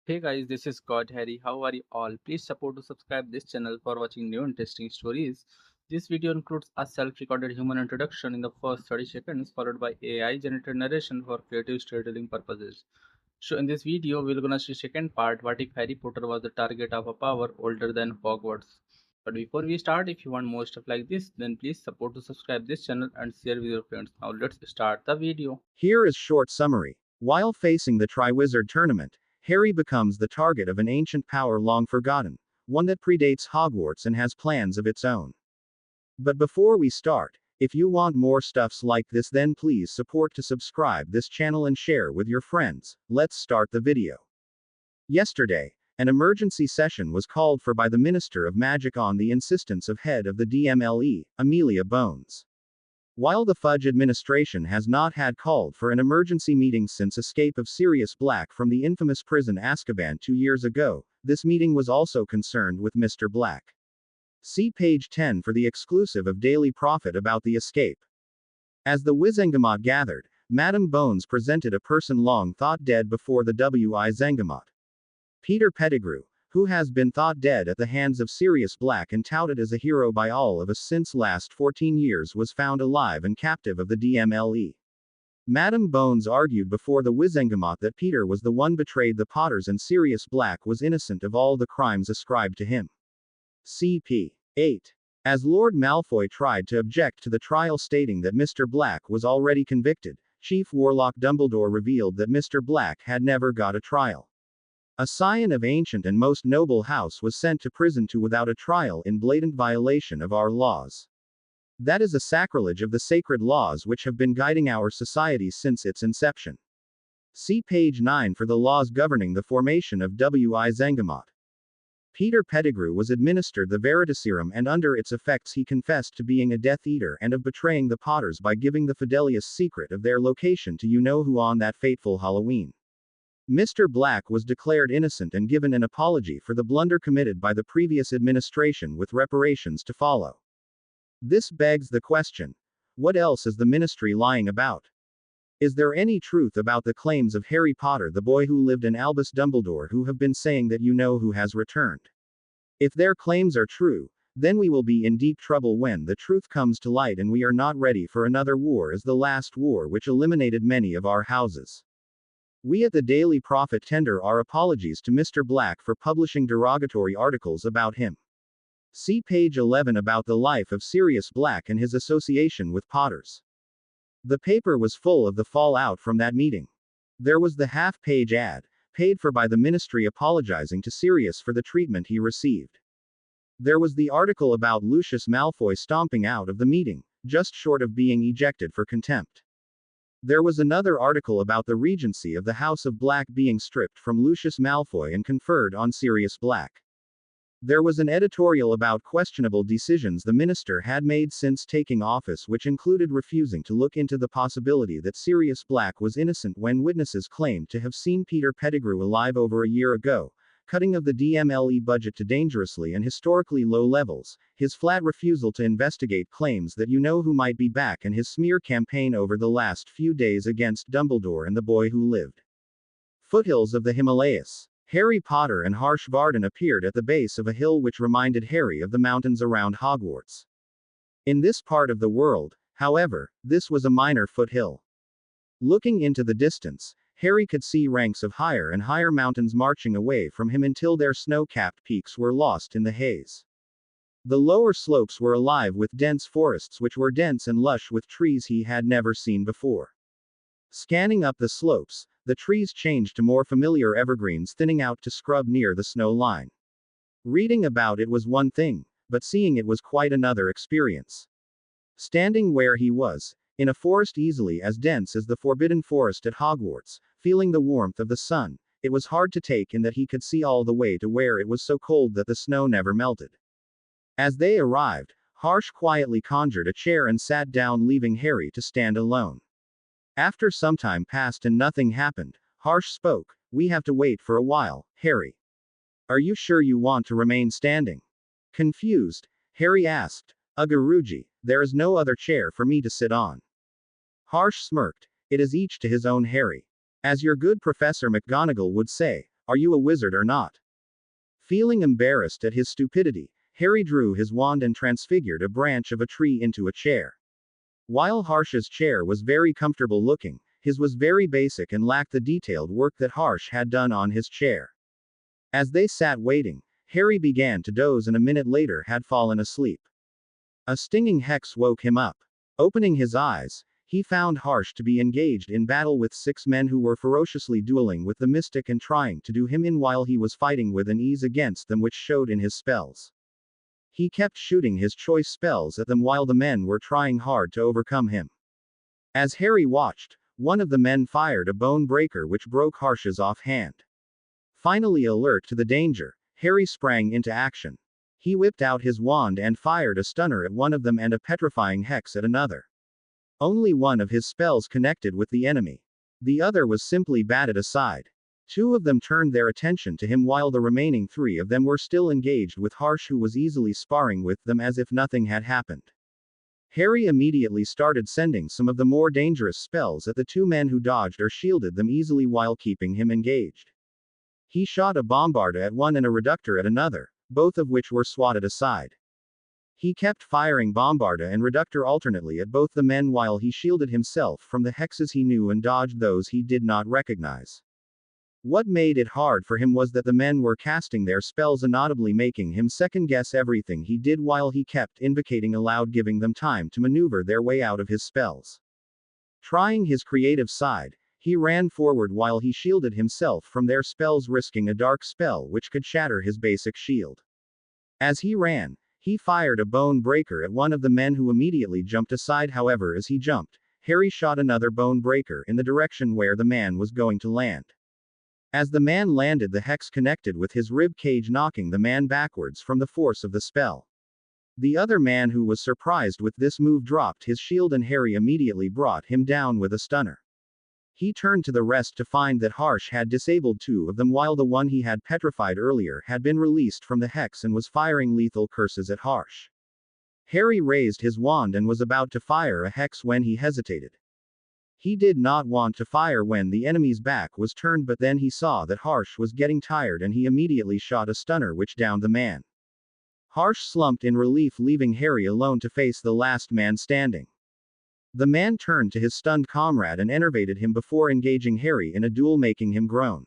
Hey guys, this is God Harry. How are you all? Please support to subscribe this channel for watching new interesting stories. This video includes a self-recorded human introduction in the first 30 seconds, followed by AI generated narration for creative storytelling purposes. So in this video, we're gonna see second part, what if Harry Potter was the target of a power older than Hogwarts. But before we start, if you want more stuff like this, then please support to subscribe this channel and share with your friends. Now let's start the video. Here is short summary. While facing the Triwizard Tournament, Harry becomes the target of an ancient power long forgotten, one that predates Hogwarts and has plans of its own. But before we start, if you want more stuffs like this, then please support to subscribe this channel and share with your friends. Let's start the video. Yesterday, an emergency session was called for by the Minister of Magic on the insistence of head of the DMLE, Amelia Bones. While the Fudge administration has not had called for an emergency meeting since escape of Sirius Black from the infamous prison Azkaban 2 years ago, this meeting was also concerned with Mr. Black. See page 10 for the exclusive of Daily Prophet about the escape. As the Wizengamot gathered, Madame Bones presented a person long thought dead before the W.I. Zengamot. Peter Pettigrew, who has been thought dead at the hands of Sirius Black and touted as a hero by all of us since last 14 years, was found alive and captive of the DMLE. Madame Bones argued before the Wizengamot that Peter was the one betrayed the Potters and Sirius Black was innocent of all the crimes ascribed to him. CP 8. As Lord Malfoy tried to object to the trial, stating that Mr. Black was already convicted, Chief Warlock Dumbledore revealed that Mr. Black had never got a trial. A scion of ancient and most noble house was sent to prison without a trial in blatant violation of our laws. That is a sacrilege of the sacred laws which have been guiding our society since its inception. See page 9 for the laws governing the formation of W.I. Zengamot. Peter Pettigrew was administered the Veritaserum, and under its effects he confessed to being a Death Eater and of betraying the Potters by giving the Fidelius secret of their location to you-know-who on that fateful Halloween. Mr. Black was declared innocent and given an apology for the blunder committed by the previous administration, with reparations to follow. This begs the question: what else is the ministry lying about? Is there any truth about the claims of Harry Potter, the boy who lived, and Albus Dumbledore, who have been saying that you-know-who has returned? If their claims are true, then we will be in deep trouble when the truth comes to light, and we are not ready for another war as the last war which eliminated many of our houses. We at the Daily Prophet tender our apologies to Mr. Black for publishing derogatory articles about him. See page 11 about the life of Sirius Black and his association with Potters. The paper was full of the fallout from that meeting. There was the half-page ad, paid for by the ministry, apologizing to Sirius for the treatment he received. There was the article about Lucius Malfoy stomping out of the meeting, just short of being ejected for contempt. There was another article about the regency of the House of Black being stripped from Lucius Malfoy and conferred on Sirius Black. There was an editorial about questionable decisions the minister had made since taking office, which included refusing to look into the possibility that Sirius Black was innocent when witnesses claimed to have seen Peter Pettigrew alive over a year ago, cutting of the DMLE budget to dangerously and historically low levels, his flat refusal to investigate claims that you-know-who might be back, and his smear campaign over the last few days against Dumbledore and the boy who lived. Foothills of the Himalayas. Harry Potter and Harshvarden appeared at the base of a hill which reminded Harry of the mountains around Hogwarts. In this part of the world, however, this was a minor foothill. Looking into the distance, Harry could see ranks of higher and higher mountains marching away from him until their snow-capped peaks were lost in the haze. The lower slopes were alive with dense forests, which were dense and lush with trees he had never seen before. Scanning up the slopes, the trees changed to more familiar evergreens thinning out to scrub near the snow line. Reading about it was one thing, but seeing it was quite another experience. Standing where he was, in a forest easily as dense as the Forbidden Forest at Hogwarts, feeling the warmth of the sun, it was hard to take in that he could see all the way to where it was so cold that the snow never melted. As they arrived, Harsh quietly conjured a chair and sat down, leaving Harry to stand alone. After some time passed and nothing happened, Harsh spoke. "We have to wait for a while, Harry. Are you sure you want to remain standing?" Confused, Harry asked. "Guruji, there is no other chair for me to sit on." Harsh smirked. "It is each to his own, Harry. As your good Professor McGonagall would say, Are you a wizard or not? Feeling embarrassed at his stupidity, Harry drew his wand and transfigured a branch of a tree into a chair. While Harsh's chair was very comfortable looking, his was very basic and lacked the detailed work that Harsh had done on his chair. As they sat waiting, Harry began to doze and a minute later had fallen asleep. A stinging hex woke him up. Opening his eyes, he found Harsh to be engaged in battle with 6 men who were ferociously dueling with the mystic and trying to do him in while he was fighting with an ease against them which showed in his spells. He kept shooting his choice spells at them while the men were trying hard to overcome him. As Harry watched, one of the men fired a bone breaker which broke Harsh's offhand. Finally alert to the danger, Harry sprang into action. He whipped out his wand and fired a stunner at one of them and a petrifying hex at another. Only one of his spells connected with the enemy. The other was simply batted aside. 2 of them turned their attention to him while the remaining 3 of them were still engaged with Harsh, who was easily sparring with them as if nothing had happened. Harry immediately started sending some of the more dangerous spells at the 2 men who dodged or shielded them easily while keeping him engaged. He shot a bombarda at one and a reductor at another, both of which were swatted aside. He kept firing bombarda and reductor alternately at both the men while he shielded himself from the hexes he knew and dodged those he did not recognize. What made it hard for him was that the men were casting their spells inaudibly, making him second guess everything he did while he kept invocating aloud, giving them time to maneuver their way out of his spells. Trying his creative side, he ran forward while he shielded himself from their spells, risking a dark spell which could shatter his basic shield. As he ran, he fired a bone breaker at one of the men who immediately jumped aside. However, as he jumped, Harry shot another bone breaker in the direction where the man was going to land. As the man landed, the hex connected with his rib cage, knocking the man backwards from the force of the spell. The other man, who was surprised with this move, dropped his shield and Harry immediately brought him down with a stunner. He turned to the rest to find that Harsh had disabled 2 of them while the one he had petrified earlier had been released from the hex and was firing lethal curses at Harsh. Harry raised his wand and was about to fire a hex when he hesitated. He did not want to fire when the enemy's back was turned, but then he saw that Harsh was getting tired and he immediately shot a stunner which downed the man. Harsh slumped in relief, leaving Harry alone to face the last man standing. The man turned to his stunned comrade and enervated him before engaging Harry in a duel, making him groan.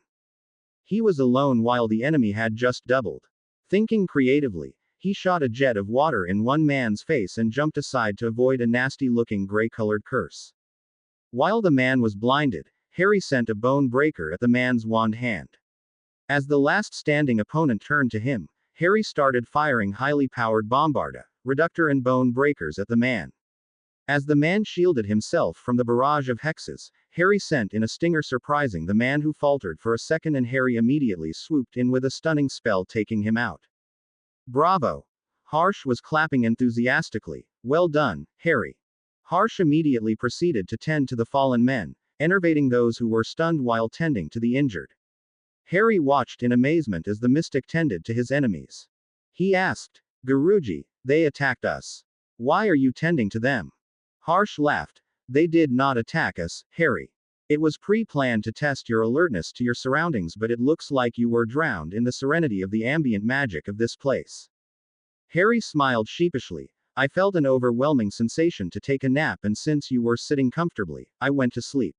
He was alone while the enemy had just doubled. Thinking creatively, he shot a jet of water in one man's face and jumped aside to avoid a nasty-looking gray-colored curse. While the man was blinded, Harry sent a bone breaker at the man's wand hand. As the last standing opponent turned to him, Harry started firing highly powered bombarda, reductor and bone breakers at the man. As the man shielded himself from the barrage of hexes, Harry sent in a stinger, surprising the man, who faltered for a second, and Harry immediately swooped in with a stunning spell, taking him out. Bravo! Harsh was clapping enthusiastically. Well done, Harry. Harsh immediately proceeded to tend to the fallen men, enervating those who were stunned while tending to the injured. Harry watched in amazement as the mystic tended to his enemies. He asked, Guruji, they attacked us. Why are you tending to them? Harsh laughed. They did not attack us, Harry. It was pre-planned to test your alertness to your surroundings, but it looks like you were drowned in the serenity of the ambient magic of this place. Harry smiled sheepishly. I felt an overwhelming sensation to take a nap, and since you were sitting comfortably, I went to sleep.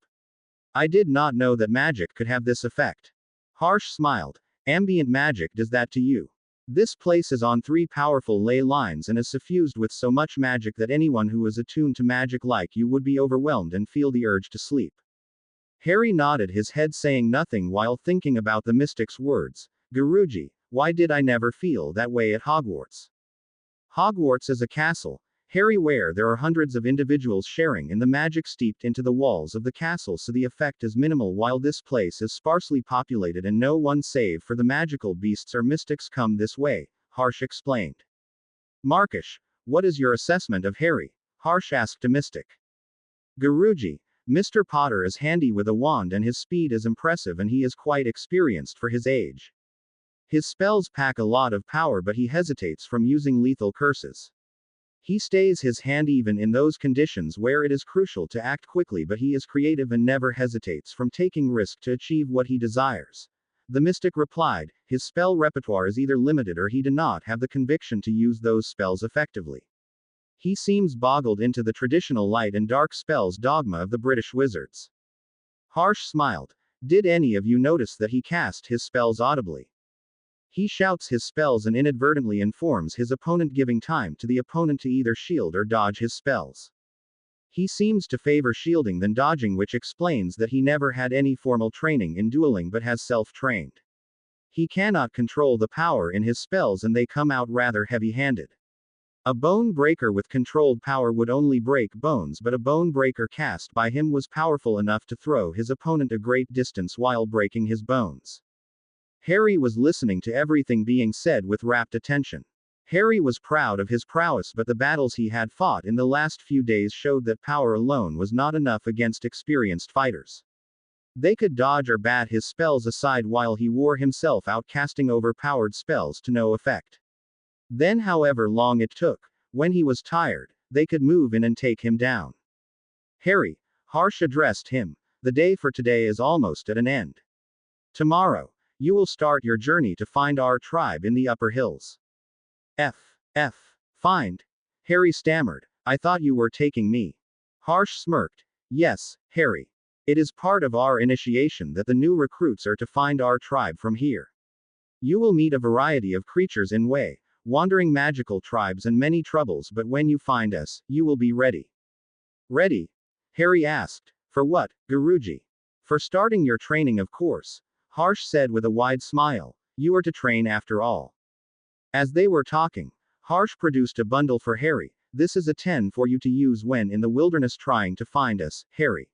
I did not know that magic could have this effect. Harsh smiled. Ambient magic does that to you? This place is on 3 powerful ley lines and is suffused with so much magic that anyone who is attuned to magic like you would be overwhelmed and feel the urge to sleep. Harry nodded his head, saying nothing while thinking about the mystic's words. Guruji, why did I never feel that way at Hogwarts? Hogwarts is a castle, Harry, where there are hundreds of individuals sharing in the magic steeped into the walls of the castle, so the effect is minimal while this place is sparsely populated and no one save for the magical beasts or mystics come this way, Harsh explained. Markish, what is your assessment of Harry? Harsh asked a mystic. Guruji, Mr. Potter is handy with a wand and his speed is impressive and he is quite experienced for his age. His spells pack a lot of power, but he hesitates from using lethal curses. He stays his hand even in those conditions where it is crucial to act quickly, but he is creative and never hesitates from taking risk to achieve what he desires. The mystic replied, his spell repertoire is either limited or he did not have the conviction to use those spells effectively. He seems boggled into the traditional light and dark spells dogma of the British wizards. Harsh smiled. Did any of you notice that he cast his spells audibly? He shouts his spells and inadvertently informs his opponent, giving time to the opponent to either shield or dodge his spells. He seems to favor shielding than dodging, which explains that he never had any formal training in dueling but has self-trained. He cannot control the power in his spells and they come out rather heavy-handed. A bone breaker with controlled power would only break bones, but a bone breaker cast by him was powerful enough to throw his opponent a great distance while breaking his bones. Harry was listening to everything being said with rapt attention. Harry was proud of his prowess, but the battles he had fought in the last few days showed that power alone was not enough against experienced fighters. They could dodge or bat his spells aside while he wore himself out casting overpowered spells to no effect. Then, however long it took, when he was tired, they could move in and take him down. Harry, Harsh addressed him, the day for today is almost at an end. Tomorrow, you will start your journey to find our tribe in the upper hills. Find? Harry stammered. I thought you were taking me. Harsh smirked. Yes, Harry. It is part of our initiation that the new recruits are to find our tribe from here. You will meet a variety of creatures in way, wandering magical tribes and many troubles, but when you find us, you will be ready. Ready? Harry asked. For what, Guruji? For starting your training, of course. Harsh said with a wide smile. You are to train after all. As they were talking, Harsh produced a bundle for Harry. This is a 10 for you to use when in the wilderness trying to find us, Harry.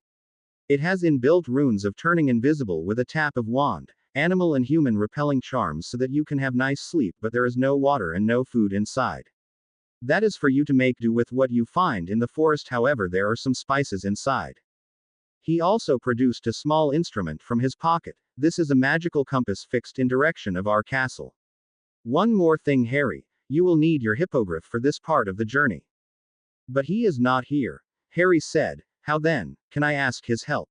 It has inbuilt runes of turning invisible with a tap of wand, animal and human repelling charms so that you can have nice sleep, but there is no water and no food inside. That is for you to make do with what you find in the forest, however there are some spices inside. He also produced a small instrument from his pocket. This is a magical compass fixed in direction of our castle. One more thing, Harry, you will need your hippogriff for this part of the journey. But he is not here, Harry said. How then, can I ask his help?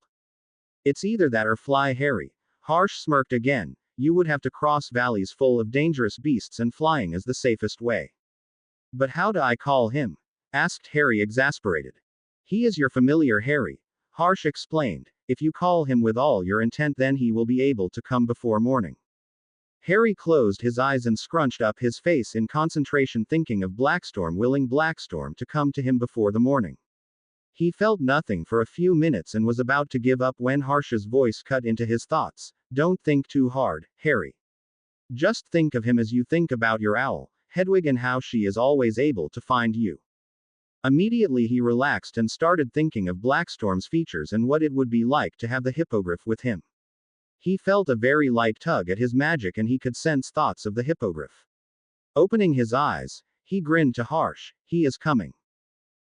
It's either that or fly, Harry. Harsh smirked again. You would have to cross valleys full of dangerous beasts and flying is the safest way. But how do I call him? Asked Harry, exasperated. He is your familiar, Harry. Harsh explained. If you call him with all your intent, then he will be able to come before morning. Harry closed his eyes and scrunched up his face in concentration, thinking of Blackstorm, willing Blackstorm to come to him before the morning. He felt nothing for a few minutes and was about to give up when Harsh's voice cut into his thoughts. Don't think too hard, Harry. Just think of him as you think about your owl, Hedwig, and how she is always able to find you. Immediately he relaxed and started thinking of Blackstorm's features and what it would be like to have the hippogriff with him. He felt a very light tug at his magic and he could sense thoughts of the hippogriff. Opening his eyes, he grinned to Harsh. He is coming.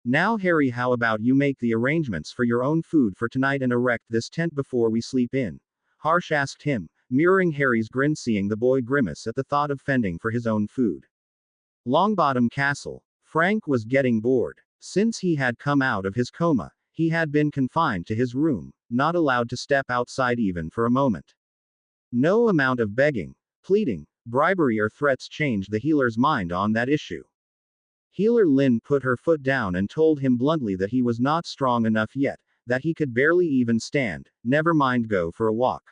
Now, Harry, how about you make the arrangements for your own food for tonight and erect this tent before we sleep in? Harsh asked him, mirroring Harry's grin, seeing the boy grimace at the thought of fending for his own food. Longbottom Castle. Frank was getting bored. Since he had come out of his coma, he had been confined to his room, not allowed to step outside even for a moment. No amount of begging, pleading, bribery, or threats changed the healer's mind on that issue. Healer Lynn put her foot down and told him bluntly that he was not strong enough yet, that he could barely even stand, never mind go for a walk.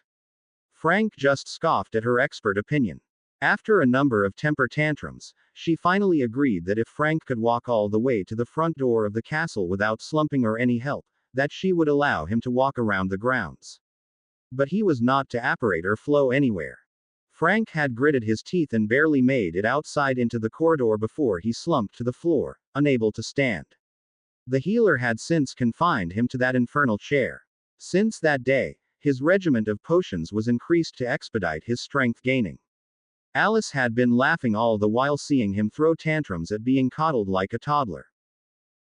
Frank just scoffed at her expert opinion. After a number of temper tantrums, she finally agreed that if Frank could walk all the way to the front door of the castle without slumping or any help, that she would allow him to walk around the grounds. But he was not to apparate or flow anywhere. Frank had gritted his teeth and barely made it outside into the corridor before he slumped to the floor, unable to stand. The healer had since confined him to that infernal chair. Since that day, his regiment of potions was increased to expedite his strength gaining. Alice had been laughing all the while seeing him throw tantrums at being coddled like a toddler.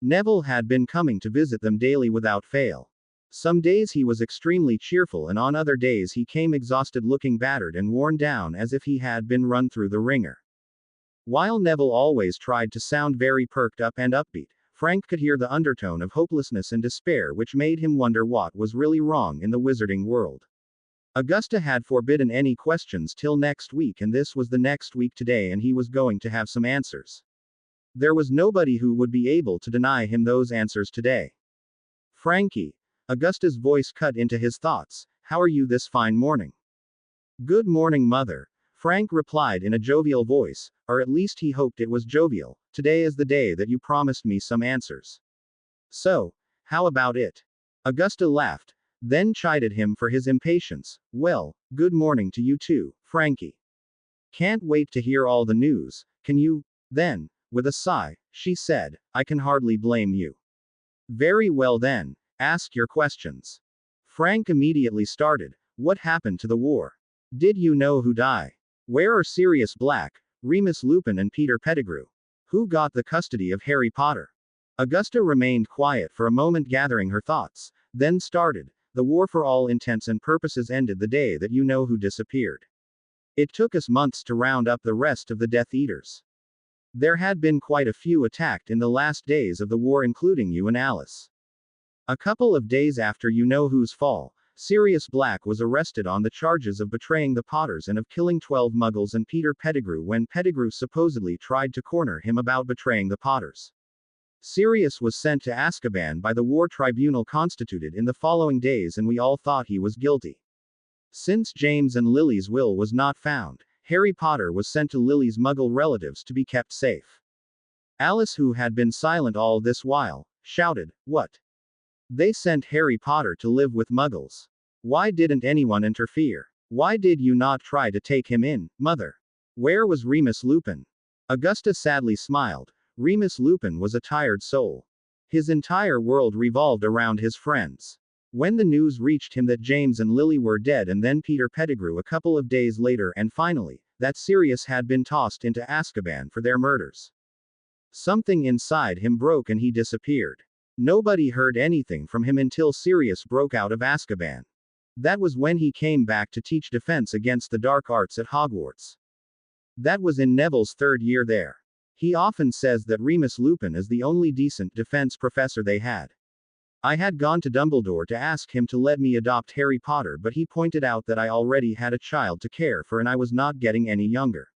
Neville had been coming to visit them daily without fail. Some days he was extremely cheerful and on other days he came exhausted, looking battered and worn down as if he had been run through the ringer. While Neville always tried to sound very perked up and upbeat, Frank could hear the undertone of hopelessness and despair which made him wonder what was really wrong in the wizarding world. Augusta had forbidden any questions till next week, and this was the next week today, and he was going to have some answers. There was nobody who would be able to deny him those answers today. Frankie. Augusta's voice cut into his thoughts. How are you this fine morning? Good morning, mother. Frank replied in a jovial voice, or at least he hoped it was jovial. Today is the day that you promised me some answers. So, how about it? Augusta laughed, then chided him for his impatience. Well, good morning to you too, Frankie. Can't wait to hear all the news, can you? Then, with a sigh, she said, I can hardly blame you. Very well then, ask your questions. Frank immediately started. What happened to the war? Did you know who died? Where are Sirius Black, Remus Lupin, and Peter Pettigrew? Who got the custody of Harry Potter? Augusta remained quiet for a moment, gathering her thoughts, then started. The war for all intents and purposes ended the day that you know who disappeared. It took us months to round up the rest of the Death Eaters. There had been quite a few attacked in the last days of the war, including you and Alice. A couple of days after you know who's fall, Sirius Black was arrested on the charges of betraying the Potters and of killing 12 Muggles and Peter Pettigrew when Pettigrew supposedly tried to corner him about betraying the Potters. Sirius was sent to Azkaban by the war tribunal constituted in the following days, and we all thought he was guilty. Since James and Lily's will was not found, Harry Potter was sent to Lily's Muggle relatives to be kept safe. Alice, who had been silent all this while, shouted, What? They sent Harry Potter to live with Muggles. Why didn't anyone interfere? Why did you not try to take him in, mother? Where was Remus Lupin? Augusta sadly smiled. Remus Lupin was a tired soul. His entire world revolved around his friends. When the news reached him that James and Lily were dead, and then Peter Pettigrew a couple of days later, and finally, that Sirius had been tossed into Azkaban for their murders, something inside him broke and he disappeared. Nobody heard anything from him until Sirius broke out of Azkaban. That was when he came back to teach defense against the dark arts at Hogwarts. That was in Neville's third year there. He often says that Remus Lupin is the only decent defense professor they had. I had gone to Dumbledore to ask him to let me adopt Harry Potter, but he pointed out that I already had a child to care for and I was not getting any younger.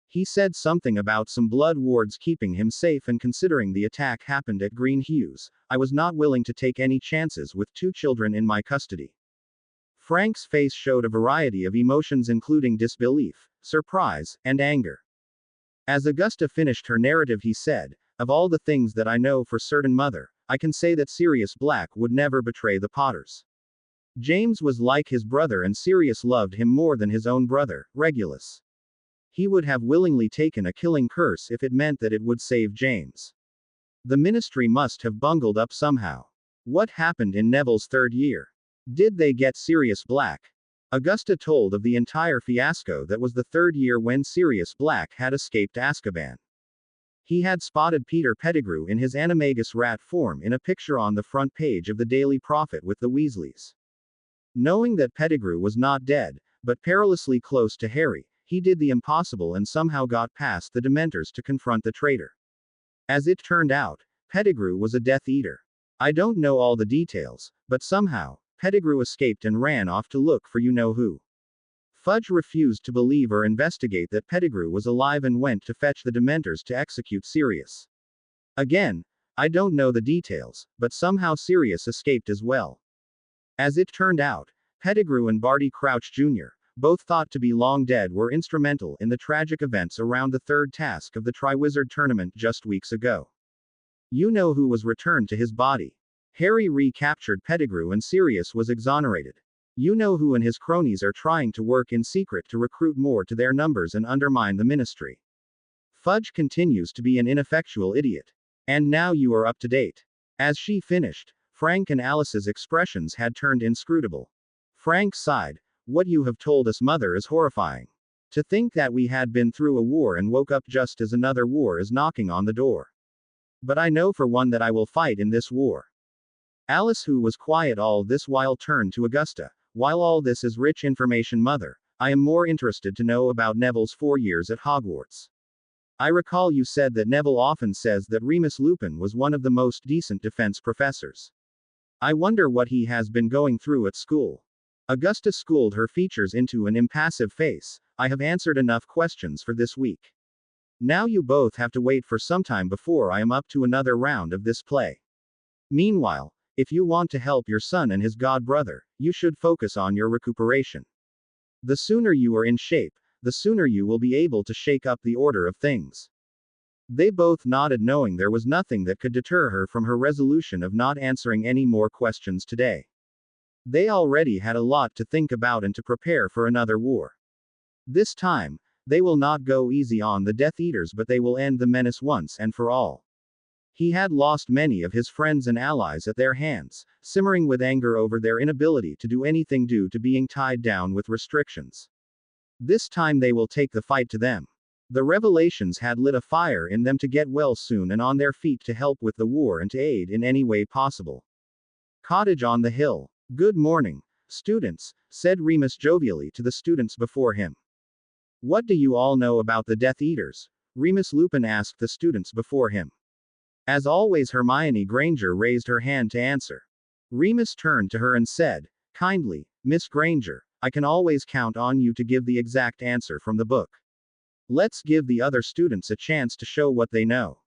He said something about some blood wards keeping him safe, and considering the attack happened at Green Hughes, I was not willing to take any chances with 2 children in my custody. Frank's face showed a variety of emotions, including disbelief, surprise, and anger. As Augusta finished her narrative, he said, Of all the things that I know for certain, mother, I can say that Sirius Black would never betray the Potters. James was like his brother, and Sirius loved him more than his own brother, Regulus. He would have willingly taken a killing curse if it meant that it would save James. The ministry must have bungled up somehow. What happened in Neville's third year? Did they get Sirius Black? Augusta told of the entire fiasco that was the third year when Sirius Black had escaped Azkaban. He had spotted Peter Pettigrew in his animagus rat form in a picture on the front page of the Daily Prophet with the Weasleys. Knowing that Pettigrew was not dead, but perilously close to Harry, he did the impossible and somehow got past the Dementors to confront the traitor. As it turned out, Pettigrew was a Death Eater. I don't know all the details, but somehow, Pettigrew escaped and ran off to look for you-know-who. Fudge refused to believe or investigate that Pettigrew was alive and went to fetch the Dementors to execute Sirius. Again, I don't know the details, but somehow Sirius escaped as well. As it turned out, Pettigrew and Barty Crouch Jr., both thought to be long dead, were instrumental in the tragic events around the third task of the Triwizard Tournament just weeks ago. You-know-who was returned to his body. Harry recaptured Pettigrew and Sirius was exonerated. You-know-who and his cronies are trying to work in secret to recruit more to their numbers and undermine the ministry. Fudge continues to be an ineffectual idiot. And now you are up to date. As she finished, Frank and Alice's expressions had turned inscrutable. Frank sighed. What you have told us, mother, is horrifying. To think that we had been through a war and woke up just as another war is knocking on the door. But I know for one that I will fight in this war. Alice, who was quiet all this while, turned to Augusta. While all this is rich information, mother, I am more interested to know about Neville's 4 years at Hogwarts. I recall you said that Neville often says that Remus Lupin was one of the most decent defense professors. I wonder what he has been going through at school. Augusta schooled her features into an impassive face. I have answered enough questions for this week. Now you both have to wait for some time before I am up to another round of this play. Meanwhile, if you want to help your son and his god brother, you should focus on your recuperation. The sooner you are in shape, the sooner you will be able to shake up the order of things. They both nodded, knowing there was nothing that could deter her from her resolution of not answering any more questions today. They already had a lot to think about and to prepare for another war. This time, they will not go easy on the Death Eaters, but they will end the menace once and for all. He had lost many of his friends and allies at their hands, simmering with anger over their inability to do anything due to being tied down with restrictions. This time they will take the fight to them. The revelations had lit a fire in them to get well soon and on their feet to help with the war and to aid in any way possible. Cottage on the hill. Good morning, students, said Remus jovially to the students before him. What do you all know about the Death Eaters? Remus Lupin asked the students before him. As always, Hermione Granger raised her hand to answer. Remus turned to her and said, kindly, Miss Granger, I can always count on you to give the exact answer from the book. Let's give the other students a chance to show what they know.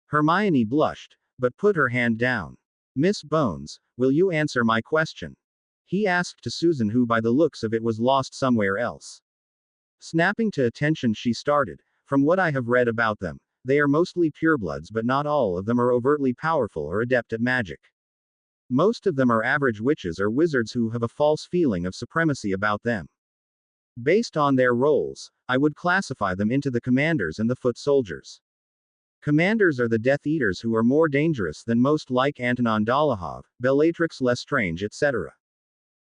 Hermione blushed, but put her hand down. Miss Bones, will you answer my question? He asked to Susan, who by the looks of it was lost somewhere else. Snapping to attention, she started. From what I have read about them, they are mostly purebloods, but not all of them are overtly powerful or adept at magic. Most of them are average witches or wizards who have a false feeling of supremacy about them. Based on their roles, I would classify them into the commanders and the foot soldiers. Commanders are the Death Eaters, who are more dangerous than most, like Antonin Dolohov, Bellatrix Lestrange, etc.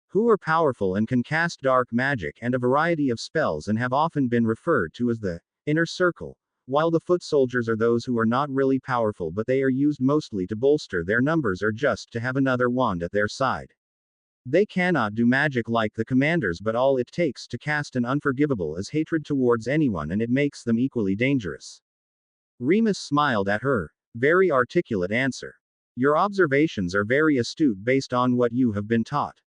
Who are powerful and can cast dark magic and a variety of spells and have often been referred to as the inner circle, while the foot soldiers are those who are not really powerful, but they are used mostly to bolster their numbers or just to have another wand at their side. They cannot do magic like the commanders, but all it takes to cast an unforgivable is hatred towards anyone, and it makes them equally dangerous. Remus smiled at her very articulate answer. Your observations are very astute based on what you have been taught.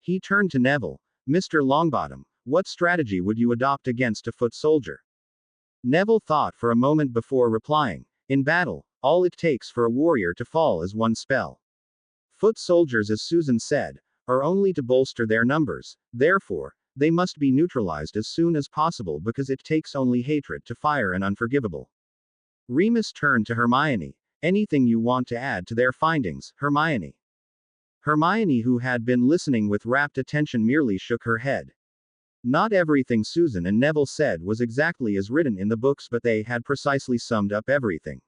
He turned to Neville. Mr. Longbottom, what strategy would you adopt against a foot soldier? Neville thought for a moment before replying. In battle, all it takes for a warrior to fall is one spell. Foot soldiers, as Susan said, are only to bolster their numbers, therefore, they must be neutralized as soon as possible because it takes only hatred to fire an unforgivable. Remus turned to Hermione. Anything you want to add to their findings, Hermione? Hermione, who had been listening with rapt attention, merely shook her head. Not everything Susan and Neville said was exactly as written in the books, but they had precisely summed up everything.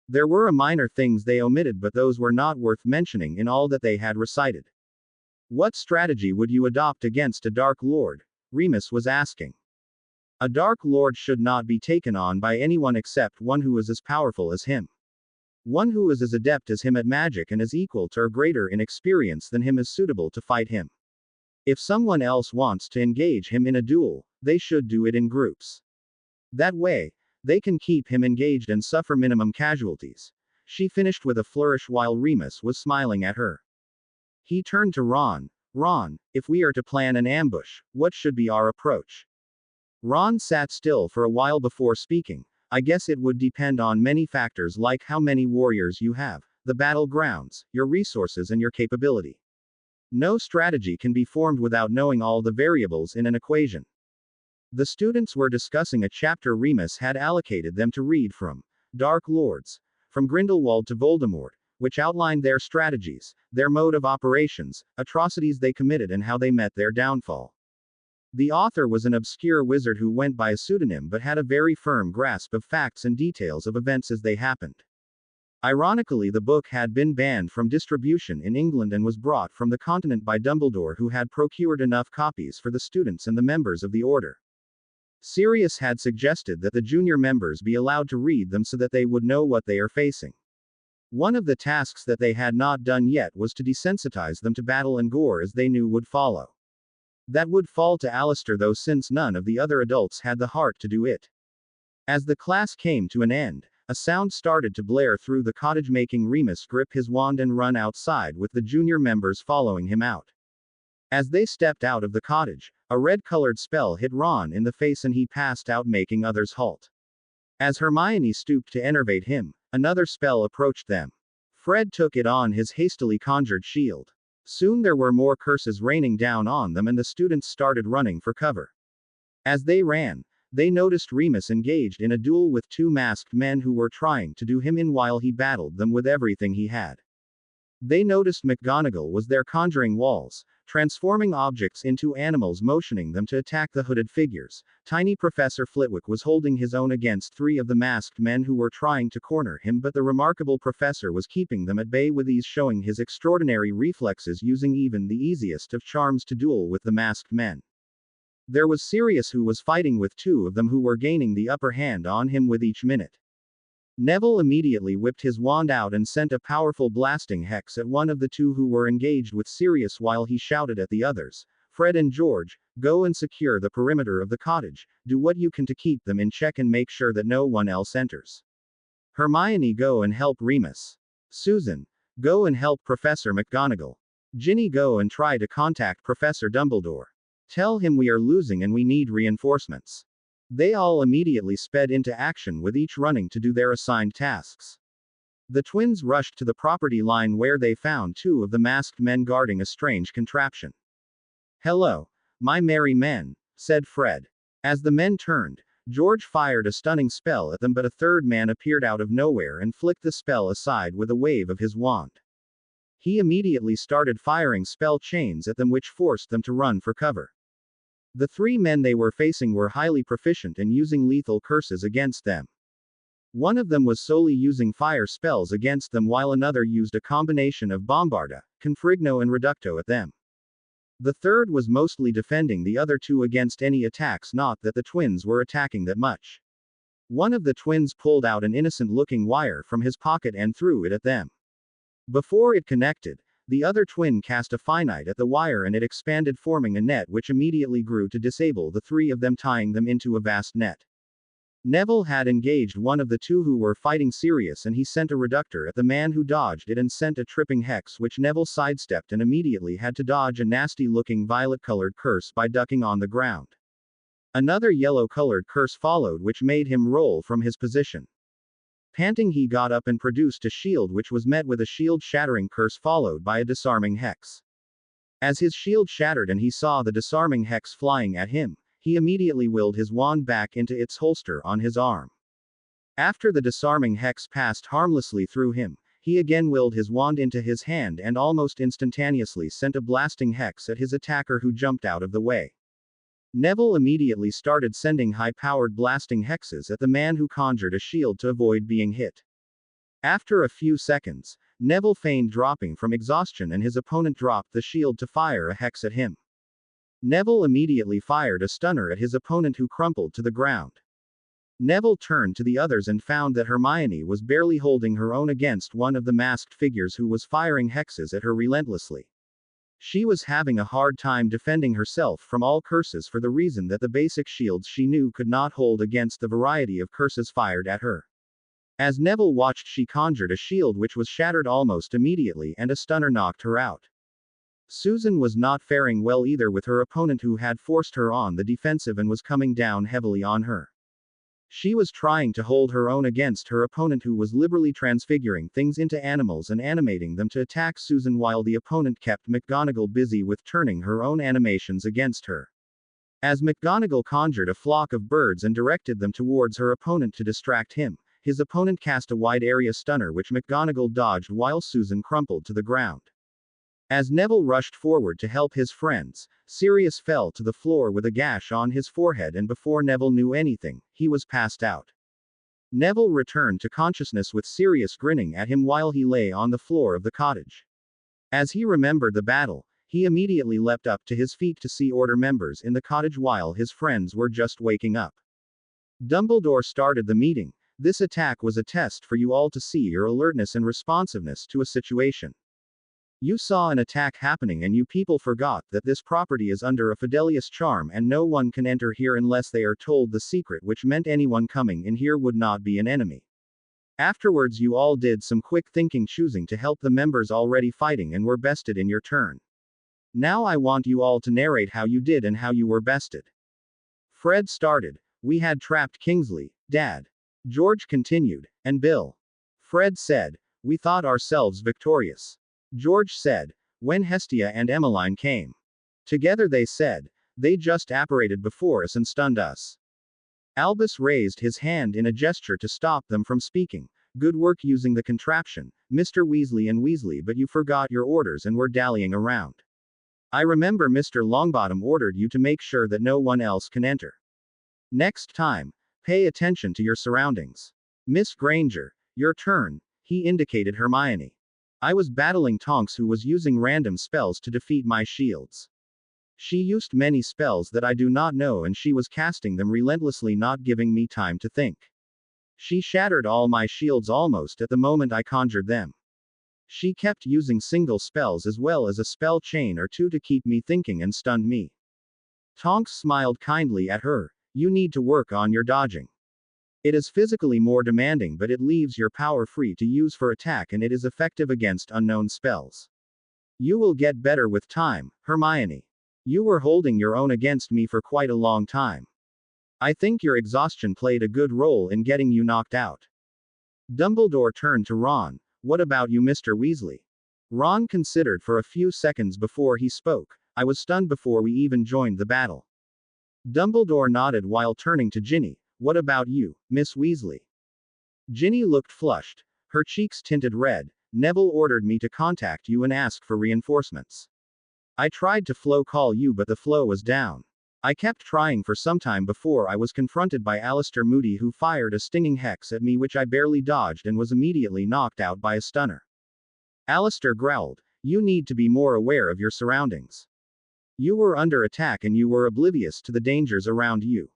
There were minor things they omitted, but those were not worth mentioning in all that they had recited. What strategy would you adopt against a Dark Lord? Remus was asking. A Dark Lord should not be taken on by anyone except one who is as powerful as him. One who is as adept as him at magic and as equal to or greater in experience than him is suitable to fight him. If someone else wants to engage him in a duel, they should do it in groups. That way, they can keep him engaged and suffer minimum casualties. She finished with a flourish while Remus was smiling at her. He turned to Ron. Ron, if we are to plan an ambush, what should be our approach? Ron sat still for a while before speaking. I guess it would depend on many factors, like how many warriors you have, the battlegrounds, your resources, and your capability. No strategy can be formed without knowing all the variables in an equation. The students were discussing a chapter Remus had allocated them to read from Dark Lords, from Grindelwald to Voldemort, which outlined their strategies, their mode of operations, atrocities they committed, and how they met their downfall. The author was an obscure wizard who went by a pseudonym but had a very firm grasp of facts and details of events as they happened. Ironically, the book had been banned from distribution in England and was brought from the continent by Dumbledore, who had procured enough copies for the students and the members of the order. Sirius had suggested that the junior members be allowed to read them so that they would know what they are facing. One of the tasks that they had not done yet was to desensitize them to battle and gore, as they knew would follow. That would fall to Alistair, though, since none of the other adults had the heart to do it. As the class came to an end, a sound started to blare through the cottage, making Remus grip his wand and run outside with the junior members following him out. As they stepped out of the cottage, a red-colored spell hit Ron in the face and he passed out, making others halt. As Hermione stooped to enervate him, another spell approached them. Fred took it on his hastily conjured shield. Soon there were more curses raining down on them and the students started running for cover. As they ran, they noticed Remus engaged in a duel with two masked men who were trying to do him in while he battled them with everything he had. They noticed McGonagall was there conjuring walls, transforming objects into animals, motioning them to attack the hooded figures. Tiny Professor Flitwick was holding his own against three of the masked men who were trying to corner him, but the remarkable professor was keeping them at bay with ease, showing his extraordinary reflexes, using even the easiest of charms to duel with the masked men. There was Sirius, who was fighting with two of them who were gaining the upper hand on him with each minute. Neville immediately whipped his wand out and sent a powerful blasting hex at one of the two who were engaged with Sirius while he shouted at the others, "Fred and George, go and secure the perimeter of the cottage, do what you can to keep them in check and make sure that no one else enters. Hermione, go and help Remus. Susan, go and help Professor McGonagall. Ginny, go and try to contact Professor Dumbledore. Tell him we are losing and we need reinforcements." They all immediately sped into action, with each running to do their assigned tasks. The twins rushed to the property line where they found two of the masked men guarding a strange contraption. "Hello, my merry men," said Fred. As the men turned, George fired a stunning spell at them, but a third man appeared out of nowhere and flicked the spell aside with a wave of his wand. He immediately started firing spell chains at them, which forced them to run for cover. The three men they were facing were highly proficient in using lethal curses against them. One of them was solely using fire spells against them, while another used a combination of Bombarda, Confrigno and Reducto at them. The third was mostly defending the other two against any attacks, not that the twins were attacking that much. One of the twins pulled out an innocent-looking wire from his pocket and threw it at them. Before it connected, the other twin cast a finite at the wire and it expanded, forming a net which immediately grew to disable the three of them, tying them into a vast net. Neville had engaged one of the two who were fighting Sirius and he sent a reductor at the man who dodged it and sent a tripping hex which Neville sidestepped and immediately had to dodge a nasty-looking violet-colored curse by ducking on the ground. Another yellow-colored curse followed which made him roll from his position. Panting, he got up and produced a shield which was met with a shield-shattering curse followed by a disarming hex. As his shield shattered and he saw the disarming hex flying at him, he immediately willed his wand back into its holster on his arm. After the disarming hex passed harmlessly through him, he again willed his wand into his hand and almost instantaneously sent a blasting hex at his attacker, who jumped out of the way. Neville immediately started sending high-powered blasting hexes at the man who conjured a shield to avoid being hit. After a few seconds, Neville feigned dropping from exhaustion and his opponent dropped the shield to fire a hex at him. Neville immediately fired a stunner at his opponent, who crumpled to the ground. Neville turned to the others and found that Hermione was barely holding her own against one of the masked figures who was firing hexes at her relentlessly. She was having a hard time defending herself from all curses for the reason that the basic shields she knew could not hold against the variety of curses fired at her. As Neville watched, she conjured a shield which was shattered almost immediately and a stunner knocked her out. Susan was not faring well either, with her opponent who had forced her on the defensive and was coming down heavily on her. She was trying to hold her own against her opponent, who was liberally transfiguring things into animals and animating them to attack Susan, while the opponent kept McGonagall busy with turning her own animations against her. As McGonagall conjured a flock of birds and directed them towards her opponent to distract him, his opponent cast a wide-area stunner which McGonagall dodged while Susan crumpled to the ground. As Neville rushed forward to help his friends, Sirius fell to the floor with a gash on his forehead, and before Neville knew anything, he was passed out. Neville returned to consciousness with Sirius grinning at him while he lay on the floor of the cottage. As he remembered the battle, he immediately leapt up to his feet to see Order members in the cottage while his friends were just waking up. Dumbledore started the meeting. "This attack was a test for you all to see your alertness and responsiveness to a situation. You saw an attack happening and you people forgot that this property is under a Fidelius charm and no one can enter here unless they are told the secret, which meant anyone coming in here would not be an enemy. Afterwards you all did some quick thinking, choosing to help the members already fighting, and were bested in your turn. Now I want you all to narrate how you did and how you were bested. Fred started. We had trapped Kingsley, Dad. George continued. And Bill. Fred said. We thought ourselves victorious. George said. When Hestia and Emmeline came. Together they said. They just apparated before us and stunned us. Albus raised his hand in a gesture to stop them from speaking. Good work using the contraption, Mr. Weasley and Weasley, but you forgot your orders and were dallying around. I remember Mr. Longbottom ordered you to make sure that no one else can enter. Next time, pay attention to your surroundings. Miss Granger, your turn, he indicated Hermione. I was battling Tonks, who was using random spells to defeat my shields. She used many spells that I do not know, and she was casting them relentlessly, not giving me time to think. She shattered all my shields almost at the moment I conjured them. She kept using single spells as well as a spell chain or two to keep me thinking and stunned me. Tonks smiled kindly at her. You need to work on your dodging. It is physically more demanding, but it leaves your power free to use for attack, and it is effective against unknown spells. You will get better with time, Hermione. You were holding your own against me for quite a long time. I think your exhaustion played a good role in getting you knocked out. Dumbledore turned to Ron. What about you, Mr. Weasley? Ron considered for a few seconds before he spoke. I was stunned before we even joined the battle. Dumbledore nodded while turning to Ginny. What about you, Miss Weasley? Ginny looked flushed. Her cheeks tinted red. Neville ordered me to contact you and ask for reinforcements. I tried to flow call you, but the flow was down. I kept trying for some time before I was confronted by Alistair Moody, who fired a stinging hex at me which I barely dodged and was immediately knocked out by a stunner. Alistair growled. You need to be more aware of your surroundings. You were under attack and you were oblivious to the dangers around you.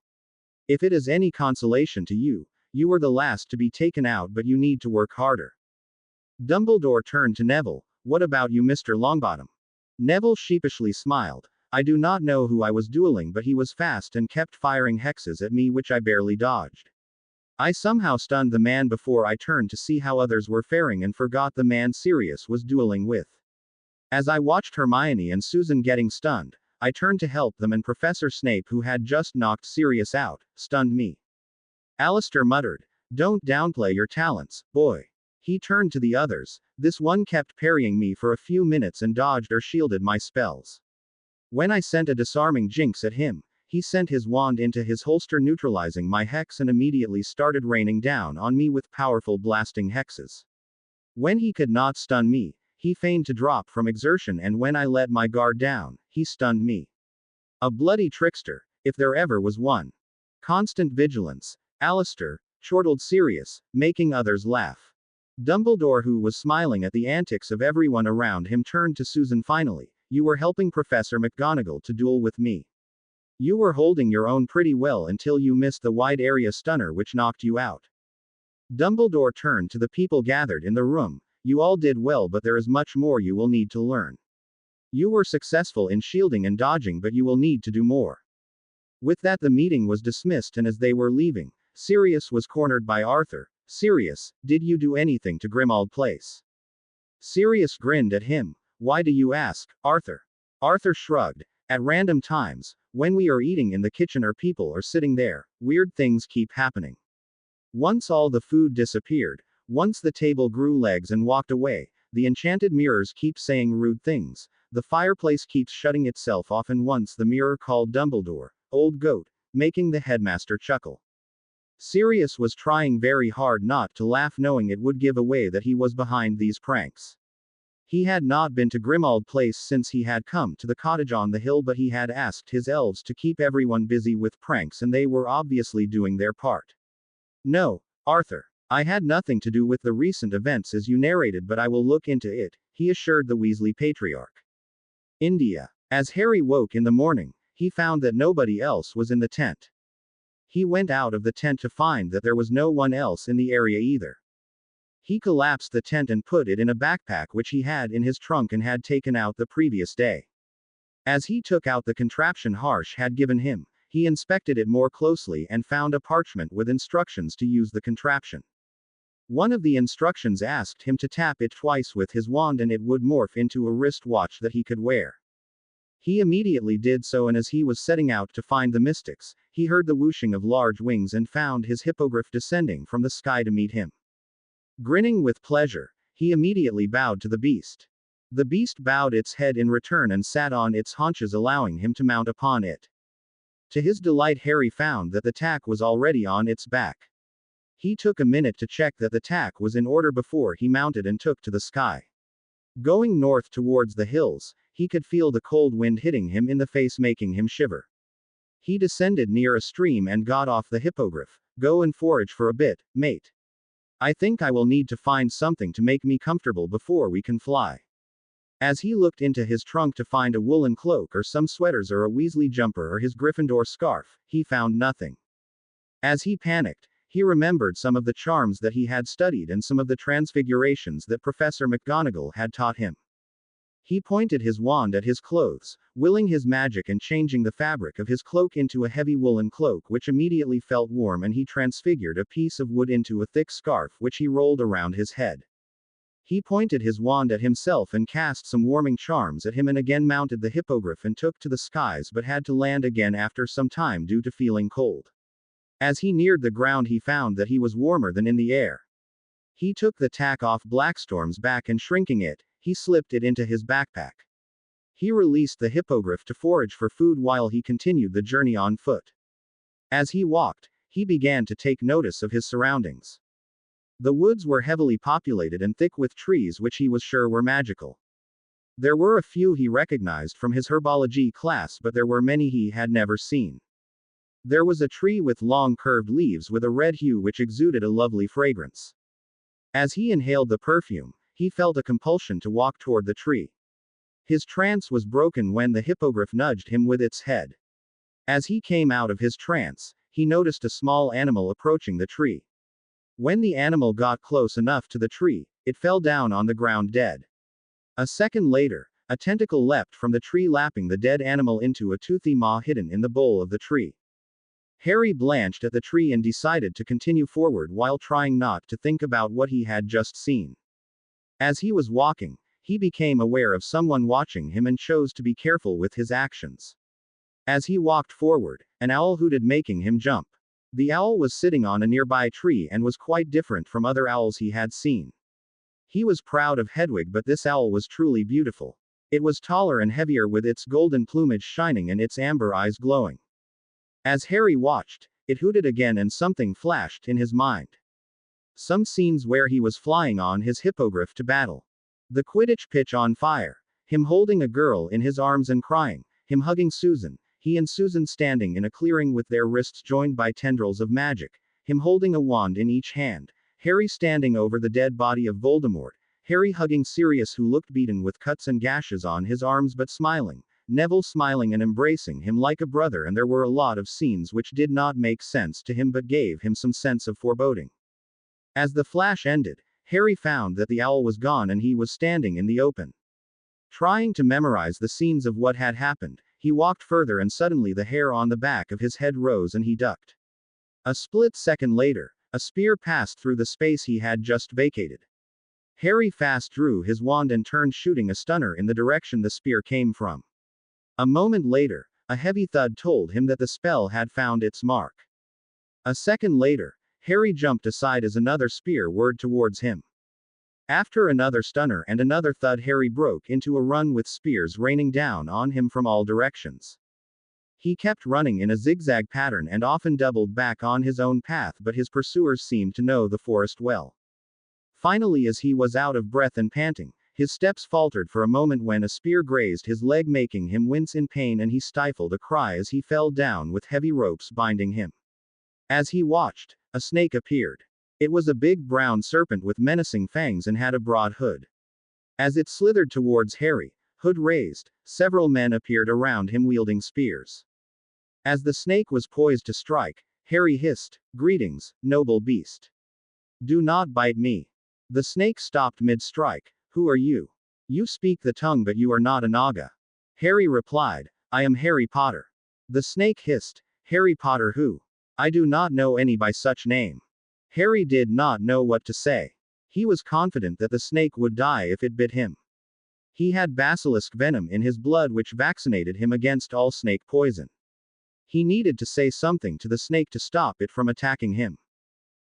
If it is any consolation to you, you were the last to be taken out, but you need to work harder. Dumbledore turned to Neville. What about you, Mr. Longbottom? Neville sheepishly smiled. I do not know who I was dueling, but he was fast and kept firing hexes at me which I barely dodged. I somehow stunned the man before I turned to see how others were faring and forgot the man Sirius was dueling with. As I watched Hermione and Susan getting stunned, I turned to help them, and Professor Snape, who had just knocked Sirius out, stunned me. Alistair muttered, Don't downplay your talents, boy. He turned to the others. This one kept parrying me for a few minutes and dodged or shielded my spells. When I sent a disarming jinx at him, he sent his wand into his holster, neutralizing my hex, and immediately started raining down on me with powerful blasting hexes. When he could not stun me, he feigned to drop from exertion, and when I let my guard down, he stunned me. A bloody trickster, if there ever was one. Constant vigilance. Alistair, chortled Sirius, making others laugh. Dumbledore, who was smiling at the antics of everyone around him, turned to Susan finally. You were helping Professor McGonagall to duel with me. You were holding your own pretty well until you missed the wide area stunner which knocked you out. Dumbledore turned to the people gathered in the room. You all did well, but there is much more you will need to learn. You were successful in shielding and dodging, but you will need to do more. With that, the meeting was dismissed, and as they were leaving, Sirius was cornered by Arthur. Sirius, did you do anything to Grimmauld Place? Sirius grinned at him. Why do you ask, Arthur? Arthur shrugged. At random times, when we are eating in the kitchen or people are sitting there, weird things keep happening. Once all the food disappeared, once the table grew legs and walked away, the enchanted mirrors keep saying rude things, the fireplace keeps shutting itself off, and once the mirror called Dumbledore, old goat, making the headmaster chuckle. Sirius was trying very hard not to laugh, knowing it would give away that he was behind these pranks. He had not been to Grimmauld Place since he had come to the cottage on the hill, but he had asked his elves to keep everyone busy with pranks, and they were obviously doing their part. No, Arthur. I had nothing to do with the recent events as you narrated, but I will look into it, he assured the Weasley patriarch. India. As Harry woke in the morning, he found that nobody else was in the tent. He went out of the tent to find that there was no one else in the area either. He collapsed the tent and put it in a backpack which he had in his trunk and had taken out the previous day. As he took out the contraption Harsh had given him, he inspected it more closely and found a parchment with instructions to use the contraption. One of the instructions asked him to tap it twice with his wand and it would morph into a wristwatch that he could wear. He immediately did so, and as he was setting out to find the mystics, he heard the whooshing of large wings and found his hippogriff descending from the sky to meet him. Grinning with pleasure, he immediately bowed to the beast. The beast bowed its head in return and sat on its haunches, allowing him to mount upon it. To his delight, Harry found that the tack was already on its back. He took a minute to check that the tack was in order before he mounted and took to the sky. Going north towards the hills, he could feel the cold wind hitting him in the face, making him shiver. He descended near a stream and got off the hippogriff. Go and forage for a bit, mate. I think I will need to find something to make me comfortable before we can fly. As he looked into his trunk to find a woolen cloak or some sweaters or a Weasley jumper or his Gryffindor scarf, he found nothing. As he panicked, he remembered some of the charms that he had studied and some of the transfigurations that Professor McGonagall had taught him. He pointed his wand at his clothes, willing his magic and changing the fabric of his cloak into a heavy woolen cloak which immediately felt warm, and he transfigured a piece of wood into a thick scarf which he rolled around his head. He pointed his wand at himself and cast some warming charms at him, and again mounted the hippogriff and took to the skies, but had to land again after some time due to feeling cold. As he neared the ground, he found that he was warmer than in the air. He took the tack off Blackstorm's back and shrinking it, he slipped it into his backpack. He released the hippogriff to forage for food while he continued the journey on foot. As he walked, he began to take notice of his surroundings. The woods were heavily populated and thick with trees which he was sure were magical. There were a few he recognized from his herbology class, but there were many he had never seen. There was a tree with long curved leaves with a red hue which exuded a lovely fragrance. As he inhaled the perfume, he felt a compulsion to walk toward the tree. His trance was broken when the hippogriff nudged him with its head. As he came out of his trance, he noticed a small animal approaching the tree. When the animal got close enough to the tree, it fell down on the ground dead. A second later, a tentacle leapt from the tree, lapping the dead animal into a toothy maw hidden in the bole of the tree. Harry blanched at the tree and decided to continue forward while trying not to think about what he had just seen. As he was walking, he became aware of someone watching him and chose to be careful with his actions. As he walked forward, an owl hooted, making him jump. The owl was sitting on a nearby tree and was quite different from other owls he had seen. He was proud of Hedwig, but this owl was truly beautiful. It was taller and heavier, with its golden plumage shining and its amber eyes glowing. As Harry watched, it hooted again and something flashed in his mind. Some scenes where he was flying on his hippogriff to battle. The Quidditch pitch on fire. Him holding a girl in his arms and crying. Him hugging Susan. He and Susan standing in a clearing with their wrists joined by tendrils of magic. Him holding a wand in each hand. Harry standing over the dead body of Voldemort. Harry hugging Sirius, who looked beaten with cuts and gashes on his arms but smiling. Neville smiling and embracing him like a brother, and there were a lot of scenes which did not make sense to him but gave him some sense of foreboding. As the flash ended, Harry found that the owl was gone and he was standing in the open. Trying to memorize the scenes of what had happened, he walked further and suddenly the hair on the back of his head rose and he ducked. A split second later, a spear passed through the space he had just vacated. Harry fast drew his wand and turned, shooting a stunner in the direction the spear came from. A moment later, a heavy thud told him that the spell had found its mark. A second later, Harry jumped aside as another spear whirred towards him. After another stunner and another thud, Harry broke into a run with spears raining down on him from all directions. He kept running in a zigzag pattern and often doubled back on his own path, but his pursuers seemed to know the forest well. Finally, as he was out of breath and panting, his steps faltered for a moment when a spear grazed his leg, making him wince in pain, and he stifled a cry as he fell down with heavy ropes binding him. As he watched, a snake appeared. It was a big brown serpent with menacing fangs and had a broad hood. As it slithered towards Harry, hood raised, several men appeared around him wielding spears. As the snake was poised to strike, Harry hissed, "Greetings, noble beast. Do not bite me." The snake stopped mid-strike. "Who are you? You speak the tongue, but you are not a Naga." Harry replied, "I am Harry Potter." The snake hissed, "Harry Potter who? I do not know any by such name." Harry did not know what to say. He was confident that the snake would die if it bit him. He had basilisk venom in his blood which vaccinated him against all snake poison. He needed to say something to the snake to stop it from attacking him.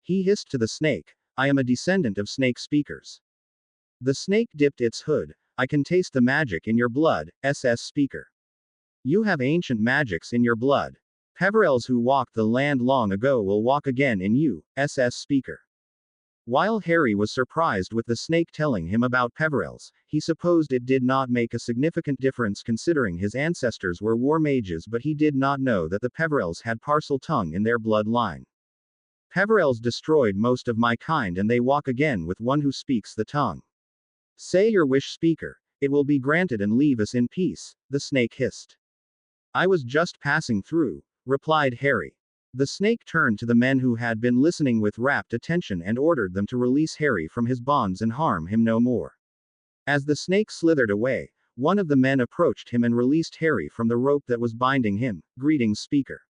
He hissed to the snake, "I am a descendant of snake speakers." The snake dipped its hood. "I can taste the magic in your blood, SS Speaker. You have ancient magics in your blood. Peverels who walked the land long ago will walk again in you, SS Speaker." While Harry was surprised with the snake telling him about Peverels, he supposed it did not make a significant difference considering his ancestors were war mages, but he did not know that the Peverels had parcel tongue in their bloodline. "Peverels destroyed most of my kind and they walk again with one who speaks the tongue. Say your wish, Speaker. It will be granted and leave us in peace," the snake hissed. "I was just passing through," replied Harry. The snake turned to the men who had been listening with rapt attention and ordered them to release Harry from his bonds and harm him no more. As the snake slithered away, one of the men approached him and released Harry from the rope that was binding him. "Greetings, Speaker."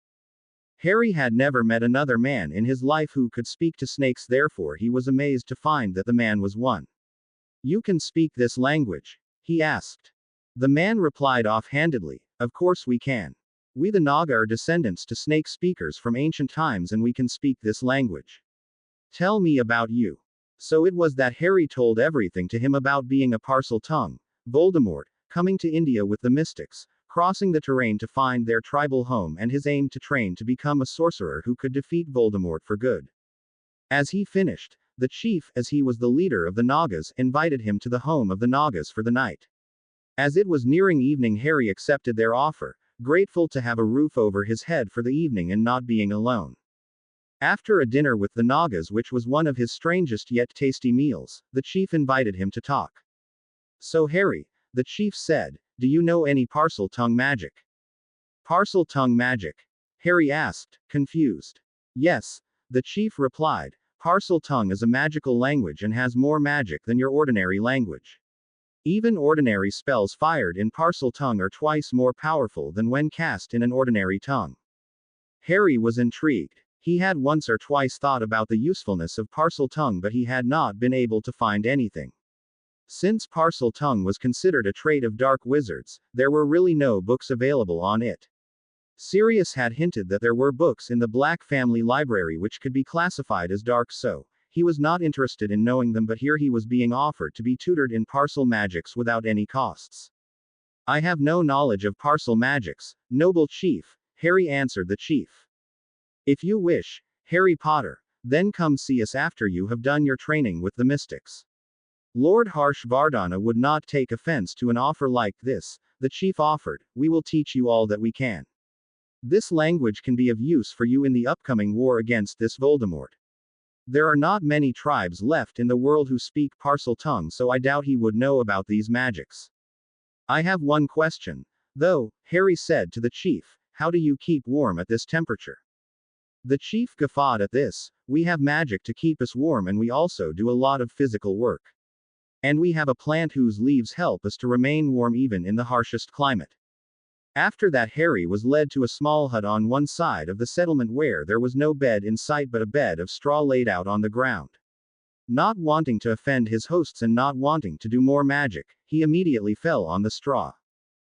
Harry had never met another man in his life who could speak to snakes, therefore he was amazed to find that the man was one. "You can speak this language?" he asked. The man replied offhandedly, "Of course we can. We the Naga are descendants to snake speakers from ancient times and we can speak this language. Tell me about you." So it was that Harry told everything to him about being a parcel tongue, Voldemort, coming to India with the mystics, crossing the terrain to find their tribal home, and his aim to train to become a sorcerer who could defeat Voldemort for good. As he finished, the chief, as he was the leader of the Nagas, invited him to the home of the Nagas for the night. As it was nearing evening, Harry accepted their offer, grateful to have a roof over his head for the evening and not being alone. After a dinner with the Nagas, which was one of his strangest yet tasty meals, the chief invited him to talk. "So Harry," the chief said, "do you know any parcel tongue magic?" "Parcel tongue magic?" Harry asked, confused. "Yes," the chief replied. "Parcel tongue is a magical language and has more magic than your ordinary language. Even ordinary spells fired in parcel tongue are twice more powerful than when cast in an ordinary tongue." Harry was intrigued. He had once or twice thought about the usefulness of parcel tongue, but he had not been able to find anything. Since parcel tongue was considered a trait of dark wizards, there were really no books available on it. Sirius had hinted that there were books in the Black family library which could be classified as dark, so he was not interested in knowing them, but here he was being offered to be tutored in parcel magics without any costs. "I have no knowledge of parcel magics, noble chief," Harry answered the chief. "If you wish, Harry Potter, then come see us after you have done your training with the mystics." Lord Harshvardhana would not take offense to an offer like this. The chief offered, "We will teach you all that we can. This language can be of use for you in the upcoming war against this Voldemort. There are not many tribes left in the world who speak parcel tongue, so I doubt he would know about these magics. I have one question, though," Harry said to the chief. "How do you keep warm at this temperature?" The chief guffawed at this. "We have magic to keep us warm and we also do a lot of physical work. And we have a plant whose leaves help us to remain warm even in the harshest climate." After that, Harry was led to a small hut on one side of the settlement where there was no bed in sight but a bed of straw laid out on the ground. Not wanting to offend his hosts and not wanting to do more magic, he immediately fell on the straw.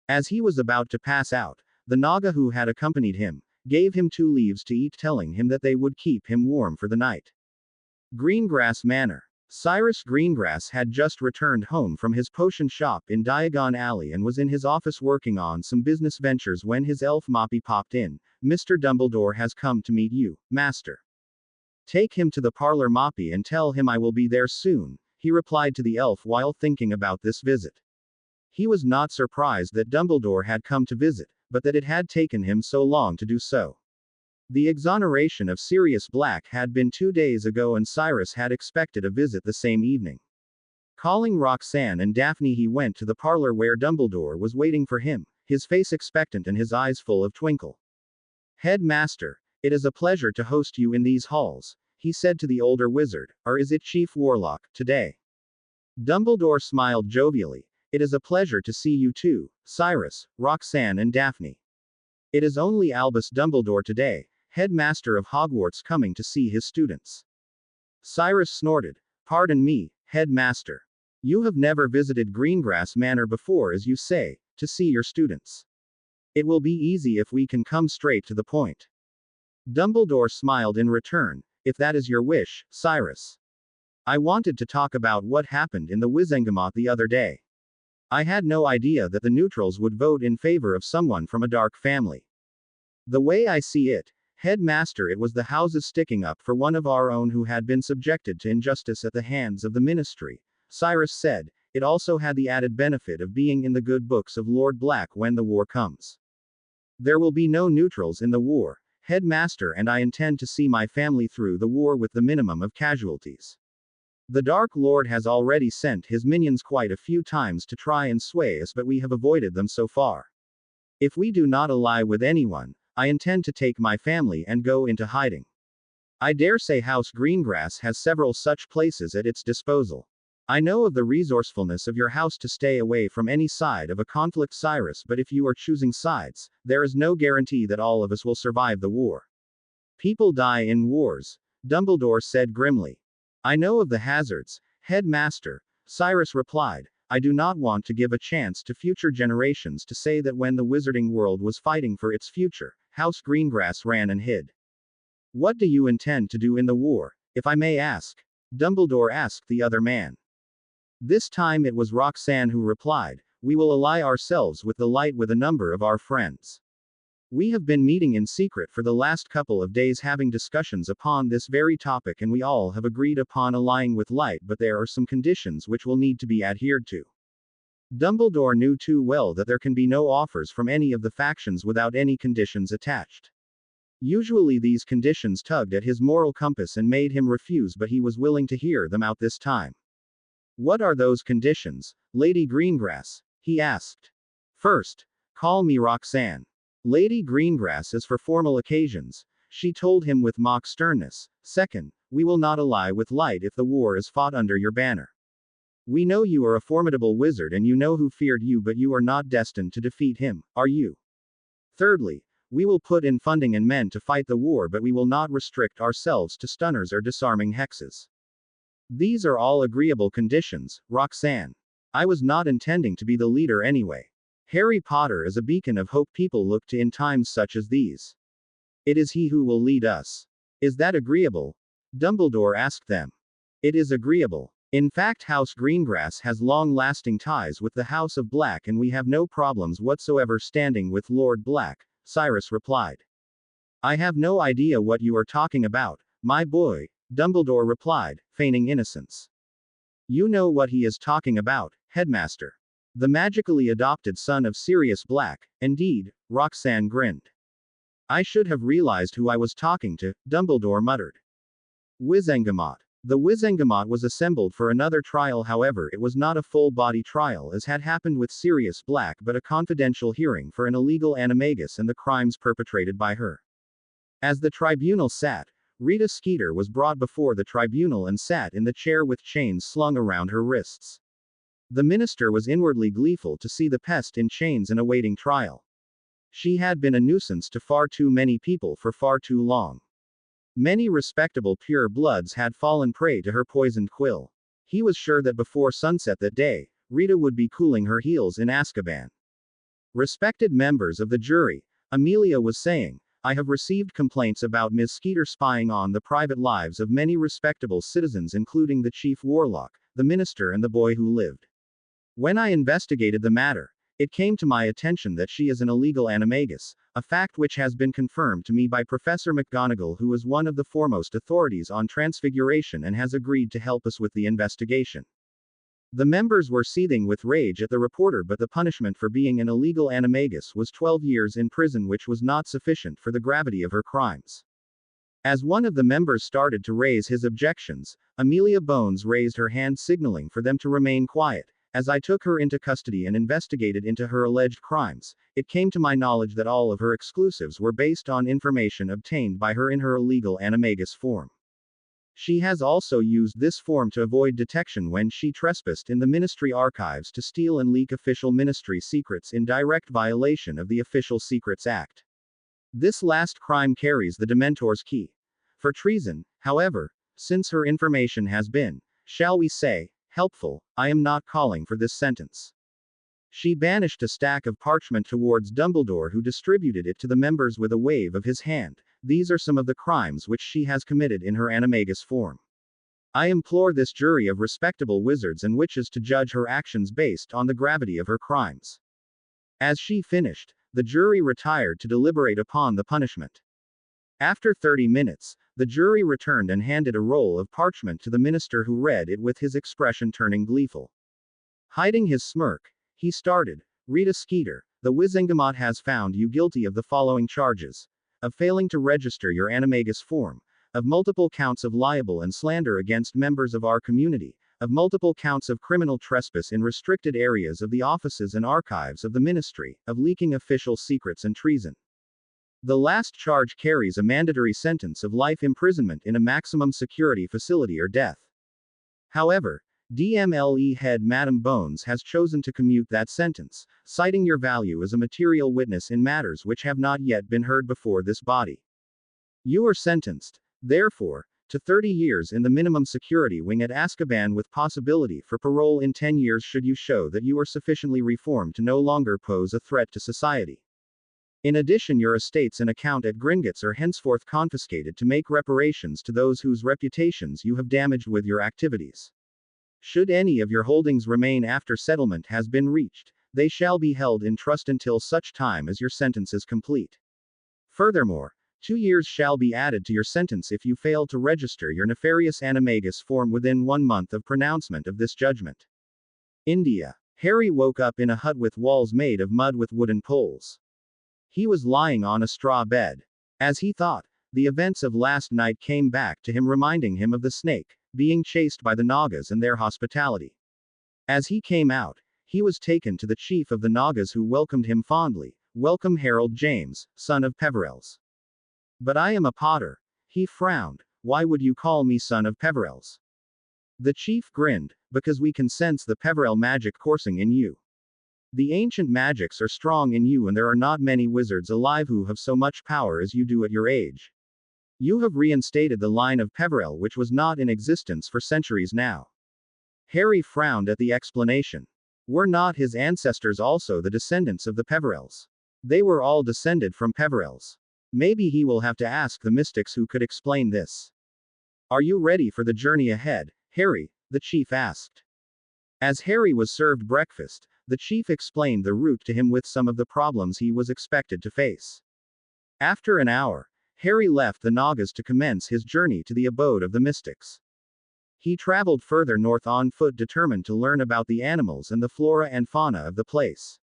As he was about to pass out, the Naga who had accompanied him gave him 2 leaves to eat, telling him that they would keep him warm for the night. Greengrass Manor. Cyrus Greengrass had just returned home from his potion shop in Diagon Alley and was in his office working on some business ventures when his elf Moppy popped in. "Mr. Dumbledore has come to meet you, master. Take him to the parlor, Moppy, and tell him I will be there soon," he replied to the elf while thinking about this visit. He was not surprised that Dumbledore had come to visit, but that it had taken him so long to do so. The exoneration of Sirius Black had been 2 days ago and Cyrus had expected a visit the same evening. Calling Roxanne and Daphne, he went to the parlor where Dumbledore was waiting for him, his face expectant and his eyes full of twinkle. "Headmaster, it is a pleasure to host you in these halls," he said to the older wizard, "or is it Chief Warlock, today?" Dumbledore smiled jovially. "It is a pleasure to see you too, Cyrus, Roxanne and Daphne. It is only Albus Dumbledore today, headmaster of Hogwarts, coming to see his students." Cyrus snorted. "Pardon me, headmaster. You have never visited Greengrass Manor before, as you say, to see your students. It will be easy if we can come straight to the point. Dumbledore smiled in return. If that is your wish, Cyrus. I wanted to talk about what happened in the Wizengamot the other day. I had no idea that the neutrals would vote in favor of someone from a dark family. The way I see it, Headmaster, it was the houses sticking up for one of our own who had been subjected to injustice at the hands of the ministry, Cyrus said. It also had the added benefit of being in the good books of Lord Black when the war comes. There will be no neutrals in the war, Headmaster, and I intend to see my family through the war with the minimum of casualties. The Dark Lord has already sent his minions quite a few times to try and sway us, but we have avoided them so far. If we do not ally with anyone, I intend to take my family and go into hiding. I dare say House Greengrass has several such places at its disposal. I know of the resourcefulness of your house to stay away from any side of a conflict, Cyrus, but if you are choosing sides, there is no guarantee that all of us will survive the war. People die in wars, Dumbledore said grimly. I know of the hazards, Headmaster, Cyrus replied. I do not want to give a chance to future generations to say that when the wizarding world was fighting for its future, House Greengrass ran and hid. What do you intend to do in the war, if I may ask? Dumbledore asked the other man. This time it was Roxanne who replied. We will ally ourselves with the light with a number of our friends. We have been meeting in secret for the last couple of days having discussions upon this very topic, and we all have agreed upon allying with light, but there are some conditions which will need to be adhered to. Dumbledore knew too well that there can be no offers from any of the factions without any conditions attached. Usually these conditions tugged at his moral compass and made him refuse, but he was willing to hear them out this time. What are those conditions, Lady Greengrass? He asked. First, call me Roxanne. Lady Greengrass is for formal occasions, she told him with mock sternness. Second, we will not ally with light if the war is fought under your banner. We know you are a formidable wizard and you know who feared you, but you are not destined to defeat him, are you? Thirdly, we will put in funding and men to fight the war, but we will not restrict ourselves to stunners or disarming hexes. These are all agreeable conditions, Roxanne. I was not intending to be the leader anyway. Harry Potter is a beacon of hope people look to in times such as these. It is he who will lead us. Is that agreeable? Dumbledore asked them. It is agreeable. In fact, House Greengrass has long-lasting ties with the House of Black and we have no problems whatsoever standing with Lord Black, Cyrus replied. I have no idea what you are talking about, my boy, Dumbledore replied, feigning innocence. You know what he is talking about, Headmaster. The magically adopted son of Sirius Black. Indeed, Roxanne grinned. I should have realized who I was talking to, Dumbledore muttered. Wizengamot. The Wizengamot was assembled for another trial, however it was not a full-body trial as had happened with Sirius Black, but a confidential hearing for an illegal animagus and the crimes perpetrated by her. As the tribunal sat, Rita Skeeter was brought before the tribunal and sat in the chair with chains slung around her wrists. The minister was inwardly gleeful to see the pest in chains and awaiting trial. She had been a nuisance to far too many people for far too long. Many respectable pure bloods had fallen prey to her poisoned quill. He was sure that before sunset that day, Rita would be cooling her heels in Azkaban. Respected members of the jury, Amelia was saying, I have received complaints about Ms. Skeeter spying on the private lives of many respectable citizens, including the chief warlock, the minister, and the boy who lived. When I investigated the matter, it came to my attention that she is an illegal animagus, a fact which has been confirmed to me by Professor McGonagall, who is one of the foremost authorities on transfiguration and has agreed to help us with the investigation. The members were seething with rage at the reporter, but the punishment for being an illegal animagus was 12 years in prison, which was not sufficient for the gravity of her crimes. As one of the members started to raise his objections, Amelia Bones raised her hand, signaling for them to remain quiet. As I took her into custody and investigated into her alleged crimes, it came to my knowledge that all of her exclusives were based on information obtained by her in her illegal animagus form. She has also used this form to avoid detection when she trespassed in the ministry archives to steal and leak official ministry secrets in direct violation of the Official Secrets Act. This last crime carries the Dementor's key. For treason, however, since her information has been, shall we say, Helpful, I am not calling for this sentence. She banished a stack of parchment towards Dumbledore, who distributed it to the members with a wave of his hand. These are some of the crimes which she has committed in her animagus form. I implore this jury of respectable wizards and witches to judge her actions based on the gravity of her crimes. As she finished, the jury retired to deliberate upon the punishment. After 30 minutes, the jury returned and handed a roll of parchment to the minister, who read it with his expression turning gleeful. Hiding his smirk, he started. Rita Skeeter, the Wizengamot has found you guilty of the following charges: of failing to register your animagus form, of multiple counts of libel and slander against members of our community, of multiple counts of criminal trespass in restricted areas of the offices and archives of the ministry, of leaking official secrets and treason. The last charge carries a mandatory sentence of life imprisonment in a maximum security facility or death. However, DMLE head Madam Bones has chosen to commute that sentence, citing your value as a material witness in matters which have not yet been heard before this body. You are sentenced, therefore, to 30 years in the minimum security wing at Azkaban, with possibility for parole in 10 years should you show that you are sufficiently reformed to no longer pose a threat to society. In addition, your estates and account at Gringotts are henceforth confiscated to make reparations to those whose reputations you have damaged with your activities. Should any of your holdings remain after settlement has been reached, they shall be held in trust until such time as your sentence is complete. Furthermore, 2 years shall be added to your sentence if you fail to register your nefarious animagus form within 1 month of pronouncement of this judgment. India. Harry woke up in a hut with walls made of mud with wooden poles. He was lying on a straw bed. As he thought, the events of last night came back to him, reminding him of the snake, being chased by the Nagas and their hospitality. As he came out, he was taken to the chief of the Nagas, who welcomed him fondly. Welcome, Harold James, son of Peverells. But I am a Potter. He frowned. Why would you call me son of Peverells? The chief grinned. Because we can sense the Peverell magic coursing in you. The ancient magics are strong in you, and there are not many wizards alive who have so much power as you do at your age. You have reinstated the line of Peverell, which was not in existence for centuries now. Harry frowned at the explanation. Were not his ancestors also the descendants of the Peverells? They were all descended from Peverells. Maybe he will have to ask the mystics who could explain this. Are you ready for the journey ahead, Harry? The chief asked. As Harry was served breakfast, the chief explained the route to him with some of the problems he was expected to face. After an hour, Harry left the Nagas to commence his journey to the abode of the mystics. He traveled further north on foot, determined to learn about the animals and the flora and fauna of the place.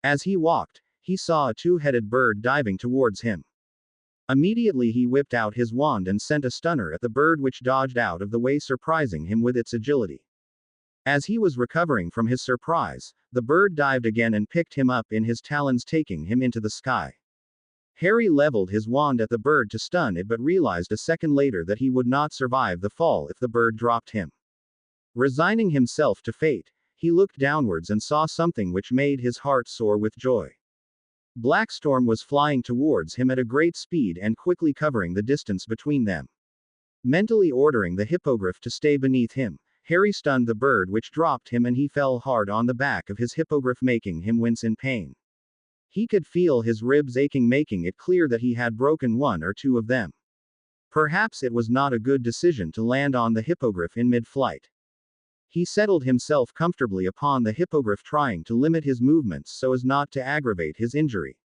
As he walked, he saw a two-headed bird diving towards him. Immediately he whipped out his wand and sent a stunner at the bird, which dodged out of the way, surprising him with its agility. As he was recovering from his surprise, the bird dived again and picked him up in his talons, taking him into the sky. Harry leveled his wand at the bird to stun it, but realized a second later that he would not survive the fall if the bird dropped him. Resigning himself to fate, he looked downwards and saw something which made his heart soar with joy. Blackstorm was flying towards him at a great speed and quickly covering the distance between them. Mentally ordering the hippogriff to stay beneath him, Harry stunned the bird, which dropped him, and he fell hard on the back of his hippogriff, making him wince in pain. He could feel his ribs aching, making it clear that he had broken 1 or 2 of them. Perhaps it was not a good decision to land on the hippogriff in mid-flight. He settled himself comfortably upon the hippogriff, trying to limit his movements so as not to aggravate his injury.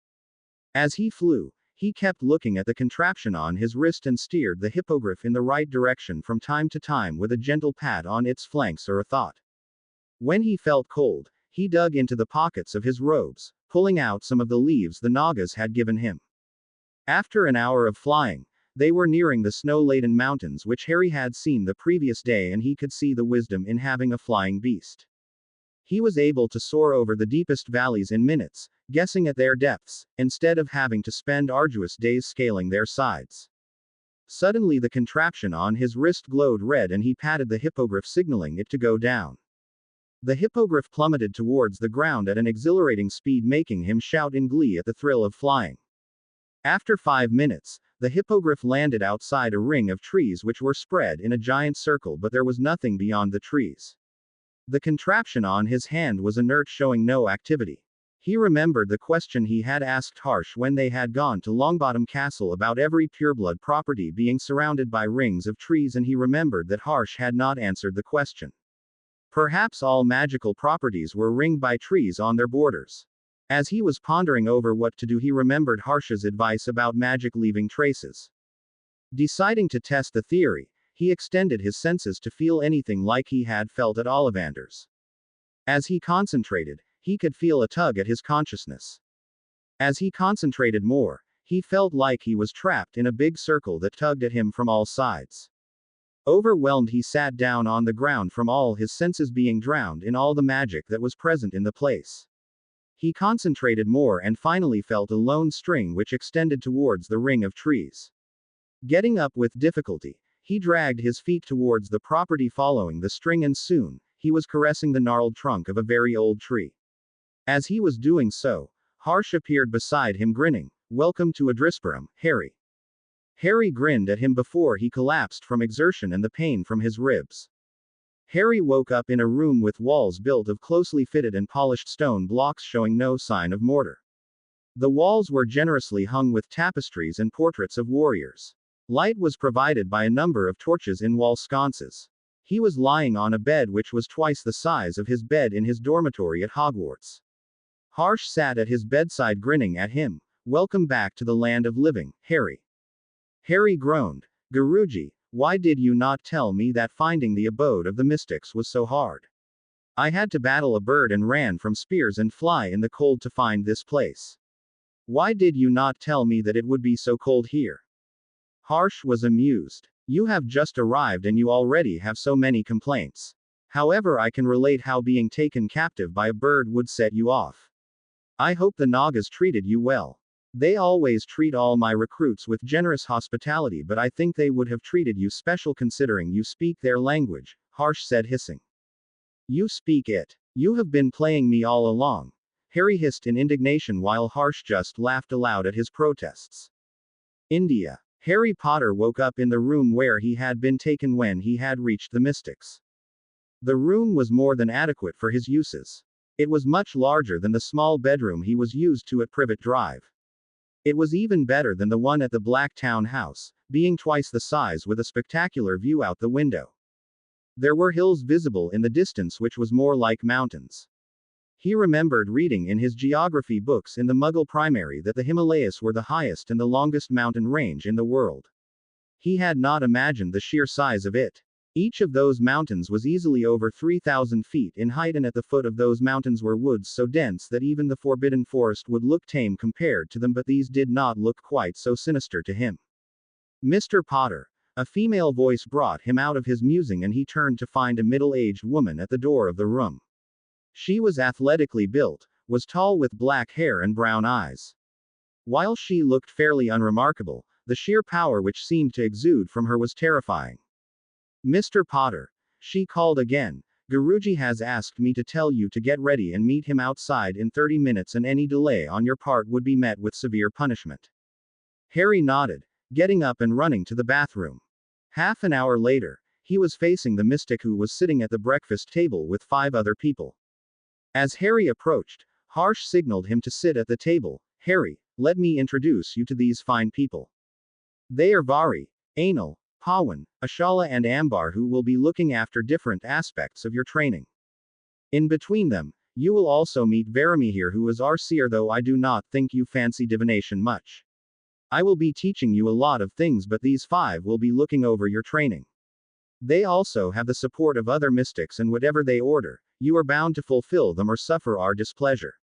As he flew, he kept looking at the contraption on his wrist and steered the hippogriff in the right direction from time to time with a gentle pat on its flanks or a thought. When he felt cold, he dug into the pockets of his robes, pulling out some of the leaves the Nagas had given him. After an hour of flying, they were nearing the snow-laden mountains which Harry had seen the previous day, and he could see the wisdom in having a flying beast. He was able to soar over the deepest valleys in minutes, guessing at their depths, instead of having to spend arduous days scaling their sides. Suddenly the contraption on his wrist glowed red, and he patted the hippogriff, signaling it to go down. The hippogriff plummeted towards the ground at an exhilarating speed, making him shout in glee at the thrill of flying. After 5 minutes, the hippogriff landed outside a ring of trees which were spread in a giant circle, but there was nothing beyond the trees. The contraption on his hand was inert, showing no activity. He remembered the question he had asked Harsh when they had gone to Longbottom Castle about every pureblood property being surrounded by rings of trees, and he remembered that Harsh had not answered the question. Perhaps all magical properties were ringed by trees on their borders. As he was pondering over what to do, he remembered Harsh's advice about magic leaving traces. Deciding to test the theory, he extended his senses to feel anything like he had felt at Ollivander's. As he concentrated, he could feel a tug at his consciousness. As he concentrated more, he felt like he was trapped in a big circle that tugged at him from all sides. Overwhelmed, he sat down on the ground, from all his senses being drowned in all the magic that was present in the place. He concentrated more and finally felt a lone string which extended towards the ring of trees. Getting up with difficulty, he dragged his feet towards the property following the string, and soon, he was caressing the gnarled trunk of a very old tree. As he was doing so, Harsh appeared beside him, grinning. "Welcome to Adrisperum, Harry." Harry grinned at him before he collapsed from exertion and the pain from his ribs. Harry woke up in a room with walls built of closely fitted and polished stone blocks showing no sign of mortar. The walls were generously hung with tapestries and portraits of warriors. Light was provided by a number of torches in wall sconces. He was lying on a bed which was twice the size of his bed in his dormitory at Hogwarts. Harsh sat at his bedside grinning at him. "Welcome back to the land of living, Harry." Harry groaned. "Guruji, why did you not tell me that finding the abode of the mystics was so hard? I had to battle a bird and ran from spears and fly in the cold to find this place. Why did you not tell me that it would be so cold here?" Harsh was amused. "You have just arrived and you already have so many complaints. However, I can relate how being taken captive by a bird would set you off. I hope the Nagas treated you well. They always treat all my recruits with generous hospitality, but I think they would have treated you special considering you speak their language," Harsh said, hissing. "You speak it. You have been playing me all along," Harry hissed in indignation while Harsh just laughed aloud at his protests. India. Harry Potter woke up in the room where he had been taken when he had reached the mystics. The room was more than adequate for his uses. It was much larger than the small bedroom he was used to at Privet Drive. It was even better than the one at the Black Town House, being twice the size with a spectacular view out the window. There were hills visible in the distance which was more like mountains. He remembered reading in his geography books in the Muggle primary that the Himalayas were the highest and the longest mountain range in the world. He had not imagined the sheer size of it. Each of those mountains was easily over 3,000 feet in height, and at the foot of those mountains were woods so dense that even the Forbidden Forest would look tame compared to them, but these did not look quite so sinister to him. "Mr. Potter." A female voice brought him out of his musing, and he turned to find a middle-aged woman at the door of the room. She was athletically built, was tall with black hair and brown eyes. While she looked fairly unremarkable, the sheer power which seemed to exude from her was terrifying. "Mr. Potter," she called again, "Guruji has asked me to tell you to get ready and meet him outside in 30 minutes, and any delay on your part would be met with severe punishment." Harry nodded, getting up and running to the bathroom. Half an hour later, he was facing the mystic who was sitting at the breakfast table with 5 other people. As Harry approached, Harsh signaled him to sit at the table. "Harry, let me introduce you to these fine people. They are Vari, Anil, Pawan, Ashala and Ambar, who will be looking after different aspects of your training. In between them, you will also meet Varamihir, who is our seer, though I do not think you fancy divination much. I will be teaching you a lot of things, but these 5 will be looking over your training. They also have the support of other mystics, and whatever they order, you are bound to fulfill them or suffer our displeasure.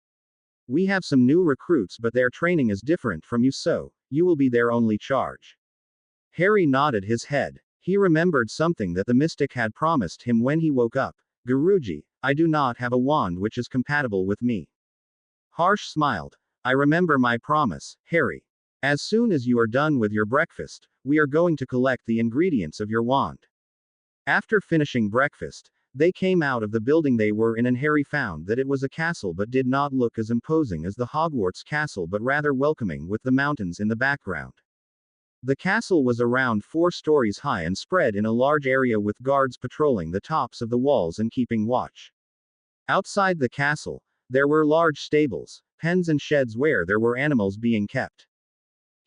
We have some new recruits, but their training is different from you, so you will be their only charge." Harry nodded his head. He remembered something that the mystic had promised him when he woke up. "Guruji, I do not have a wand which is compatible with me." Harsh smiled. "I remember my promise, Harry. As soon as you are done with your breakfast, we are going to collect the ingredients of your wand." After finishing breakfast, they came out of the building they were in, and Harry found that it was a castle, but did not look as imposing as the Hogwarts castle, but rather welcoming with the mountains in the background. The castle was around 4 stories high and spread in a large area with guards patrolling the tops of the walls and keeping watch. Outside the castle, there were large stables, pens and sheds where there were animals being kept.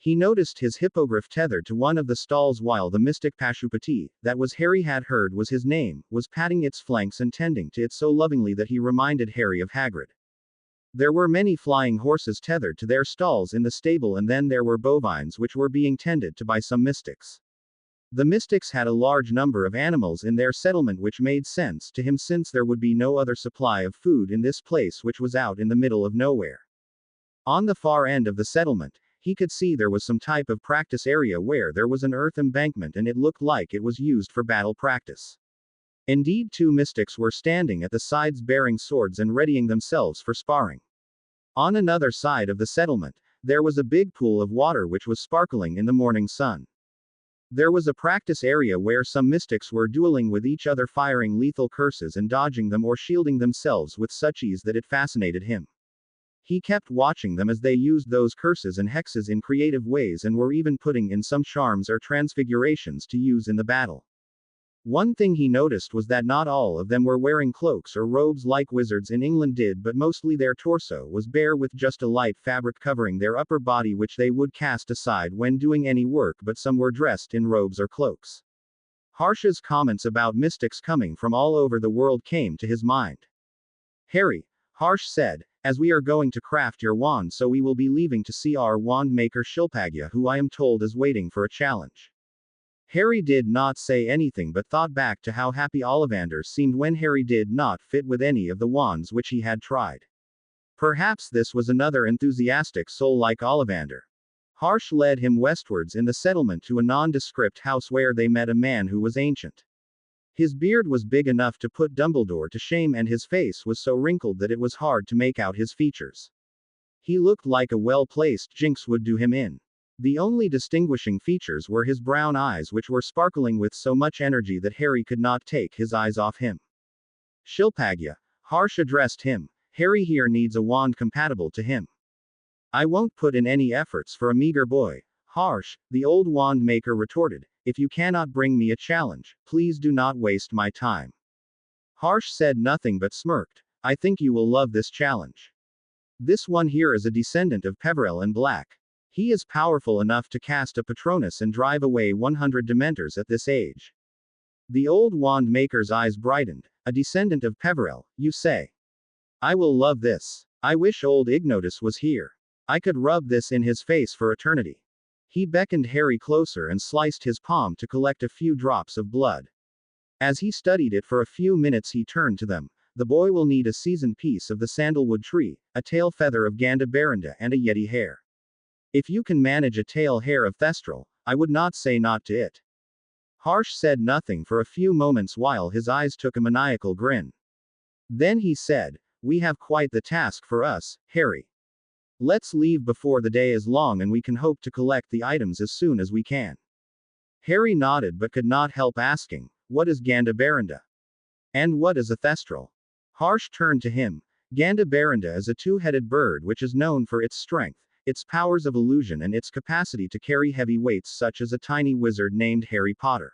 He noticed his hippogriff tethered to one of the stalls while the mystic Pashupati, that was Harry had heard was his name, was patting its flanks and tending to it so lovingly that he reminded Harry of Hagrid. There were many flying horses tethered to their stalls in the stable, and then there were bovines which were being tended to by some mystics. The mystics had a large number of animals in their settlement, which made sense to him since there would be no other supply of food in this place which was out in the middle of nowhere. On the far end of the settlement, he could see there was some type of practice area where there was an earth embankment and it looked like it was used for battle practice. Indeed, two mystics were standing at the sides bearing swords and readying themselves for sparring. On another side of the settlement, there was a big pool of water which was sparkling in the morning sun. There was a practice area where some mystics were dueling with each other, firing lethal curses and dodging them or shielding themselves with such ease that it fascinated him. He kept watching them as they used those curses and hexes in creative ways and were even putting in some charms or transfigurations to use in the battle. One thing he noticed was that not all of them were wearing cloaks or robes like wizards in England did, but mostly their torso was bare with just a light fabric covering their upper body which they would cast aside when doing any work, but some were dressed in robes or cloaks. Harsh's comments about mystics coming from all over the world came to his mind. Harry, Harsh said, as we are going to craft your wand, so we will be leaving to see our wand maker Shilpagya, who I am told is waiting for a challenge. Harry did not say anything but thought back to how happy Ollivander seemed when Harry did not fit with any of the wands which he had tried. Perhaps this was another enthusiastic soul like Ollivander. Harsh led him westwards in the settlement to a nondescript house where they met a man who was ancient. His beard was big enough to put Dumbledore to shame, and his face was so wrinkled that it was hard to make out his features. He looked like a well-placed jinx would do him in. The only distinguishing features were his brown eyes, which were sparkling with so much energy that Harry could not take his eyes off him. Shilpagya, Harsh addressed him, Harry here needs a wand compatible to him. I won't put in any efforts for a meager boy. Harsh, the old wand maker retorted, if you cannot bring me a challenge, please do not waste my time. Harsh said nothing but smirked. I think you will love this challenge. This one here is a descendant of Peverell and Black. He is powerful enough to cast a Patronus and drive away 100 Dementors at this age. The old wand maker's eyes brightened. A descendant of Peverell, you say? I will love this. I wish old Ignotus was here. I could rub this in his face for eternity. He beckoned Harry closer and sliced his palm to collect a few drops of blood. As he studied it for a few minutes, he turned to them. The boy will need a seasoned piece of the sandalwood tree, a tail feather of Gandaberenda, and a yeti hair. If you can manage a tail hair of Thestral, I would not say not to it. Harsh said nothing for a few moments while his eyes took a maniacal grin. Then he said, we have quite the task for us, Harry. Let's leave before the day is long and we can hope to collect the items as soon as we can. Harry nodded but could not help asking, what is Gandaberenda? And what is a Thestral? Harsh turned to him. Gandaberenda is a two-headed bird which is known for its strength, its powers of illusion, and its capacity to carry heavy weights such as a tiny wizard named Harry Potter.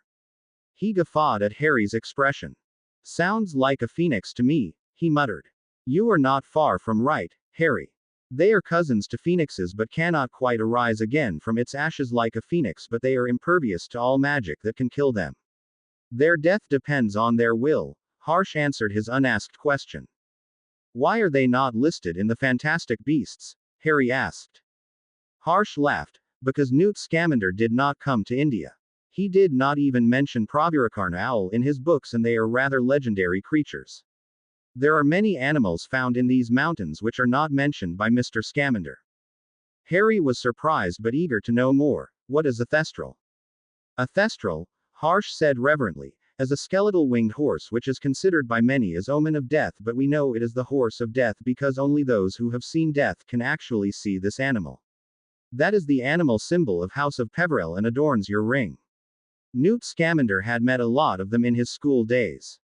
He guffawed at Harry's expression. Sounds like a phoenix to me, he muttered. You are not far from right, Harry. They are cousins to phoenixes but cannot quite arise again from its ashes like a phoenix, but they are impervious to all magic that can kill them. Their death depends on their will. Harsh answered his unasked question. Why are they not listed in the Fantastic Beasts? Harry asked. Harsh laughed, because Newt Scamander did not come to India. He did not even mention Pravirakarna owl in his books, and they are rather legendary creatures. There are many animals found in these mountains which are not mentioned by Mr. Scamander. Harry was surprised but eager to know more. What is a Thestral? A Thestral, Harsh said reverently, is a skeletal winged horse which is considered by many as omen of death, but we know it is the horse of death because only those who have seen death can actually see this animal. That is the animal symbol of House of Peverell and adorns your ring. Newt Scamander had met a lot of them in his school days.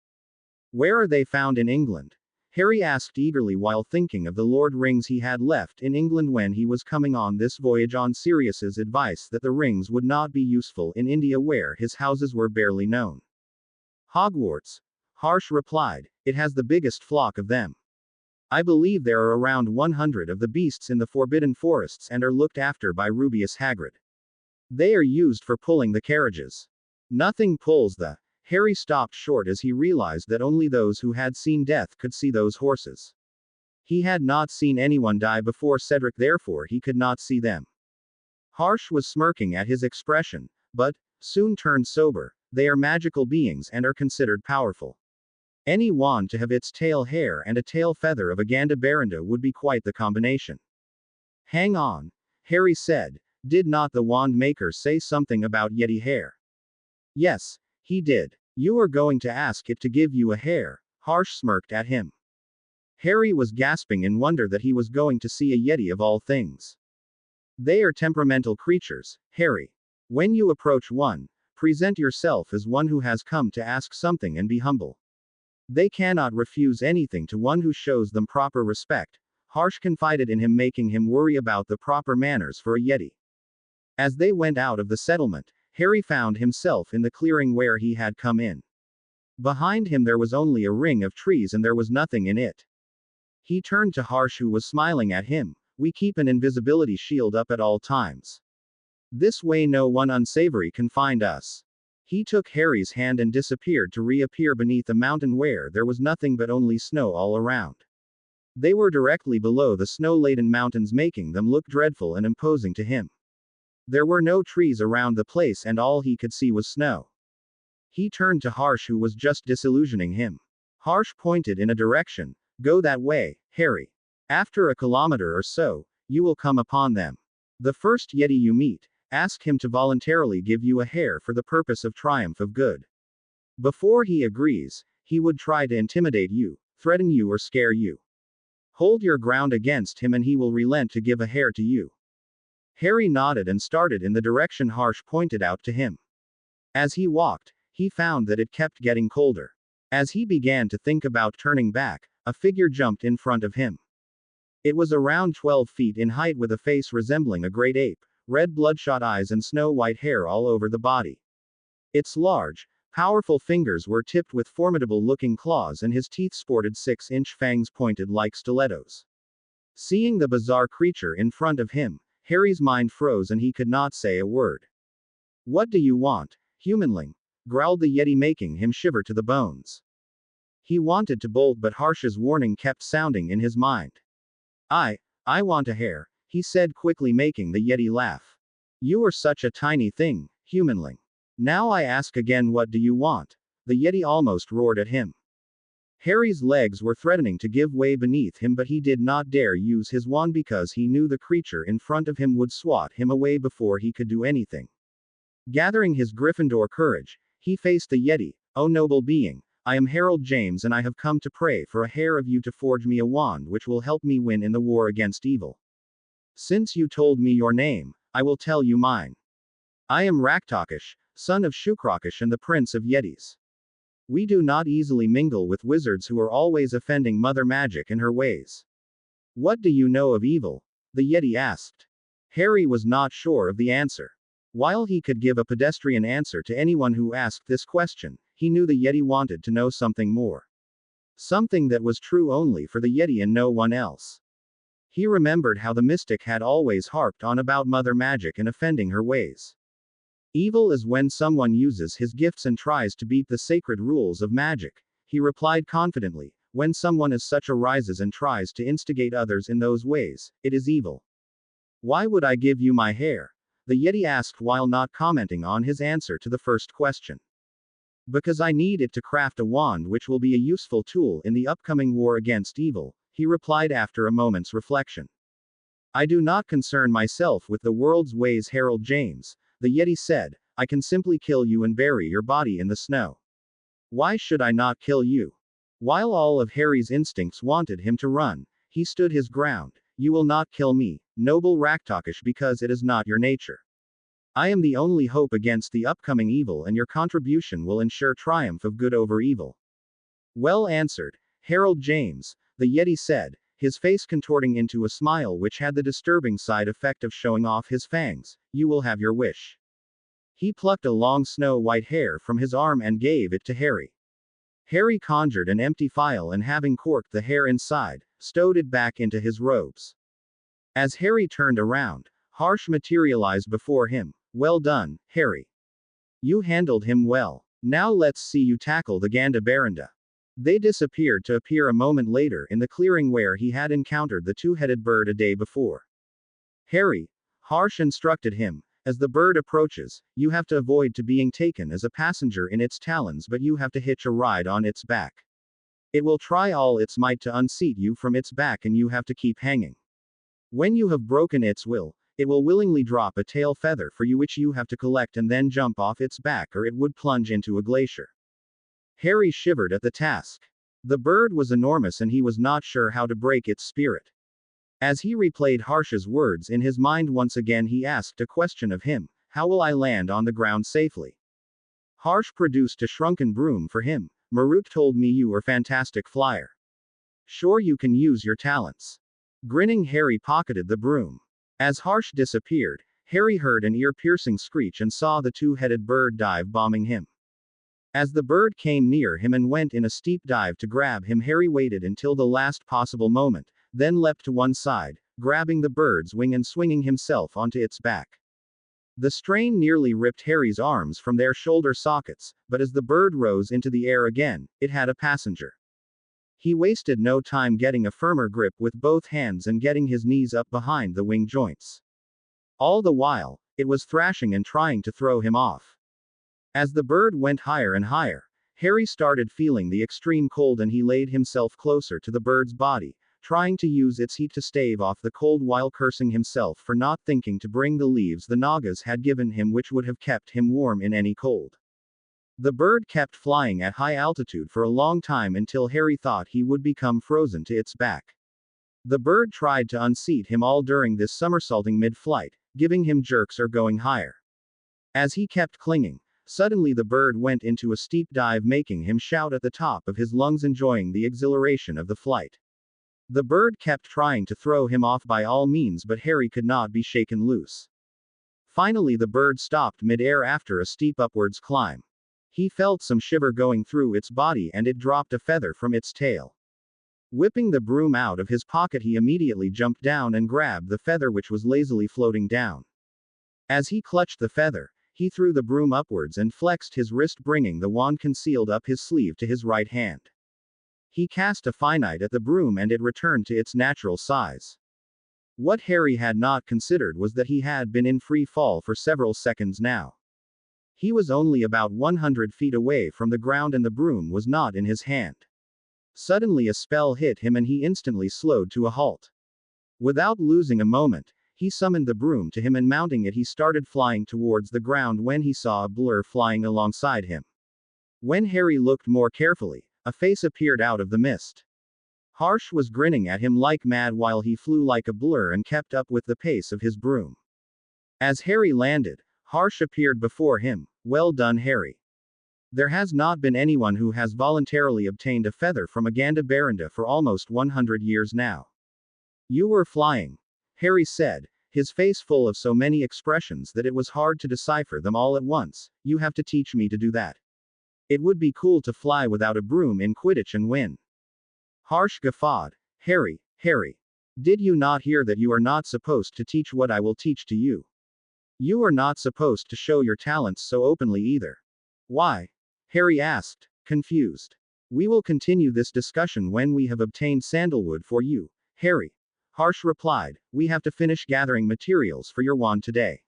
Where are they found in England? Harry asked eagerly while thinking of the Lord rings he had left in England when he was coming on this voyage on Sirius's advice that the rings would not be useful in India where his houses were barely known. Hogwarts, Harsh replied. It has the biggest flock of them. I believe there are around 100 of the beasts in the Forbidden Forests and are looked after by Rubeus Hagrid. They are used for pulling the carriages. Nothing pulls the. Harry stopped short as he realized that only those who had seen death could see those horses. He had not seen anyone die before Cedric, therefore he could not see them. Harsh was smirking at his expression, but soon turned sober. They are magical beings and are considered powerful. Any wand to have its tail hair and a tail feather of a Gandabaranda would be quite the combination. Hang on, Harry said. Did not the wand maker say something about Yeti hair? Yes, he did. You are going to ask it to give you a hair, Harsh smirked at him. Harry was gasping in wonder that he was going to see a Yeti of all things. They are temperamental creatures, Harry. When you approach one, present yourself as one who has come to ask something and be humble. They cannot refuse anything to one who shows them proper respect. Harsh confided in him, making him worry about the proper manners for a Yeti. As they went out of the settlement, Harry found himself in the clearing where he had come in. Behind him there was only a ring of trees and there was nothing in it. He turned to Harsh, who was smiling at him. We keep an invisibility shield up at all times. This way no one unsavory can find us. He took Harry's hand and disappeared to reappear beneath a mountain where there was nothing but only snow all around. They were directly below the snow-laden mountains, making them look dreadful and imposing to him. There were no trees around the place and all he could see was snow. He turned to Harsh, who was just disillusioning him. Harsh pointed in a direction. Go that way, Harry. After a kilometer or so, you will come upon them. The first Yeti you meet, ask him to voluntarily give you a hair for the purpose of triumph of good. Before he agrees, he would try to intimidate you, threaten you or scare you. Hold your ground against him and he will relent to give a hair to you. Harry nodded and started in the direction Harsh pointed out to him. As he walked, he found that it kept getting colder. As he began to think about turning back, a figure jumped in front of him. It was around 12 feet in height with a face resembling a great ape, red bloodshot eyes and snow-white hair all over the body. Its large, powerful fingers were tipped with formidable-looking claws and his teeth sported 6-inch fangs pointed like stilettos. Seeing the bizarre creature in front of him, Harry's mind froze and he could not say a word. What do you want, humanling? Growled the Yeti, making him shiver to the bones. He wanted to bolt, but Harsh's warning kept sounding in his mind. I want a hair, he said quickly, making the Yeti laugh. You are such a tiny thing, humanling. Now I ask again, what do you want? The Yeti almost roared at him. Harry's legs were threatening to give way beneath him, but he did not dare use his wand because he knew the creature in front of him would swat him away before he could do anything. Gathering his Gryffindor courage, he faced the Yeti. O noble being, I am Harold James and I have come to pray for a hair of you to forge me a wand which will help me win in the war against evil. Since you told me your name, I will tell you mine. I am Raktakish, son of Shukrokish and the Prince of Yetis. We do not easily mingle with wizards who are always offending Mother Magic in her ways. What do you know of evil? The Yeti asked. Harry was not sure of the answer. While he could give a pedestrian answer to anyone who asked this question, he knew the Yeti wanted to know something more. Something that was true only for the Yeti and no one else. He remembered how the mystic had always harped on about Mother Magic and offending her ways. Evil is when someone uses his gifts and tries to beat the sacred rules of magic, he replied confidently. When someone as such arises and tries to instigate others in those ways, it is evil. Why would I give you my hair? The Yeti asked while not commenting on his answer to the first question. Because I need it to craft a wand which will be a useful tool in the upcoming war against evil, he replied after a moment's reflection. I do not concern myself with the world's ways, Harold James, the Yeti said. I can simply kill you and bury your body in the snow. Why should I not kill you? While all of Harry's instincts wanted him to run, he stood his ground. You will not kill me, noble Raktakish, because it is not your nature. I am the only hope against the upcoming evil and your contribution will ensure triumph of good over evil. Well answered, Harold James, the Yeti said, his face contorting into a smile which had the disturbing side effect of showing off his fangs. You will have your wish. He plucked a long snow-white hair from his arm and gave it to Harry. Harry conjured an empty phial and having corked the hair inside, stowed it back into his robes. As Harry turned around, Harsh materialized before him. Well done, Harry. You handled him well. Now let's see you tackle the Gandabaranda. They disappeared to appear a moment later in the clearing where he had encountered the two-headed bird a day before. Harry, Harsh instructed him, as the bird approaches, you have to avoid to being taken as a passenger in its talons, but you have to hitch a ride on its back. It will try all its might to unseat you from its back and you have to keep hanging. When you have broken its will, it will willingly drop a tail feather for you which you have to collect and then jump off its back or it would plunge into a glacier. Harry shivered at the task. The bird was enormous and he was not sure how to break its spirit. As he replayed Harsh's words in his mind once again, he asked a question of him: how will I land on the ground safely? Harsh produced a shrunken broom for him. Marut told me you were fantastic flyer. Sure, you can use your talents. Grinning, Harry pocketed the broom. As Harsh disappeared, Harry heard an ear-piercing screech and saw the two-headed bird dive bombing him. As the bird came near him and went in a steep dive to grab him, Harry waited until the last possible moment, then leapt to one side, grabbing the bird's wing and swinging himself onto its back. The strain nearly ripped Harry's arms from their shoulder sockets, but as the bird rose into the air again, it had a passenger. He wasted no time getting a firmer grip with both hands and getting his knees up behind the wing joints. All the while, it was thrashing and trying to throw him off. As the bird went higher and higher, Harry started feeling the extreme cold and he laid himself closer to the bird's body, trying to use its heat to stave off the cold while cursing himself for not thinking to bring the leaves the Nagas had given him, which would have kept him warm in any cold. The bird kept flying at high altitude for a long time until Harry thought he would become frozen to its back. The bird tried to unseat him all during this somersaulting mid-flight, giving him jerks or going higher. As he kept clinging, suddenly the bird went into a steep dive, making him shout at the top of his lungs, enjoying the exhilaration of the flight. The bird kept trying to throw him off by all means, but Harry could not be shaken loose. Finally, the bird stopped mid-air after a steep upwards climb. He felt some shiver going through its body and it dropped a feather from its tail. Whipping the broom out of his pocket, he immediately jumped down and grabbed the feather which was lazily floating down. As he clutched the feather, he threw the broom upwards and flexed his wrist, bringing the wand concealed up his sleeve to his right hand. He cast a finite at the broom and it returned to its natural size. What Harry had not considered was that he had been in free fall for several seconds now. He was only about 100 feet away from the ground and the broom was not in his hand. Suddenly a spell hit him and he instantly slowed to a halt. Without losing a moment, he summoned the broom to him and mounting it he started flying towards the ground when he saw a blur flying alongside him. When Harry looked more carefully, a face appeared out of the mist. Harsh was grinning at him like mad while he flew like a blur and kept up with the pace of his broom. As Harry landed, Harsh appeared before him. Well done, Harry. There has not been anyone who has voluntarily obtained a feather from a Gandabaranda for almost 100 years now. You were flying, Harry said, his face full of so many expressions that it was hard to decipher them all at once. You have to teach me to do that. It would be cool to fly without a broom in Quidditch and win. Harsh guffawed. Harry, did you not hear that you are not supposed to teach what I will teach to you? You are not supposed to show your talents so openly either. Why? Harry asked, confused. We will continue this discussion when we have obtained sandalwood for you, Harry. Harsh replied, we have to finish gathering materials for your wand today.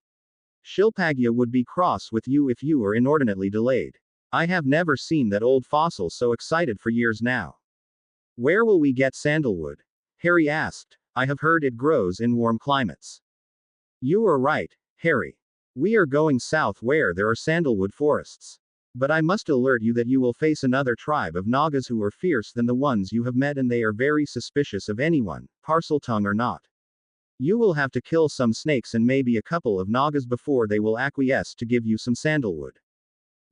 Shilpagya would be cross with you if you were inordinately delayed. I have never seen that old fossil so excited for years now. Where will we get sandalwood? Harry asked. I have heard it grows in warm climates. You are right, Harry. We are going south where there are sandalwood forests. But I must alert you that you will face another tribe of Nagas who are fierce than the ones you have met, and they are very suspicious of anyone, Parseltongue or not. You will have to kill some snakes and maybe a couple of Nagas before they will acquiesce to give you some sandalwood.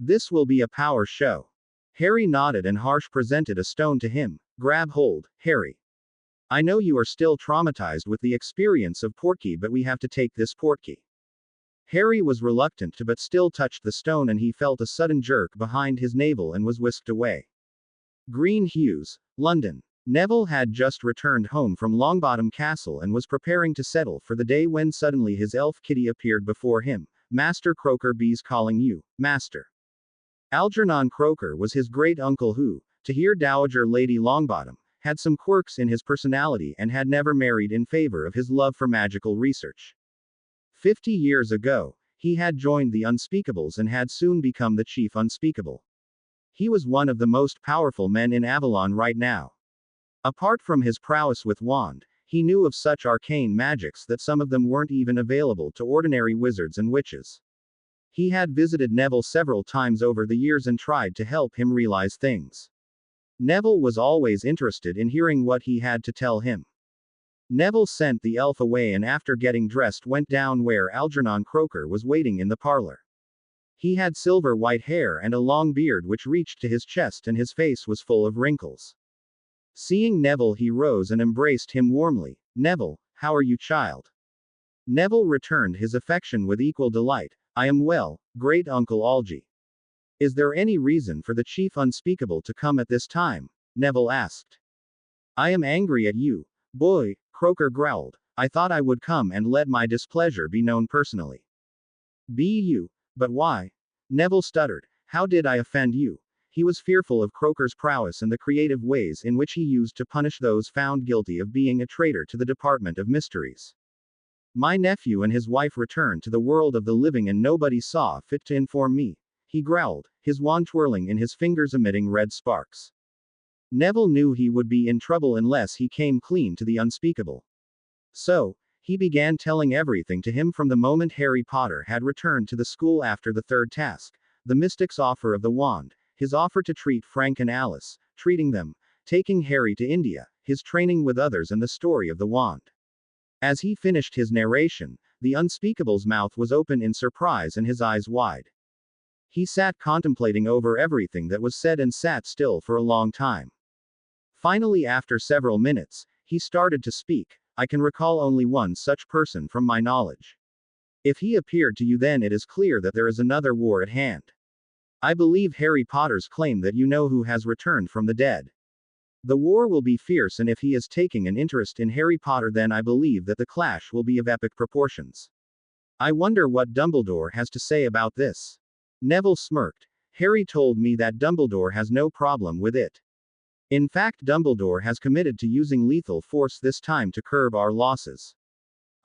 This will be a power show. Harry nodded and Harsh presented a stone to him. Grab hold, Harry. I know you are still traumatized with the experience of Portkey, but we have to take this Portkey. Harry was reluctant to but still touched the stone and he felt a sudden jerk behind his navel and was whisked away. Green Hues, London. Neville had just returned home from Longbottom Castle and was preparing to settle for the day when suddenly his elf kitty appeared before him. Master Croaker B's calling you, Master. Algernon Croaker was his great-uncle who, to hear Dowager Lady Longbottom, had some quirks in his personality and had never married in favor of his love for magical research. 50 years ago, he had joined the Unspeakables and had soon become the Chief Unspeakable. He was one of the most powerful men in Avalon right now. Apart from his prowess with wand, he knew of such arcane magics that some of them weren't even available to ordinary wizards and witches. He had visited Neville several times over the years and tried to help him realize things. Neville was always interested in hearing what he had to tell him. Neville sent the elf away and after getting dressed went down where Algernon Croaker was waiting in the parlor. He had silver white hair and a long beard which reached to his chest and his face was full of wrinkles. Seeing Neville he rose and embraced him warmly. Neville, how are you, child? Neville returned his affection with equal delight. I am well, great Uncle Algy. Is there any reason for the Chief Unspeakable to come at this time? Neville asked. I am angry at you, boy, Croaker growled. I thought I would come and let my displeasure be known personally. Be you, but why? Neville stuttered. How did I offend you? He was fearful of Croaker's prowess and the creative ways in which he used to punish those found guilty of being a traitor to the Department of Mysteries. My nephew and his wife returned to the world of the living and nobody saw fit to inform me, he growled, his wand twirling in his fingers emitting red sparks. Neville knew he would be in trouble unless he came clean to the Unspeakable. So, he began telling everything to him from the moment Harry Potter had returned to the school after the third task, the mystic's offer of the wand, his offer to treat Frank and Alice, treating them, taking Harry to India, his training with others and the story of the wand. As he finished his narration, the Unspeakable's mouth was open in surprise and his eyes wide. He sat contemplating over everything that was said and sat still for a long time. Finally, after several minutes, he started to speak. I can recall only one such person from my knowledge. If he appeared to you, then it is clear that there is another war at hand. I believe Harry Potter's claim that you know who has returned from the dead. The war will be fierce, and if he is taking an interest in Harry Potter, then I believe that the clash will be of epic proportions. I wonder what Dumbledore has to say about this. Neville smirked. Harry told me that Dumbledore has no problem with it. In fact, Dumbledore has committed to using lethal force this time to curb our losses.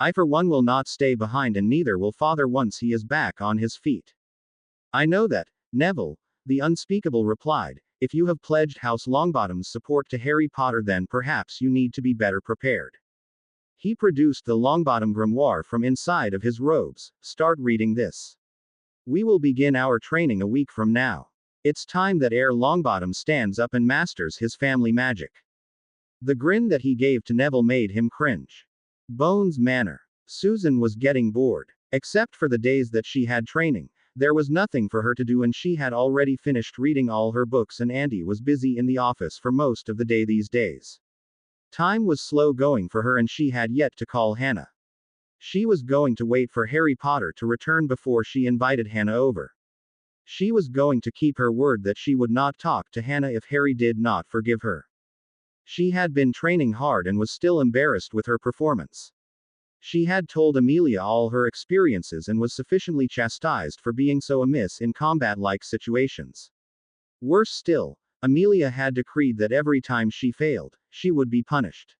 I for one will not stay behind, and neither will Father once he is back on his feet. I know that, Neville, the Unspeakable replied. If you have pledged House Longbottom's support to Harry Potter, then perhaps you need to be better prepared. He produced the Longbottom grimoire from inside of his robes. Start reading this. We will begin our training a week from now. It's time that Heir Longbottom stands up and masters his family magic. The grin that he gave to Neville made him cringe. Bones Manor. Susan was getting bored. Except for the days that she had training, there was nothing for her to do, and she had already finished reading all her books, and Andy was busy in the office for most of the day these days. Time was slow going for her, and she had yet to call Hannah. She was going to wait for Harry Potter to return before she invited Hannah over. She was going to keep her word that she would not talk to Hannah if Harry did not forgive her. She had been training hard and was still embarrassed with her performance. She had told Amelia all her experiences and was sufficiently chastised for being so amiss in combat-like situations. Worse still, Amelia had decreed that every time she failed, she would be punished.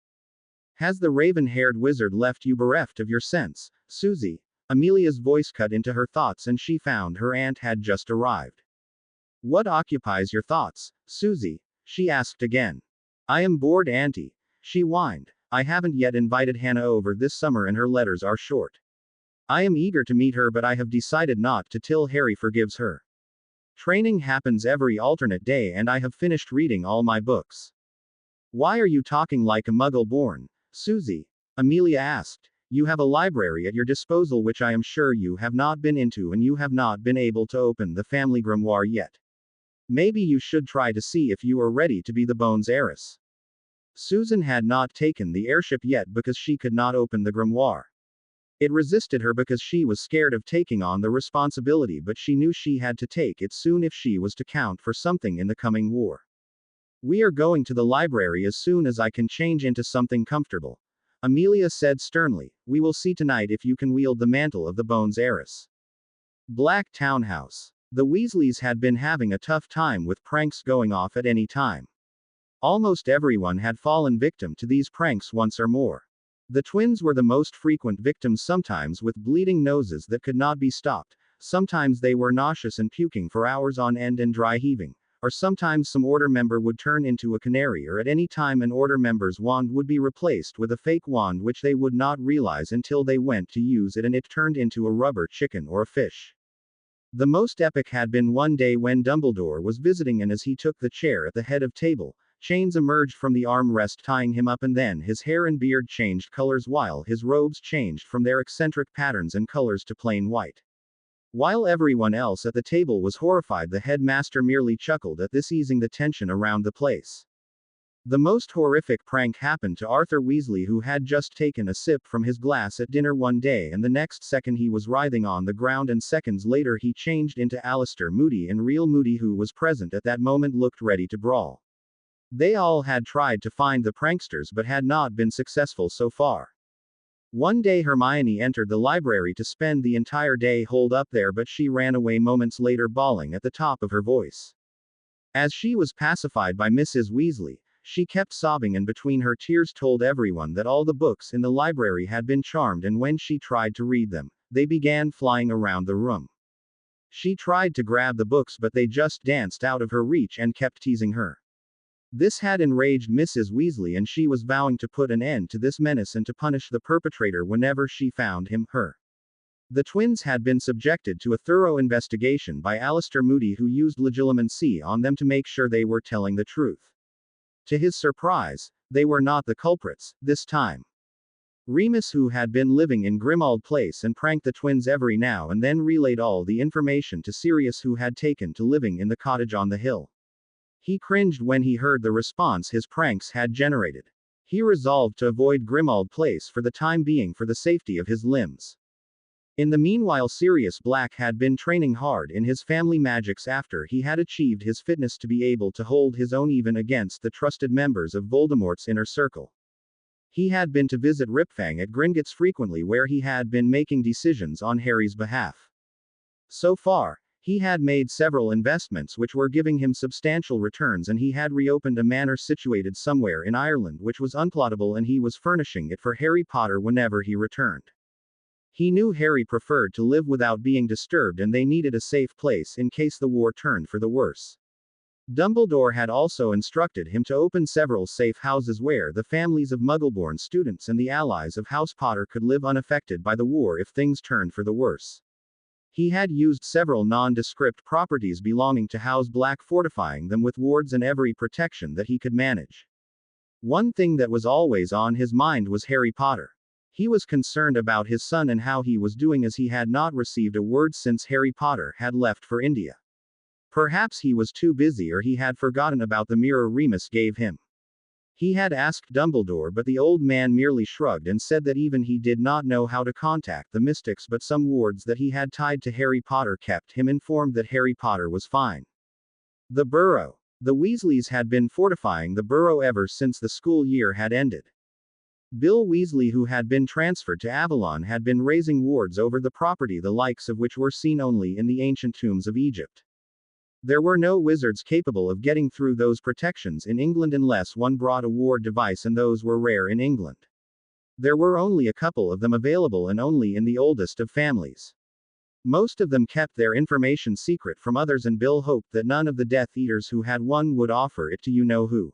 Has the raven-haired wizard left you bereft of your sense, Susie? Amelia's voice cut into her thoughts, and she found her aunt had just arrived. What occupies your thoughts, Susie? She asked again. I am bored, Auntie, she whined. I haven't yet invited Hannah over this summer and her letters are short. I am eager to meet her, but I have decided not to till Harry forgives her. Training happens every alternate day and I have finished reading all my books. Why are you talking like a muggle born, Susie? Amelia asked. You have a library at your disposal which I am sure you have not been into, and you have not been able to open the family grimoire yet. Maybe you should try to see if you are ready to be the Bones heiress. Susan had not taken the heirship yet because she could not open the grimoire. It resisted her because she was scared of taking on the responsibility, but she knew she had to take it soon if she was to count for something in the coming war. We are going to the library as soon as I can change into something comfortable. Amelia said sternly. We will see tonight if you can wield the mantle of the Bones heiress. Black Townhouse. The Weasleys had been having a tough time with pranks going off at any time. Almost everyone had fallen victim to these pranks once or more. The twins were the most frequent victims, sometimes with bleeding noses that could not be stopped, sometimes they were nauseous and puking for hours on end and dry heaving, or sometimes some order member would turn into a canary, or at any time an order member's wand would be replaced with a fake wand which they would not realize until they went to use it and it turned into a rubber chicken or a fish. The most epic had been one day when Dumbledore was visiting, and as he took the chair at the head of table, chains emerged from the armrest tying him up, and then his hair and beard changed colors while his robes changed from their eccentric patterns and colors to plain white. While everyone else at the table was horrified, the headmaster merely chuckled at this, easing the tension around the place. The most horrific prank happened to Arthur Weasley, who had just taken a sip from his glass at dinner one day, and the next second he was writhing on the ground, and seconds later he changed into Alistair Moody, and real Moody, who was present at that moment, looked ready to brawl. They all had tried to find the pranksters but had not been successful so far. One day Hermione entered the library to spend the entire day holed up there, but she ran away moments later, bawling at the top of her voice. As she was pacified by Mrs. Weasley, she kept sobbing and between her tears told everyone that all the books in the library had been charmed, and when she tried to read them, they began flying around the room. She tried to grab the books but they just danced out of her reach and kept teasing her. This had enraged Mrs. Weasley, and she was vowing to put an end to this menace and to punish the perpetrator whenever she found him, her. The twins had been subjected to a thorough investigation by Alistair Moody, who used legilimency on them to make sure they were telling the truth. To his surprise, they were not the culprits, this time. Remus, who had been living in Grimmauld Place and pranked the twins every now and then, relayed all the information to Sirius, who had taken to living in the cottage on the hill. He cringed when he heard the response his pranks had generated. He resolved to avoid Grimmauld Place for the time being for the safety of his limbs. In the meanwhile, Sirius Black had been training hard in his family magics after he had achieved his fitness to be able to hold his own even against the trusted members of Voldemort's inner circle. He had been to visit Ripfang at Gringotts frequently, where he had been making decisions on Harry's behalf. So far, he had made several investments which were giving him substantial returns, and he had reopened a manor situated somewhere in Ireland which was unplottable, and he was furnishing it for Harry Potter whenever he returned. He knew Harry preferred to live without being disturbed, and they needed a safe place in case the war turned for the worse. Dumbledore had also instructed him to open several safe houses where the families of Muggleborn students and the allies of House Potter could live unaffected by the war if things turned for the worse. He had used several nondescript properties belonging to House Black, fortifying them with wards and every protection that he could manage. One thing that was always on his mind was Harry Potter. He was concerned about his son and how he was doing, as he had not received a word since Harry Potter had left for India. Perhaps he was too busy, or he had forgotten about the mirror Remus gave him. He had asked Dumbledore, but the old man merely shrugged and said that even he did not know how to contact the mystics, but some wards that he had tied to Harry Potter kept him informed that Harry Potter was fine. The Burrow. The Weasleys had been fortifying the Burrow ever since the school year had ended. Bill Weasley, who had been transferred to Avalon, had been raising wards over the property, the likes of which were seen only in the ancient tombs of Egypt. There were no wizards capable of getting through those protections in England unless one brought a ward device, and those were rare in England. There were only a couple of them available, and only in the oldest of families. Most of them kept their information secret from others, and Bill hoped that none of the Death Eaters who had one would offer it to you-know-who.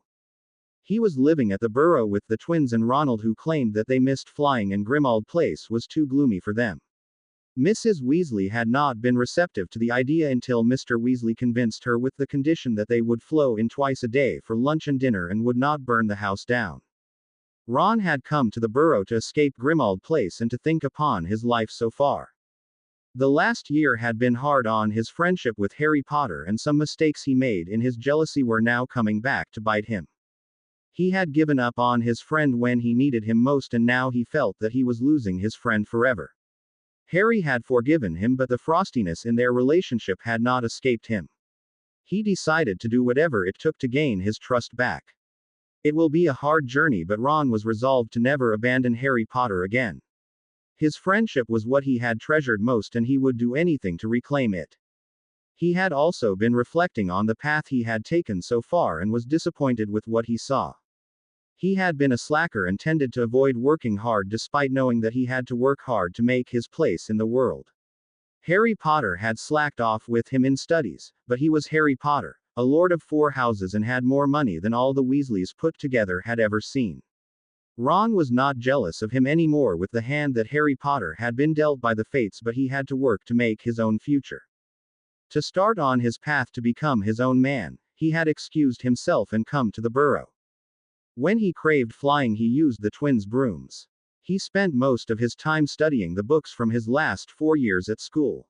He was living at the Burrow with the twins, and Ronald, who claimed that they missed flying and Grimmauld Place was too gloomy for them. Mrs. Weasley had not been receptive to the idea until Mr. Weasley convinced her, with the condition that they would flow in twice a day for lunch and dinner and would not burn the house down. Ron had come to the Burrow to escape Grimmauld Place and to think upon his life so far. The last year had been hard on his friendship with Harry Potter, and some mistakes he made in his jealousy were now coming back to bite him. He had given up on his friend when he needed him most, and now he felt that he was losing his friend forever. Harry had forgiven him, but the frostiness in their relationship had not escaped him. He decided to do whatever it took to gain his trust back. It will be a hard journey, but Ron was resolved to never abandon Harry Potter again. His friendship was what he had treasured most, and he would do anything to reclaim it. He had also been reflecting on the path he had taken so far and was disappointed with what he saw. He had been a slacker and tended to avoid working hard despite knowing that he had to work hard to make his place in the world. Harry Potter had slacked off with him in studies, but he was Harry Potter, a lord of 4 houses, and had more money than all the Weasleys put together had ever seen. Ron was not jealous of him anymore with the hand that Harry Potter had been dealt by the fates, but he had to work to make his own future. To start on his path to become his own man, he had excused himself and come to the burrow. When he craved flying, he used the twins' brooms. He spent most of his time studying the books from his last 4 years at school.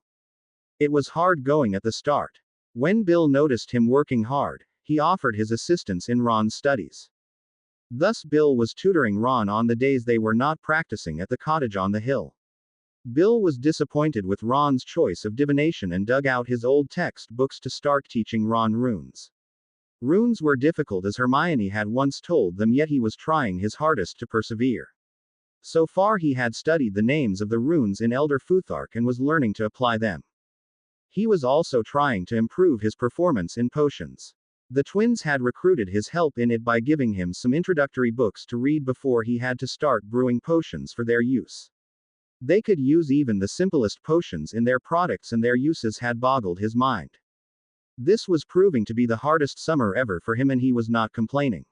It was hard going at the start. When Bill noticed him working hard, he offered his assistance in Ron's studies. Thus Bill was tutoring Ron on the days they were not practicing at the cottage on the hill. Bill was disappointed with Ron's choice of divination and dug out his old textbooks to start teaching Ron runes. Runes were difficult, as Hermione had once told them, yet he was trying his hardest to persevere. So far he had studied the names of the runes in Elder Futhark and was learning to apply them. He was also trying to improve his performance in potions. The twins had recruited his help in it by giving him some introductory books to read before he had to start brewing potions for their use. They could use even the simplest potions in their products, and their uses had boggled his mind. This was proving to be the hardest summer ever for him, and he was not complaining.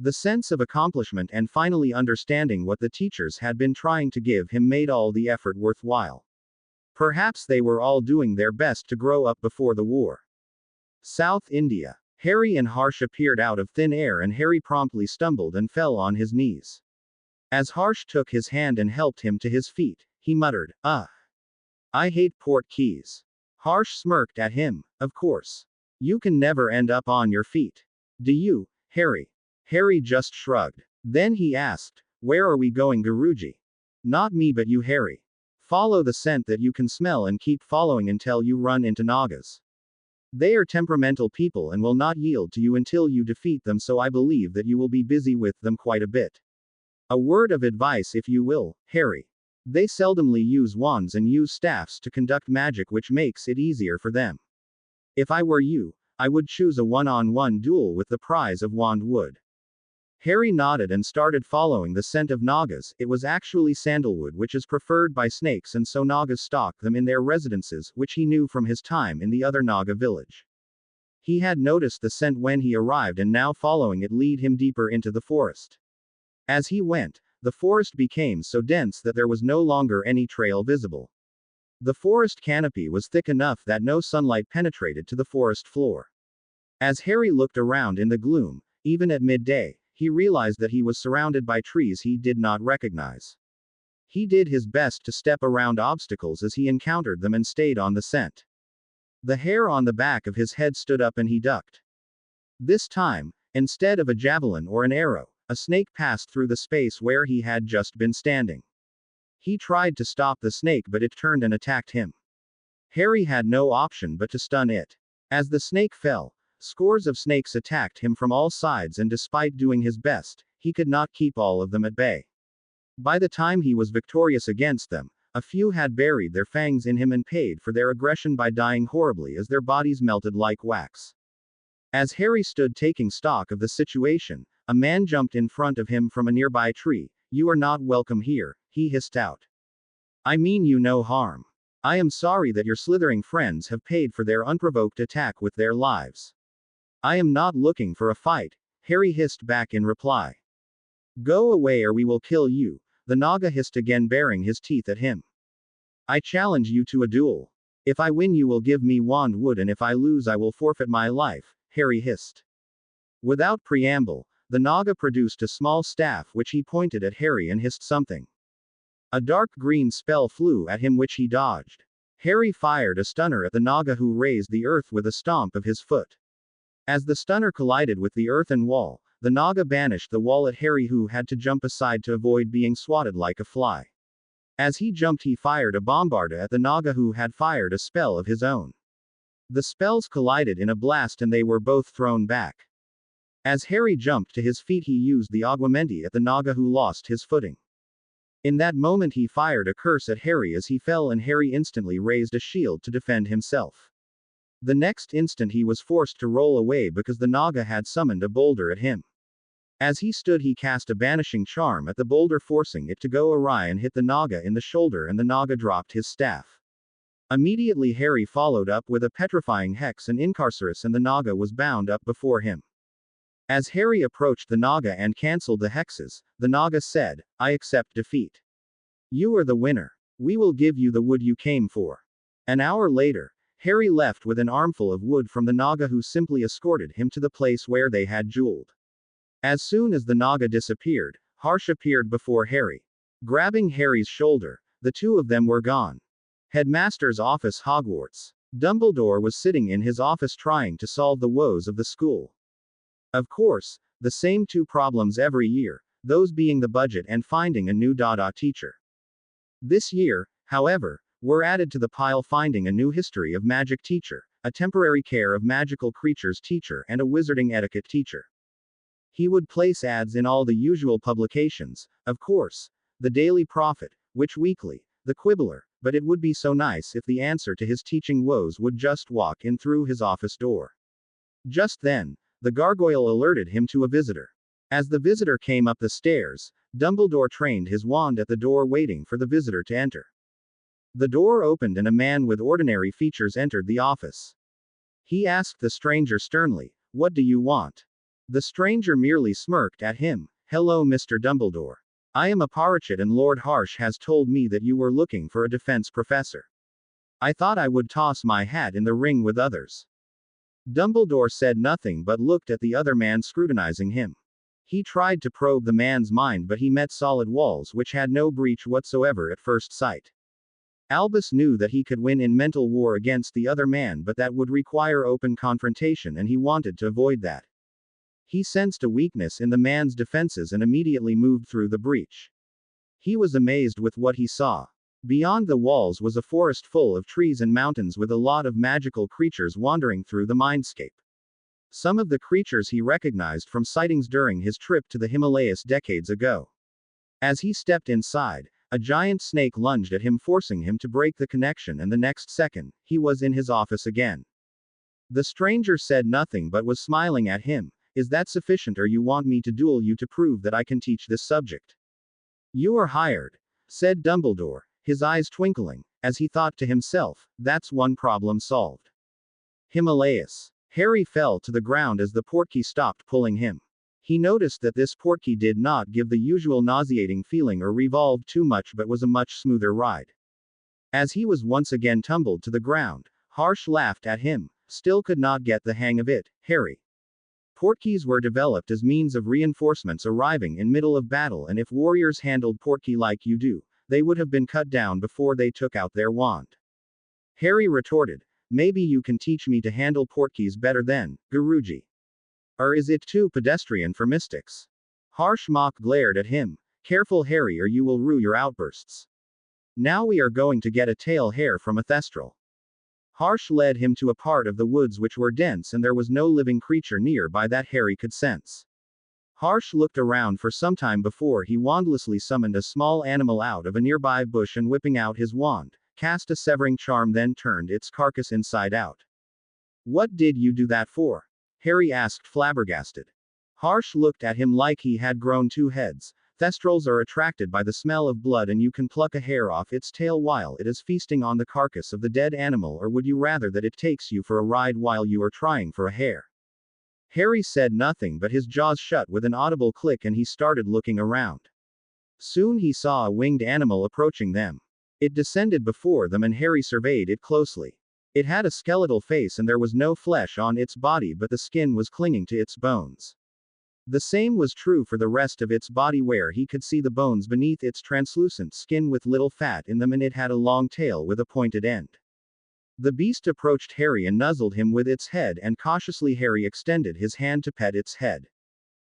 The sense of accomplishment and finally understanding what the teachers had been trying to give him made all the effort worthwhile. Perhaps they were all doing their best to grow up before the war. South India. Harry and Harsh appeared out of thin air, and Harry promptly stumbled and fell on his knees. As Harsh took his hand and helped him to his feet, he muttered, "Ugh. I hate port keys." Harsh smirked at him. "Of course. You can never end up on your feet. Do you, Harry?" Harry just shrugged. Then he asked, "Where are we going, Guruji?" "Not me, but you, Harry. Follow the scent that you can smell and keep following until you run into Nagas. They are temperamental people and will not yield to you until you defeat them, so I believe that you will be busy with them quite a bit. A word of advice, if you will, Harry. They seldomly use wands and use staffs to conduct magic, which makes it easier for them. If I were you, I would choose a one-on-one duel with the prize of wand wood." Harry nodded and started following the scent of Nagas. It was actually sandalwood, which is preferred by snakes, and so Nagas stalk them in their residences, which he knew from his time in the other Naga village. He had noticed the scent when he arrived, and now following it led him deeper into the forest. As he went, the forest became so dense that there was no longer any trail visible. The forest canopy was thick enough that no sunlight penetrated to the forest floor. As Harry looked around in the gloom, even at midday, he realized that he was surrounded by trees he did not recognize. He did his best to step around obstacles as he encountered them and stayed on the scent. The hair on the back of his head stood up and he ducked. This time, instead of a javelin or an arrow, a snake passed through the space where he had just been standing. He tried to stop the snake, but it turned and attacked him. Harry had no option but to stun it. As the snake fell, scores of snakes attacked him from all sides, and despite doing his best, he could not keep all of them at bay. By the time he was victorious against them, a few had buried their fangs in him and paid for their aggression by dying horribly as their bodies melted like wax. As Harry stood taking stock of the situation, a man jumped in front of him from a nearby tree. "You are not welcome here," he hissed out. "I mean you no harm. I am sorry that your slithering friends have paid for their unprovoked attack with their lives." "I am not looking for a fight," Harry hissed back in reply. "Go away or we will kill you," the Naga hissed again, baring his teeth at him. "I challenge you to a duel. If I win you will give me wand wood, and if I lose I will forfeit my life," Harry hissed. Without preamble, the Naga produced a small staff which he pointed at Harry and hissed something. A dark green spell flew at him which he dodged. Harry fired a stunner at the Naga, who raised the earth with a stomp of his foot. As the stunner collided with the earthen wall, the Naga banished the wall at Harry, who had to jump aside to avoid being swatted like a fly. As he jumped he fired a bombarda at the Naga, who had fired a spell of his own. The spells collided in a blast and they were both thrown back. As Harry jumped to his feet, he used the aguamenti at the Naga, who lost his footing. In that moment, he fired a curse at Harry as he fell, and Harry instantly raised a shield to defend himself. The next instant, he was forced to roll away because the Naga had summoned a boulder at him. As he stood, he cast a banishing charm at the boulder, forcing it to go awry and hit the Naga in the shoulder, and the Naga dropped his staff. Immediately, Harry followed up with a petrifying hex and incarcerus, and the Naga was bound up before him. As Harry approached the Naga and cancelled the hexes, the Naga said, "I accept defeat. You are the winner. We will give you the wood you came for." An hour later, Harry left with an armful of wood from the Naga, who simply escorted him to the place where they had jeweled. As soon as the Naga disappeared, Harsh appeared before Harry. Grabbing Harry's shoulder, the two of them were gone. Headmaster's office, Hogwarts. Dumbledore was sitting in his office trying to solve the woes of the school. Of course, the same two problems every year, those being the budget and finding a new Dada teacher. This year, however, were added to the pile finding a new history of magic teacher, a temporary care of magical creatures teacher, and a wizarding etiquette teacher. He would place ads in all the usual publications, of course, the Daily Prophet, Witch Weekly, the Quibbler, but it would be so nice if the answer to his teaching woes would just walk in through his office door. Just then, the gargoyle alerted him to a visitor. As the visitor came up the stairs, Dumbledore trained his wand at the door, waiting for the visitor to enter. The door opened and a man with ordinary features entered the office. He asked the stranger sternly, "What do you want?" The stranger merely smirked at him. "Hello, Mr. Dumbledore. I am a Parachute, and Lord Harsh has told me that you were looking for a defense professor. I thought I would toss my hat in the ring with others." Dumbledore said nothing but looked at the other man, scrutinizing him. He tried to probe the man's mind, but he met solid walls which had no breach whatsoever at first sight. Albus knew that he could win in mental war against the other man, but that would require open confrontation, and he wanted to avoid that. He sensed a weakness in the man's defenses and immediately moved through the breach. He was amazed with what he saw. Beyond the walls was a forest full of trees and mountains with a lot of magical creatures wandering through the mindscape. Some of the creatures he recognized from sightings during his trip to the Himalayas decades ago. As he stepped inside, a giant snake lunged at him, forcing him to break the connection, and the next second, he was in his office again. The stranger said nothing but was smiling at him. "Is that sufficient, or you want me to duel you to prove that I can teach this subject?" "You are hired," said Dumbledore, his eyes twinkling, as he thought to himself, "That's one problem solved." Himalayas. Harry fell to the ground as the portkey stopped pulling him. He noticed that this portkey did not give the usual nauseating feeling or revolve too much, but was a much smoother ride. As he was once again tumbled to the ground, Harsh laughed at him. "Still could not get the hang of it, Harry. Portkeys were developed as means of reinforcements arriving in middle of battle, and if warriors handled portkey like you do, they would have been cut down before they took out their wand." Harry retorted, "Maybe you can teach me to handle portkeys better then, Guruji. Or is it too pedestrian for mystics?" Harsh mock glared at him. "Careful, Harry, or you will rue your outbursts. Now we are going to get a tail hair from a thestral." Harsh led him to a part of the woods which were dense, and there was no living creature nearby that Harry could sense. Harsh looked around for some time before he wandlessly summoned a small animal out of a nearby bush, and whipping out his wand, cast a severing charm, then turned its carcass inside out. "What did you do that for?" Harry asked, flabbergasted. Harsh looked at him like he had grown two heads. "Thestrals are attracted by the smell of blood, and you can pluck a hair off its tail while it is feasting on the carcass of the dead animal, or would you rather that it takes you for a ride while you are trying for a hair?" Harry said nothing, but his jaws shut with an audible click, and he started looking around. Soon he saw a winged animal approaching them. It descended before them, and Harry surveyed it closely. It had a skeletal face, and there was no flesh on its body, but the skin was clinging to its bones. The same was true for the rest of its body, where he could see the bones beneath its translucent skin with little fat in them, and it had a long tail with a pointed end. The beast approached Harry and nuzzled him with its head, and cautiously Harry extended his hand to pet its head.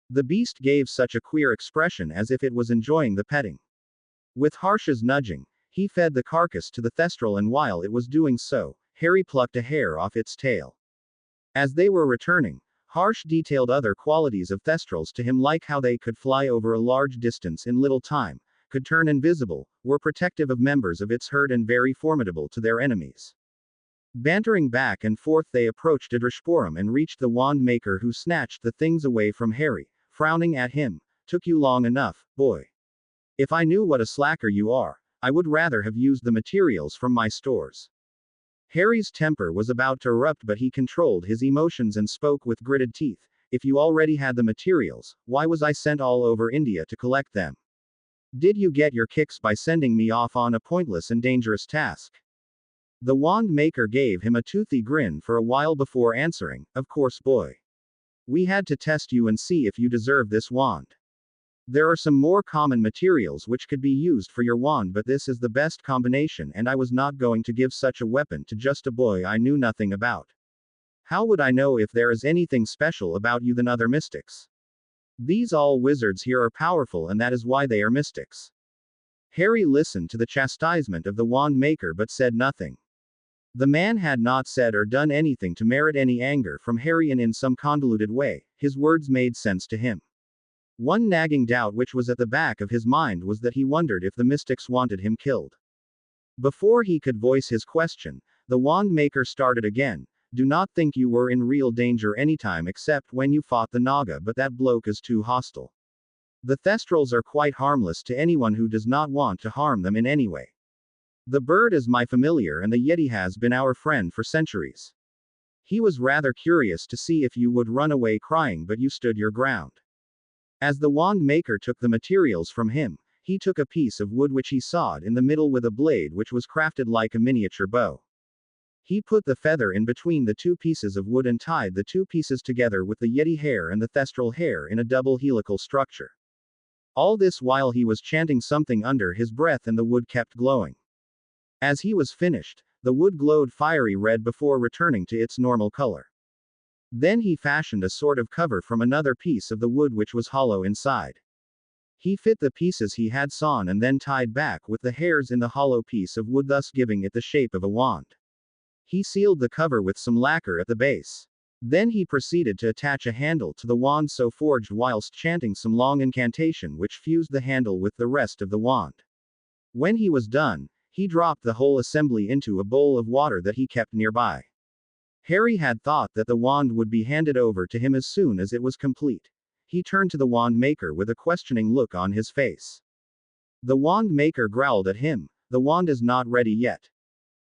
The beast gave such a queer expression as if it was enjoying the petting. With Harsh's nudging, he fed the carcass to the thestral, and while it was doing so, Harry plucked a hair off its tail. As they were returning, Harsh detailed other qualities of Thestrals to him, like how they could fly over a large distance in little time, could turn invisible, were protective of members of its herd and very formidable to their enemies. Bantering back and forth, they approached Idrishporum and reached the wand maker, who snatched the things away from Harry, frowning at him. Took you long enough, boy. If I knew what a slacker you are, I would rather have used the materials from my stores. Harry's temper was about to erupt, but he controlled his emotions and spoke with gritted teeth. If you already had the materials, why was I sent all over India to collect them? Did you get your kicks by sending me off on a pointless and dangerous task? The wand maker gave him a toothy grin for a while before answering, of course, boy. We had to test you and see if you deserve this wand. There are some more common materials which could be used for your wand, but this is the best combination, and I was not going to give such a weapon to just a boy I knew nothing about. How would I know if there is anything special about you than other mystics? These all wizards here are powerful, and that is why they are mystics. Harry listened to the chastisement of the wand maker but said nothing. The man had not said or done anything to merit any anger from Harry, and in some convoluted way, his words made sense to him. One nagging doubt which was at the back of his mind was that he wondered if the mystics wanted him killed. Before he could voice his question, the wand maker started again. Do not think you were in real danger anytime except when you fought the Naga, but that bloke is too hostile. The Thestrals are quite harmless to anyone who does not want to harm them in any way. The bird is my familiar, and the Yeti has been our friend for centuries. He was rather curious to see if you would run away crying, but you stood your ground. As the wand maker took the materials from him, he took a piece of wood which he sawed in the middle with a blade which was crafted like a miniature bow. He put the feather in between the two pieces of wood and tied the two pieces together with the Yeti hair and the Thestral hair in a double helical structure. All this while he was chanting something under his breath, and the wood kept glowing. As he was finished, the wood glowed fiery red before returning to its normal color. Then he fashioned a sort of cover from another piece of the wood which was hollow inside. He fit the pieces he had sawn and then tied back with the hairs in the hollow piece of wood, thus giving it the shape of a wand. He sealed the cover with some lacquer at the base. Then he proceeded to attach a handle to the wand so forged, whilst chanting some long incantation which fused the handle with the rest of the wand. When he was done, he dropped the whole assembly into a bowl of water that he kept nearby. Harry had thought that the wand would be handed over to him as soon as it was complete. He turned to the wand maker with a questioning look on his face. The wand maker growled at him. The wand is not ready yet.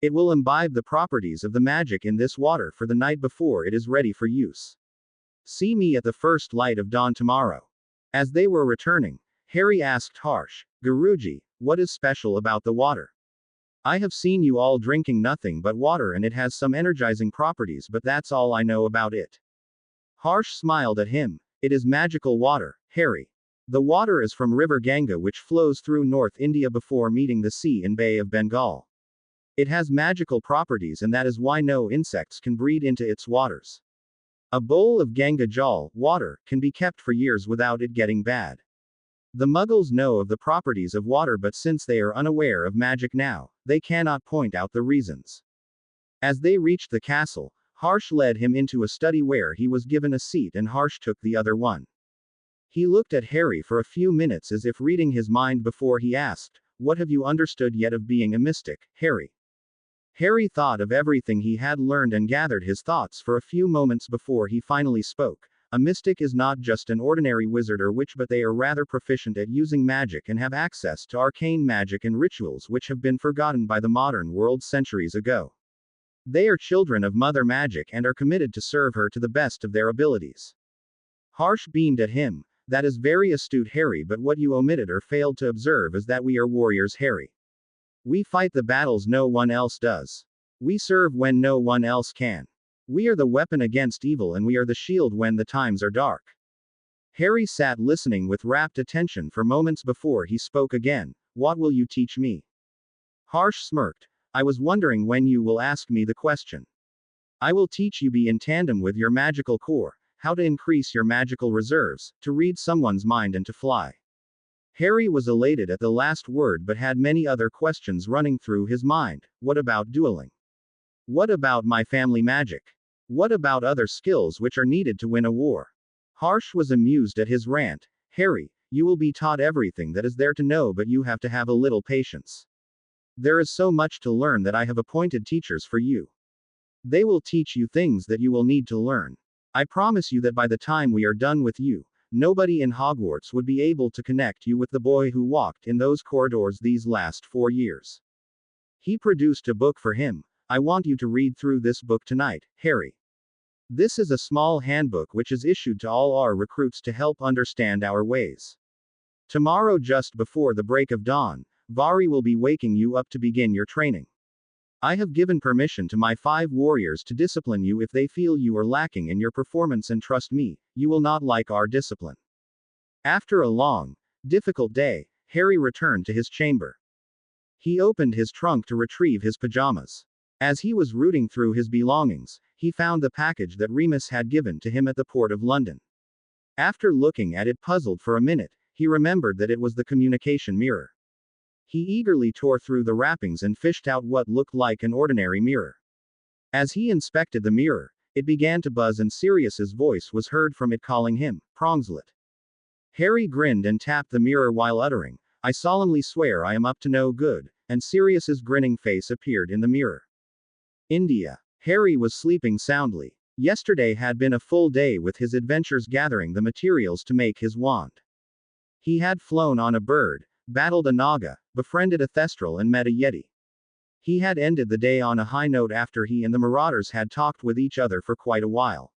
It will imbibe the properties of the magic in this water for the night before it is ready for use. See me at the first light of dawn tomorrow. As they were returning, Harry asked Harsh, Guruji, what is special about the water? I have seen you all drinking nothing but water, and it has some energizing properties, but that's all I know about it. Harsh smiled at him. It is magical water, Harry. The water is from River Ganga, which flows through North India before meeting the sea in Bay of Bengal. It has magical properties, and that is why no insects can breed into its waters. A bowl of Ganga Jal, water, can be kept for years without it getting bad. The Muggles know of the properties of water, but since they are unaware of magic now, they cannot point out the reasons. As they reached the castle, Harsh led him into a study where he was given a seat, and Harsh took the other one. He looked at Harry for a few minutes as if reading his mind before he asked, What have you understood yet of being a mystic, Harry? Harry thought of everything he had learned and gathered his thoughts for a few moments before he finally spoke. A mystic is not just an ordinary wizard or witch, but they are rather proficient at using magic and have access to arcane magic and rituals which have been forgotten by the modern world centuries ago. They are children of Mother Magic and are committed to serve her to the best of their abilities. Harsh beamed at him. That is very astute, Harry, but what you omitted or failed to observe is that we are warriors, Harry. We fight the battles no one else does. We serve when no one else can. We are the weapon against evil, and we are the shield when the times are dark. Harry sat listening with rapt attention for moments before he spoke again. What will you teach me? Harsh smirked. I was wondering when you will ask me the question. I will teach you be in tandem with your magical core, how to increase your magical reserves, to read someone's mind and to fly. Harry was elated at the last word but had many other questions running through his mind. What about dueling? What about my family magic? What about other skills which are needed to win a war? Harsh was amused at his rant. Harry, you will be taught everything that is there to know, but you have to have a little patience. There is so much to learn that I have appointed teachers for you. They will teach you things that you will need to learn. I promise you that by the time we are done with you, nobody in Hogwarts would be able to connect you with the boy who walked in those corridors these last 4 years. He produced a book for him. I want you to read through this book tonight, Harry. This is a small handbook which is issued to all our recruits to help understand our ways. Tomorrow, just before the break of dawn, Vari will be waking you up to begin your training. I have given permission to my 5 warriors to discipline you if they feel you are lacking in your performance, and trust me, you will not like our discipline. After a long, difficult day, Harry returned to his chamber. He opened his trunk to retrieve his pajamas. As he was rooting through his belongings, he found the package that Remus had given to him at the port of London. After looking at it puzzled for a minute, he remembered that it was the communication mirror. He eagerly tore through the wrappings and fished out what looked like an ordinary mirror. As he inspected the mirror, it began to buzz and Sirius's voice was heard from it calling him, Prongslet. Harry grinned and tapped the mirror while uttering, I solemnly swear I am up to no good, and Sirius's grinning face appeared in the mirror. India. Harry was sleeping soundly. Yesterday had been a full day with his adventures gathering the materials to make his wand. He had flown on a bird, battled a Naga, befriended a Thestral and met a Yeti. He had ended the day on a high note after he and the Marauders had talked with each other for quite a while.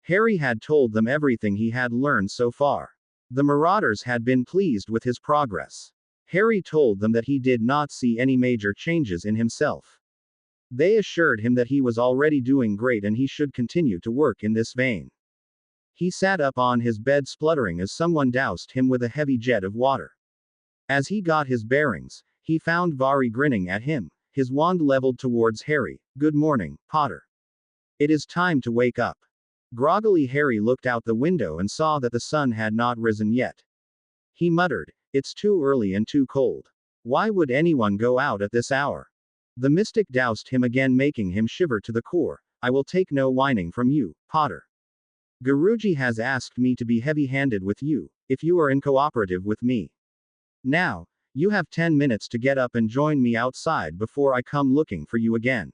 Harry had told them everything he had learned so far. The Marauders had been pleased with his progress. Harry told them that he did not see any major changes in himself. They assured him that he was already doing great and he should continue to work in this vein. He sat up on his bed spluttering as someone doused him with a heavy jet of water. As he got his bearings, he found Vari grinning at him, his wand leveled towards Harry. Good morning, Potter. It is time to wake up. Groggily Harry looked out the window and saw that the sun had not risen yet. He muttered, it's too early and too cold. Why would anyone go out at this hour? The mystic doused him again, making him shiver to the core. I will take no whining from you, Potter. Guruji has asked me to be heavy-handed with you, if you are incooperative with me. Now, you have 10 minutes to get up and join me outside before I come looking for you again.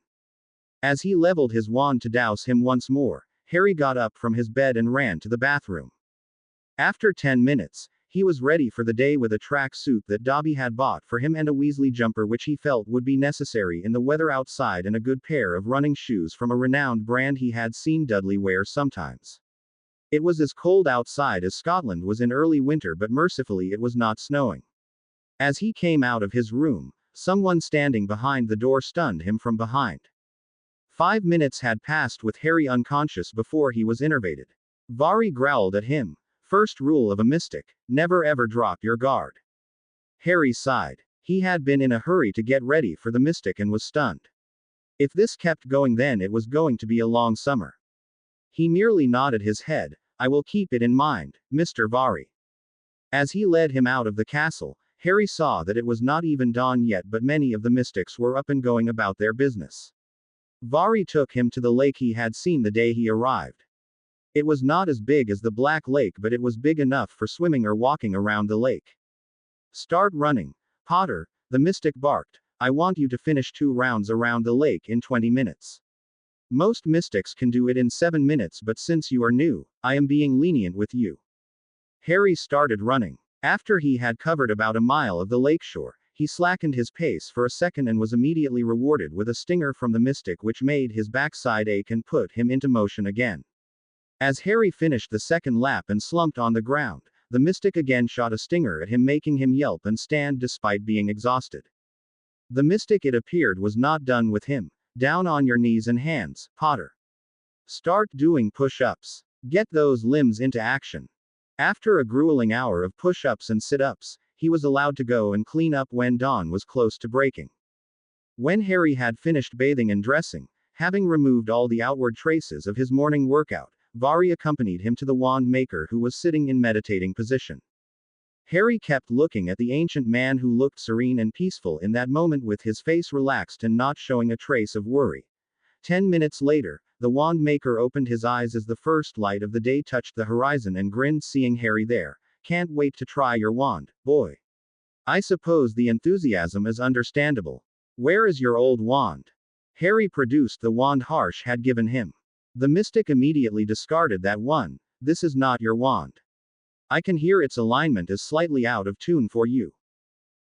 As he leveled his wand to douse him once more, Harry got up from his bed and ran to the bathroom. After 10 minutes, he was ready for the day with a track suit that Dobby had bought for him and a Weasley jumper which he felt would be necessary in the weather outside, and a good pair of running shoes from a renowned brand he had seen Dudley wear sometimes. It was as cold outside as Scotland was in early winter, but mercifully it was not snowing. As he came out of his room, someone standing behind the door stunned him from behind. 5 minutes had passed with Harry unconscious before he was innervated. Vari growled at him. First rule of a mystic, never ever drop your guard. Harry sighed. He had been in a hurry to get ready for the mystic and was stunned. If this kept going, then it was going to be a long summer. He merely nodded his head. I will keep it in mind, Mr. Vari. As he led him out of the castle, Harry saw that it was not even dawn yet, but many of the mystics were up and going about their business. Vari took him to the lake he had seen the day he arrived. It was not as big as the Black Lake, but it was big enough for swimming or walking around the lake. Start running, Potter, the mystic barked. I want you to finish 2 rounds around the lake in 20 minutes. Most mystics can do it in 7 minutes, but since you are new, I am being lenient with you. Harry started running. After he had covered about a mile of the lakeshore, he slackened his pace for a second and was immediately rewarded with a stinger from the mystic which made his backside ache and put him into motion again. As Harry finished the second lap and slumped on the ground, the mystic again shot a stinger at him, making him yelp and stand despite being exhausted. The mystic, it appeared, was not done with him. Down on your knees and hands, Potter. Start doing push-ups. Get those limbs into action. After a grueling hour of push-ups and sit-ups, he was allowed to go and clean up when dawn was close to breaking. When Harry had finished bathing and dressing, having removed all the outward traces of his morning workout, Vari accompanied him to the wand maker, who was sitting in meditating position. Harry kept looking at the ancient man, who looked serene and peaceful in that moment, with his face relaxed and not showing a trace of worry. 10 minutes later, the wand maker opened his eyes as the first light of the day touched the horizon and grinned, seeing Harry there. Can't wait to try your wand, boy. I suppose the enthusiasm is understandable. Where is your old wand? Harry produced the wand Harsh had given him. The mystic immediately discarded that one. This is not your wand. I can hear its alignment is slightly out of tune for you.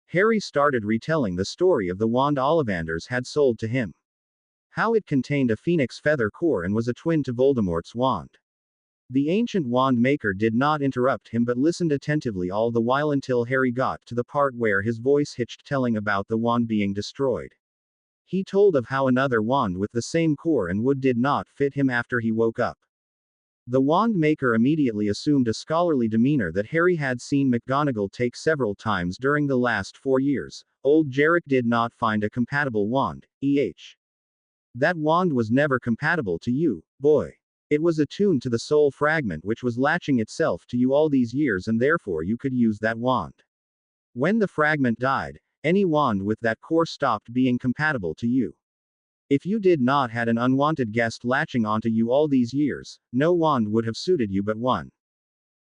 Harry started retelling the story of the wand Ollivanders had sold to him. How it contained a phoenix feather core and was a twin to Voldemort's wand. The ancient wand maker did not interrupt him but listened attentively all the while until Harry got to the part where his voice hitched, telling about the wand being destroyed. He told of how another wand with the same core and wood did not fit him after he woke up. The wand maker immediately assumed a scholarly demeanor that Harry had seen McGonagall take several times during the last 4 years. Old Jarek did not find a compatible wand, That wand was never compatible to you, boy. It was attuned to the soul fragment which was latching itself to you all these years, and therefore you could use that wand. When the fragment died, any wand with that core stopped being compatible to you. If you did not had an unwanted guest latching onto you all these years, no wand would have suited you but one.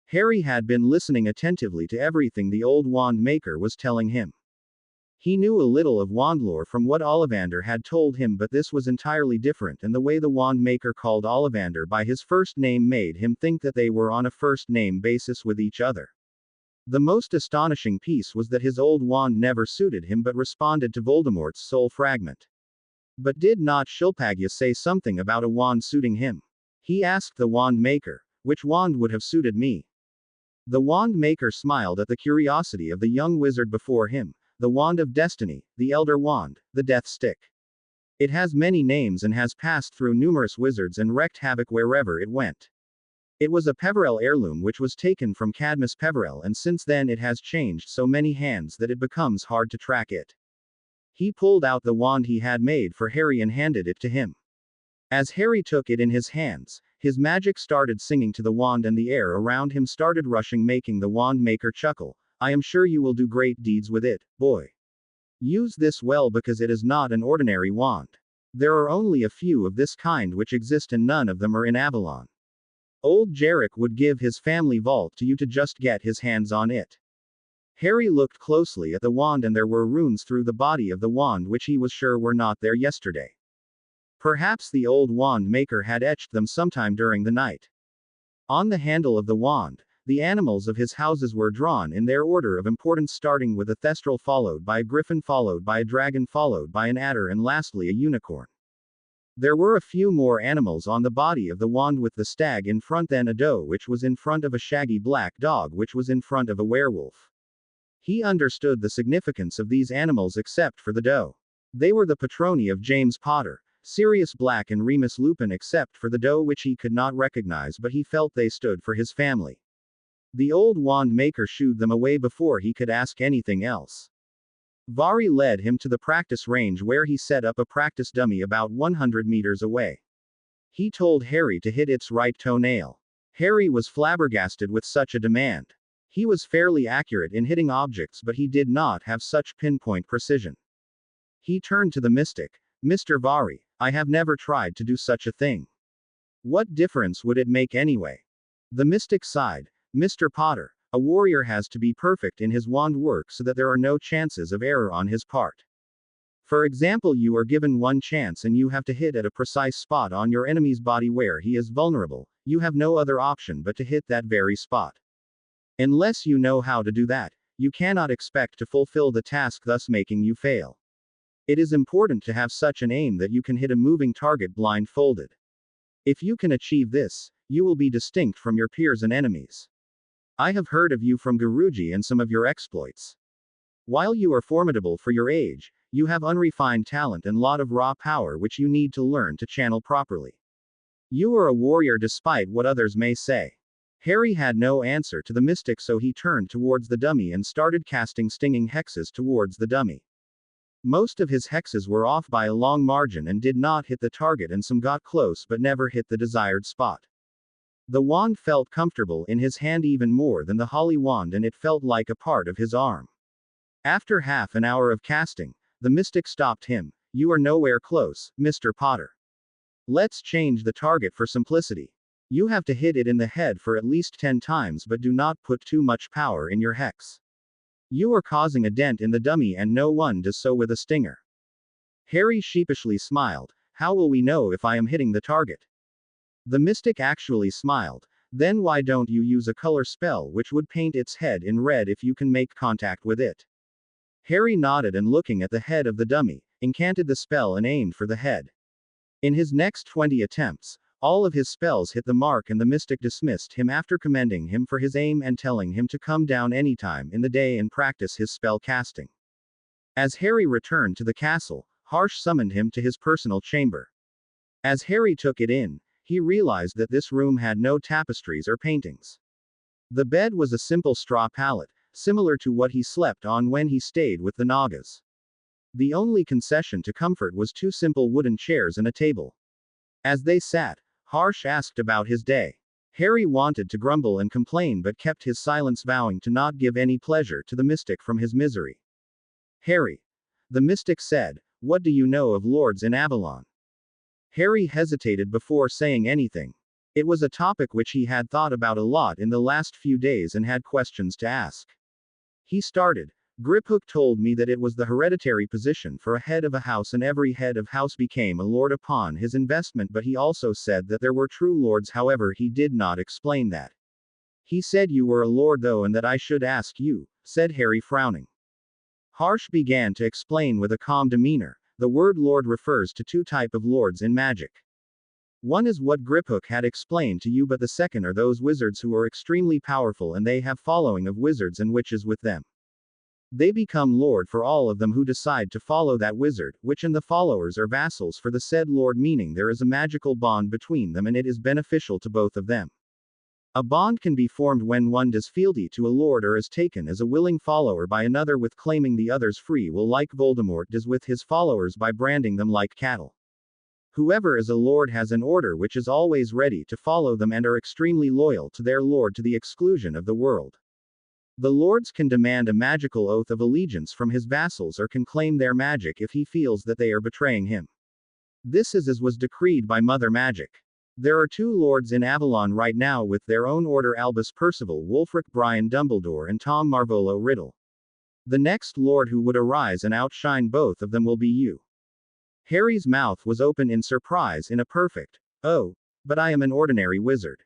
Harry had been listening attentively to everything the old wand maker was telling him. He knew a little of wand lore from what Ollivander had told him, but this was entirely different, and the way the wand maker called Ollivander by his first name made him think that they were on a first name basis with each other. The most astonishing piece was that his old wand never suited him but responded to Voldemort's soul fragment. But did not Shilpagya say something about a wand suiting him? He asked the wand maker, which wand would have suited me? The wand maker smiled at the curiosity of the young wizard before him. The Wand of Destiny, the Elder Wand, the Death Stick. It has many names and has passed through numerous wizards and wreaked havoc wherever it went. It was a Peverell heirloom which was taken from Cadmus Peverell, and since then it has changed so many hands that it becomes hard to track it. He pulled out the wand he had made for Harry and handed it to him. As Harry took it in his hands, his magic started singing to the wand and the air around him started rushing, making the wand maker chuckle. I am sure you will do great deeds with it, boy. Use this well because it is not an ordinary wand. There are only a few of this kind which exist and none of them are in Avalon. Old Jarek would give his family vault to you to just get his hands on it. Harry looked closely at the wand and there were runes through the body of the wand which he was sure were not there yesterday. Perhaps the old wand maker had etched them sometime during the night. On the handle of the wand, the animals of his houses were drawn in their order of importance, starting with a thestral, followed by a griffin, followed by a dragon, followed by an adder, and lastly a unicorn. There were a few more animals on the body of the wand, with the stag in front, then a doe which was in front of a shaggy black dog which was in front of a werewolf. He understood the significance of these animals except for the doe. They were the patroni of James Potter, Sirius Black and Remus Lupin, except for the doe which he could not recognize, but he felt they stood for his family. The old wand maker shooed them away before he could ask anything else. Vari led him to the practice range where he set up a practice dummy about 100 meters away. He told Harry to hit its right toenail. Harry was flabbergasted with such a demand. He was fairly accurate in hitting objects, but he did not have such pinpoint precision. He turned to the mystic. Mr. Vari, I have never tried to do such a thing. What difference would it make anyway? The mystic sighed. Mr. Potter, a warrior has to be perfect in his wand work so that there are no chances of error on his part. For example, you are given one chance and you have to hit at a precise spot on your enemy's body where he is vulnerable. You have no other option but to hit that very spot. Unless you know how to do that, you cannot expect to fulfill the task, thus making you fail. It is important to have such an aim that you can hit a moving target blindfolded. If you can achieve this, you will be distinct from your peers and enemies. I have heard of you from Guruji and some of your exploits. While you are formidable for your age, you have unrefined talent and lot of raw power which you need to learn to channel properly. You are a warrior despite what others may say. Harry had no answer to the mystic, so he turned towards the dummy and started casting stinging hexes towards the dummy. Most of his hexes were off by a long margin and did not hit the target, and some got close but never hit the desired spot. The wand felt comfortable in his hand even more than the holly wand, and it felt like a part of his arm. After half an hour of casting, the mystic stopped him. You are nowhere close, Mr. Potter. Let's change the target for simplicity. You have to hit it in the head for at least 10 times, but do not put too much power in your hex. You are causing a dent in the dummy, and no one does so with a stinger. Harry sheepishly smiled. How will we know if I am hitting the target? The mystic actually smiled. Then why don't you use a color spell which would paint its head in red if you can make contact with it? Harry nodded and, looking at the head of the dummy, incanted the spell and aimed for the head. In his next 20 attempts, all of his spells hit the mark, and the mystic dismissed him after commending him for his aim and telling him to come down anytime in the day and practice his spell casting. As Harry returned to the castle, Harsh summoned him to his personal chamber. As Harry took it in, he realized that this room had no tapestries or paintings. The bed was a simple straw pallet, similar to what he slept on when he stayed with the Nagas. The only concession to comfort was two simple wooden chairs and a table. As they sat, Harsh asked about his day. Harry wanted to grumble and complain but kept his silence, vowing to not give any pleasure to the mystic from his misery. Harry, the mystic said, what do you know of lords in Avalon? Harry hesitated before saying anything. It was a topic which he had thought about a lot in the last few days and had questions to ask. He started. Griphook told me that it was the hereditary position for a head of a house, and every head of house became a lord upon his investment, but he also said that there were true lords. However, he did not explain that. He said you were a lord though, and that I should ask you, said Harry, frowning. Harsh began to explain with a calm demeanor. The word lord refers to two types of lords in magic. One is what Griphook had explained to you, but the second are those wizards who are extremely powerful and they have following of wizards and witches with them. They become lord for all of them who decide to follow that wizard, which and the followers are vassals for the said lord, meaning there is a magical bond between them and it is beneficial to both of them. A bond can be formed when one does fealty to a lord or is taken as a willing follower by another with claiming the other's free will, like Voldemort does with his followers by branding them like cattle. Whoever is a lord has an order which is always ready to follow them and are extremely loyal to their lord to the exclusion of the world. The lords can demand a magical oath of allegiance from his vassals or can claim their magic if he feels that they are betraying him. This is as was decreed by Mother Magic. There are two lords in Avalon right now with their own order: Albus Percival Wulfric Brian Dumbledore and Tom Marvolo Riddle. The next lord who would arise and outshine both of them will be you. Harry's mouth was open in surprise in a perfect, oh, but I am an ordinary wizard.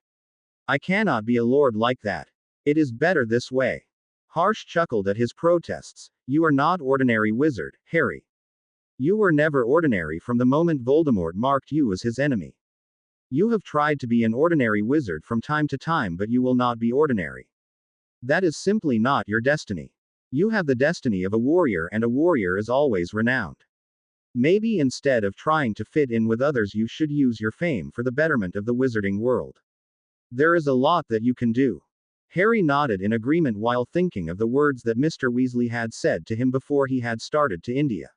I cannot be a lord like that. It is better this way. Harsh chuckled at his protests. You are not ordinary wizard, Harry. You were never ordinary from the moment Voldemort marked you as his enemy. You have tried to be an ordinary wizard from time to time, but you will not be ordinary. That is simply not your destiny. You have the destiny of a warrior, and a warrior is always renowned. Maybe instead of trying to fit in with others, you should use your fame for the betterment of the wizarding world. There is a lot that you can do. Harry nodded in agreement while thinking of the words that Mr. Weasley had said to him before he had started to India.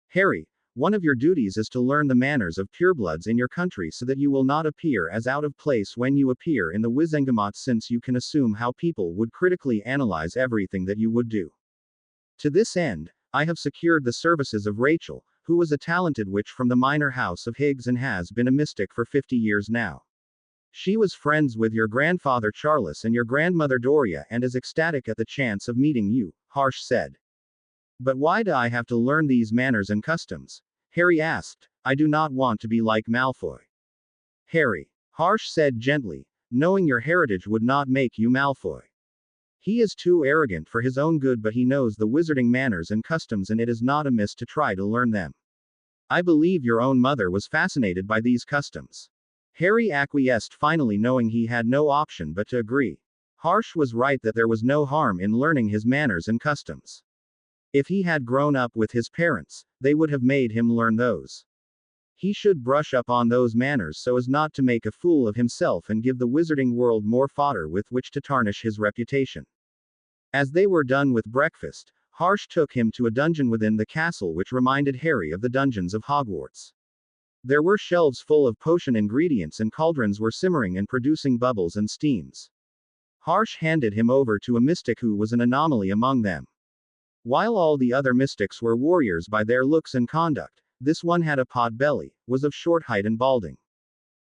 Harry, one of your duties is to learn the manners of purebloods in your country so that you will not appear as out of place when you appear in the Wizengamot, since you can assume how people would critically analyze everything that you would do. To this end, I have secured the services of Rachel, who was a talented witch from the minor house of Higgs and has been a mystic for 50 years now. She was friends with your grandfather Charles and your grandmother Doria and is ecstatic at the chance of meeting you, Harsh said. But why do I have to learn these manners and customs? Harry asked. I do not want to be like Malfoy. Harry, Harsh said gently, knowing your heritage would not make you Malfoy. He is too arrogant for his own good, but he knows the wizarding manners and customs, and it is not amiss to try to learn them. I believe your own mother was fascinated by these customs. Harry acquiesced, finally knowing he had no option but to agree. Harsh was right that there was no harm in learning his manners and customs. If he had grown up with his parents, they would have made him learn those. He should brush up on those manners so as not to make a fool of himself and give the wizarding world more fodder with which to tarnish his reputation. As they were done with breakfast, Harsh took him to a dungeon within the castle which reminded Harry of the dungeons of Hogwarts. There were shelves full of potion ingredients and cauldrons were simmering and producing bubbles and steams. Harsh handed him over to a mystic who was an anomaly among them. While all the other mystics were warriors by their looks and conduct, This one had a pot belly, was of short height and balding.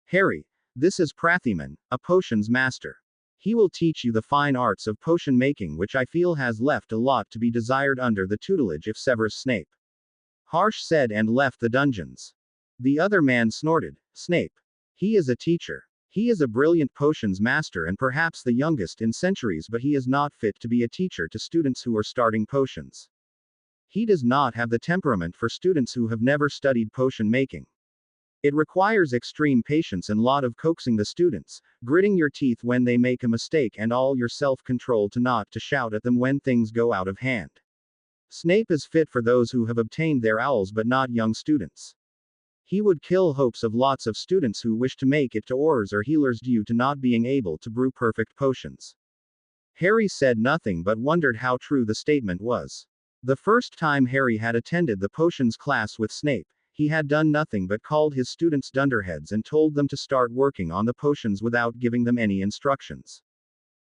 Harry, this is Prathyman, a potions master. He will teach you the fine arts of potion making, which I feel has left a lot to be desired under the tutelage of Severus Snape. Harsh said and left the dungeons. The other man snorted, Snape. He is a teacher. He is a brilliant potions master and perhaps the youngest in centuries, but he is not fit to be a teacher to students who are starting potions. He does not have the temperament for students who have never studied potion making. It requires extreme patience and lot of coaxing the students, gritting your teeth when they make a mistake and all your self-control to not to shout at them when things go out of hand. Snape is fit for those who have obtained their owls but not young students. He would kill hopes of lots of students who wish to make it to aurors or healers due to not being able to brew perfect potions. Harry said nothing but wondered how true the statement was. The first time Harry had attended the potions class with Snape, he had done nothing but called his students dunderheads and told them to start working on the potions without giving them any instructions.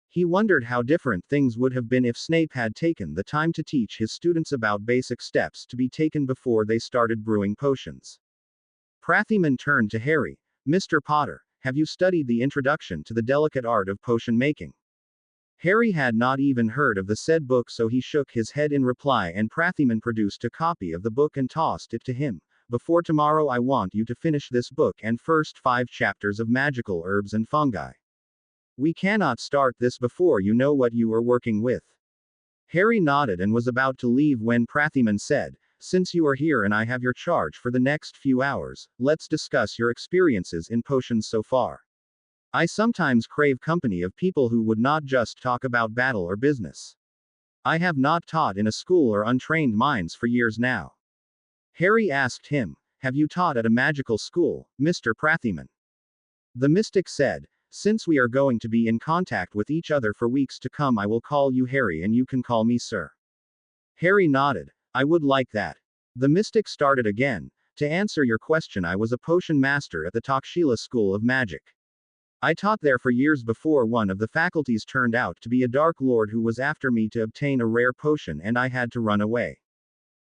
He wondered how different things would have been if Snape had taken the time to teach his students about basic steps to be taken before they started brewing potions. Prathyman turned to Harry. Mr. Potter, have you studied the introduction to the delicate art of potion making? Harry had not even heard of the said book, so he shook his head in reply, and Prathyman produced a copy of the book and tossed it to him. Before tomorrow I want you to finish this book and first 5 chapters of magical herbs and fungi. We cannot start this before you know what you are working with. Harry nodded and was about to leave when Prathyman said, since you are here and I have your charge for the next few hours, let's discuss your experiences in potions so far. I sometimes crave company of people who would not just talk about battle or business. I have not taught in a school or untrained minds for years now. Harry asked him, have you taught at a magical school, Mr. Prathyman? The mystic said, since we are going to be in contact with each other for weeks to come, I will call you Harry and you can call me sir. Harry nodded. I would like that. The mystic started again. To answer your question, I was a potion master at the Takshila School of Magic. I taught there for years before one of the faculties turned out to be a dark lord who was after me to obtain a rare potion and I had to run away.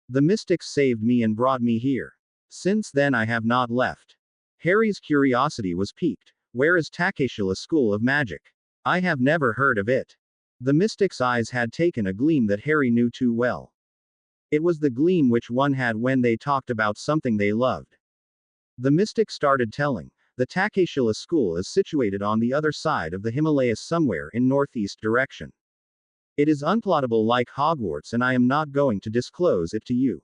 The mystics saved me and brought me here. Since then I have not left. Harry's curiosity was piqued. Where is Takshila School of Magic? I have never heard of it. The mystic's eyes had taken a gleam that Harry knew too well. It was the gleam which one had when they talked about something they loved. The mystic started telling. The Takshila School is situated on the other side of the Himalayas somewhere in northeast direction. It is unplottable like Hogwarts and I am not going to disclose it to you.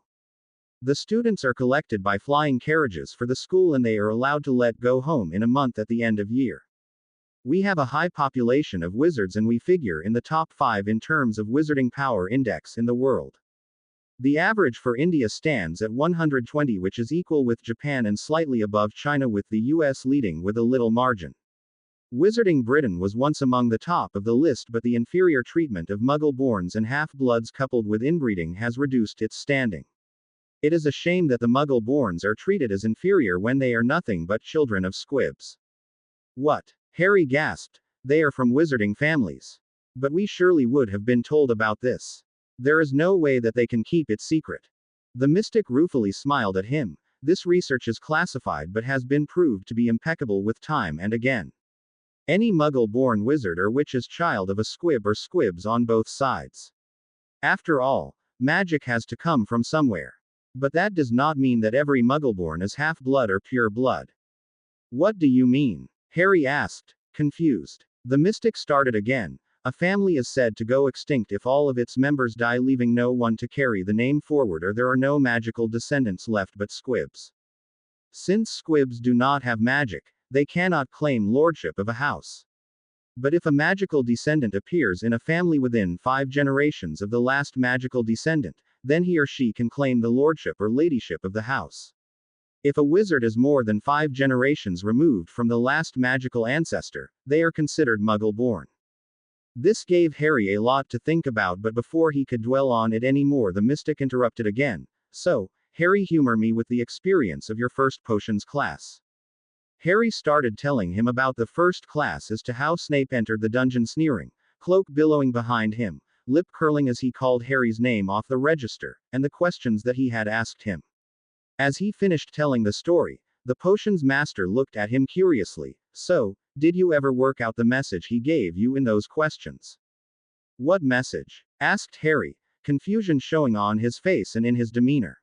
The students are collected by flying carriages for the school and they are allowed to let go home in a month at the end of year. We have a high population of wizards and we figure in the top 5 in terms of wizarding power index in the world. The average for India stands at 120, which is equal with Japan and slightly above China, with the US leading with a little margin. Wizarding Britain was once among the top of the list, but the inferior treatment of Muggle-borns and half-bloods coupled with inbreeding has reduced its standing. It is a shame that the Muggle-borns are treated as inferior when they are nothing but children of squibs. What? Harry gasped. They are from wizarding families. But we surely would have been told about this. There is no way that they can keep it secret. The mystic ruefully smiled at him. This research is classified but has been proved to be impeccable with time and again. Any Muggle-born wizard or witch is child of a squib or squibs on both sides. After all, magic has to come from somewhere. But that does not mean that every Muggle-born is half-blood or pure blood. What do you mean? Harry asked, confused. The mystic started again. A family is said to go extinct if all of its members die, leaving no one to carry the name forward, or there are no magical descendants left but squibs. Since squibs do not have magic, they cannot claim lordship of a house. But if a magical descendant appears in a family within 5 generations of the last magical descendant, then he or she can claim the lordship or ladyship of the house. If a wizard is more than 5 generations removed from the last magical ancestor, they are considered Muggle-born. This gave Harry a lot to think about, but before he could dwell on it any more, the mystic interrupted again. So, Harry, humor me with the experience of your first potions class. Harry started telling him about the first class as to how Snape entered the dungeon sneering, cloak billowing behind him, lip curling as he called Harry's name off the register, and the questions that he had asked him. As he finished telling the story, the potion's master looked at him curiously. So, did you ever work out the message he gave you in those questions? What message? Asked Harry, confusion showing on his face and in his demeanor.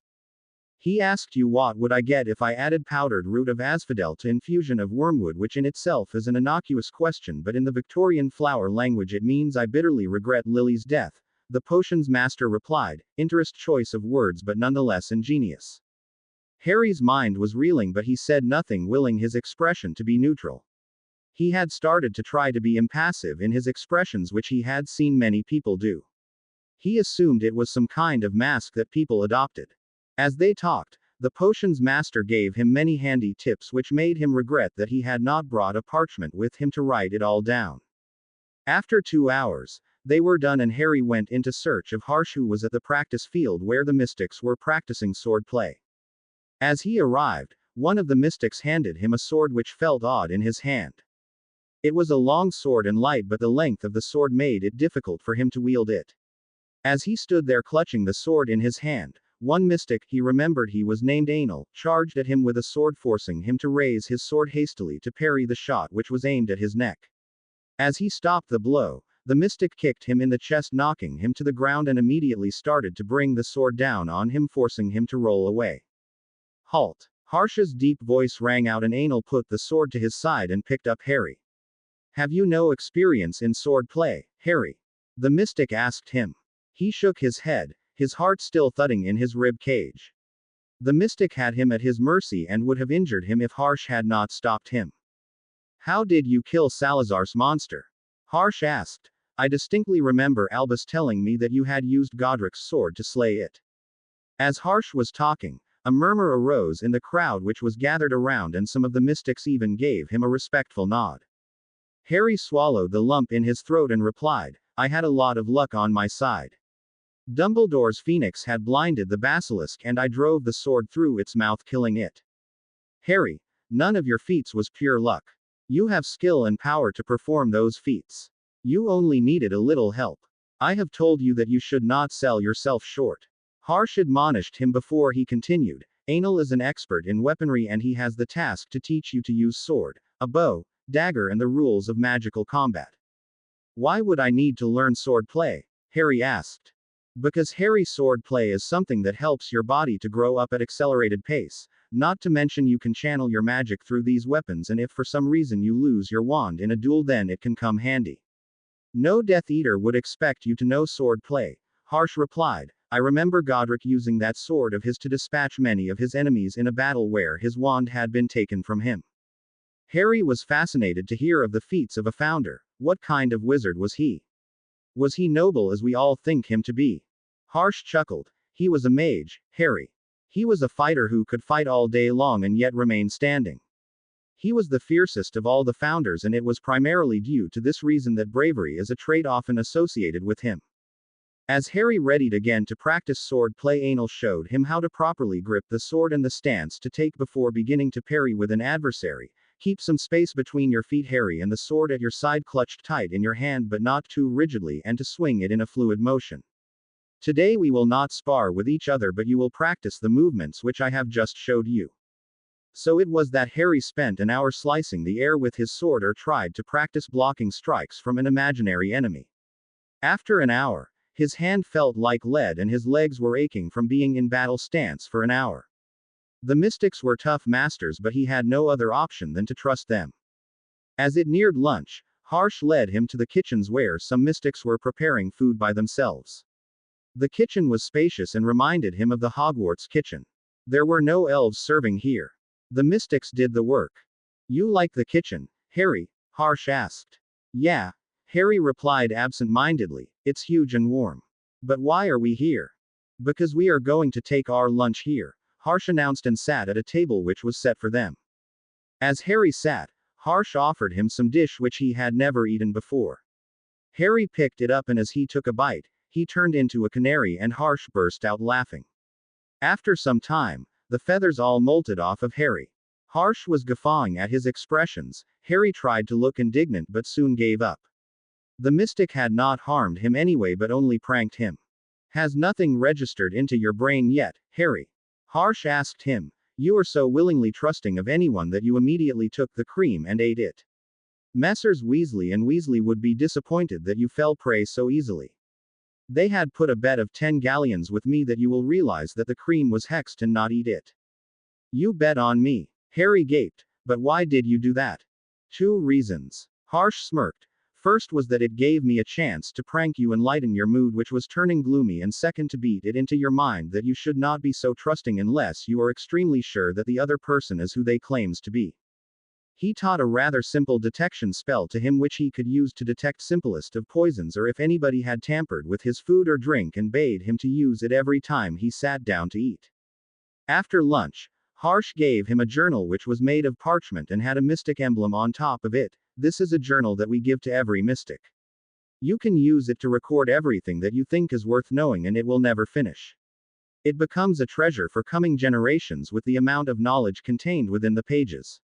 He asked you what would I get if I added powdered root of asphodel to infusion of wormwood, which in itself is an innocuous question, but in the Victorian flower language it means I bitterly regret Lily's death, the potion's master replied, interest choice of words but nonetheless ingenious. Harry's mind was reeling, but he said nothing, willing his expression to be neutral. He had started to try to be impassive in his expressions, which he had seen many people do. He assumed it was some kind of mask that people adopted. As they talked, the potion's master gave him many handy tips which made him regret that he had not brought a parchment with him to write it all down. After 2 hours, they were done and Harry went into search of Harsh, who was at the practice field where the mystics were practicing sword play. As he arrived, one of the mystics handed him a sword which felt odd in his hand. It was a long sword and light, but the length of the sword made it difficult for him to wield it. As he stood there clutching the sword in his hand, one mystic, he remembered he was named Anal, charged at him with a sword, forcing him to raise his sword hastily to parry the shot which was aimed at his neck. As he stopped the blow, the mystic kicked him in the chest, knocking him to the ground, and immediately started to bring the sword down on him, forcing him to roll away. Halt! Harsh's deep voice rang out, and Anal put the sword to his side and picked up Harry. Have you no experience in sword play, Harry? The mystic asked him. He shook his head, his heart still thudding in his rib cage. The mystic had him at his mercy and would have injured him if Harsh had not stopped him. How did you kill Salazar's monster? Harsh asked. I distinctly remember Albus telling me that you had used Godric's sword to slay it. As Harsh was talking, a murmur arose in the crowd which was gathered around, and some of the mystics even gave him a respectful nod. Harry swallowed the lump in his throat and replied, I had a lot of luck on my side. Dumbledore's phoenix had blinded the basilisk and I drove the sword through its mouth, killing it. Harry, none of your feats was pure luck. You have skill and power to perform those feats. You only needed a little help. I have told you that you should not sell yourself short. Harsh admonished him before he continued. Anal is an expert in weaponry and he has the task to teach you to use sword, a bow, dagger and the rules of magical combat. Why would I need to learn sword play? Harry asked. Because Harry, sword play is something that helps your body to grow up at accelerated pace, not to mention you can channel your magic through these weapons, and if for some reason you lose your wand in a duel, then it can come handy. No Death Eater would expect you to know sword play, Harsh replied. I remember Godric using that sword of his to dispatch many of his enemies in a battle where his wand had been taken from him. Harry was fascinated to hear of the feats of a founder. What kind of wizard was he? Was he noble as we all think him to be? Harsh chuckled. He was a mage, Harry. He was a fighter who could fight all day long and yet remain standing. He was the fiercest of all the founders, and it was primarily due to this reason that bravery is a trait often associated with him. As Harry readied again to practice sword play, Anal showed him how to properly grip the sword and the stance to take before beginning to parry with an adversary. Keep some space between your feet, Harry, and the sword at your side clutched tight in your hand but not too rigidly, and to swing it in a fluid motion. Today we will not spar with each other, but you will practice the movements which I have just showed you. So it was that Harry spent an hour slicing the air with his sword, or tried to practice blocking strikes from an imaginary enemy. After an hour, his hand felt like lead and his legs were aching from being in battle stance for an hour. The mystics were tough masters, but he had no other option than to trust them. As it neared lunch, Harsh led him to the kitchens where some mystics were preparing food by themselves. The kitchen was spacious and reminded him of the Hogwarts kitchen. There were no elves serving here. The mystics did the work. You like the kitchen, Harry? Harsh asked. Yeah, Harry replied absent-mindedly. It's huge and warm. But why are we here? Because we are going to take our lunch here, Harsh announced, and sat at a table which was set for them. As Harry sat, Harsh offered him some dish which he had never eaten before. Harry picked it up, and as he took a bite, he turned into a canary, and Harsh burst out laughing. After some time, the feathers all molted off of Harry. Harsh was guffawing at his expressions. Harry tried to look indignant but soon gave up. The mystic had not harmed him anyway, but only pranked him. Has nothing registered into your brain yet, Harry? Harsh asked him. You are so willingly trusting of anyone that you immediately took the cream and ate it. Messrs. Weasley and Weasley would be disappointed that you fell prey so easily. They had put a bet of 10 galleons with me that you will realize that the cream was hexed and not eat it. You bet on me. Harry gaped. But why did you do that? 2 reasons. Harsh smirked. First was that it gave me a chance to prank you and lighten your mood, which was turning gloomy, and second to beat it into your mind that you should not be so trusting unless you are extremely sure that the other person is who they claims to be. He taught a rather simple detection spell to him which he could use to detect simplest of poisons or if anybody had tampered with his food or drink, and bade him to use it every time he sat down to eat. After lunch, Harsh gave him a journal which was made of parchment and had a mystic emblem on top of it. This is a journal that we give to every mystic. You can use it to record everything that you think is worth knowing, and it will never finish. It becomes a treasure for coming generations with the amount of knowledge contained within the pages.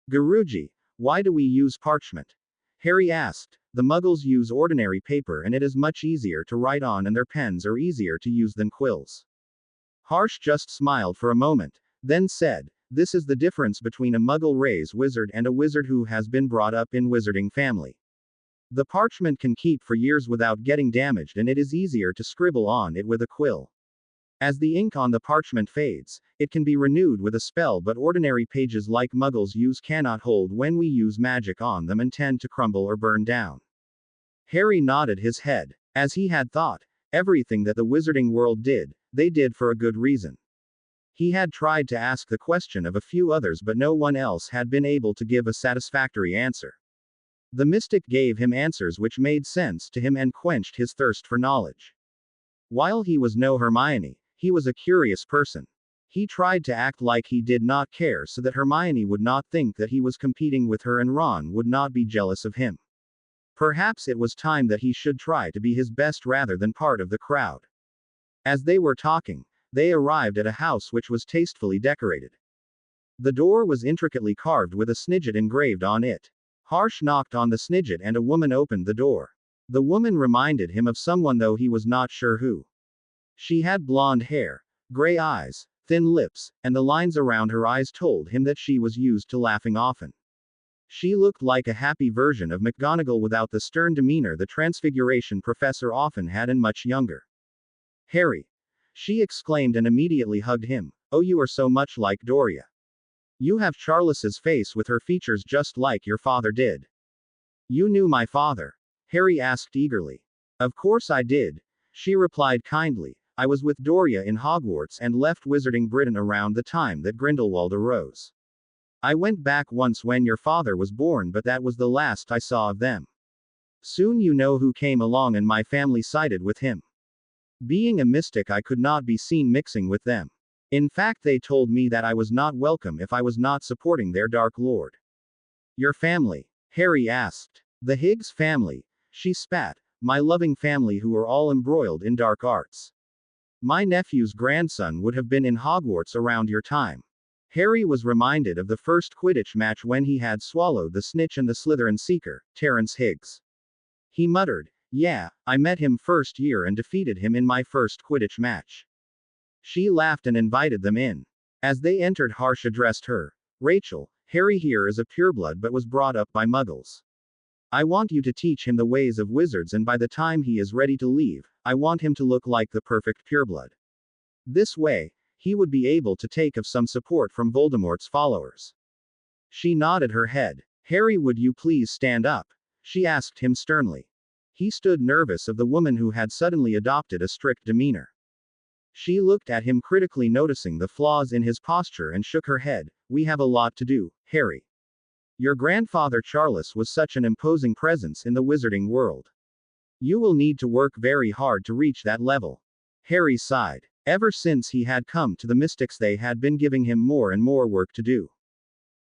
Guruji, why do we use parchment? Harry asked. The Muggles use ordinary paper and it is much easier to write on, and their pens are easier to use than quills. Harsh just smiled for a moment, then said, this is the difference between a Muggle-raised wizard and a wizard who has been brought up in wizarding family. The parchment can keep for years without getting damaged, and it is easier to scribble on it with a quill. As the ink on the parchment fades, it can be renewed with a spell, but ordinary pages like Muggles use cannot hold when we use magic on them and tend to crumble or burn down. Harry nodded his head. As he had thought, everything that the wizarding world did, they did for a good reason. He had tried to ask the question of a few others, but no one else had been able to give a satisfactory answer. The mystic gave him answers which made sense to him and quenched his thirst for knowledge. While he was no Hermione, he was a curious person. He tried to act like he did not care so that Hermione would not think that he was competing with her and Ron would not be jealous of him. Perhaps it was time that he should try to be his best rather than part of the crowd. As they were talking, they arrived at a house which was tastefully decorated. The door was intricately carved with a snidget engraved on it. Harsh knocked on the snidget and a woman opened the door. The woman reminded him of someone, though he was not sure who. She had blonde hair, gray eyes, thin lips, and the lines around her eyes told him that she was used to laughing often. She looked like a happy version of McGonagall without the stern demeanor the Transfiguration professor often had, and much younger. Harry! She exclaimed and immediately hugged him. Oh, you are so much like Doria. You have Charles's face with her features just like your father did. You knew my father? Harry asked eagerly. Of course I did, she replied kindly. I was with Doria in Hogwarts and left Wizarding Britain around the time that Grindelwald arose. I went back once when your father was born, but that was the last I saw of them. Soon you know who came along and my family sided with him. Being a mystic, I could not be seen mixing with them. In fact, they told me that I was not welcome if I was not supporting their Dark Lord. Your family? Harry asked. The Higgs family, she spat. My loving family who are all embroiled in dark arts. My nephew's grandson would have been in Hogwarts around your time. Harry was reminded of the first Quidditch match when he had swallowed the snitch and the Slytherin seeker, Terence Higgs. He muttered, yeah, I met him first year and defeated him in my first Quidditch match. She laughed and invited them in. As they entered, Harsh addressed her. Rachel, Harry here is a pureblood but was brought up by Muggles. I want you to teach him the ways of wizards, and by the time he is ready to leave, I want him to look like the perfect pureblood. This way, he would be able to take of some support from Voldemort's followers. She nodded her head. Harry, would you please stand up? She asked him sternly. He stood nervous of the woman who had suddenly adopted a strict demeanor. She looked at him critically, noticing the flaws in his posture, and shook her head. We have a lot to do, Harry. Your grandfather Charles was such an imposing presence in the wizarding world. You will need to work very hard to reach that level. Harry sighed. Ever since he had come to the Mystics, they had been giving him more and more work to do.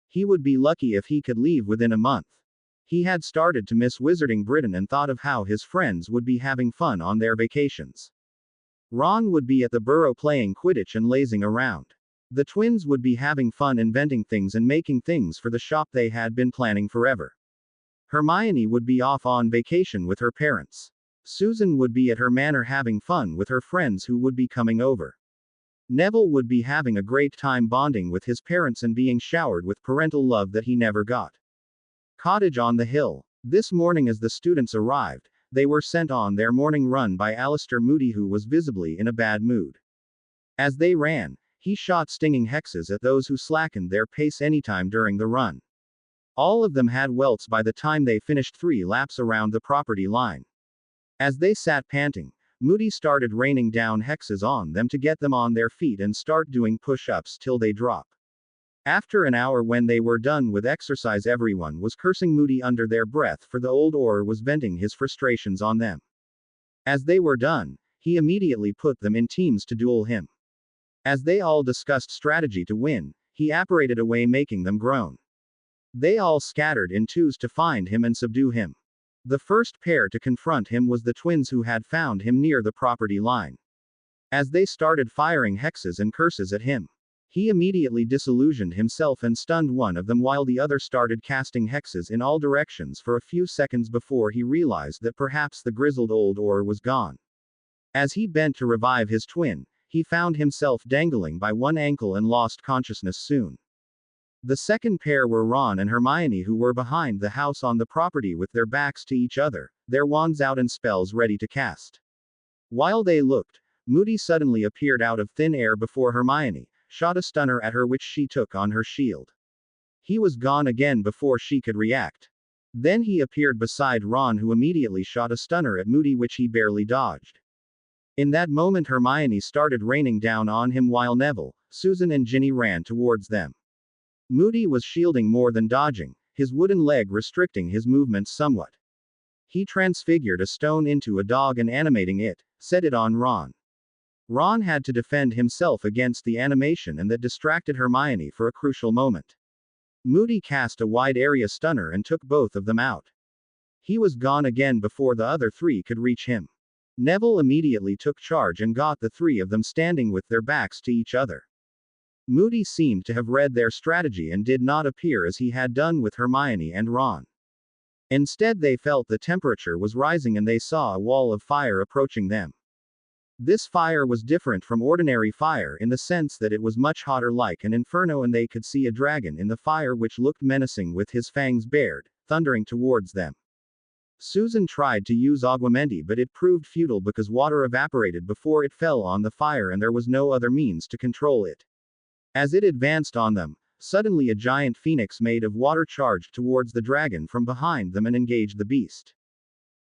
He would be lucky if he could leave within a month. He had started to miss Wizarding Britain and thought of how his friends would be having fun on their vacations. Ron would be at the Burrow playing Quidditch and lazing around. The twins would be having fun inventing things and making things for the shop they had been planning forever. Hermione would be off on vacation with her parents. Susan would be at her manor having fun with her friends who would be coming over. Neville would be having a great time bonding with his parents and being showered with parental love that he never got. Cottage on the hill. This morning, as the students arrived, they were sent on their morning run by Alistair Moody, who was visibly in a bad mood. As they ran, he shot stinging hexes at those who slackened their pace anytime during the run. All of them had welts by the time they finished 3 laps around the property line. As they sat panting, Moody started raining down hexes on them to get them on their feet and start doing push-ups till they drop. After an hour, when they were done with exercise, everyone was cursing Moody under their breath, for the old oar was venting his frustrations on them. As they were done, he immediately put them in teams to duel him. As they all discussed strategy to win, he apparated away, making them groan. They all scattered in twos to find him and subdue him. The first pair to confront him was the twins, who had found him near the property line. As they started firing hexes and curses at him, he immediately disillusioned himself and stunned one of them, while the other started casting hexes in all directions for a few seconds before he realized that perhaps the grizzled old oar was gone. As he bent to revive his twin, he found himself dangling by one ankle and lost consciousness soon. The second pair were Ron and Hermione, who were behind the house on the property with their backs to each other, their wands out and spells ready to cast. While they looked, Moody suddenly appeared out of thin air before Hermione, shot a stunner at her, which she took on her shield. He was gone again before she could react. Then he appeared beside Ron, who immediately shot a stunner at Moody, which he barely dodged. In that moment, Hermione started raining down on him, while Neville, Susan and Ginny ran towards them. Moody was shielding more than dodging, his wooden leg restricting his movements somewhat. He transfigured a stone into a dog and, animating it, set it on Ron. Ron had to defend himself against the animation, and that distracted Hermione for a crucial moment. Moody cast a wide area stunner and took both of them out. He was gone again before the other 3 could reach him. Neville immediately took charge and got the 3 of them standing with their backs to each other. Moody seemed to have read their strategy and did not appear as he had done with Hermione and Ron. Instead, they felt the temperature was rising and they saw a wall of fire approaching them. This fire was different from ordinary fire in the sense that it was much hotter, like an inferno, and they could see a dragon in the fire which looked menacing with his fangs bared, thundering towards them. Susan tried to use aguamenti, but it proved futile because water evaporated before it fell on the fire and there was no other means to control it. As it advanced on them, suddenly a giant phoenix made of water charged towards the dragon from behind them and engaged the beast.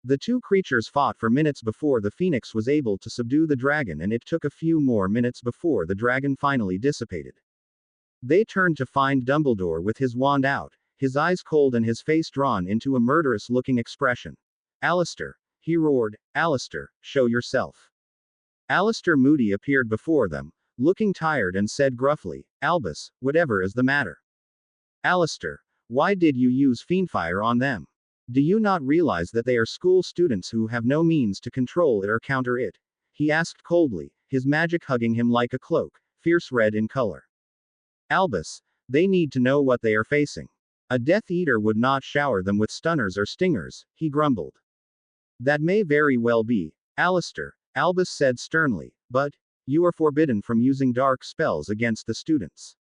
The 2 creatures fought for minutes before the phoenix was able to subdue the dragon, and it took a few more minutes before the dragon finally dissipated. They turned to find Dumbledore with his wand out, his eyes cold and his face drawn into a murderous-looking expression. "Alistair," he roared, "Alistair, show yourself." Alistair Moody appeared before them, looking tired, and said gruffly, "Albus, whatever is the matter?" "Alistair, why did you use fiendfire on them? Do you not realize that they are school students who have no means to control it or counter it?" he asked coldly, his magic hugging him like a cloak, fierce red in color. "Albus, they need to know what they are facing. A Death Eater would not shower them with stunners or stingers," he grumbled. "That may very well be, Alistair," Albus said sternly, "but you are forbidden from using dark spells against the students.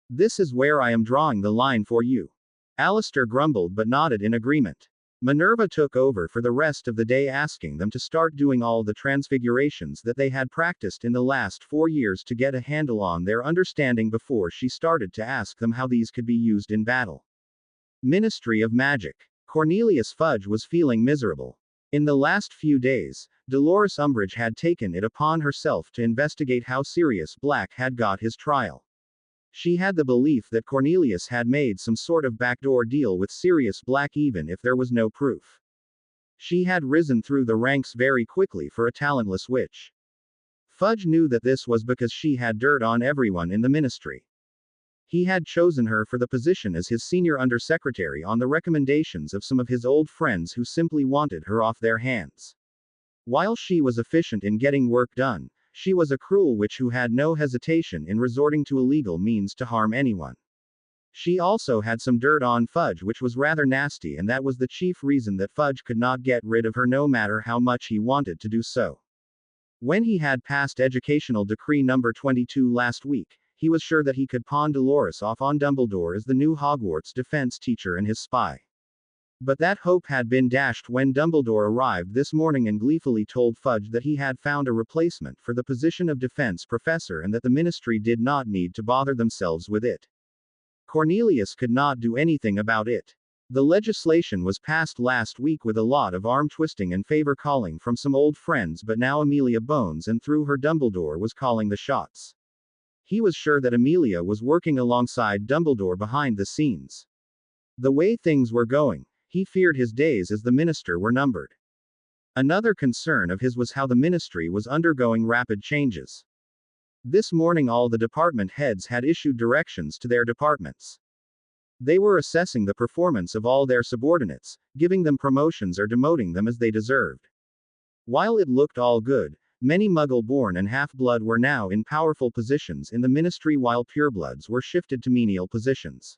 This is where I am drawing the line for you." Alistair grumbled but nodded in agreement. Minerva took over for the rest of the day, asking them to start doing all the transfigurations that they had practiced in the last 4 years to get a handle on their understanding before she started to ask them how these could be used in battle. Ministry of Magic. Cornelius Fudge was feeling miserable. In the last few days, Dolores Umbridge had taken it upon herself to investigate how Sirius Black had got his trial. She had the belief that Cornelius had made some sort of backdoor deal with Sirius Black, even if there was no proof. She had risen through the ranks very quickly for a talentless witch. Fudge knew that this was because she had dirt on everyone in the ministry. He had chosen her for the position as his senior undersecretary on the recommendations of some of his old friends who simply wanted her off their hands. While she was efficient in getting work done, she was a cruel witch who had no hesitation in resorting to illegal means to harm anyone. She also had some dirt on Fudge which was rather nasty, and that was the chief reason that Fudge could not get rid of her no matter how much he wanted to do so. When he had passed Educational Decree number 22 last week, he was sure that he could pawn Dolores off on Dumbledore as the new Hogwarts defense teacher and his spy. But that hope had been dashed when Dumbledore arrived this morning and gleefully told Fudge that he had found a replacement for the position of defense professor and that the ministry did not need to bother themselves with it. Cornelius could not do anything about it. The legislation was passed last week with a lot of arm twisting and favor calling from some old friends, but now Amelia Bones and through her Dumbledore was calling the shots. He was sure that Amelia was working alongside Dumbledore behind the scenes. The way things were going, he feared his days as the minister were numbered. Another concern of his was how the ministry was undergoing rapid changes. This morning all the department heads had issued directions to their departments. They were assessing the performance of all their subordinates, giving them promotions or demoting them as they deserved. While it looked all good, many Muggle-born and half-blood were now in powerful positions in the ministry while purebloods were shifted to menial positions.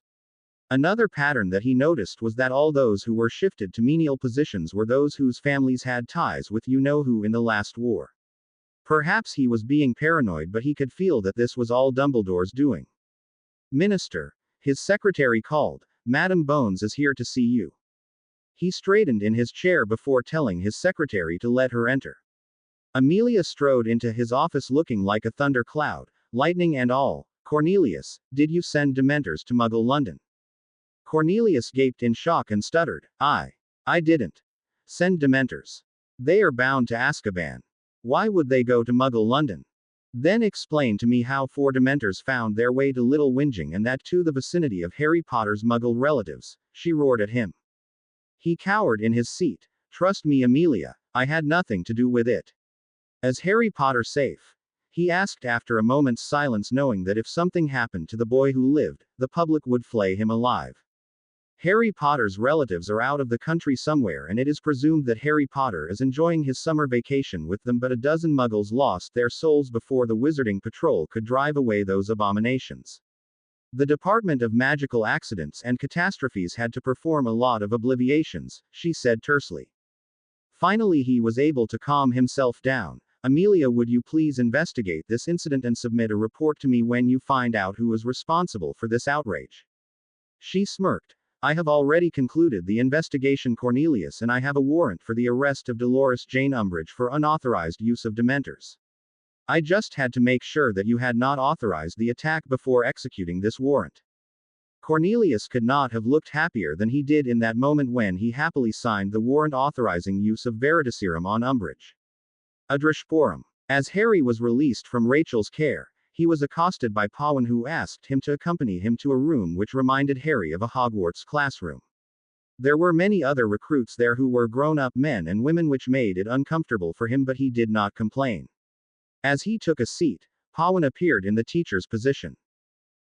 Another pattern that he noticed was that all those who were shifted to menial positions were those whose families had ties with you-know-who in the last war. Perhaps he was being paranoid, but he could feel that this was all Dumbledore's doing. "Minister," his secretary called, "Madam Bones is here to see you." He straightened in his chair before telling his secretary to let her enter. Amelia strode into his office looking like a thunder cloud, lightning and all. "Cornelius, did you send Dementors to Muggle London?" Cornelius gaped in shock and stuttered, I didn't send Dementors. They are bound to Azkaban. Why would they go to Muggle London? Then explain to me how 4 Dementors found their way to Little Whinging and that to the vicinity of Harry Potter's Muggle relatives," she roared at him. He cowered in his seat. "Trust me, Amelia, I had nothing to do with it." "Is Harry Potter safe?" he asked after a moment's silence, knowing that if something happened to the boy who lived, the public would flay him alive. "Harry Potter's relatives are out of the country somewhere, and it is presumed that Harry Potter is enjoying his summer vacation with them, but a dozen Muggles lost their souls before the Wizarding Patrol could drive away those abominations. The Department of Magical Accidents and Catastrophes had to perform a lot of obliviations," she said tersely. Finally he was able to calm himself down. "Amelia, would you please investigate this incident and submit a report to me when you find out who is responsible for this outrage?" She smirked. "I have already concluded the investigation, Cornelius, and I have a warrant for the arrest of Dolores Jane Umbridge for unauthorized use of Dementors. I just had to make sure that you had not authorized the attack before executing this warrant." Cornelius could not have looked happier than he did in that moment when he happily signed the warrant authorizing use of Veritaserum on Umbridge. Adrashporum. As Harry was released from Rachel's care, he was accosted by Pawin, who asked him to accompany him to a room which reminded Harry of a Hogwarts classroom. There were many other recruits there who were grown-up men and women, which made it uncomfortable for him, but he did not complain. As he took a seat, Pawin appeared in the teacher's position.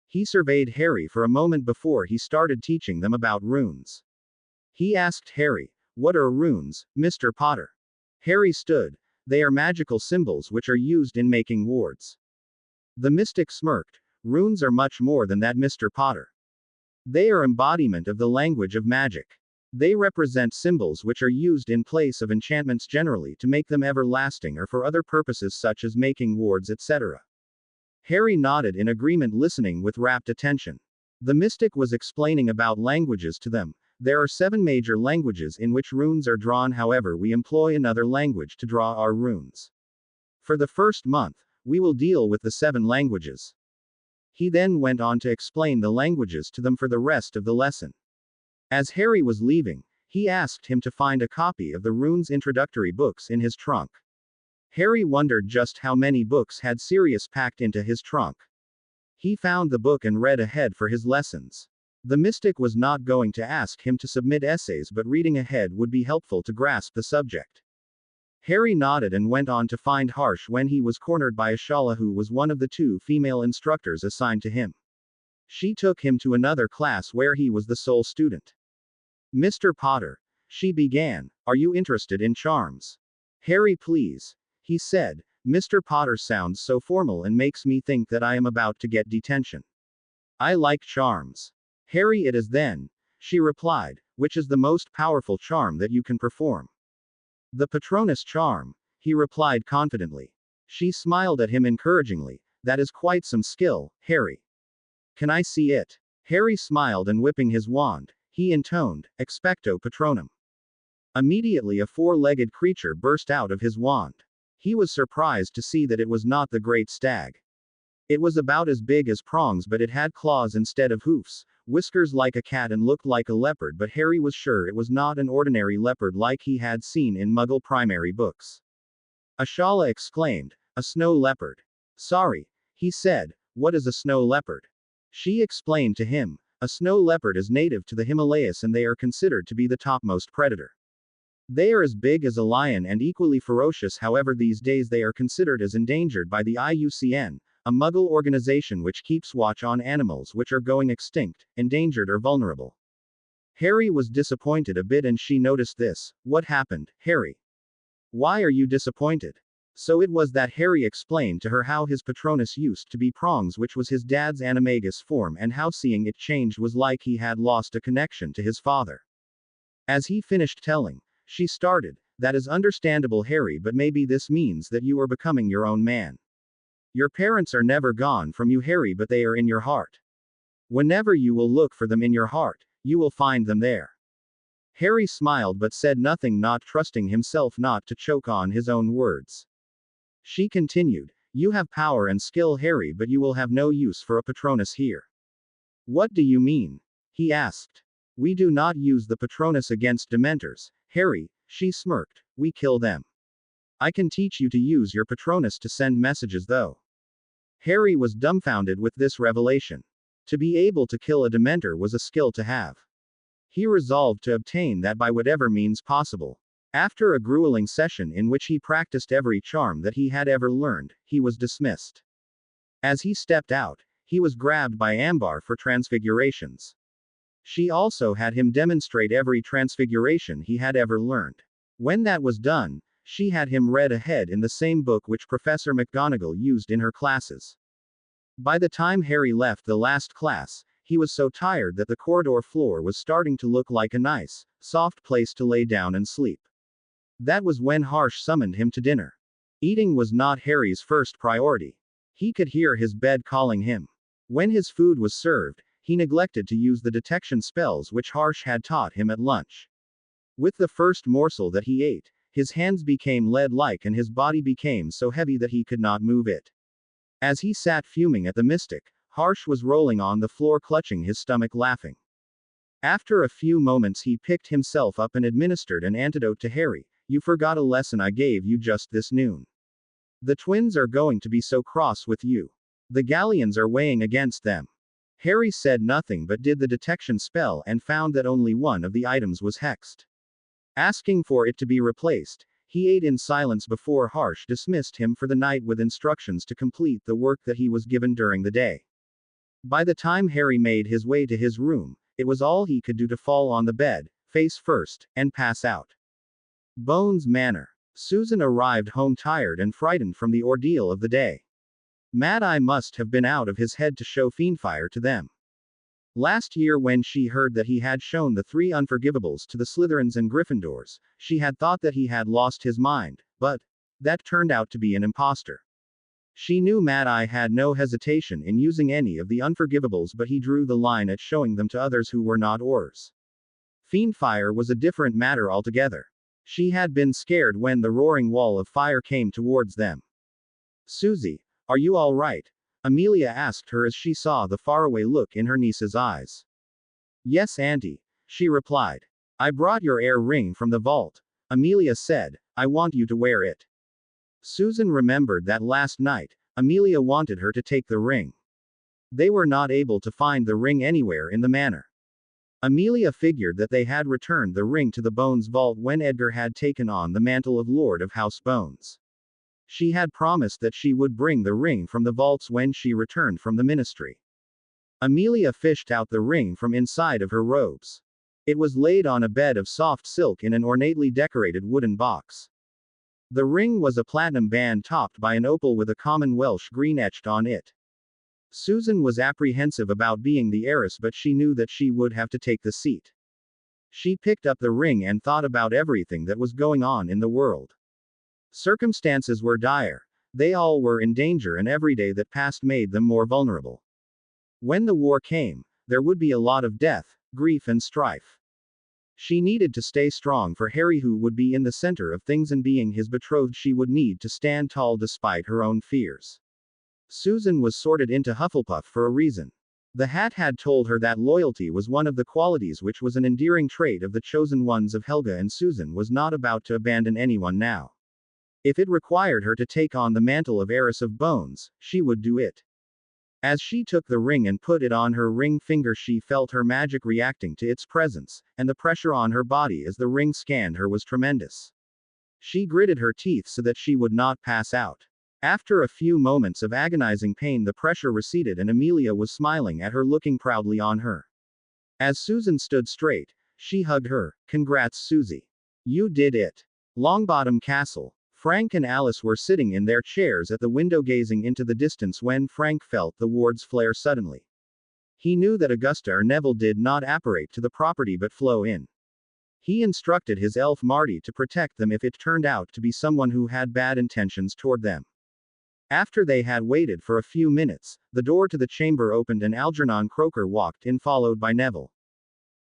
He surveyed Harry for a moment before he started teaching them about runes. He asked Harry, "What are runes, Mr. Potter?" Harry stood. "They are magical symbols which are used in making wards." The mystic smirked. "Runes are much more than that, Mr. Potter. They are embodiment of the language of magic. They represent symbols which are used in place of enchantments, generally to make them everlasting or for other purposes such as making wards, etc." Harry nodded in agreement, listening with rapt attention. The mystic was explaining about languages to them. "There are 7 major languages in which runes are drawn, however we employ another language to draw our runes. For the first month, we will deal with the 7 languages." He then went on to explain the languages to them for the rest of the lesson. As Harry was leaving, he asked him to find a copy of the runes introductory books in his trunk. Harry wondered just how many books had Sirius packed into his trunk. He found the book and read ahead for his lessons. The mystic was not going to ask him to submit essays, but reading ahead would be helpful to grasp the subject. Harry nodded and went on to find Harsh when he was cornered by Ashala, who was one of the 2 female instructors assigned to him. She took him to another class where he was the sole student. "Mr. Potter," she began, "are you interested in charms?" "Harry, please," he said. "Mr. Potter sounds so formal and makes me think that I am about to get detention." "I like charms." "Harry, it is then," she replied. "Which is the most powerful charm that you can perform?" "The Patronus charm," he replied confidently. She smiled at him encouragingly. That is quite some skill, Harry. Can I see it? Harry smiled and whipping his wand, he intoned, Expecto Patronum. Immediately a four-legged creature burst out of his wand. He was surprised to see that it was not the great stag. It was about as big as prongs but it had claws instead of hoofs, whiskers like a cat and looked like a leopard but Harry was sure it was not an ordinary leopard like he had seen in Muggle primary books. Ashala exclaimed, a snow leopard. Sorry, he said, what is a snow leopard? She explained to him, a snow leopard is native to the Himalayas and they are considered to be the topmost predator. They are as big as a lion and equally ferocious, however these days they are considered as endangered by the IUCN, a Muggle organization which keeps watch on animals which are going extinct, endangered or vulnerable. Harry was disappointed a bit and she noticed this. What happened, Harry? Why are you disappointed? So it was that Harry explained to her how his Patronus used to be prongs which was his dad's animagus form and how seeing it changed was like he had lost a connection to his father. As he finished telling, she started, that is understandable Harry but maybe this means that you are becoming your own man. Your parents are never gone from you Harry but they are in your heart. Whenever you will look for them in your heart, you will find them there. Harry smiled but said nothing, not trusting himself not to choke on his own words. She continued, you have power and skill Harry but you will have no use for a Patronus here. What do you mean? He asked. We do not use the Patronus against Dementors, Harry, she smirked, we kill them. I can teach you to use your Patronus to send messages though. Harry was dumbfounded with this revelation. To be able to kill a Dementor was a skill to have. He resolved to obtain that by whatever means possible. After a grueling session in which he practiced every charm that he had ever learned, he was dismissed. As he stepped out, he was grabbed by Ambar for transfigurations. She also had him demonstrate every transfiguration he had ever learned. When that was done, she had him read ahead in the same book which Professor McGonagall used in her classes. By the time Harry left the last class, he was so tired that the corridor floor was starting to look like a nice, soft place to lay down and sleep. That was when Harsh summoned him to dinner. Eating was not Harry's first priority. He could hear his bed calling him. When his food was served, he neglected to use the detection spells which Harsh had taught him at lunch. With the first morsel that he ate, his hands became lead-like and his body became so heavy that he could not move it. As he sat fuming at the mystic, Harsh was rolling on the floor clutching his stomach laughing. After a few moments he picked himself up and administered an antidote to Harry. You forgot a lesson I gave you just this noon. The twins are going to be so cross with you. The Galleons are weighing against them. Harry said nothing but did the detection spell and found that only one of the items was hexed. Asking for it to be replaced, he ate in silence before Harsh dismissed him for the night with instructions to complete the work that he was given during the day. By the time Harry made his way to his room, it was all he could do to fall on the bed, face first, and pass out. Bones Manor. Susan arrived home tired and frightened from the ordeal of the day. Mad Eye must have been out of his head to show Fiendfire to them. Last year when she heard that he had shown the 3 Unforgivables to the Slytherins and Gryffindors, she had thought that he had lost his mind, but that turned out to be an imposter. She knew Mad Eye had no hesitation in using any of the Unforgivables but he drew the line at showing them to others who were not Aurors. Fiendfire was a different matter altogether. She had been scared when the roaring wall of fire came towards them. Susie, are you all right? Amelia asked her as she saw the faraway look in her niece's eyes. Yes, Auntie, she replied. I brought your air ring from the vault, Amelia said. I want you to wear it. Susan remembered that last night, Amelia wanted her to take the ring. They were not able to find the ring anywhere in the manor. Amelia figured that they had returned the ring to the Bones vault when Edgar had taken on the mantle of Lord of House Bones. She had promised that she would bring the ring from the vaults when she returned from the ministry. Amelia fished out the ring from inside of her robes. It was laid on a bed of soft silk in an ornately decorated wooden box. The ring was a platinum band topped by an opal with a common Welsh green etched on it. Susan was apprehensive about being the heiress but she knew that she would have to take the seat. She picked up the ring and thought about everything that was going on in the world. Circumstances were dire. They all were in danger, and every day that passed made them more vulnerable. When the war came, there would be a lot of death, grief, and strife. She needed to stay strong for Harry, who would be in the center of things, and being his betrothed, she would need to stand tall despite her own fears. Susan was sorted into Hufflepuff for a reason. The hat had told her that loyalty was one of the qualities which was an endearing trait of the chosen ones of Helga, and Susan was not about to abandon anyone now. If it required her to take on the mantle of heiress of bones, she would do it. As she took the ring and put it on her ring finger, she felt her magic reacting to its presence, and the pressure on her body as the ring scanned her was tremendous. She gritted her teeth so that she would not pass out. After a few moments of agonizing pain, the pressure receded and Amelia was smiling at her, looking proudly on her. As Susan stood straight, she hugged her. "Congrats, Susie. You did it." Longbottom Castle. Frank and Alice were sitting in their chairs at the window gazing into the distance when Frank felt the wards flare suddenly. He knew that Augusta or Neville did not apparate to the property but flow in. He instructed his elf Marty to protect them if it turned out to be someone who had bad intentions toward them. After they had waited for a few minutes, the door to the chamber opened and Algernon Croaker walked in, followed by Neville.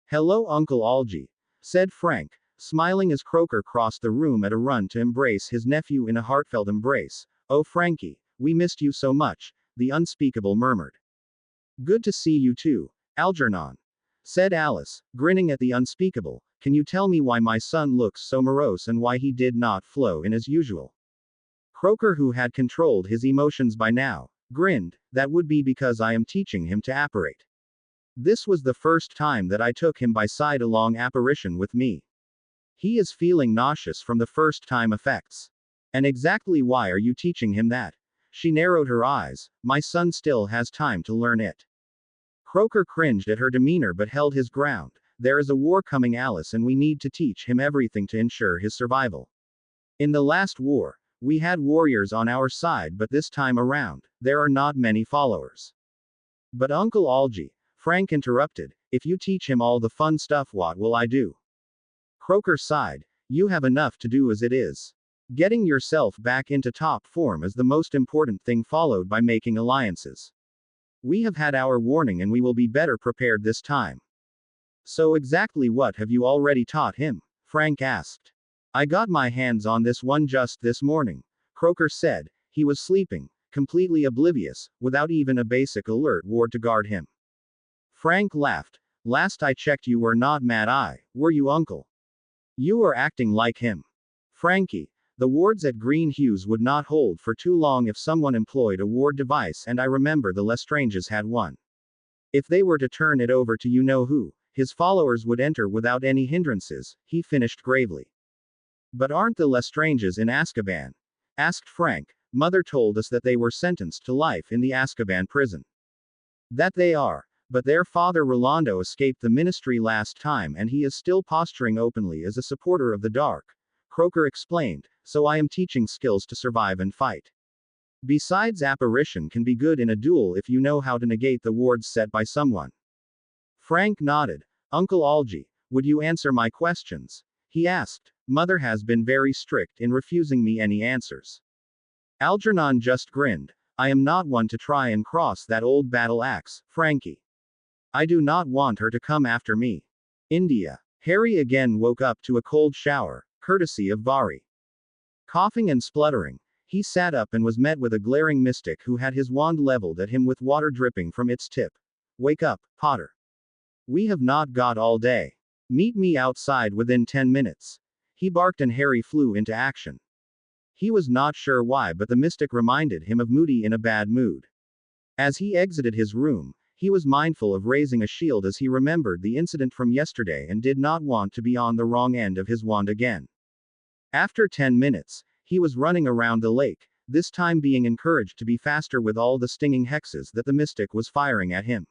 "Hello, Uncle Algy," said Frank, smiling as Croaker crossed the room at a run to embrace his nephew in a heartfelt embrace. "Oh, Frankie, we missed you so much," the unspeakable murmured. "Good to see you too, Algernon," said Alice, grinning at the unspeakable. "Can you tell me why my son looks so morose and why he did not flow in as usual?" Croaker, who had controlled his emotions by now, grinned. "That would be because I am teaching him to apparate. This was the first time that I took him by side along apparition with me. He is feeling nauseous from the first time effects." "And exactly why are you teaching him that?" She narrowed her eyes. "My son still has time to learn it." Croaker cringed at her demeanor but held his ground. "There is a war coming, Alice, and we need to teach him everything to ensure his survival. In the last war, we had warriors on our side, but this time around, there are not many followers." "But Uncle Algy," Frank interrupted, "if you teach him all the fun stuff, what will I do?" Croaker sighed. "You have enough to do as it is. Getting yourself back into top form is the most important thing, followed by making alliances. We have had our warning and we will be better prepared this time." "So exactly what have you already taught him?" Frank asked. "I got my hands on this one just this morning," Croaker said. "He was sleeping, completely oblivious, without even a basic alert ward to guard him." Frank laughed. "Last I checked you were not mad-eye, were you, Uncle? You are acting like him." "Frankie, the wards at Green Hughes would not hold for too long if someone employed a ward device, and I remember the Lestranges had one. If they were to turn it over to you know who, his followers would enter without any hindrances," he finished gravely. "But aren't the Lestranges in Azkaban?" asked Frank. "Mother told us that they were sentenced to life in the Azkaban prison." "That they are. But their father Rolando escaped the ministry last time and he is still posturing openly as a supporter of the dark," Croaker explained, "so I am teaching skills to survive and fight. Besides, apparition can be good in a duel if you know how to negate the wards set by someone." Frank nodded. "Uncle Algy, would you answer my questions?" he asked. "Mother has been very strict in refusing me any answers." Algernon just grinned. "I am not one to try and cross that old battle axe, Frankie. I do not want her to come after me." India. Harry again woke up to a cold shower, courtesy of Vari. Coughing and spluttering, he sat up and was met with a glaring mystic who had his wand leveled at him with water dripping from its tip. "Wake up, Potter. We have not got all day. Meet me outside within 10 minutes. He barked and Harry flew into action. He was not sure why, but the mystic reminded him of Moody in a bad mood. As he exited his room, he was mindful of raising a shield as he remembered the incident from yesterday and did not want to be on the wrong end of his wand again. After 10 minutes, he was running around the lake, this time being encouraged to be faster with all the stinging hexes that the mystic was firing at him.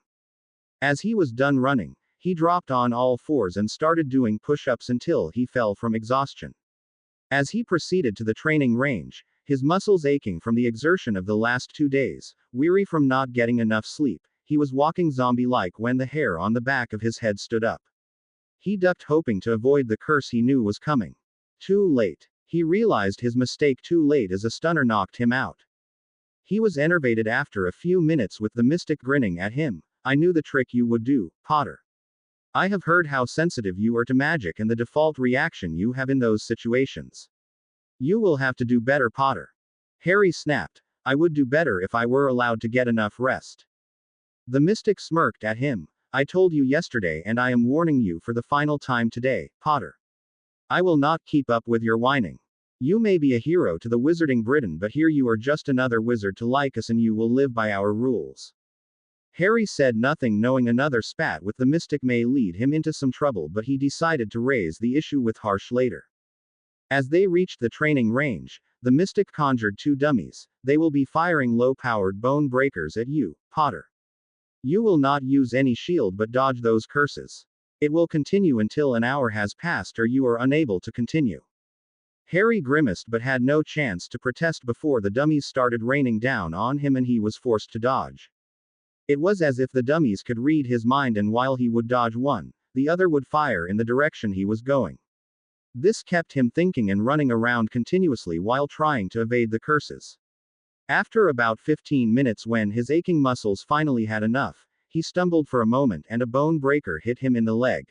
As he was done running, he dropped on all fours and started doing push-ups until he fell from exhaustion. As he proceeded to the training range, his muscles aching from the exertion of the last 2 days, weary from not getting enough sleep, he was walking zombie-like when the hair on the back of his head stood up. He ducked, hoping to avoid the curse he knew was coming. Too late. He realized his mistake too late as a stunner knocked him out. He was enervated after a few minutes with the mystic grinning at him. I knew the trick you would do, Potter. I have heard how sensitive you are to magic and the default reaction you have in those situations. You will have to do better, Potter. Harry snapped. I would do better if I were allowed to get enough rest. The mystic smirked at him. I told you yesterday and I am warning you for the final time today, Potter. I will not keep up with your whining. You may be a hero to the Wizarding Britain, but here you are just another wizard to like us and you will live by our rules. Harry said nothing, knowing another spat with the mystic may lead him into some trouble, but he decided to raise the issue with Harsh later. As they reached the training range, the mystic conjured 2 dummies. They will be firing low-powered bone breakers at you, Potter. You will not use any shield but dodge those curses. It will continue until an hour has passed or you are unable to continue. Harry grimaced but had no chance to protest before the dummies started raining down on him and he was forced to dodge. It was as if the dummies could read his mind, and while he would dodge one, the other would fire in the direction he was going. This kept him thinking and running around continuously while trying to evade the curses. After about 15 minutes, when his aching muscles finally had enough, he stumbled for a moment and a bone breaker hit him in the leg.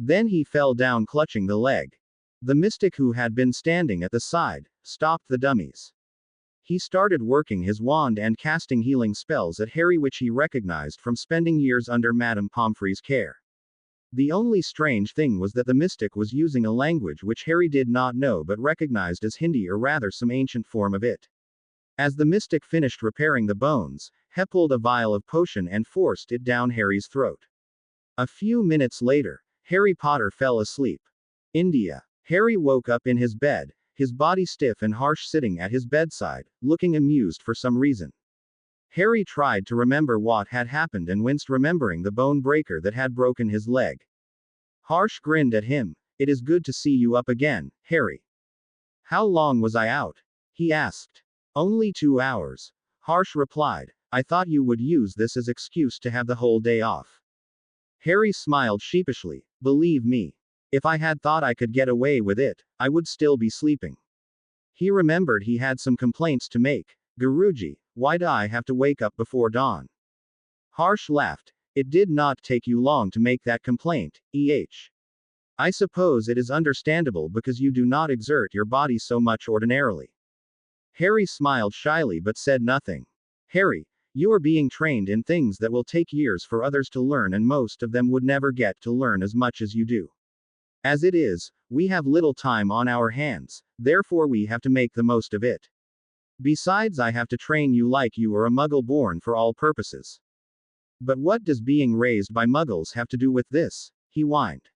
Then he fell down clutching the leg. The mystic, who had been standing at the side, stopped the dummies. He started working his wand and casting healing spells at Harry, which he recognized from spending years under Madame Pomfrey's care. The only strange thing was that the mystic was using a language which Harry did not know but recognized as Hindi, or rather some ancient form of it. As the mystic finished repairing the bones, he pulled a vial of potion and forced it down Harry's throat. A few minutes later, Harry Potter fell asleep. India. Harry woke up in his bed, his body stiff and Harsh sitting at his bedside, looking amused for some reason. Harry tried to remember what had happened and winced, remembering the bone breaker that had broken his leg. Harsh grinned at him. It is good to see you up again, Harry. How long was I out? He asked. Only 2 hours. Harsh replied. I thought you would use this as excuse to have the whole day off. Harry smiled sheepishly. Believe me, if I had thought I could get away with it, I would still be sleeping. He remembered he had some complaints to make. Guruji, why do I have to wake up before dawn? Harsh laughed. It did not take you long to make that complaint, I suppose it is understandable because you do not exert your body so much ordinarily. Harry smiled shyly but said nothing. Harry, you are being trained in things that will take years for others to learn, and most of them would never get to learn as much as you do. As it is, we have little time on our hands, therefore we have to make the most of it. Besides, I have to train you like you are a muggle born for all purposes. But what does being raised by muggles have to do with this? He whined.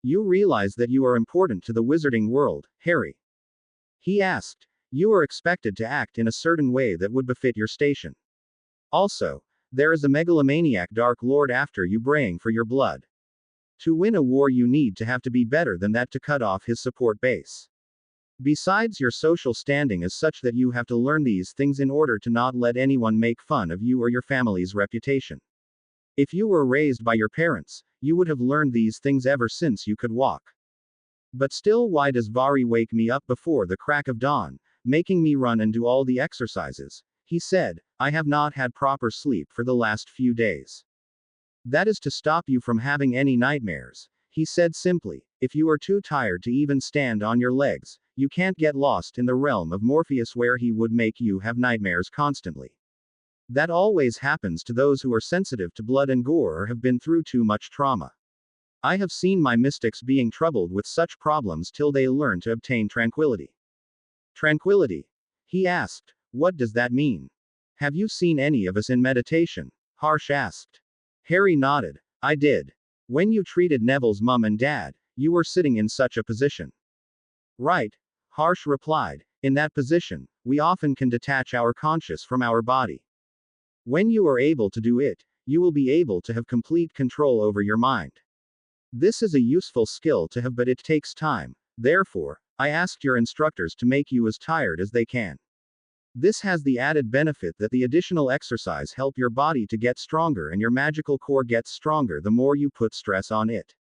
You realize that you are important to the wizarding world, Harry? He asked. You are expected to act in a certain way that would befit your station. Also, there is a megalomaniac Dark Lord after you, braying for your blood. To win a war you need to have to be better than that to cut off his support base. Besides, your social standing is such that you have to learn these things in order to not let anyone make fun of you or your family's reputation. If you were raised by your parents, you would have learned these things ever since you could walk. But still, why does Vari wake me up before the crack of dawn, making me run and do all the exercises? He said. I have not had proper sleep for the last few days. That is to stop you from having any nightmares, he said simply. If you are too tired to even stand on your legs, you can't get lost in the realm of Morpheus where he would make you have nightmares constantly. That always happens to those who are sensitive to blood and gore or have been through too much trauma. I have seen my mystics being troubled with such problems till they learn to obtain tranquility. Tranquility? He asked. What does that mean? Have you seen any of us in meditation? Harsh asked. Harry nodded. I did. When you treated Neville's mum and dad, you were sitting in such a position. Right, Harsh replied. In that position, we often can detach our conscious from our body. When you are able to do it, you will be able to have complete control over your mind. This is a useful skill to have, but it takes time. Therefore, I asked your instructors to make you as tired as they can. This has the added benefit that the additional exercise help your body to get stronger and your magical core gets stronger the more you put stress on it.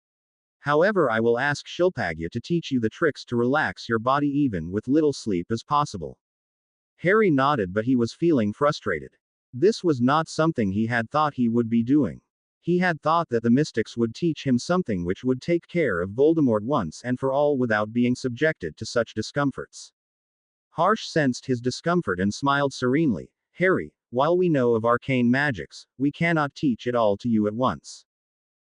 However, I will ask Shilpagya to teach you the tricks to relax your body even with little sleep as possible. Harry nodded, but he was feeling frustrated. This was not something he had thought he would be doing. He had thought that the mystics would teach him something which would take care of Voldemort once and for all without being subjected to such discomforts. Harsh sensed his discomfort and smiled serenely. Harry, while we know of arcane magics, we cannot teach it all to you at once.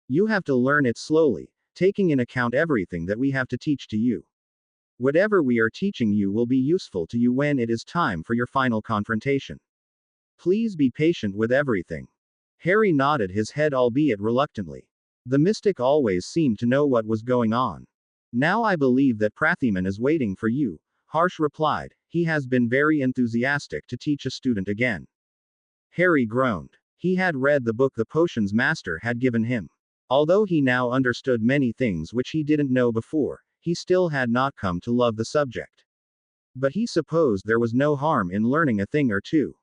You have to learn it slowly, taking in account everything that we have to teach to you. Whatever we are teaching you will be useful to you when it is time for your final confrontation. Please be patient with everything. Harry nodded his head, albeit reluctantly. The mystic always seemed to know what was going on. Now I believe that Prathyman is waiting for you, Harsh replied. He has been very enthusiastic to teach a student again. Harry groaned. He had read the book the potions master had given him. Although he now understood many things which he didn't know before, he still had not come to love the subject. But he supposed there was no harm in learning a thing or two.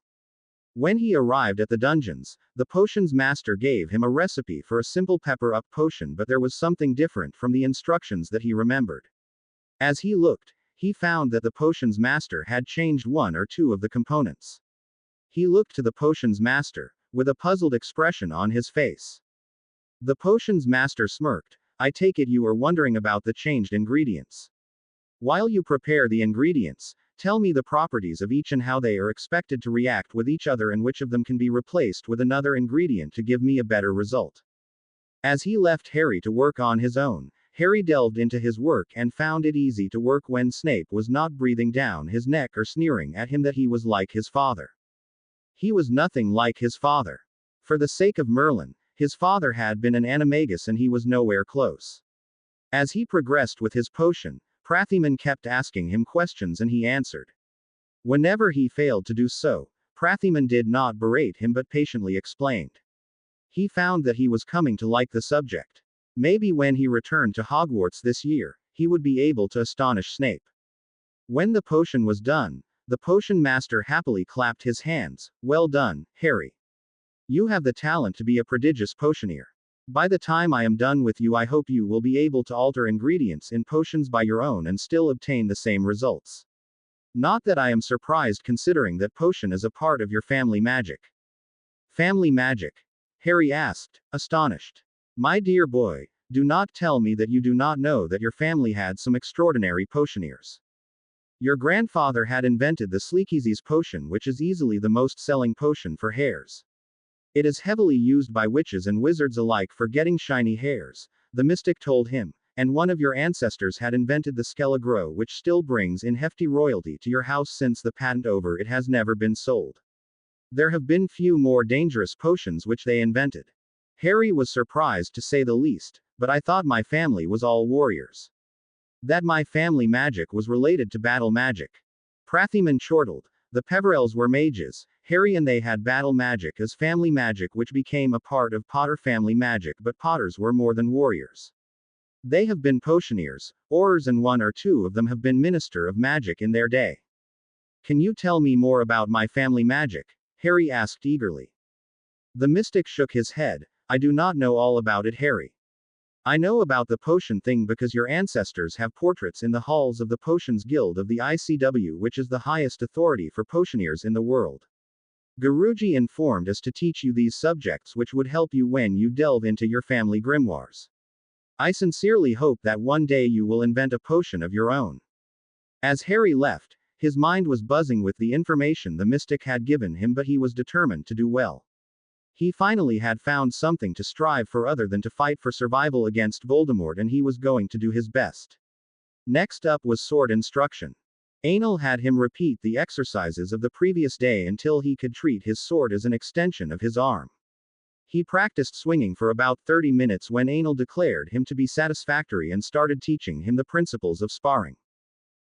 When he arrived at the dungeons, the potions master gave him a recipe for a simple pepper-up potion, but there was something different from the instructions that he remembered. As he looked, he found that the potions master had changed one or two of the components. He looked to the potions master, with a puzzled expression on his face. The potions master smirked. I take it you are wondering about the changed ingredients. While you prepare the ingredients, tell me the properties of each and how they are expected to react with each other and which of them can be replaced with another ingredient to give me a better result. As he left Harry to work on his own, Harry delved into his work and found it easy to work when Snape was not breathing down his neck or sneering at him that he was like his father. He was nothing like his father. For the sake of Merlin, his father had been an animagus and he was nowhere close. As he progressed with his potion, Prathyman kept asking him questions and he answered. Whenever he failed to do so, Prathyman did not berate him but patiently explained. He found that he was coming to like the subject. Maybe when he returned to Hogwarts this year, he would be able to astonish Snape. When the potion was done, the potion master happily clapped his hands. Well done, Harry. You have the talent to be a prodigious potioneer. By the time I am done with you, I hope you will be able to alter ingredients in potions by your own and still obtain the same results. Not that I am surprised considering that potion is a part of your family magic. Family magic? Harry asked, astonished. My dear boy, do not tell me that you do not know that your family had some extraordinary potioneers. Your grandfather had invented the Sleekeazy's potion, which is easily the most selling potion for hairs. It is heavily used by witches and wizards alike for getting shiny hairs, the mystic told him, and one of your ancestors had invented the Skelegro, which still brings in hefty royalty to your house since the patent over it has never been sold. There have been few more dangerous potions which they invented. Harry was surprised to say the least, but I thought my family was all warriors. That my family magic was related to battle magic. Prathyman chortled. The Peverells were mages, Harry, and they had battle magic as family magic which became a part of Potter family magic, but Potters were more than warriors. They have been potioneers, aurors, and one or two of them have been minister of magic in their day. Can you tell me more about my family magic? Harry asked eagerly. The mystic shook his head. I do not know all about it, Harry. I know about the potion thing because your ancestors have portraits in the halls of the Potions Guild of the ICW, which is the highest authority for potioneers in the world. Guruji informed us to teach you these subjects which would help you when you delve into your family grimoires. I sincerely hope that one day you will invent a potion of your own. As Harry left, his mind was buzzing with the information the mystic had given him, but he was determined to do well. He finally had found something to strive for other than to fight for survival against Voldemort, and he was going to do his best. Next up was sword instruction. Anil had him repeat the exercises of the previous day until he could treat his sword as an extension of his arm. He practiced swinging for about 30 minutes when Anil declared him to be satisfactory and started teaching him the principles of sparring.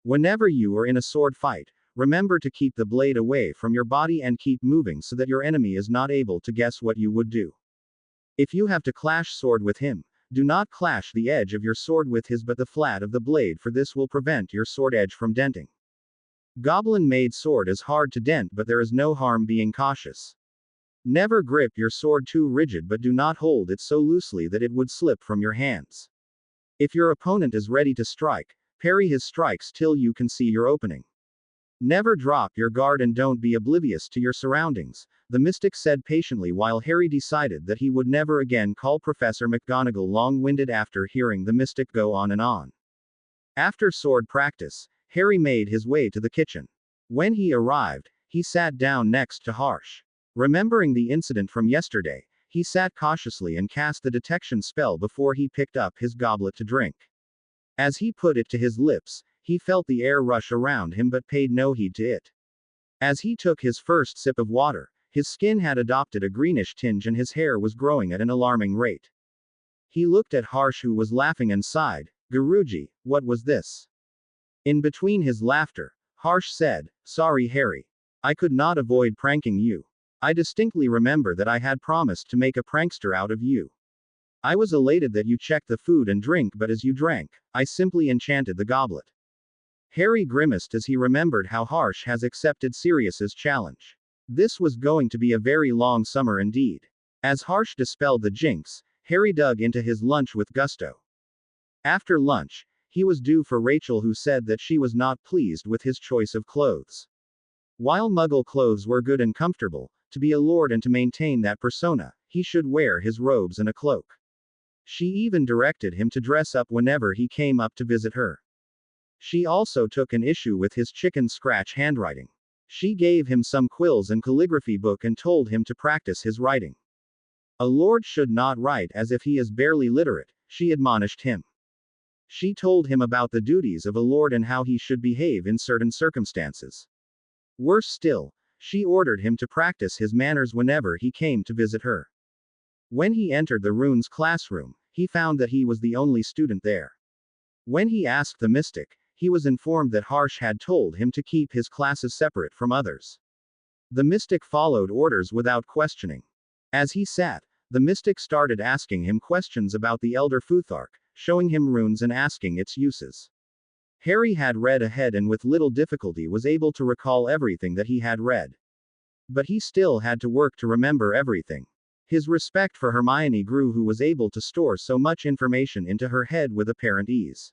Whenever you are in a sword fight, remember to keep the blade away from your body and keep moving so that your enemy is not able to guess what you would do. If you have to clash sword with him, do not clash the edge of your sword with his but the flat of the blade, for this will prevent your sword edge from denting. Goblin-made sword is hard to dent, but there is no harm being cautious. Never grip your sword too rigid, but do not hold it so loosely that it would slip from your hands. If your opponent is ready to strike, parry his strikes till you can see your opening. Never drop your guard and don't be oblivious to your surroundings, the mystic said patiently while Harry decided that he would never again call Professor McGonagall long-winded after hearing the mystic go on and on. After sword practice, Harry made his way to the kitchen. When he arrived, he sat down next to Harsh. Remembering the incident from yesterday, he sat cautiously and cast the detection spell before he picked up his goblet to drink. As he put it to his lips, he felt the air rush around him but paid no heed to it. As he took his first sip of water, his skin had adopted a greenish tinge and his hair was growing at an alarming rate. He looked at Harsh who was laughing and sighed, "Guruji, what was this?" In between his laughter, Harsh said, "Sorry Harry. I could not avoid pranking you. I distinctly remember that I had promised to make a prankster out of you. I was elated that you checked the food and drink, but as you drank, I simply enchanted the goblet." Harry grimaced as he remembered how Harsh has accepted Sirius's challenge. This was going to be a very long summer indeed. As Harsh dispelled the jinx, Harry dug into his lunch with gusto. After lunch, he was due for Rachel, who said that she was not pleased with his choice of clothes. While Muggle clothes were good and comfortable, to be a lord and to maintain that persona, he should wear his robes and a cloak. She even directed him to dress up whenever he came up to visit her. She also took an issue with his chicken scratch handwriting. She gave him some quills and calligraphy book and told him to practice his writing. A lord should not write as if he is barely literate, she admonished him. She told him about the duties of a lord and how he should behave in certain circumstances. Worse still, she ordered him to practice his manners whenever he came to visit her. When he entered the runes classroom, he found that he was the only student there. When he asked the mystic, he was informed that Harsh had told him to keep his classes separate from others. The mystic followed orders without questioning. As he sat, the mystic started asking him questions about the Elder Futhark, showing him runes and asking its uses. Harry had read ahead and with little difficulty was able to recall everything that he had read. But he still had to work to remember everything. His respect for Hermione grew, who was able to store so much information into her head with apparent ease.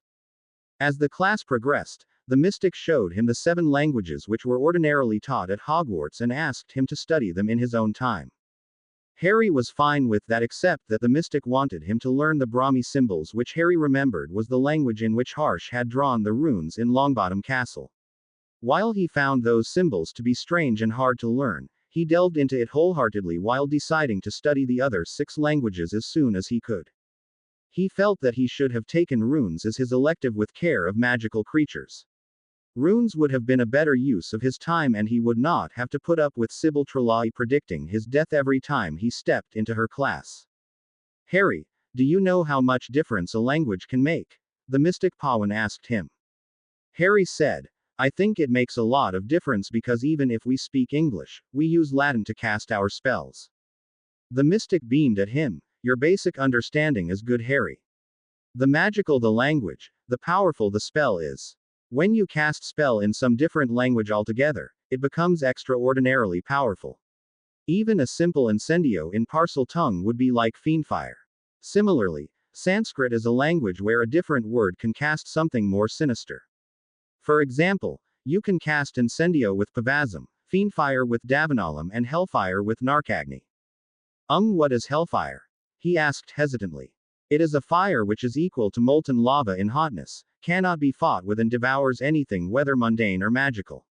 As the class progressed, the mystic showed him the 7 languages which were ordinarily taught at Hogwarts and asked him to study them in his own time. Harry was fine with that, except that the mystic wanted him to learn the Brahmi symbols, which Harry remembered was the language in which Harsh had drawn the runes in Longbottom Castle. While he found those symbols to be strange and hard to learn, he delved into it wholeheartedly while deciding to study the other 6 languages as soon as he could. He felt that he should have taken runes as his elective with care of magical creatures. Runes would have been a better use of his time and he would not have to put up with Sybil Trelawney predicting his death every time he stepped into her class. "Harry, do you know how much difference a language can make?" the mystic Pawan asked him. Harry said, "I think it makes a lot of difference because even if we speak English, we use Latin to cast our spells." The mystic beamed at him. "Your basic understanding is good, Harry. The magical the language, the powerful the spell is. When you cast spell in some different language altogether, it becomes extraordinarily powerful. Even a simple incendio in Parcel tongue would be like fiendfire. Similarly, Sanskrit is a language where a different word can cast something more sinister. For example, you can cast incendio with pavasam, fiendfire with davanalam and hellfire with narkagni." What is hellfire?" he asked hesitantly. "It is a fire which is equal to molten lava in hotness, cannot be fought with and devours anything whether mundane or magical.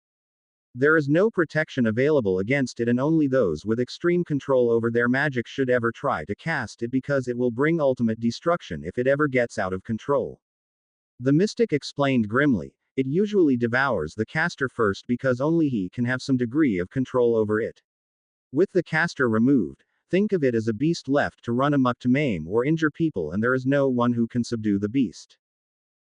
There is no protection available against it and only those with extreme control over their magic should ever try to cast it because it will bring ultimate destruction if it ever gets out of control." The mystic explained grimly, "It usually devours the caster first because only he can have some degree of control over it. With the caster removed, think of it as a beast left to run amok to maim or injure people and there is no one who can subdue the beast.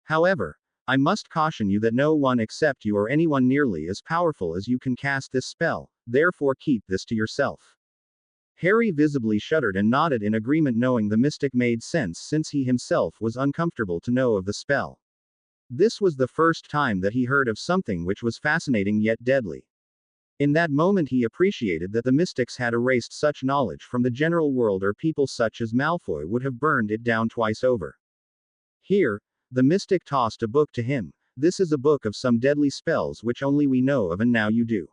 However, I must caution you that no one except you or anyone nearly as powerful as you can cast this spell, therefore keep this to yourself." Harry visibly shuddered and nodded in agreement, knowing the mystic made sense since he himself was uncomfortable to know of the spell. This was the first time that he heard of something which was fascinating yet deadly. In that moment he appreciated that the mystics had erased such knowledge from the general world, or people such as Malfoy would have burned it down twice over. Here, the mystic tossed a book to him, this is a book of some deadly spells which only we know of and now you do.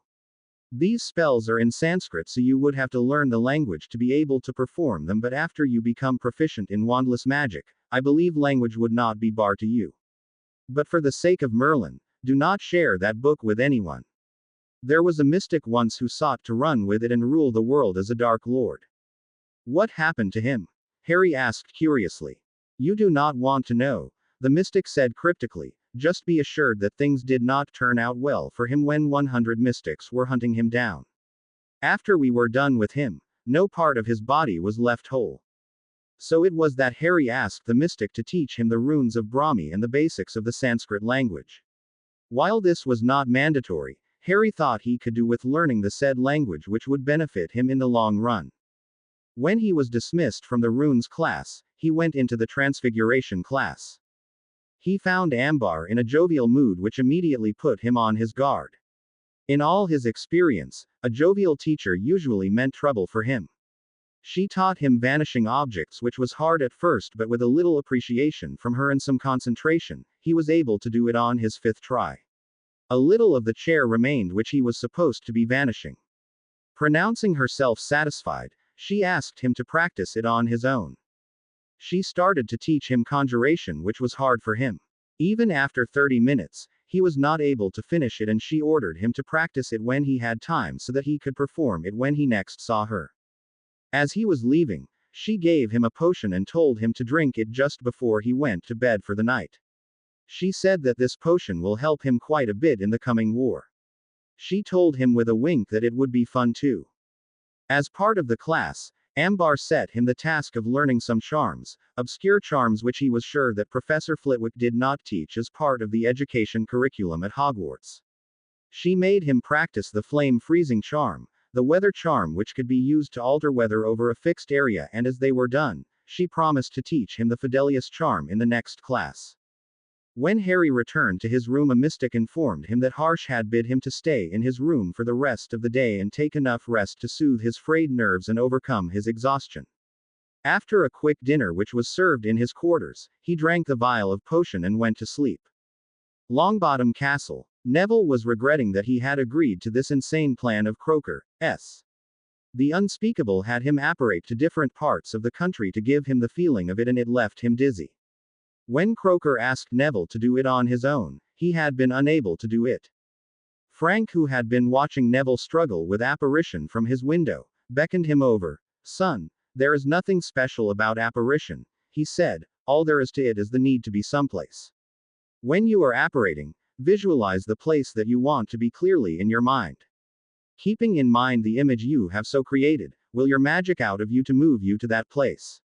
These spells are in Sanskrit, so you would have to learn the language to be able to perform them, but after you become proficient in wandless magic, I believe language would not be barred to you. But for the sake of Merlin, do not share that book with anyone. There was a mystic once who sought to run with it and rule the world as a dark lord. What happened to him? Harry asked curiously. You do not want to know, the mystic said cryptically. Just be assured that things did not turn out well for him when 100 mystics were hunting him down. After we were done with him, no part of his body was left whole. So it was that Harry asked the mystic to teach him the runes of Brahmi and the basics of the Sanskrit language. While this was not mandatory, Harry thought he could do with learning the said language, which would benefit him in the long run. When he was dismissed from the runes class, he went into the transfiguration class. He found Ambar in a jovial mood, which immediately put him on his guard. In all his experience, a jovial teacher usually meant trouble for him. She taught him vanishing objects, which was hard at first, but with a little appreciation from her and some concentration, he was able to do it on his 5th try. A little of the chair remained which he was supposed to be vanishing. Pronouncing herself satisfied, she asked him to practice it on his own. She started to teach him conjuration, which was hard for him. Even after 30 minutes, he was not able to finish it, and she ordered him to practice it when he had time so that he could perform it when he next saw her. As he was leaving, she gave him a potion and told him to drink it just before he went to bed for the night. She said that this potion will help him quite a bit in the coming war. She told him with a wink that it would be fun too. As part of the class, Ambar set him the task of learning some charms, obscure charms which he was sure that Professor Flitwick did not teach as part of the education curriculum at Hogwarts. She made him practice the flame freezing charm, the weather charm which could be used to alter weather over a fixed area, and as they were done, she promised to teach him the Fidelius charm in the next class. When Harry returned to his room, a mystic informed him that Harsh had bid him to stay in his room for the rest of the day and take enough rest to soothe his frayed nerves and overcome his exhaustion. After a quick dinner which was served in his quarters, he drank the vial of potion and went to sleep. Longbottom Castle. Neville was regretting that he had agreed to this insane plan of Croker's. The unspeakable had him apparate to different parts of the country to give him the feeling of it, and it left him dizzy. When Croker asked Neville to do it on his own, he had been unable to do it. Frank, who had been watching Neville struggle with apparition from his window, beckoned him over. Son, there is nothing special about apparition, he said, all there is to it is the need to be someplace. When you are apparating, visualize the place that you want to be clearly in your mind. Keeping in mind the image you have so created, will your magic out of you to move you to that place.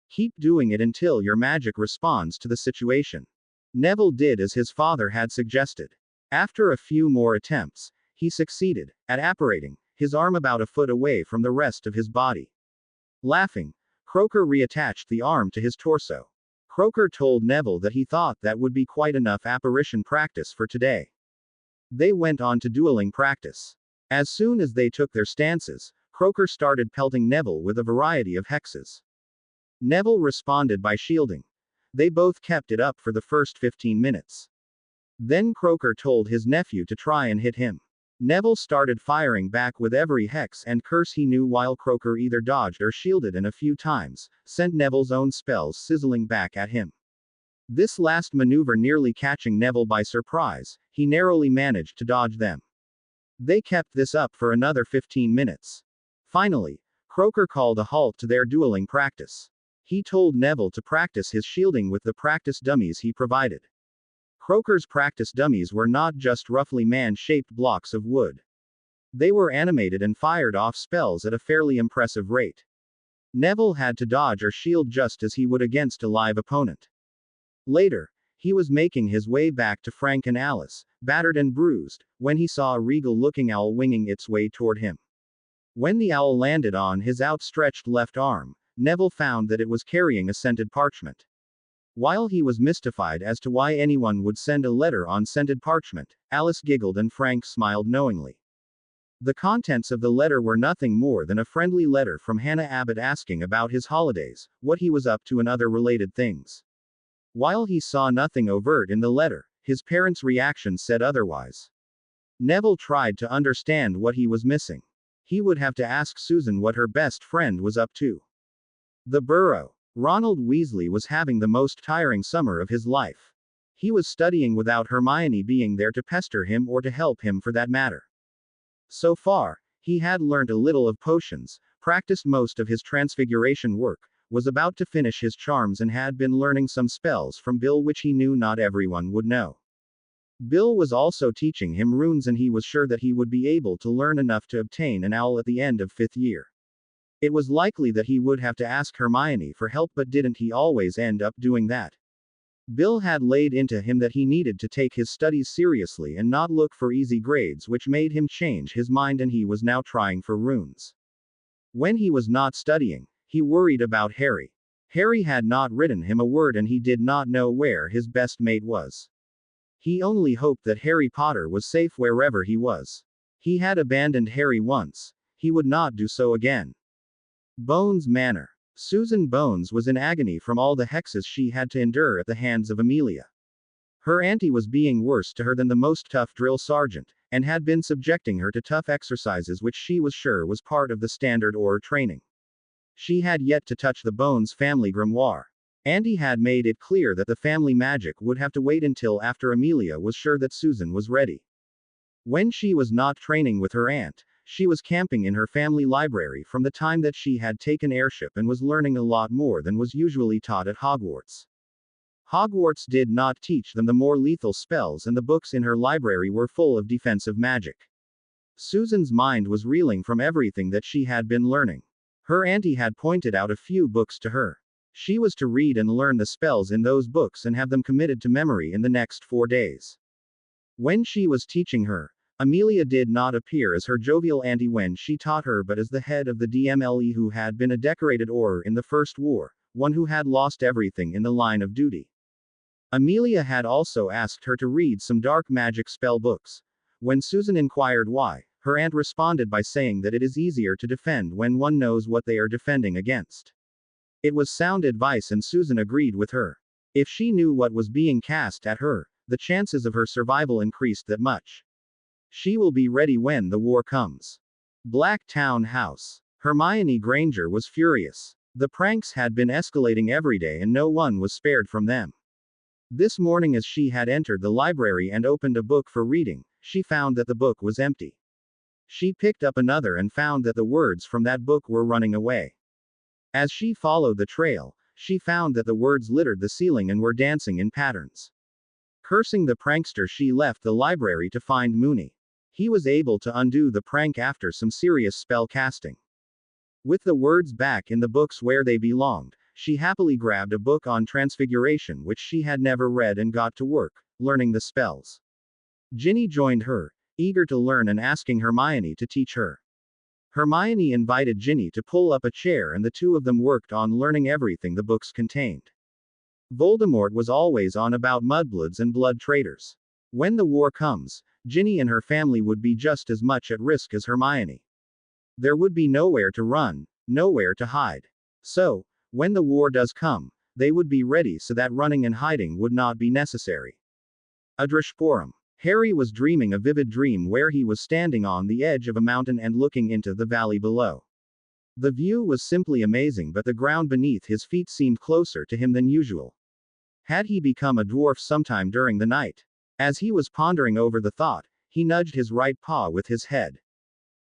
Keep doing it until your magic responds to the situation. Neville did as his father had suggested. After a few more attempts, he succeeded at apparating, his arm about a foot away from the rest of his body. Laughing, Croker reattached the arm to his torso. Croker told Neville that he thought that would be quite enough apparition practice for today. They went on to dueling practice. As soon as they took their stances, Croker started pelting Neville with a variety of hexes. Neville responded by shielding. They both kept it up for the first 15 minutes. Then Croker told his nephew to try and hit him. Neville started firing back with every hex and curse he knew, while Croker either dodged or shielded, and a few times sent Neville's own spells sizzling back at him. This last maneuver nearly catching Neville by surprise, he narrowly managed to dodge them. They kept this up for another 15 minutes. Finally, Croker called a halt to their dueling practice. He told Neville to practice his shielding with the practice dummies he provided. Croker's practice dummies were not just roughly man-shaped blocks of wood. They were animated and fired off spells at a fairly impressive rate. Neville had to dodge or shield just as he would against a live opponent. Later, he was making his way back to Frank and Alice, battered and bruised, when he saw a regal-looking owl winging its way toward him. When the owl landed on his outstretched left arm, Neville found that it was carrying a scented parchment. While he was mystified as to why anyone would send a letter on scented parchment, Alice giggled and Frank smiled knowingly. The contents of the letter were nothing more than a friendly letter from Hannah Abbott asking about his holidays, what he was up to, and other related things. While he saw nothing overt in the letter, his parents' reaction said otherwise. Neville tried to understand what he was missing. He would have to ask Susan what her best friend was up to. The Burrow. Ronald Weasley was having the most tiring summer of his life. He was studying without Hermione being there to pester him or to help him for that matter. So far, he had learnt a little of potions, practiced most of his transfiguration work, was about to finish his charms and had been learning some spells from Bill which he knew not everyone would know. Bill was also teaching him runes and he was sure that he would be able to learn enough to obtain an owl at the end of 5th year. It was likely that he would have to ask Hermione for help, but didn't he always end up doing that? Bill had laid into him that he needed to take his studies seriously and not look for easy grades, which made him change his mind, and he was now trying for runes. When he was not studying, he worried about Harry. Harry had not written him a word and he did not know where his best mate was. He only hoped that Harry Potter was safe wherever he was. He had abandoned Harry once. He would not do so again. Bones Manor. Susan Bones was in agony from all the hexes she had to endure at the hands of Amelia. Her auntie was being worse to her than the most tough drill sergeant, and had been subjecting her to tough exercises which she was sure was part of the standard Auror training. She had yet to touch the Bones family grimoire. Auntie had made it clear that the family magic would have to wait until after Amelia was sure that Susan was ready. When she was not training with her aunt, she was camping in her family library from the time that she had taken airship and was learning a lot more than was usually taught at Hogwarts. Hogwarts did not teach them the more lethal spells, and the books in her library were full of defensive magic. Susan's mind was reeling from everything that she had been learning. Her auntie had pointed out a few books to her. She was to read and learn the spells in those books and have them committed to memory in the next 4 days. When she was teaching her, Amelia did not appear as her jovial auntie when she taught her, but as the head of the DMLE who had been a decorated Auror in the First War, one who had lost everything in the line of duty. Amelia had also asked her to read some dark magic spell books. When Susan inquired why, her aunt responded by saying that it is easier to defend when one knows what they are defending against. It was sound advice and Susan agreed with her. If she knew what was being cast at her, the chances of her survival increased that much. She will be ready when the war comes. Black Town House. Hermione Granger was furious. The pranks had been escalating every day and no one was spared from them. This morning, as she had entered the library and opened a book for reading, she found that the book was empty. She picked up another and found that the words from that book were running away. As she followed the trail, she found that the words littered the ceiling and were dancing in patterns. Cursing the prankster, she left the library to find Moony. He was able to undo the prank after some serious spell casting. With the words back in the books where they belonged, she happily grabbed a book on transfiguration which she had never read and got to work, learning the spells. Ginny joined her, eager to learn and asking Hermione to teach her. Hermione invited Ginny to pull up a chair and the two of them worked on learning everything the books contained. Voldemort was always on about mudbloods and blood traitors. When the war comes, Ginny and her family would be just as much at risk as Hermione. There would be nowhere to run, nowhere to hide. So, when the war does come, they would be ready so that running and hiding would not be necessary. Adreshporum. Harry was dreaming a vivid dream where he was standing on the edge of a mountain and looking into the valley below. The view was simply amazing, but the ground beneath his feet seemed closer to him than usual. Had he become a dwarf sometime during the night? As he was pondering over the thought, he nudged his right paw with his head.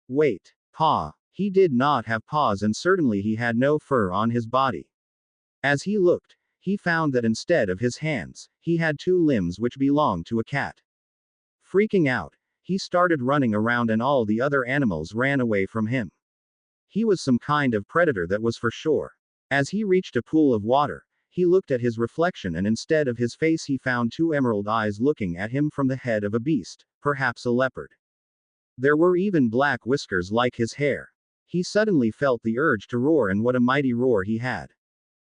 Wait, paw. He did not have paws and certainly he had no fur on his body. As he looked, he found that instead of his hands, he had 2 limbs which belonged to a cat. Freaking out, he started running around and all the other animals ran away from him. He was some kind of predator, that was for sure. As he reached a pool of water, he looked at his reflection and instead of his face he found 2 emerald eyes looking at him from the head of a beast, perhaps a leopard. There were even black whiskers like his hair. He suddenly felt the urge to roar, and what a mighty roar he had.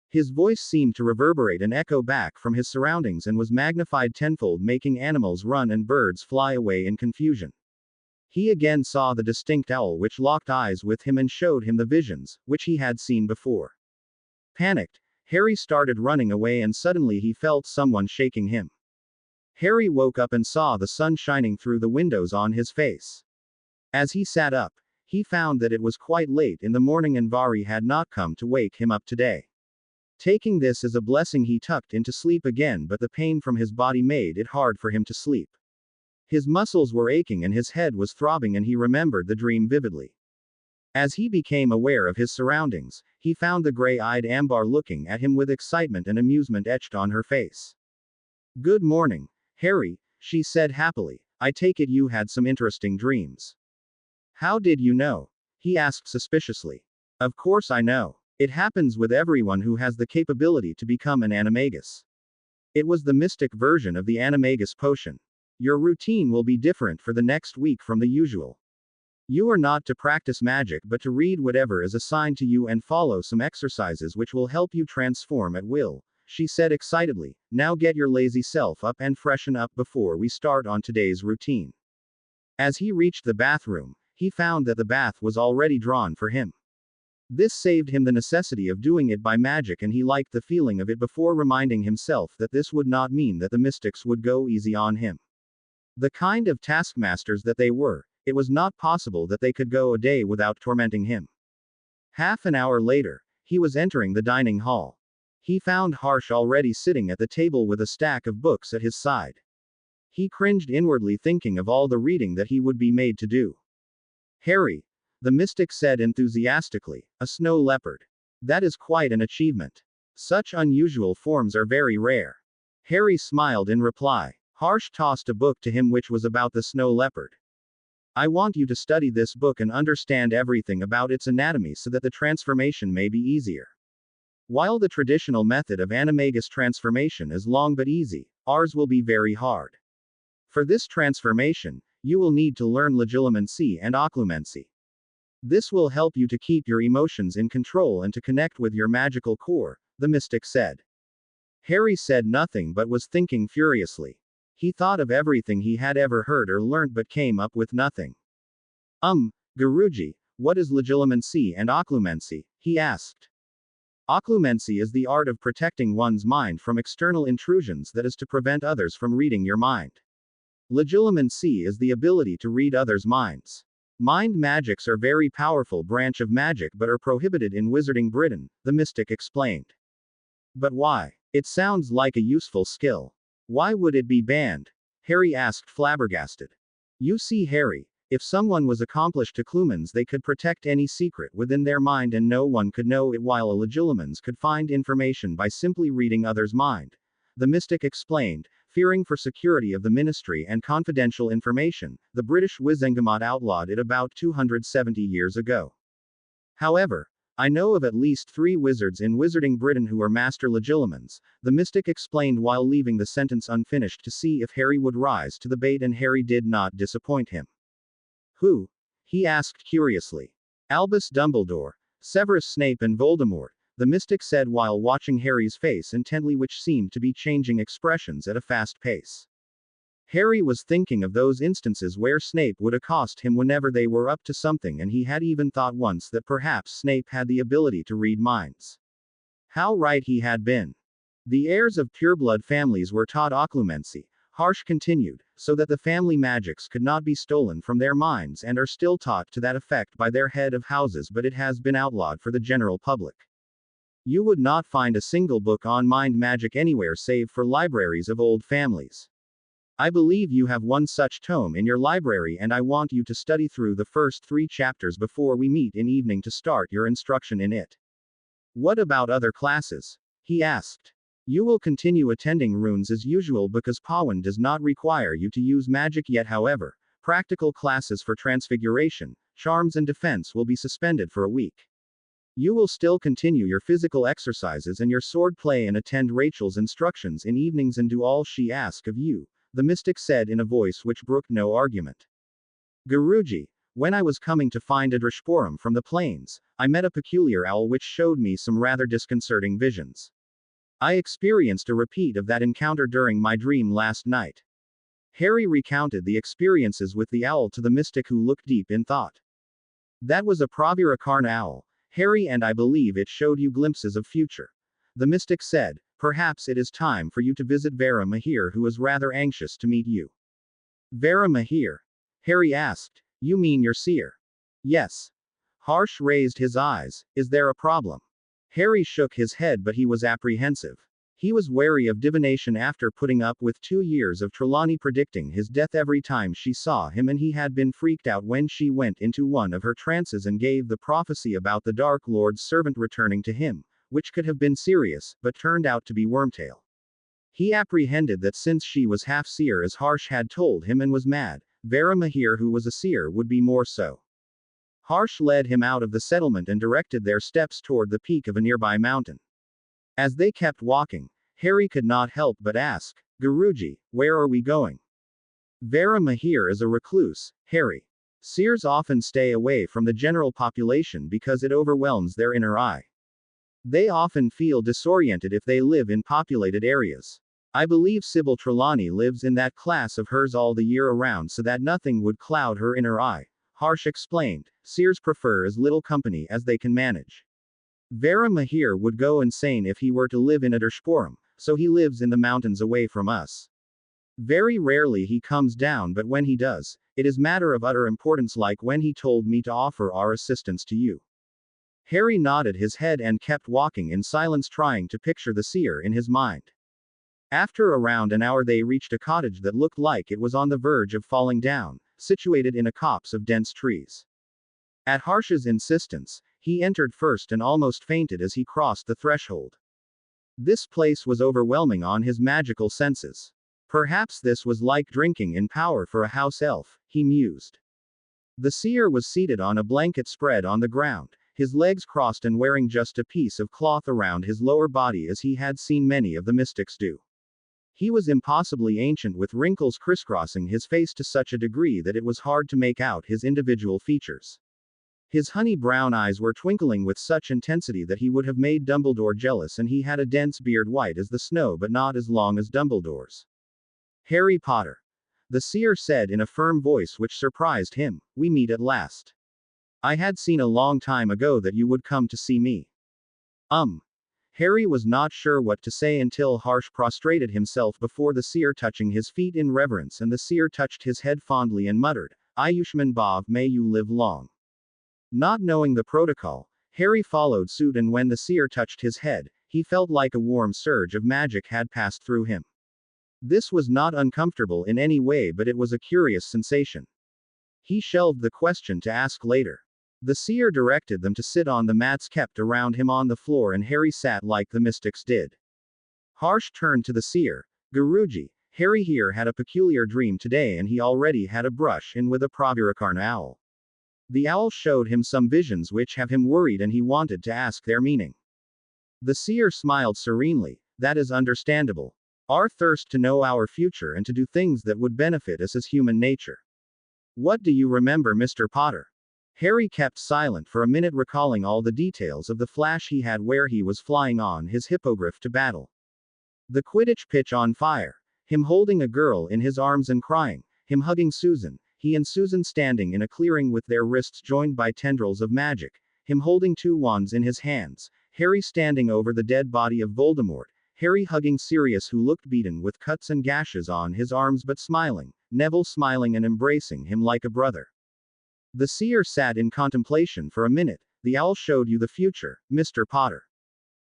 His voice seemed to reverberate and echo back from his surroundings and was magnified tenfold, making animals run and birds fly away in confusion. He again saw the distinct owl which locked eyes with him and showed him the visions, which he had seen before. Panicked, Harry started running away and suddenly he felt someone shaking him. Harry woke up and saw the sun shining through the windows on his face. As he sat up, he found that it was quite late in the morning and Vari had not come to wake him up today. Taking this as a blessing, he tucked into sleep again, but the pain from his body made it hard for him to sleep. His muscles were aching and his head was throbbing, and he remembered the dream vividly. As he became aware of his surroundings, he found the gray-eyed Ambar looking at him with excitement and amusement etched on her face. "Good morning, Harry," she said happily. "I take it you had some interesting dreams." "How did you know?" he asked suspiciously. "Of course I know. It happens with everyone who has the capability to become an animagus. It was the mystic version of the animagus potion. Your routine will be different for the next week from the usual. You are not to practice magic but to read whatever is assigned to you and follow some exercises which will help you transform at will," she said excitedly. "Now get your lazy self up and freshen up before we start on today's routine." As he reached the bathroom, he found that the bath was already drawn for him. This saved him the necessity of doing it by magic, and he liked the feeling of it before reminding himself that this would not mean that the mystics would go easy on him. The kind of taskmasters that they were, it was not possible that they could go a day without tormenting him. Half an hour later, he was entering the dining hall. He found Harsh already sitting at the table with a stack of books at his side. He cringed inwardly, thinking of all the reading that he would be made to do. "Harry," the mystic said enthusiastically, "a snow leopard. That is quite an achievement. Such unusual forms are very rare." Harry smiled in reply. Harsh tossed a book to him which was about the snow leopard. "I want you to study this book and understand everything about its anatomy so that the transformation may be easier. While the traditional method of animagus transformation is long but easy, ours will be very hard. For this transformation, you will need to learn legilimency and occlumency. This will help you to keep your emotions in control and to connect with your magical core," the mystic said. Harry said nothing but was thinking furiously. He thought of everything he had ever heard or learnt but came up with nothing. Guruji, what is legilimency and occlumency?" he asked. "Occlumency is the art of protecting one's mind from external intrusions, that is to prevent others from reading your mind. Legilimency is the ability to read others' minds. Mind magics are very powerful branch of magic but are prohibited in Wizarding Britain," the mystic explained. "But why? It sounds like a useful skill. Why would it be banned?" Harry asked, flabbergasted. "You see, Harry, if someone was accomplished to Clumens, they could protect any secret within their mind and no one could know it, while a Legilimens could find information by simply reading others' mind," the mystic explained. Fearing for security of the ministry and confidential information, the British Wizengamot outlawed it about 270 years ago. "However, I know of at least 3 wizards in Wizarding Britain who are master legilimens," the mystic explained while leaving the sentence unfinished to see if Harry would rise to the bait, and Harry did not disappoint him. "Who?" he asked curiously. "Albus Dumbledore, Severus Snape and Voldemort," the mystic said while watching Harry's face intently, which seemed to be changing expressions at a fast pace. Harry was thinking of those instances where Snape would accost him whenever they were up to something, and he had even thought once that perhaps Snape had the ability to read minds. How right he had been. "The heirs of pureblood families were taught occlumency," Harsh continued, "so that the family magics could not be stolen from their minds, and are still taught to that effect by their head of houses, but it has been outlawed for the general public. You would not find a single book on mind magic anywhere save for libraries of old families. I believe you have one such tome in your library, and I want you to study through the first 3 chapters before we meet in evening to start your instruction in it." "What about other classes?" he asked. "You will continue attending runes as usual because Pawan does not require you to use magic yet. However, practical classes for transfiguration, charms and defense will be suspended for a week. You will still continue your physical exercises and your sword play and attend Rachel's instructions in evenings and do all she asks of you," the mystic said in a voice which brooked no argument. "Guruji, when I was coming to find a Drishporum from the plains, I met a peculiar owl which showed me some rather disconcerting visions. I experienced a repeat of that encounter during my dream last night." Harry recounted the experiences with the owl to the mystic, who looked deep in thought. "That was a Pravira Karna owl, Harry, and I believe it showed you glimpses of future," the mystic said. Perhaps it is time for you to visit Vera Mahir, who is rather anxious to meet you. Vera Mahir? Harry asked. You mean your seer? Yes. Harsh raised his eyes. Is there a problem? Harry shook his head, but he was apprehensive. He was wary of divination after putting up with 2 years of Trelawney predicting his death every time she saw him, and he had been freaked out when she went into one of her trances and gave the prophecy about the Dark Lord's servant returning to him, which could have been serious, but turned out to be Wormtail. He apprehended that since she was half seer as Harsh had told him and was mad, Vera Mahir, who was a seer, would be more so. Harsh led him out of the settlement and directed their steps toward the peak of a nearby mountain. As they kept walking, Harry could not help but ask, Guruji, where are we going? Vera Mahir is a recluse, Harry. Seers often stay away from the general population because it overwhelms their inner eye. They often feel disoriented if they live in populated areas. I believe Sybil Trelawney lives in that class of hers all the year around so that nothing would cloud her inner eye, Harsh explained. Seers prefer as little company as they can manage. Vera Mahir would go insane if he were to live in Addersporum, so he lives in the mountains away from us. Very rarely he comes down, but when he does, it is matter of utter importance, like when he told me to offer our assistance to you. Harry nodded his head and kept walking in silence, trying to picture the seer in his mind. After around an hour they reached a cottage that looked like it was on the verge of falling down, situated in a copse of dense trees. At Harsh's insistence, he entered first and almost fainted as he crossed the threshold. This place was overwhelming on his magical senses. Perhaps this was like drinking in power for a house elf, he mused. The seer was seated on a blanket spread on the ground, his legs crossed and wearing just a piece of cloth around his lower body as he had seen many of the mystics do. He was impossibly ancient, with wrinkles crisscrossing his face to such a degree that it was hard to make out his individual features. His honey brown eyes were twinkling with such intensity that he would have made Dumbledore jealous, and he had a dense beard white as the snow but not as long as Dumbledore's. Harry Potter. The seer said in a firm voice which surprised him, we meet at last. I had seen a long time ago that you would come to see me. Harry was not sure what to say until Harsh prostrated himself before the seer, touching his feet in reverence, and the seer touched his head fondly and muttered, Ayushman Bhav, may you live long. Not knowing the protocol, Harry followed suit, and when the seer touched his head, he felt like a warm surge of magic had passed through him. This was not uncomfortable in any way, but it was a curious sensation. He shelved the question to ask later. The seer directed them to sit on the mats kept around him on the floor, and Harry sat like the mystics did. Harsh turned to the seer. Guruji, Harry here had a peculiar dream today, and he already had a brush in with a Pravirakarna owl. The owl showed him some visions which have him worried, and he wanted to ask their meaning. The seer smiled serenely. That is understandable. Our thirst to know our future and to do things that would benefit us is human nature. What do you remember, Mr. Potter? Harry kept silent for a minute, recalling all the details of the flash he had where he was flying on his hippogriff to battle. The Quidditch pitch on fire, him holding a girl in his arms and crying, him hugging Susan, he and Susan standing in a clearing with their wrists joined by tendrils of magic, him holding 2 wands in his hands, Harry standing over the dead body of Voldemort, Harry hugging Sirius, who looked beaten with cuts and gashes on his arms but smiling, Neville smiling and embracing him like a brother. The seer sat in contemplation for a minute. The owl showed you the future, Mr. Potter.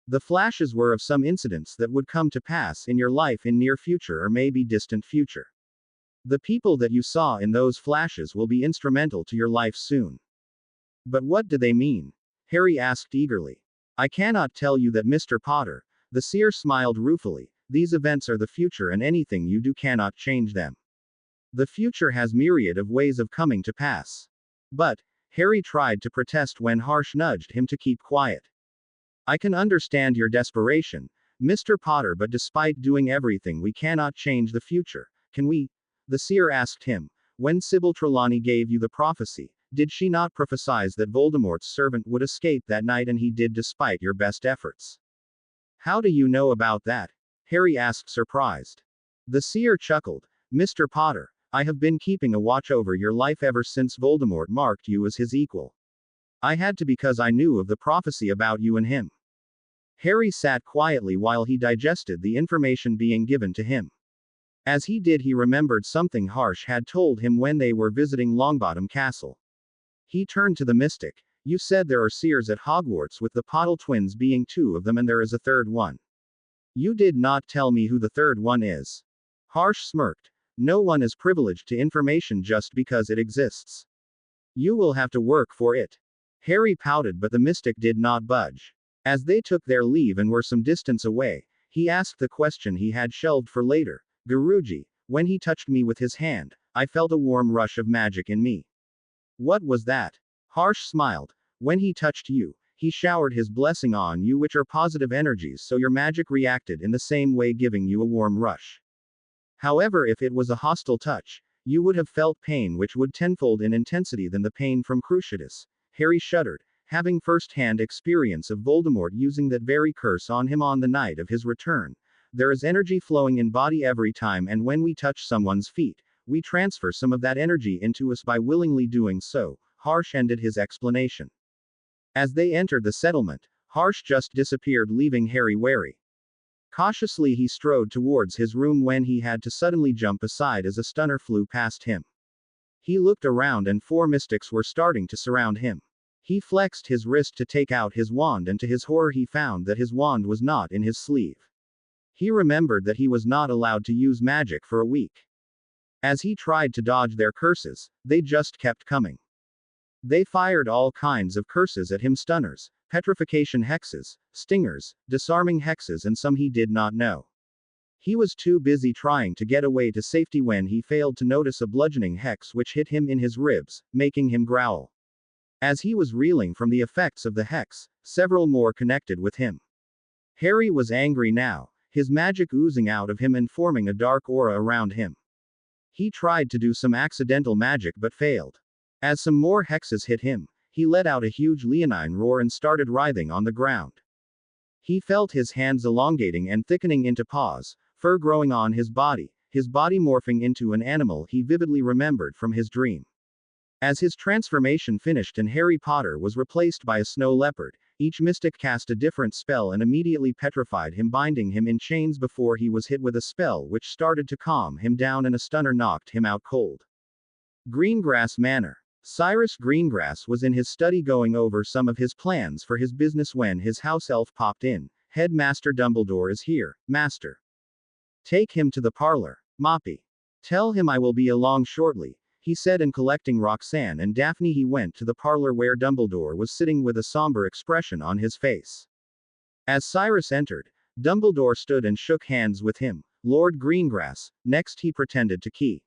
The flashes were of some incidents that would come to pass in your life in near future or maybe distant future. The people that you saw in those flashes will be instrumental to your life soon. But what do they mean? Harry asked eagerly. I cannot tell you that, Mr. Potter. The seer smiled ruefully. These events are the future, and anything you do cannot change them. The future has myriad of ways of coming to pass. But, Harry tried to protest when Harsh nudged him to keep quiet. I can understand your desperation, Mr. Potter, but despite doing everything, we cannot change the future, can we? The seer asked him. When Sybil Trelawney gave you the prophecy, did she not prophesy that Voldemort's servant would escape that night, and he did despite your best efforts? How do you know about that? Harry asked, surprised. The seer chuckled. Mr. Potter, I have been keeping a watch over your life ever since Voldemort marked you as his equal. I had to, because I knew of the prophecy about you and him. Harry sat quietly while he digested the information being given to him. As he did, he remembered something Harsh had told him when they were visiting Longbottom Castle. He turned to the mystic. You said there are seers at Hogwarts, with the Pottle twins being two of them, and there is a third one. You did not tell me who the third one is. Harsh smirked. No one is privileged to information just because it exists. You will have to work for it. Harry pouted, but the mystic did not budge. As they took their leave and were some distance away, he asked the question he had shelved for later. Guruji, when he touched me with his hand, I felt a warm rush of magic in me. What was that? Harsh smiled. When he touched you, he showered his blessing on you, which are positive energies, so your magic reacted in the same way, giving you a warm rush. However, if it was a hostile touch, you would have felt pain, which would tenfold in intensity than the pain from Cruciatus. Harry shuddered, having first-hand experience of Voldemort using that very curse on him on the night of his return. There is energy flowing in body every time, and when we touch someone's feet, we transfer some of that energy into us by willingly doing so. Harsh ended his explanation. As they entered the settlement, Harsh just disappeared, leaving Harry wary. Cautiously he strode towards his room when he had to suddenly jump aside as a stunner flew past him. He looked around and 4 mystics were starting to surround him. He flexed his wrist to take out his wand, and to his horror he found that his wand was not in his sleeve. He remembered that he was not allowed to use magic for a week. As he tried to dodge their curses, they just kept coming. They fired all kinds of curses at him: stunners, petrification hexes, stingers, disarming hexes, and some he did not know. He was too busy trying to get away to safety when he failed to notice a bludgeoning hex which hit him in his ribs, making him growl. As he was reeling from the effects of the hex, several more connected with him. Harry was angry now, his magic oozing out of him and forming a dark aura around him. He tried to do some accidental magic but failed. As some more hexes hit him, he let out a huge leonine roar and started writhing on the ground. He felt his hands elongating and thickening into paws, fur growing on his body morphing into an animal he vividly remembered from his dream. As his transformation finished and Harry Potter was replaced by a snow leopard, each mystic cast a different spell and immediately petrified him, binding him in chains before he was hit with a spell which started to calm him down, and a stunner knocked him out cold. Greengrass Manor. Cyrus Greengrass was in his study going over some of his plans for his business when his house elf popped in. Headmaster Dumbledore is here, master. Take him to the parlor. Moppy. Tell him I will be along shortly, he said, and collecting Roxanne and Daphne he went to the parlor where Dumbledore was sitting with a somber expression on his face. As Cyrus entered, Dumbledore stood and shook hands with him. Lord Greengrass. Next he pretended to key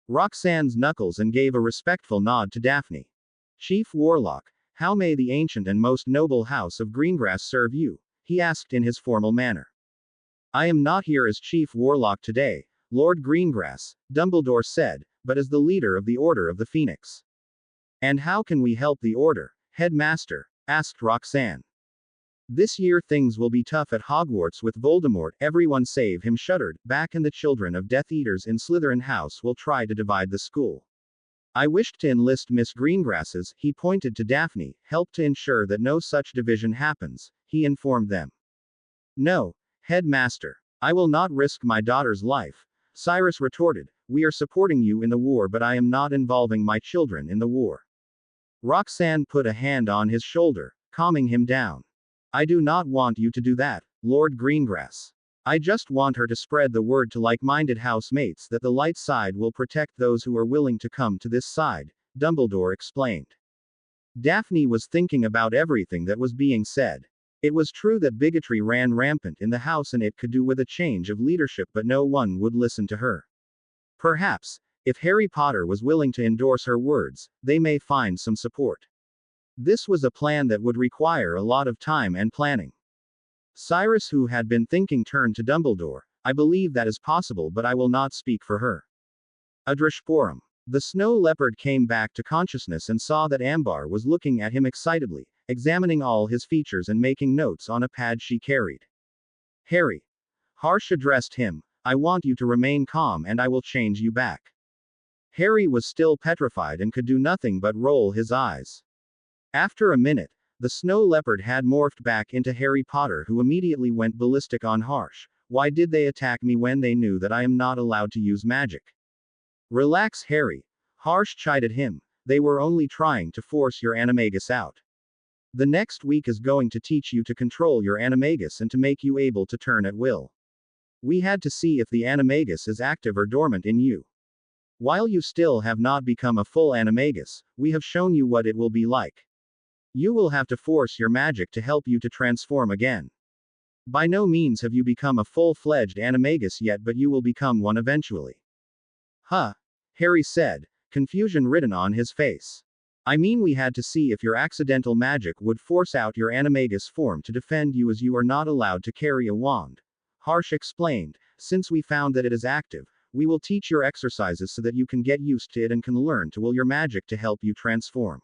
Roxanne's knuckles and gave a respectful nod to Daphne. Chief Warlock, how may the ancient and most noble house of Greengrass serve you? He asked in his formal manner. I am not here as Chief Warlock today, Lord Greengrass, Dumbledore said, but as the leader of the Order of the Phoenix. And how can we help the Order, Headmaster? Asked Roxanne. This year things will be tough at Hogwarts with Voldemort. Everyone save him shuddered back, and the children of Death Eaters in Slytherin House will try to divide the school. I wished to enlist Miss Greengrass's, he pointed to Daphne, help to ensure that no such division happens, he informed them. No, Headmaster. I will not risk my daughter's life, Cyrus retorted. We are supporting you in the war, but I am not involving my children in the war. Roxanne put a hand on his shoulder, calming him down. I do not want you to do that, Lord Greengrass. I just want her to spread the word to like-minded housemates that the light side will protect those who are willing to come to this side, Dumbledore explained. Daphne was thinking about everything that was being said. It was true that bigotry ran rampant in the house and it could do with a change of leadership, but no one would listen to her. Perhaps, if Harry Potter was willing to endorse her words, they may find some support. This was a plan that would require a lot of time and planning. Cyrus, who had been thinking, turned to Dumbledore. I believe that is possible, but I will not speak for her. Adrashporum. The snow leopard came back to consciousness and saw that Ambar was looking at him excitedly, examining all his features and making notes on a pad she carried. Harry. Harsh addressed him. I want you to remain calm and I will change you back. Harry was still petrified and could do nothing but roll his eyes. After a minute, The snow leopard had morphed back into Harry Potter, who immediately went ballistic on Harsh. Why did they attack me when they knew that I am not allowed to use magic? Relax, Harry. Harsh chided him. They were only trying to force your animagus out. The next week is going to teach you to control your animagus and to make you able to turn at will. We had to see if the animagus is active or dormant in you. While you still have not become a full animagus, we have shown you what it will be like. You will have to force your magic to help you to transform again. By no means have you become a full-fledged animagus yet, but you will become one eventually. Huh? Harry said, confusion written on his face. I mean, we had to see if your accidental magic would force out your animagus form to defend you, as you are not allowed to carry a wand. Harsh explained, since we found that it is active, we will teach your exercises so that you can get used to it and can learn to will your magic to help you transform.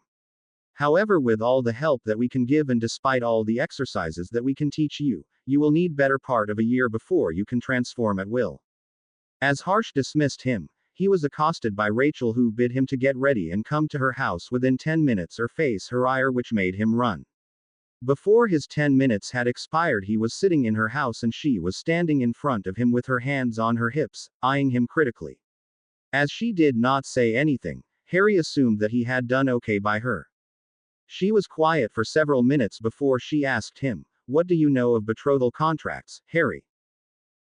However, with all the help that we can give and despite all the exercises that we can teach you, you will need better part of a year before you can transform at will. As Harsh dismissed him, he was accosted by Rachel, who bid him to get ready and come to her house within 10 minutes or face her ire, which made him run. Before his 10 minutes had expired, he was sitting in her house and she was standing in front of him with her hands on her hips, eyeing him critically. As she did not say anything, Harry assumed that he had done okay by her. She was quiet for several minutes before she asked him, "What do you know of betrothal contracts, Harry?"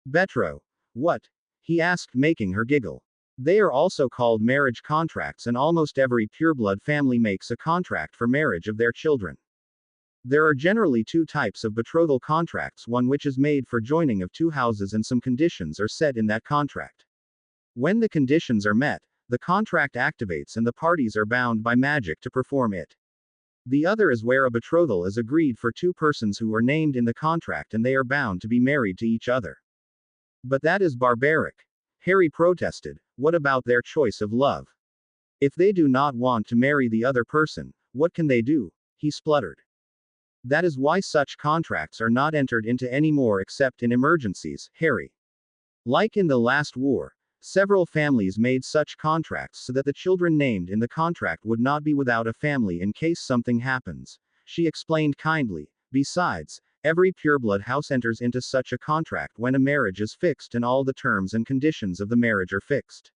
"Betro? What?" he asked, making her giggle. "They are also called marriage contracts, and almost every pureblood family makes a contract for marriage of their children. There are generally two types of betrothal contracts, one which is made for joining of two houses, and some conditions are set in that contract. When the conditions are met, the contract activates and the parties are bound by magic to perform it. The other is where a betrothal is agreed for two persons who are named in the contract and they are bound to be married to each other." "But that is barbaric," Harry protested. "What about their choice of love? If they do not want to marry the other person, what can they do?" he spluttered. "That is why such contracts are not entered into anymore except in emergencies, Harry. Like in the last war, several families made such contracts so that the children named in the contract would not be without a family in case something happens," she explained kindly. "Besides, every pureblood house enters into such a contract when a marriage is fixed and all the terms and conditions of the marriage are fixed.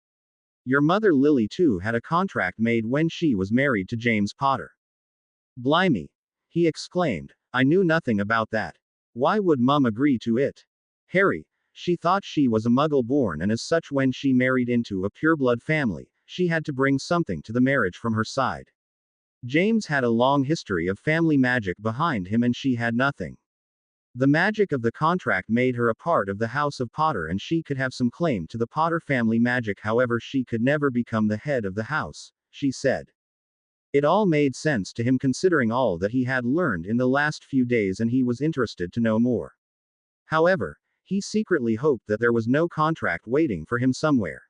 Your mother Lily too had a contract made when she was married to James Potter." "Blimey!" he exclaimed. "I knew nothing about that. Why would Mum agree to it?" "Harry, she thought she was a muggle born, and as such when she married into a pureblood family, she had to bring something to the marriage from her side. James had a long history of family magic behind him and she had nothing. The magic of the contract made her a part of the House of Potter and she could have some claim to the Potter family magic, however she could never become the head of the house," she said. It all made sense to him considering all that he had learned in the last few days, and he was interested to know more. However, he secretly hoped that there was no contract waiting for him somewhere.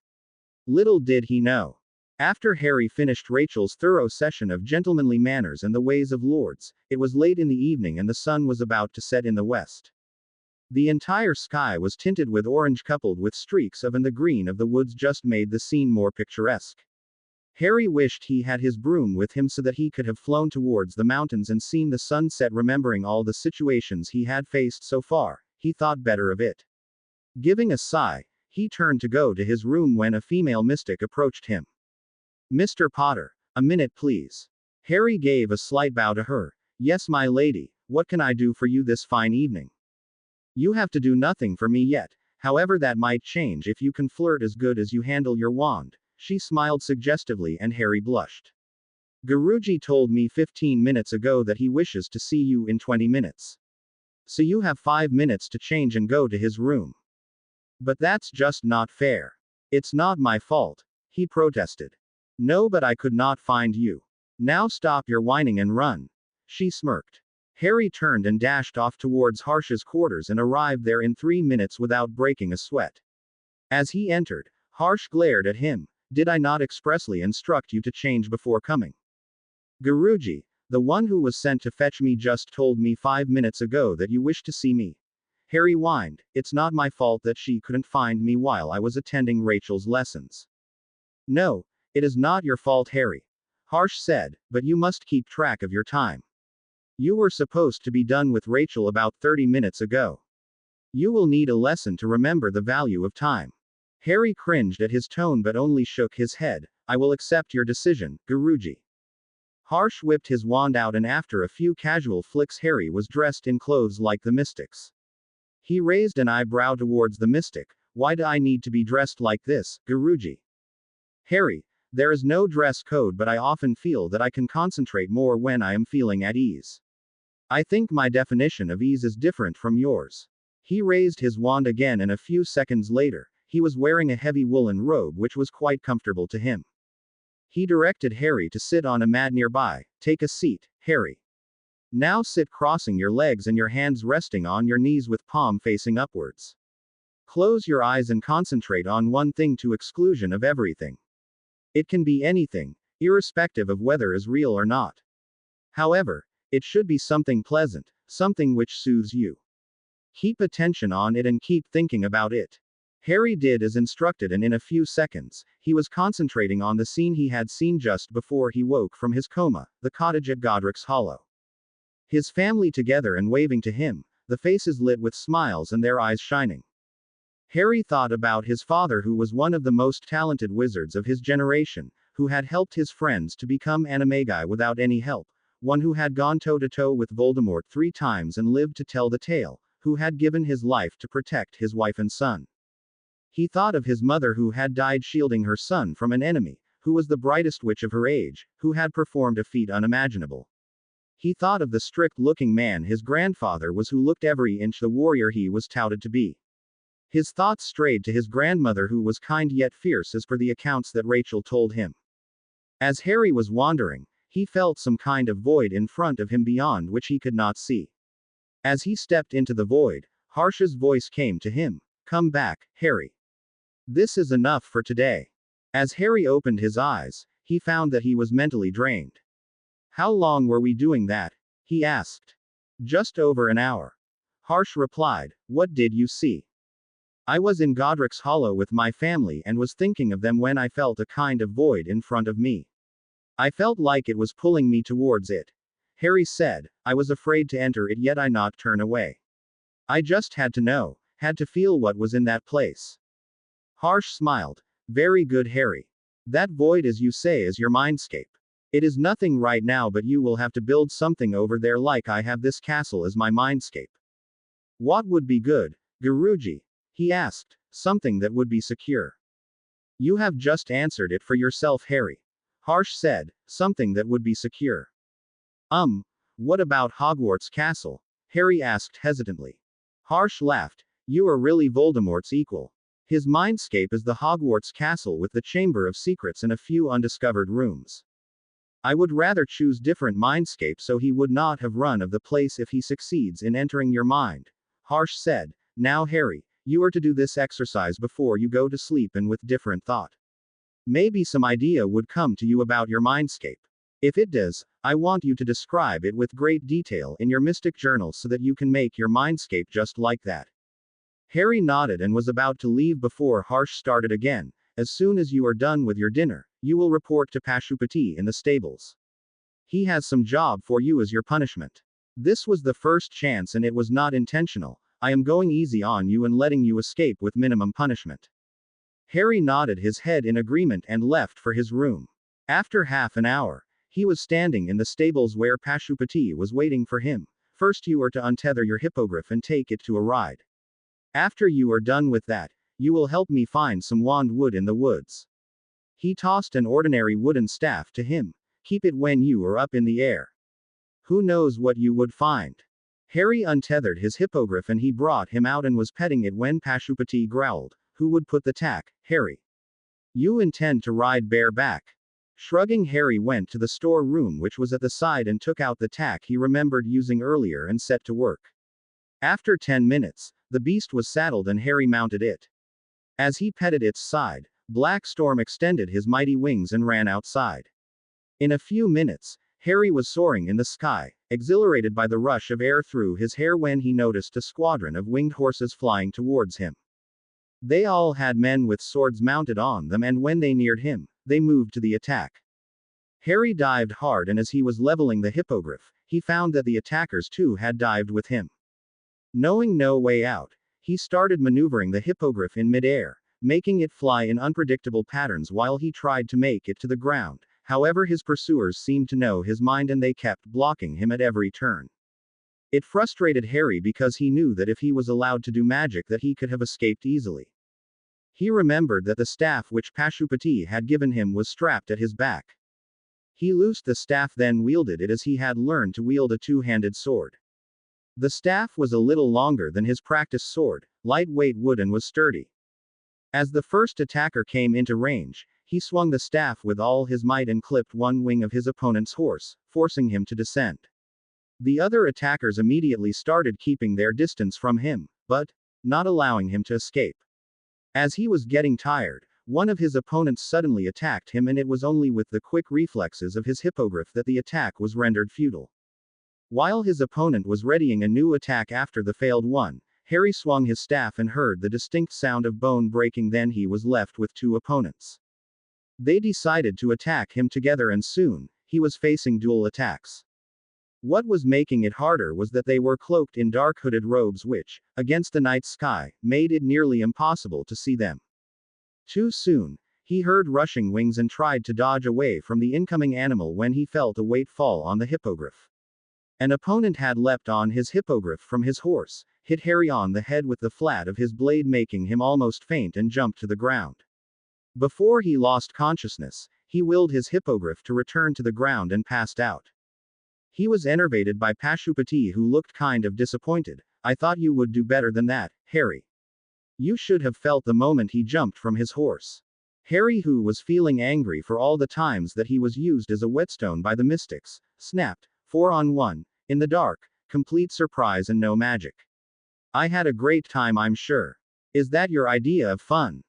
Little did he know. After Harry finished Rachel's thorough session of gentlemanly manners and the ways of lords, it was late in the evening and the sun was about to set in the west. The entire sky was tinted with orange coupled with streaks of and the green of the woods just made the scene more picturesque. Harry wished he had his broom with him so that he could have flown towards the mountains and seen the sunset. Remembering all the situations he had faced so far, he thought better of it. Giving a sigh, he turned to go to his room when a female mystic approached him. "Mr. Potter, a minute please." Harry gave a slight bow to her. "Yes, my lady, what can I do for you this fine evening?" "You have to do nothing for me yet, however that might change if you can flirt as good as you handle your wand," she smiled suggestively and Harry blushed. "Guruji told me 15 minutes ago that he wishes to see you in 20 minutes. So you have 5 minutes to change and go to his room." "But that's just not fair. It's not my fault," he protested. "No, but I could not find you. Now stop your whining and run." She smirked. Harry turned and dashed off towards Harsh's quarters and arrived there in 3 minutes without breaking a sweat. As he entered, Harsh glared at him. "Did I not expressly instruct you to change before coming?" "Guruji, the one who was sent to fetch me just told me 5 minutes ago that you wished to see me." Harry whined. "It's not my fault that she couldn't find me while I was attending Rachel's lessons." "No, it is not your fault, Harry," Harsh said, "but you must keep track of your time. You were supposed to be done with Rachel about 30 minutes ago. You will need a lesson to remember the value of time. Harry cringed at his tone but only shook his head. I will accept your decision, Guruji. Harsh whipped his wand out and after a few casual flicks Harry was dressed in clothes like the mystics. He raised an eyebrow towards the mystic. Why do I need to be dressed like this, Guruji? Harry, there is no dress code but I often feel that I can concentrate more when I am feeling at ease. I think my definition of ease is different from yours. He raised his wand again and a few seconds later, he was wearing a heavy woolen robe which was quite comfortable to him. He directed Harry to sit on a mat nearby. Take a seat, Harry. Now sit crossing your legs and your hands resting on your knees with palm facing upwards. Close your eyes and concentrate on one thing to exclusion of everything. It can be anything, irrespective of whether is real or not. However, it should be something pleasant, something which soothes you. Keep attention on it and keep thinking about it. Harry did as instructed and in a few seconds, he was concentrating on the scene he had seen just before he woke from his coma, the cottage at Godric's Hollow. His family together and waving to him, the faces lit with smiles and their eyes shining. Harry thought about his father who was one of the most talented wizards of his generation, who had helped his friends to become animagi without any help, one who had gone toe-to-toe with Voldemort 3 times and lived to tell the tale, who had given his life to protect his wife and son. He thought of his mother who had died shielding her son from an enemy, who was the brightest witch of her age, who had performed a feat unimaginable. He thought of the strict-looking man his grandfather was who looked every inch the warrior he was touted to be. His thoughts strayed to his grandmother who was kind yet fierce as per the accounts that Rachel told him. As Harry was wandering, he felt some kind of void in front of him beyond which he could not see. As he stepped into the void, Harsh's voice came to him. Come back, Harry. This is enough for today. As Harry opened his eyes, he found that he was mentally drained. How long were we doing that? He asked. Just over an hour. Harsh replied. What did you see? I was in Godric's Hollow with my family and was thinking of them when I felt a kind of void in front of me. I felt like it was pulling me towards it. Harry said. I was afraid to enter it yet I not turn away. I just had to know, had to feel what was in that place. Harsh smiled. Very good, Harry. That void as you say is your mindscape. It is nothing right now but you will have to build something over there like I have this castle as my mindscape. What would be good, Guruji? He asked. Something that would be secure. You have just answered it for yourself, Harry. Harsh said. Something that would be secure. What about Hogwarts Castle? Harry asked hesitantly. Harsh laughed. You are really Voldemort's equal. His mindscape is the Hogwarts Castle with the Chamber of Secrets and a few undiscovered rooms. I would rather choose different mindscape so he would not have run of the place if he succeeds in entering your mind. Harsh said. Now Harry, you are to do this exercise before you go to sleep and with different thought. Maybe some idea would come to you about your mindscape. If it does, I want you to describe it with great detail in your mystic journal so that you can make your mindscape just like that. Harry nodded and was about to leave before Harsh started again. As soon as you are done with your dinner, you will report to Pashupati in the stables. He has some job for you as your punishment. This was the first chance and it was not intentional. I am going easy on you and letting you escape with minimum punishment. Harry nodded his head in agreement and left for his room. After half an hour, he was standing in the stables where Pashupati was waiting for him. First you are to untether your hippogriff and take it to a ride. After you are done with that, you will help me find some wand wood in the woods. He tossed an ordinary wooden staff to him. Keep it when you are up in the air. Who knows what you would find? Harry untethered his hippogriff and he brought him out and was petting it when Pashupati growled. Who would put the tack, Harry? You intend to ride bareback. Shrugging, Harry went to the store room which was at the side and took out the tack he remembered using earlier and set to work. After 10 minutes, the beast was saddled and Harry mounted it. As he petted its side, Black Storm extended his mighty wings and ran outside. In a few minutes, Harry was soaring in the sky, exhilarated by the rush of air through his hair when he noticed a squadron of winged horses flying towards him. They all had men with swords mounted on them and when they neared him, they moved to the attack. Harry dived hard and as he was leveling the hippogriff, he found that the attackers too had dived with him. Knowing no way out, he started maneuvering the hippogriff in midair, making it fly in unpredictable patterns while he tried to make it to the ground. However, his pursuers seemed to know his mind and they kept blocking him at every turn. It frustrated Harry because he knew that if he was allowed to do magic that he could have escaped easily. He remembered that the staff which Pashupati had given him was strapped at his back. He loosed the staff, then wielded it as he had learned to wield a two-handed sword. The staff was a little longer than his practice sword, lightweight wood and was sturdy. As the first attacker came into range, he swung the staff with all his might and clipped one wing of his opponent's horse, forcing him to descend. The other attackers immediately started keeping their distance from him, but not allowing him to escape. As he was getting tired, one of his opponents suddenly attacked him, and it was only with the quick reflexes of his hippogriff that the attack was rendered futile. While his opponent was readying a new attack after the failed one, Harry swung his staff and heard the distinct sound of bone breaking. Then he was left with two opponents. They decided to attack him together, and soon, he was facing dual attacks. What was making it harder was that they were cloaked in dark hooded robes which, against the night sky, made it nearly impossible to see them. Too soon, he heard rushing wings and tried to dodge away from the incoming animal when he felt a weight fall on the hippogriff. An opponent had leapt on his hippogriff from his horse, hit Harry on the head with the flat of his blade, making him almost faint, and jumped to the ground. Before he lost consciousness, he willed his hippogriff to return to the ground and passed out. He was enervated by Pashupati, who looked kind of disappointed. "I thought you would do better than that, Harry. You should have felt the moment he jumped from his horse." Harry, who was feeling angry for all the times that he was used as a whetstone by the mystics, snapped, 4-on-1, in the dark, complete surprise and no magic. "I had a great time, I'm sure. Is that your idea of fun?"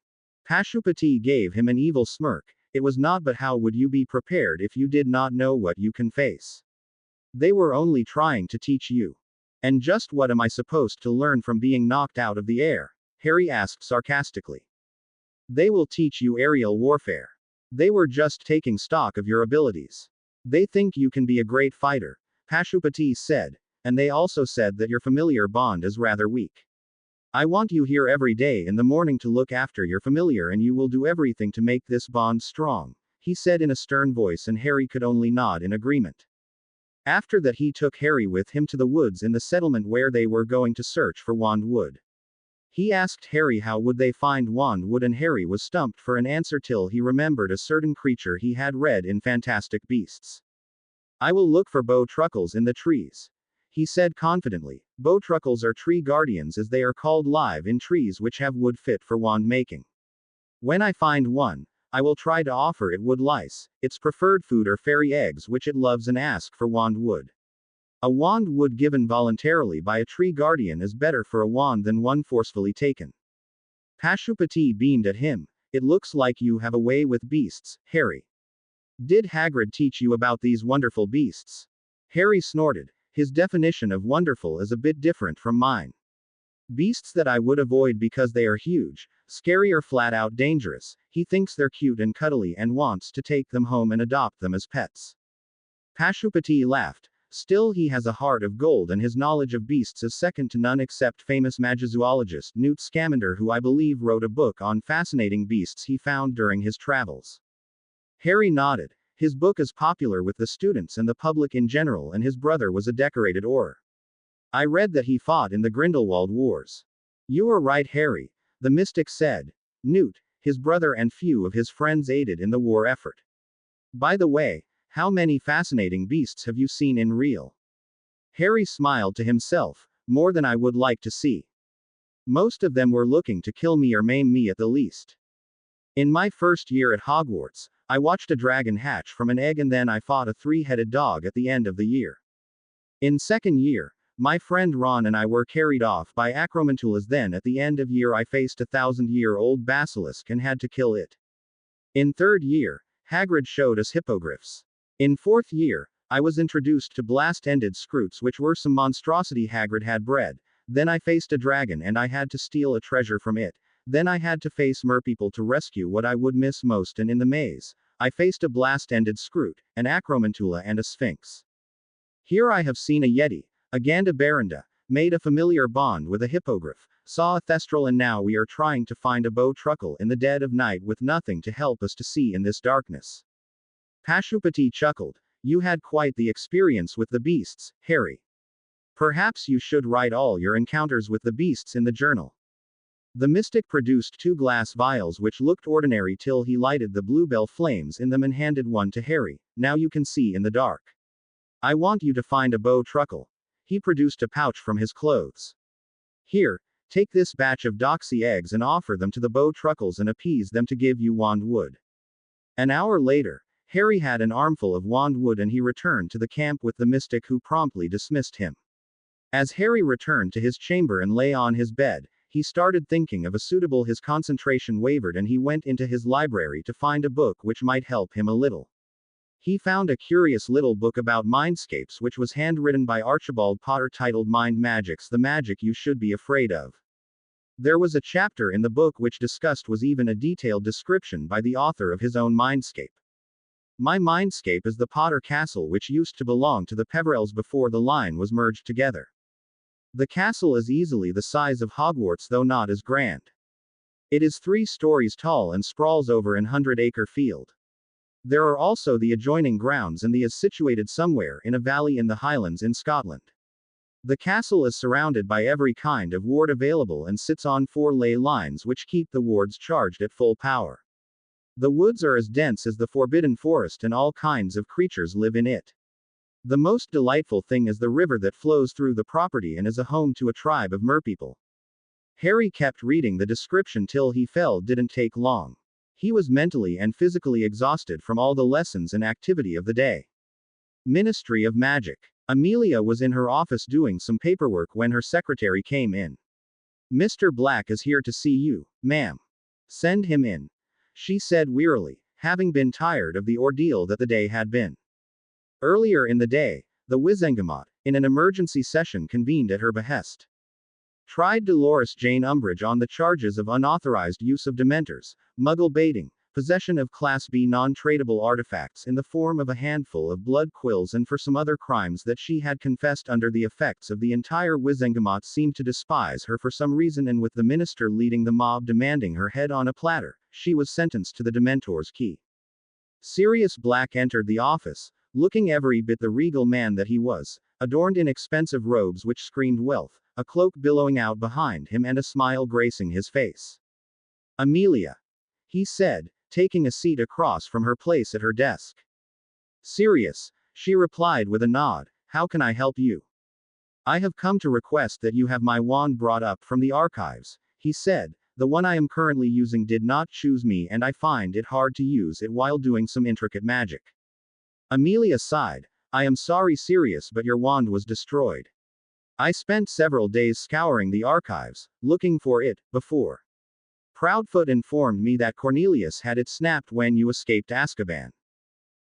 Pashupati gave him an evil smirk. "It was not, but how would you be prepared if you did not know what you can face? They were only trying to teach you. And just what am I supposed to learn from being knocked out of the air?" Harry asked sarcastically. "They will teach you aerial warfare. They were just taking stock of your abilities. They think you can be a great fighter," Pashupati said, "and they also said that your familiar bond is rather weak. I want you here every day in the morning to look after your familiar, and you will do everything to make this bond strong," he said in a stern voice, and Harry could only nod in agreement. After that, he took Harry with him to the woods in the settlement where they were going to search for wand wood. He asked Harry how would they find wand wood, and Harry was stumped for an answer till he remembered a certain creature he had read in Fantastic Beasts. "I will look for bowtruckles in the trees," he said confidently. Bowtruckles are tree guardians, as they are called, live in trees which have wood fit for wand making. "When I find one, I will try to offer it wood lice. Its preferred food are fairy eggs which it loves, and ask for wand wood. A wand wood given voluntarily by a tree guardian is better for a wand than one forcefully taken." Pashupati beamed at him. "It looks like you have a way with beasts, Harry. Did Hagrid teach you about these wonderful beasts?" Harry snorted. "His definition of wonderful is a bit different from mine. Beasts that I would avoid because they are huge, scary, or flat out dangerous. He thinks they're cute and cuddly and wants to take them home and adopt them as pets." Pashupati laughed. "Still, he has a heart of gold, and his knowledge of beasts is second to none except famous magizoologist Newt Scamander, who I believe wrote a book on fascinating beasts he found during his travels." Harry nodded. "His book is popular with the students and the public in general, and his brother was a decorated orar. I read that he fought in the Grindelwald Wars." "You are right, Harry," the mystic said. "Newt, his brother, and few of his friends aided in the war effort. By the way, how many fascinating beasts have you seen in real?" Harry smiled to himself. "More than I would like to see. Most of them were looking to kill me or maim me at the least. In my first year at Hogwarts, I watched a dragon hatch from an egg, and then I fought a three-headed dog at the end of the year. In second year, my friend Ron and I were carried off by acromantulas. Then at the end of year I faced a 1,000-year-old basilisk and had to kill it. In third year, Hagrid showed us hippogriffs. In fourth year, I was introduced to blast-ended scroots, which were some monstrosity Hagrid had bred. Then I faced a dragon and I had to steal a treasure from it. Then I had to face merpeople to rescue what I would miss most, and in the maze, I faced a blast-ended scroot, an acromantula, and a sphinx." Here I have seen a yeti, a Gandabaranda, made a familiar bond with a hippogriff, saw a thestral, and now we are trying to find a bow truckle in the dead of night with nothing to help us to see in this darkness. Pashupati chuckled. You had quite the experience with the beasts, Harry. Perhaps you should write all your encounters with the beasts in the journal. The mystic produced 2 glass vials which looked ordinary till he lighted the bluebell flames in them and handed one to Harry. Now you can see in the dark. I want you to find a bow truckle. He produced a pouch from his clothes. Here, take this batch of doxy eggs and offer them to the bow truckles and appease them to give you wand wood. An hour later, Harry had an armful of wand wood and he returned to the camp with the mystic, who promptly dismissed him. As Harry returned to his chamber and lay on his bed, he started thinking of a suitable. His concentration wavered and he went into his library to find a book which might help him a little. He found a curious little book about mindscapes which was handwritten by Archibald Potter titled Mind Magics, the Magic You Should Be Afraid of. There was a chapter in the book which discussed was even a detailed description by the author of his own mindscape. My mindscape is the Potter Castle, which used to belong to the Peverells before the line was merged together. The castle is easily the size of Hogwarts, though not as grand. It is 3 stories tall and sprawls over an 100-acre field. There are also the adjoining grounds, and the is situated somewhere in a valley in the Highlands in Scotland. The castle is surrounded by every kind of ward available and sits on 4 ley lines which keep the wards charged at full power. The woods are as dense as the Forbidden Forest and all kinds of creatures live in it. The most delightful thing is the river that flows through the property and is a home to a tribe of merpeople. Harry kept reading the description till he fell. Didn't take long. He was mentally and physically exhausted from all the lessons and activity of the day. Ministry of Magic. Amelia was in her office doing some paperwork when her secretary came in. Mr. Black is here to see you, ma'am. Send him in, she said wearily, having been tired of the ordeal that the day had been. Earlier in the day, the Wizengamot, in an emergency session convened at her behest, tried Dolores Jane Umbridge on the charges of unauthorized use of dementors, muggle baiting, possession of Class B non-tradable artifacts in the form of a handful of blood quills, and for some other crimes that she had confessed under the effects of. The entire Wizengamot seemed to despise her for some reason, and with the minister leading the mob demanding her head on a platter, she was sentenced to the Dementor's key. Sirius Black entered the office, looking every bit the regal man that he was, adorned in expensive robes which screamed wealth, a cloak billowing out behind him and a smile gracing his face. Amelia, he said, taking a seat across from her place at her desk. Sirius, she replied with a nod. How can I help you? I have come to request that you have my wand brought up from the archives, he said. The one I am currently using did not choose me and I find it hard to use it while doing some intricate magic. Amelia sighed. I am sorry, Sirius, but your wand was destroyed. I spent several days scouring the archives, looking for it, before Proudfoot informed me that Cornelius had it snapped when you escaped Azkaban.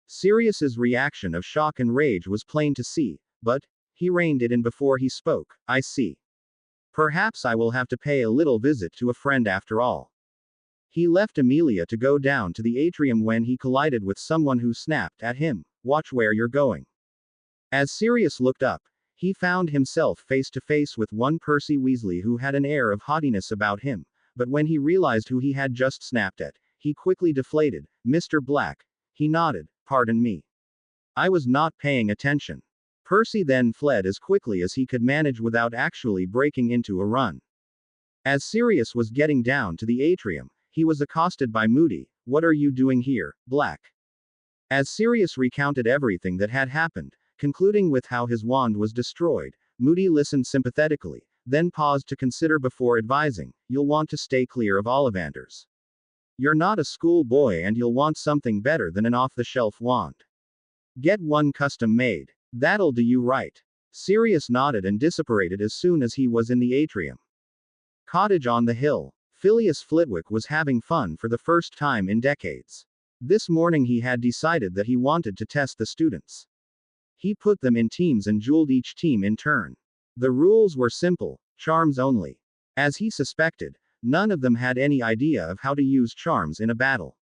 Sirius's reaction of shock and rage was plain to see, but he reined it in before he spoke. I see. Perhaps I will have to pay a little visit to a friend after all. He left Amelia to go down to the atrium when he collided with someone who snapped at him, watch where you're going. As Sirius looked up, he found himself face to face with one Percy Weasley who had an air of haughtiness about him, but when he realized who he had just snapped at, he quickly deflated. Mr. Black, he nodded, pardon me. I was not paying attention. Percy then fled as quickly as he could manage without actually breaking into a run. As Sirius was getting down to the atrium, he was accosted by Moody. What are you doing here, Black? As Sirius recounted everything that had happened, concluding with how his wand was destroyed, Moody listened sympathetically, then paused to consider before advising, you'll want to stay clear of Ollivanders. You're not a schoolboy and you'll want something better than an off-the-shelf wand. Get one custom-made. That'll do you right. Sirius nodded and disapparated as soon as he was in the atrium. Cottage on the Hill. Phileas Flitwick was having fun for the first time in decades. This morning he had decided that he wanted to test the students. He put them in teams and jeweled each team in turn. The rules were simple, charms only. As he suspected, none of them had any idea of how to use charms in a battle.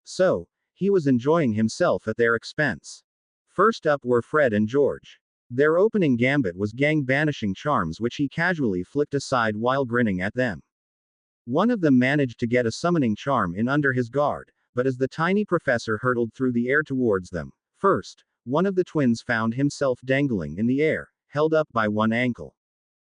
So, he was enjoying himself at their expense. First up were Fred and George. Their opening gambit was gang banishing charms which he casually flicked aside while grinning at them. One of them managed to get a summoning charm in under his guard, but as the tiny professor hurtled through the air towards them, first, one of the twins found himself dangling in the air, held up by one ankle.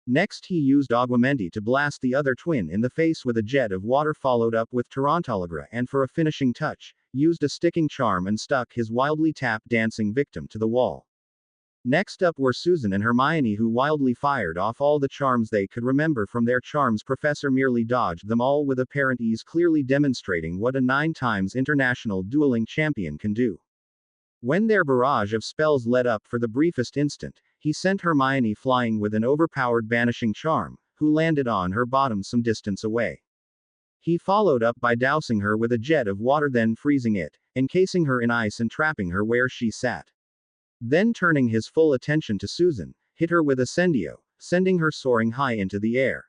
Next he used Aguamenti to blast the other twin in the face with a jet of water followed up with Tarantalagra and for a finishing touch, used a sticking charm and stuck his wildly tap-dancing victim to the wall. Next up were Susan and Hermione who wildly fired off all the charms they could remember from their charms. Professor merely dodged them all with apparent ease, clearly demonstrating what a 9 times international dueling champion can do. When their barrage of spells let up for the briefest instant, he sent Hermione flying with an overpowered banishing charm, who landed on her bottom some distance away. He followed up by dousing her with a jet of water, then freezing it, encasing her in ice and trapping her where she sat. Then turning his full attention to Susan, hit her with Ascendio, sending her soaring high into the air.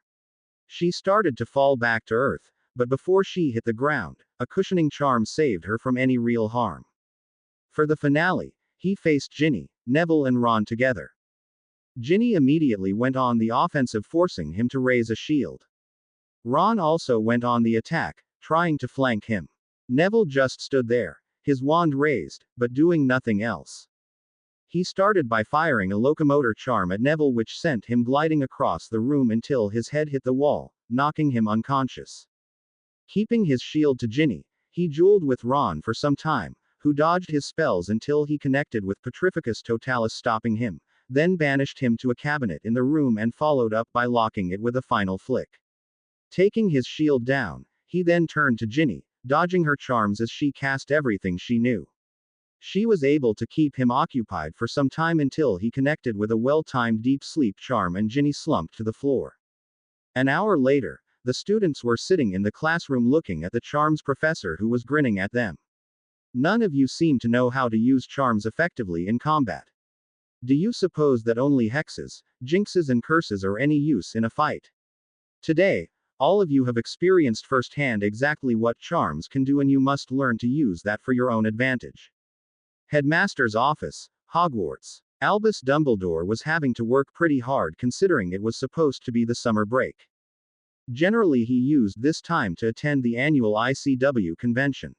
She started to fall back to earth, but before she hit the ground, a cushioning charm saved her from any real harm. For the finale, he faced Ginny, Neville and Ron together. Ginny immediately went on the offensive, forcing him to raise a shield. Ron also went on the attack, trying to flank him. Neville just stood there, his wand raised, but doing nothing else. He started by firing a locomotor charm at Neville which sent him gliding across the room until his head hit the wall, knocking him unconscious. Keeping his shield to Ginny, he dueled with Ron for some time, who dodged his spells until he connected with Petrificus Totalis, stopping him, then banished him to a cabinet in the room and followed up by locking it with a final flick. Taking his shield down, he then turned to Ginny, dodging her charms as she cast everything she knew. She was able to keep him occupied for some time until he connected with a well-timed deep sleep charm and Ginny slumped to the floor. An hour later, the students were sitting in the classroom looking at the charms professor who was grinning at them. None of you seem to know how to use charms effectively in combat. Do you suppose that only hexes, jinxes and curses are any use in a fight? Today, all of you have experienced firsthand exactly what charms can do and you must learn to use that for your own advantage. Headmaster's office, Hogwarts. Albus Dumbledore was having to work pretty hard considering it was supposed to be the summer break. Generally he used this time to attend the annual ICW convention.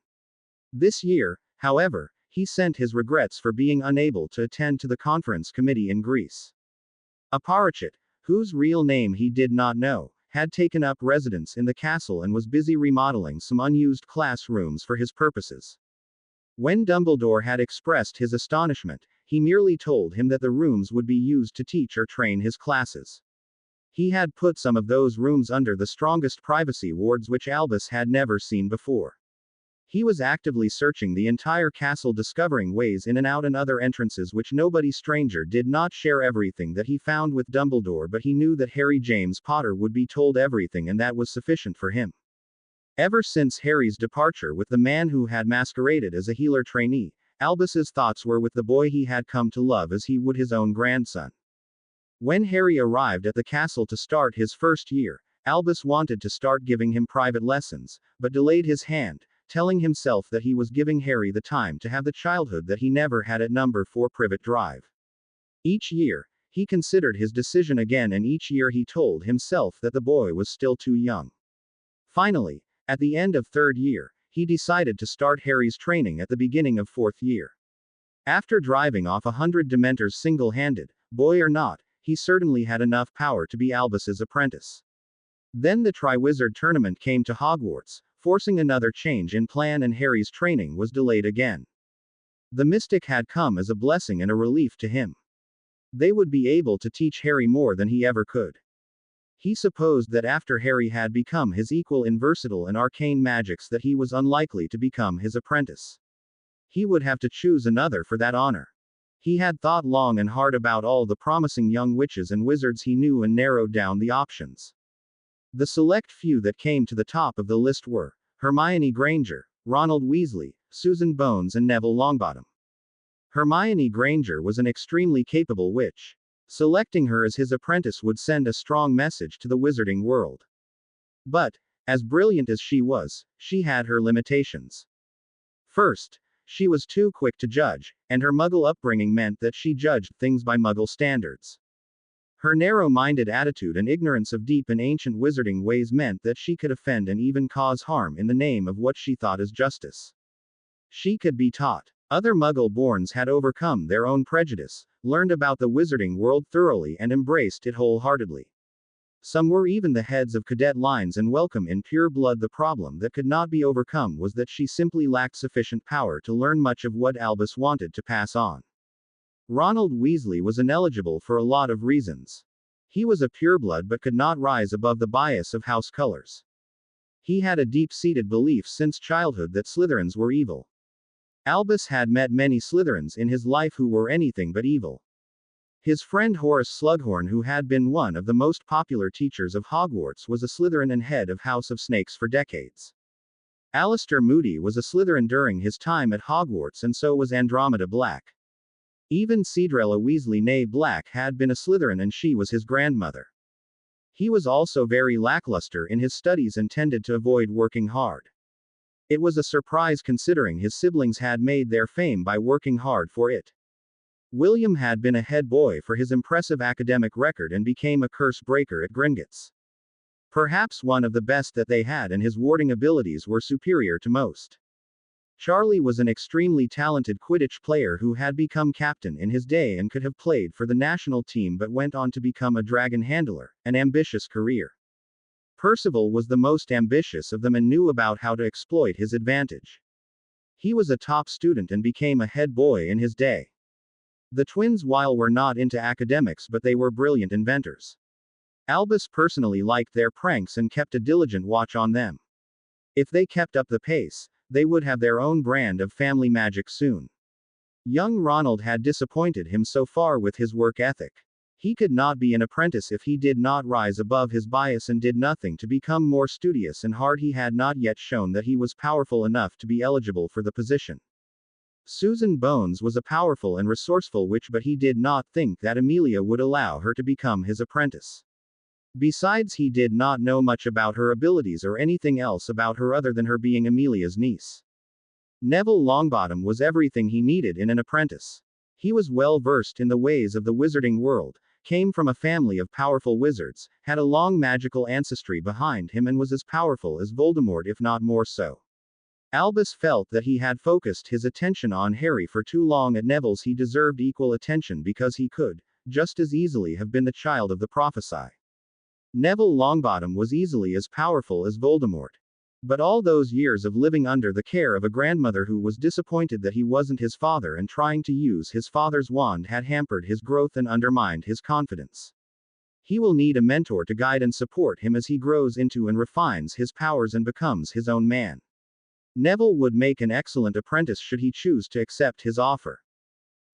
This year, however, he sent his regrets for being unable to attend to the conference committee in Greece. Aparachit, whose real name he did not know, had taken up residence in the castle and was busy remodeling some unused classrooms for his purposes. When Dumbledore had expressed his astonishment, he merely told him that the rooms would be used to teach or train his classes. He had put some of those rooms under the strongest privacy wards which Albus had never seen before. He was actively searching the entire castle, discovering ways in and out and other entrances which nobody stranger did not share everything that he found with Dumbledore, but he knew that Harry James Potter would be told everything and that was sufficient for him. Ever since Harry's departure with the man who had masqueraded as a healer trainee, Albus's thoughts were with the boy he had come to love as he would his own grandson. When Harry arrived at the castle to start his first year, Albus wanted to start giving him private lessons, but delayed his hand, telling himself that he was giving Harry the time to have the childhood that he never had at number 4 Privet Drive. Each year, he considered his decision again and each year he told himself that the boy was still too young. Finally, at the end of 3rd year, he decided to start Harry's training at the beginning of 4th year. After driving off 100 Dementors single-handed, boy or not, he certainly had enough power to be Albus's apprentice. Then the Triwizard Tournament came to Hogwarts, forcing another change in plan and Harry's training was delayed again. The mystic had come as a blessing and a relief to him. They would be able to teach Harry more than he ever could. He supposed that after Harry had become his equal in versatile and arcane magics that he was unlikely to become his apprentice. He would have to choose another for that honor. He had thought long and hard about all the promising young witches and wizards he knew and narrowed down the options. The select few that came to the top of the list were Hermione Granger, Ronald Weasley, Susan Bones and Neville Longbottom. Hermione Granger was an extremely capable witch. Selecting her as his apprentice would send a strong message to the wizarding world. But, as brilliant as she was, she had her limitations. First, She was too quick to judge, and her Muggle upbringing meant that she judged things by Muggle standards. Her narrow-minded attitude and ignorance of deep and ancient wizarding ways meant that she could offend and even cause harm in the name of what she thought as justice. She could be taught. Other Muggle-borns had overcome their own prejudice, learned about the wizarding world thoroughly and embraced it wholeheartedly. Some were even the heads of cadet lines and welcome in pure blood. The problem that could not be overcome was that she simply lacked sufficient power to learn much of what Albus wanted to pass on. Ronald Weasley was ineligible for a lot of reasons. He was a pureblood but could not rise above the bias of house colors. He had a deep-seated belief since childhood that Slytherins were evil. Albus had met many Slytherins in his life who were anything but evil. His friend Horace Slughorn, who had been one of the most popular teachers of Hogwarts, was a Slytherin and head of House of Snakes for decades. Alistair Moody was a Slytherin during his time at Hogwarts, and so was Andromeda Black. Even Cedrella Weasley née Black had been a Slytherin, and she was his grandmother. He was also very lackluster in his studies and tended to avoid working hard. It was a surprise considering his siblings had made their fame by working hard for it. William had been a head boy for his impressive academic record and became a curse breaker at Gringotts. Perhaps one of the best that they had, and his warding abilities were superior to most. Charlie was an extremely talented Quidditch player who had become captain in his day and could have played for the national team but went on to become a dragon handler, an ambitious career. Percival was the most ambitious of them and knew about how to exploit his advantage. He was a top student and became a head boy in his day. The twins, while were not into academics, but they were brilliant inventors. Albus personally liked their pranks and kept a diligent watch on them. If they kept up the pace, they would have their own brand of family magic soon. Young Ronald had disappointed him so far with his work ethic. He could not be an apprentice if he did not rise above his bias and did nothing to become more studious and hard. He had not yet shown that he was powerful enough to be eligible for the position. Susan Bones was a powerful and resourceful witch, but he did not think that Amelia would allow her to become his apprentice. Besides, he did not know much about her abilities or anything else about her other than her being Amelia's niece. Neville Longbottom was everything he needed in an apprentice. He was well versed in the ways of the wizarding world, came from a family of powerful wizards, had a long magical ancestry behind him, and was as powerful as Voldemort, if not more so. Albus felt that he had focused his attention on Harry for too long at Neville's. He deserved equal attention because he could, just as easily, have been the child of the prophesy. Neville Longbottom was easily as powerful as Voldemort. But all those years of living under the care of a grandmother who was disappointed that he wasn't his father and trying to use his father's wand had hampered his growth and undermined his confidence. He will need a mentor to guide and support him as he grows into and refines his powers and becomes his own man. Neville would make an excellent apprentice should he choose to accept his offer.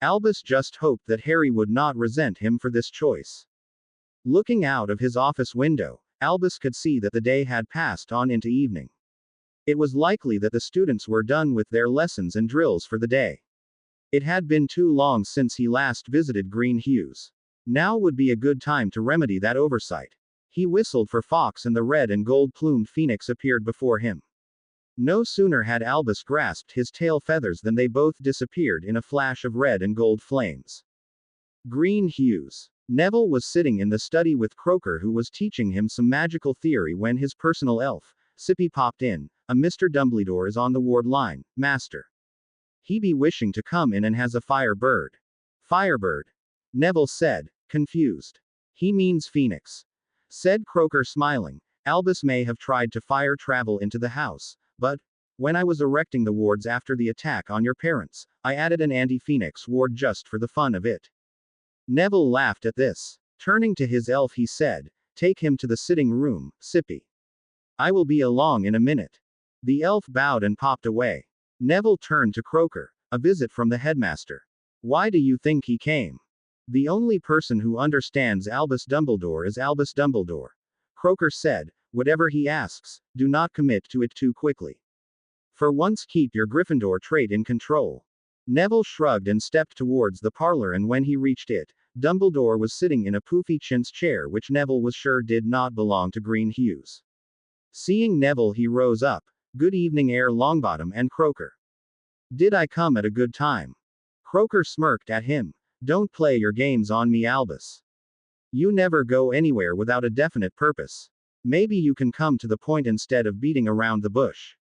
Albus just hoped that Harry would not resent him for this choice. Looking out of his office window, Albus could see that the day had passed on into evening. It was likely that the students were done with their lessons and drills for the day. It had been too long since he last visited Green Hughes. Now would be a good time to remedy that oversight. He whistled for Fawkes, and the red and gold-plumed phoenix appeared before him. No sooner had Albus grasped his tail feathers than they both disappeared in a flash of red and gold flames. Green Hughes. Neville was sitting in the study with Croaker, who was teaching him some magical theory, when his personal elf, Sippy, popped in. "A Mr. Dumbledore is on the ward line, master. He be wishing to come in and has a firebird." "Firebird?" Neville said, confused. "He means phoenix," said Croaker, smiling. "Albus may have tried to fire travel into the house, but when I was erecting the wards after the attack on your parents, I added an anti-phoenix ward just for the fun of it." Neville laughed at this. Turning to his elf, he said, "Take him to the sitting room, Sippy. I will be along in a minute." The elf bowed and popped away. Neville turned to Croaker. "A visit from the headmaster. Why do you think he came?" "The only person who understands Albus Dumbledore is Albus Dumbledore," Croaker said. "Whatever he asks, do not commit to it too quickly. For once, keep your Gryffindor trait in control." Neville shrugged and stepped towards the parlor, and when he reached it, Dumbledore was sitting in a poofy chintz chair which Neville was sure did not belong to Green Hughes. Seeing Neville, he rose up. "Good evening, Longbottom and Croaker." Did I come at a good time? Croaker smirked at him. Don't play your games on me, Albus. You never go anywhere without a definite purpose. Maybe you can come to the point instead of beating around the bush.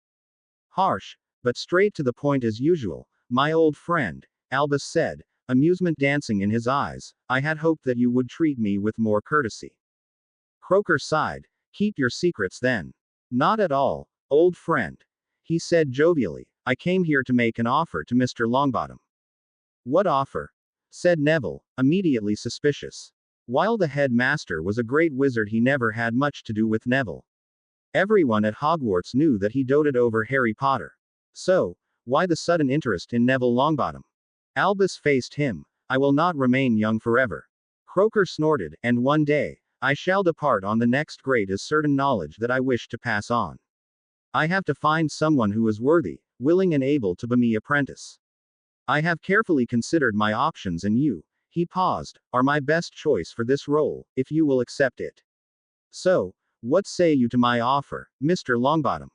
Harsh, but straight to the point as usual, my old friend, Albus said, amusement dancing in his eyes. I had hoped that you would treat me with more courtesy. Croaker sighed. Keep your secrets then. Not at all, old friend. He said jovially. I came here to make an offer to Mr. Longbottom. What offer? Said Neville, immediately suspicious. While the headmaster was a great wizard, he never had much to do with Neville. Everyone at Hogwarts knew that he doted over Harry Potter. So, why the sudden interest in Neville Longbottom? Albus faced him. I will not remain young forever. Croaker snorted, and one day, I shall depart on the next grade as certain knowledge that I wish to pass on. I have to find someone who is worthy, willing and able to be me apprentice. I have carefully considered my options and you, he paused, are my best choice for this role, if you will accept it. So, what say you to my offer, Mr. Longbottom?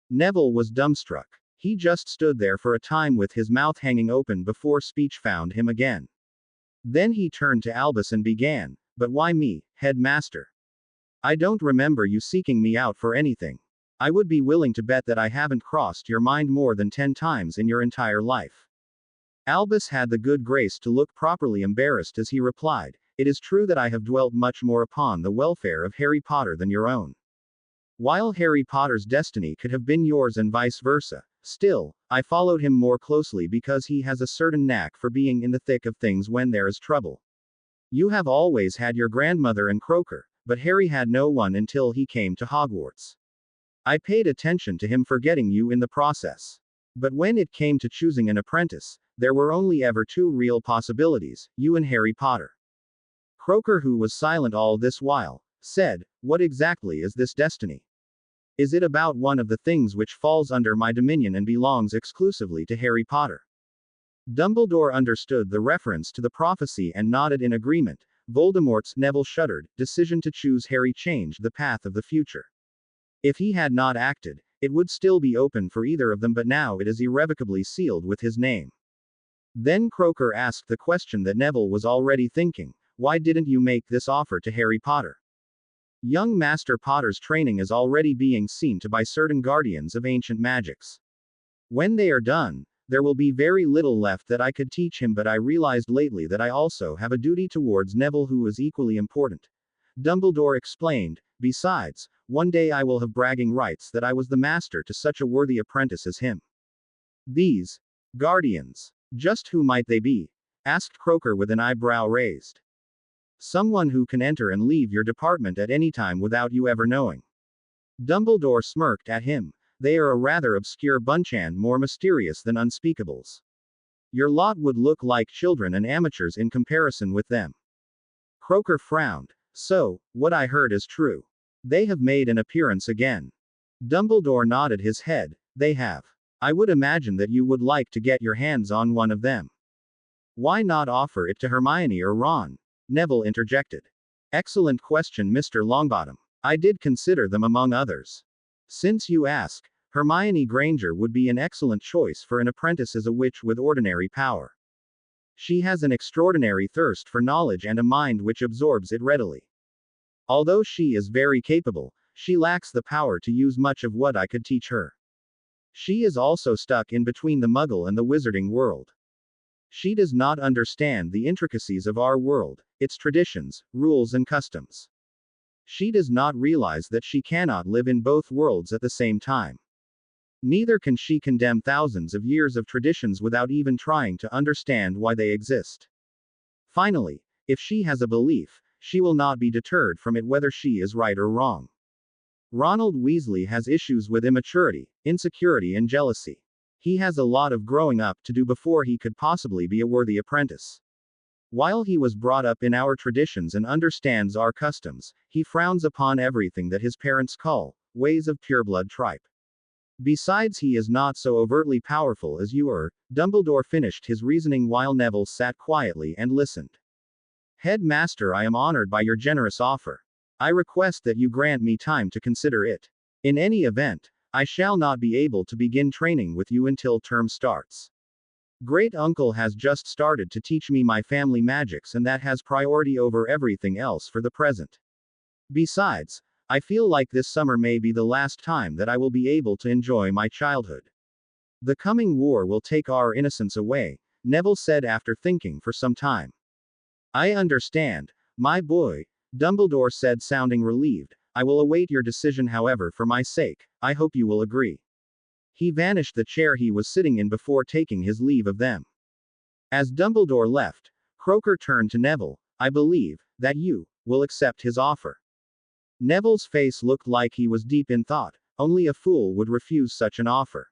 Neville was dumbstruck. He just stood there for a time with his mouth hanging open before speech found him again. Then he turned to Albus and began, but why me, headmaster? I don't remember you seeking me out for anything. I would be willing to bet that I haven't crossed your mind more than 10 times in your entire life. Albus had the good grace to look properly embarrassed as he replied, it is true that I have dwelt much more upon the welfare of Harry Potter than your own. While Harry Potter's destiny could have been yours and vice versa, still, I followed him more closely because he has a certain knack for being in the thick of things when there is trouble. You have always had your grandmother and Croaker, but Harry had no one until he came to Hogwarts. I paid attention to him forgetting you in the process. But when it came to choosing an apprentice, there were only ever two real possibilities, you and Harry Potter. Croaker, who was silent all this while, said, what exactly is this destiny? Is it about one of the things which falls under my dominion and belongs exclusively to Harry Potter? Dumbledore understood the reference to the prophecy and nodded in agreement. Voldemort's Neville shuddered, decision to choose Harry changed the path of the future. If he had not acted, it would still be open for either of them, but now it is irrevocably sealed with his name. Then Croaker asked the question that Neville was already thinking, why didn't you make this offer to Harry Potter? Young Master Potter's training is already being seen to by certain guardians of ancient magics. When they are done, there will be very little left that I could teach him, but I realized lately that I also have a duty towards Neville who is equally important. Dumbledore explained, besides, one day I will have bragging rights that I was the master to such a worthy apprentice as him. These guardians, just who might they be? Asked Croaker with an eyebrow raised. Someone who can enter and leave your department at any time without you ever knowing. Dumbledore smirked at him. They are a rather obscure bunch and more mysterious than unspeakables. Your lot would look like children and amateurs in comparison with them. Croaker frowned. So, what I heard is true. They have made an appearance again. Dumbledore nodded his head. They have. I would imagine that you would like to get your hands on one of them. Why not offer it to Hermione or Ron? Neville interjected. Excellent question, Mr. Longbottom. I did consider them among others. Since you ask, Hermione Granger would be an excellent choice for an apprentice as a witch with ordinary power. She has an extraordinary thirst for knowledge and a mind which absorbs it readily. Although she is very capable, she lacks the power to use much of what I could teach her. She is also stuck in between the Muggle and the wizarding world. She does not understand the intricacies of our world, its traditions, rules and customs. She does not realize that she cannot live in both worlds at the same time. Neither can she condemn thousands of years of traditions without even trying to understand why they exist. Finally, if she has a belief, she will not be deterred from it whether she is right or wrong. Ronald Weasley has issues with immaturity, insecurity and jealousy. He has a lot of growing up to do before he could possibly be a worthy apprentice. While he was brought up in our traditions and understands our customs, he frowns upon everything that his parents call ways of pureblood tripe. Besides, he is not so overtly powerful as you are. Dumbledore finished his reasoning while Neville sat quietly and listened. Headmaster, I am honored by your generous offer. I request that you grant me time to consider it. In any event, I shall not be able to begin training with you until term starts. Great uncle has just started to teach me my family magics, and that has priority over everything else for the present. Besides, I feel like this summer may be the last time that I will be able to enjoy my childhood. The coming war will take our innocence away, Neville said after thinking for some time. I understand, my boy, Dumbledore said, sounding relieved. I will await your decision, however, for my sake, I hope you will agree. He vanished the chair he was sitting in before taking his leave of them. As Dumbledore left, Croaker turned to Neville. I believe that you will accept his offer. Neville's face looked like he was deep in thought. Only a fool would refuse such an offer.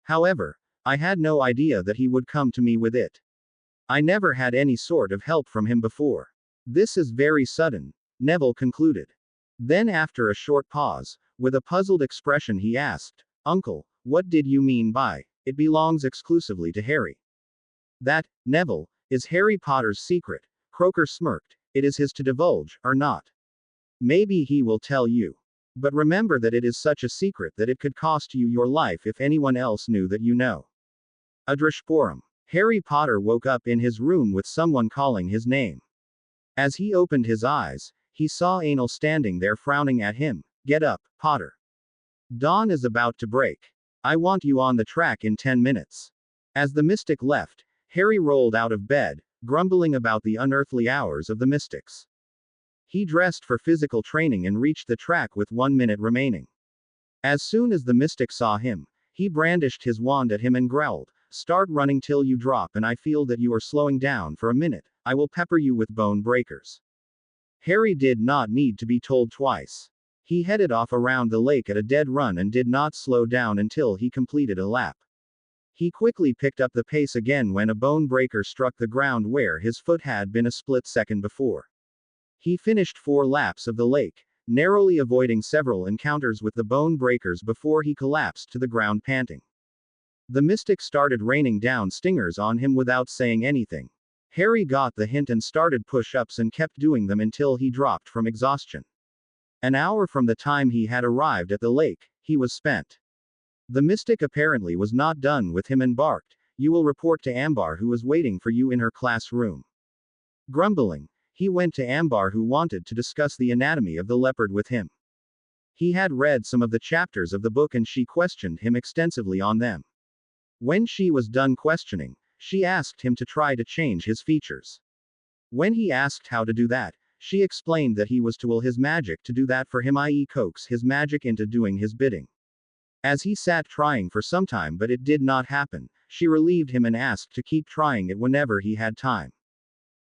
However, I had no idea that he would come to me with it. I never had any sort of help from him before. This is very sudden, Neville concluded. Then, after a short pause, with a puzzled expression, he asked, Uncle, what did you mean by, it belongs exclusively to Harry? That, Neville, is Harry Potter's secret. Croaker smirked. It is his to divulge, or not. Maybe he will tell you. But remember that it is such a secret that it could cost you your life if anyone else knew that you know. Adreshporum. Harry Potter woke up in his room with someone calling his name. As he opened his eyes, he saw Anal standing there frowning at him. Get up, Potter. Dawn is about to break. I want you on the track in 10 minutes. As the mystic left, Harry rolled out of bed, grumbling about the unearthly hours of the mystics. He dressed for physical training and reached the track with 1 minute remaining. As soon as the mystic saw him, he brandished his wand at him and growled, Start running till you drop, and I feel that you are slowing down for a minute. I will pepper you with bone breakers. Harry did not need to be told twice. He headed off around the lake at a dead run and did not slow down until he completed a lap. He quickly picked up the pace again when a bone breaker struck the ground where his foot had been a split second before. He finished 4 laps of the lake, narrowly avoiding several encounters with the bone breakers before he collapsed to the ground panting. The mystic started raining down stingers on him without saying anything. Harry got the hint and started push-ups and kept doing them until he dropped from exhaustion. An hour from the time he had arrived at the lake, he was spent. The mystic apparently was not done with him and barked, You will report to Ambar, who is waiting for you in her classroom. Grumbling, he went to Ambar, who wanted to discuss the anatomy of the leopard with him. He had read some of the chapters of the book and she questioned him extensively on them. When she was done questioning, she asked him to try to change his features. When he asked how to do that, she explained that he was to will his magic to do that for him, i.e., coax his magic into doing his bidding. As he sat trying for some time but it did not happen, she relieved him and asked to keep trying it whenever he had time.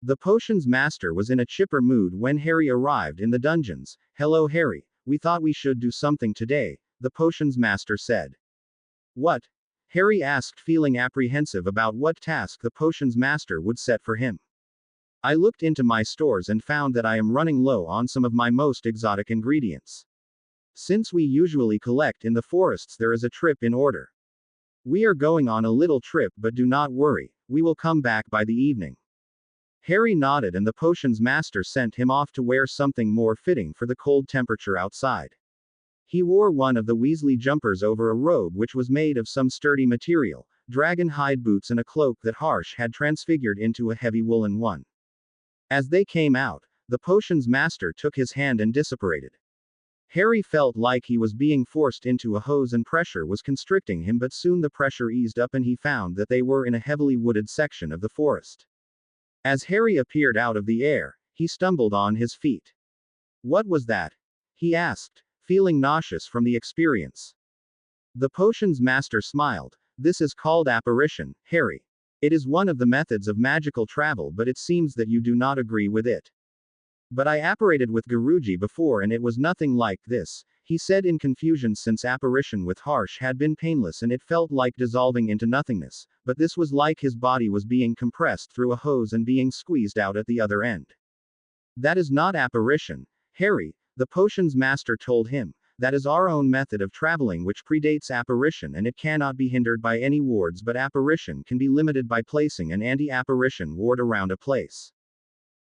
The potions master was in a chipper mood when Harry arrived in the dungeons. Hello, Harry, we thought we should do something today, the potions master said. What? Harry asked, feeling apprehensive about what task the potions master would set for him. I looked into my stores and found that I am running low on some of my most exotic ingredients. Since we usually collect in the forests, there is a trip in order. We are going on a little trip, but do not worry, we will come back by the evening. Harry nodded and the potions master sent him off to wear something more fitting for the cold temperature outside. He wore one of the Weasley jumpers over a robe which was made of some sturdy material, dragon hide boots and a cloak that Harsh had transfigured into a heavy woolen one. As they came out, the potions master took his hand and disapparated. Harry felt like he was being forced into a hose and pressure was constricting him, but soon the pressure eased up and he found that they were in a heavily wooded section of the forest. As Harry appeared out of the air, he stumbled on his feet. What was that? He asked, feeling nauseous from the experience. The potions master smiled. This is called apparition, Harry. It is one of the methods of magical travel, but it seems that you do not agree with it. But I apparated with Guruji before and it was nothing like this, he said in confusion, since apparition with Harsh had been painless and it felt like dissolving into nothingness, but this was like his body was being compressed through a hose and being squeezed out at the other end. That is not apparition, Harry, the potions master told him. That is our own method of traveling which predates apparition and it cannot be hindered by any wards, but apparition can be limited by placing an anti-apparition ward around a place.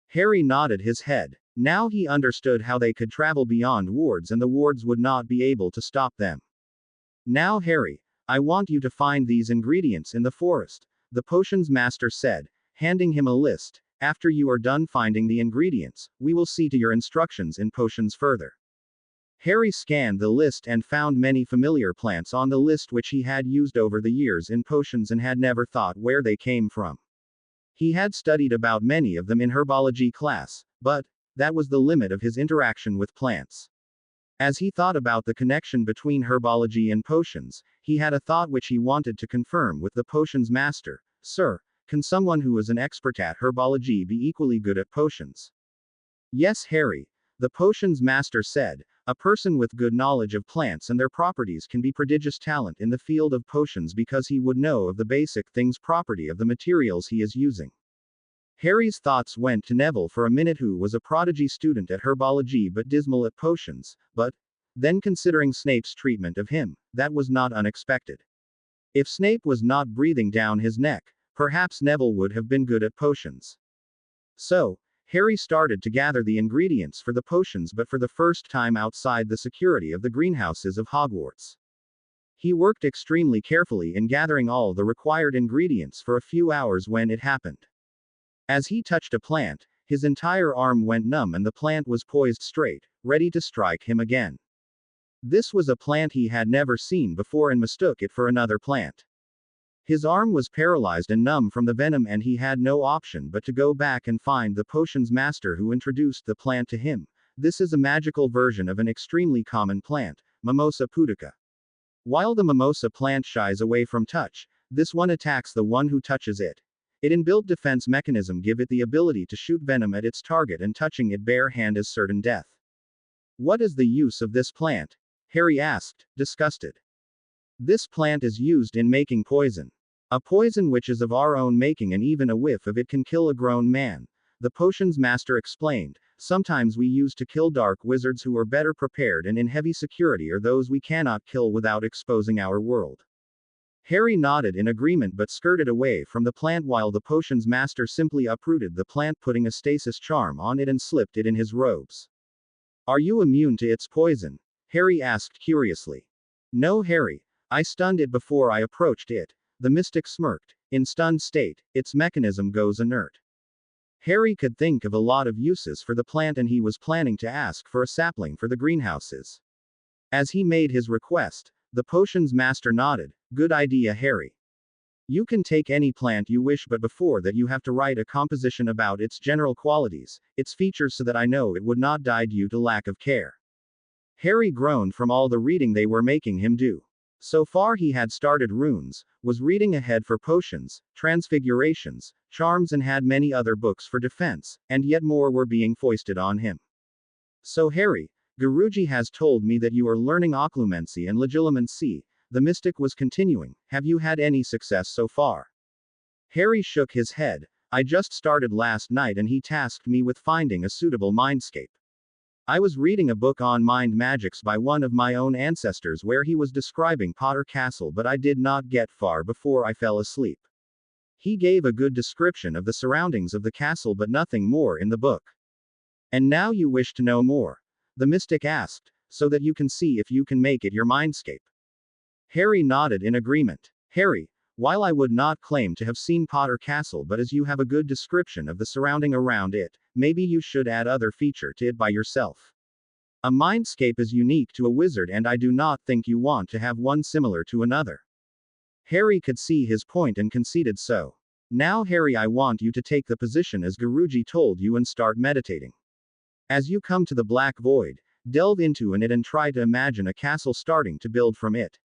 Harry nodded his head. Now he understood how they could travel beyond wards and the wards would not be able to stop them. Now, Harry, I want you to find these ingredients in the forest. the potions master said, handing him a list. After you are done finding the ingredients, we will see to your instructions in potions further. Harry scanned the list and found many familiar plants on the list which he had used over the years in potions and had never thought where they came from. He had studied about many of them in herbology class, but that was the limit of his interaction with plants. As he thought about the connection between herbology and potions, he had a thought which he wanted to confirm with the potions master. Sir, can someone who is an expert at herbology be equally good at potions? Yes, Harry, the potions master said. A person with good knowledge of plants and their properties can be prodigious talent in the field of potions because he would know of the basic things property of the materials he is using. Harry's thoughts went to Neville for a minute, who was a prodigy student at herbology but dismal at potions, but then considering Snape's treatment of him, that was not unexpected. If Snape was not breathing down his neck, perhaps Neville would have been good at potions. So, Harry started to gather the ingredients for the potions, but for the first time outside the security of the greenhouses of Hogwarts. He worked extremely carefully in gathering all the required ingredients for a few hours when it happened. As he touched a plant, his entire arm went numb and the plant was poised straight, ready to strike him again. This was a plant he had never seen before and mistook it for another plant. His arm was paralyzed and numb from the venom, and he had no option but to go back and find the potions master who introduced the plant to him. This is a magical version of an extremely common plant, Mimosa pudica. While the mimosa plant shies away from touch, this one attacks the one who touches it. Its inbuilt defense mechanism give it the ability to shoot venom at its target, and touching it bare hand is certain death. What is the use of this plant? Harry asked, disgusted. This plant is used in making poison. A poison which is of our own making, and even a whiff of it can kill a grown man, the potions master explained. Sometimes we use to kill dark wizards who are better prepared and in heavy security, or those we cannot kill without exposing our world. Harry nodded in agreement but skirted away from the plant while the potions master simply uprooted the plant, putting a stasis charm on it and slipped it in his robes. Are you immune to its poison? Harry asked curiously. No, Harry. I stunned it before I approached it. The mystic smirked. In stunned state, its mechanism goes inert. Harry could think of a lot of uses for the plant, and he was planning to ask for a sapling for the greenhouses. As he made his request, the potions master nodded. Good idea, Harry. You can take any plant you wish, but before that you have to write a composition about its general qualities, its features, so that I know it would not die due to lack of care. Harry groaned from all the reading they were making him do. So far he had started runes, was reading ahead for potions, transfigurations, charms, and had many other books for defense, and yet more were being foisted on him. So Harry, Guruji has told me that you are learning occlumency and legilimency, the mystic was continuing. Have you had any success so far? Harry shook his head. I just started last night and he tasked me with finding a suitable mindscape. I was reading a book on mind magics by one of my own ancestors where he was describing Potter Castle, but I did not get far before I fell asleep. He gave a good description of the surroundings of the castle, but nothing more in the book. And now you wish to know more? The mystic asked, so that you can see if you can make it your mindscape. Harry nodded in agreement. Harry, while I would not claim to have seen Potter Castle, but as you have a good description of the surrounding around it, maybe you should add other feature to it by yourself. A mindscape is unique to a wizard, and I do not think you want to have one similar to another. Harry could see his point and conceded so. Now Harry, I want you to take the position as Guruji told you and start meditating. As you come to the black void, delve into it and try to imagine a castle starting to build from it.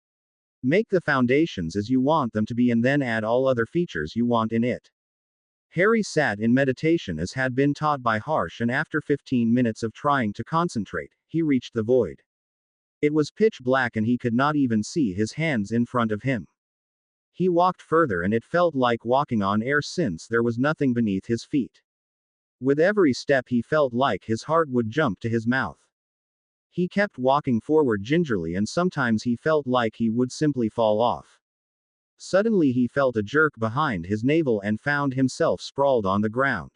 Make the foundations as you want them to be and then add all other features you want in it. Harry sat in meditation as had been taught by Harsh, and after 15 minutes of trying to concentrate, he reached the void. It was pitch black and he could not even see his hands in front of him. He walked further and it felt like walking on air since there was nothing beneath his feet. With every step he felt like his heart would jump to his mouth. He kept walking forward gingerly and sometimes he felt like he would simply fall off. Suddenly he felt a jerk behind his navel and found himself sprawled on the ground.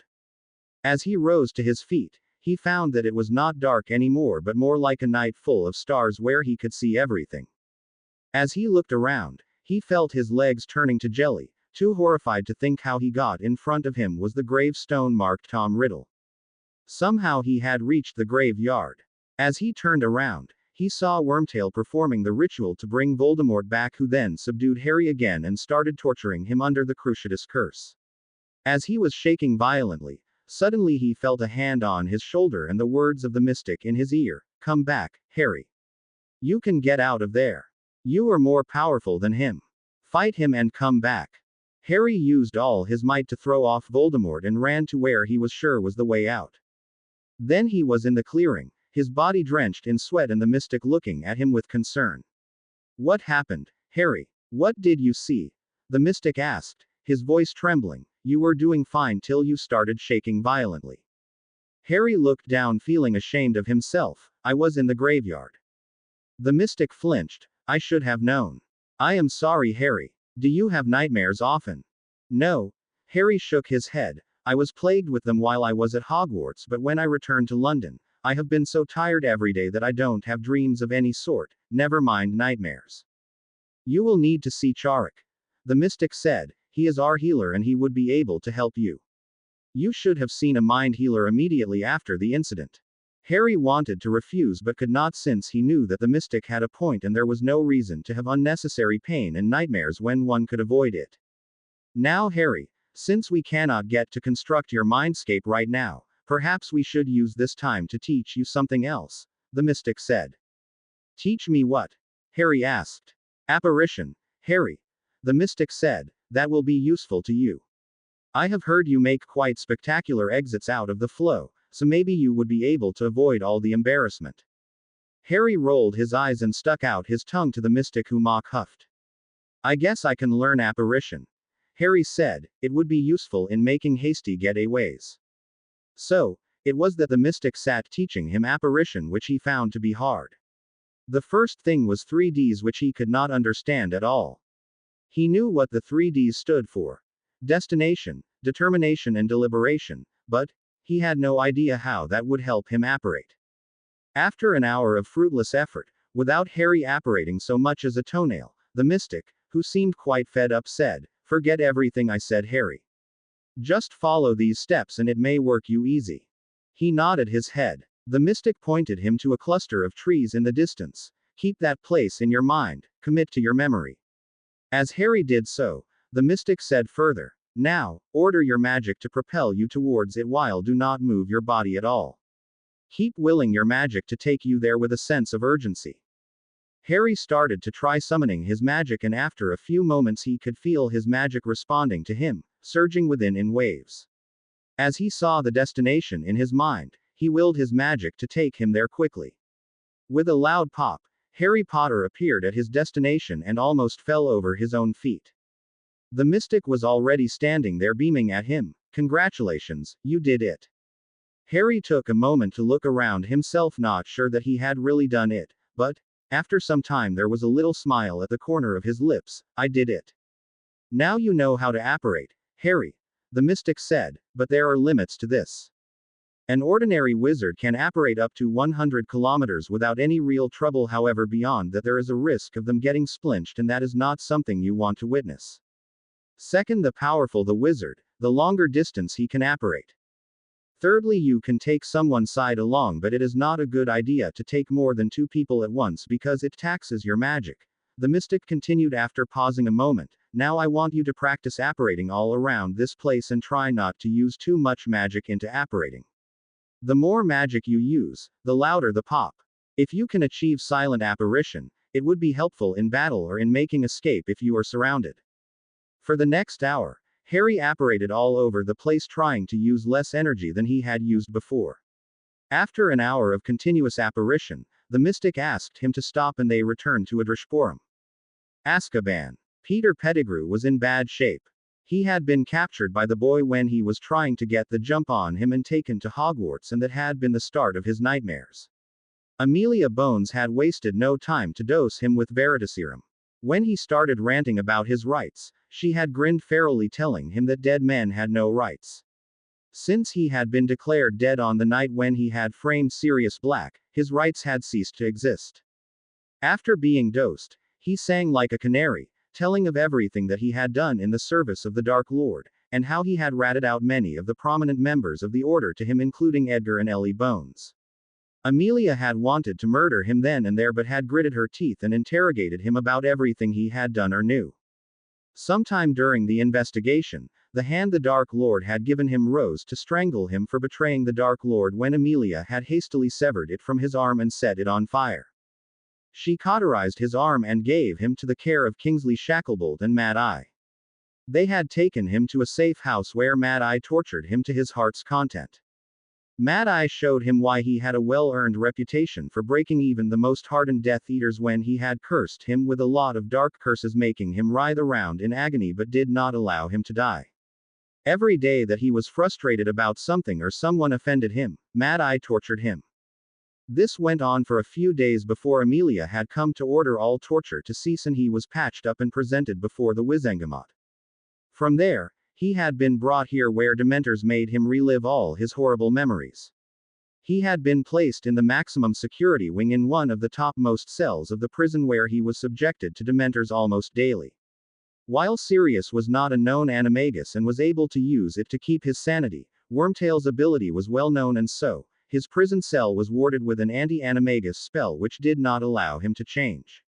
As he rose to his feet, he found that it was not dark anymore but more like a night full of stars where he could see everything. As he looked around, he felt his legs turning to jelly, too horrified to think how he got in front of him was the gravestone marked Tom Riddle. Somehow he had reached the graveyard. As he turned around, he saw Wormtail performing the ritual to bring Voldemort back, who then subdued Harry again and started torturing him under the Cruciatus curse. As he was shaking violently, suddenly he felt a hand on his shoulder and the words of the mystic in his ear, "Come back, Harry. You can get out of there. You are more powerful than him. Fight him and come back." Harry used all his might to throw off Voldemort and ran to where he was sure was the way out. Then he was in the clearing, his body drenched in sweat and the mystic looking at him with concern. "What happened, Harry? What did you see?" the mystic asked, his voice trembling. "You were doing fine till you started shaking violently." Harry looked down, feeling ashamed of himself. "I was in the graveyard." The mystic flinched. "I should have known. I am sorry, Harry. Do you have nightmares often?" "No." Harry shook his head. "I was plagued with them while I was at Hogwarts, but when I returned to London, I have been so tired every day that I don't have dreams of any sort, never mind nightmares." "You will need to see Charek," the mystic said. "He is our healer and he would be able to help you. You should have seen a mind healer immediately after the incident." Harry wanted to refuse but could not, since he knew that the mystic had a point and there was no reason to have unnecessary pain and nightmares when one could avoid it. "Now, Harry, since we cannot get to construct your mindscape right now, perhaps we should use this time to teach you something else," the mystic said. "Teach me what?" Harry asked. "Apparition, Harry," the mystic said. "That will be useful to you. I have heard you make quite spectacular exits out of the flow, so maybe you would be able to avoid all the embarrassment." Harry rolled his eyes and stuck out his tongue to the mystic, who mock huffed. "I guess I can learn apparition," Harry said. "It would be useful in making hasty getaways." So, it was that the mystic sat teaching him apparition, which he found to be hard. The first thing was 3Ds, which he could not understand at all. He knew what the 3Ds stood for: destination, determination, and deliberation, but he had no idea how that would help him apparate. After an hour of fruitless effort, without Harry apparating so much as a toenail, the mystic, who seemed quite fed up, said, "Forget everything I said, Harry. Just follow these steps and it may work you easy." He nodded his head. The mystic pointed him to a cluster of trees in the distance. "Keep that place in your mind, commit to your memory." As Harry did so, the mystic said further, "Now, order your magic to propel you towards it while do not move your body at all. Keep willing your magic to take you there with a sense of urgency." Harry started to try summoning his magic, and after a few moments he could feel his magic responding to him, surging within in waves. As he saw the destination in his mind, he willed his magic to take him there quickly. With a loud pop, Harry Potter appeared at his destination and almost fell over his own feet. The mystic was already standing there beaming at him. "Congratulations, you did it." Harry took a moment to look around himself, not sure that he had really done it, but, after some time there was a little smile at the corner of his lips. "I did it. Now you know how to apparate, Harry," the mystic said, "but there are limits to this. An ordinary wizard can apparate up to 100 kilometers without any real trouble, however beyond that there is a risk of them getting splinched, and that is not something you want to witness. Second, the powerful the wizard, the longer distance he can apparate. Thirdly, you can take someone's side along, but it is not a good idea to take more than 2 people at once because it taxes your magic," the mystic continued after pausing a moment. "Now I want you to practice apparating all around this place and try not to use too much magic into apparating. The more magic you use, the louder the pop. If you can achieve silent apparition, it would be helpful in battle or in making escape if you are surrounded." For the next hour, Harry apparated all over the place, trying to use less energy than he had used before. After an hour of continuous apparition, the mystic asked him to stop and they returned to Adrishporum. Azkaban. Peter Pettigrew was in bad shape. He had been captured by the boy when he was trying to get the jump on him and taken to Hogwarts, and that had been the start of his nightmares. Amelia Bones had wasted no time to dose him with Veritaserum. When he started ranting about his rights, she had grinned ferally, telling him that dead men had no rights. Since he had been declared dead on the night when he had framed Sirius Black, his rights had ceased to exist. After being dosed, he sang like a canary, telling of everything that he had done in the service of the Dark Lord, and how he had ratted out many of the prominent members of the order to him, including Edgar and Ellie Bones. Amelia had wanted to murder him then and there, but had gritted her teeth and interrogated him about everything he had done or knew. Sometime during the investigation, the hand the Dark Lord had given him rose to strangle him for betraying the Dark Lord when Amelia had hastily severed it from his arm and set it on fire. She cauterized his arm and gave him to the care of Kingsley Shacklebolt and Mad Eye. They had taken him to a safe house where Mad Eye tortured him to his heart's content. Mad Eye showed him why he had a well-earned reputation for breaking even the most hardened Death Eaters when he had cursed him with a lot of dark curses, making him writhe around in agony but did not allow him to die. Every day that he was frustrated about something or someone offended him, Mad Eye tortured him. This went on for a few days before Amelia had come to order all torture to cease and he was patched up and presented before the Wizengamot. From there, he had been brought here where Dementors made him relive all his horrible memories. He had been placed in the maximum security wing in one of the topmost cells of the prison where he was subjected to Dementors almost daily. While Sirius was not a known animagus and was able to use it to keep his sanity, Wormtail's ability was well known, and so, his prison cell was warded with an anti-animagus spell which did not allow him to change.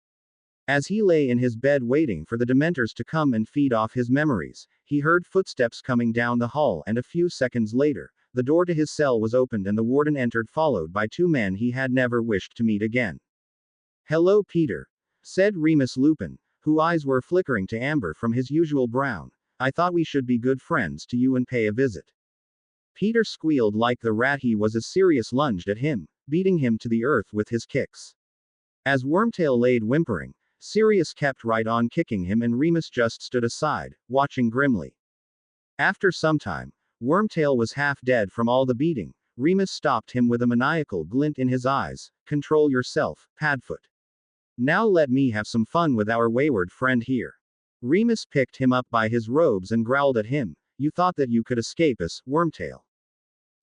As he lay in his bed waiting for the Dementors to come and feed off his memories, he heard footsteps coming down the hall, and a few seconds later, the door to his cell was opened and the warden entered, followed by two men he had never wished to meet again. "Hello, Peter," said Remus Lupin, whose eyes were flickering to amber from his usual brown. "I thought we should be good friends to you and pay a visit." Peter squealed like the rat he was as Sirius lunged at him, beating him to the earth with his kicks. As Wormtail laid whimpering, Sirius kept right on kicking him and Remus just stood aside, watching grimly. After some time, Wormtail was half dead from all the beating. Remus stopped him with a maniacal glint in his eyes. "Control yourself, Padfoot. Now let me have some fun with our wayward friend here." Remus picked him up by his robes and growled at him. "You thought that you could escape us, Wormtail.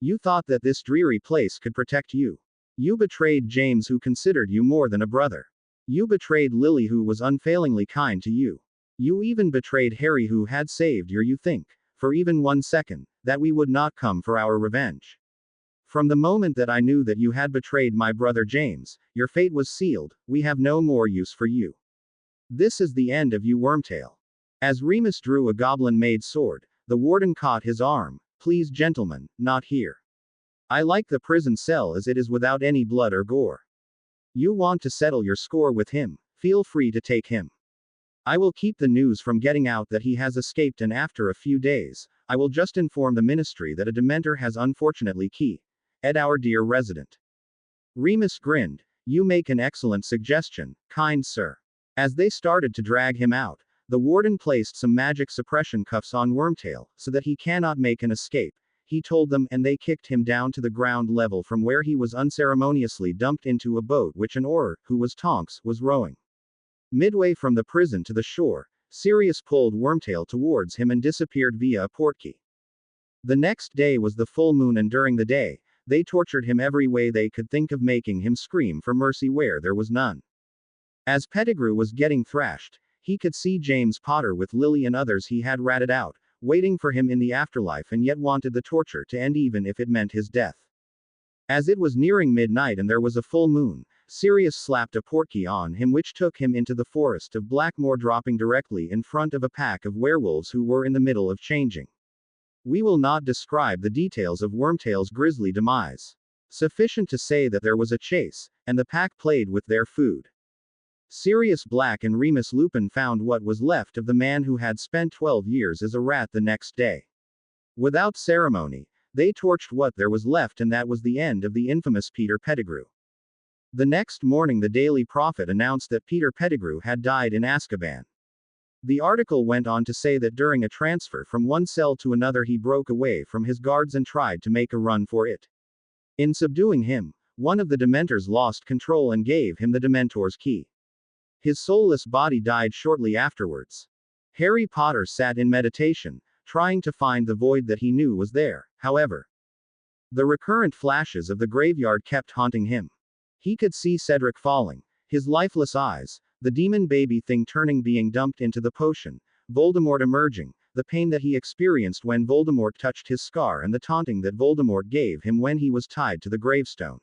You thought that this dreary place could protect you. You betrayed James, who considered you more than a brother. You betrayed Lily, who was unfailingly kind to you. You even betrayed Harry, who had saved you think, for even 1 second, that we would not come for our revenge. From the moment that I knew that you had betrayed my brother James, your fate was sealed. We have no more use for you. This is the end of you, Wormtail." As Remus drew a goblin-made sword, the warden caught his arm. "Please, gentlemen, not here. I like the prison cell as it is, without any blood or gore. You want to settle your score with him, feel free to take him. I will keep the news from getting out that he has escaped, and after a few days, I will just inform the ministry that a Dementor has unfortunately killed our dear resident." Remus grinned. "You make an excellent suggestion, kind sir." As they started to drag him out, the warden placed some magic suppression cuffs on Wormtail, so that he cannot make an escape, he told them, and they kicked him down to the ground level, from where he was unceremoniously dumped into a boat which an oarer, who was Tonks, was rowing. Midway from the prison to the shore, Sirius pulled Wormtail towards him and disappeared via a portkey. The next day was the full moon, and during the day, they tortured him every way they could think of, making him scream for mercy where there was none. As Pettigrew was getting thrashed, he could see James Potter with Lily and others he had ratted out, waiting for him in the afterlife, and yet wanted the torture to end even if it meant his death. As it was nearing midnight and there was a full moon, Sirius slapped a portkey on him which took him into the forest of Blackmoor, dropping directly in front of a pack of werewolves who were in the middle of changing. We will not describe the details of Wormtail's grisly demise. Sufficient to say that there was a chase, and the pack played with their food. Sirius Black and Remus Lupin found what was left of the man who had spent 12 years as a rat the next day. Without ceremony, they torched what there was left, and that was the end of the infamous Peter Pettigrew. The next morning the Daily Prophet announced that Peter Pettigrew had died in Azkaban. The article went on to say that during a transfer from one cell to another he broke away from his guards and tried to make a run for it. In subduing him, one of the Dementors lost control and gave him the Dementor's key. His soulless body died shortly afterwards. Harry Potter sat in meditation, trying to find the void that he knew was there. However, the recurrent flashes of the graveyard kept haunting him. He could see Cedric falling, his lifeless eyes, The demon baby thing turning being dumped into the potion, Voldemort emerging, the pain that he experienced when Voldemort touched his scar and the taunting that Voldemort gave him when he was tied to the gravestone.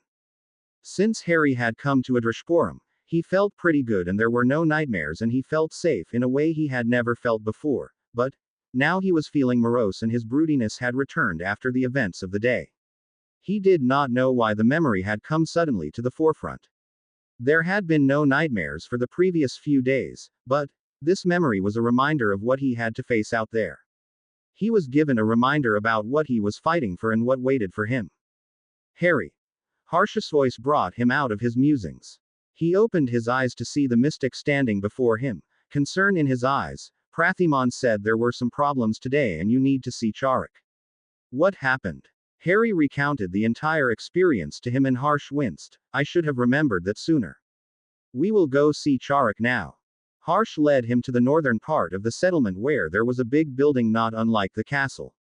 Since Harry had come to Adreshpurum, he felt pretty good and there were no nightmares and he felt safe in a way he had never felt before, but now he was feeling morose and his broodiness had returned after the events of the day. He did not know why the memory had come suddenly to the forefront. There had been no nightmares for the previous few days, but this memory was a reminder of what he had to face out there. He was given a reminder about what he was fighting for and what waited for him. Harry. Harsh's voice brought him out of his musings. He opened his eyes to see the mystic standing before him, concern in his eyes. Prathimon said there were some problems today and you need to see Charik. What happened? Harry recounted the entire experience to him and Harsh winced. I should have remembered that sooner. We will go see Charik now. Harsh led him to the northern part of the settlement where there was a big building not unlike the castle.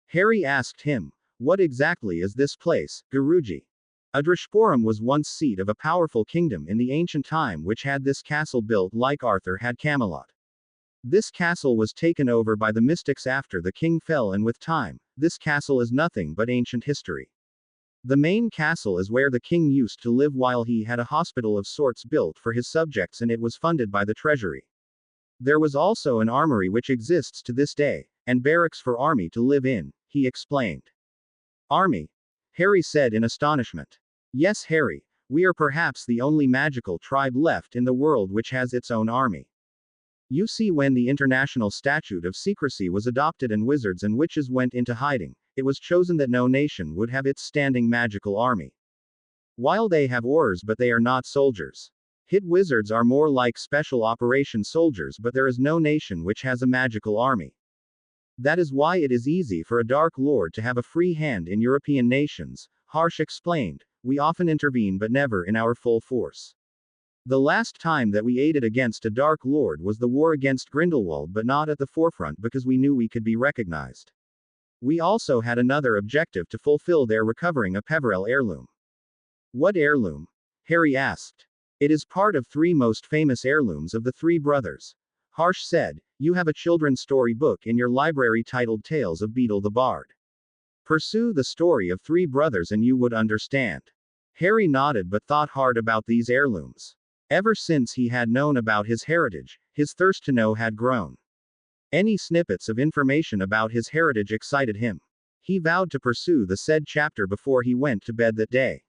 Harry asked him, what exactly is this place, Guruji? Adreshpurum was once seat of a powerful kingdom in the ancient time which had this castle built like Arthur had Camelot. This castle was taken over by the mystics after the king fell and with time, this castle is nothing but ancient history. The main castle is where the king used to live while he had a hospital of sorts built for his subjects and it was funded by the treasury. There was also an armory which exists to this day, and barracks for army to live in, he explained. Army? Harry said in astonishment. Yes, Harry, we are perhaps the only magical tribe left in the world which has its own army. You see, when the International Statute of Secrecy was adopted and wizards and witches went into hiding, it was chosen that no nation would have its standing magical army. While they have oars but they are not soldiers. Hit wizards are more like special operation soldiers but there is no nation which has a magical army. That is why it is easy for a Dark Lord to have a free hand in European nations, Harsh explained. We often intervene but never in our full force. The last time that we aided against a Dark Lord was the war against Grindelwald but not at the forefront because we knew we could be recognized. We also had another objective to fulfill there, recovering a Peverell heirloom. What heirloom? Harry asked. It is part of three most famous heirlooms of the three brothers. Harsh said, you have a children's story book in your library titled Tales of Beetle the Bard. Pursue the story of three brothers and you would understand. Harry nodded but thought hard about these heirlooms. Ever since he had known about his heritage, his thirst to know had grown. Any snippets of information about his heritage excited him. He vowed to pursue the said chapter before he went to bed that day.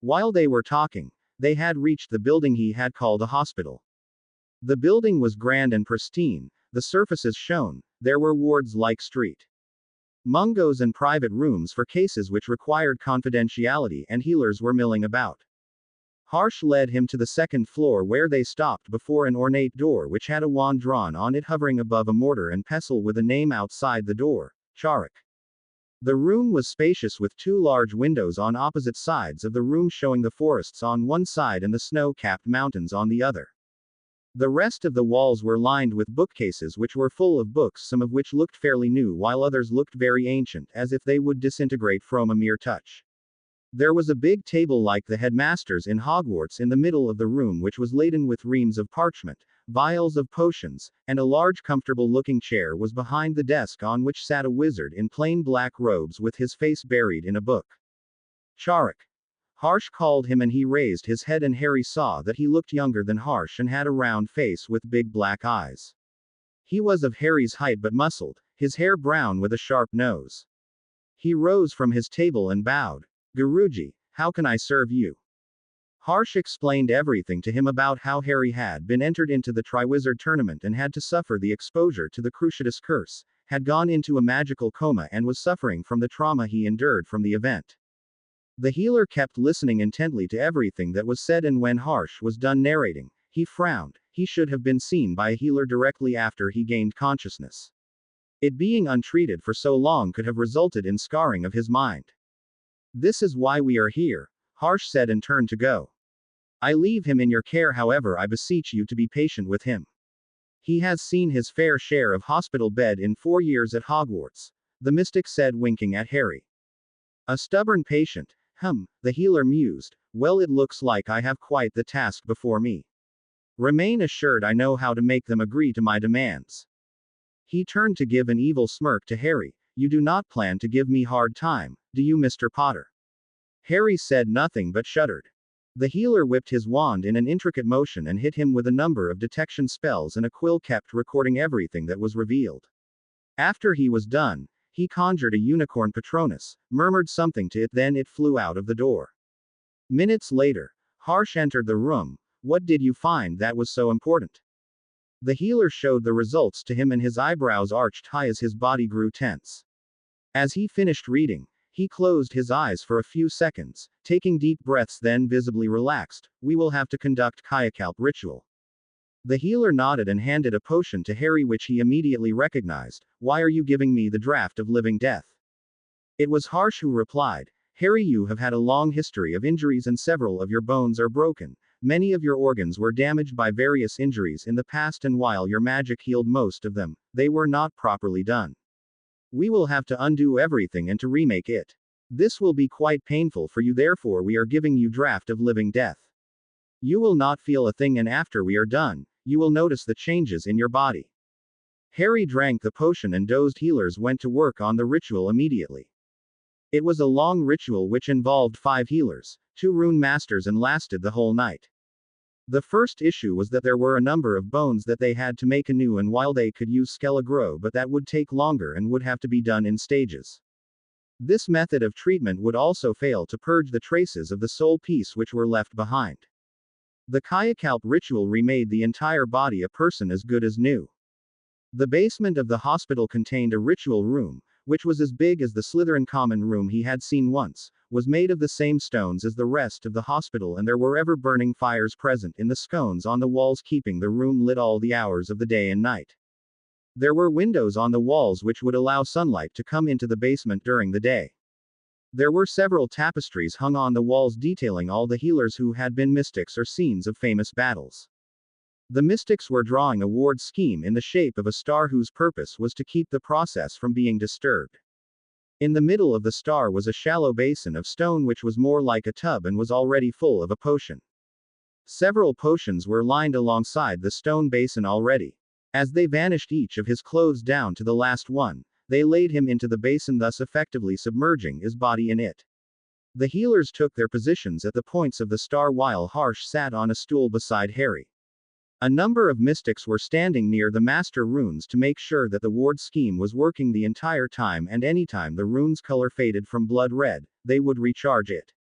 While they were talking, they had reached the building he had called a hospital. The building was grand and pristine, the surfaces shone, there were wards like street mungos and private rooms for cases which required confidentiality and healers were milling about. Harsh led him to the second floor where they stopped before an ornate door which had a wand drawn on it hovering above a mortar and pestle with a name outside the door, Charik. The room was spacious with two large windows on opposite sides of the room showing the forests on one side and the snow-capped mountains on the other. The rest of the walls were lined with bookcases which were full of books, some of which looked fairly new while others looked very ancient, as if they would disintegrate from a mere touch. There was a big table like the headmaster's in Hogwarts in the middle of the room which was laden with reams of parchment, vials of potions, and a large comfortable-looking chair was behind the desk on which sat a wizard in plain black robes with his face buried in a book. Charik. Harsh called him and he raised his head and Harry saw that he looked younger than Harsh and had a round face with big black eyes. He was of Harry's height but muscled, his hair brown with a sharp nose. He rose from his table and bowed. Guruji, how can I serve you? Harsh explained everything to him about how Harry had been entered into the Triwizard tournament and had to suffer the exposure to the Cruciatus curse, had gone into a magical coma and was suffering from the trauma he endured from the event. The healer kept listening intently to everything that was said and when Harsh was done narrating, he frowned. He should have been seen by a healer directly after he gained consciousness. It being untreated for so long could have resulted in scarring of his mind. This is why we are here, Harsh said and turned to go. I leave him in your care, however I beseech you to be patient with him. He has seen his fair share of hospital bed in 4 years at Hogwarts, the mystic said winking at Harry. A stubborn patient, the healer mused, well it looks like I have quite the task before me. Remain assured I know how to make them agree to my demands. He turned to give an evil smirk to Harry. You do not plan to give me hard time, do you, Mr. Potter? Harry said nothing but shuddered. The healer whipped his wand in an intricate motion and hit him with a number of detection spells, and a quill kept recording everything that was revealed. After he was done, he conjured a unicorn Patronus, murmured something to it, then it flew out of the door. Minutes later, Harsh entered the room. What did you find that was so important? The healer showed the results to him, and his eyebrows arched high as his body grew tense. As he finished reading, he closed his eyes for a few seconds, taking deep breaths, then visibly relaxed. We will have to conduct Kayakalp ritual. The healer nodded and handed a potion to Harry, which he immediately recognized. Why are you giving me the draft of living death? It was Harsh who replied. Harry, you have had a long history of injuries and several of your bones are broken. Many of your organs were damaged by various injuries in the past, and while your magic healed most of them, they were not properly done. We will have to undo everything and to remake it. This will be quite painful for you, therefore we are giving you draft of living death. You will not feel a thing, and after we are done, you will notice the changes in your body. Harry drank the potion, and dozed. Healers went to work on the ritual immediately. It was a long ritual which involved 5 healers, 2 rune masters, and lasted the whole night. The first issue was that there were a number of bones that they had to make anew, and while they could use Skelegro, but that would take longer and would have to be done in stages. This method of treatment would also fail to purge the traces of the soul piece which were left behind. The Kayakalp ritual remade the entire body a person as good as new. The basement of the hospital contained a ritual room, which was as big as the Slytherin common room he had seen once, was made of the same stones as the rest of the hospital, and there were ever burning fires present in the scones on the walls, keeping the room lit all the hours of the day and night. There were windows on the walls which would allow sunlight to come into the basement during the day. There were several tapestries hung on the walls detailing all the healers who had been mystics or scenes of famous battles. The mystics were drawing a ward scheme in the shape of a star whose purpose was to keep the process from being disturbed. In the middle of the star was a shallow basin of stone which was more like a tub and was already full of a potion. Several potions were lined alongside the stone basin already. As they vanished, each of his clothes down to the last one, they laid him into the basin, thus effectively submerging his body in it. The healers took their positions at the points of the star while Harsh sat on a stool beside Harry. A number of mystics were standing near the master runes to make sure that the ward scheme was working the entire time, and anytime the rune's color faded from blood red, they would recharge it.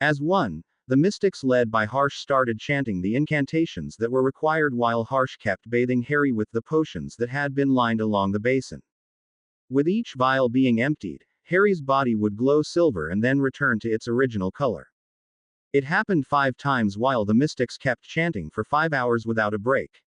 As one, the mystics led by Harsh started chanting the incantations that were required while Harsh kept bathing Harry with the potions that had been lined along the basin. With each vial being emptied, Harry's body would glow silver and then return to its original color. It happened 5 times while the mystics kept chanting for 5 hours without a break.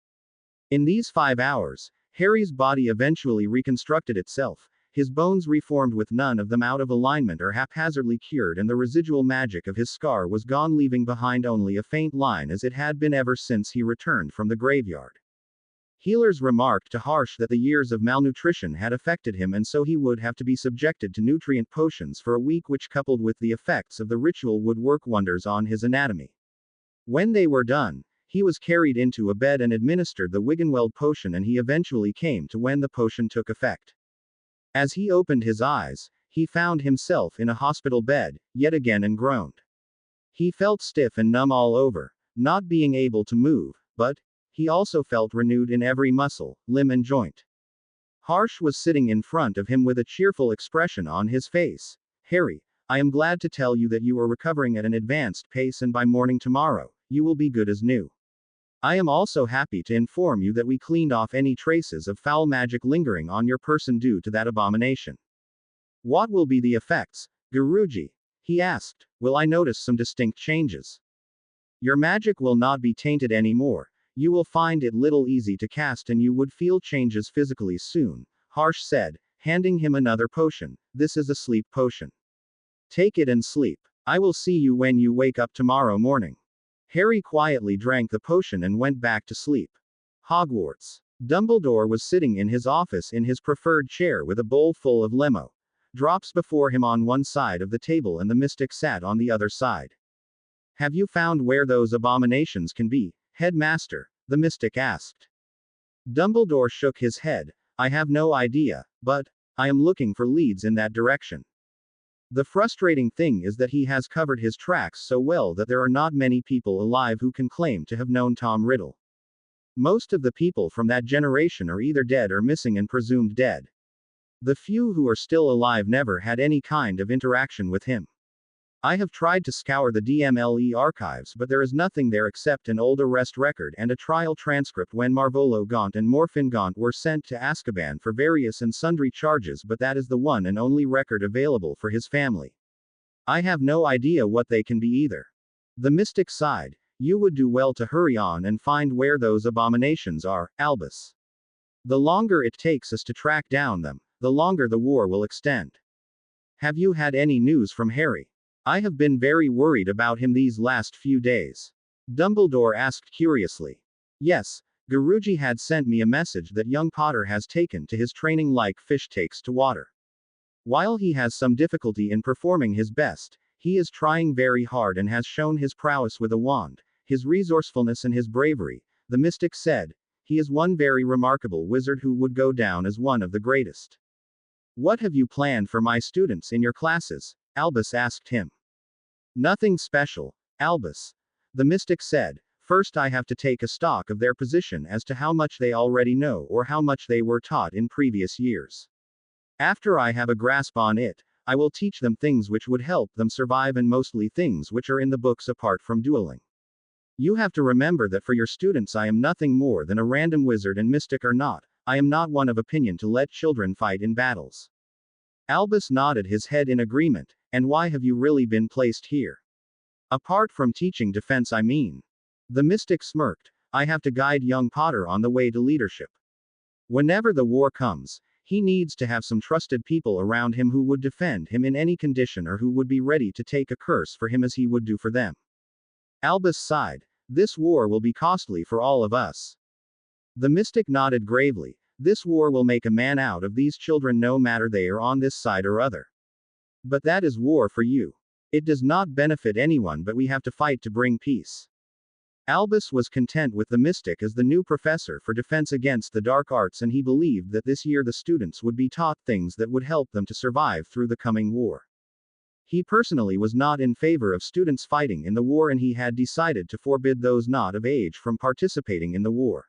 In these 5 hours, Harry's body eventually reconstructed itself, his bones reformed with none of them out of alignment or haphazardly cured, and the residual magic of his scar was gone, leaving behind only a faint line as it had been ever since he returned from the graveyard. Healers remarked to Harsh that the years of malnutrition had affected him, and so he would have to be subjected to nutrient potions for a week, which coupled with the effects of the ritual would work wonders on his anatomy. When they were done, he was carried into a bed and administered the Wiggenweld potion, and he eventually came to when the potion took effect. As he opened his eyes, he found himself in a hospital bed, yet again, and groaned. He felt stiff and numb all over, not being able to move, but he also felt renewed in every muscle, limb, and joint. Harsh was sitting in front of him with a cheerful expression on his face. Harry, I am glad to tell you that you are recovering at an advanced pace, and by morning tomorrow, you will be good as new. I am also happy to inform you that we cleaned off any traces of foul magic lingering on your person due to that abomination. What will be the effects, Guruji? He asked. Will I notice some distinct changes? Your magic will not be tainted anymore. You will find it little easy to cast, and you would feel changes physically soon, Harsh said, handing him another potion. This is a sleep potion. Take it and sleep. I will see you when you wake up tomorrow morning. Harry quietly drank the potion and went back to sleep. Hogwarts. Dumbledore was sitting in his office in his preferred chair with a bowl full of lemo drops before him on one side of the table, and the mystic sat on the other side. Have you found where those abominations can be? Headmaster? The mystic asked. Dumbledore shook his head. I have no idea, but I am looking for leads in that direction. The frustrating thing is that he has covered his tracks so well that there are not many people alive who can claim to have known Tom Riddle. Most of the people from that generation are either dead or missing and presumed dead. The few who are still alive never had any kind of interaction with him. I have tried to scour the DMLE archives, but there is nothing there except an old arrest record and a trial transcript when Marvolo Gaunt and Morphin Gaunt were sent to Azkaban for various and sundry charges, but that is the one and only record available for his family. I have no idea what they can be either. The mystic sighed. You would do well to hurry on and find where those abominations are, Albus. The longer it takes us to track down them, the longer the war will extend. Have you had any news from Harry? I have been very worried about him these last few days. Dumbledore asked curiously. Yes, Guruji had sent me a message that young Potter has taken to his training like fish takes to water. While he has some difficulty in performing his best, he is trying very hard and has shown his prowess with a wand, his resourcefulness and his bravery, the mystic said. He is one very remarkable wizard who would go down as one of the greatest. What have you planned for my students in your classes? Albus asked him. Nothing special, Albus. The mystic said. First I have to take a stock of their position as to how much they already know or how much they were taught in previous years. After I have a grasp on it, I will teach them things which would help them survive and mostly things which are in the books apart from dueling. You have to remember that for your students I am nothing more than a random wizard, and mystic or not, I am not one of opinion to let children fight in battles. Albus nodded his head in agreement. And why have you really been placed here? Apart from teaching defense, I mean. The mystic smirked. I have to guide young Potter on the way to leadership. Whenever the war comes, he needs to have some trusted people around him who would defend him in any condition or who would be ready to take a curse for him as he would do for them. Albus sighed. This war will be costly for all of us. The mystic nodded gravely. This war will make a man out of these children no matter they are on this side or other. But that is war for you. It does not benefit anyone, but we have to fight to bring peace. Albus was content with the mystic as the new professor for defense against the dark arts, and he believed that this year the students would be taught things that would help them to survive through the coming war. He personally was not in favor of students fighting in the war, and he had decided to forbid those not of age from participating in the war.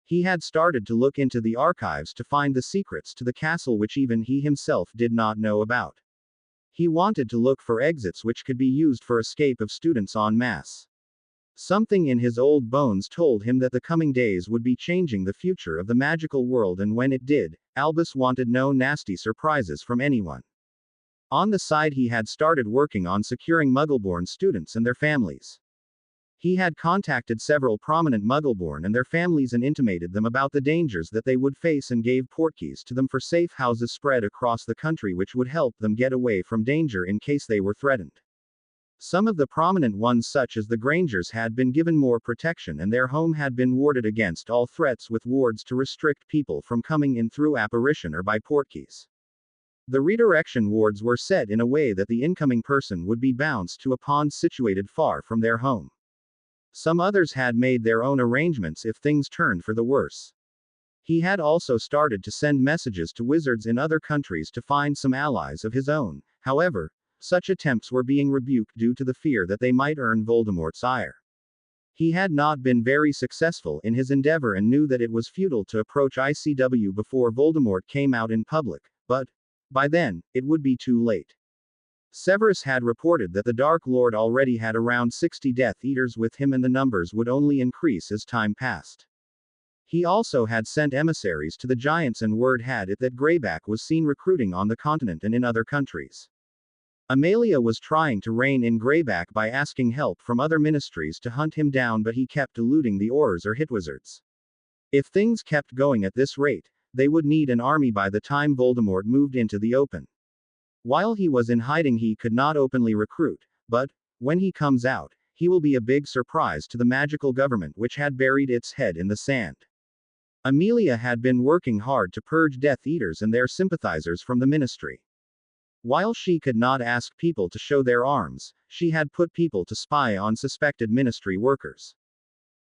He had started to look into the archives to find the secrets to the castle which even he himself did not know about. He wanted to look for exits which could be used for escape of students en masse. Something in his old bones told him that the coming days would be changing the future of the magical world, and when it did, Albus wanted no nasty surprises from anyone. On the side he had started working on securing Muggleborn students and their families. He had contacted several prominent Muggleborn and their families and intimated them about the dangers that they would face and gave portkeys to them for safe houses spread across the country which would help them get away from danger in case they were threatened. Some of the prominent ones, such as the Grangers, had been given more protection and their home had been warded against all threats with wards to restrict people from coming in through apparition or by portkeys. The redirection wards were set in a way that the incoming person would be bounced to a pond situated far from their home. Some others had made their own arrangements if things turned for the worse. He had also started to send messages to wizards in other countries to find some allies of his own. However, such attempts were being rebuked due to the fear that they might earn Voldemort's ire. He had not been very successful in his endeavor and knew that it was futile to approach ICW before Voldemort came out in public, but by then, it would be too late. Severus had reported that the Dark Lord already had around 60 Death Eaters with him, and the numbers would only increase as time passed. He also had sent emissaries to the Giants, and word had it that Greyback was seen recruiting on the continent and in other countries. Amelia was trying to rein in Greyback by asking help from other ministries to hunt him down, but he kept eluding the Aurors or Hitwizards. If things kept going at this rate, they would need an army by the time Voldemort moved into the open. While he was in hiding he could not openly recruit, but, when he comes out, he will be a big surprise to the magical government which had buried its head in the sand. Amelia had been working hard to purge Death Eaters and their sympathizers from the ministry. While she could not ask people to show their arms, she had put people to spy on suspected ministry workers.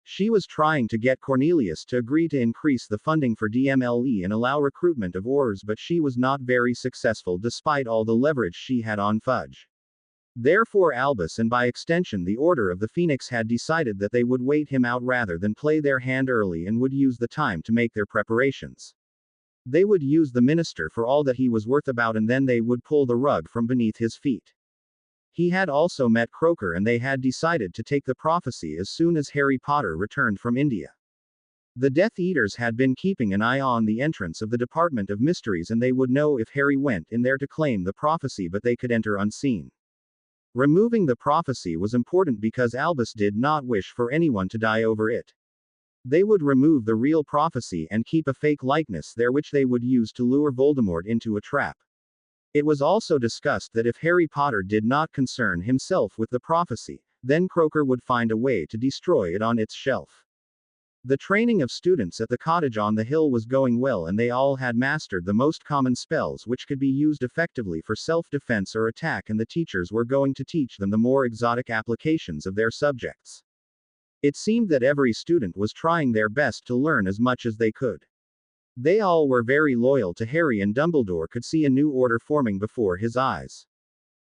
She was trying to get Cornelius to agree to increase the funding for DMLE and allow recruitment of Aurors, but she was not very successful despite all the leverage she had on Fudge. Therefore Albus and by extension the Order of the Phoenix had decided that they would wait him out rather than play their hand early and would use the time to make their preparations. They would use the minister for all that he was worth about and then they would pull the rug from beneath his feet. He had also met Croker and they had decided to take the prophecy as soon as Harry Potter returned from India. The Death Eaters had been keeping an eye on the entrance of the Department of Mysteries and they would know if Harry went in there to claim the prophecy, but they could enter unseen. Removing the prophecy was important because Albus did not wish for anyone to die over it. They would remove the real prophecy and keep a fake likeness there which they would use to lure Voldemort into a trap. It was also discussed that if Harry Potter did not concern himself with the prophecy, then Croker would find a way to destroy it on its shelf. The training of students at the cottage on the hill was going well and they all had mastered the most common spells which could be used effectively for self-defense or attack, and the teachers were going to teach them the more exotic applications of their subjects. It seemed that every student was trying their best to learn as much as they could. They all were very loyal to Harry and Dumbledore could see a new order forming before his eyes.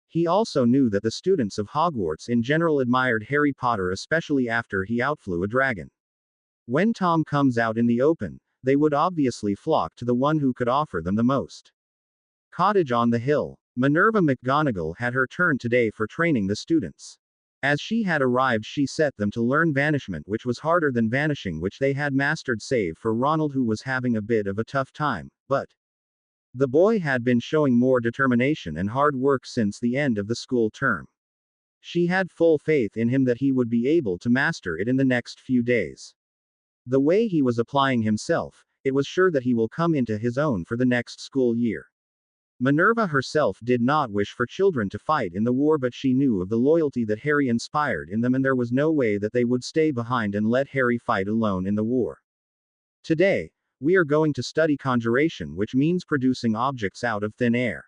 He also knew that the students of Hogwarts in general admired Harry Potter, especially after he outflew a dragon. When Tom comes out in the open, they would obviously flock to the one who could offer them the most. Cottage on the Hill. Minerva McGonagall had her turn today for training the students. As she had arrived, she set them to learn Vanishment, which was harder than Vanishing, which they had mastered save for Ronald, who was having a bit of a tough time, but the boy had been showing more determination and hard work since the end of the school term. She had full faith in him that he would be able to master it in the next few days. The way he was applying himself, it was sure that he will come into his own for the next school year. Minerva herself did not wish for children to fight in the war, but she knew of the loyalty that Harry inspired in them and there was no way that they would stay behind and let Harry fight alone in the war. Today, we are going to study conjuration, which means producing objects out of thin air.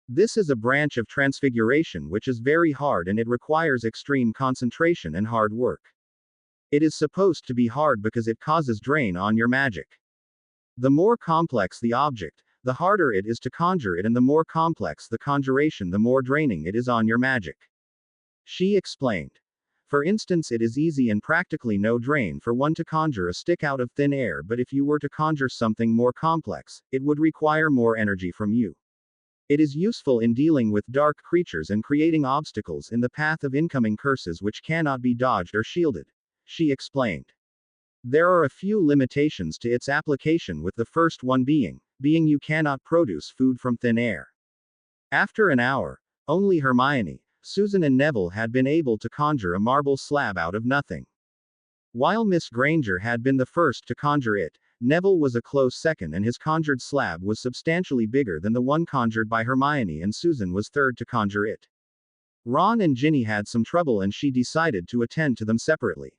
This is a branch of transfiguration which is very hard and it requires extreme concentration and hard work. It is supposed to be hard because it causes drain on your magic. The more complex the object, the harder it is to conjure it, and the more complex the conjuration, the more draining it is on your magic. She explained. For instance, it is easy and practically no drain for one to conjure a stick out of thin air, but if you were to conjure something more complex, it would require more energy from you. It is useful in dealing with dark creatures and creating obstacles in the path of incoming curses which cannot be dodged or shielded. She explained. There are a few limitations to its application, with the first one being you cannot produce food from thin air. After an hour, only Hermione, Susan and Neville had been able to conjure a marble slab out of nothing. While Miss Granger had been the first to conjure it, Neville was a close second and his conjured slab was substantially bigger than the one conjured by Hermione, and Susan was third to conjure it. Ron and Ginny had some trouble and she decided to attend to them separately.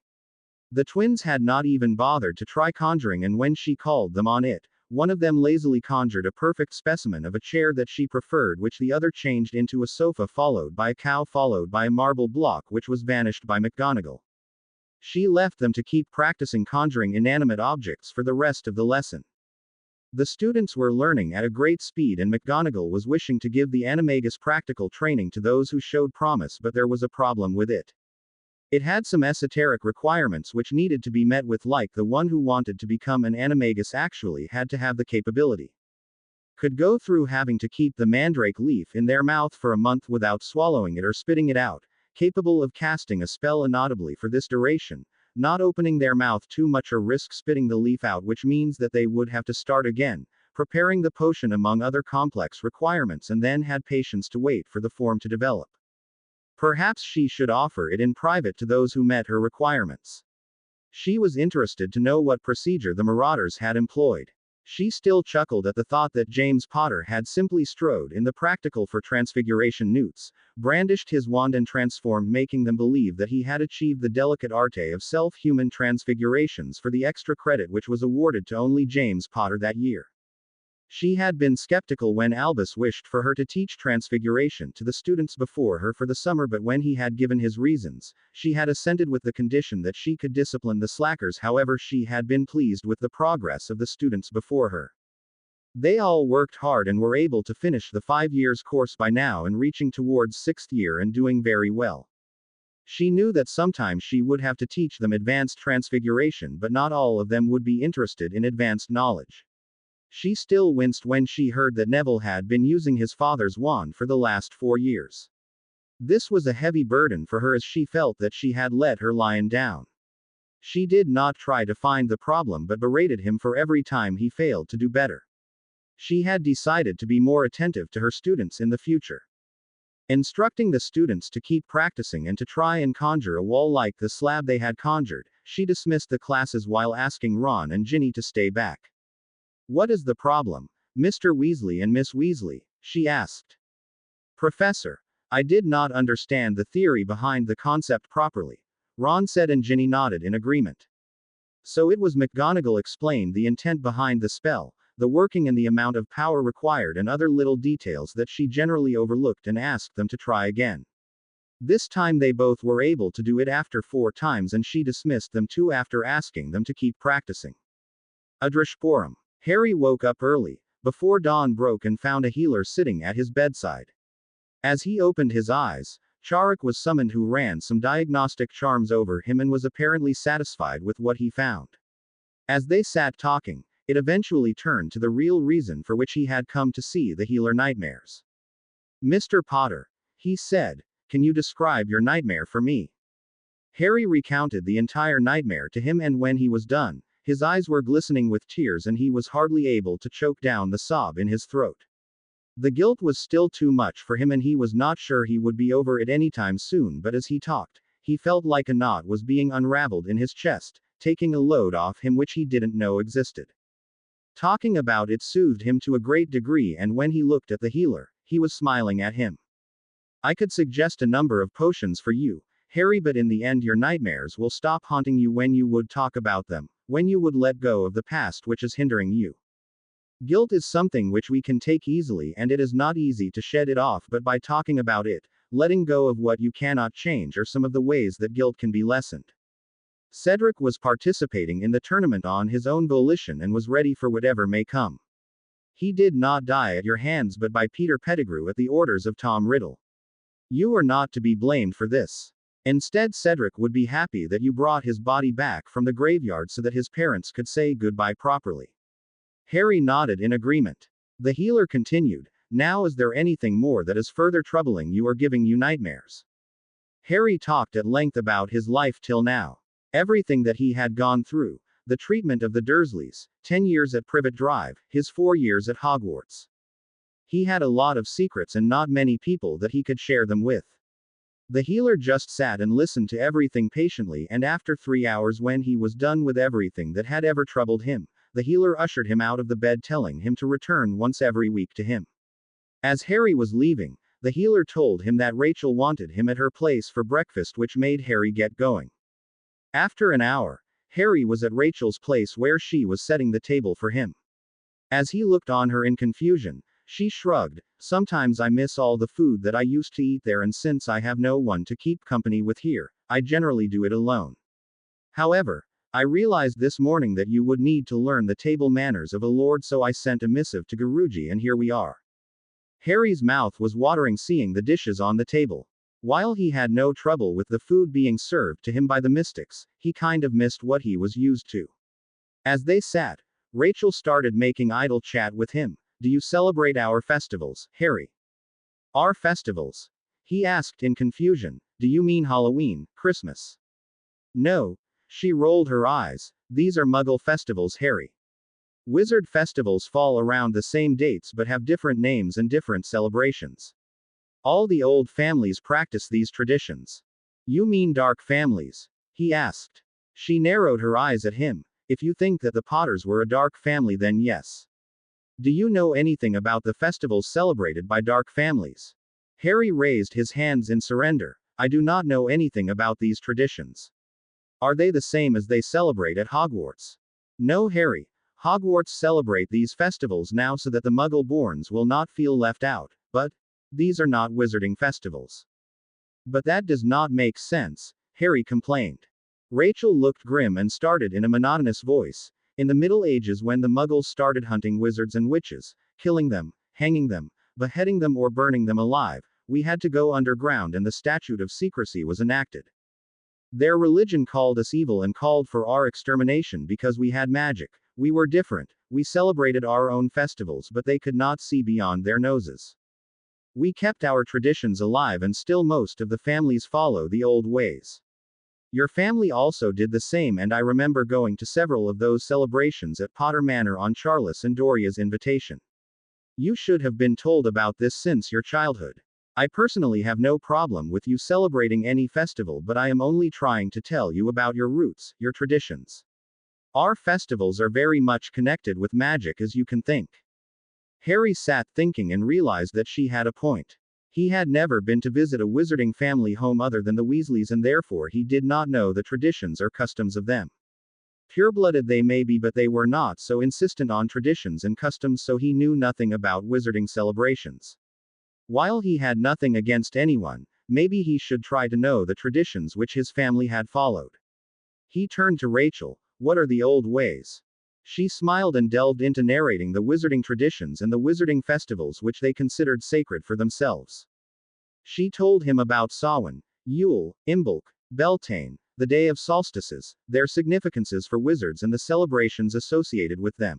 The twins had not even bothered to try conjuring, and when she called them on it, one of them lazily conjured a perfect specimen of a chair that she preferred, which the other changed into a sofa, followed by a cow, followed by a marble block, which was vanished by McGonagall. She left them to keep practicing conjuring inanimate objects for the rest of the lesson. The students were learning at a great speed and McGonagall was wishing to give the animagus practical training to those who showed promise, but there was a problem with it. It had some esoteric requirements which needed to be met with, like the one who wanted to become an animagus actually had to have the capability. Could go through having to keep the mandrake leaf in their mouth for a month without swallowing it or spitting it out, capable of casting a spell inaudibly for this duration, not opening their mouth too much or risk spitting the leaf out, which means that they would have to start again, preparing the potion among other complex requirements, and then had patience to wait for the form to develop. Perhaps she should offer it in private to those who met her requirements. She was interested to know what procedure the Marauders had employed. She still chuckled at the thought that James Potter had simply strode in the practical for transfiguration newts, brandished his wand and transformed, making them believe that he had achieved the delicate arte of self-human transfigurations for the extra credit which was awarded to only James Potter that year. She had been skeptical when Albus wished for her to teach transfiguration to the students before her for the summer, but when he had given his reasons, she had assented with the condition that she could discipline the slackers. However, she had been pleased with the progress of the students before her. They all worked hard and were able to finish the 5 years course by now and reaching towards 6th year and doing very well. She knew that sometimes she would have to teach them advanced transfiguration, but not all of them would be interested in advanced knowledge. She still winced when she heard that Neville had been using his father's wand for the last 4 years. This was a heavy burden for her as she felt that she had let her lion down. She did not try to find the problem but berated him for every time he failed to do better. She had decided to be more attentive to her students in the future, instructing the students to keep practicing and to try and conjure a wall like the slab they had conjured. She dismissed the classes while asking Ron and Ginny to stay back. "What is the problem, Mr. Weasley and Miss Weasley?" she asked. "Professor, I did not understand the theory behind the concept properly," Ron said, and Ginny nodded in agreement. So it was McGonagall explained the intent behind the spell, the working and the amount of power required and other little details that she generally overlooked, and asked them to try again. This time they both were able to do it after 4 times, and she dismissed them too after asking them to keep practicing. Adrishporum. Harry woke up early, before dawn broke, and found a healer sitting at his bedside. As he opened his eyes, Charok was summoned, who ran some diagnostic charms over him and was apparently satisfied with what he found. As they sat talking, it eventually turned to the real reason for which he had come to see the healer nightmares. "Mr. Potter," he said, "can you describe your nightmare for me?" Harry recounted the entire nightmare to him, and when he was done, his eyes were glistening with tears and he was hardly able to choke down the sob in his throat. The guilt was still too much for him and he was not sure he would be over it anytime soon, but as he talked, he felt like a knot was being unraveled in his chest, taking a load off him which he didn't know existed. Talking about it soothed him to a great degree, and when he looked at the healer, he was smiling at him. "I could suggest a number of potions for you, Harry, but in the end your nightmares will stop haunting you when you would talk about them, when you would let go of the past which is hindering you. Guilt is something which we can take easily, and it is not easy to shed it off, but by talking about it, letting go of what you cannot change, are some of the ways that guilt can be lessened." Cedric was participating in the tournament on his own volition and was ready for whatever may come. He did not die at your hands but by Peter Pettigrew at the orders of Tom Riddle. You are not to be blamed for this. Instead, Cedric would be happy that you brought his body back from the graveyard so that his parents could say goodbye properly. Harry nodded in agreement. The healer continued, "Now, is there anything more that is further troubling you or giving you nightmares?" Harry talked at length about his life till now. Everything that he had gone through, the treatment of the Dursleys, 10 years at Privet Drive, his 4 years at Hogwarts. He had a lot of secrets and not many people that he could share them with. The healer just sat and listened to everything patiently, and after 3 hours, when he was done with everything that had ever troubled him, the healer ushered him out of the bed, telling him to return once every week to him. As Harry was leaving, the healer told him that Rachel wanted him at her place for breakfast, which made Harry get going. After an hour, Harry was at Rachel's place where she was setting the table for him. As he looked on her in confusion, she shrugged. "Sometimes I miss all the food that I used to eat there, and since I have no one to keep company with here, I generally do it alone. However, I realized this morning that you would need to learn the table manners of a lord, so I sent a missive to Guruji, and here we are." Harry's mouth was watering seeing the dishes on the table. While he had no trouble with the food being served to him by the mystics, he kind of missed what he was used to. As they sat, Rachel started making idle chat with him. "Do you celebrate our festivals, Harry?" "Our festivals?" he asked in confusion. "Do you mean Halloween, Christmas?" "No." She rolled her eyes. "These are Muggle festivals, Harry. Wizard festivals fall around the same dates but have different names and different celebrations. All the old families practice these traditions." "You mean dark families?" he asked. She narrowed her eyes at him. "If you think that the Potters were a dark family, then yes. Do you know anything about the festivals celebrated by dark families?" Harry raised his hands in surrender. "I do not know anything about these traditions." "Are they the same as they celebrate at Hogwarts?" "No, Harry. Hogwarts celebrate these festivals now so that the Muggle-borns will not feel left out, but these are not wizarding festivals. But that does not make sense, Harry complained. Rachel looked grim and started in a monotonous voice. In the Middle Ages, when the Muggles started hunting wizards and witches, killing them, hanging them, beheading them, or burning them alive, we had to go underground and the statute of secrecy was enacted. Their religion called us evil and called for our extermination because we had magic. We were different. We celebrated our own festivals, but they could not see beyond their noses. We kept our traditions alive, and still most of the families follow the old ways. Your family also did the same, and I remember going to several of those celebrations at Potter Manor on Charles and Doria's invitation. You should have been told about this since your childhood. I personally have no problem with you celebrating any festival, but I am only trying to tell you about your roots, your traditions. Our festivals are very much connected with magic, as you can think. Harry sat thinking and realized that she had a point. He had never been to visit a wizarding family home other than the Weasleys, and therefore he did not know the traditions or customs of them. Pure-blooded they may be, but they were not so insistent on traditions and customs, so he knew nothing about wizarding celebrations. While he had nothing against anyone, maybe he should try to know the traditions which his family had followed. He turned to Rachel. What are the old ways? She smiled and delved into narrating the wizarding traditions and the wizarding festivals which they considered sacred for themselves. She told him about Samhain, Yule, Imbolc, Beltane, the Day of Solstices, their significances for wizards and the celebrations associated with them.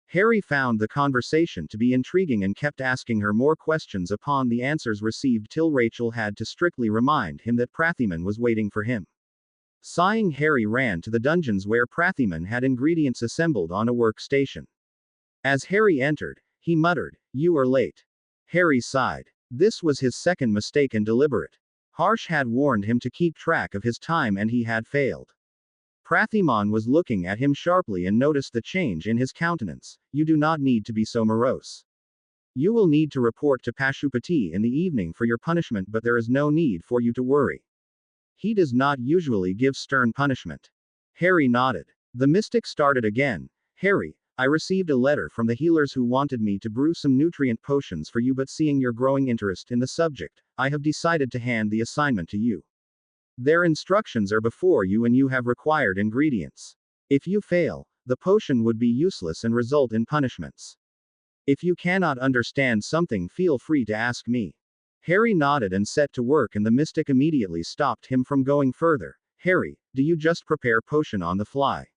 Harry found the conversation to be intriguing and kept asking her more questions upon the answers received, till Rachel had to strictly remind him that Prathyman was waiting for him. Sighing, Harry ran to the dungeons where Prathyman had ingredients assembled on a workstation. As Harry entered, he muttered, "You are late." Harry sighed. This was his second mistake, and deliberate. Harsh had warned him to keep track of his time and he had failed. Prathyman was looking at him sharply and noticed the change in his countenance. "You do not need to be so morose. You will need to report to Pashupati in the evening for your punishment, but there is no need for you to worry. He does not usually give stern punishment." Harry nodded. The mystic started again. "Harry, I received a letter from the healers who wanted me to brew some nutrient potions for you, but seeing your growing interest in the subject, I have decided to hand the assignment to you. Their instructions are before you and you have required ingredients. If you fail, the potion would be useless and result in punishments. If you cannot understand something, feel free to ask me." Harry nodded and set to work, and the mystic immediately stopped him from going further. "Harry, do you just prepare potion on the fly?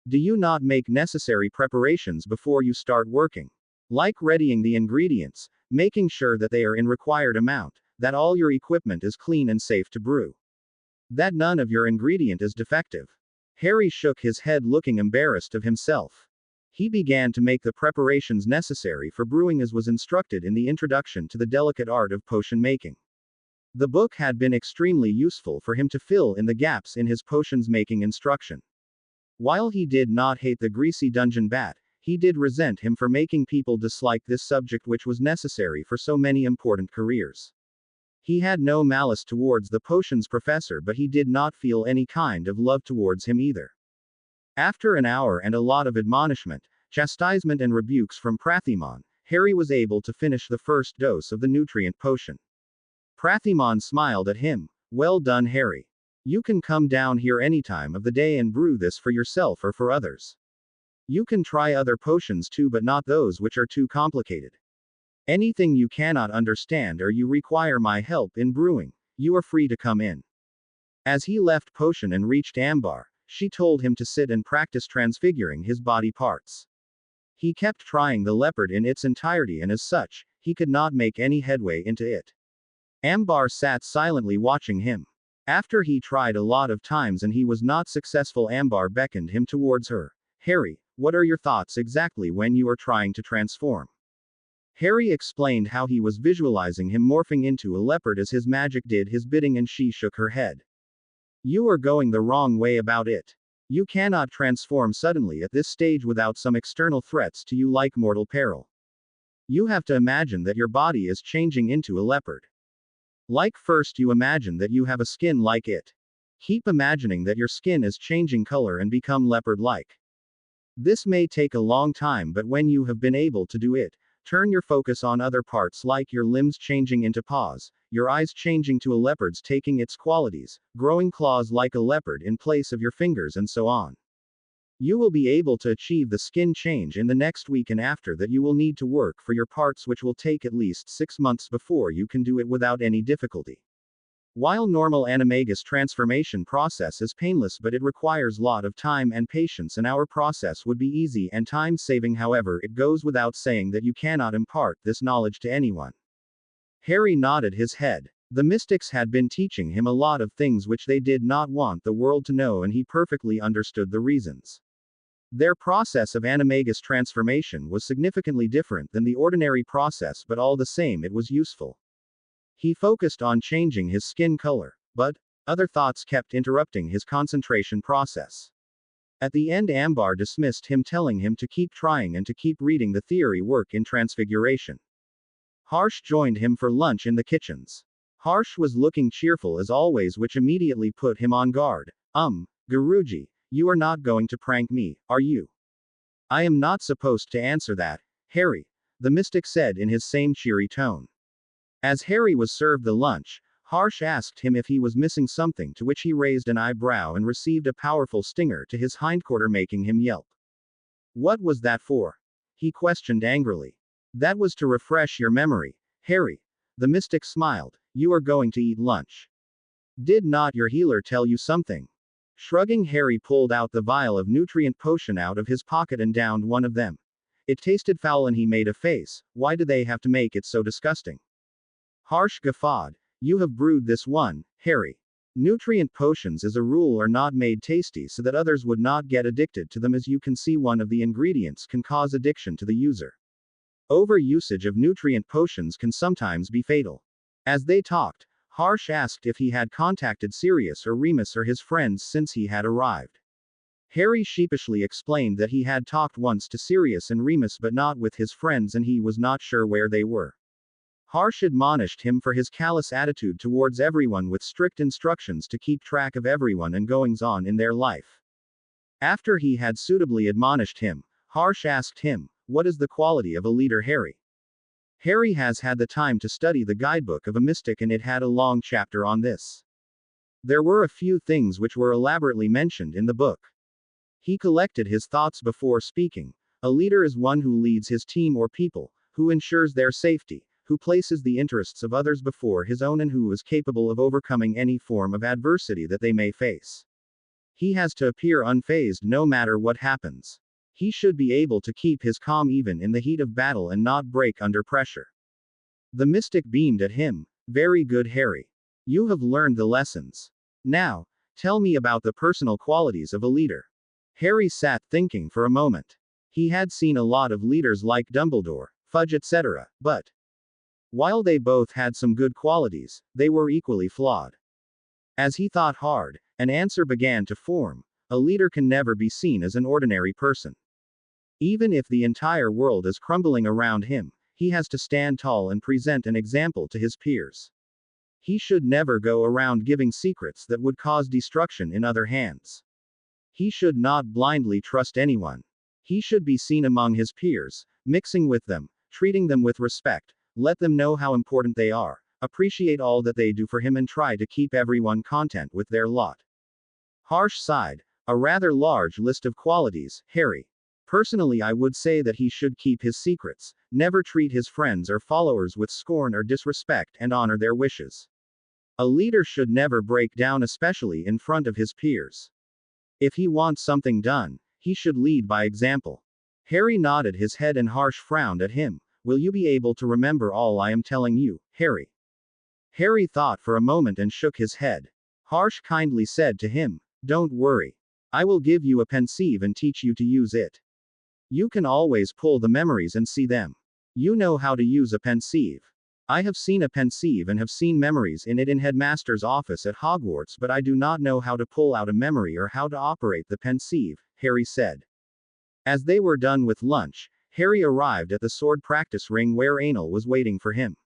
Do you not make necessary preparations before you start working? Like readying the ingredients, making sure that they are in required amount, that all your equipment is clean and safe to brew, that none of your ingredient is defective?" Harry shook his head, looking embarrassed of himself. He began to make the preparations necessary for brewing as was instructed in the introduction to the delicate art of potion making. The book had been extremely useful for him to fill in the gaps in his potions making instruction. While he did not hate the greasy dungeon bat, he did resent him for making people dislike this subject which was necessary for so many important careers. He had no malice towards the potions professor, but he did not feel any kind of love towards him either. After an hour and a lot of admonishment, chastisement and rebukes from Prathyman, Harry was able to finish the first dose of the nutrient potion. Prathyman smiled at him. "Well done, Harry. You can come down here any time of the day and brew this for yourself or for others. You can try other potions too, but not those which are too complicated. Anything you cannot understand or you require my help in brewing, you are free to come in." As he left potion and reached Ambar, she told him to sit and practice transfiguring his body parts. He kept trying the leopard in its entirety, and as such, he could not make any headway into it. Ambar sat silently watching him. After he tried a lot of times and he was not successful, Ambar beckoned him towards her. "Harry, what are your thoughts exactly when you are trying to transform?" Harry explained how he was visualizing him morphing into a leopard as his magic did his bidding, and she shook her head. "You are going the wrong way about it. You cannot transform suddenly at this stage without some external threats to you like mortal peril. You have to imagine that your body is changing into a leopard. Like first you imagine that you have a skin like it. Keep imagining that your skin is changing color and become leopard-like. This may take a long time, but when you have been able to do it, turn your focus on other parts like your limbs changing into paws, your eyes changing to a leopard's taking its qualities, growing claws like a leopard in place of your fingers, and so on. You will be able to achieve the skin change in the next week, and after that, you will need to work for your parts, which will take at least 6 months before you can do it without any difficulty. While normal animagus transformation process is painless, but it requires lot of time and patience, and our process would be easy and time saving. However, it goes without saying that you cannot impart this knowledge to anyone. Harry nodded his head. The mystics had been teaching him a lot of things which they did not want the world to know, and he perfectly understood the reasons. Their process of animagus transformation was significantly different than the ordinary process, but all the same it was useful. He focused on changing his skin color, but other thoughts kept interrupting his concentration process. At the end, Ambar dismissed him, telling him to keep trying and to keep reading the theory work in transfiguration. Harsh joined him for lunch in the kitchens. Harsh was looking cheerful as always, which immediately put him on guard. Guruji, you are not going to prank me, are you? I am not supposed to answer that, Harry, the mystic said in his same cheery tone. As Harry was served the lunch, Harsh asked him if he was missing something, to which he raised an eyebrow and received a powerful stinger to his hindquarter, making him yelp. What was that for? He questioned angrily. That was to refresh your memory, Harry. The mystic smiled. You are going to eat lunch. Did not your healer tell you something? Shrugging, Harry pulled out the vial of nutrient potion out of his pocket and downed one of them. It tasted foul and he made a face. Why do they have to make it so disgusting? Harsh guffawed. You have brewed this one, Harry. Nutrient potions as a rule are not made tasty so that others would not get addicted to them. As you can see, one of the ingredients can cause addiction to the user. Overusage of nutrient potions can sometimes be fatal. As they talked, Harsh asked if he had contacted Sirius or Remus or his friends since he had arrived. Harry sheepishly explained that he had talked once to Sirius and Remus but not with his friends, and he was not sure where they were. Harsh admonished him for his callous attitude towards everyone, with strict instructions to keep track of everyone and goings on in their life. After he had suitably admonished him, Harsh asked him, what is the quality of a leader, Harry? Harry has had the time to study the guidebook of a mystic, and it had a long chapter on this. There were a few things which were elaborately mentioned in the book. He collected his thoughts before speaking. A leader is one who leads his team or people, who ensures their safety, who places the interests of others before his own, and who is capable of overcoming any form of adversity that they may face. He has to appear unfazed no matter what happens. He should be able to keep his calm even in the heat of battle and not break under pressure. The mystic beamed at him. Very good, Harry. You have learned the lessons. Now, tell me about the personal qualities of a leader. Harry sat thinking for a moment. He had seen a lot of leaders like Dumbledore, Fudge, etc., but while they both had some good qualities, they were equally flawed. As he thought hard, an answer began to form. A leader can never be seen as an ordinary person. Even if the entire world is crumbling around him, he has to stand tall and present an example to his peers. He should never go around giving secrets that would cause destruction in other hands. He should not blindly trust anyone. He should be seen among his peers, mixing with them, treating them with respect, let them know how important they are, appreciate all that they do for him, and try to keep everyone content with their lot. Harsh sighed. A rather large list of qualities, Harry. Personally, I would say that he should keep his secrets, never treat his friends or followers with scorn or disrespect, and honor their wishes. A leader should never break down, especially in front of his peers. If he wants something done, he should lead by example. Harry nodded his head and Harsh frowned at him. Will you be able to remember all I am telling you, Harry? Harry thought for a moment and shook his head. Harsh kindly said to him, don't worry. I will give you a pensieve and teach you to use it. You can always pull the memories and see them. You know how to use a pensieve. I have seen a pensieve and have seen memories in it in Headmaster's office at Hogwarts, but I do not know how to pull out a memory or how to operate the pensieve, Harry said. As they were done with lunch, Harry arrived at the sword practice ring where Anil was waiting for him.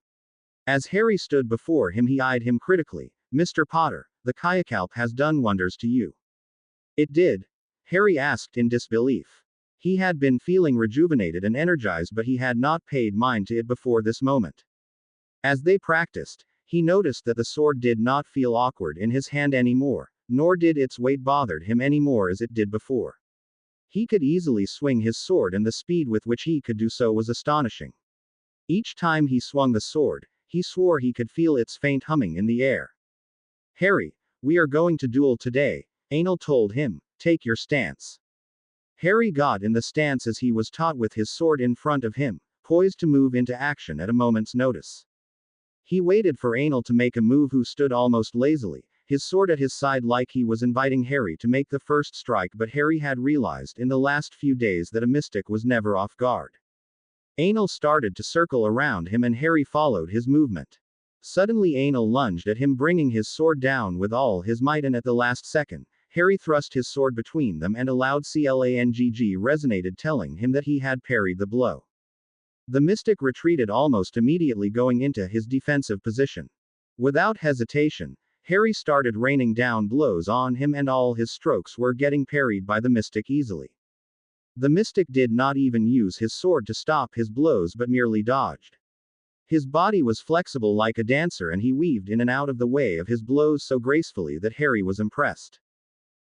As Harry stood before him, he eyed him critically. Mr. Potter, the Kayakalp has done wonders to you. It did? Harry asked in disbelief. He had been feeling rejuvenated and energized, but he had not paid mind to it before this moment. As they practiced, he noticed that the sword did not feel awkward in his hand anymore, nor did its weight bother him anymore as it did before. He could easily swing his sword, and the speed with which he could do so was astonishing. Each time he swung the sword, he swore he could feel its faint humming in the air. Harry, we are going to duel today, Anil told him. Take your stance. Harry got in the stance as he was taught, with his sword in front of him, poised to move into action at a moment's notice. He waited for Anil to make a move, who stood almost lazily, his sword at his side, like he was inviting Harry to make the first strike, but Harry had realized in the last few days that a mystic was never off guard. Anil started to circle around him and Harry followed his movement. Suddenly Anil lunged at him, bringing his sword down with all his might, and at the last second, Harry thrust his sword between them and a loud clang resonated, telling him that he had parried the blow. The mystic retreated almost immediately, going into his defensive position. Without hesitation, Harry started raining down blows on him, and all his strokes were getting parried by the mystic easily. The mystic did not even use his sword to stop his blows, but merely dodged. His body was flexible like a dancer, and he weaved in and out of the way of his blows so gracefully that Harry was impressed.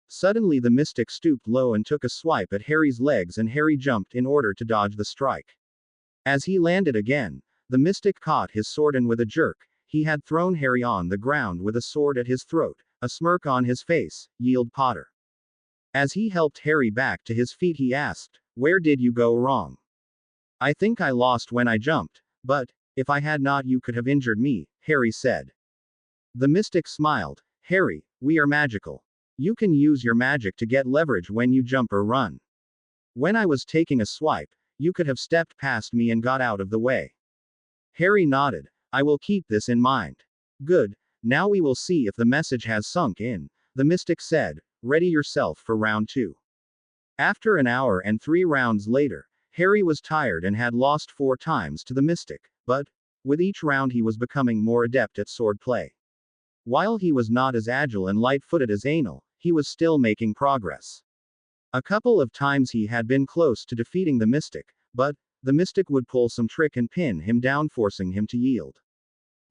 Suddenly the mystic stooped low and took a swipe at Harry's legs, and Harry jumped in order to dodge the strike. As he landed again, the mystic caught his sword, and with a jerk, he had thrown Harry on the ground with a sword at his throat, a smirk on his face. Yield, Potter. As he helped Harry back to his feet, he asked, "Where did you go wrong?" "I think I lost when I jumped, but if I had not, you could have injured me," Harry said. The mystic smiled. "Harry, we are magical. You can use your magic to get leverage when you jump or run. When I was taking a swipe, you could have stepped past me and got out of the way." Harry nodded. "I will keep this in mind." "Good, now we will see if the message has sunk in," the mystic said. "Ready yourself for round 2. After an hour and 3 rounds later, Harry was tired and had lost 4 times to the mystic, but, with each round he was becoming more adept at sword play. While he was not as agile and light-footed as Anil, he was still making progress. A couple of times he had been close to defeating the mystic, but the mystic would pull some trick and pin him down, forcing him to yield.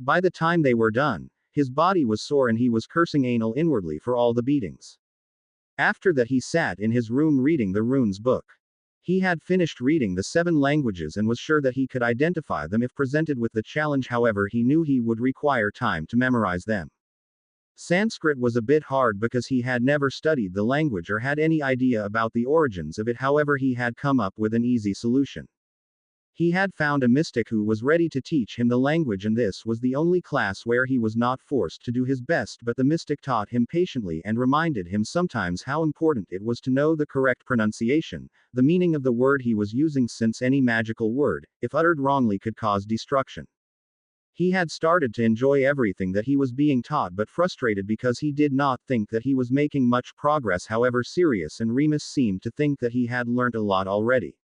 By the time they were done, his body was sore and he was cursing Anil inwardly for all the beatings. After that he sat in his room reading the runes book. He had finished reading the 7 languages and was sure that he could identify them if presented with the challenge. However, he knew he would require time to memorize them. Sanskrit was a bit hard because he had never studied the language or had any idea about the origins of it. However, he had come up with an easy solution. He had found a mystic who was ready to teach him the language, and this was the only class where he was not forced to do his best, but the mystic taught him patiently and reminded him sometimes how important it was to know the correct pronunciation, the meaning of the word he was using, since any magical word, if uttered wrongly, could cause destruction. He had started to enjoy everything that he was being taught, but frustrated because he did not think that he was making much progress. However, Sirius and Remus seemed to think that he had learnt a lot already.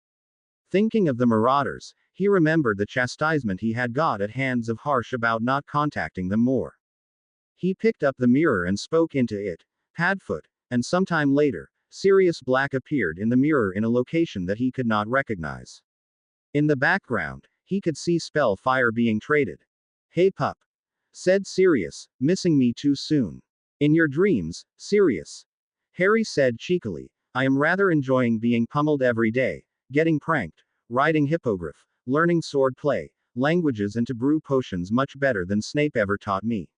Thinking of the marauders, he remembered the chastisement he had got at hands of Harsh about not contacting them more. He picked up the mirror and spoke into it. Padfoot, and sometime later, Sirius Black appeared in the mirror in a location that he could not recognize. In the background, he could see Spellfire being traded. "Hey pup," said Sirius, "missing me too soon?" "In your dreams, Sirius," Harry said cheekily. "I am rather enjoying being pummeled every day, getting pranked, riding hippogriff, learning sword play, languages, and to brew potions much better than Snape ever taught me.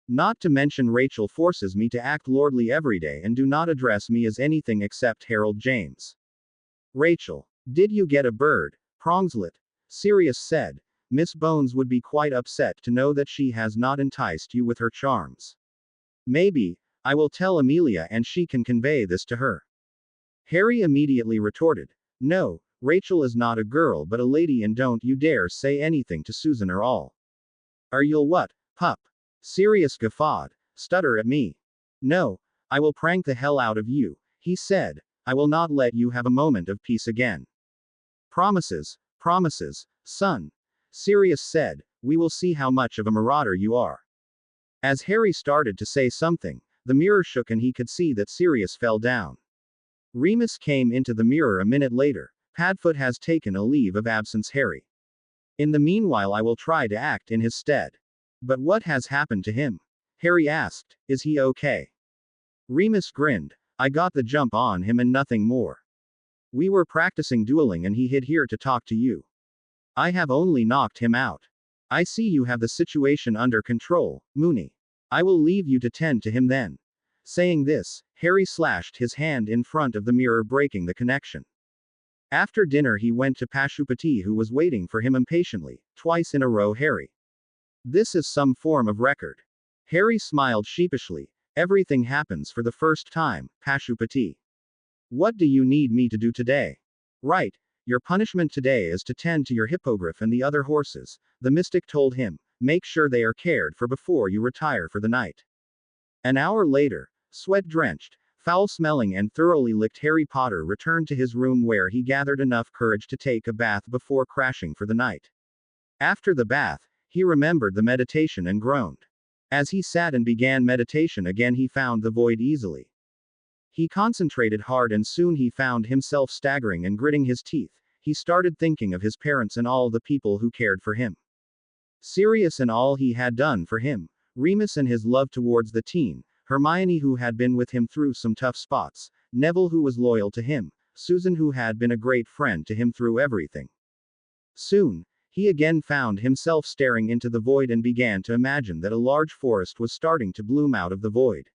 Not to mention Rachel forces me to act lordly every day and do not address me as anything except Harold James." "Rachel, did you get a bird, Prongslet?" Sirius said. "Miss Bones would be quite upset to know that she has not enticed you with her charms." "Maybe, I will tell Amelia and she can convey this to her." Harry immediately retorted. "No, Rachel is not a girl but a lady, and don't you dare say anything to Susan or all." "Are you'll what, pup?" Sirius guffawed. "Stutter at me." "No, I will prank the hell out of you," he said. "I will not let you have a moment of peace again." "Promises, promises, son," Sirius said. "We will see how much of a marauder you are." As Harry started to say something, the mirror shook and he could see that Sirius fell down. Remus came into the mirror a minute later. Padfoot has taken a leave of absence, Harry. In the meanwhile, I will try to act in his stead. But what has happened to him? Harry asked. Is he okay? Remus grinned. I got the jump on him and nothing more. We were practicing dueling and he hid here to talk to you. I have only knocked him out. I see you have the situation under control, Moony. I will leave you to tend to him then. Saying this, Harry slashed his hand in front of the mirror, breaking the connection. After dinner, he went to Pashupati, who was waiting for him impatiently. Twice in a row, Harry. This is some form of record. Harry smiled sheepishly. Everything happens for the first time, Pashupati. What do you need me to do today? Right. Your punishment today is to tend to your hippogriff and the other horses, the mystic told him. Make sure they are cared for before you retire for the night. An hour later, sweat-drenched, foul-smelling and thoroughly licked Harry Potter returned to his room, where he gathered enough courage to take a bath before crashing for the night. After the bath, he remembered the meditation and groaned. As he sat and began meditation again, he found the void easily. He concentrated hard and soon he found himself staggering and gritting his teeth. He started thinking of his parents and all the people who cared for him. Sirius and all he had done for him, Remus and his love towards the teen, Hermione who had been with him through some tough spots, Neville who was loyal to him, Susan who had been a great friend to him through everything. Soon, he again found himself staring into the void and began to imagine that a large forest was starting to bloom out of the void.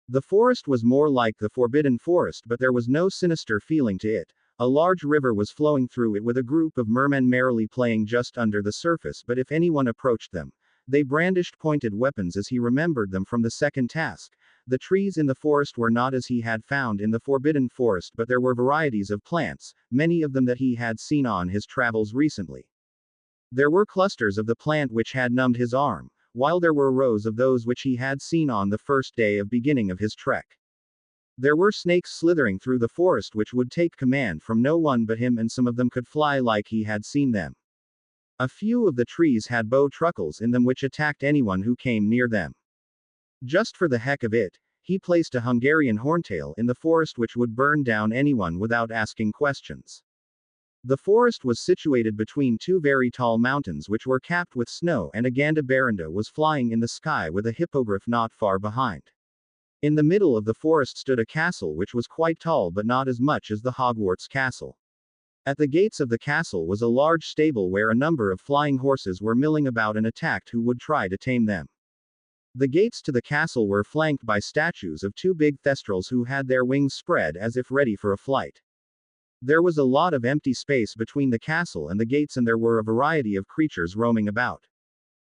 The forest was more like the Forbidden Forest, but there was no sinister feeling to it. A large river was flowing through it with a group of mermen merrily playing just under the surface, but if anyone approached them, they brandished pointed weapons, as he remembered them from the second task. The trees in the forest were not as he had found in the Forbidden Forest, but there were varieties of plants, many of them that he had seen on his travels recently. There were clusters of the plant which had numbed his arm, while there were rows of those which he had seen on the first day of beginning of his trek. There were snakes slithering through the forest which would take command from no one but him, and some of them could fly like he had seen them. A few of the trees had bow truckles in them which attacked anyone who came near them. Just for the heck of it, he placed a Hungarian horntail in the forest which would burn down anyone without asking questions. The forest was situated between two very tall mountains which were capped with snow, and a Gandabaranda was flying in the sky with a hippogriff not far behind. In the middle of the forest stood a castle which was quite tall, but not as much as the Hogwarts castle. At the gates of the castle was a large stable where a number of flying horses were milling about and attacked who would try to tame them. The gates to the castle were flanked by statues of two big thestrals who had their wings spread as if ready for a flight. There was a lot of empty space between the castle and the gates, and there were a variety of creatures roaming about.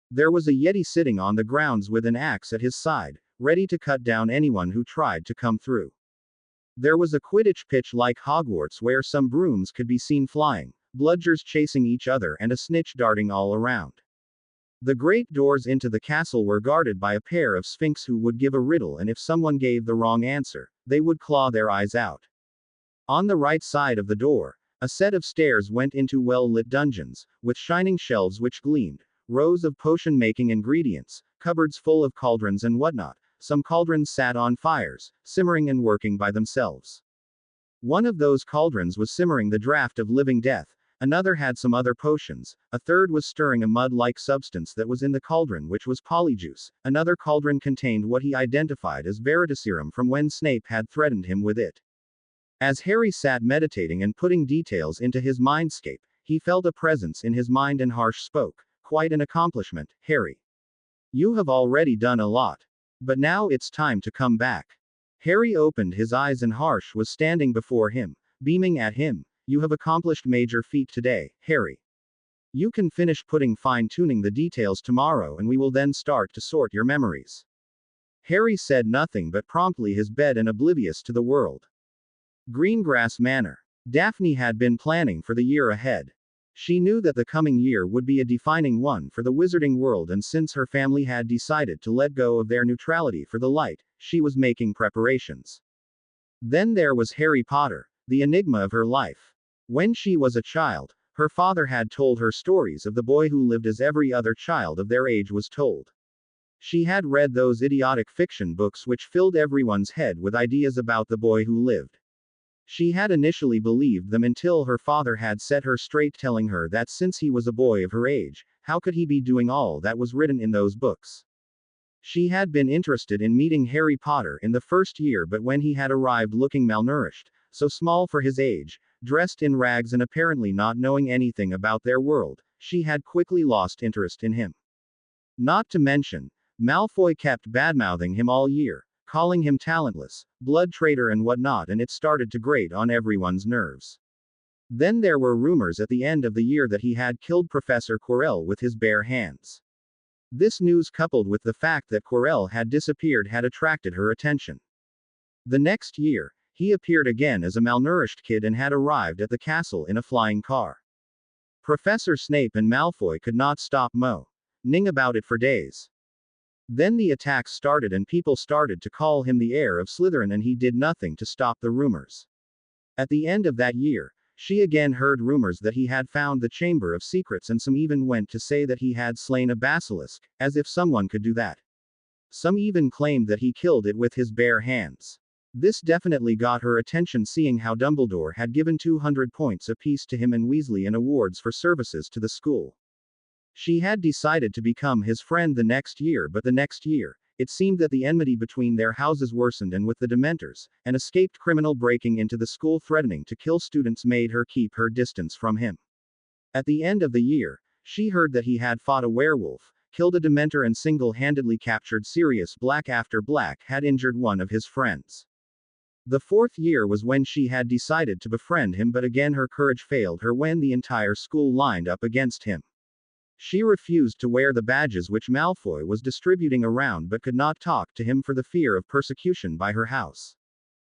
There was a yeti sitting on the grounds with an axe at his side, ready to cut down anyone who tried to come through. There was a Quidditch pitch like Hogwarts where some brooms could be seen flying, bludgers chasing each other, and a snitch darting all around. The great doors into the castle were guarded by a pair of sphinx who would give a riddle, and if someone gave the wrong answer, they would claw their eyes out. On the right side of the door, a set of stairs went into well-lit dungeons, with shining shelves which gleamed, rows of potion-making ingredients, cupboards full of cauldrons and whatnot. Some cauldrons sat on fires, simmering and working by themselves. One of those cauldrons was simmering the draught of living death, another had some other potions, a third was stirring a mud-like substance that was in the cauldron which was polyjuice, another cauldron contained what he identified as veritaserum from when Snape had threatened him with it. As Harry sat meditating and putting details into his mindscape, he felt a presence in his mind, and Harsh spoke. Quite an accomplishment, Harry. You have already done a lot. But now it's time to come back. Harry opened his eyes and Harsh was standing before him, beaming at him. You have accomplished major feat today, Harry. You can finish fine-tuning the details tomorrow, and we will then start to sort your memories. Harry said nothing but promptly his bed and oblivious to the world. Greengrass Manor. Daphne had been planning for the year ahead. She knew that the coming year would be a defining one for the wizarding world, and since her family had decided to let go of their neutrality for the light, she was making preparations. Then there was Harry Potter, the enigma of her life. When she was a child, her father had told her stories of the boy who lived as every other child of their age was told. She had read those idiotic fiction books which filled everyone's head with ideas about the boy who lived. She had initially believed them until her father had set her straight, telling her that since he was a boy of her age, how could he be doing all that was written in those books? She had been interested in meeting Harry Potter in the first year, but when he had arrived looking malnourished, so small for his age, dressed in rags and apparently not knowing anything about their world, she had quickly lost interest in him. Not to mention, Malfoy kept badmouthing him all year, calling him talentless, blood traitor and whatnot, and it started to grate on everyone's nerves. Then there were rumors at the end of the year that he had killed Professor Quirrell with his bare hands. This news, coupled with the fact that Quirrell had disappeared, had attracted her attention. The next year, he appeared again as a malnourished kid and had arrived at the castle in a flying car. Professor Snape and Malfoy could not stop moaning about it for days. Then the attacks started and people started to call him the heir of Slytherin, and he did nothing to stop the rumors. At the end of that year, she again heard rumors that he had found the Chamber of Secrets, and some even went to say that he had slain a basilisk, as if someone could do that. Some even claimed that he killed it with his bare hands. This definitely got her attention, seeing how Dumbledore had given 200 points apiece to him and Weasley in awards for services to the school. She had decided to become his friend the next year, but the next year, it seemed that the enmity between their houses worsened, and with the Dementors, an escaped criminal breaking into the school threatening to kill students, made her keep her distance from him. At the end of the year, she heard that he had fought a werewolf, killed a Dementor, and single-handedly captured Sirius Black after Black had injured one of his friends. The fourth year was when she had decided to befriend him, but again her courage failed her when the entire school lined up against him. She refused to wear the badges which Malfoy was distributing around, but could not talk to him for the fear of persecution by her house.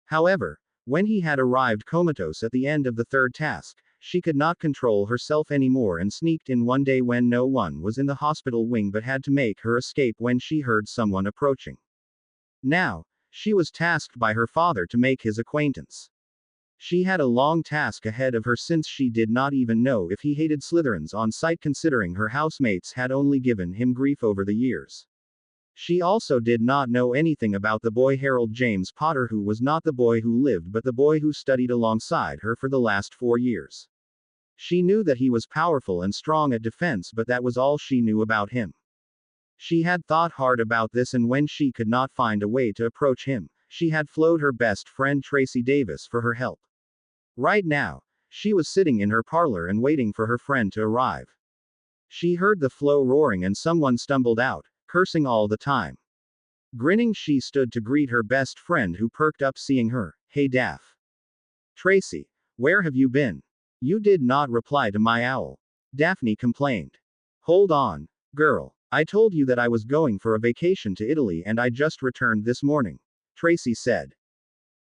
However, when he had arrived comatose at the end of the third task, she could not control herself anymore and sneaked in one day when no one was in the hospital wing, but had to make her escape when she heard someone approaching. Now, she was tasked by her father to make his acquaintance. She had a long task ahead of her, since she did not even know if he hated Slytherins on sight, considering her housemates had only given him grief over the years. She also did not know anything about the boy Harold James Potter, who was not the boy who lived but the boy who studied alongside her for the last 4 years. She knew that he was powerful and strong at defense, but that was all she knew about him. She had thought hard about this, and when she could not find a way to approach him, she had flown her best friend Tracy Davis for her help. Right now, she was sitting in her parlor and waiting for her friend to arrive. She heard the flow roaring and someone stumbled out, cursing all the time. Grinning, she stood to greet her best friend, who perked up seeing her. "Hey Daff. Tracy, where have you been? You did not reply to my owl," Daphne complained. "Hold on, girl. I told you that I was going for a vacation to Italy and I just returned this morning," Tracy said.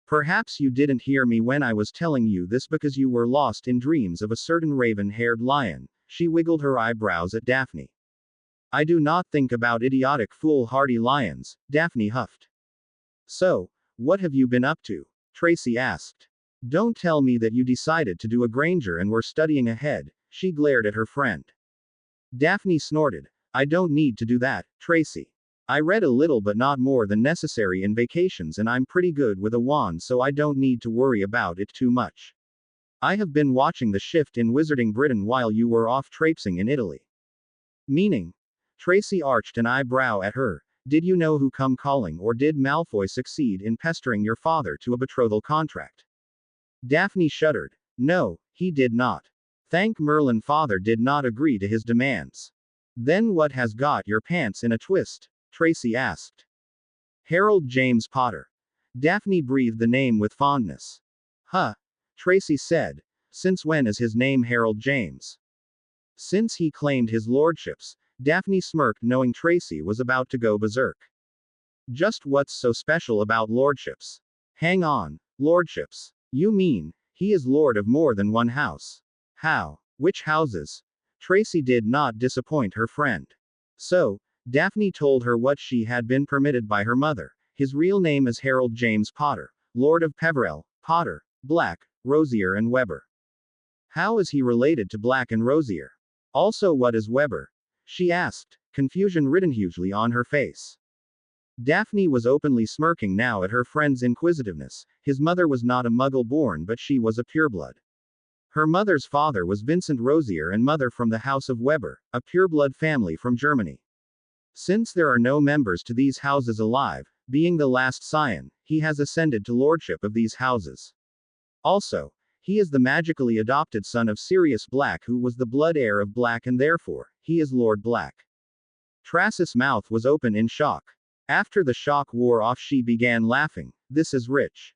"Perhaps you didn't hear me when I was telling you this because you were lost in dreams of a certain raven-haired lion." She wiggled her eyebrows at Daphne. "I do not think about idiotic foolhardy lions," Daphne huffed. "So, what have you been up to?" Tracy asked. "Don't tell me that you decided to do a Granger and were studying ahead," she glared at her friend. Daphne snorted. "I don't need to do that, Tracy. I read a little but not more than necessary in vacations, and I'm pretty good with a wand, so I don't need to worry about it too much. I have been watching the shift in Wizarding Britain while you were off traipsing in Italy." "Meaning?" Tracy arched an eyebrow at her. "Did you know who come calling, or did Malfoy succeed in pestering your father to a betrothal contract?" Daphne shuddered. "No, he did not. Thank Merlin, father did not agree to his demands." "Then what has got your pants in a twist?" Tracy asked. "Harold James Potter." Daphne breathed the name with fondness. "Huh," Tracy said. "Since when is his name Harold James?" "Since he claimed his lordships." Daphne smirked, knowing Tracy was about to go berserk. "Just what's so special about lordships?" "Hang on, lordships? You mean, he is lord of more than one house?" "How? Which houses?" Tracy did not disappoint her friend. So, Daphne told her what she had been permitted by her mother. His real name is Harold James Potter, Lord of Peverell, Potter, Black, Rosier and Weber. "How is he related to Black and Rosier? Also, what is Weber?" she asked, confusion written hugely on her face. Daphne was openly smirking now at her friend's inquisitiveness. His mother was not a muggle born, but she was a pureblood. Her mother's father was Vincent Rosier and mother from the House of Weber, a pureblood family from Germany. Since there are no members to these houses alive, being the last scion, he has ascended to lordship of these houses. Also, he is the magically adopted son of Sirius Black, who was the blood heir of Black, and therefore, he is Lord Black. Tracis' mouth was open in shock. After the shock wore off, she began laughing. This is rich.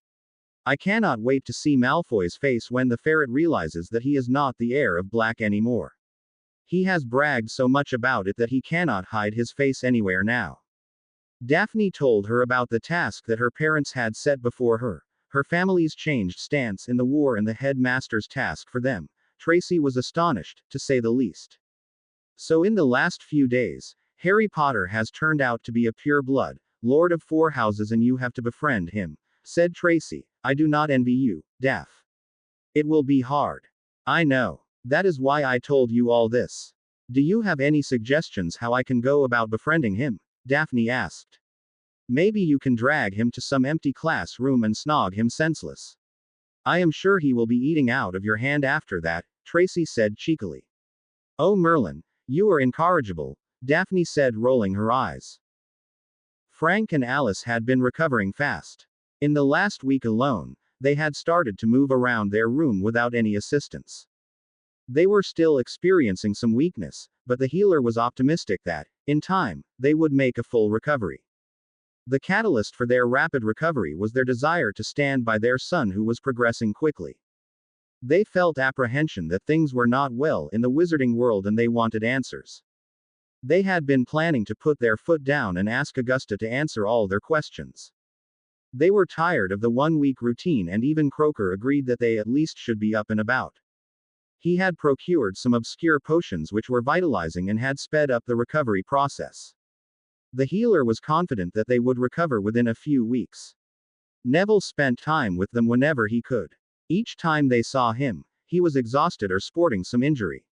I cannot wait to see Malfoy's face when the ferret realizes that he is not the heir of Black anymore. He has bragged so much about it that he cannot hide his face anywhere now. Daphne told her about the task that her parents had set before her, her family's changed stance in the war, and the headmaster's task for them. Tracy was astonished, to say the least. So in the last few days, Harry Potter has turned out to be a pure blood, Lord of 4 houses, and you have to befriend him, said Tracy. I do not envy you, Daph. It will be hard. I know. That is why I told you all this. Do you have any suggestions how I can go about befriending him? Daphne asked. Maybe you can drag him to some empty classroom and snog him senseless. I am sure he will be eating out of your hand after that, Tracy said cheekily. Oh Merlin, you are incorrigible, Daphne said, rolling her eyes. Frank and Alice had been recovering fast. In the last week alone, they had started to move around their room without any assistance. They were still experiencing some weakness, but the healer was optimistic that, in time, they would make a full recovery. The catalyst for their rapid recovery was their desire to stand by their son, who was progressing quickly. They felt apprehension that things were not well in the wizarding world, and they wanted answers. They had been planning to put their foot down and ask Augusta to answer all their questions. They were tired of the 1-week routine, and even Croaker agreed that they at least should be up and about. He had procured some obscure potions which were vitalizing and had sped up the recovery process. The healer was confident that they would recover within a few weeks. Neville spent time with them whenever he could. Each time they saw him, he was exhausted or sporting some injury.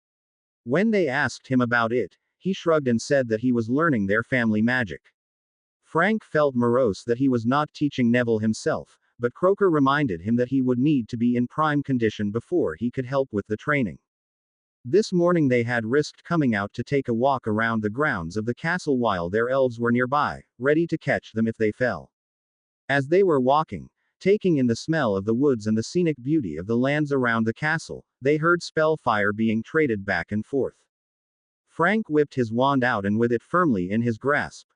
When they asked him about it, he shrugged and said that he was learning their family magic. Frank felt morose that he was not teaching Neville himself, but Croaker reminded him that he would need to be in prime condition before he could help with the training. This morning they had risked coming out to take a walk around the grounds of the castle while their elves were nearby, ready to catch them if they fell. As they were walking, taking in the smell of the woods and the scenic beauty of the lands around the castle, they heard spellfire being traded back and forth. Frank whipped his wand out and with it firmly in his grasp,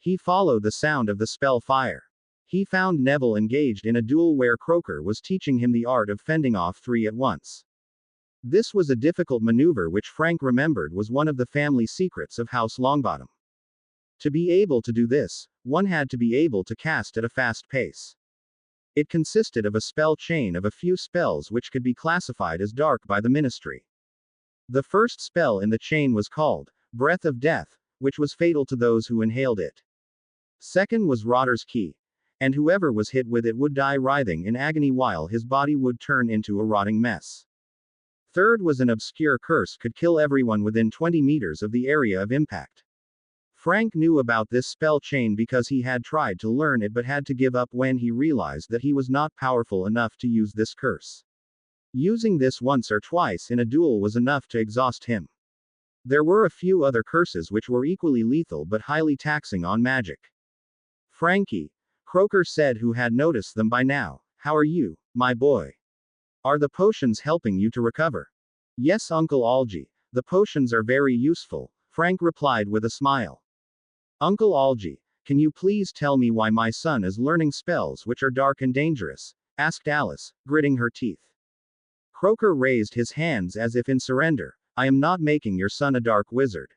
he followed the sound of the spellfire. He found Neville engaged in a duel where Croaker was teaching him the art of fending off 3 at once. This was a difficult maneuver which Frank remembered was one of the family secrets of House Longbottom. To be able to do this, one had to be able to cast at a fast pace. It consisted of a spell chain of a few spells which could be classified as dark by the Ministry. The first spell in the chain was called Breath of Death, which was fatal to those who inhaled it. Second was Rotter's Key, and whoever was hit with it would die writhing in agony while his body would turn into a rotting mess. Third was an obscure curse could kill everyone within 20 meters of the area of impact. Frank knew about this spell chain because he had tried to learn it but had to give up when he realized that he was not powerful enough to use this curse. Using this once or twice in a duel was enough to exhaust him. There were a few other curses which were equally lethal but highly taxing on magic. Frankie, Croaker said, who had noticed them by now, how are you, my boy? Are the potions helping you to recover? Yes, Uncle Algy, the potions are very useful, Frank replied with a smile. Uncle Algy, can you please tell me why my son is learning spells which are dark and dangerous? Asked Alice, gritting her teeth. Croaker raised his hands as if in surrender. I am not making your son a dark wizard.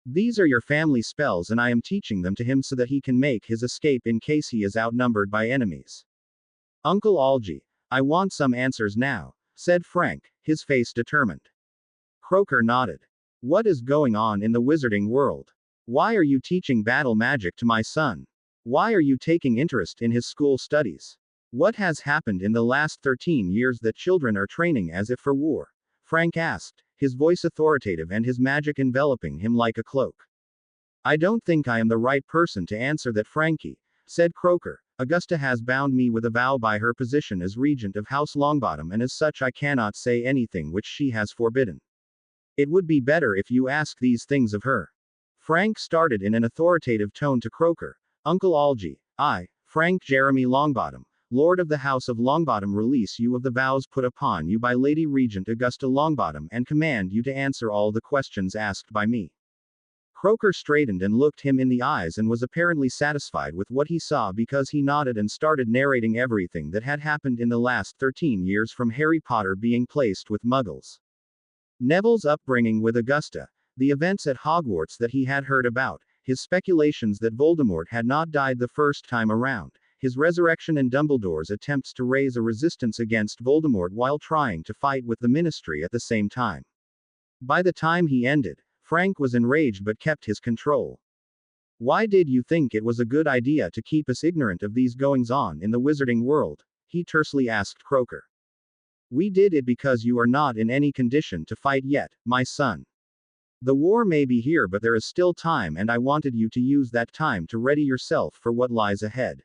These are your family spells and I am teaching them to him so that he can make his escape in case he is outnumbered by enemies. Uncle Algy, I want some answers now, said Frank, his face determined. Croaker nodded. What is going on in the wizarding world? Why are you teaching battle magic to my son? Why are you taking interest in his school studies? What has happened in the last 13 years that children are training as if for war? Frank asked, his voice authoritative and his magic enveloping him like a cloak. I don't think I am the right person to answer that, Frankie, said Croaker. Augusta has bound me with a vow by her position as regent of House Longbottom, and as such I cannot say anything which she has forbidden. It would be better if you ask these things of her. Frank started in an authoritative tone to Croaker. Uncle Algy, I, Frank Jeremy Longbottom, Lord of the House of Longbottom, release you of the vows put upon you by Lady Regent Augusta Longbottom, and command you to answer all the questions asked by me. Croaker straightened and looked him in the eyes and was apparently satisfied with what he saw, because he nodded and started narrating everything that had happened in the last 13 years, from Harry Potter being placed with Muggles, Neville's upbringing with Augusta, the events at Hogwarts that he had heard about, his speculations that Voldemort had not died the first time around, his resurrection, and Dumbledore's attempts to raise a resistance against Voldemort while trying to fight with the Ministry at the same time. By the time he ended, Frank was enraged but kept his control. Why did you think it was a good idea to keep us ignorant of these goings-on in the wizarding world? He tersely asked Croaker. We did it because you are not in any condition to fight yet, my son. The war may be here, but there is still time, and I wanted you to use that time to ready yourself for what lies ahead.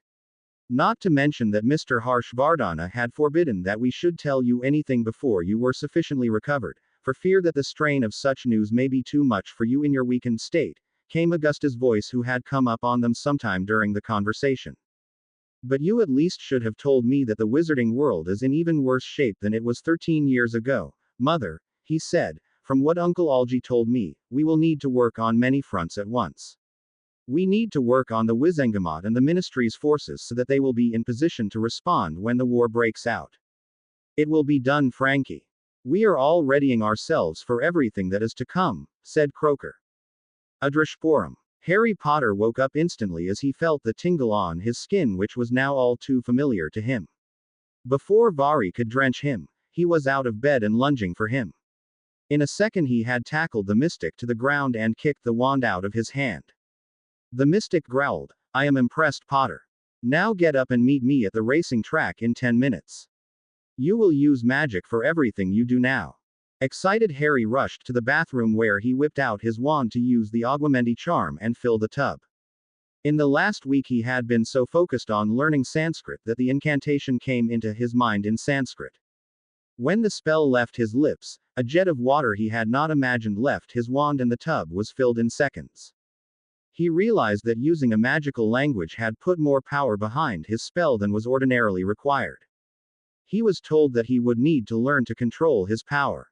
Not to mention that Mr. Harshvardhana had forbidden that we should tell you anything before you were sufficiently recovered, for fear that the strain of such news may be too much for you in your weakened state, came Augusta's voice, who had come up on them sometime during the conversation. But you at least should have told me that the wizarding world is in even worse shape than it was 13 years ago, Mother, he said. From what Uncle Algy told me, we will need to work on many fronts at once. We need to work on the Wizengamot and the Ministry's forces so that they will be in position to respond when the war breaks out. It will be done, Frankie. We are all readying ourselves for everything that is to come, said Croaker. Adrashporum. Harry Potter woke up instantly as he felt the tingle on his skin, which was now all too familiar to him. Before Vari could drench him, he was out of bed and lunging for him. In a second he had tackled the mystic to the ground and kicked the wand out of his hand. The mystic growled, I am impressed, Potter. Now get up and meet me at the racing track in 10 minutes. You will use magic for everything you do now. Excited, Harry rushed to the bathroom where he whipped out his wand to use the Aguamendi charm and fill the tub. In the last week he had been so focused on learning Sanskrit that the incantation came into his mind in Sanskrit. When the spell left his lips, a jet of water he had not imagined left his wand, and the tub was filled in seconds. He realized that using a magical language had put more power behind his spell than was ordinarily required. He was told that he would need to learn to control his power.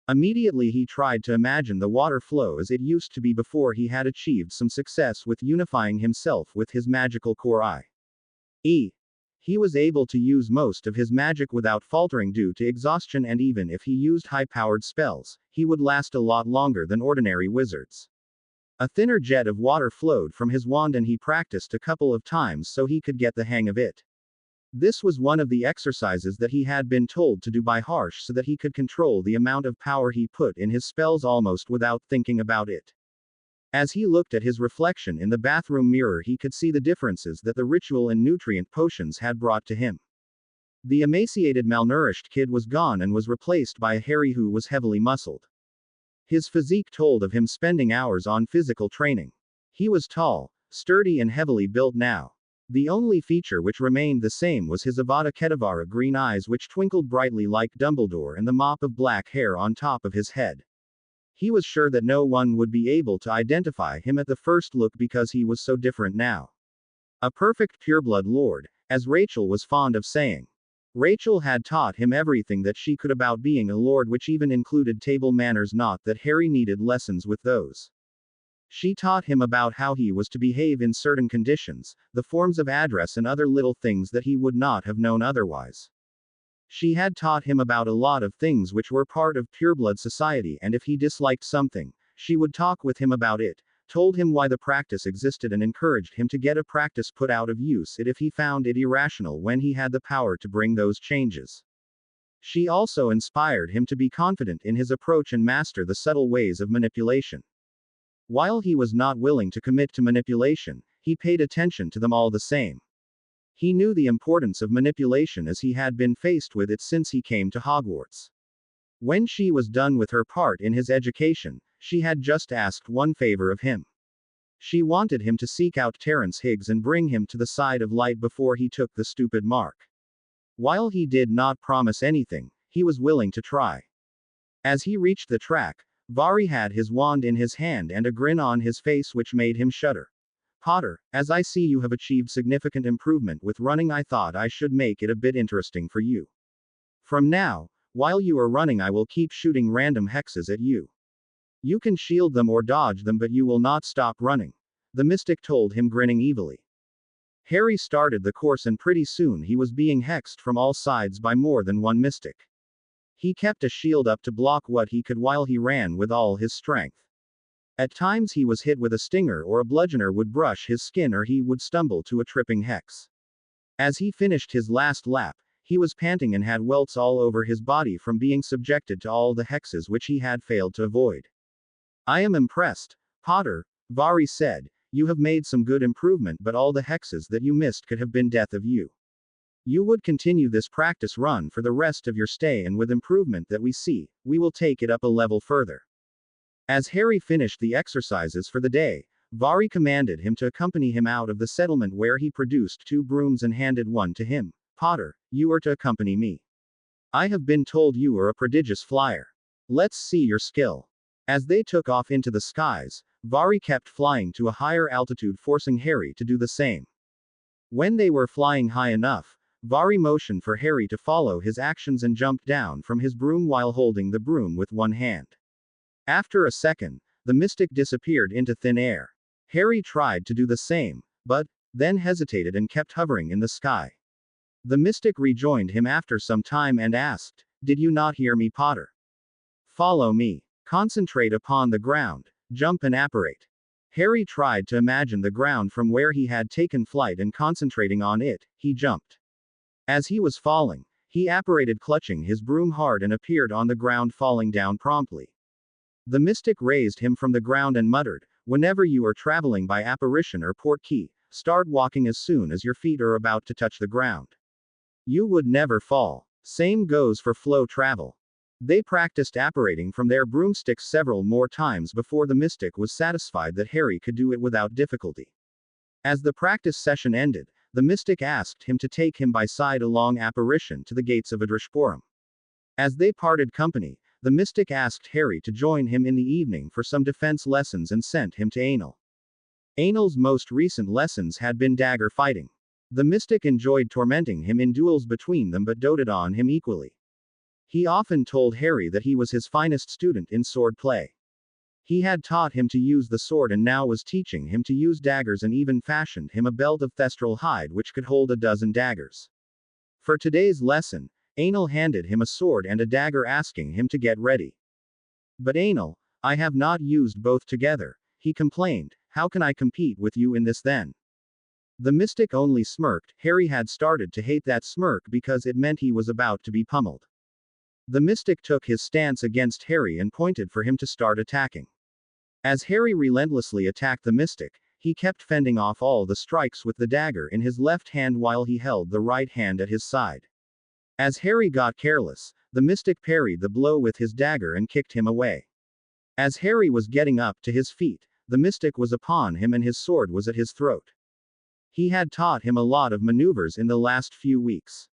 Immediately he tried to imagine the water flow as it used to be before he had achieved some success with unifying himself with his magical core i.e. He was able to use most of his magic without faltering due to exhaustion, and even if he used high-powered spells, he would last a lot longer than ordinary wizards. A thinner jet of water flowed from his wand and he practiced a couple of times so he could get the hang of it. This was one of the exercises that he had been told to do by Harsh so that he could control the amount of power he put in his spells almost without thinking about it. As he looked at his reflection in the bathroom mirror, he could see the differences that the ritual and nutrient potions had brought to him. The emaciated, malnourished kid was gone and was replaced by a Harry who was heavily muscled. His physique told of him spending hours on physical training. He was tall, sturdy and heavily built now. The only feature which remained the same was his Avada Kedavra green eyes, which twinkled brightly like Dumbledore, and the mop of black hair on top of his head. He was sure that no one would be able to identify him at the first look because he was so different now. A perfect pureblood lord, as Rachel was fond of saying. Rachel had taught him everything that she could about being a lord, which even included table manners, not that Harry needed lessons with those. She taught him about how he was to behave in certain conditions, the forms of address and other little things that he would not have known otherwise. She had taught him about a lot of things which were part of pureblood society, and if he disliked something, she would talk with him about it, told him why the practice existed, and encouraged him to get a practice put out of use it if he found it irrational when he had the power to bring those changes. She also inspired him to be confident in his approach and master the subtle ways of manipulation. While he was not willing to commit to manipulation, he paid attention to them all the same. He knew the importance of manipulation as he had been faced with it since he came to Hogwarts. When she was done with her part in his education, she had just asked one favor of him. She wanted him to seek out Terence Higgs and bring him to the side of light before he took the stupid mark. While he did not promise anything, he was willing to try. As he reached the track, Vari had his wand in his hand and a grin on his face which made him shudder. Potter, as I see you have achieved significant improvement with running, I thought I should make it a bit interesting for you. From now, while you are running, I will keep shooting random hexes at you. You can shield them or dodge them, but you will not stop running. The mystic told him, grinning evilly. Harry started the course and pretty soon he was being hexed from all sides by more than one mystic. He kept a shield up to block what he could while he ran with all his strength. At times he was hit with a stinger or a bludgeoner would brush his skin or he would stumble to a tripping hex. As he finished his last lap, he was panting and had welts all over his body from being subjected to all the hexes which he had failed to avoid. I am impressed, Potter, Vari said. You have made some good improvement, but all the hexes that you missed could have been death of you. You would continue this practice run for the rest of your stay, and with improvement that we see, we will take it up a level further. As Harry finished the exercises for the day, Vari commanded him to accompany him out of the settlement, where he produced 2 brooms and handed one to him. Potter, you are to accompany me. I have been told you are a prodigious flyer. Let's see your skill. As they took off into the skies, Vari kept flying to a higher altitude, forcing Harry to do the same. When they were flying high enough, Vari motioned for Harry to follow his actions and jumped down from his broom while holding the broom with one hand. After a second, the mystic disappeared into thin air. Harry tried to do the same, but then hesitated and kept hovering in the sky. The mystic rejoined him after some time and asked, Did you not hear me, Potter? Follow me. Concentrate upon the ground. Jump and apparate. Harry tried to imagine the ground from where he had taken flight, and concentrating on it, he jumped. As he was falling, he apparated, clutching his broom hard, and appeared on the ground, falling down promptly. The mystic raised him from the ground and muttered, Whenever you are traveling by apparition or portkey, start walking as soon as your feet are about to touch the ground. You would never fall. Same goes for flow travel. They practiced apparating from their broomsticks several more times before the mystic was satisfied that Harry could do it without difficulty. As the practice session ended, the mystic asked him to take him by side along apparition to the gates of Adrishporum. As they parted company, the mystic asked Harry to join him in the evening for some defense lessons and sent him to Anal. Anal's most recent lessons had been dagger fighting. The mystic enjoyed tormenting him in duels between them, but doted on him equally. He often told Harry that he was his finest student in sword play. He had taught him to use the sword and now was teaching him to use daggers, and even fashioned him a belt of thestral hide which could hold a dozen daggers. For today's lesson, Anal handed him a sword and a dagger, asking him to get ready. But Anal, I have not used both together, he complained. How can I compete with you in this then? The mystic only smirked. Harry had started to hate that smirk because it meant he was about to be pummeled. The mystic took his stance against Harry and pointed for him to start attacking. As Harry relentlessly attacked the mystic, he kept fending off all the strikes with the dagger in his left hand while he held the right hand at his side. As Harry got careless, the mystic parried the blow with his dagger and kicked him away. As Harry was getting up to his feet, the mystic was upon him and his sword was at his throat. He had taught him a lot of maneuvers in the last few weeks.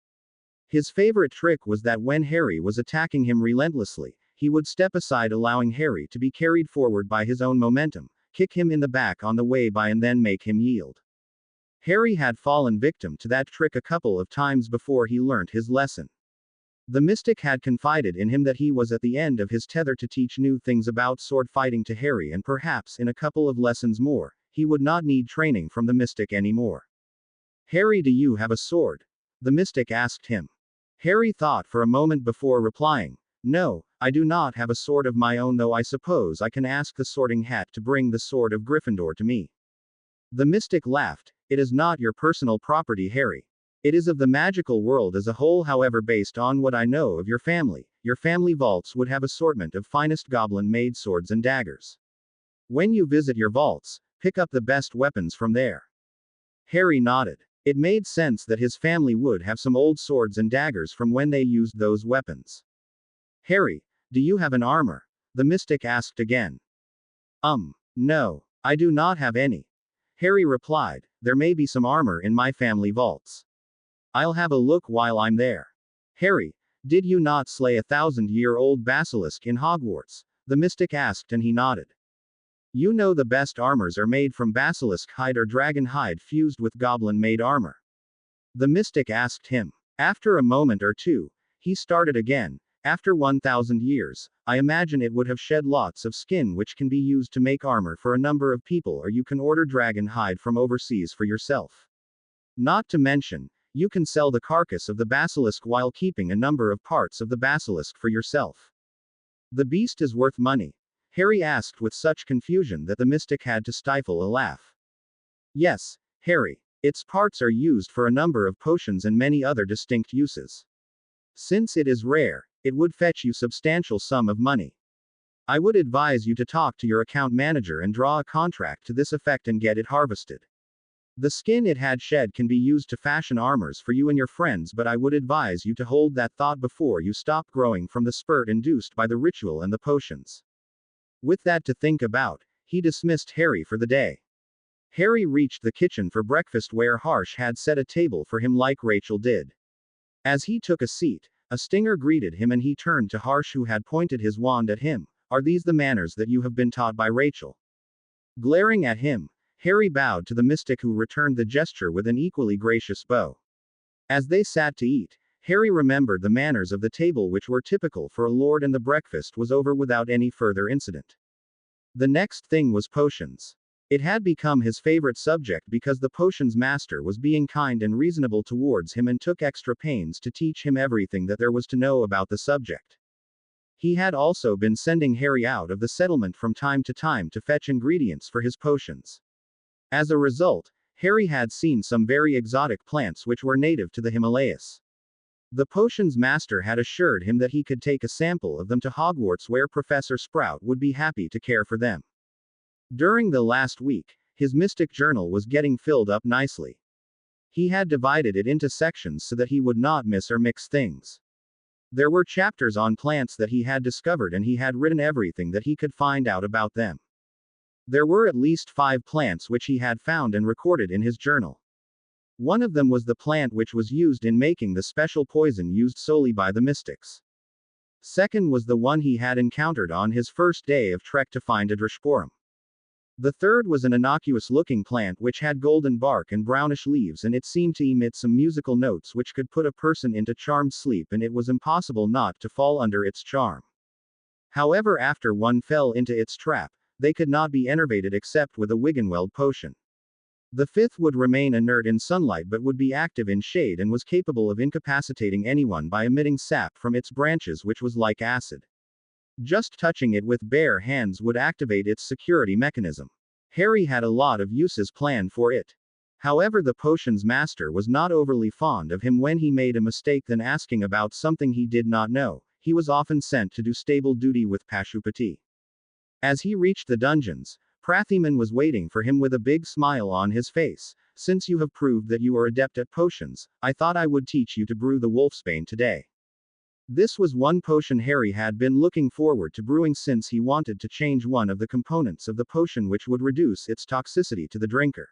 His favorite trick was that when Harry was attacking him relentlessly, he would step aside, allowing Harry to be carried forward by his own momentum, kick him in the back on the way by, and then make him yield. Harry had fallen victim to that trick a couple of times before he learnt his lesson. The mystic had confided in him that he was at the end of his tether to teach new things about sword fighting to Harry, and perhaps in a couple of lessons more, he would not need training from the mystic anymore. Harry, do you have a sword? The mystic asked him. Harry thought for a moment before replying, No, I do not have a sword of my own, though I suppose I can ask the Sorting Hat to bring the sword of Gryffindor to me. The mystic laughed. It is not your personal property, Harry. It is of the magical world as a whole. However, based on what I know of your family vaults would have assortment of finest goblin-made swords and daggers. When you visit your vaults, pick up the best weapons from there. Harry nodded. It made sense that his family would have some old swords and daggers from when they used those weapons. Harry, do you have an armor? The mystic asked again. No. I do not have any. Harry replied, there may be some armor in my family vaults. I'll have a look while I'm there. Harry, did you not slay 1,000-year-old basilisk in Hogwarts? The mystic asked and he nodded. You know the best armors are made from basilisk hide or dragon hide fused with goblin-made armor. The mystic asked him. After a moment or two, he started again. After 1,000 years, I imagine it would have shed lots of skin which can be used to make armor for a number of people, or you can order dragon hide from overseas for yourself. Not to mention, you can sell the carcass of the basilisk while keeping a number of parts of the basilisk for yourself. The beast is worth money? Harry asked with such confusion that the mystic had to stifle a laugh. Yes, Harry. Its parts are used for a number of potions and many other distinct uses. Since it is rare, it would fetch you substantial sum of money. I would advise you to talk to your account manager and draw a contract to this effect and get it harvested. The skin it had shed can be used to fashion armors for you and your friends, but I would advise you to hold that thought before you stop growing from the spurt induced by the ritual and the potions. With that to think about, he dismissed Harry for the day. Harry reached the kitchen for breakfast where Harsh had set a table for him like Rachel did. As he took a seat, a stinger greeted him and he turned to Harsh who had pointed his wand at him. Are these the manners that you have been taught by Rachel? Glaring at him, Harry bowed to the mystic who returned the gesture with an equally gracious bow. As they sat to eat, Harry remembered the manners of the table which were typical for a lord, and the breakfast was over without any further incident. The next thing was potions. It had become his favorite subject because the potions master was being kind and reasonable towards him and took extra pains to teach him everything that there was to know about the subject. He had also been sending Harry out of the settlement from time to time to fetch ingredients for his potions. As a result, Harry had seen some very exotic plants which were native to the Himalayas. The potions master had assured him that he could take a sample of them to Hogwarts where Professor Sprout would be happy to care for them. During the last week, his mystic journal was getting filled up nicely. He had divided it into sections so that he would not miss or mix things. There were chapters on plants that he had discovered and he had written everything that he could find out about them. There were at least 5 plants which he had found and recorded in his journal. One of them was the plant which was used in making the special poison used solely by the mystics. Second was the one he had encountered on his first day of trek to find Adrashporum. The third was an innocuous-looking plant which had golden bark and brownish leaves, and it seemed to emit some musical notes which could put a person into charmed sleep, and it was impossible not to fall under its charm. However, after one fell into its trap, they could not be enervated except with a Wiggenweld potion. The fifth would remain inert in sunlight but would be active in shade and was capable of incapacitating anyone by emitting sap from its branches which was like acid. Just touching it with bare hands would activate its security mechanism. Harry had a lot of uses planned for it. However, the potions master was not overly fond of him when he made a mistake then asking about something he did not know. He was often sent to do stable duty with Pashupati. As he reached the dungeons, Prathiman was waiting for him with a big smile on his face. Since you have proved that you are adept at potions, I thought I would teach you to brew the wolfsbane today. This was one potion Harry had been looking forward to brewing since he wanted to change one of the components of the potion which would reduce its toxicity to the drinker.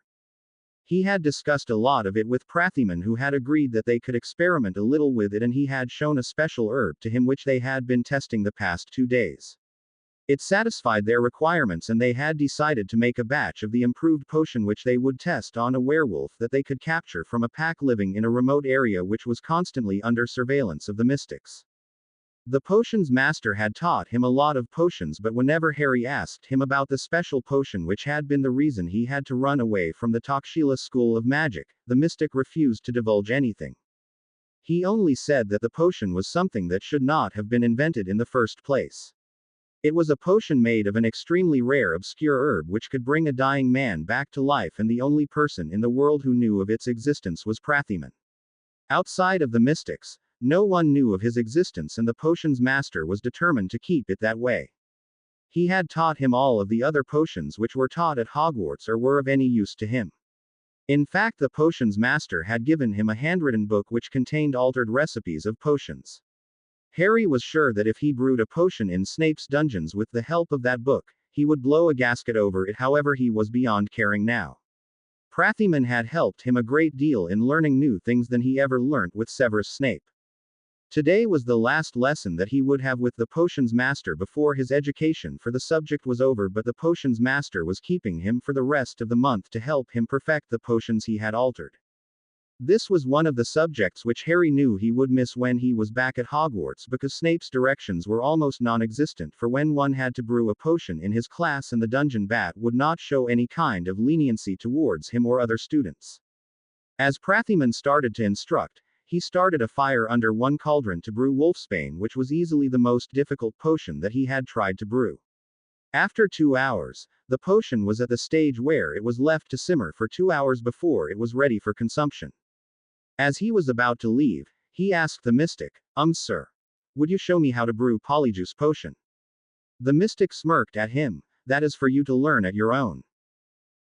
He had discussed a lot of it with Prathiman, who had agreed that they could experiment a little with it, and he had shown a special herb to him which they had been testing the past 2 days. It satisfied their requirements and they had decided to make a batch of the improved potion which they would test on a werewolf that they could capture from a pack living in a remote area which was constantly under surveillance of the mystics. The potions master had taught him a lot of potions, but whenever Harry asked him about the special potion which had been the reason he had to run away from the Takshila School of Magic, the mystic refused to divulge anything. He only said that the potion was something that should not have been invented in the first place. It was a potion made of an extremely rare obscure herb which could bring a dying man back to life, and the only person in the world who knew of its existence was Prathiman. Outside of the mystics, no one knew of his existence, and the potions master was determined to keep it that way. He had taught him all of the other potions which were taught at Hogwarts or were of any use to him. In fact, the potions master had given him a handwritten book which contained altered recipes of potions. Harry was sure that if he brewed a potion in Snape's dungeons with the help of that book, he would blow a gasket over it. However, he was beyond caring now. Prathyman had helped him a great deal in learning new things than he ever learnt with Severus Snape. Today was the last lesson that he would have with the potions master before his education for the subject was over, but the potions master was keeping him for the rest of the month to help him perfect the potions he had altered. This was one of the subjects which Harry knew he would miss when he was back at Hogwarts, because Snape's directions were almost non-existent for when one had to brew a potion in his class, and the dungeon bat would not show any kind of leniency towards him or other students. As Prathyman started to instruct, he started a fire under one cauldron to brew wolfsbane, which was easily the most difficult potion that he had tried to brew. After 2 hours, the potion was at the stage where it was left to simmer for 2 hours before it was ready for consumption. As he was about to leave, he asked the mystic, Sir, would you show me how to brew polyjuice potion?" The mystic smirked at him. "That is for you to learn at your own."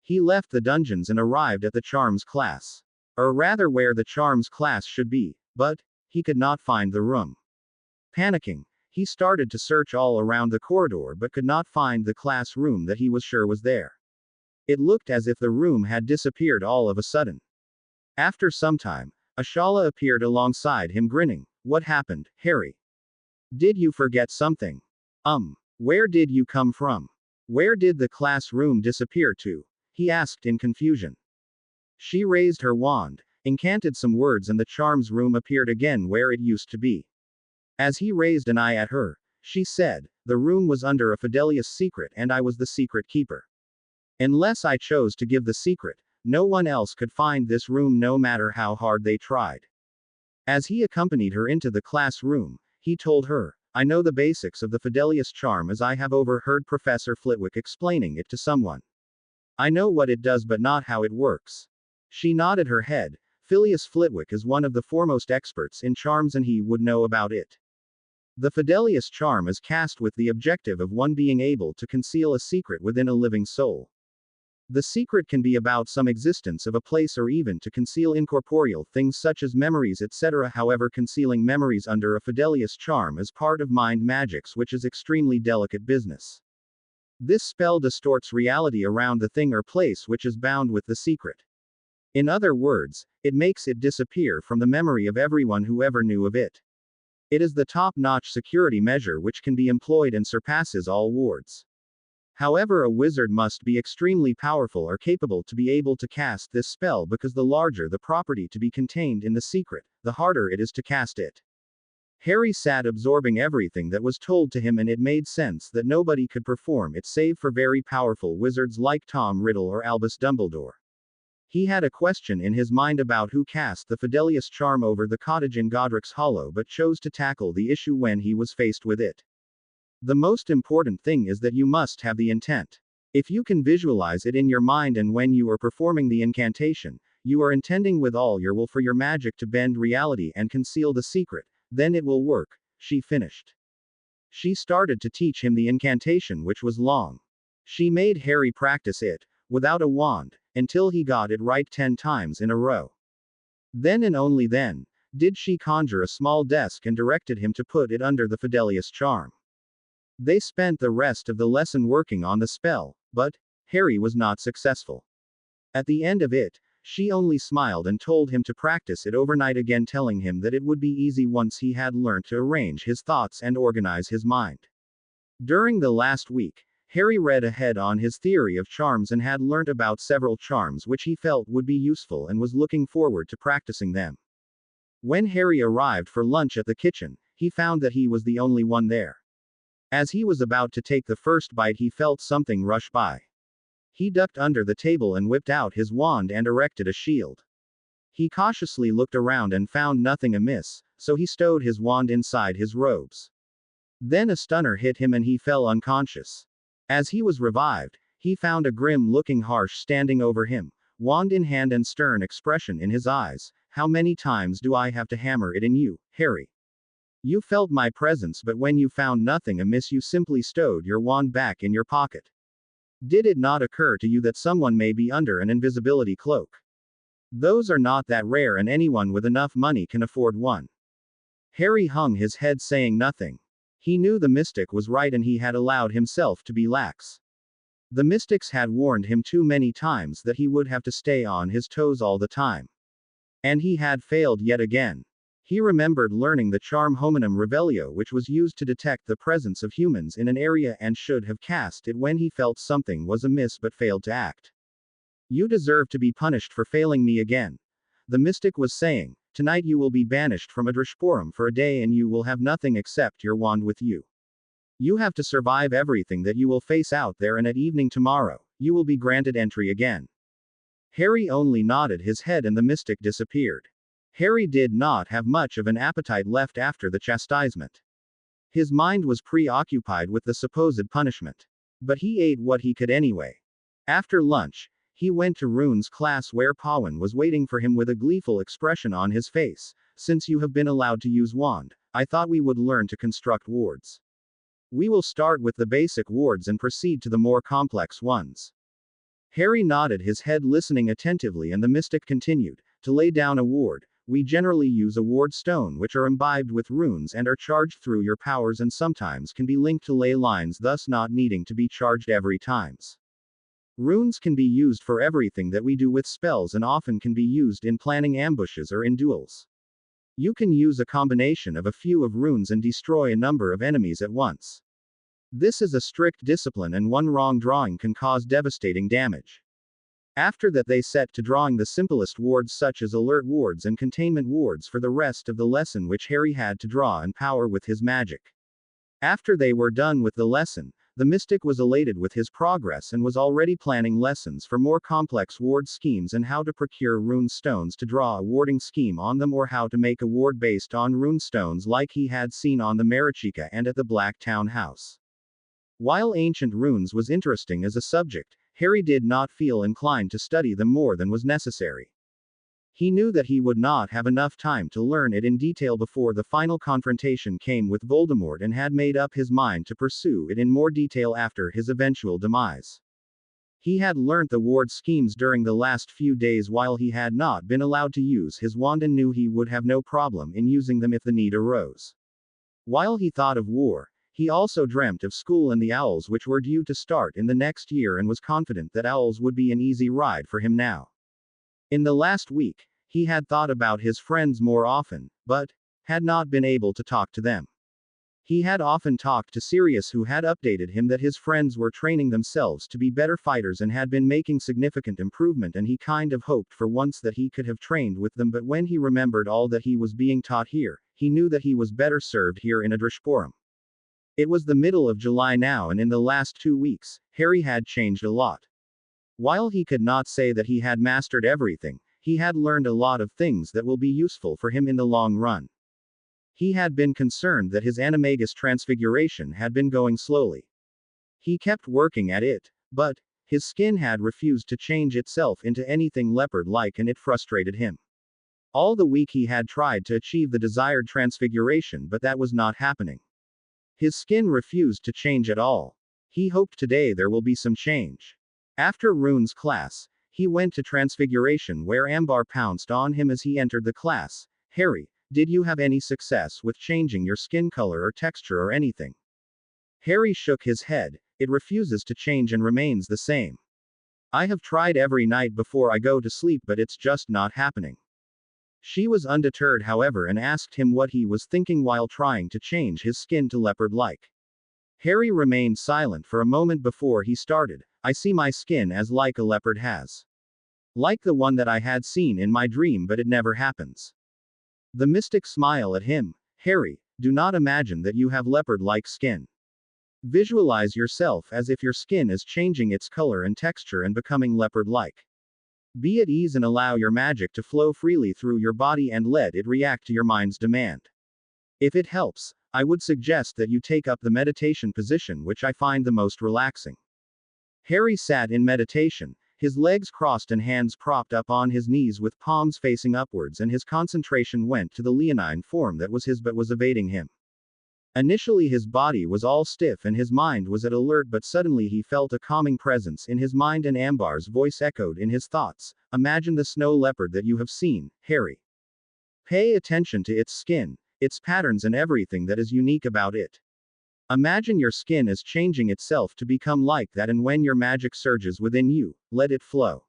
He left the dungeons and arrived at the charms class. Or rather where the charms class should be, but he could not find the room. Panicking, he started to search all around the corridor but could not find the classroom that he was sure was there. It looked as if the room had disappeared all of a sudden. After some time, Ashala appeared alongside him grinning. "What happened, Harry? Did you forget something? Where did you come from? Where did the classroom disappear to?" he asked in confusion. She raised her wand, incanted some words, and the charms room appeared again where it used to be. As he raised an eye at her, she said, "The room was under a Fidelius secret and I was the secret keeper. Unless I chose to give the secret, no one else could find this room no matter how hard they tried." As he accompanied her into the classroom, he told her, "I know the basics of the Fidelius charm as I have overheard Professor Flitwick explaining it to someone. I know what it does but not how it works." She nodded her head. "Phileas Flitwick is one of the foremost experts in charms and he would know about it. The Fidelius charm is cast with the objective of one being able to conceal a secret within a living soul. The secret can be about some existence of a place or even to conceal incorporeal things such as memories, etc. However, concealing memories under a Fidelius charm is part of mind magics, which is extremely delicate business. This spell distorts reality around the thing or place which is bound with the secret. In other words, it makes it disappear from the memory of everyone who ever knew of it. It is the top-notch security measure which can be employed and surpasses all wards. However, a wizard must be extremely powerful or capable to be able to cast this spell, because the larger the property to be contained in the secret, the harder it is to cast it." Harry sat absorbing everything that was told to him, and it made sense that nobody could perform it save for very powerful wizards like Tom Riddle or Albus Dumbledore. He had a question in his mind about who cast the Fidelius charm over the cottage in Godric's Hollow, but chose to tackle the issue when he was faced with it. The most important thing is that you must have the intent. If you can visualize it in your mind, and when you are performing the incantation, you are intending with all your will for your magic to bend reality and conceal the secret, then it will work, she finished. She started to teach him the incantation, which was long. She made Harry practice it, without a wand, until he got it right 10 times in a row. Then and only then, did she conjure a small desk and directed him to put it under the Fidelius charm. They spent the rest of the lesson working on the spell, but Harry was not successful. At the end of it, she only smiled and told him to practice it overnight again, telling him that it would be easy once he had learned to arrange his thoughts and organize his mind. During the last week, Harry read ahead on his theory of charms and had learnt about several charms which he felt would be useful and was looking forward to practicing them. When Harry arrived for lunch at the kitchen, he found that he was the only one there. As he was about to take the first bite, he felt something rush by. He ducked under the table and whipped out his wand and erected a shield. He cautiously looked around and found nothing amiss, so he stowed his wand inside his robes. Then a stunner hit him and he fell unconscious. As he was revived, he found a grim-looking Harsh standing over him, wand in hand and stern expression in his eyes. "How many times do I have to hammer it in you, Harry? You felt my presence, but when you found nothing amiss you simply stowed your wand back in your pocket. Did it not occur to you that someone may be under an invisibility cloak? Those are not that rare and anyone with enough money can afford one." Harry hung his head saying nothing. He knew the mystic was right and he had allowed himself to be lax. The mystics had warned him too many times that he would have to stay on his toes all the time. And he had failed yet again. He remembered learning the charm Hominum Revelio, which was used to detect the presence of humans in an area, and should have cast it when he felt something was amiss but failed to act. You deserve to be punished for failing me again. The mystic was saying, tonight you will be banished from Adrashpuram for a day and you will have nothing except your wand with you. You have to survive everything that you will face out there, and at evening tomorrow, you will be granted entry again. Harry only nodded his head and the mystic disappeared. Harry did not have much of an appetite left after the chastisement. His mind was preoccupied with the supposed punishment. But he ate what he could anyway. After lunch, he went to Rune's class where Pawan was waiting for him with a gleeful expression on his face. Since you have been allowed to use wand, I thought we would learn to construct wards. We will start with the basic wards and proceed to the more complex ones. Harry nodded his head, listening attentively, and the mystic continued, to lay down a ward, we generally use a ward stone which are imbibed with runes and are charged through your powers and sometimes can be linked to ley lines, thus not needing to be charged every times. Runes can be used for everything that we do with spells and often can be used in planning ambushes or in duels. You can use a combination of a few of runes and destroy a number of enemies at once. This is a strict discipline and one wrong drawing can cause devastating damage. After that they set to drawing the simplest wards such as alert wards and containment wards for the rest of the lesson, which Harry had to draw and power with his magic. After they were done with the lesson, the mystic was elated with his progress and was already planning lessons for more complex ward schemes and how to procure rune stones to draw a warding scheme on them, or how to make a ward based on rune stones like he had seen on the Marichika and at the Black Town House. While ancient runes was interesting as a subject, Harry did not feel inclined to study them more than was necessary. He knew that he would not have enough time to learn it in detail before the final confrontation came with Voldemort, and had made up his mind to pursue it in more detail after his eventual demise. He had learnt the ward schemes during the last few days while he had not been allowed to use his wand, and knew he would have no problem in using them if the need arose. While he thought of war, he also dreamt of school and the owls which were due to start in the next year, and was confident that owls would be an easy ride for him now. In the last week, he had thought about his friends more often, but had not been able to talk to them. He had often talked to Sirius, who had updated him that his friends were training themselves to be better fighters and had been making significant improvement, and he kind of hoped for once that he could have trained with them, but when he remembered all that he was being taught here, he knew that he was better served here in Adrashpuram. It was the middle of July now, and in the last 2 weeks, Harry had changed a lot. While he could not say that he had mastered everything, he had learned a lot of things that will be useful for him in the long run. He had been concerned that his animagus transfiguration had been going slowly. He kept working at it, but his skin had refused to change itself into anything leopard-like, and it frustrated him. All the week he had tried to achieve the desired transfiguration, but that was not happening. His skin refused to change at all. He hoped today there will be some change. After Rune's class, he went to Transfiguration, where Ambar pounced on him as he entered the class. Harry, did you have any success with changing your skin color or texture or anything? Harry shook his head. It refuses to change and remains the same. I have tried every night before I go to sleep, but it's just not happening. She was undeterred, however, and asked him what he was thinking while trying to change his skin to leopard-like. Harry remained silent for a moment before he started. I see my skin as like a leopard has. Like the one that I had seen in my dream, but it never happens. The mystic smiled at him. Harry, do not imagine that you have leopard-like skin. Visualize yourself as if your skin is changing its color and texture and becoming leopard-like. Be at ease and allow your magic to flow freely through your body and let it react to your mind's demand. If it helps, I would suggest that you take up the meditation position, which I find the most relaxing. Harry sat in meditation, his legs crossed and hands propped up on his knees with palms facing upwards, and his concentration went to the leonine form that was his but was evading him. Initially his body was all stiff and his mind was at alert, but suddenly he felt a calming presence in his mind, and Ambar's voice echoed in his thoughts. Imagine the snow leopard that you have seen, Harry. Pay attention to its skin, its patterns and everything that is unique about it. Imagine your skin is changing itself to become like that, and when your magic surges within you, let it flow.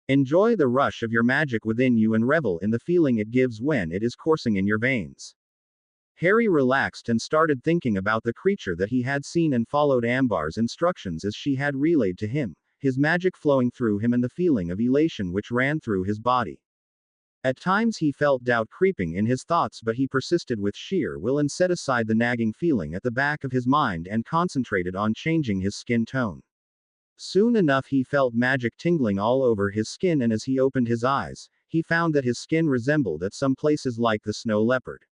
Enjoy the rush of your magic within you and revel in the feeling it gives when it is coursing in your veins. Harry relaxed and started thinking about the creature that he had seen and followed Ambar's instructions as she had relayed to him, his magic flowing through him and the feeling of elation which ran through his body. At times he felt doubt creeping in his thoughts, but he persisted with sheer will and set aside the nagging feeling at the back of his mind and concentrated on changing his skin tone. Soon enough he felt magic tingling all over his skin, and as he opened his eyes, he found that his skin resembled at some places like the snow leopard.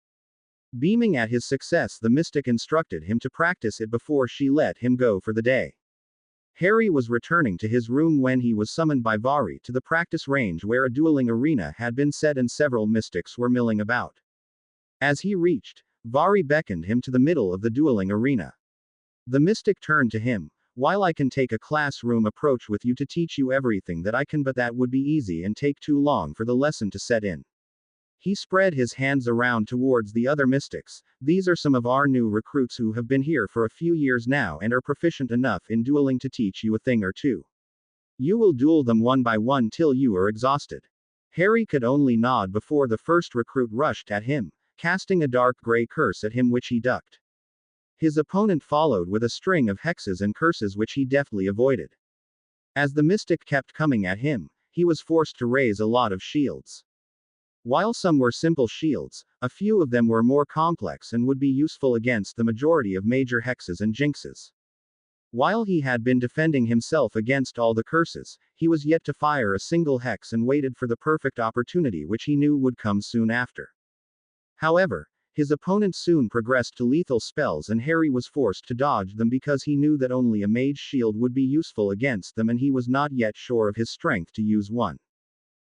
Beaming at his success, the mystic instructed him to practice it before she let him go for the day. Harry was returning to his room when he was summoned by Vari to the practice range where a dueling arena had been set and several mystics were milling about. As he reached, Vari beckoned him to the middle of the dueling arena. The mystic turned to him. While I can take a classroom approach with you to teach you everything that I can, but that would be easy and take too long for the lesson to set in. He spread his hands around towards the other mystics. These are some of our new recruits who have been here for a few years now and are proficient enough in dueling to teach you a thing or two. You will duel them one by one till you are exhausted. Harry could only nod before the first recruit rushed at him, casting a dark gray curse at him which he ducked. His opponent followed with a string of hexes and curses which he deftly avoided. As the mystic kept coming at him, he was forced to raise a lot of shields. While some were simple shields, a few of them were more complex and would be useful against the majority of major hexes and jinxes. While he had been defending himself against all the curses, he was yet to fire a single hex and waited for the perfect opportunity which he knew would come soon after. However, his opponent soon progressed to lethal spells and Harry was forced to dodge them because he knew that only a mage shield would be useful against them and he was not yet sure of his strength to use one.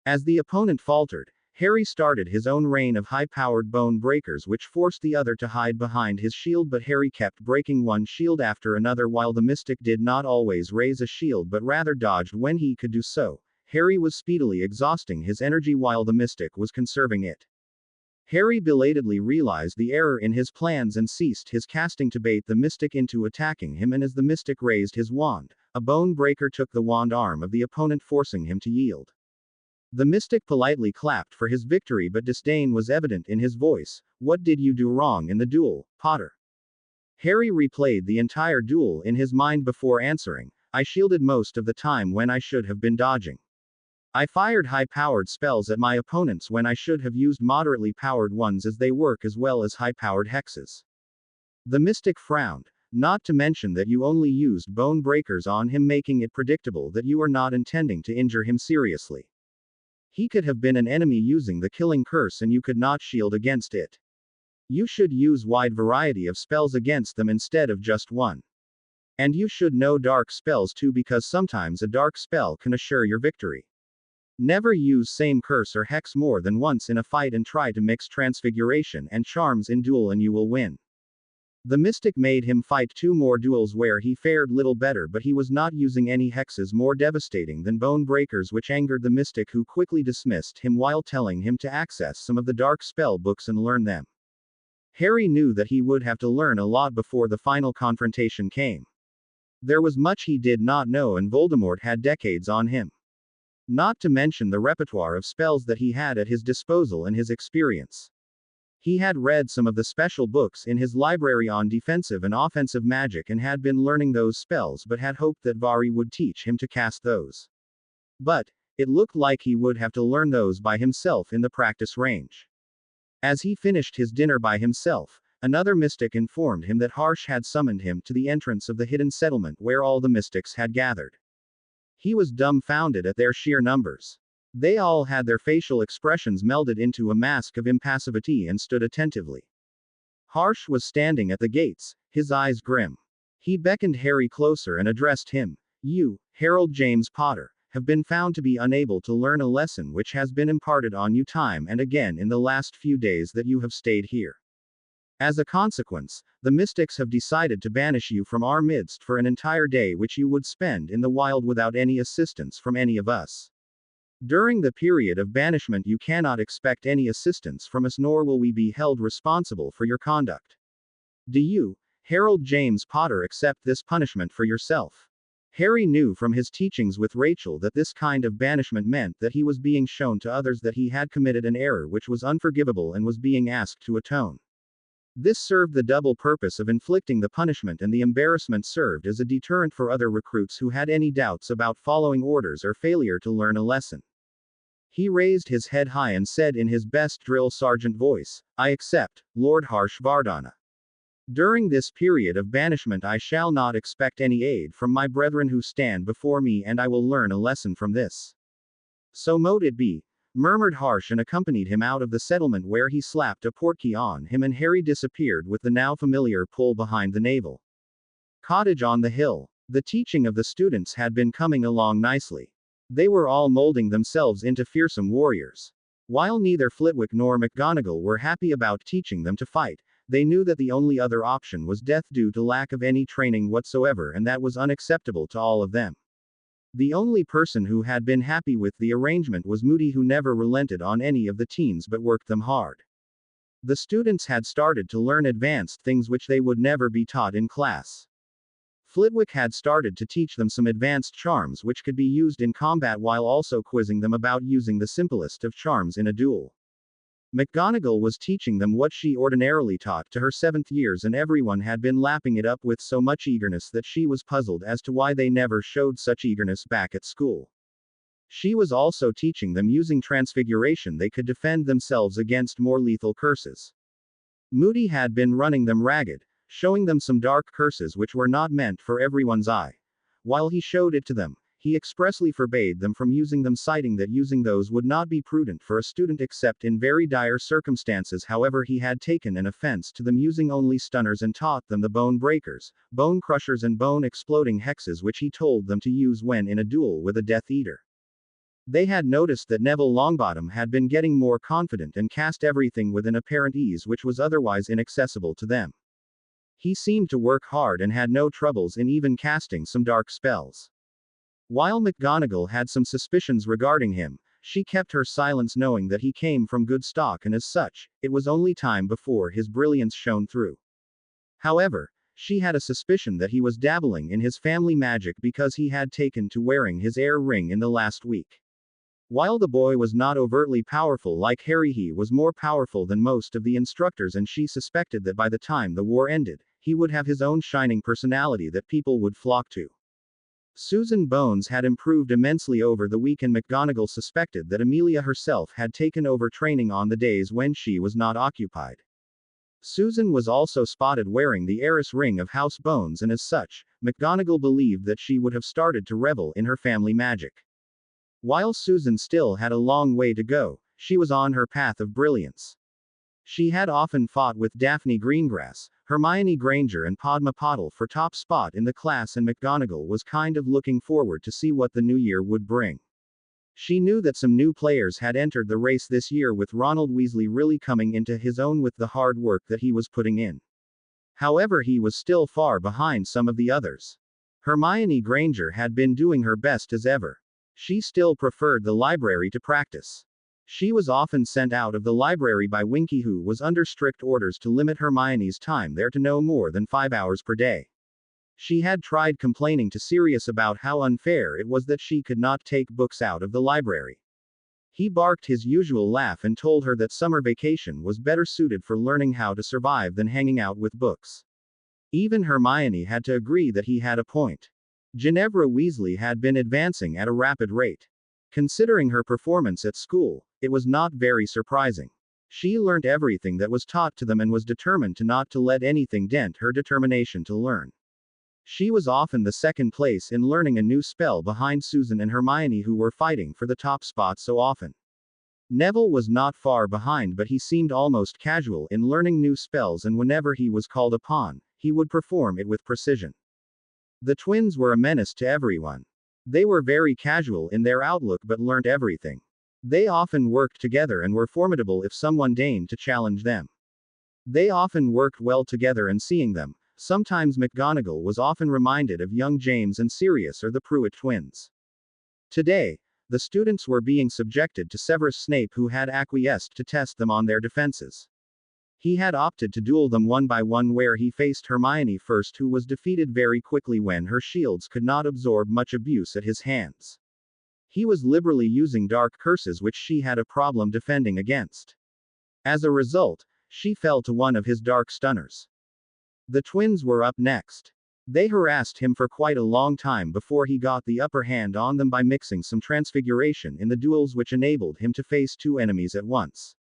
As the opponent faltered, Harry started his own rain of high-powered bone breakers which forced the other to hide behind his shield, but Harry kept breaking one shield after another while the mystic did not always raise a shield but rather dodged when he could do so. Harry was speedily exhausting his energy while the mystic was conserving it. Harry belatedly realized the error in his plans and ceased his casting to bait the mystic into attacking him, and as the mystic raised his wand, a bone breaker took the wand arm of the opponent, forcing him to yield. The mystic politely clapped for his victory, but disdain was evident in his voice. What did you do wrong in the duel, Potter? Harry replayed the entire duel in his mind before answering. I shielded most of the time when I should have been dodging. I fired high-powered spells at my opponents when I should have used moderately powered ones, as they work as well as high-powered hexes. The mystic frowned. Not to mention that you only used bone breakers on him, making it predictable that you are not intending to injure him seriously. He could have been an enemy using the killing curse and you could not shield against it. You should use wide variety of spells against them instead of just one. And you should know dark spells too, because sometimes a dark spell can assure your victory. Never use same curse or hex more than once in a fight and try to mix transfiguration and charms in duel and you will win. The mystic made him fight 2 more duels where he fared little better, but he was not using any hexes more devastating than bone breakers, which angered the mystic, who quickly dismissed him while telling him to access some of the dark spell books and learn them. Harry knew that he would have to learn a lot before the final confrontation came. There was much he did not know and Voldemort had decades on him. Not to mention the repertoire of spells that he had at his disposal and his experience. He had read some of the special books in his library on defensive and offensive magic and had been learning those spells, but had hoped that Vari would teach him to cast those. But it looked like he would have to learn those by himself in the practice range. As he finished his dinner by himself, another mystic informed him that Harsh had summoned him to the entrance of the hidden settlement where all the mystics had gathered. He was dumbfounded at their sheer numbers. They all had their facial expressions melded into a mask of impassivity and stood attentively. Harsh was standing at the gates, his eyes grim. He beckoned Harry closer and addressed him. You, Harold James Potter, have been found to be unable to learn a lesson which has been imparted on you time and again in the last few days that you have stayed here. As a consequence, the mystics have decided to banish you from our midst for an entire day, which you would spend in the wild without any assistance from any of us. During the period of banishment you cannot expect any assistance from us, nor will we be held responsible for your conduct. Do you, Harold James Potter, accept this punishment for yourself. Harry knew from his teachings with Rachel that this kind of banishment meant that he was being shown to others that he had committed an error which was unforgivable and was being asked to atone. This served the double purpose of inflicting the punishment, and the embarrassment served as a deterrent for other recruits who had any doubts about following orders or failure to learn a lesson. He raised his head high and said in his best drill sergeant voice, "I accept, Lord Harshvardhana. During this period of banishment I shall not expect any aid from my brethren who stand before me, and I will learn a lesson from this." "So mote it be," murmured Harsh, and accompanied him out of the settlement, where he slapped a portkey on him and Harry disappeared with the now familiar pull behind the navel. Cottage on the hill. The teaching of the students had been coming along nicely. They were all molding themselves into fearsome warriors. While neither Flitwick nor McGonagall were happy about teaching them to fight, they knew that the only other option was death due to lack of any training whatsoever, and that was unacceptable to all of them. The only person who had been happy with the arrangement was Moody, who never relented on any of the teens but worked them hard. The students had started to learn advanced things which they would never be taught in class. Flitwick had started to teach them some advanced charms which could be used in combat, while also quizzing them about using the simplest of charms in a duel. McGonagall was teaching them what she ordinarily taught to her 7th years, and everyone had been lapping it up with so much eagerness that she was puzzled as to why they never showed such eagerness back at school. She was also teaching them using transfiguration they could defend themselves against more lethal curses. Moody had been running them ragged, showing them some dark curses which were not meant for everyone's eye. While he showed it to them, he expressly forbade them from using them, citing that using those would not be prudent for a student except in very dire circumstances. However, he had taken an offense to them using only stunners and taught them the bone breakers, bone crushers, and bone exploding hexes which he told them to use when in a duel with a Death Eater. They had noticed that Neville Longbottom had been getting more confident and cast everything with an apparent ease which was otherwise inaccessible to them. He seemed to work hard and had no troubles in even casting some dark spells. While McGonagall had some suspicions regarding him, she kept her silence, knowing that he came from good stock, and as such, it was only time before his brilliance shone through. However, she had a suspicion that he was dabbling in his family magic because he had taken to wearing his heir ring in the last week. While the boy was not overtly powerful like Harry, he was more powerful than most of the instructors, and she suspected that by the time the war ended, he would have his own shining personality that people would flock to. Susan Bones had improved immensely over the week, and McGonagall suspected that Amelia herself had taken over training on the days when she was not occupied. Susan was also spotted wearing the heiress ring of House Bones, and as such, McGonagall believed that she would have started to revel in her family magic. While Susan still had a long way to go, she was on her path of brilliance. She had often fought with Daphne Greengrass, Hermione Granger, and Padma Patil for top spot in the class, and McGonagall was kind of looking forward to see what the new year would bring. She knew that some new players had entered the race this year, with Ronald Weasley really coming into his own with the hard work that he was putting in. However, he was still far behind some of the others. Hermione Granger had been doing her best as ever. She still preferred the library to practice. She was often sent out of the library by Winky, who was under strict orders to limit Hermione's time there to no more than 5 hours per day. She had tried complaining to Sirius about how unfair it was that she could not take books out of the library. He barked his usual laugh and told her that summer vacation was better suited for learning how to survive than hanging out with books. Even Hermione had to agree that he had a point. Ginevra Weasley had been advancing at a rapid rate. Considering her performance at school, it was not very surprising. She learned everything that was taught to them and was determined to not to let anything dent her determination to learn. She was often the second place in learning a new spell behind Susan and Hermione, who were fighting for the top spot so often. Neville was not far behind, but he seemed almost casual in learning new spells, and whenever he was called upon, he would perform it with precision. The twins were a menace to everyone. They were very casual in their outlook but learnt everything. They often worked together and were formidable if someone deigned to challenge them. They often worked well together, and seeing them, sometimes McGonagall was often reminded of young James and Sirius or the Pruitt twins. Today, the students were being subjected to Severus Snape, who had acquiesced to test them on their defenses. He had opted to duel them one by one, where he faced Hermione first, who was defeated very quickly when her shields could not absorb much abuse at his hands. He was liberally using dark curses which she had a problem defending against. As a result, she fell to one of his dark stunners. The twins were up next. They harassed him for quite a long time before he got the upper hand on them by mixing some transfiguration in the duels, which enabled him to face two enemies at once.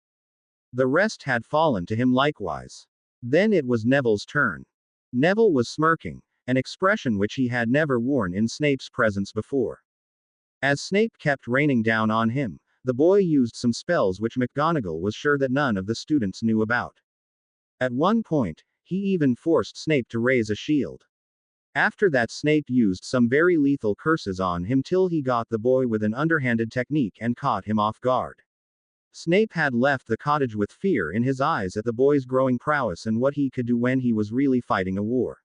The rest had fallen to him likewise. Then it was Neville's turn. Neville was smirking, an expression which he had never worn in Snape's presence before. As Snape kept raining down on him, the boy used some spells which McGonagall was sure that none of the students knew about. At one point, he even forced Snape to raise a shield. After that, Snape used some very lethal curses on him till he got the boy with an underhanded technique and caught him off guard. Snape had left the cottage with fear in his eyes at the boy's growing prowess and what he could do when he was really fighting a war.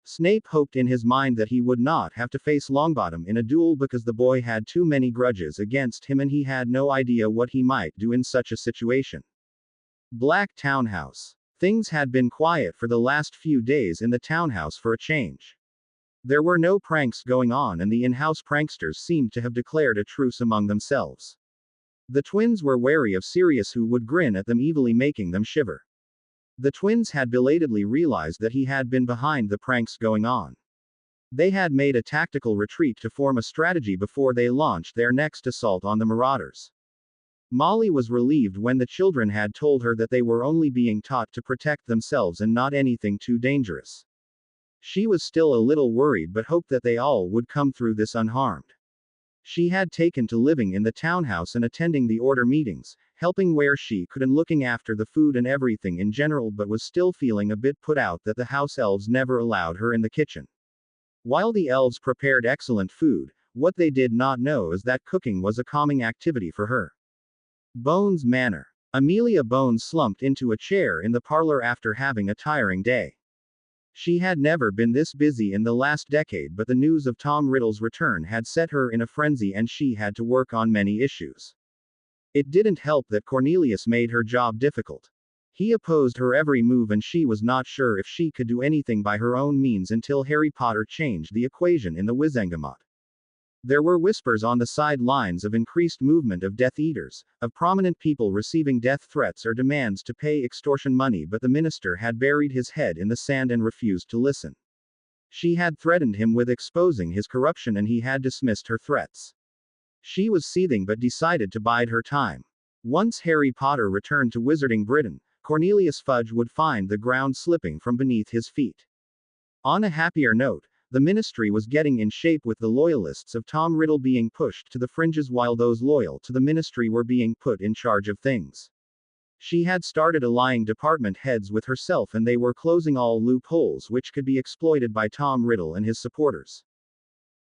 Snape hoped in his mind that he would not have to face Longbottom in a duel because the boy had too many grudges against him and he had no idea what he might do in such a situation. Black Townhouse. Things had been quiet for the last few days in the townhouse for a change. There were no pranks going on and the in-house pranksters seemed to have declared a truce among themselves. The twins were wary of Sirius, who would grin at them evilly, making them shiver. The twins had belatedly realized that he had been behind the pranks going on. They had made a tactical retreat to form a strategy before they launched their next assault on the Marauders. Molly was relieved when the children had told her that they were only being taught to protect themselves and not anything too dangerous. She was still a little worried but hoped that they all would come through this unharmed. She had taken to living in the townhouse and attending the order meetings, helping where she could and looking after the food and everything in general, but was still feeling a bit put out that the house elves never allowed her in the kitchen. While the elves prepared excellent food, what they did not know is that cooking was a calming activity for her. Bones Manor. Amelia Bones slumped into a chair in the parlor after having a tiring day. She had never been this busy in the last decade, but the news of Tom Riddle's return had set her in a frenzy and she had to work on many issues. It didn't help that Cornelius made her job difficult. He opposed her every move and she was not sure if she could do anything by her own means until Harry Potter changed the equation in the Wizengamot. There were whispers on the sidelines of increased movement of Death Eaters, of prominent people receiving death threats or demands to pay extortion money, but the minister had buried his head in the sand and refused to listen. She had threatened him with exposing his corruption and he had dismissed her threats. She was seething but decided to bide her time. Once Harry Potter returned to Wizarding Britain, Cornelius Fudge would find the ground slipping from beneath his feet. On a happier note, the ministry was getting in shape, with the loyalists of Tom Riddle being pushed to the fringes while those loyal to the ministry were being put in charge of things. She had started allying department heads with herself and they were closing all loopholes which could be exploited by Tom Riddle and his supporters.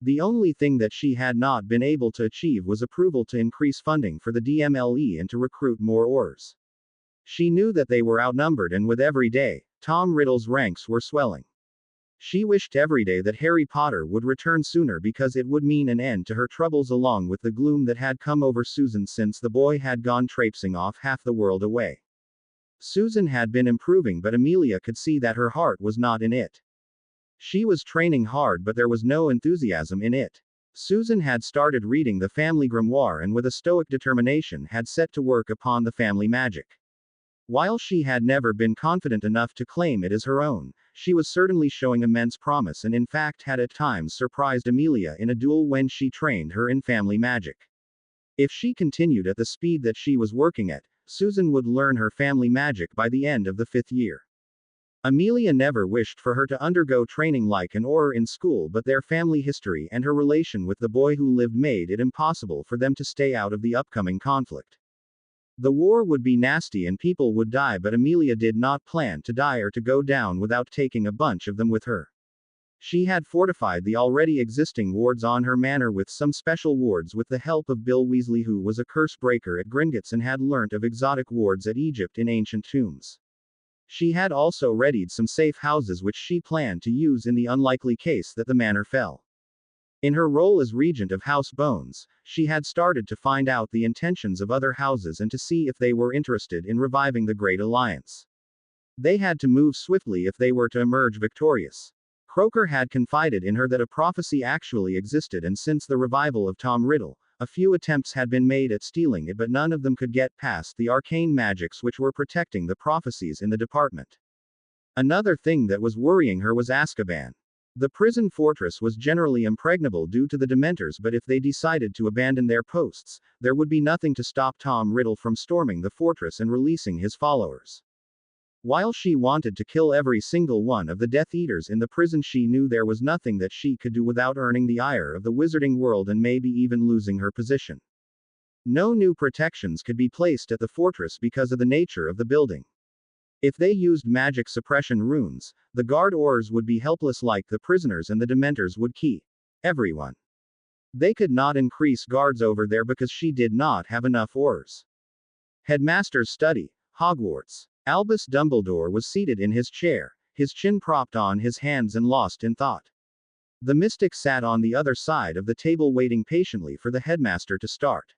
The only thing that she had not been able to achieve was approval to increase funding for the DMLE and to recruit more Aurors. She knew that they were outnumbered and with every day, Tom Riddle's ranks were swelling. She wished every day that Harry Potter would return sooner because it would mean an end to her troubles along with the gloom that had come over Susan since the boy had gone traipsing off half the world away. Susan had been improving but Amelia could see that her heart was not in it. She was training hard but there was no enthusiasm in it. Susan had started reading the family grimoire and with a stoic determination had set to work upon the family magic. While she had never been confident enough to claim it as her own, she was certainly showing immense promise and in fact had at times surprised Amelia in a duel when she trained her in family magic. If she continued at the speed that she was working at, Susan would learn her family magic by the end of the 5th year. Amelia never wished for her to undergo training like an Auror in school, but their family history and her relation with the boy who lived made it impossible for them to stay out of the upcoming conflict. The war would be nasty and people would die, but Amelia did not plan to die or to go down without taking a bunch of them with her. She had fortified the already existing wards on her manor with some special wards with the help of Bill Weasley, who was a curse breaker at Gringotts and had learnt of exotic wards at Egypt in ancient tombs. She had also readied some safe houses which she planned to use in the unlikely case that the manor fell. In her role as regent of House Bones, she had started to find out the intentions of other houses and to see if they were interested in reviving the Great Alliance. They had to move swiftly if they were to emerge victorious. Croker had confided in her that a prophecy actually existed, and since the revival of Tom Riddle, a few attempts had been made at stealing it, but none of them could get past the arcane magics which were protecting the prophecies in the department. Another thing that was worrying her was Azkaban. The prison fortress was generally impregnable due to the Dementors, but if they decided to abandon their posts, there would be nothing to stop Tom Riddle from storming the fortress and releasing his followers. While she wanted to kill every single one of the Death Eaters in the prison, she knew there was nothing that she could do without earning the ire of the wizarding world and maybe even losing her position. No new protections could be placed at the fortress because of the nature of the building. If they used magic suppression runes, the guard ors would be helpless like the prisoners, and the Dementors would kill everyone. They could not increase guards over there because she did not have enough ors. Headmaster's study, Hogwarts. Albus Dumbledore was seated in his chair, his chin propped on his hands and lost in thought. The mystic sat on the other side of the table waiting patiently for the headmaster to start.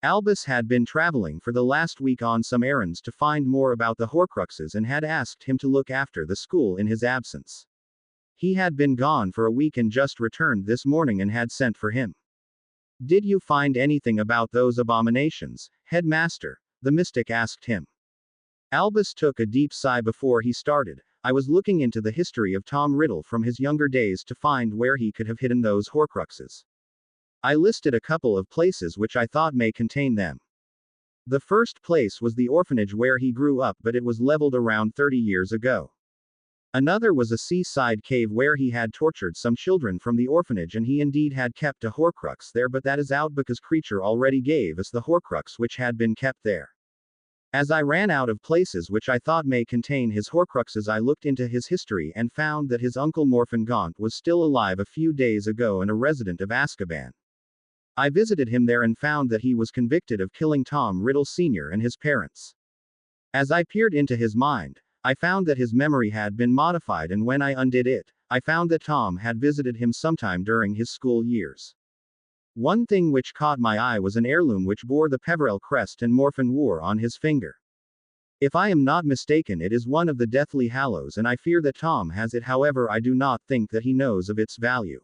Albus had been traveling for the last week on some errands to find more about the Horcruxes and had asked him to look after the school in his absence. He had been gone for a week and just returned this morning and had sent for him. "Did you find anything about those abominations, headmaster?" the mystic asked him. Albus took a deep sigh before he started. "I was looking into the history of Tom Riddle from his younger days to find where he could have hidden those Horcruxes. I listed a couple of places which I thought may contain them. The first place was the orphanage where he grew up, but it was leveled around 30 years ago. Another was a seaside cave where he had tortured some children from the orphanage, and he indeed had kept a Horcrux there, but that is out because Creature already gave us the Horcrux which had been kept there. As I ran out of places which I thought may contain his Horcruxes, I looked into his history and found that his uncle Morphin Gaunt was still alive a few days ago and a resident of Azkaban. I visited him there and found that he was convicted of killing Tom Riddle Sr. and his parents. As I peered into his mind, I found that his memory had been modified, and when I undid it, I found that Tom had visited him sometime during his school years. One thing which caught my eye was an heirloom which bore the Peverell crest and Morphin wore on his finger. If I am not mistaken, it is one of the Deathly Hallows, and I fear that Tom has it. However, I do not think that he knows of its value.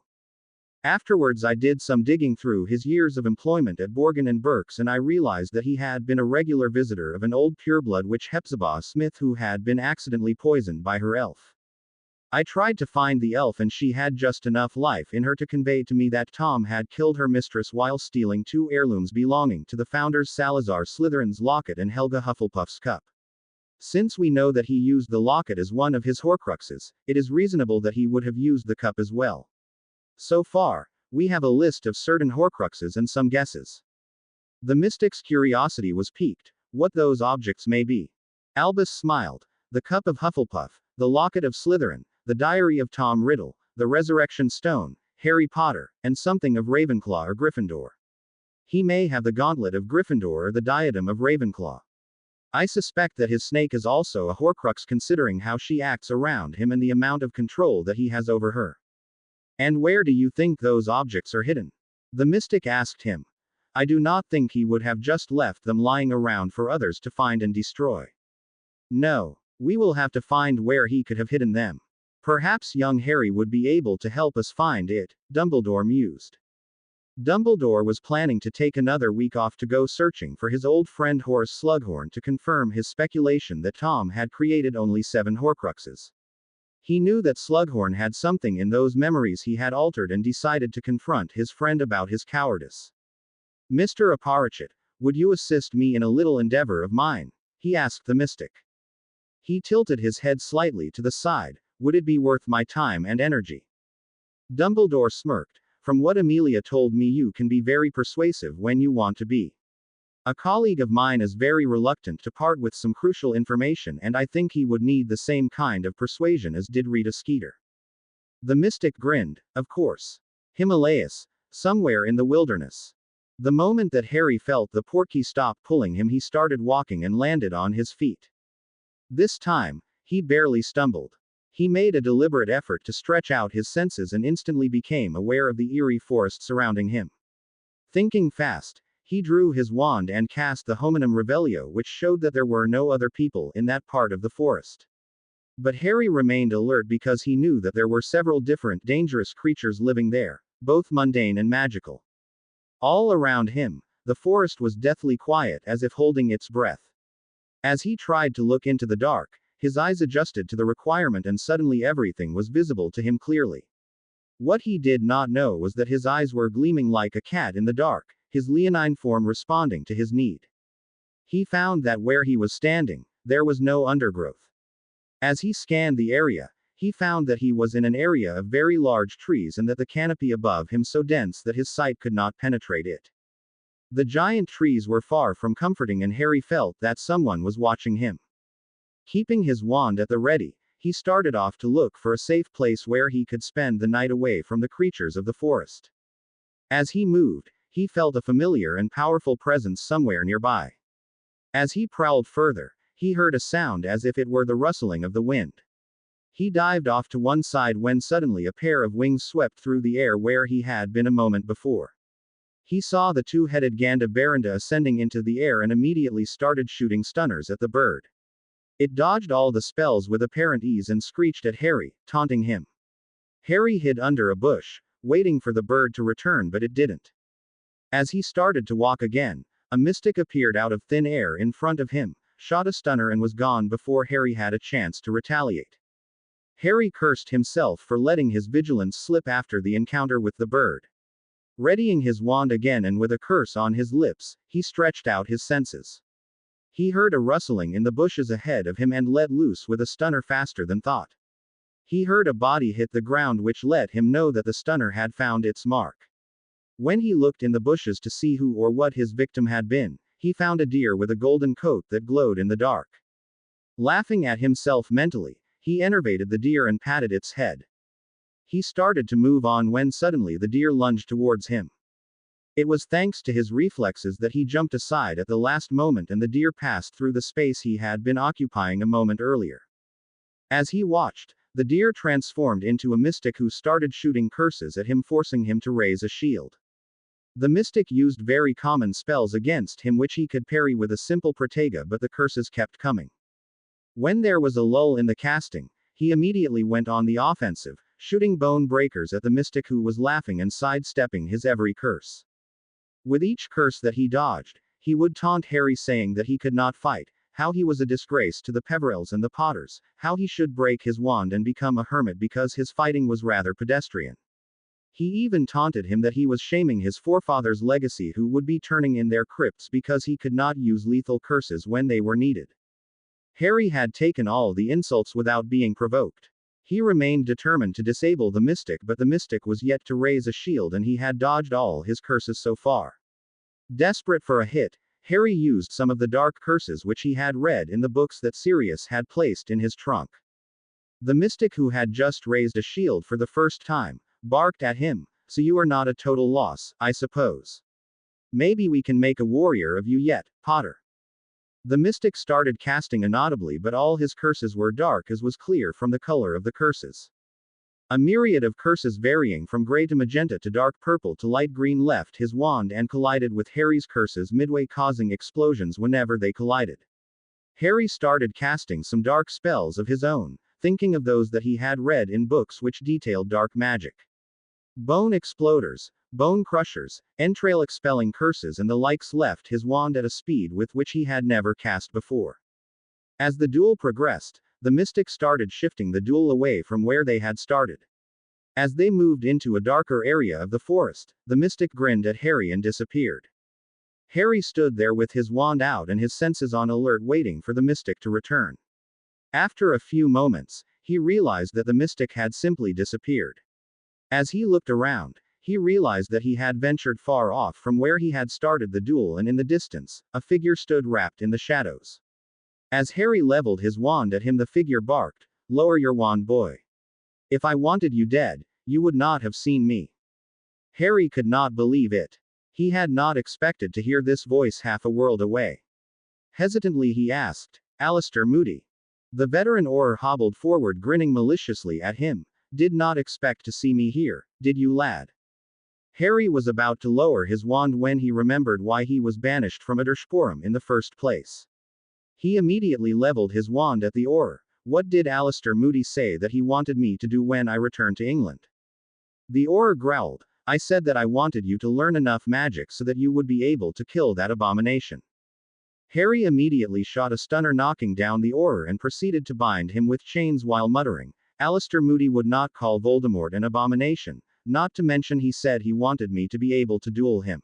Afterwards I did some digging through his years of employment at Borgin and Burke's, and I realized that he had been a regular visitor of an old pureblood witch, Hepzibah Smith, who had been accidentally poisoned by her elf. I tried to find the elf, and she had just enough life in her to convey to me that Tom had killed her mistress while stealing two heirlooms belonging to the founders, Salazar Slytherin's locket and Helga Hufflepuff's cup. Since we know that he used the locket as one of his Horcruxes, it is reasonable that he would have used the cup as well. So far, we have a list of certain Horcruxes and some guesses. The mystic's curiosity was piqued. What those objects may be. Albus smiled. The cup of Hufflepuff, the locket of Slytherin, the diary of Tom Riddle, the resurrection stone, Harry Potter, and something of Ravenclaw or Gryffindor. He may have the gauntlet of Gryffindor or the diadem of Ravenclaw. I suspect that his snake is also a Horcrux, considering how she acts around him and the amount of control that he has over her. And where do you think those objects are hidden? The mystic asked him. I do not think he would have just left them lying around for others to find and destroy. No, we will have to find where he could have hidden them. Perhaps young Harry would be able to help us find it, Dumbledore mused. Dumbledore was planning to take another week off to go searching for his old friend Horace Slughorn to confirm his speculation that Tom had created only 7 Horcruxes. He knew that Slughorn had something in those memories he had altered and decided to confront his friend about his cowardice. Mr. Aparichet, would you assist me in a little endeavor of mine? He asked the mystic. He tilted his head slightly to the side. Would it be worth my time and energy? Dumbledore smirked. From what Amelia told me, you can be very persuasive when you want to be. A colleague of mine is very reluctant to part with some crucial information, and I think he would need the same kind of persuasion as did Rita Skeeter. The mystic grinned. Of course. Himalayas. Somewhere in the wilderness. The moment that Harry felt the portkey stop pulling him, he started walking and landed on his feet. This time, he barely stumbled. He made a deliberate effort to stretch out his senses and instantly became aware of the eerie forest surrounding him. Thinking fast, he drew his wand and cast the Hominum Revelio, which showed that there were no other people in that part of the forest. But Harry remained alert because he knew that there were several different dangerous creatures living there, both mundane and magical. All around him, the forest was deathly quiet as if holding its breath. As he tried to look into the dark, his eyes adjusted to the requirement and suddenly everything was visible to him clearly. What he did not know was that his eyes were gleaming like a cat in the dark, his leonine form responding to his need. He found that where he was standing, there was no undergrowth. As he scanned the area, he found that he was in an area of very large trees and that the canopy above him so dense that his sight could not penetrate it. The giant trees were far from comforting and Harry felt that someone was watching him. Keeping his wand at the ready, he started off to look for a safe place where he could spend the night away from the creatures of the forest. As he moved, he felt a familiar and powerful presence somewhere nearby. As he prowled further, he heard a sound as if it were the rustling of the wind. He dived off to one side when suddenly a pair of wings swept through the air where he had been a moment before. He saw the two-headed Ganda Baranda ascending into the air and immediately started shooting stunners at the bird. It dodged all the spells with apparent ease and screeched at Harry, taunting him. Harry hid under a bush, waiting for the bird to return, but it didn't. As he started to walk again, a mystic appeared out of thin air in front of him, shot a stunner and was gone before Harry had a chance to retaliate. Harry cursed himself for letting his vigilance slip after the encounter with the bird. Readying his wand again and with a curse on his lips, he stretched out his senses. He heard a rustling in the bushes ahead of him and let loose with a stunner faster than thought. He heard a body hit the ground which let him know that the stunner had found its mark. When he looked in the bushes to see who or what his victim had been, he found a deer with a golden coat that glowed in the dark. Laughing at himself mentally, he enervated the deer and patted its head. He started to move on when suddenly the deer lunged towards him. It was thanks to his reflexes that he jumped aside at the last moment and the deer passed through the space he had been occupying a moment earlier. As he watched, the deer transformed into a mystic who started shooting curses at him, forcing him to raise a shield. The mystic used very common spells against him which he could parry with a simple protega, but the curses kept coming. When there was a lull in the casting, he immediately went on the offensive, shooting bone breakers at the mystic who was laughing and sidestepping his every curse. With each curse that he dodged, he would taunt Harry saying that he could not fight, how he was a disgrace to the Peverils and the Potters, how he should break his wand and become a hermit because his fighting was rather pedestrian. He even taunted him that he was shaming his forefathers' legacy who would be turning in their crypts because he could not use lethal curses when they were needed. Harry had taken all the insults without being provoked. He remained determined to disable the mystic, but the mystic was yet to raise a shield and he had dodged all his curses so far. Desperate for a hit, Harry used some of the dark curses which he had read in the books that Sirius had placed in his trunk. The mystic, who had just raised a shield for the first time, barked at him, "So you are not a total loss, I suppose. Maybe we can make a warrior of you yet, Potter." The mystic started casting inaudibly, but all his curses were dark, as was clear from the color of the curses. A myriad of curses varying from gray to magenta to dark purple to light green left his wand and collided with Harry's curses midway, causing explosions whenever they collided. Harry started casting some dark spells of his own, thinking of those that he had read in books which detailed dark magic. Bone exploders, bone crushers, entrail expelling curses and the likes left his wand at a speed with which he had never cast before. As the duel progressed, the mystic started shifting the duel away from where they had started. As they moved into a darker area of the forest, the mystic grinned at Harry and disappeared. Harry stood there with his wand out and his senses on alert, waiting for the mystic to return. After a few moments, he realized that the mystic had simply disappeared. As he looked around, he realized that he had ventured far off from where he had started the duel, and in the distance, a figure stood wrapped in the shadows. As Harry leveled his wand at him, the figure barked, "Lower your wand, boy. If I wanted you dead, you would not have seen me." Harry could not believe it. He had not expected to hear this voice half a world away. Hesitantly he asked, "Alistair Moody?" The veteran Auror hobbled forward, grinning maliciously at him. "Did not expect to see me here, did you, lad?" Harry was about to lower his wand when he remembered why he was banished from Addersporum in the first place. He immediately leveled his wand at the Auror, What did Alistair Moody say that he wanted me to do when I returned to England? The Auror growled. I said that I wanted you to learn enough magic so that you would be able to kill that abomination. Harry immediately shot a stunner knocking down the Auror and proceeded to bind him with chains while muttering, Alistair Moody would not call Voldemort an abomination, not to mention he said he wanted me to be able to duel him.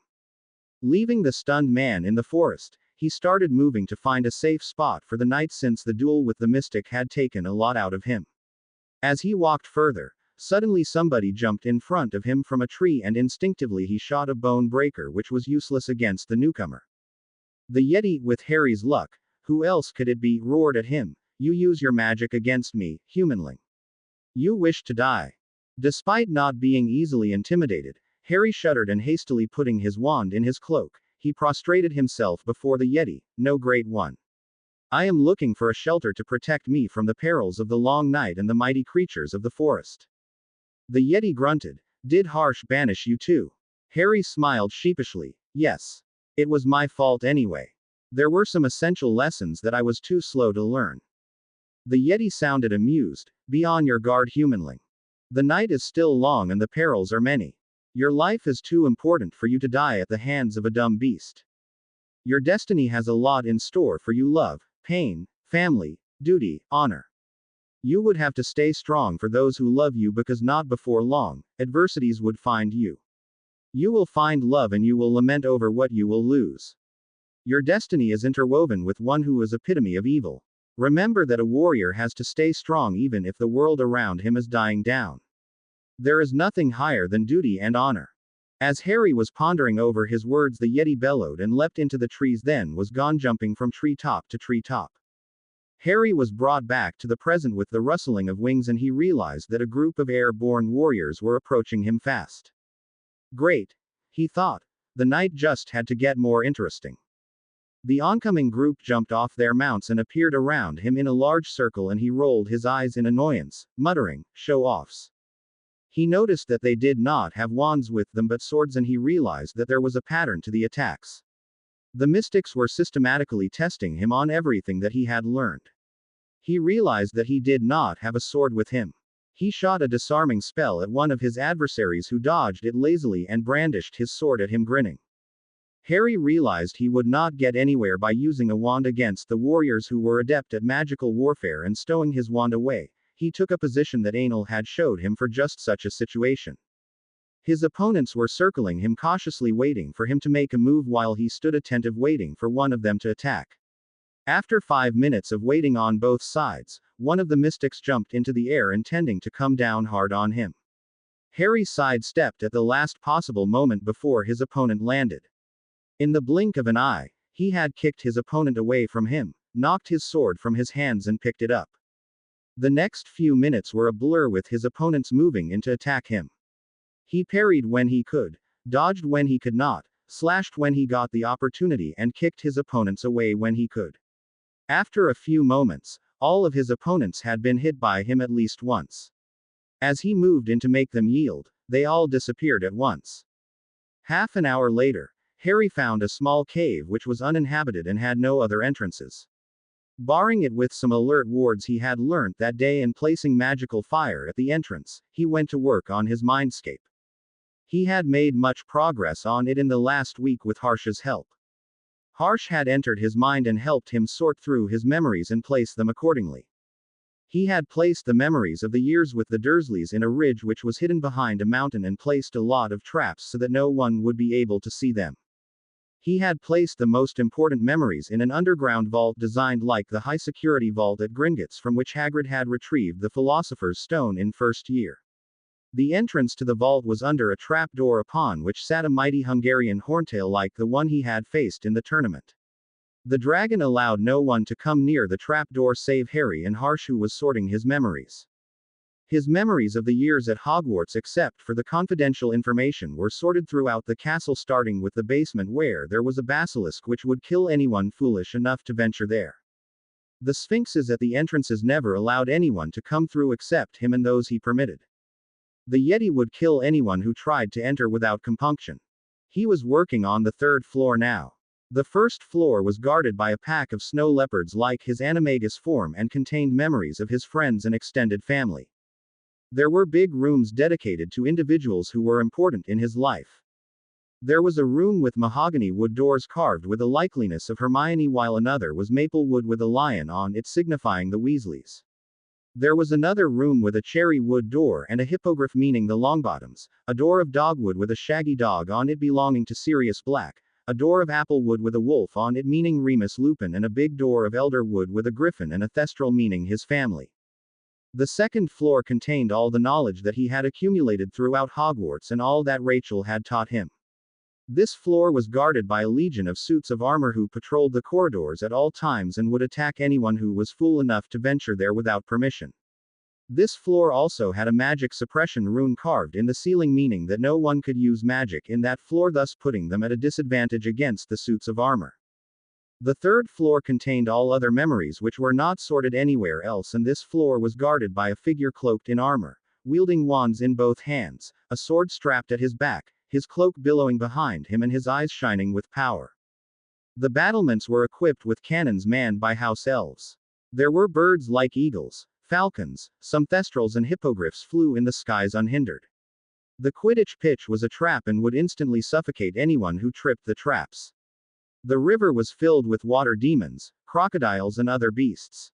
Leaving the stunned man in the forest, he started moving to find a safe spot for the night since the duel with the mystic had taken a lot out of him. As he walked further, suddenly somebody jumped in front of him from a tree and instinctively he shot a bone breaker which was useless against the newcomer. The Yeti, with Harry's luck, who else could it be, roared at him, you use your magic against me, humanling. You wish to die. Despite not being easily intimidated, Harry shuddered and hastily putting his wand in his cloak, he prostrated himself before the Yeti, no great one. I am looking for a shelter to protect me from the perils of the long night and the mighty creatures of the forest. The Yeti grunted, did Harsh banish you too? Harry smiled sheepishly, yes. It was my fault anyway. There were some essential lessons that I was too slow to learn. The Yeti sounded amused, be on your guard, humanling. The night is still long and the perils are many. Your life is too important for you to die at the hands of a dumb beast. Your destiny has a lot in store for you: love, pain, family, duty, honor. You would have to stay strong for those who love you because not before long, adversities would find you. You will find love and you will lament over what you will lose. Your destiny is interwoven with one who is epitome of evil. Remember that a warrior has to stay strong even if the world around him is dying down. There is nothing higher than duty and honor. As Harry was pondering over his words, the Yeti bellowed and leapt into the trees, then was gone, jumping from tree top to tree top. Harry was brought back to the present with the rustling of wings and he realized that a group of airborne warriors were approaching him fast. Great, he thought. The night just had to get more interesting. The oncoming group jumped off their mounts and appeared around him in a large circle and he rolled his eyes in annoyance, muttering, show-offs. He noticed that they did not have wands with them but swords and he realized that there was a pattern to the attacks. The mystics were systematically testing him on everything that he had learned. He realized that he did not have a sword with him. He shot a disarming spell at one of his adversaries who dodged it lazily and brandished his sword at him, grinning. Harry realized he would not get anywhere by using a wand against the warriors who were adept at magical warfare, and stowing his wand away, he took a position that Anil had showed him for just such a situation. His opponents were circling him cautiously, waiting for him to make a move while he stood attentive waiting for one of them to attack. After 5 minutes of waiting on both sides, one of the mystics jumped into the air intending to come down hard on him. Harry sidestepped at the last possible moment before his opponent landed. In the blink of an eye, he had kicked his opponent away from him, knocked his sword from his hands and picked it up. The next few minutes were a blur with his opponents moving in to attack him. He parried when he could, dodged when he could not, slashed when he got the opportunity and kicked his opponents away when he could. After a few moments, all of his opponents had been hit by him at least once. As he moved in to make them yield, they all disappeared at once. Half an hour later, Harry found a small cave which was uninhabited and had no other entrances. Barring it with some alert wards he had learnt that day and placing magical fire at the entrance, he went to work on his mindscape. He had made much progress on it in the last week with Harsh's help. Harsh had entered his mind and helped him sort through his memories and place them accordingly. He had placed the memories of the years with the Dursleys in a ridge which was hidden behind a mountain and placed a lot of traps so that no one would be able to see them. He had placed the most important memories in an underground vault designed like the high-security vault at Gringotts from which Hagrid had retrieved the Philosopher's Stone in first year. The entrance to the vault was under a trapdoor upon which sat a mighty Hungarian horntail like the one he had faced in the tournament. The dragon allowed no one to come near the trapdoor save Harry and Harsh, who was sorting his memories. His memories of the years at Hogwarts, except for the confidential information, were sorted throughout the castle, starting with the basement where there was a basilisk which would kill anyone foolish enough to venture there. The sphinxes at the entrances never allowed anyone to come through except him and those he permitted. The Yeti would kill anyone who tried to enter without compunction. He was working on the 3rd floor now. The first floor was guarded by a pack of snow leopards like his animagus form and contained memories of his friends and extended family. There were big rooms dedicated to individuals who were important in his life. There was a room with mahogany wood doors carved with the likeliness of Hermione, while another was maple wood with a lion on it signifying the Weasleys. There was another room with a cherry wood door and a hippogriff meaning the Longbottoms, a door of dogwood with a shaggy dog on it belonging to Sirius Black, a door of apple wood with a wolf on it meaning Remus Lupin, and a big door of elder wood with a griffin and a thestral meaning his family. The second floor contained all the knowledge that he had accumulated throughout Hogwarts and all that Rachel had taught him. This floor was guarded by a legion of suits of armor who patrolled the corridors at all times and would attack anyone who was fool enough to venture there without permission. This floor also had a magic suppression rune carved in the ceiling, meaning that no one could use magic in that floor, thus putting them at a disadvantage against the suits of armor. The third floor contained all other memories which were not sorted anywhere else, and this floor was guarded by a figure cloaked in armor, wielding wands in both hands, a sword strapped at his back, his cloak billowing behind him and his eyes shining with power. The battlements were equipped with cannons manned by house elves. There were birds like eagles, falcons, some thestrals and hippogriffs flew in the skies unhindered. The Quidditch pitch was a trap and would instantly suffocate anyone who tripped the traps. The river was filled with water demons, crocodiles and other beasts.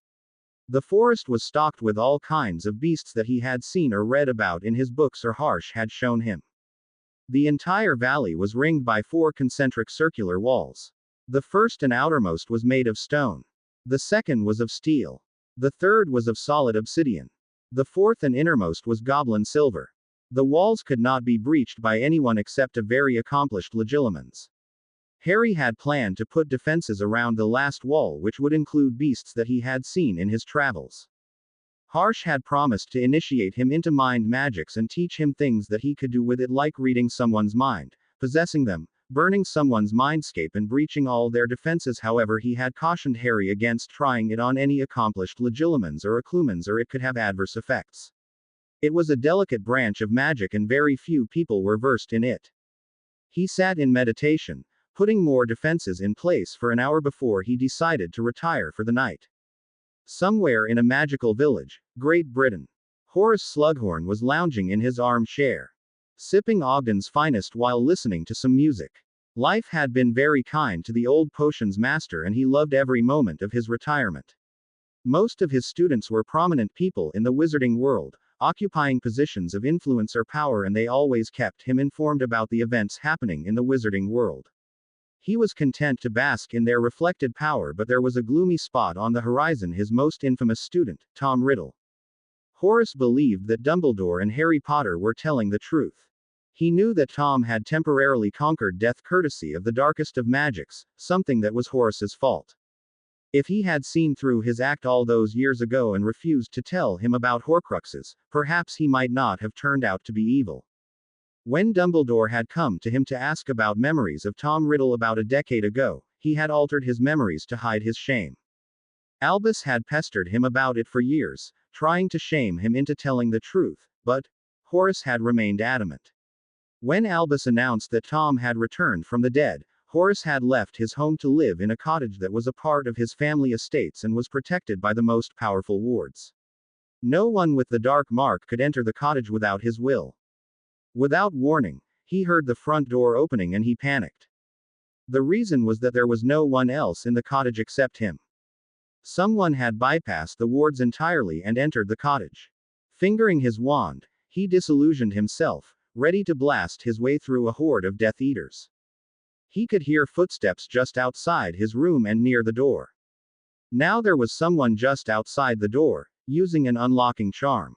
The forest was stocked with all kinds of beasts that he had seen or read about in his books or Harsh had shown him. The entire valley was ringed by 4 concentric circular walls. The first and outermost was made of stone. The second was of steel. The third was of solid obsidian. The fourth and innermost was goblin silver. The walls could not be breached by anyone except a very accomplished legilimens. Harry had planned to put defenses around the last wall, which would include beasts that he had seen in his travels. Harsh had promised to initiate him into mind magics and teach him things that he could do with it, like reading someone's mind, possessing them, burning someone's mindscape and breaching all their defenses. However, he had cautioned Harry against trying it on any accomplished legilimens or occlumens, or it could have adverse effects. It was a delicate branch of magic and very few people were versed in it. He sat in meditation, putting more defenses in place for an hour before he decided to retire for the night. Somewhere in a magical village, Great Britain, Horace Slughorn was lounging in his armchair, sipping Ogden's finest while listening to some music. Life had been very kind to the old potions master and he loved every moment of his retirement. Most of his students were prominent people in the wizarding world, occupying positions of influence or power, and they always kept him informed about the events happening in the wizarding world. He was content to bask in their reflected power, but there was a gloomy spot on the horizon: his most infamous student, Tom Riddle. Horace believed that Dumbledore and Harry Potter were telling the truth. He knew that Tom had temporarily conquered death courtesy of the darkest of magics, something that was Horace's fault. If he had seen through his act all those years ago and refused to tell him about Horcruxes, perhaps he might not have turned out to be evil. When Dumbledore had come to him to ask about memories of Tom Riddle about a decade ago, he had altered his memories to hide his shame. Albus had pestered him about it for years, trying to shame him into telling the truth, but Horace had remained adamant. When Albus announced that Tom had returned from the dead, Horace had left his home to live in a cottage that was a part of his family estates and was protected by the most powerful wards. No one with the dark mark could enter the cottage without his will. Without warning, he heard the front door opening and he panicked. The reason was that there was no one else in the cottage except him. Someone had bypassed the wards entirely and entered the cottage. Fingering his wand, he disillusioned himself, ready to blast his way through a horde of Death Eaters. He could hear footsteps just outside his room and near the door. Now there was someone just outside the door, using an unlocking charm.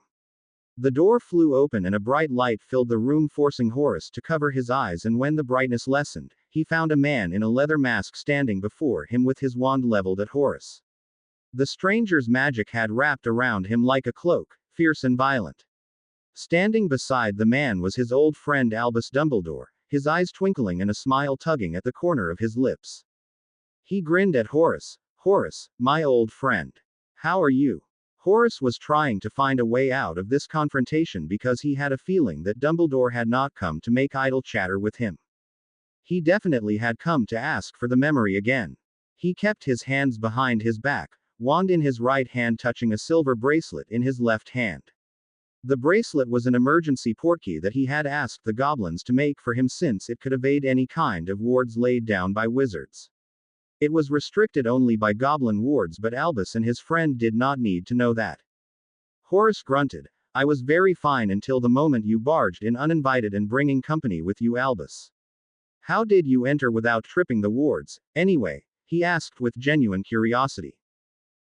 The door flew open and a bright light filled the room, forcing Horace to cover his eyes, and when the brightness lessened, he found a man in a leather mask standing before him with his wand leveled at Horace. The stranger's magic had wrapped around him like a cloak, fierce and violent. Standing beside the man was his old friend Albus Dumbledore, his eyes twinkling and a smile tugging at the corner of his lips. He grinned at Horace. "Horace, my old friend. How are you?" Horace was trying to find a way out of this confrontation because he had a feeling that Dumbledore had not come to make idle chatter with him. He definitely had come to ask for the memory again. He kept his hands behind his back, wand in his right hand touching a silver bracelet in his left hand. The bracelet was an emergency portkey that he had asked the goblins to make for him since it could evade any kind of wards laid down by wizards. It was restricted only by goblin wards, but Albus and his friend did not need to know that. Horace grunted. I was very fine until the moment you barged in uninvited and bringing company with you, Albus. How did you enter without tripping the wards, anyway? He asked with genuine curiosity.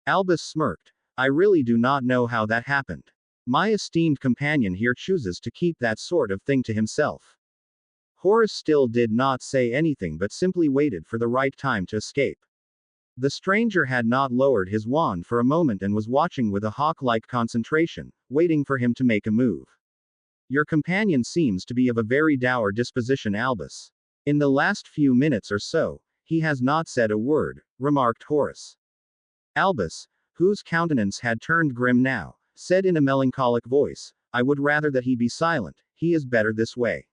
Albus smirked. I really do not know how that happened. My esteemed companion here chooses to keep that sort of thing to himself. Horace still did not say anything but simply waited for the right time to escape. The stranger had not lowered his wand for a moment and was watching with a hawk-like concentration, waiting for him to make a move. Your companion seems to be of a very dour disposition, Albus. In the last few minutes or so, he has not said a word, remarked Horace. Albus, whose countenance had turned grim now, said in a melancholic voice, I would rather that he be silent, he is better this way.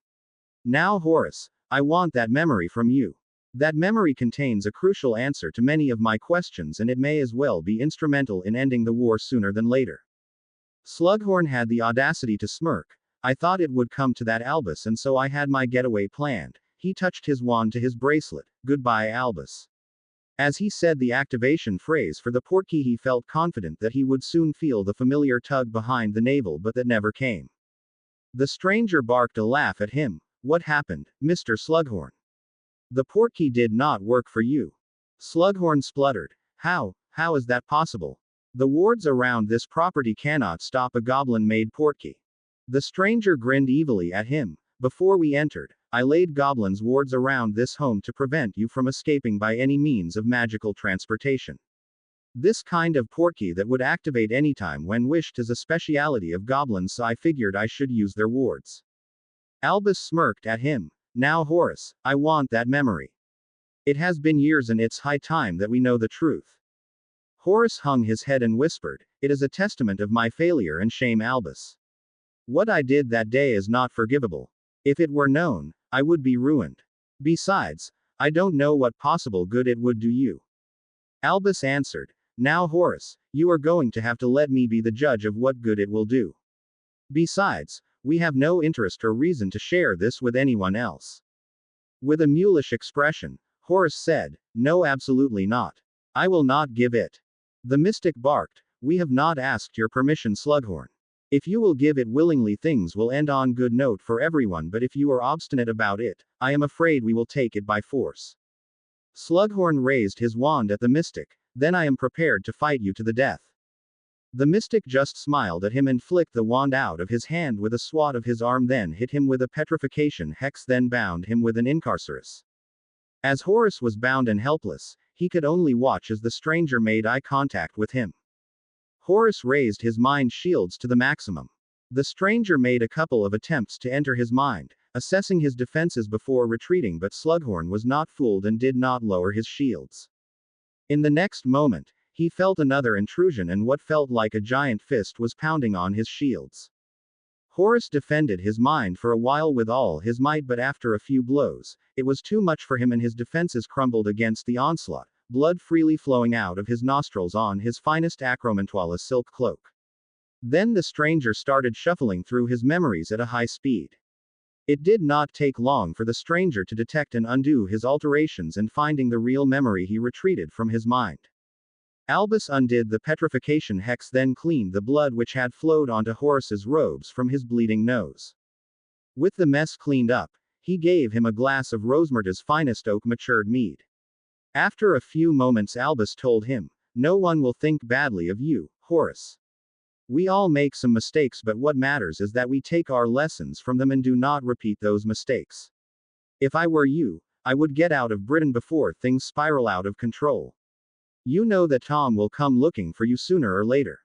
Now, Horace, I want that memory from you. That memory contains a crucial answer to many of my questions, and it may as well be instrumental in ending the war sooner than later. Slughorn had the audacity to smirk. I thought it would come to that, Albus, and so I had my getaway planned. He touched his wand to his bracelet. Goodbye, Albus. As he said the activation phrase for the portkey, he felt confident that he would soon feel the familiar tug behind the navel, but that never came. The stranger barked a laugh at him. What happened, Mr. Slughorn? The portkey did not work for you. Slughorn spluttered. How is that possible? The wards around this property cannot stop a goblin-made portkey. The stranger grinned evilly at him. Before we entered, I laid goblins' wards around this home to prevent you from escaping by any means of magical transportation. This kind of portkey that would activate anytime when wished is a speciality of goblins, so I figured I should use their wards. Albus smirked at him. Now, Horace, I want that memory. It has been years and it's high time that we know the truth. Horace hung his head and whispered, It is a testament of my failure and shame, Albus. What I did that day is not forgivable. If it were known, I would be ruined. Besides, I don't know what possible good it would do you. Albus answered, Now, Horace, you are going to have to let me be the judge of what good it will do. Besides, we have no interest or reason to share this with anyone else. With a mulish expression, Horace said, No, absolutely not. I will not give it. The mystic barked, We have not asked your permission, Slughorn. If you will give it willingly, things will end on good note for everyone, but if you are obstinate about it, I am afraid we will take it by force. Slughorn raised his wand at the mystic. Then I am prepared to fight you to the death. The mystic just smiled at him and flicked the wand out of his hand with a swat of his arm, then hit him with a petrification hex, then bound him with an incarcerus. As Horace was bound and helpless, he could only watch as the stranger made eye contact with him. Horace raised his mind shields to the maximum. The stranger made a couple of attempts to enter his mind, assessing his defenses before retreating, but Slughorn was not fooled and did not lower his shields. In the next moment, he felt another intrusion, and what felt like a giant fist was pounding on his shields. Horace defended his mind for a while with all his might, but after a few blows, it was too much for him and his defenses crumbled against the onslaught, blood freely flowing out of his nostrils on his finest acromantuala silk cloak. Then the stranger started shuffling through his memories at a high speed. It did not take long for the stranger to detect and undo his alterations, and finding the real memory, he retreated from his mind. Albus undid the petrification hex, then cleaned the blood which had flowed onto Horace's robes from his bleeding nose. With the mess cleaned up, he gave him a glass of Rosemerta's finest oak matured mead. After a few moments, Albus told him, No one will think badly of you, Horace. We all make some mistakes, but what matters is that we take our lessons from them and do not repeat those mistakes. If I were you, I would get out of Britain before things spiral out of control. You know that Tom will come looking for you sooner or later.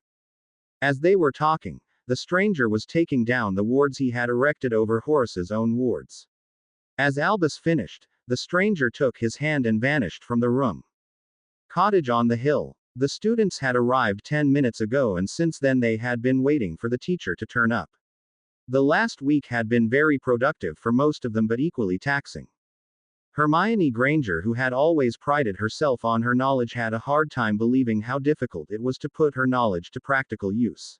As they were talking, the stranger was taking down the wards he had erected over Horace's own wards. As Albus finished, the stranger took his hand and vanished from the room. Cottage on the hill. The students had arrived 10 minutes ago, and since then they had been waiting for the teacher to turn up. The last week had been very productive for most of them, but equally taxing. Hermione Granger, who had always prided herself on her knowledge, had a hard time believing how difficult it was to put her knowledge to practical use.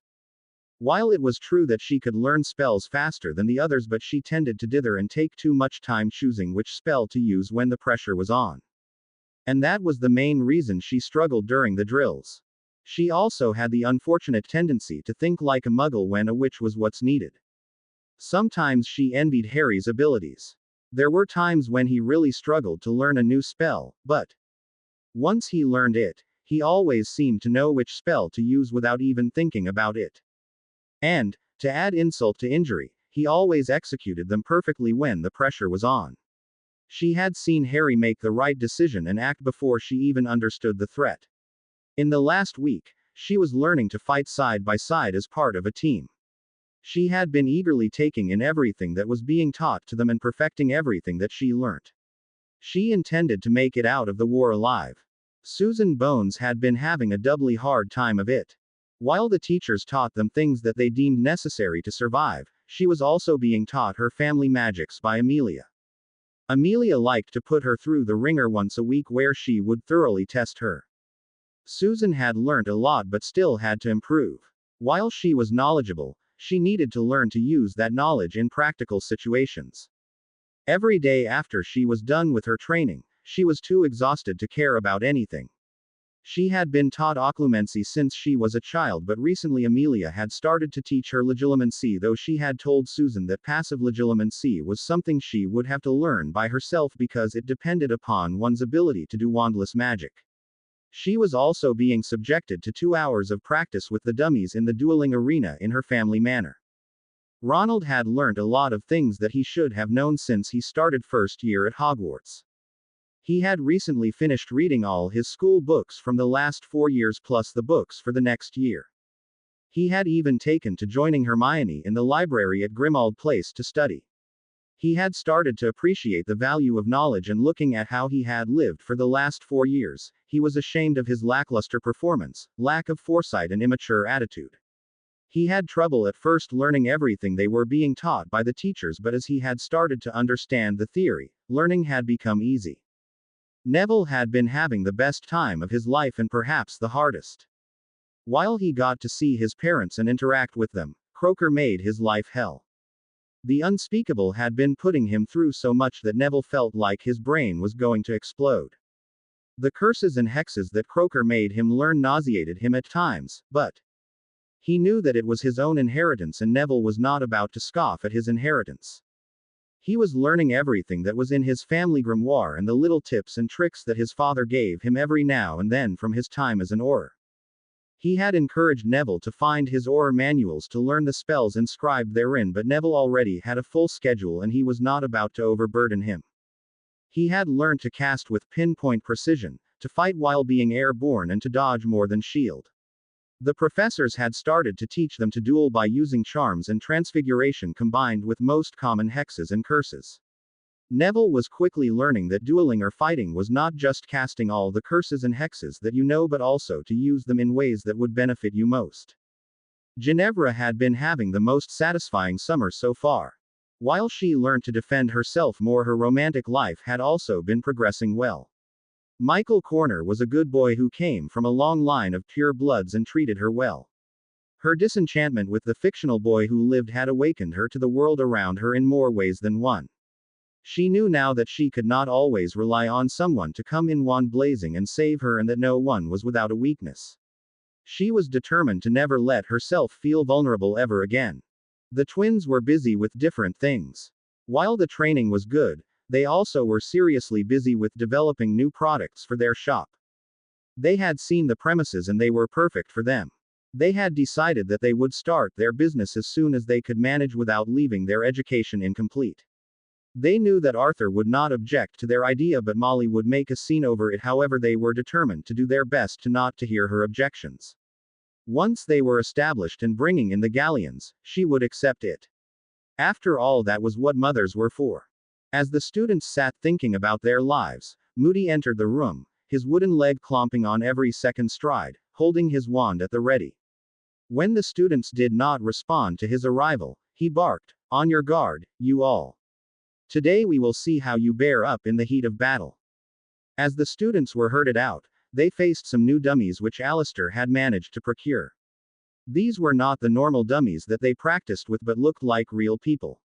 While it was true that she could learn spells faster than the others, but she tended to dither and take too much time choosing which spell to use when the pressure was on. And that was the main reason she struggled during the drills. She also had the unfortunate tendency to think like a muggle when a witch was what's needed. Sometimes she envied Harry's abilities. There were times when he really struggled to learn a new spell, but once he learned it, he always seemed to know which spell to use without even thinking about it. And, to add insult to injury, he always executed them perfectly when the pressure was on. She had seen Harry make the right decision and act before she even understood the threat. In the last week, she was learning to fight side by side as part of a team. She had been eagerly taking in everything that was being taught to them and perfecting everything that she learnt. She intended to make it out of the war alive. Susan Bones had been having a doubly hard time of it. While the teachers taught them things that they deemed necessary to survive, she was also being taught her family magics by Amelia. Amelia liked to put her through the ringer once a week where she would thoroughly test her. Susan had learnt a lot but still had to improve. While she was knowledgeable, she needed to learn to use that knowledge in practical situations. Every day after she was done with her training, she was too exhausted to care about anything. She had been taught occlumency since she was a child, but recently Amelia had started to teach her legilimency, though she had told Susan that passive legilimency was something she would have to learn by herself because it depended upon one's ability to do wandless magic. She was also being subjected to 2 hours of practice with the dummies in the dueling arena in her family manor. Ronald had learnt a lot of things that he should have known since he started first year at Hogwarts. He had recently finished reading all his school books from the last 4 years plus the books for the next year. He had even taken to joining Hermione in the library at Grimmauld Place to study. He had started to appreciate the value of knowledge, and looking at how he had lived for the last 4 years, he was ashamed of his lackluster performance, lack of foresight and immature attitude. He had trouble at first learning everything they were being taught by the teachers, but as he had started to understand the theory, learning had become easy. Neville had been having the best time of his life and perhaps the hardest. While he got to see his parents and interact with them, Croaker made his life hell. The unspeakable had been putting him through so much that Neville felt like his brain was going to explode. The curses and hexes that Croaker made him learn nauseated him at times, but he knew that it was his own inheritance and Neville was not about to scoff at his inheritance. He was learning everything that was in his family grimoire and the little tips and tricks that his father gave him every now and then from his time as an Auror. He had encouraged Neville to find his Auror manuals to learn the spells inscribed therein, but Neville already had a full schedule and he was not about to overburden him. He had learned to cast with pinpoint precision, to fight while being airborne and to dodge more than shield. The professors had started to teach them to duel by using charms and transfiguration combined with most common hexes and curses. Neville was quickly learning that dueling or fighting was not just casting all the curses and hexes that you know, but also to use them in ways that would benefit you most. Ginevra had been having the most satisfying summer so far. While she learned to defend herself more, her romantic life had also been progressing well. Michael Corner was a good boy who came from a long line of pure bloods and treated her well. Her disenchantment with the fictional boy who lived had awakened her to the world around her in more ways than one. She knew now that she could not always rely on someone to come in wand blazing and save her, and that no one was without a weakness. She was determined to never let herself feel vulnerable ever again. The twins were busy with different things. While the training was good, they also were seriously busy with developing new products for their shop. They had seen the premises and they were perfect for them. They had decided that they would start their business as soon as they could manage without leaving their education incomplete. They knew that Arthur would not object to their idea, but Molly would make a scene over it. However, they were determined to do their best not to hear her objections. Once they were established and bringing in the galleons, she would accept it. After all, that was what mothers were for. As the students sat thinking about their lives, Moody entered the room, his wooden leg clomping on every second stride, holding his wand at the ready. When the students did not respond to his arrival, he barked, "On your guard, you all." Today we will see how you bear up in the heat of battle. As the students were herded out, they faced some new dummies which Alistair had managed to procure. These were not the normal dummies that they practiced with but looked like real people.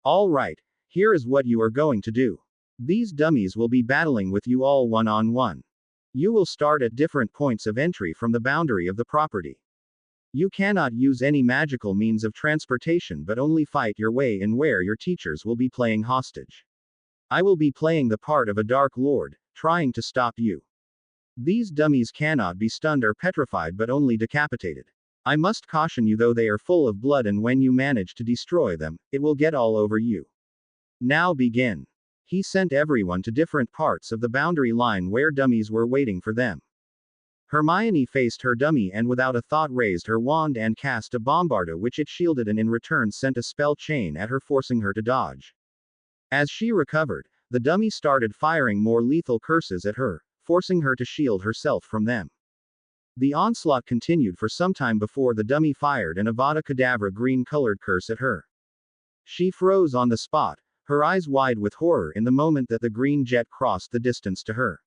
All right, here is what you are going to do. These dummies will be battling with you all one-on-one. You will start at different points of entry from the boundary of the property. You cannot use any magical means of transportation but only fight your way in where your teachers will be playing hostage. I will be playing the part of a Dark Lord, trying to stop you. These dummies cannot be stunned or petrified but only decapitated. I must caution you though they are full of blood and when you manage to destroy them, it will get all over you. Now begin. He sent everyone to different parts of the boundary line where dummies were waiting for them. Hermione faced her dummy and without a thought raised her wand and cast a bombarda which it shielded and in return sent a spell chain at her forcing her to dodge. As she recovered, the dummy started firing more lethal curses at her, forcing her to shield herself from them. The onslaught continued for some time before the dummy fired an Avada Kedavra green-colored curse at her. She froze on the spot, her eyes wide with horror in the moment that the green jet crossed the distance to her.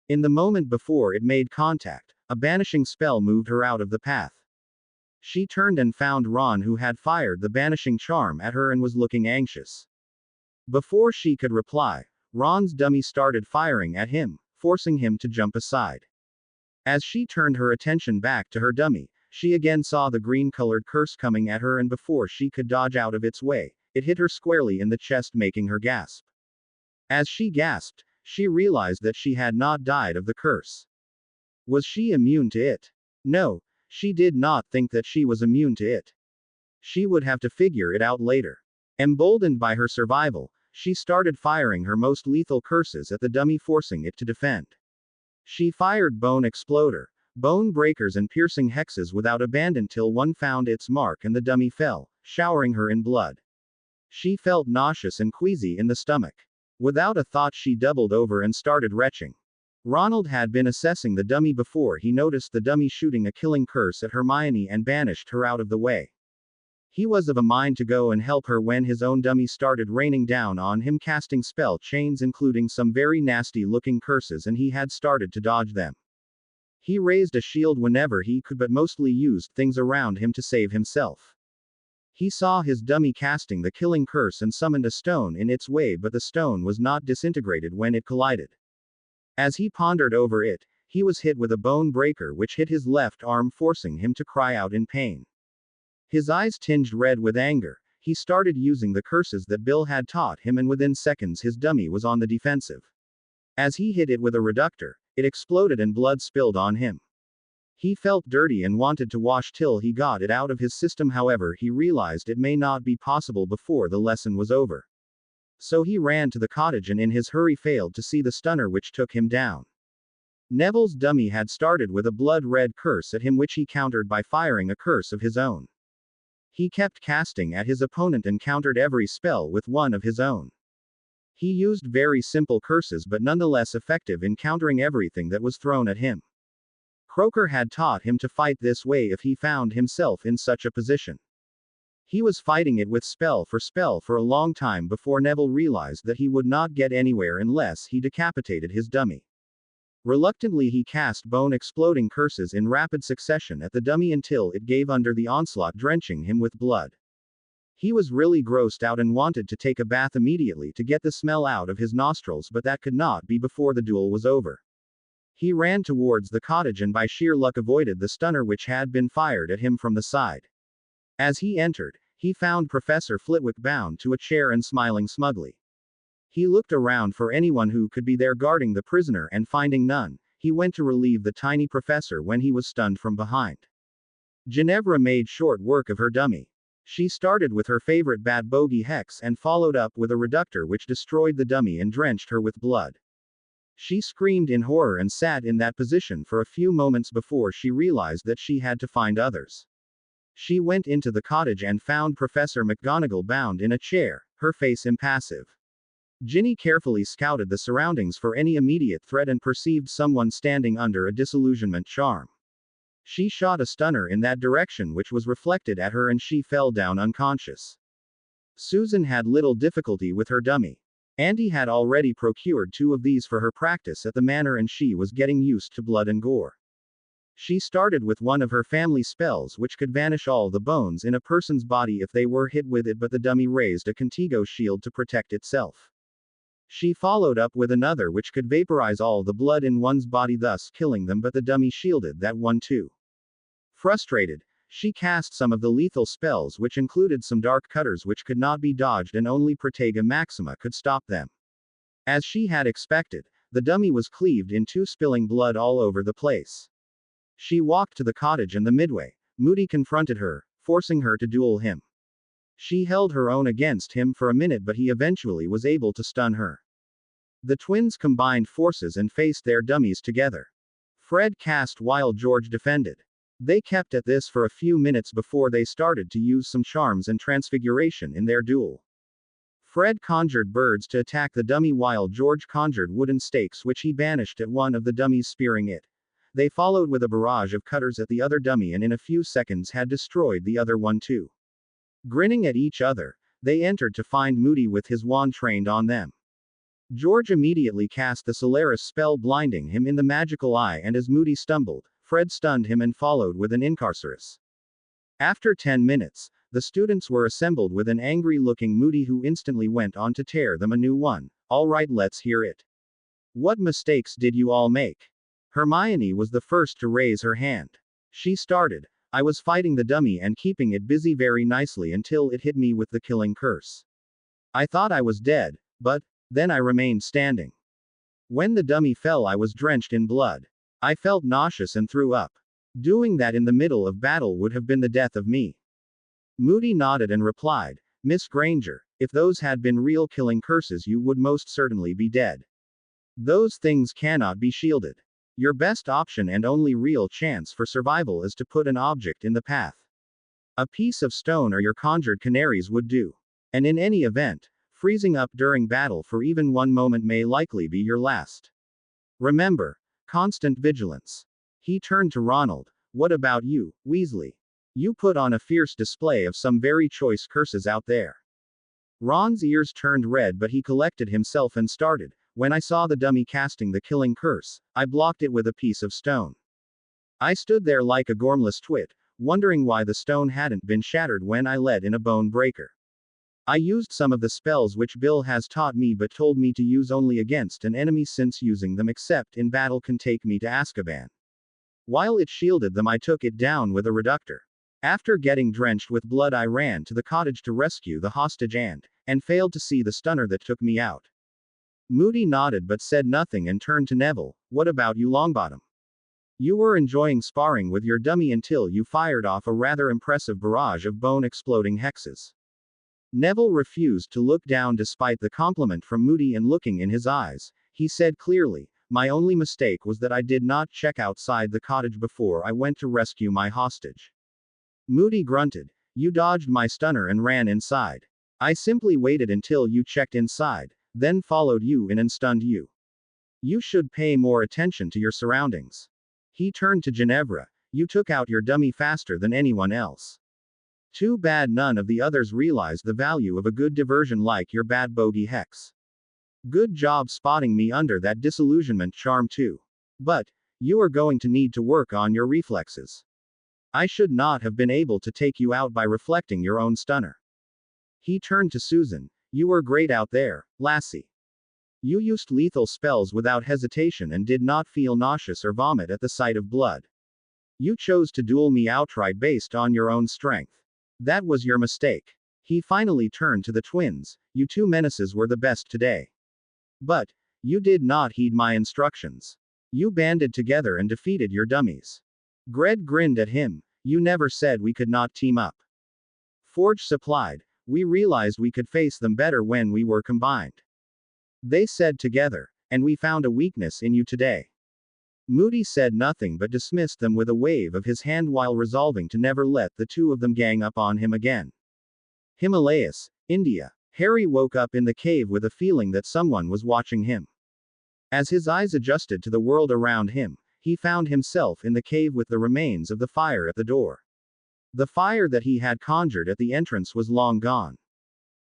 In the moment before it made contact, a banishing spell moved her out of the path. She turned and found Ron who had fired the banishing charm at her and was looking anxious. Before she could reply, Ron's dummy started firing at him, forcing him to jump aside. As she turned her attention back to her dummy, she again saw the green-colored curse coming at her and before she could dodge out of its way, it hit her squarely in the chest making her gasp. As she gasped, she realized that she had not died of the curse. Was she immune to it? No, she did not think that she was immune to it. She would have to figure it out later. Emboldened by her survival, she started firing her most lethal curses at the dummy forcing it to defend. She fired Bone Exploder, Bone Breakers and Piercing Hexes without abandon till one found its mark and the dummy fell, showering her in blood. She felt nauseous and queasy in the stomach. Without a thought she doubled over and started retching. Ronald had been assessing the dummy before he noticed the dummy shooting a killing curse at Hermione and banished her out of the way. He was of a mind to go and help her when his own dummy started raining down on him casting spell chains including some very nasty looking curses and he had started to dodge them. He raised a shield whenever he could but mostly used things around him to save himself. He saw his dummy casting the killing curse and summoned a stone in its way but the stone was not disintegrated when it collided. As he pondered over it, he was hit with a bone breaker which hit his left arm forcing him to cry out in pain. His eyes tinged red with anger, he started using the curses that Bill had taught him and within seconds his dummy was on the defensive. As he hit it with a reductor, it exploded and blood spilled on him. He felt dirty and wanted to wash till he got it out of his system however he realized it may not be possible before the lesson was over. So he ran to the cottage and in his hurry failed to see the stunner which took him down. Neville's dummy had started with a blood-red curse at him which he countered by firing a curse of his own. He kept casting at his opponent and countered every spell with one of his own. He used very simple curses but nonetheless effective in countering everything that was thrown at him. Croaker had taught him to fight this way if he found himself in such a position. He was fighting it with spell for a long time before Neville realized that he would not get anywhere unless he decapitated his dummy. Reluctantly he cast bone exploding curses in rapid succession at the dummy until it gave under the onslaught drenching him with blood. He was really grossed out and wanted to take a bath immediately to get the smell out of his nostrils but that could not be before the duel was over. He ran towards the cottage and by sheer luck avoided the stunner which had been fired at him from the side. As he entered, he found Professor Flitwick bound to a chair and smiling smugly. He looked around for anyone who could be there guarding the prisoner and finding none, he went to relieve the tiny professor when he was stunned from behind. Ginevra made short work of her dummy. She started with her favorite bad bogey hex and followed up with a reductor which destroyed the dummy and drenched her with blood. She screamed in horror and sat in that position for a few moments before she realized that she had to find others. She went into the cottage and found Professor McGonagall bound in a chair, her face impassive. Ginny carefully scouted the surroundings for any immediate threat and perceived someone standing under a disillusionment charm. She shot a stunner in that direction which was reflected at her and she fell down unconscious. Susan had little difficulty with her dummy. Auntie had already procured 2 of these for her practice at the manor and she was getting used to blood and gore. She started with one of her family spells which could vanish all the bones in a person's body if they were hit with it, but the dummy raised a Contigo shield to protect itself. She followed up with another which could vaporize all the blood in one's body, thus killing them, but the dummy shielded that one too. Frustrated, she cast some of the lethal spells which included some dark cutters which could not be dodged and only Protega Maxima could stop them. As she had expected, the dummy was cleaved in two, spilling blood all over the place. She walked to the cottage and the midway, Moody confronted her, forcing her to duel him. She held her own against him for a minute, but he eventually was able to stun her. The twins combined forces and faced their dummies together. Fred cast while George defended. They kept at this for a few minutes before they started to use some charms and transfiguration in their duel. Fred conjured birds to attack the dummy while George conjured wooden stakes which he banished at one of the dummies, spearing it. They followed with a barrage of cutters at the other dummy and in a few seconds had destroyed the other one too. Grinning at each other, they entered to find Moody with his wand trained on them. George immediately cast the Solaris spell, blinding him in the magical eye, and as Moody stumbled, Fred stunned him and followed with an Incarcerus. After 10 minutes, the students were assembled with an angry-looking Moody who instantly went on to tear them a new one. All right, let's hear it. What mistakes did you all make? Hermione was the first to raise her hand. She started. I was fighting the dummy and keeping it busy very nicely until it hit me with the killing curse. I thought I was dead, but then I remained standing. When the dummy fell, I was drenched in blood. I felt nauseous and threw up. Doing that in the middle of battle would have been the death of me. Moody nodded and replied, Miss Granger, if those had been real killing curses, you would most certainly be dead. Those things cannot be shielded. Your best option and only real chance for survival is to put an object in the path. A piece of stone or your conjured canaries would do. And in any event, freezing up during battle for even one moment may likely be your last. Remember, constant vigilance. He turned to Ronald. What about you, Weasley? You put on a fierce display of some very choice curses out there. Ron's ears turned red, but he collected himself and started. When I saw the dummy casting the killing curse, I blocked it with a piece of stone. I stood there like a gormless twit, wondering why the stone hadn't been shattered when I let in a bone breaker. I used some of the spells which Bill has taught me but told me to use only against an enemy, since using them except in battle can take me to Azkaban. While it shielded them, I took it down with a reductor. After getting drenched with blood, I ran to the cottage to rescue the hostage and failed to see the stunner that took me out. Moody nodded but said nothing and turned to Neville. What about you, Longbottom? You were enjoying sparring with your dummy until you fired off a rather impressive barrage of bone-exploding hexes. Neville refused to look down despite the compliment from Moody, and looking in his eyes, he said clearly, my only mistake was that I did not check outside the cottage before I went to rescue my hostage. Moody grunted. You dodged my stunner and ran inside. I simply waited until you checked inside, then followed you in and stunned you. You should pay more attention to your surroundings. He turned to Ginevra. You took out your dummy faster than anyone else. Too bad none of the others realized the value of a good diversion like your bad bogey hex. Good job spotting me under that disillusionment charm too. But you are going to need to work on your reflexes. I should not have been able to take you out by reflecting your own stunner. He turned to Susan. You were great out there, lassie. You used lethal spells without hesitation and did not feel nauseous or vomit at the sight of blood. You chose to duel me outright based on your own strength. That was your mistake. He finally turned to the twins. You two menaces were the best today. But you did not heed my instructions. You banded together and defeated your dummies. Gred grinned at him. You never said we could not team up. Forge supplied. We realized we could face them better when we were combined. They said together, and we found a weakness in you today. Moody said nothing but dismissed them with a wave of his hand while resolving to never let the two of them gang up on him again. Himalayas, India. Harry woke up in the cave with a feeling that someone was watching him. As his eyes adjusted to the world around him, he found himself in the cave with the remains of the fire at the door. The fire that he had conjured at the entrance was long gone.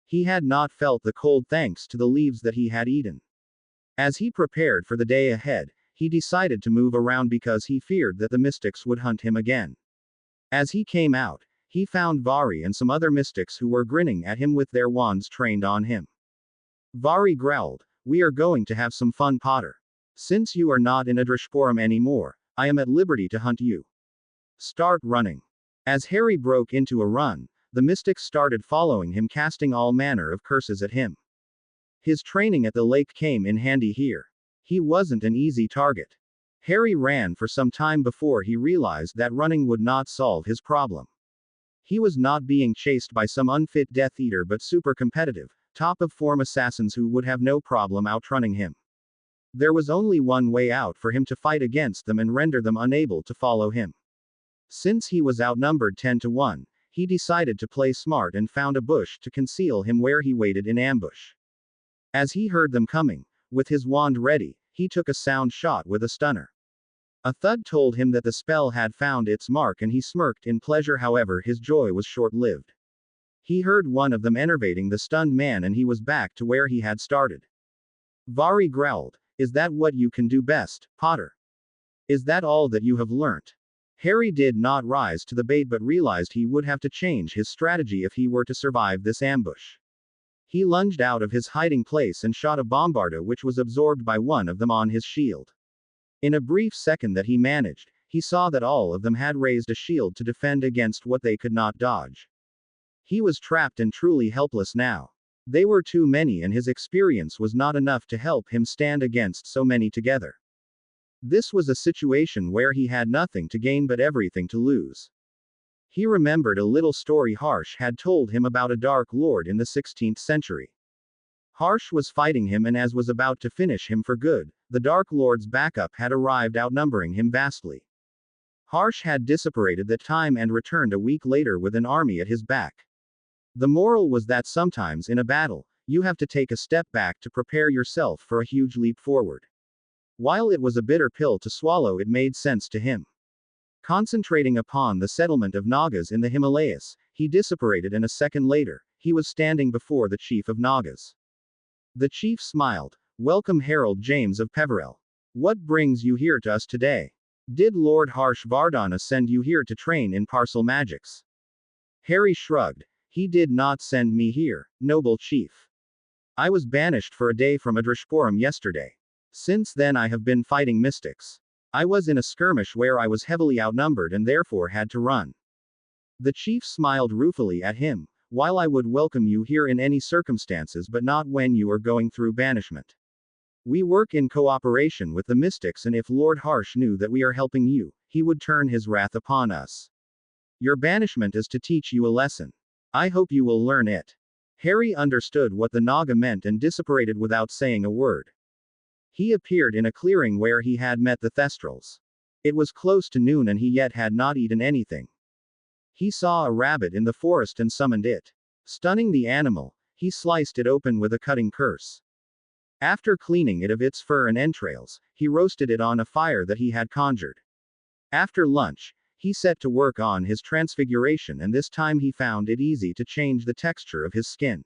He had not felt the cold thanks to the leaves that he had eaten. As he prepared for the day ahead, he decided to move around because he feared that the mystics would hunt him again. As he came out, he found Vari and some other mystics who were grinning at him with their wands trained on him. Vari growled, "We are going to have some fun, Potter. Since you are not in Adrishporum anymore, I am at liberty to hunt you. Start running." As Harry broke into a run, the mystics started following him, casting all manner of curses at him. His training at the lake came in handy here. He wasn't an easy target. Harry ran for some time before he realized that running would not solve his problem. He was not being chased by some unfit Death Eater but super competitive, top of form assassins who would have no problem outrunning him. There was only one way out for him: to fight against them and render them unable to follow him. Since he was outnumbered 10 to 1, he decided to play smart and found a bush to conceal him where he waited in ambush. As he heard them coming, with his wand ready, he took a sound shot with a stunner. A thud told him that the spell had found its mark and he smirked in pleasure. However, his joy was short-lived. He heard one of them enervating the stunned man and he was back to where he had started. Vari growled, "Is that what you can do best, Potter? Is that all that you have learnt?" Harry did not rise to the bait but realized he would have to change his strategy if he were to survive this ambush. He lunged out of his hiding place and shot a bombarda which was absorbed by one of them on his shield. In a brief second that he managed, he saw that all of them had raised a shield to defend against what they could not dodge. He was trapped and truly helpless now. They were too many and his experience was not enough to help him stand against so many together. This was a situation where he had nothing to gain but everything to lose. He remembered a little story Harsh had told him about a Dark Lord in the 16th century. Harsh was fighting him and as was about to finish him for good, the Dark Lord's backup had arrived outnumbering him vastly. Harsh had dissipated that time and returned a week later with an army at his back. The moral was that sometimes in a battle, you have to take a step back to prepare yourself for a huge leap forward. While it was a bitter pill to swallow, it made sense to him. Concentrating upon the settlement of Nagas in the Himalayas, he dissipated and a second later, he was standing before the chief of Nagas. The chief smiled. "Welcome, Herald James of Peverell. What brings you here to us today? Did Lord Harsh Vardhana send you here to train in parcel magics?" Harry shrugged. "He did not send me here, noble chief. I was banished for a day from Adrishporum yesterday. Since then I have been fighting mystics. I was in a skirmish where I was heavily outnumbered and therefore had to run." The chief smiled ruefully at him. "While I would welcome you here in any circumstances but not when you are going through banishment. We work in cooperation with the mystics and if Lord Harsh knew that we are helping you, he would turn his wrath upon us. Your banishment is to teach you a lesson. I hope you will learn it." Harry understood what the Naga meant and dissipated without saying a word. He appeared in a clearing where he had met the Thestrals. It was close to noon and he yet had not eaten anything. He saw a rabbit in the forest and summoned it. Stunning the animal, he sliced it open with a cutting curse. After cleaning it of its fur and entrails, he roasted it on a fire that he had conjured. After lunch, he set to work on his transfiguration and this time he found it easy to change the texture of his skin.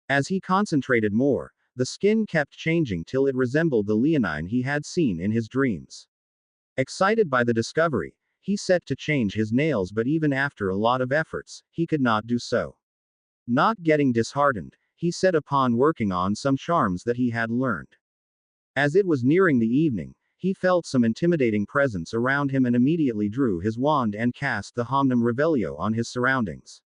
As he concentrated more, the skin kept changing till it resembled the leonine he had seen in his dreams. Excited by the discovery, he set to change his nails but even after a lot of efforts, he could not do so. Not getting disheartened, he set upon working on some charms that he had learned. As it was nearing the evening, he felt some intimidating presence around him and immediately drew his wand and cast the Homnum Revelio on his surroundings.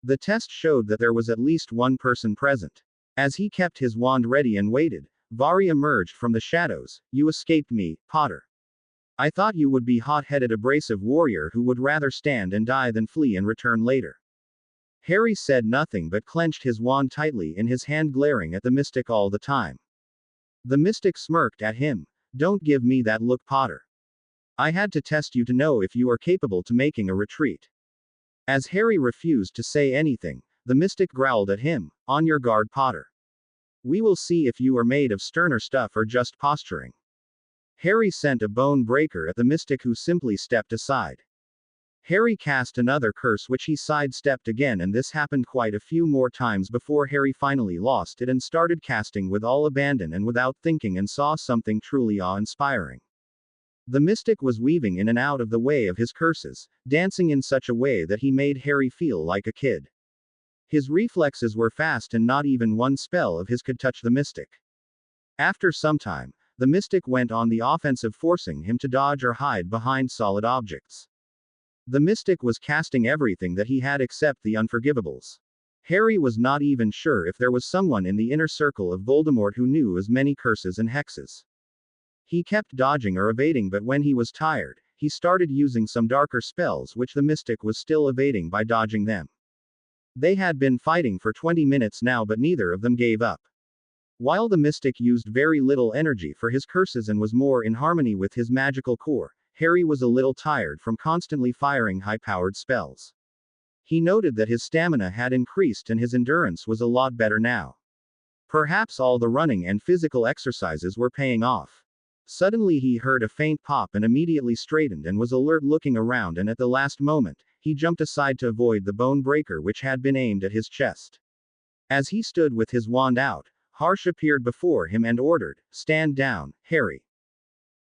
The test showed that there was at least one person present. As he kept his wand ready and waited, Vari emerged from the shadows. "You escaped me, Potter. I thought you would be hot-headed abrasive warrior who would rather stand and die than flee and return later." Harry said nothing but clenched his wand tightly in his hand, glaring at the mystic all the time. The mystic smirked at him. "Don't give me that look, Potter. I had to test you to know if you are capable to making a retreat." As Harry refused to say anything, the mystic growled at him. "On your guard, Potter. We will see if you are made of sterner stuff or just posturing." Harry sent a bone breaker at the mystic who simply stepped aside. Harry cast another curse which he sidestepped again, and this happened quite a few more times before Harry finally lost it and started casting with all abandon and without thinking and saw something truly awe-inspiring. The mystic was weaving in and out of the way of his curses, dancing in such a way that he made Harry feel like a kid. His reflexes were fast and not even one spell of his could touch the mystic. After some time, the mystic went on the offensive, forcing him to dodge or hide behind solid objects. The mystic was casting everything that he had except the unforgivables. Harry was not even sure if there was someone in the inner circle of Voldemort who knew as many curses and hexes. He kept dodging or evading, but when he was tired, he started using some darker spells which the mystic was still evading by dodging them. They had been fighting for 20 minutes now, but neither of them gave up. While the mystic used very little energy for his curses and was more in harmony with his magical core, Harry was a little tired from constantly firing high-powered spells. He noted that his stamina had increased and his endurance was a lot better now. Perhaps all the running and physical exercises were paying off. Suddenly he heard a faint pop and immediately straightened and was alert, looking around, and at the last moment, he jumped aside to avoid the bone breaker which had been aimed at his chest. As he stood with his wand out, Harsh appeared before him and ordered, "Stand down, Harry."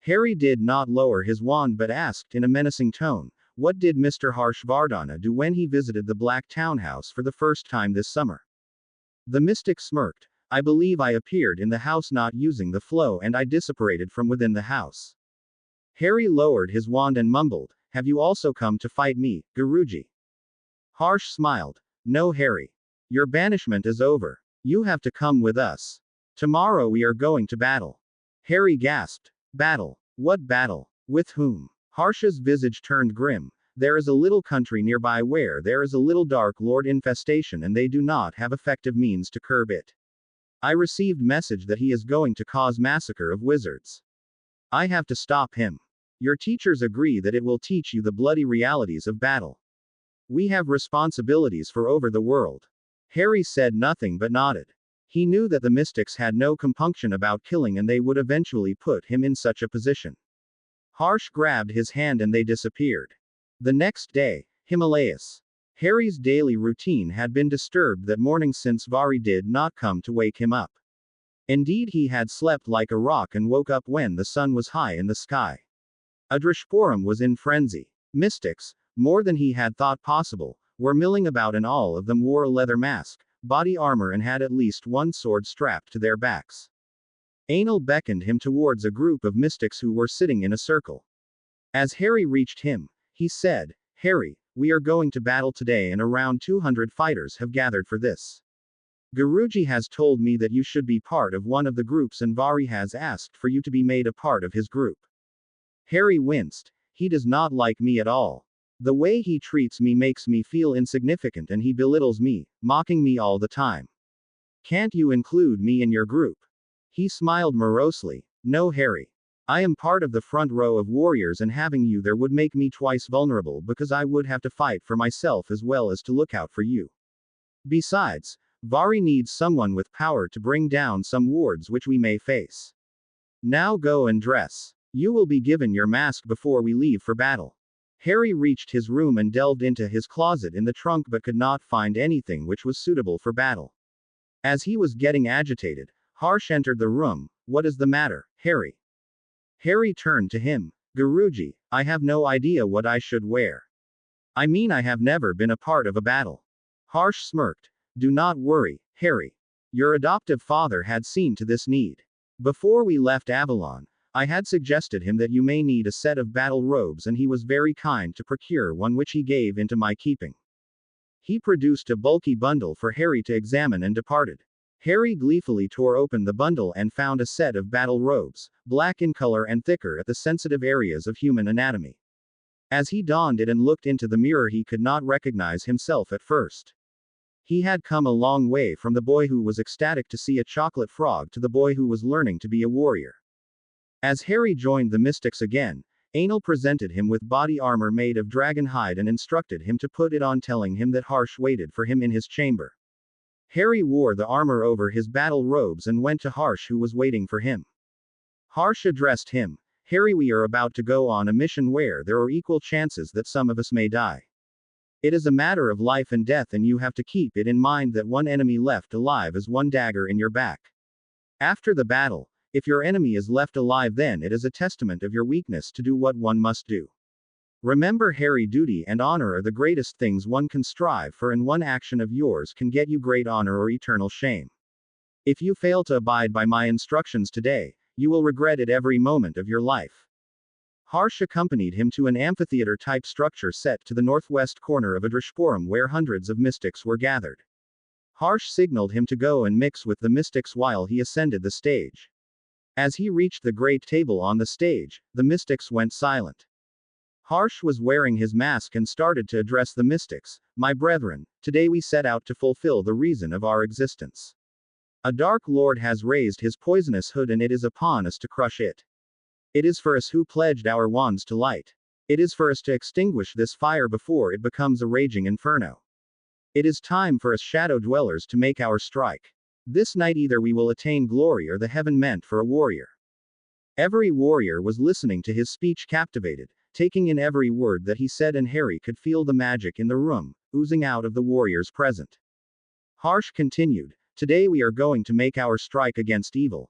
Harry did not lower his wand but asked in a menacing tone, "What did Mr. Harshvardhana do when he visited the Black Townhouse for the first time this summer?" The mystic smirked. "I believe I appeared in the house not using the flow and I disapparated from within the house." Harry lowered his wand and mumbled, "Have you also come to fight me, Guruji?" Harsh smiled. "No, Harry. Your banishment is over. You have to come with us. Tomorrow we are going to battle." Harry gasped. "Battle? What battle? With whom?" Harsh's visage turned grim. "There is a little country nearby where there is a little Dark Lord infestation and they do not have effective means to curb it. I received message that he is going to cause massacre of wizards. I have to stop him. Your teachers agree that it will teach you the bloody realities of battle. We have responsibilities for over the world." Harry said nothing but nodded. He knew that the mystics had no compunction about killing and they would eventually put him in such a position. Harsh grabbed his hand and they disappeared. The next day, Himalayas. Harry's daily routine had been disturbed that morning since Vari did not come to wake him up. Indeed, he had slept like a rock and woke up when the sun was high in the sky. Adrashpuram was in frenzy. Mystics, more than he had thought possible, were milling about and all of them wore a leather mask, body armor and had at least one sword strapped to their backs. Anil beckoned him towards a group of mystics who were sitting in a circle. As Harry reached him, he said, "Harry, we are going to battle today and around 200 fighters have gathered for this. Guruji has told me that you should be part of one of the groups and Vari has asked for you to be made a part of his group." Harry winced. He does not like me at all. The way he treats me makes me feel insignificant and he belittles me, mocking me all the time. Can't you include me in your group? He smiled morosely. No, Harry. I am part of the front row of warriors and having you there would make me twice vulnerable because I would have to fight for myself as well as to look out for you. Besides, Vari needs someone with power to bring down some wards which we may face. Now go and dress. You will be given your mask before we leave for battle. Harry reached his room and delved into his closet in the trunk but could not find anything which was suitable for battle. As he was getting agitated, Harsh entered the room. "What is the matter, Harry?" Harry turned to him. "Guruji, I have no idea what I should wear. I mean, I have never been a part of a battle." Harsh smirked. "Do not worry, Harry. Your adoptive father had seen to this need. Before we left Avalon, I had suggested him that you may need a set of battle robes and he was very kind to procure one which he gave into my keeping." He produced a bulky bundle for Harry to examine and departed. Harry gleefully tore open the bundle and found a set of battle robes, black in color and thicker at the sensitive areas of human anatomy. As he donned it and looked into the mirror, he could not recognize himself at first. He had come a long way from the boy who was ecstatic to see a chocolate frog to the boy who was learning to be a warrior. As Harry joined the mystics again, Anil presented him with body armor made of dragon hide and instructed him to put it on, telling him that Harsh waited for him in his chamber. Harry wore the armor over his battle robes and went to Harsh, who was waiting for him. Harsh addressed him, Harry, we are about to go on a mission where there are equal chances that some of us may die. It is a matter of life and death, and you have to keep it in mind that one enemy left alive is one dagger in your back. After the battle, if your enemy is left alive, then it is a testament of your weakness to do what one must do. Remember, Harry, duty and honor are the greatest things one can strive for, and one action of yours can get you great honor or eternal shame. If you fail to abide by my instructions today, you will regret it every moment of your life. Harsh accompanied him to an amphitheater-type structure set to the northwest corner of Adrishpuram where hundreds of mystics were gathered. Harsh signaled him to go and mix with the mystics while he ascended the stage. As he reached the great table on the stage, the mystics went silent. Harsh was wearing his mask and started to address the mystics. My brethren, today we set out to fulfill the reason of our existence. A dark lord has raised his poisonous hood, and it is upon us to crush it. It is for us who pledged our wands to light. It is for us to extinguish this fire before it becomes a raging inferno. It is time for us shadow dwellers to make our strike. This night either we will attain glory or the heaven meant for a warrior. Every warrior was listening to his speech captivated, taking in every word that he said, and Harry could feel the magic in the room, oozing out of the warriors present. Harsh continued, today we are going to make our strike against evil.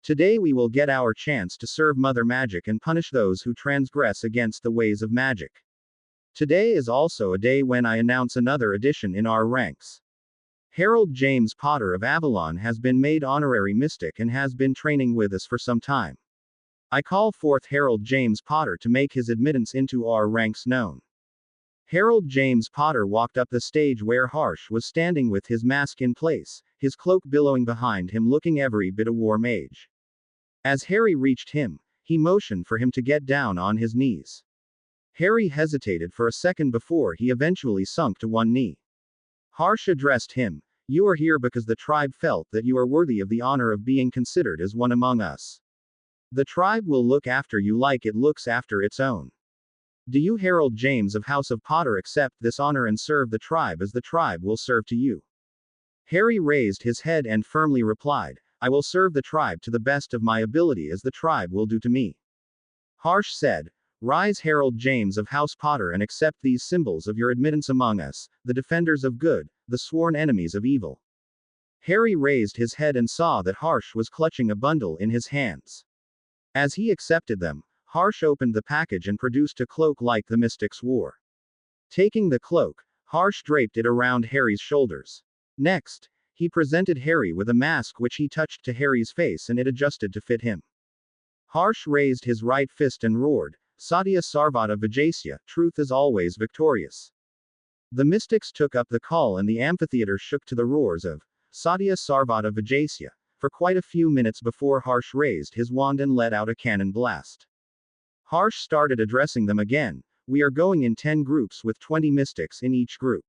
Today we will get our chance to serve Mother Magic and punish those who transgress against the ways of magic. Today is also a day when I announce another addition in our ranks. Harold James Potter of Avalon has been made honorary mystic and has been training with us for some time. I call forth Harold James Potter to make his admittance into our ranks known. Harold James Potter walked up the stage where Harsh was standing with his mask in place, his cloak billowing behind him, looking every bit a war mage. As Harry reached him, he motioned for him to get down on his knees. Harry hesitated for a second before he eventually sunk to one knee. Harsh addressed him, you are here because the tribe felt that you are worthy of the honor of being considered as one among us. The tribe will look after you like it looks after its own. Do you, Harold James of House of Potter, accept this honor and serve the tribe as the tribe will serve to you? Harry raised his head and firmly replied, I will serve the tribe to the best of my ability as the tribe will do to me. Harsh said, rise, Harold James of House Potter, and accept these symbols of your admittance among us, the defenders of good, the sworn enemies of evil. Harry raised his head and saw that Harsh was clutching a bundle in his hands. As he accepted them, Harsh opened the package and produced a cloak like the mystics wore. Taking the cloak, Harsh draped it around Harry's shoulders. Next, he presented Harry with a mask which he touched to Harry's face, and it adjusted to fit him. Harsh raised his right fist and roared, Satya Sarvata Vijayasya, truth is always victorious. The mystics took up the call and the amphitheater shook to the roars of Satya Sarvata Vijayasya for quite a few minutes before Harsh raised his wand and let out a cannon blast. Harsh started addressing them again, we are going in 10 groups with 20 mystics in each group.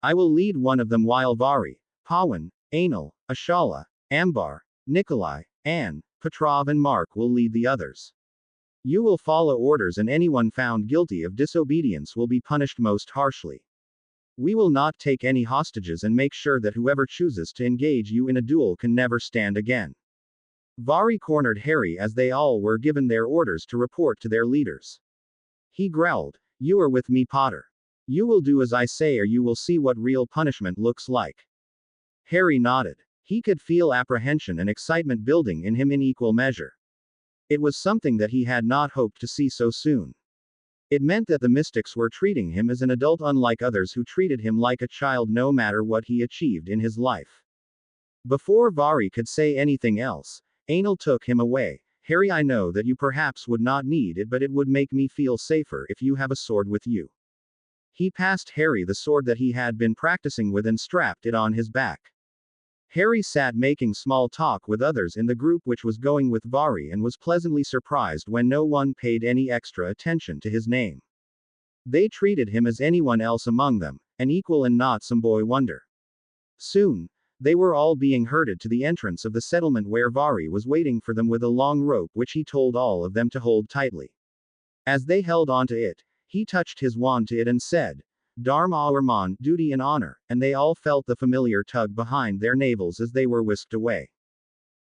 I will lead one of them while Vari, Pawan, Anil, Ashala, Ambar, Nikolai, Anne, Petrov and Mark will lead the others. You will follow orders, and anyone found guilty of disobedience will be punished most harshly. We will not take any hostages and make sure that whoever chooses to engage you in a duel can never stand again. Vari cornered Harry as they all were given their orders to report to their leaders. He growled, you are with me, Potter. You will do as I say or you will see what real punishment looks like. Harry nodded. He could feel apprehension and excitement building in him in equal measure. It was something that he had not hoped to see so soon. It meant that the mystics were treating him as an adult, unlike others who treated him like a child no matter what he achieved in his life. Before Vari could say anything else, Anil took him away. Harry, I know that you perhaps would not need it, but it would make me feel safer if you have a sword with you. He passed Harry the sword that he had been practicing with and strapped it on his back. Harry sat making small talk with others in the group which was going with Vari and was pleasantly surprised when no one paid any extra attention to his name. They treated him as anyone else among them, an equal and not some boy wonder. Soon, they were all being herded to the entrance of the settlement where Vari was waiting for them with a long rope which he told all of them to hold tightly. As they held onto it, he touched his wand to it and said, Dharma Arman, duty and honor, and they all felt the familiar tug behind their navels as they were whisked away.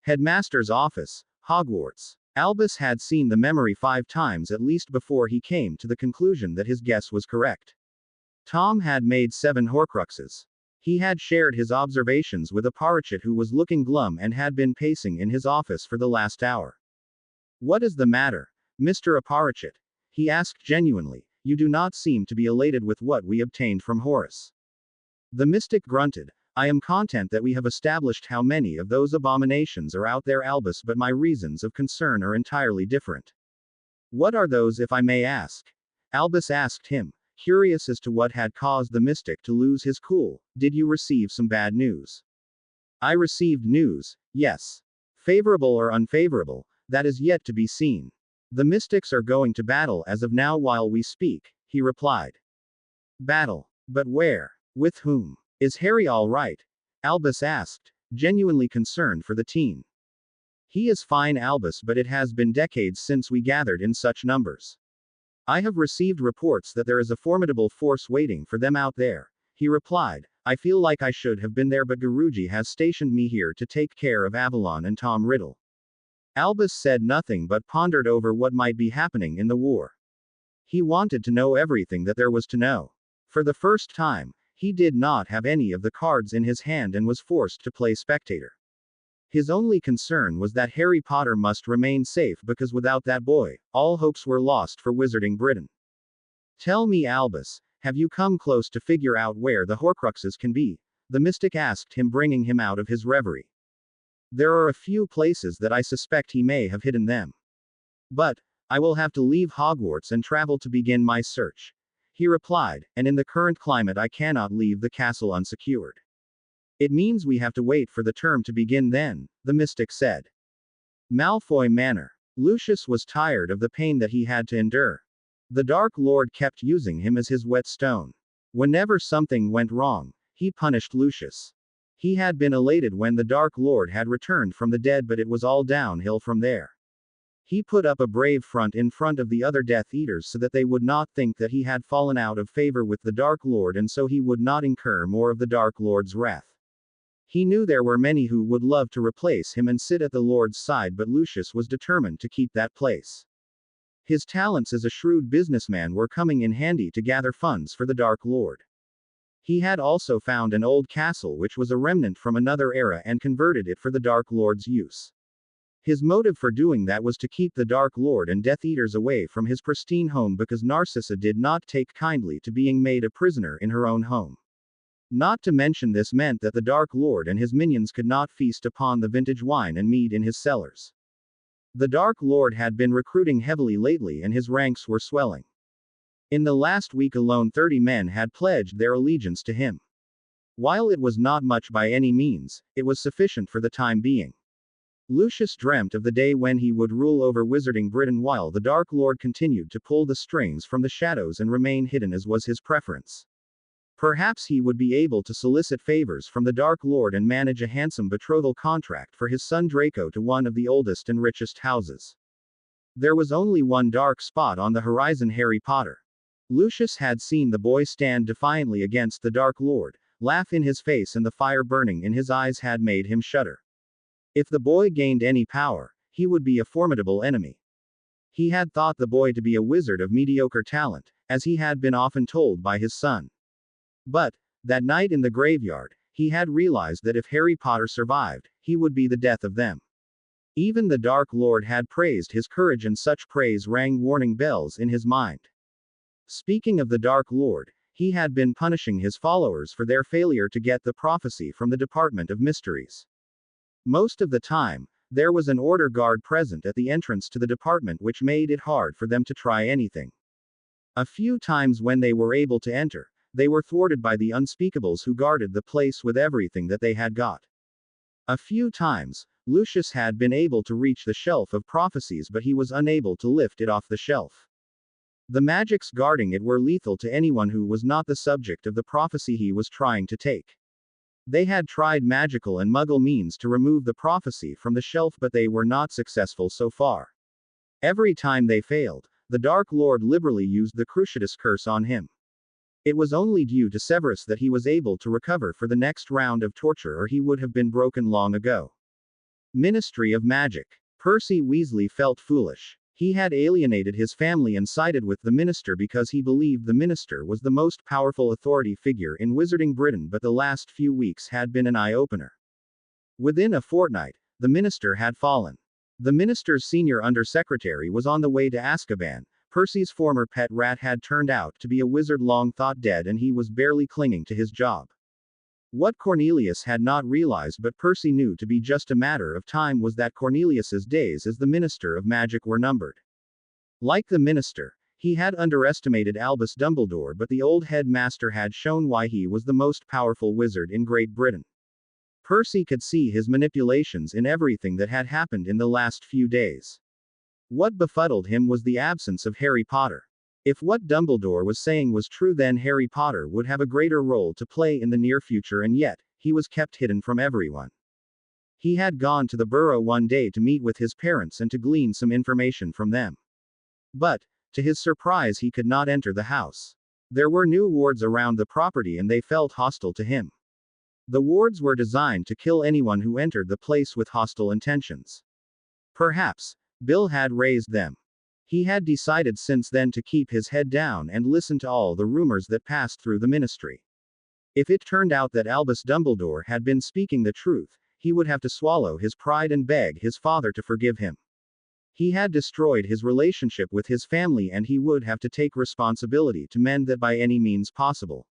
Headmaster's office, Hogwarts. Albus had seen the memory 5 times at least before he came to the conclusion that his guess was correct. Tom had made 7 Horcruxes. He had shared his observations with a Parachute who was looking glum and had been pacing in his office for the last hour. What is the matter, Mr. Aparachit? He asked genuinely. You do not seem to be elated with what we obtained from Horus. The mystic grunted. I am content that we have established how many of those abominations are out there, Albus, but my reasons of concern are entirely different. What are those, if I may ask? Albus asked him, curious as to what had caused the mystic to lose his cool. Did you receive some bad news? I received news, yes. Favorable or unfavorable, that is yet to be seen. The mystics are going to battle as of now while we speak, he replied. Battle? But where? With whom? Is Harry all right? Albus asked, genuinely concerned for the teen. He is fine, Albus, but it has been decades since we gathered in such numbers. I have received reports that there is a formidable force waiting for them out there, he replied. I feel like I should have been there, but Guruji has stationed me here to take care of Avalon and Tom Riddle. Albus said nothing but pondered over what might be happening in the war. He wanted to know everything that there was to know. For the first time, he did not have any of the cards in his hand and was forced to play spectator. His only concern was that Harry Potter must remain safe, because without that boy, all hopes were lost for Wizarding Britain. Tell me, Albus, have you come close to figure out where the Horcruxes can be? The mystic asked him, bringing him out of his reverie. There are a few places that I suspect he may have hidden them. But, I will have to leave Hogwarts and travel to begin my search, he replied, and in the current climate I cannot leave the castle unsecured. It means we have to wait for the term to begin then, the mystic said. Malfoy Manor. Lucius was tired of the pain that he had to endure. The Dark Lord kept using him as his whetstone. Whenever something went wrong, he punished Lucius. He had been elated when the Dark Lord had returned from the dead, but it was all downhill from there. He put up a brave front in front of the other Death Eaters so that they would not think that he had fallen out of favor with the Dark Lord, and so he would not incur more of the Dark Lord's wrath. He knew there were many who would love to replace him and sit at the Lord's side, but Lucius was determined to keep that place. His talents as a shrewd businessman were coming in handy to gather funds for the Dark Lord. He had also found an old castle which was a remnant from another era and converted it for the Dark Lord's use. His motive for doing that was to keep the Dark Lord and Death Eaters away from his pristine home, because Narcissa did not take kindly to being made a prisoner in her own home. Not to mention, this meant that the Dark Lord and his minions could not feast upon the vintage wine and mead in his cellars. The Dark Lord had been recruiting heavily lately and his ranks were swelling. In the last week alone 30 men had pledged their allegiance to him. While it was not much by any means, it was sufficient for the time being. Lucius dreamt of the day when he would rule over Wizarding Britain while the Dark Lord continued to pull the strings from the shadows and remain hidden, as was his preference. Perhaps he would be able to solicit favors from the Dark Lord and manage a handsome betrothal contract for his son Draco to one of the oldest and richest houses. There was only one dark spot on the horizon: Harry Potter. Lucius had seen the boy stand defiantly against the Dark Lord, laugh in his face, and the fire burning in his eyes had made him shudder. If the boy gained any power, he would be a formidable enemy. He had thought the boy to be a wizard of mediocre talent, as he had been often told by his son. But, that night in the graveyard, he had realized that if Harry Potter survived, he would be the death of them. Even the Dark Lord had praised his courage, and such praise rang warning bells in his mind. Speaking of the Dark Lord, he had been punishing his followers for their failure to get the prophecy from the Department of Mysteries. Most of the time, there was an order guard present at the entrance to the department, which made it hard for them to try anything. A few times when they were able to enter, they were thwarted by the unspeakables who guarded the place with everything that they had got. A few times, Lucius had been able to reach the shelf of prophecies, but he was unable to lift it off the shelf. The magics guarding it were lethal to anyone who was not the subject of the prophecy he was trying to take. They had tried magical and muggle means to remove the prophecy from the shelf, but they were not successful so far. Every time they failed, the Dark Lord liberally used the Cruciatus curse on him. It was only due to Severus that he was able to recover for the next round of torture, or he would have been broken long ago. Ministry of Magic. Percy Weasley felt foolish. He had alienated his family and sided with the minister because he believed the minister was the most powerful authority figure in Wizarding Britain, but the last few weeks had been an eye-opener. Within a fortnight, the minister had fallen. The minister's senior undersecretary was on the way to Azkaban. Percy's former pet rat had turned out to be a wizard long thought dead, and he was barely clinging to his job. What Cornelius had not realized, but Percy knew to be just a matter of time, was that Cornelius's days as the Minister of Magic were numbered. Like the minister, he had underestimated Albus Dumbledore, but the old headmaster had shown why he was the most powerful wizard in Great Britain. Percy could see his manipulations in everything that had happened in the last few days. What befuddled him was the absence of Harry Potter. If what Dumbledore was saying was true, then Harry Potter would have a greater role to play in the near future, and yet, he was kept hidden from everyone. He had gone to the Burrow one day to meet with his parents and to glean some information from them. But, to his surprise, he could not enter the house. There were new wards around the property and they felt hostile to him. The wards were designed to kill anyone who entered the place with hostile intentions. Perhaps, Bill had raised them. He had decided since then to keep his head down and listen to all the rumors that passed through the ministry. If it turned out that Albus Dumbledore had been speaking the truth, he would have to swallow his pride and beg his father to forgive him. He had destroyed his relationship with his family and he would have to take responsibility to mend that by any means possible.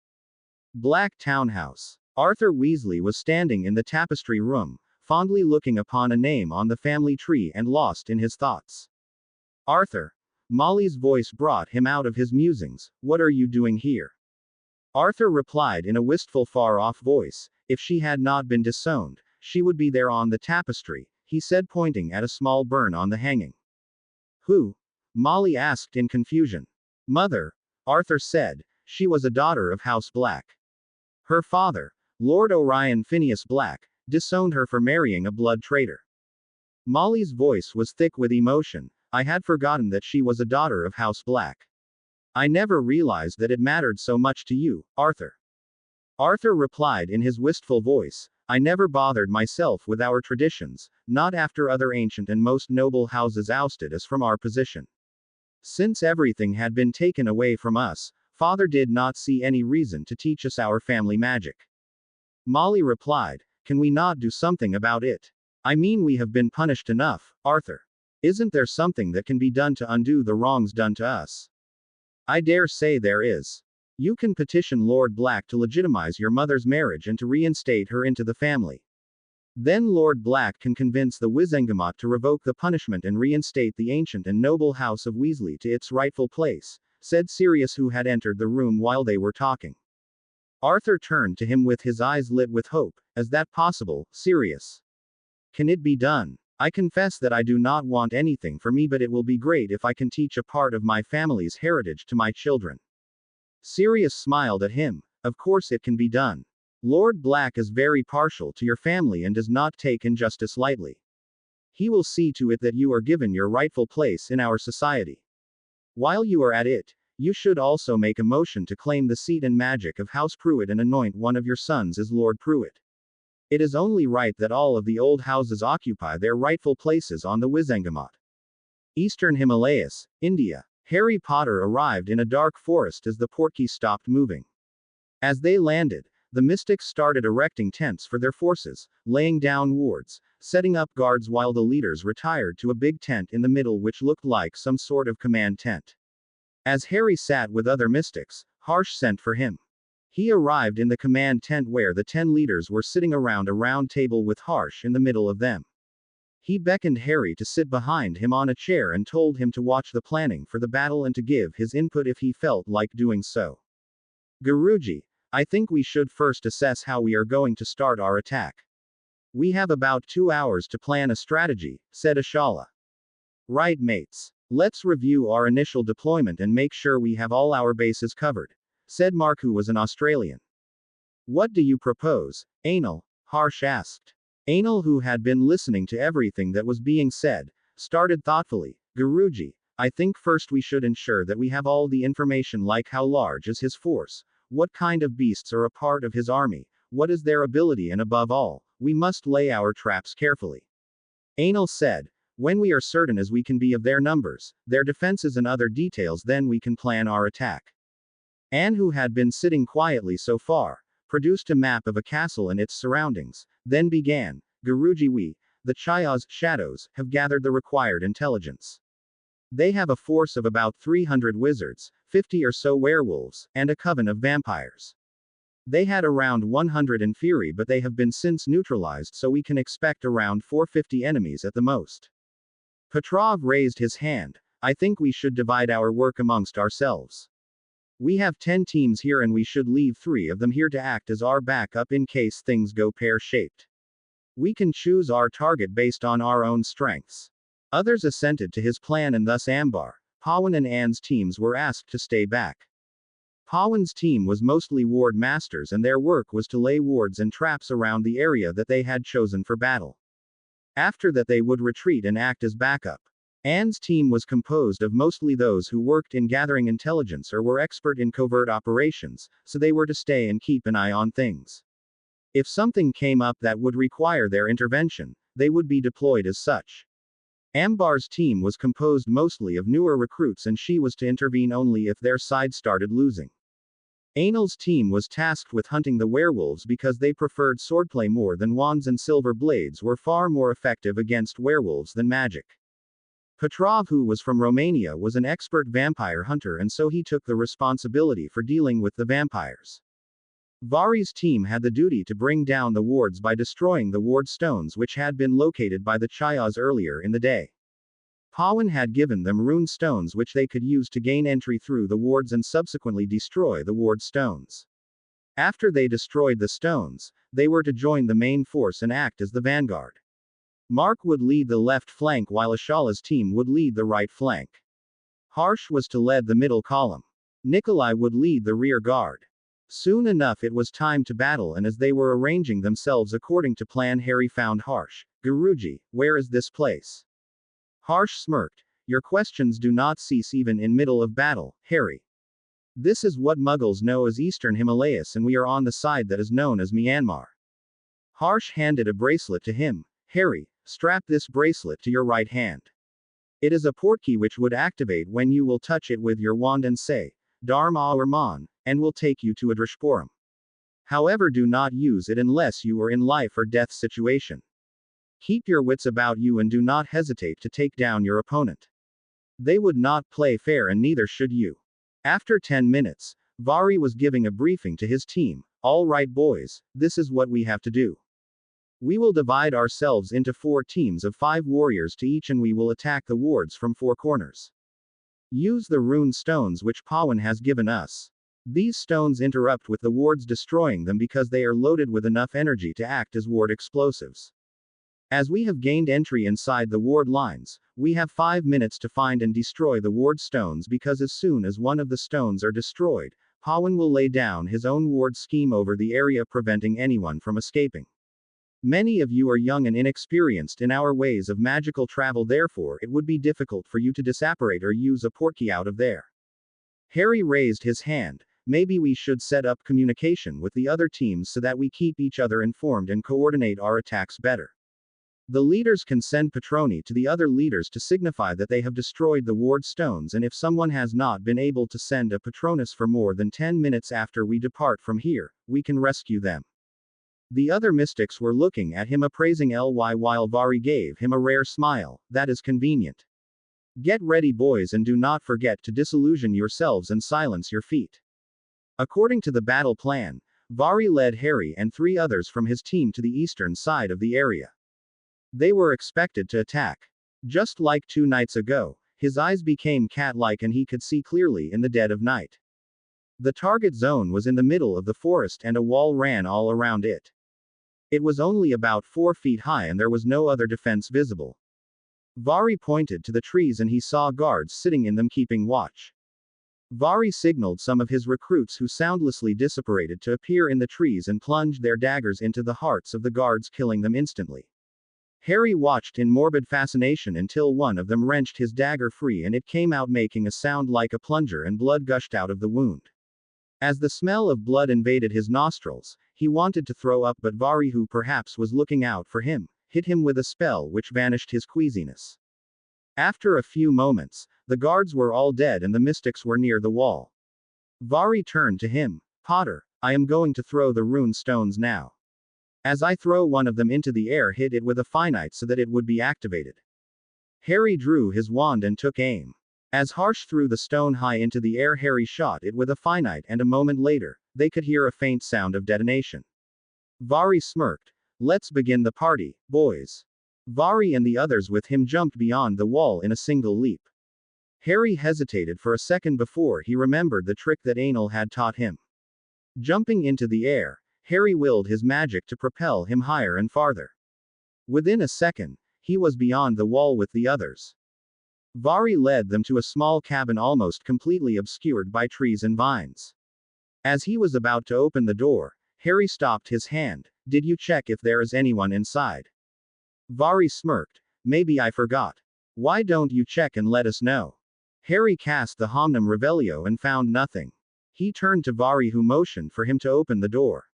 Black Townhouse. Arthur Weasley was standing in the tapestry room, fondly looking upon a name on the family tree and lost in his thoughts. Arthur. Molly's voice brought him out of his musings. What are you doing here? Arthur replied in a wistful, far-off voice. If she had not been disowned, she would be there on the tapestry, he said, pointing at a small burn on the hanging. Who? Molly asked in confusion. Mother, Arthur said. She was a daughter of House Black. Her father, Lord Orion Phineas Black, disowned her for marrying a blood traitor. Molly's voice was thick with emotion. I had forgotten that she was a daughter of House Black. I never realized that it mattered so much to you, Arthur. Arthur replied in his wistful voice. I never bothered myself with our traditions, not after other ancient and most noble houses ousted us from our position. Since everything had been taken away from us, Father did not see any reason to teach us our family magic. Molly replied, can we not do something about it? I mean, we have been punished enough, Arthur. Isn't there something that can be done to undo the wrongs done to us? I dare say there is. You can petition Lord Black to legitimize your mother's marriage and to reinstate her into the family. Then Lord Black can convince the Wizengamot to revoke the punishment and reinstate the ancient and noble house of Weasley to its rightful place, said Sirius, who had entered the room while they were talking. Arthur turned to him with his eyes lit with hope. Is that possible, Sirius? Can it be done? I confess that I do not want anything for me, but it will be great if I can teach a part of my family's heritage to my children. Sirius smiled at him. Of course it can be done. Lord Black is very partial to your family and does not take injustice lightly. He will see to it that you are given your rightful place in our society. While you are at it, you should also make a motion to claim the seat and magic of House Pruitt and anoint one of your sons as Lord Pruitt. It is only right that all of the old houses occupy their rightful places on the Wizengamot. Eastern Himalayas, India. Harry Potter arrived in a dark forest as the portkey stopped moving. As they landed, the mystics started erecting tents for their forces, laying down wards, setting up guards while the leaders retired to a big tent in the middle which looked like some sort of command tent. As Harry sat with other mystics, Harsh sent for him. He arrived in the command tent where the 10 leaders were sitting around a round table with Harsh in the middle of them. He beckoned Harry to sit behind him on a chair and told him to watch the planning for the battle and to give his input if he felt like doing so. Guruji, I think we should first assess how we are going to start our attack. We have about 2 hours to plan a strategy, said Ashala. Right, mates. Let's review our initial deployment and make sure we have all our bases covered, said Mark, who was an Australian. What do you propose, Anil? Harsh asked. Anil, who had been listening to everything that was being said, started thoughtfully. Guruji, I think first we should ensure that we have all the information, like how large is his force, what kind of beasts are a part of his army, what is their ability, and above all, we must lay our traps carefully. Anil said, When we are certain as we can be of their numbers, their defenses and other details, then we can plan our attack. Anne, who had been sitting quietly so far, produced a map of a castle and its surroundings, then began, Guruji, we, the Chaya's shadows, have gathered the required intelligence. They have a force of about 300 wizards, 50 or so werewolves, and a coven of vampires. They had around 100 in Fury, but they have been since neutralized, so we can expect around 450 enemies at the most. Petrov raised his hand. I think we should divide our work amongst ourselves. We have 10 teams here and we should leave 3 of them here to act as our backup in case things go pear-shaped. We can choose our target based on our own strengths. Others assented to his plan, and thus Ambar, Pawan and Anne's teams were asked to stay back. Pawan's team was mostly ward masters and their work was to lay wards and traps around the area that they had chosen for battle. After that they would retreat and act as backup. Anne's team was composed of mostly those who worked in gathering intelligence or were expert in covert operations, so they were to stay and keep an eye on things. If something came up that would require their intervention, they would be deployed as such. Ambar's team was composed mostly of newer recruits and she was to intervene only if their side started losing. Anil's team was tasked with hunting the werewolves because they preferred swordplay more than wands, and silver blades were far more effective against werewolves than magic. Petrov, who was from Romania, was an expert vampire hunter and so he took the responsibility for dealing with the vampires. Vari's team had the duty to bring down the wards by destroying the ward stones which had been located by the Chayas earlier in the day. Pawan had given them rune stones which they could use to gain entry through the wards and subsequently destroy the ward stones. After they destroyed the stones, they were to join the main force and act as the vanguard. Mark would lead the left flank while Ashala's team would lead the right flank. Harsh was to lead the middle column. Nikolai would lead the rear guard. Soon enough it was time to battle, and as they were arranging themselves according to plan, Harry found Harsh. Guruji, where is this place? Harsh smirked. Your questions do not cease even in middle of battle, Harry. This is what Muggles know as Eastern Himalayas and we are on the side that is known as Myanmar. Harsh handed a bracelet to him. Harry, strap this bracelet to your right hand. It is a portkey which would activate when you will touch it with your wand and say, Dharma or Man, and will take you to a Drishpuram. However, do not use it unless you are in life or death situation. Keep your wits about you and do not hesitate to take down your opponent. They would not play fair and neither should you. After 10 minutes, Vari was giving a briefing to his team. All right boys, this is what we have to do. We will divide ourselves into 4 teams of 5 warriors to each and we will attack the wards from 4 corners. Use the rune stones which Pawan has given us. These stones interrupt with the wards, destroying them because they are loaded with enough energy to act as ward explosives. As we have gained entry inside the ward lines, we have 5 minutes to find and destroy the ward stones, because as soon as one of the stones are destroyed, Pawan will lay down his own ward scheme over the area, preventing anyone from escaping. Many of you are young and inexperienced in our ways of magical travel, therefore it would be difficult for you to disapparate or use a portkey out of there. Harry raised his hand. Maybe we should set up communication with the other teams so that we keep each other informed and coordinate our attacks better. The leaders can send Patroni to the other leaders to signify that they have destroyed the ward stones, and if someone has not been able to send a Patronus for more than 10 minutes after we depart from here, we can rescue them. The other mystics were looking at him appraising Ly while Vari gave him a rare smile. That is convenient. Get ready boys and do not forget to disillusion yourselves and silence your feet. According to the battle plan, Vari led Harry and 3 others from his team to the eastern side of the area. They were expected to attack. Just like 2 nights ago, his eyes became cat-like and he could see clearly in the dead of night. The target zone was in the middle of the forest and a wall ran all around it. It was only about 4 feet high and there was no other defense visible. Vari pointed to the trees and he saw guards sitting in them keeping watch. Vari signaled some of his recruits who soundlessly disapparated to appear in the trees and plunged their daggers into the hearts of the guards, killing them instantly. Harry watched in morbid fascination until one of them wrenched his dagger free and it came out making a sound like a plunger and blood gushed out of the wound. As the smell of blood invaded his nostrils, he wanted to throw up, but Vari, who perhaps was looking out for him, hit him with a spell which vanished his queasiness. After a few moments, the guards were all dead and the mystics were near the wall. Vari turned to him. Potter, I am going to throw the rune stones now. As I throw one of them into the air, hit it with a finite so that it would be activated. Harry drew his wand and took aim. As Harsh threw the stone high into the air, Harry shot it with a finite, and a moment later, they could hear a faint sound of detonation. Vari smirked. Let's begin the party, boys. Vari and the others with him jumped beyond the wall in a single leap. Harry hesitated for a second before he remembered the trick that Anil had taught him. Jumping into the air, Harry willed his magic to propel him higher and farther. Within a second, he was beyond the wall with the others. Vari led them to a small cabin almost completely obscured by trees and vines. As he was about to open the door, Harry stopped his hand. Did you check if there is anyone inside? Vari smirked. Maybe I forgot. Why don't you check and let us know? Harry cast the Homnum Revelio and found nothing. He turned to Vari, who motioned for him to open the door.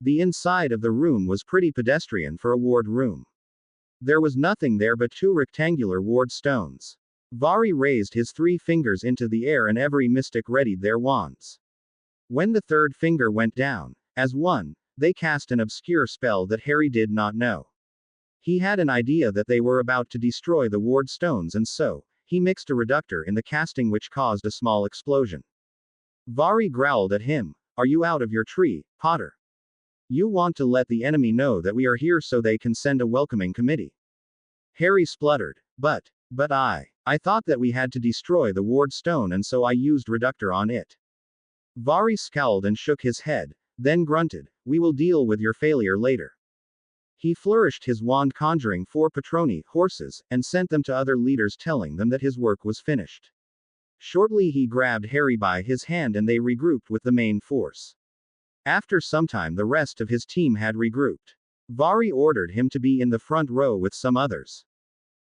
The inside of the room was pretty pedestrian for a ward room. There was nothing there but two rectangular ward stones. Vari raised his 3 fingers into the air and every mystic readied their wands. When the third finger went down, as one, they cast an obscure spell that Harry did not know. He had an idea that they were about to destroy the ward stones, and so, he mixed a reductor in the casting which caused a small explosion. Vari growled at him. Are you out of your tree, Potter? You want to let the enemy know that we are here so they can send a welcoming committee. Harry spluttered. But I thought that we had to destroy the ward stone and so I used reductor on it. Vari scowled and shook his head, then grunted. We will deal with your failure later. He flourished his wand, conjuring 4 Patroni horses, and sent them to other leaders, telling them that his work was finished. Shortly he grabbed Harry by his hand and they regrouped with the main force. After some time the rest of his team had regrouped. Vari ordered him to be in the front row with some others.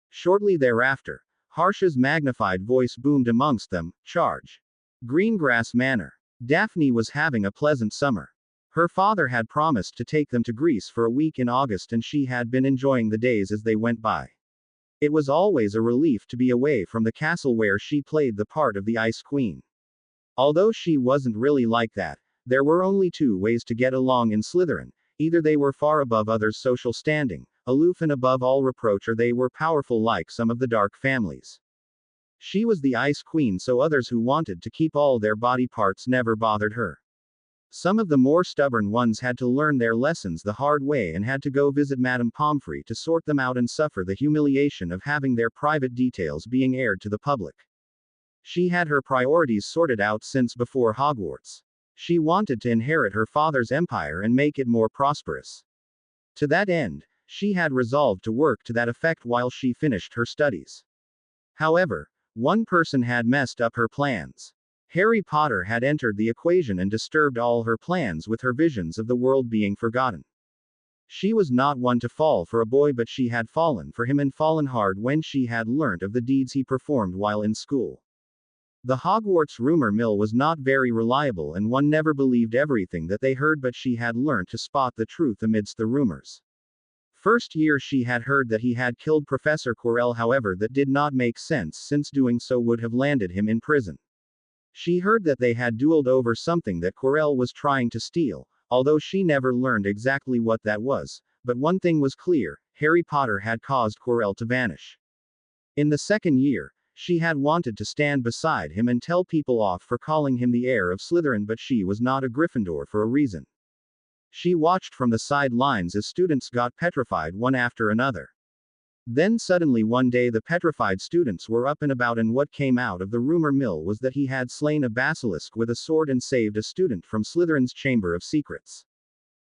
Shortly thereafter, Harsh's magnified voice boomed amongst them, charge. Greengrass Manor. Daphne was having a pleasant summer. Her father had promised to take them to Greece for a week in August and she had been enjoying the days as they went by. It was always a relief to be away from the castle where she played the part of the Ice Queen. Although she wasn't really like that, there were only 2 ways to get along in Slytherin. Either they were far above others' social standing, aloof and above all reproach, or they were powerful like some of the dark families. She was the Ice Queen, so others who wanted to keep all their body parts never bothered her. Some of the more stubborn ones had to learn their lessons the hard way and had to go visit Madame Pomfrey to sort them out and suffer the humiliation of having their private details being aired to the public. She had her priorities sorted out since before Hogwarts. She wanted to inherit her father's empire and make it more prosperous. To that end, she had resolved to work to that effect while she finished her studies. However, one person had messed up her plans. Harry Potter had entered the equation and disturbed all her plans with her visions of the world being forgotten. She was not one to fall for a boy, but she had fallen for him, and fallen hard when she had learnt of the deeds he performed while in school. The Hogwarts rumor mill was not very reliable and one never believed everything that they heard, but she had learnt to spot the truth amidst the rumors. First year she had heard that he had killed Professor Quirrell, however that did not make sense since doing so would have landed him in prison. She heard that they had dueled over something that Quirrell was trying to steal, although she never learned exactly what that was, but one thing was clear, Harry Potter had caused Quirrell to vanish. In the second year, she had wanted to stand beside him and tell people off for calling him the heir of Slytherin, but she was not a Gryffindor for a reason. She watched from the sidelines as students got petrified one after another. Then suddenly one day the petrified students were up and about, and what came out of the rumor mill was that he had slain a basilisk with a sword and saved a student from Slytherin's Chamber of Secrets.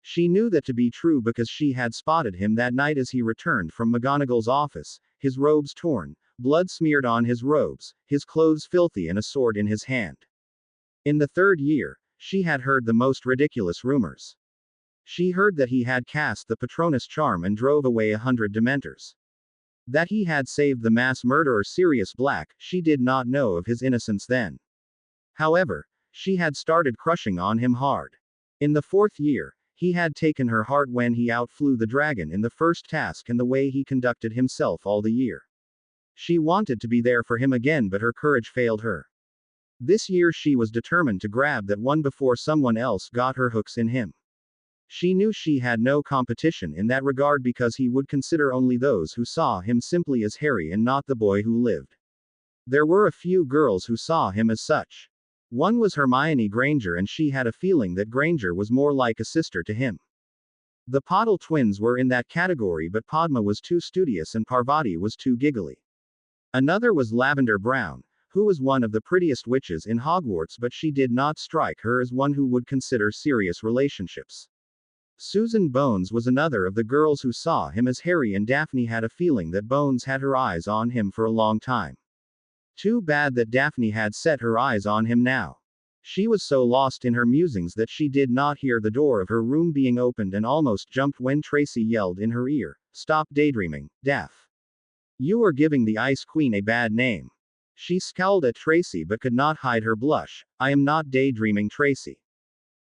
She knew that to be true because she had spotted him that night as he returned from McGonagall's office, his robes torn, blood smeared on his robes, his clothes filthy, and a sword in his hand. In the third year, she had heard the most ridiculous rumors. She heard that he had cast the Patronus charm and drove away 100 Dementors. That he had saved the mass murderer Sirius Black. She did not know of his innocence then. However, she had started crushing on him hard. In the fourth year, he had taken her heart when he outflew the dragon in the first task and the way he conducted himself all the year. She wanted to be there for him again, but her courage failed her. This year she was determined to grab that one before someone else got her hooks in him. She knew she had no competition in that regard because he would consider only those who saw him simply as Harry and not the boy who lived. There were a few girls who saw him as such. One was Hermione Granger, and she had a feeling that Granger was more like a sister to him. The Pottle twins were in that category, but Padma was too studious and Parvati was too giggly. Another was Lavender Brown, who was one of the prettiest witches in Hogwarts, but she did not strike her as one who would consider serious relationships. Susan Bones was another of the girls who saw him as Harry, and Daphne had a feeling that Bones had her eyes on him for a long time. Too bad that Daphne had set her eyes on him now. She was so lost in her musings that she did not hear the door of her room being opened and almost jumped when Tracy yelled in her ear, "Stop daydreaming, Daph. You are giving the Ice Queen a bad name." She scowled at Tracy but could not hide her blush. "I am not daydreaming, Tracy."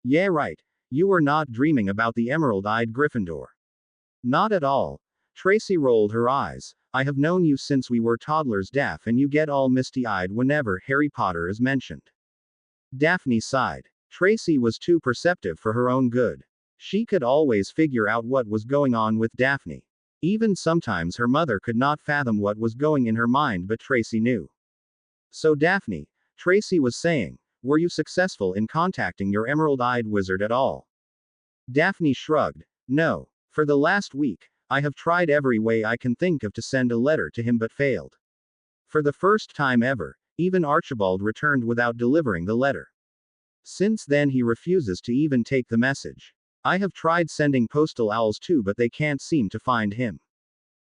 "Yeah, right. You are not dreaming about the emerald-eyed Gryffindor." "Not at all." Tracy rolled her eyes. "I have known you since we were toddlers, Daph, and you get all misty-eyed whenever Harry Potter is mentioned." Daphne sighed. Tracy was too perceptive for her own good. She could always figure out what was going on with Daphne. Even sometimes her mother could not fathom what was going in her mind, but Tracy knew. "So Daphne," Tracy was saying, "were you successful in contacting your emerald-eyed wizard at all?" Daphne shrugged. "No. For the last week, I have tried every way I can think of to send a letter to him but failed. For the first time ever, even Archibald returned without delivering the letter. Since then he refuses to even take the message. I have tried sending postal owls too, but they can't seem to find him."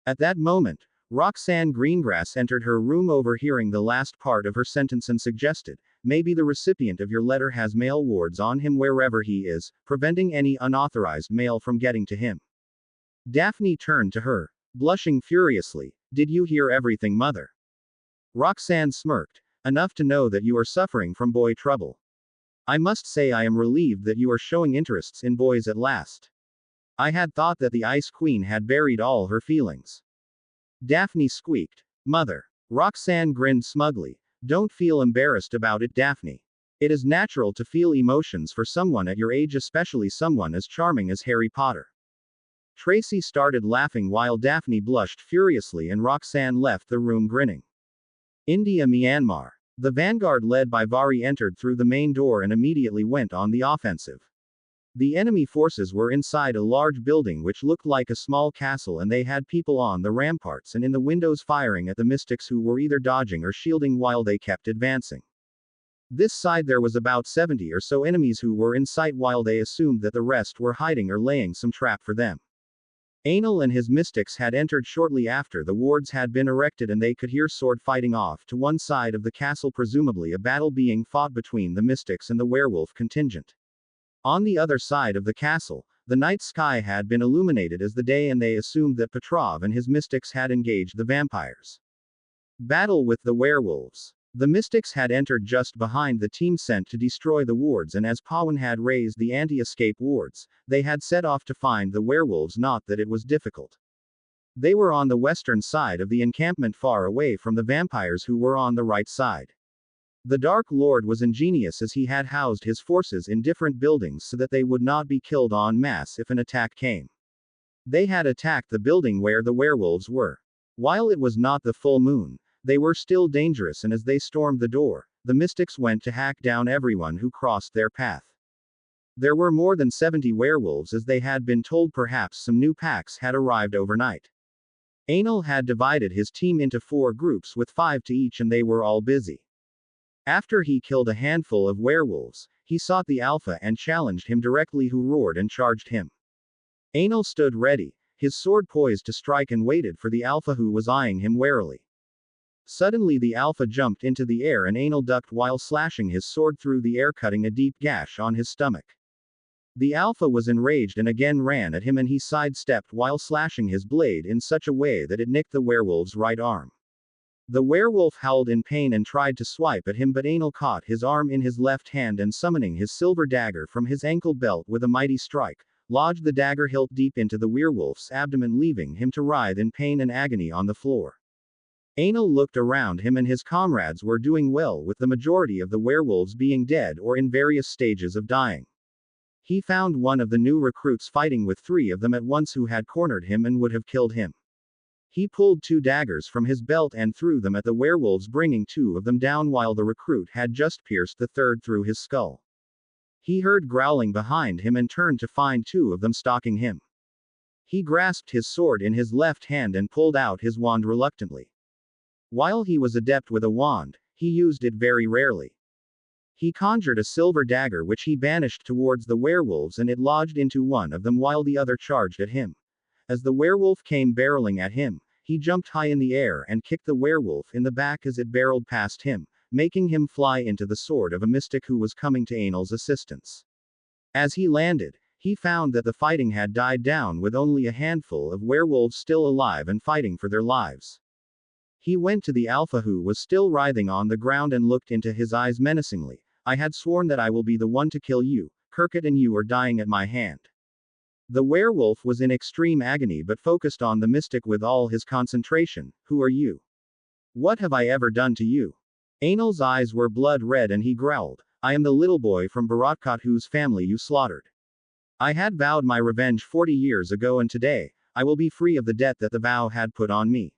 At that moment, Roxanne Greengrass entered her room, overhearing the last part of her sentence, and suggested, "Maybe the recipient of your letter has mail wards on him wherever he is, preventing any unauthorized mail from getting to him." Daphne turned to her, blushing furiously. "Did you hear everything, Mother?" Roxanne smirked. "Enough to know that you are suffering from boy trouble. I must say I am relieved that you are showing interests in boys at last. I had thought that the Ice Queen had buried all her feelings." Daphne squeaked. "Mother." Roxanne grinned smugly. "Don't feel embarrassed about it, Daphne. It is natural to feel emotions for someone at your age, especially someone as charming as Harry Potter." Tracy started laughing while Daphne blushed furiously, and Roxanne left the room grinning. India, Myanmar. The vanguard led by Vari entered through the main door and immediately went on the offensive. The enemy forces were inside a large building which looked like a small castle, and they had people on the ramparts and in the windows firing at the mystics, who were either dodging or shielding while they kept advancing. This side there was about 70 or so enemies who were in sight, while they assumed that the rest were hiding or laying some trap for them. Anil and his mystics had entered shortly after the wards had been erected, and they could hear sword fighting off to one side of the castle, presumably a battle being fought between the mystics and the werewolf contingent. On the other side of the castle, the night sky had been illuminated as the day, and they assumed that Petrov and his mystics had engaged the vampires. Battle with the werewolves. The mystics had entered just behind the team sent to destroy the wards, and as Pawan had raised the anti-escape wards, they had set off to find the werewolves. Not that it was difficult. They were on the western side of the encampment, far away from the vampires who were on the right side. The Dark Lord was ingenious, as he had housed his forces in different buildings so that they would not be killed en masse if an attack came. They had attacked the building where the werewolves were. While it was not the full moon, they were still dangerous, and as they stormed the door, the mystics went to hack down everyone who crossed their path. There were more than 70 werewolves, as they had been told. Perhaps some new packs had arrived overnight. Anil had divided his team into 4 groups with 5 to each, and they were all busy. After he killed a handful of werewolves, he sought the Alpha and challenged him directly, who roared and charged him. Anil stood ready, his sword poised to strike, and waited for the Alpha, who was eyeing him warily. Suddenly the Alpha jumped into the air, and Anil ducked while slashing his sword through the air, cutting a deep gash on his stomach. The Alpha was enraged and again ran at him, and he sidestepped while slashing his blade in such a way that it nicked the werewolf's right arm. The werewolf howled in pain and tried to swipe at him, but Anil caught his arm in his left hand and, summoning his silver dagger from his ankle belt with a mighty strike, lodged the dagger hilt deep into the werewolf's abdomen, leaving him to writhe in pain and agony on the floor. Anil looked around him and his comrades were doing well, with the majority of the werewolves being dead or in various stages of dying. He found one of the new recruits fighting with three of them at once who had cornered him and would have killed him. He pulled two daggers from his belt and threw them at the werewolves, bringing two of them down while the recruit had just pierced the third through his skull. He heard growling behind him and turned to find two of them stalking him. He grasped his sword in his left hand and pulled out his wand reluctantly. While he was adept with a wand, he used it very rarely. He conjured a silver dagger which he banished towards the werewolves and it lodged into one of them while the other charged at him. As the werewolf came barreling at him, he jumped high in the air and kicked the werewolf in the back as it barreled past him, making him fly into the sword of a mystic who was coming to Anil's assistance. As he landed, he found that the fighting had died down with only a handful of werewolves still alive and fighting for their lives. He went to the alpha who was still writhing on the ground and looked into his eyes menacingly. I had sworn that I will be the one to kill you, Kirkut, and you are dying at my hand. The werewolf was in extreme agony but focused on the mystic with all his concentration. Who are you? What have I ever done to you? Anil's eyes were blood red and he growled, I am the little boy from Bharatkat whose family you slaughtered. I had vowed my revenge 40 years ago and today, I will be free of the debt that the vow had put on me.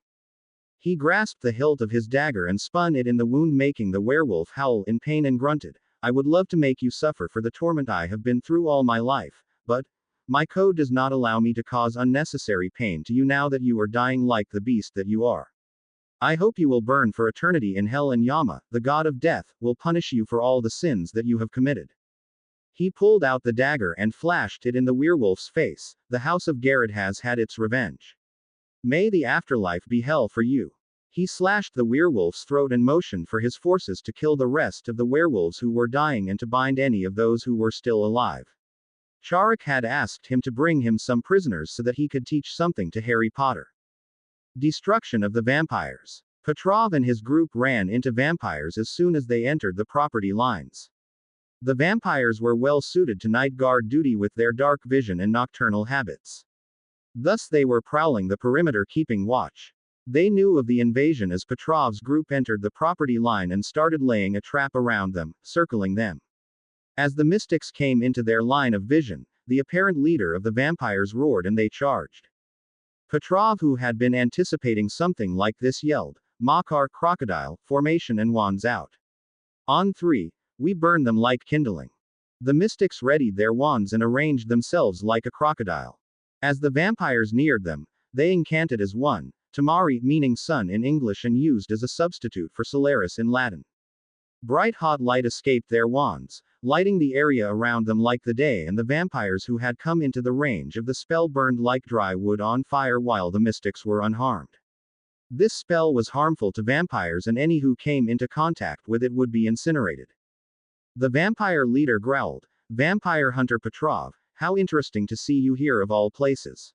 He grasped the hilt of his dagger and spun it in the wound, making the werewolf howl in pain and grunted, I would love to make you suffer for the torment I have been through all my life, but my code does not allow me to cause unnecessary pain to you now that you are dying like the beast that you are. I hope you will burn for eternity in hell, and Yama, the god of death, will punish you for all the sins that you have committed. He pulled out the dagger and flashed it in the werewolf's face. The house of Garrett has had its revenge. May the afterlife be hell for you. He slashed the werewolf's throat and motioned for his forces to kill the rest of the werewolves who were dying and to bind any of those who were still alive. Charak had asked him to bring him some prisoners so that he could teach something to Harry Potter. Destruction of the vampires. Petrov and his group ran into vampires as soon as they entered the property lines. The vampires were well suited to night guard duty with their dark vision and nocturnal habits. Thus they were prowling the perimeter keeping watch. They knew of the invasion as Petrov's group entered the property line and started laying a trap around them, circling them. As the mystics came into their line of vision, the apparent leader of the vampires roared and they charged. Petrov, who had been anticipating something like this, yelled, Makar crocodile, formation and wands out. On three, we burn them like kindling. The mystics readied their wands and arranged themselves like a crocodile. As the vampires neared them, they incanted as one, Tamari, meaning sun in English and used as a substitute for Solaris in Latin. Bright hot light escaped their wands, lighting the area around them like the day, and the vampires who had come into the range of the spell burned like dry wood on fire while the mystics were unharmed. This spell was harmful to vampires and any who came into contact with it would be incinerated. The vampire leader growled, Vampire Hunter Petrov, how interesting to see you here of all places.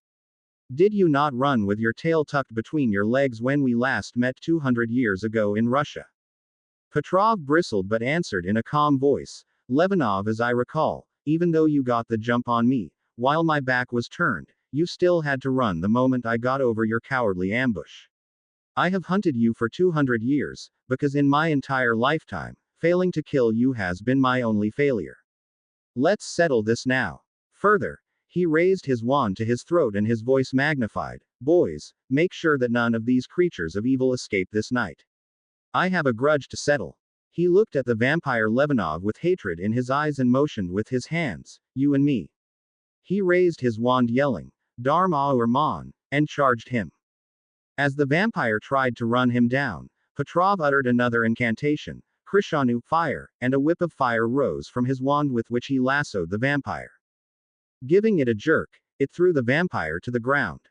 Did you not run with your tail tucked between your legs when we last met 200 years ago in Russia? Petrov bristled but answered in a calm voice, Levanov, as I recall, even though you got the jump on me, while my back was turned, you still had to run the moment I got over your cowardly ambush. I have hunted you for 200 years, because in my entire lifetime, failing to kill you has been my only failure. Let's settle this now. Further, he raised his wand to his throat and his voice magnified, Boys, make sure that none of these creatures of evil escape this night. I have a grudge to settle. He looked at the vampire Levanov with hatred in his eyes and motioned with his hands, you and me. He raised his wand yelling, Dharma or Man, and charged him. As the vampire tried to run him down, Petrov uttered another incantation, Krishanu, fire, and a whip of fire rose from his wand with which he lassoed the vampire. Giving it a jerk, it threw the vampire to the ground.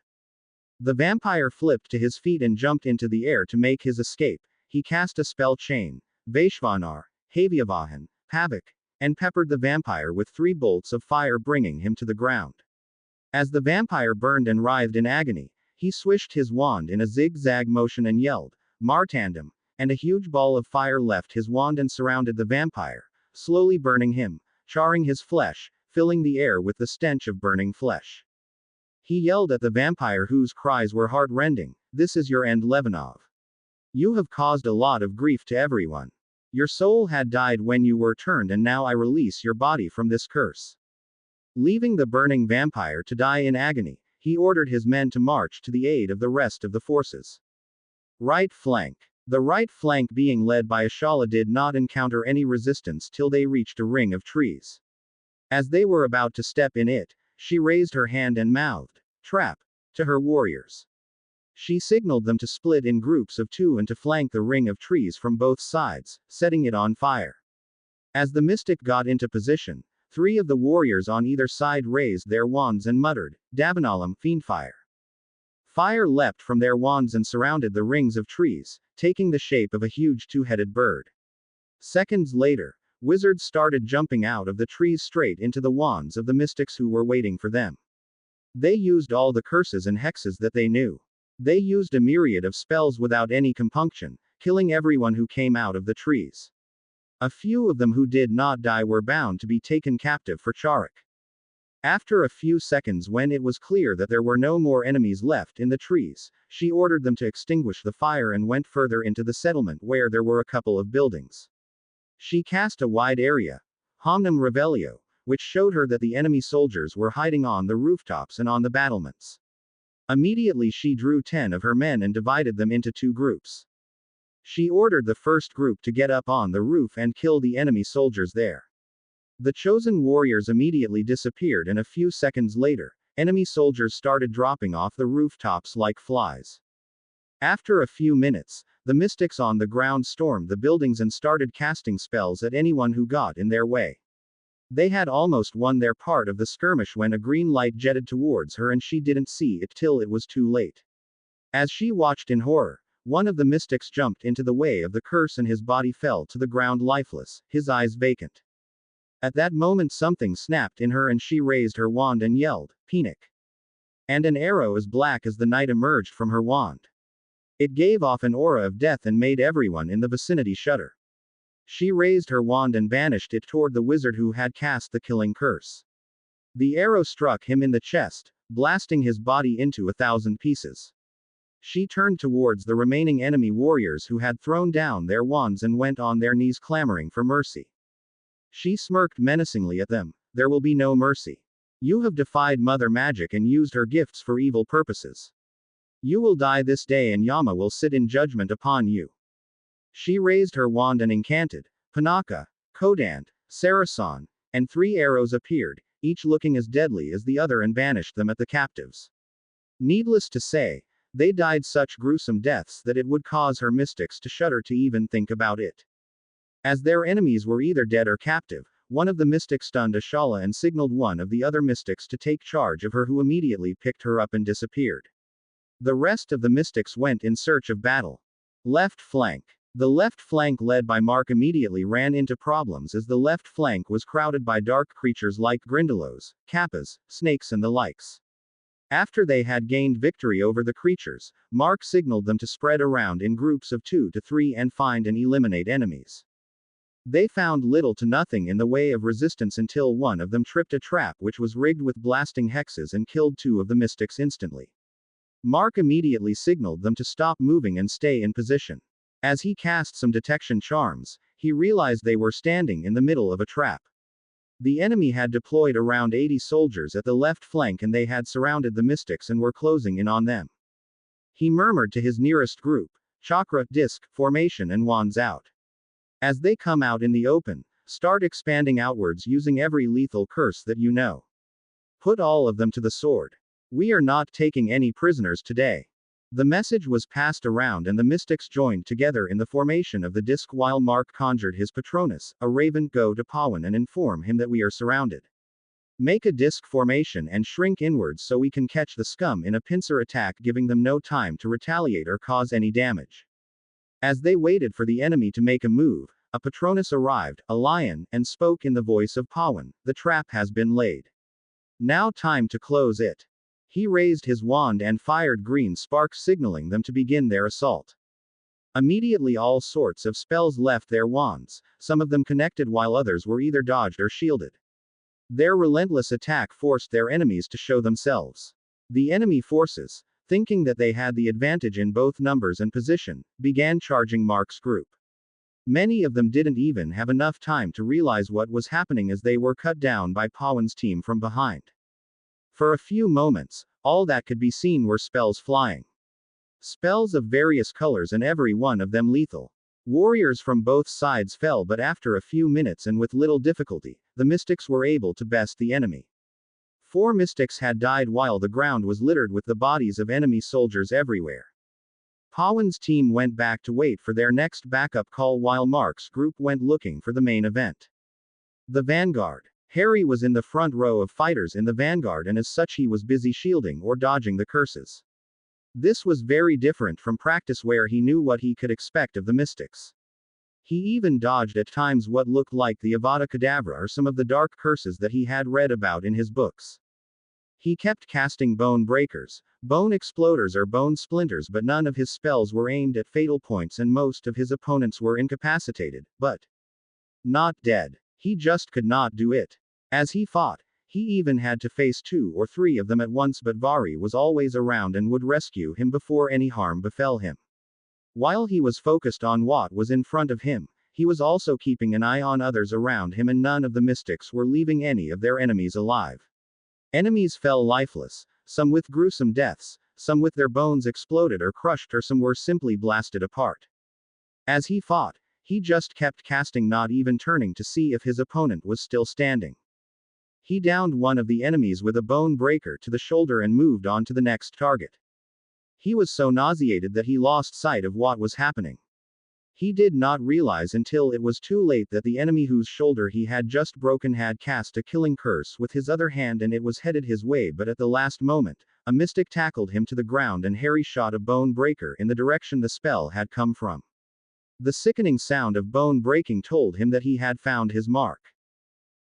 The vampire flipped to his feet and jumped into the air to make his escape. He cast a spell chain, Vaishvanar, Havyavahan, Pavak, and peppered the vampire with 3 bolts of fire, bringing him to the ground. As the vampire burned and writhed in agony, he swished his wand in a zigzag motion and yelled, Martandam, and a huge ball of fire left his wand and surrounded the vampire, slowly burning him, charring his flesh, filling the air with the stench of burning flesh. He yelled at the vampire whose cries were heart-rending, This is your end, Levanov. You have caused a lot of grief to everyone. Your soul had died when you were turned, and now I release your body from this curse." Leaving the burning vampire to die in agony, he ordered his men to march to the aid of the rest of the forces. Right flank. The right flank, being led by Ashala, did not encounter any resistance till they reached a ring of trees. As they were about to step in it, she raised her hand and mouthed, "Trap," to her warriors. She signaled them to split in groups of 2 and to flank the ring of trees from both sides, setting it on fire. As the mystic got into position, 3 of the warriors on either side raised their wands and muttered, "Davanalam, fiendfire." Fire leapt from their wands and surrounded the rings of trees, taking the shape of a huge 2-headed bird. Seconds later, wizards started jumping out of the trees straight into the wands of the mystics who were waiting for them. They used all the curses and hexes that they knew. They used a myriad of spells without any compunction, killing everyone who came out of the trees. A few of them who did not die were bound to be taken captive for Charak. After a few seconds, when it was clear that there were no more enemies left in the trees, she ordered them to extinguish the fire and went further into the settlement where there were a couple of buildings. She cast a wide area, Homnum Revelio, which showed her that the enemy soldiers were hiding on the rooftops and on the battlements. Immediately she drew 10 of her men and divided them into 2 groups. She ordered the first group to get up on the roof and kill the enemy soldiers there. The chosen warriors immediately disappeared, and a few seconds later, enemy soldiers started dropping off the rooftops like flies. After a few minutes, the mystics on the ground stormed the buildings and started casting spells at anyone who got in their way. They had almost won their part of the skirmish when a green light jetted towards her, and she didn't see it till it was too late. As she watched in horror, one of the mystics jumped into the way of the curse and his body fell to the ground lifeless, his eyes vacant. At that moment something snapped in her and she raised her wand and yelled, "Penik!" And an arrow as black as the night emerged from her wand. It gave off an aura of death and made everyone in the vicinity shudder. She raised her wand and banished it toward the wizard who had cast the killing curse. The arrow struck him in the chest, blasting his body into 1,000 pieces. She turned towards the remaining enemy warriors who had thrown down their wands and went on their knees clamoring for mercy. She smirked menacingly at them. "There will be no mercy. You have defied Mother Magic and used her gifts for evil purposes. You will die this day and Yama will sit in judgment upon you." She raised her wand and incanted, "Panaka, Kodant, Sarasan," and 3 arrows appeared, each looking as deadly as the other, and banished them at the captives. Needless to say, they died such gruesome deaths that it would cause her mystics to shudder to even think about it. As their enemies were either dead or captive, one of the mystics stunned Ashala and signaled one of the other mystics to take charge of her, who immediately picked her up and disappeared. The rest of the mystics went in search of battle. Left flank. The left flank led by Mark immediately ran into problems, as the left flank was crowded by dark creatures like Grindylows, Kappas, snakes and the likes. After they had gained victory over the creatures, Mark signaled them to spread around in groups of 2 to 3 and find and eliminate enemies. They found little to nothing in the way of resistance until one of them tripped a trap which was rigged with blasting hexes and killed 2 of the mystics instantly. Mark immediately signaled them to stop moving and stay in position. As he cast some detection charms, he realized they were standing in the middle of a trap. The enemy had deployed around 80 soldiers at the left flank and they had surrounded the mystics and were closing in on them. He murmured to his nearest group, "Chakra, disc, formation and wands out. As they come out in the open, start expanding outwards using every lethal curse that you know. Put all of them to the sword. We are not taking any prisoners today." The message was passed around and the mystics joined together in the formation of the disc while Mark conjured his Patronus, a raven, go to Pawan and inform him that we are surrounded. Make a disc formation and shrink inwards so we can catch the scum in a pincer attack, giving them no time to retaliate or cause any damage. As they waited for the enemy to make a move, a Patronus arrived, a lion, and spoke in the voice of Pawan, "The trap has been laid. Now time to close it." He raised his wand and fired green sparks, signaling them to begin their assault. Immediately all sorts of spells left their wands, some of them connected while others were either dodged or shielded. Their relentless attack forced their enemies to show themselves. The enemy forces, thinking that they had the advantage in both numbers and position, began charging Mark's group. Many of them didn't even have enough time to realize what was happening as they were cut down by Pawan's team from behind. For a few moments, all that could be seen were spells flying. Spells of various colors and every one of them lethal. Warriors from both sides fell, but after a few minutes and with little difficulty, the mystics were able to best the enemy. 4 mystics had died while the ground was littered with the bodies of enemy soldiers everywhere. Pawan's team went back to wait for their next backup call while Mark's group went looking for the main event. The Vanguard. Harry was in the front row of fighters in the Vanguard, and as such he was busy shielding or dodging the curses. This was very different from practice where he knew what he could expect of the mystics. He even dodged at times what looked like the Avada Kedavra or some of the dark curses that he had read about in his books. He kept casting bone breakers, bone exploders or bone splinters, but none of his spells were aimed at fatal points and most of his opponents were incapacitated, but not dead. He just could not do it. As he fought, he even had to face 2 or 3 of them at once, but Vari was always around and would rescue him before any harm befell him. While he was focused on what was in front of him, he was also keeping an eye on others around him, and none of the mystics were leaving any of their enemies alive. Enemies fell lifeless, some with gruesome deaths, some with their bones exploded or crushed, or some were simply blasted apart. As he fought, he just kept casting, not even turning to see if his opponent was still standing. He downed one of the enemies with a bone breaker to the shoulder and moved on to the next target. He was so nauseated that he lost sight of what was happening. He did not realize until it was too late that the enemy whose shoulder he had just broken had cast a killing curse with his other hand and it was headed his way, but at the last moment, a mystic tackled him to the ground and Harry shot a bone breaker in the direction the spell had come from. The sickening sound of bone breaking told him that he had found his mark.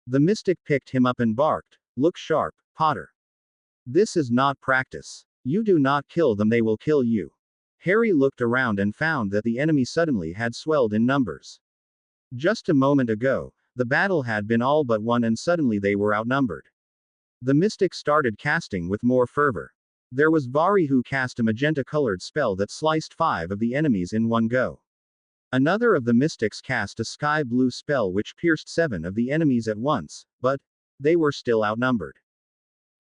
The mystic picked him up and barked, "Look sharp, Potter. This is not practice. You do not kill them, they will kill you." Harry looked around and found that the enemy suddenly had swelled in numbers. Just a moment ago, the battle had been all but won and suddenly they were outnumbered. The mystic started casting with more fervor. There was Vari who cast a magenta-colored spell that sliced 5 of the enemies in one go. Another of the mystics cast a sky blue spell which pierced 7 of the enemies at once, but they were still outnumbered.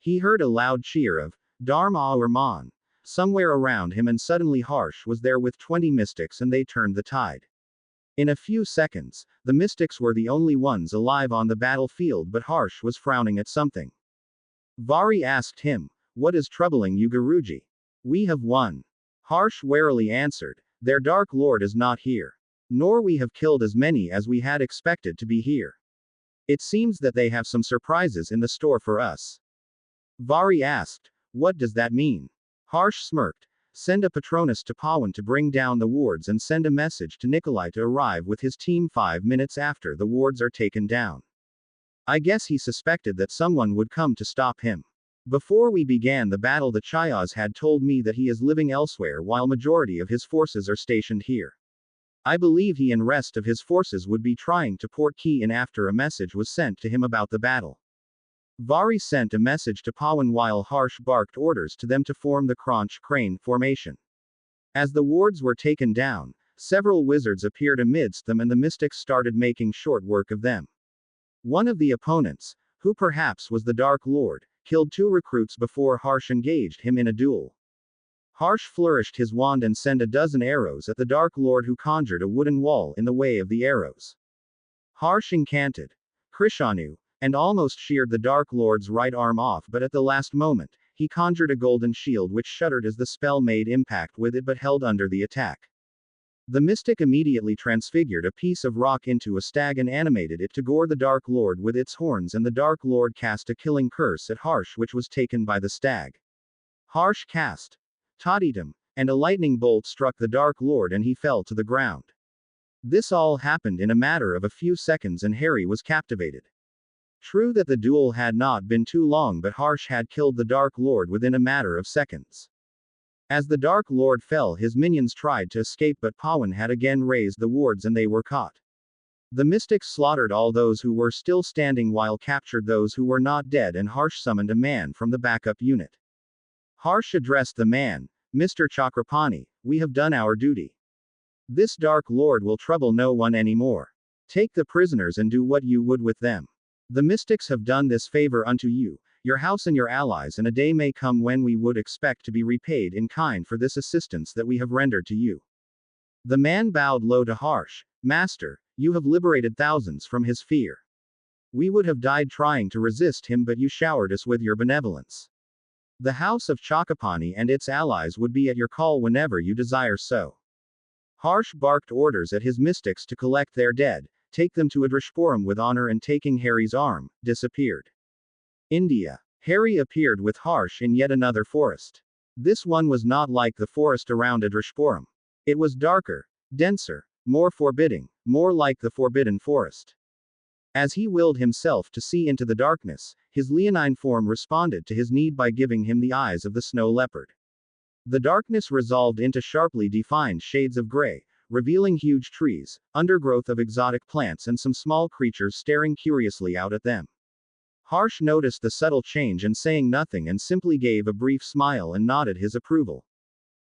He heard a loud cheer of Dharma or Man somewhere around him, and suddenly Harsh was there with 20 mystics and they turned the tide. In a few seconds, the mystics were the only ones alive on the battlefield, but Harsh was frowning at something. Vari asked him, "What is troubling you, Guruji?" "We have won." Harsh warily answered, "Their Dark Lord is not here. Nor we have killed as many as we had expected to be here. It seems that they have some surprises in the store for us." Vari asked, "What does that mean?" Harsh smirked. "Send a Patronus to Pawan to bring down the wards and send a message to Nikolai to arrive with his team 5 minutes after the wards are taken down. I guess he suspected that someone would come to stop him. Before we began the battle the Chayas had told me that he is living elsewhere while majority of his forces are stationed here. I believe he and rest of his forces would be trying to port key in after a message was sent to him about the battle." Vari sent a message to Pawan while Harsh barked orders to them to form the crane formation. As the wards were taken down, several wizards appeared amidst them and the mystics started making short work of them. One of the opponents, who perhaps was the Dark Lord, killed 2 recruits before Harsh engaged him in a duel. Harsh flourished his wand and sent a dozen arrows at the Dark Lord, who conjured a wooden wall in the way of the arrows. Harsh incanted Krishanu, and almost sheared the Dark Lord's right arm off, but at the last moment, he conjured a golden shield which shuddered as the spell made impact with it but held under the attack. The mystic immediately transfigured a piece of rock into a stag and animated it to gore the Dark Lord with its horns, and the Dark Lord cast a killing curse at Harsh which was taken by the stag. Harsh cast Taditum, and a lightning bolt struck the Dark Lord and he fell to the ground. This all happened in a matter of a few seconds and Harry was captivated. True that the duel had not been too long, but Harsh had killed the Dark Lord within a matter of seconds. As the Dark Lord fell, his minions tried to escape, but Pawan had again raised the wards and they were caught. The mystics slaughtered all those who were still standing while captured those who were not dead, and Harsh summoned a man from the backup unit. Harsh addressed the man, Mr. Chakrapani, we have done our duty. This Dark Lord will trouble no one anymore. Take the prisoners and do what you would with them. The mystics have done this favor unto you, your house and your allies, and a day may come when we would expect to be repaid in kind for this assistance that we have rendered to you. The man bowed low to Harsh. Master, you have liberated thousands from his fear. We would have died trying to resist him, but you showered us with your benevolence. The house of Chakapani and its allies would be at your call whenever you desire so. Harsh barked orders at his mystics to collect their dead, take them to Adrashpuram with honor, and taking Harry's arm, disappeared. India. Harry appeared with Harsh in yet another forest. This one was not like the forest around Adrashpuram. It was darker, denser, more forbidding, more like the Forbidden Forest. As he willed himself to see into the darkness, his leonine form responded to his need by giving him the eyes of the snow leopard. The darkness resolved into sharply defined shades of gray, revealing huge trees, undergrowth of exotic plants, and some small creatures staring curiously out at them. Harsh noticed the subtle change and, saying nothing, and simply gave a brief smile and nodded his approval.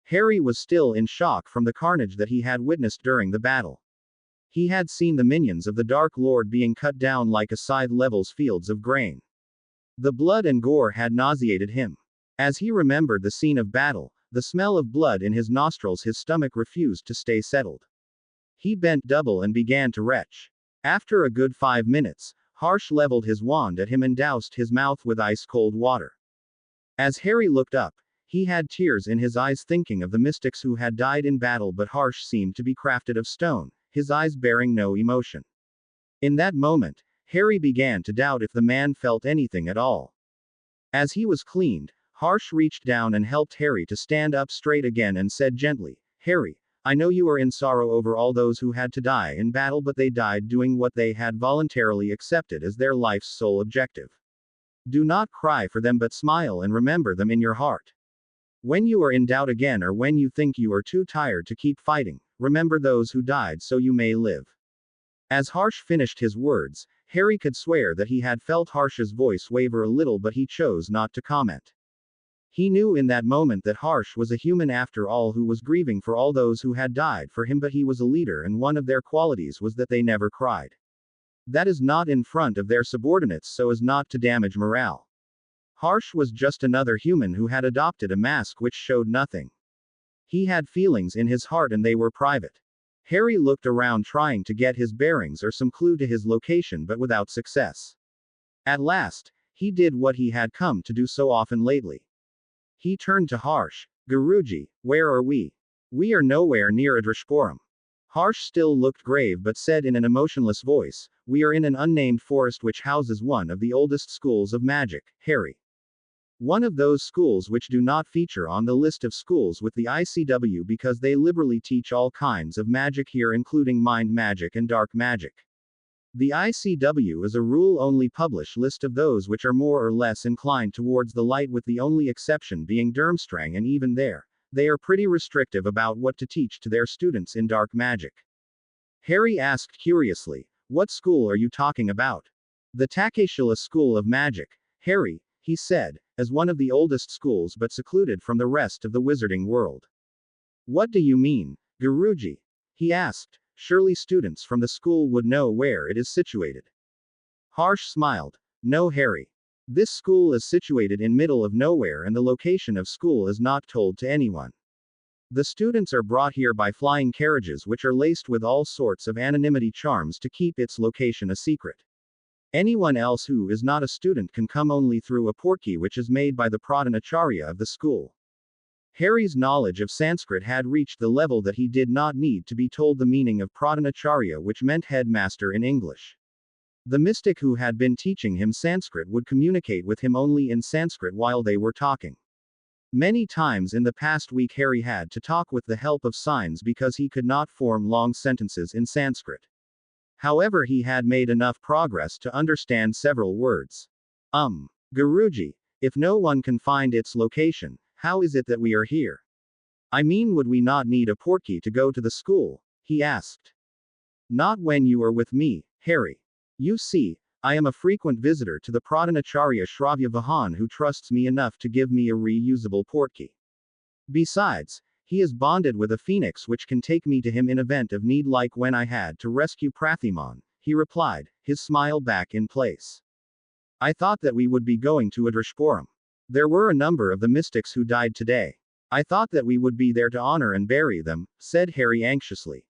Harry was still in shock from the carnage that he had witnessed during the battle. He had seen the minions of the Dark Lord being cut down like a scythe levels fields of grain. The blood and gore had nauseated him. As he remembered the scene of battle, the smell of blood in his nostrils, his stomach refused to stay settled. He bent double and began to retch. After a good 5 minutes, Harsh leveled his wand at him and doused his mouth with ice-cold water. As Harry looked up, he had tears in his eyes, thinking of the mystics who had died in battle, but Harsh seemed to be crafted of stone, his eyes bearing no emotion. In that moment, Harry began to doubt if the man felt anything at all. As he was cleaned, Harsh reached down and helped Harry to stand up straight again and said gently, "Harry, I know you are in sorrow over all those who had to die in battle, but they died doing what they had voluntarily accepted as their life's sole objective. Do not cry for them, but smile and remember them in your heart. When you are in doubt again, or when you think you are too tired to keep fighting, remember those who died so you may live." As Harsh finished his words, Harry could swear that he had felt Harsh's voice waver a little, but he chose not to comment. He knew in that moment that Harsh was a human after all, who was grieving for all those who had died for him, but he was a leader, and one of their qualities was that they never cried. That is, not in front of their subordinates, so as not to damage morale. Harsh was just another human who had adopted a mask which showed nothing. He had feelings in his heart, and they were private. Harry looked around trying to get his bearings or some clue to his location, but without success. At last, he did what he had come to do so often lately. He turned to Harsh. "Guruji, where are we? We are nowhere near Adrashpuram." Harsh still looked grave but said in an emotionless voice, "We are in an unnamed forest which houses one of the oldest schools of magic, Harry. One of those schools which do not feature on the list of schools with the ICW because they liberally teach all kinds of magic here, including mind magic and dark magic. The ICW is a rule-only published list of those which are more or less inclined towards the light, with the only exception being Durmstrang, and even there, they are pretty restrictive about what to teach to their students in dark magic." Harry asked curiously, "What school are you talking about?" "The Takeshila School of Magic, Harry," he said, "as one of the oldest schools but secluded from the rest of the wizarding world." "What do you mean, Guruji?" he asked. "Surely students from the school would know where it is situated." Harsh smiled. "No, Harry. This school is situated in middle of nowhere, and the location of school is not told to anyone. The students are brought here by flying carriages which are laced with all sorts of anonymity charms to keep its location a secret. Anyone else who is not a student can come only through a portkey which is made by the Pradhanacharya of the school." Harry's knowledge of Sanskrit had reached the level that he did not need to be told the meaning of Pradhanacharya, which meant headmaster in English. The mystic who had been teaching him Sanskrit would communicate with him only in Sanskrit while they were talking. Many times in the past week Harry had to talk with the help of signs because he could not form long sentences in Sanskrit. However, he had made enough progress to understand several words. Guruji, if no one can find its location, how is it that we are here? I mean, would we not need a portkey to go to the school?" he asked. "Not when you are with me, Harry. You see, I am a frequent visitor to the Pradhanacharya Shravya Vahan, who trusts me enough to give me a reusable portkey. Besides, he is bonded with a phoenix which can take me to him in event of need, like when I had to rescue Prathimon, he replied, his smile back in place. I thought that we would be going to Adrashpuram. There were a number of the mystics who died today. I thought that we would be there to honor and bury them, said Harry anxiously.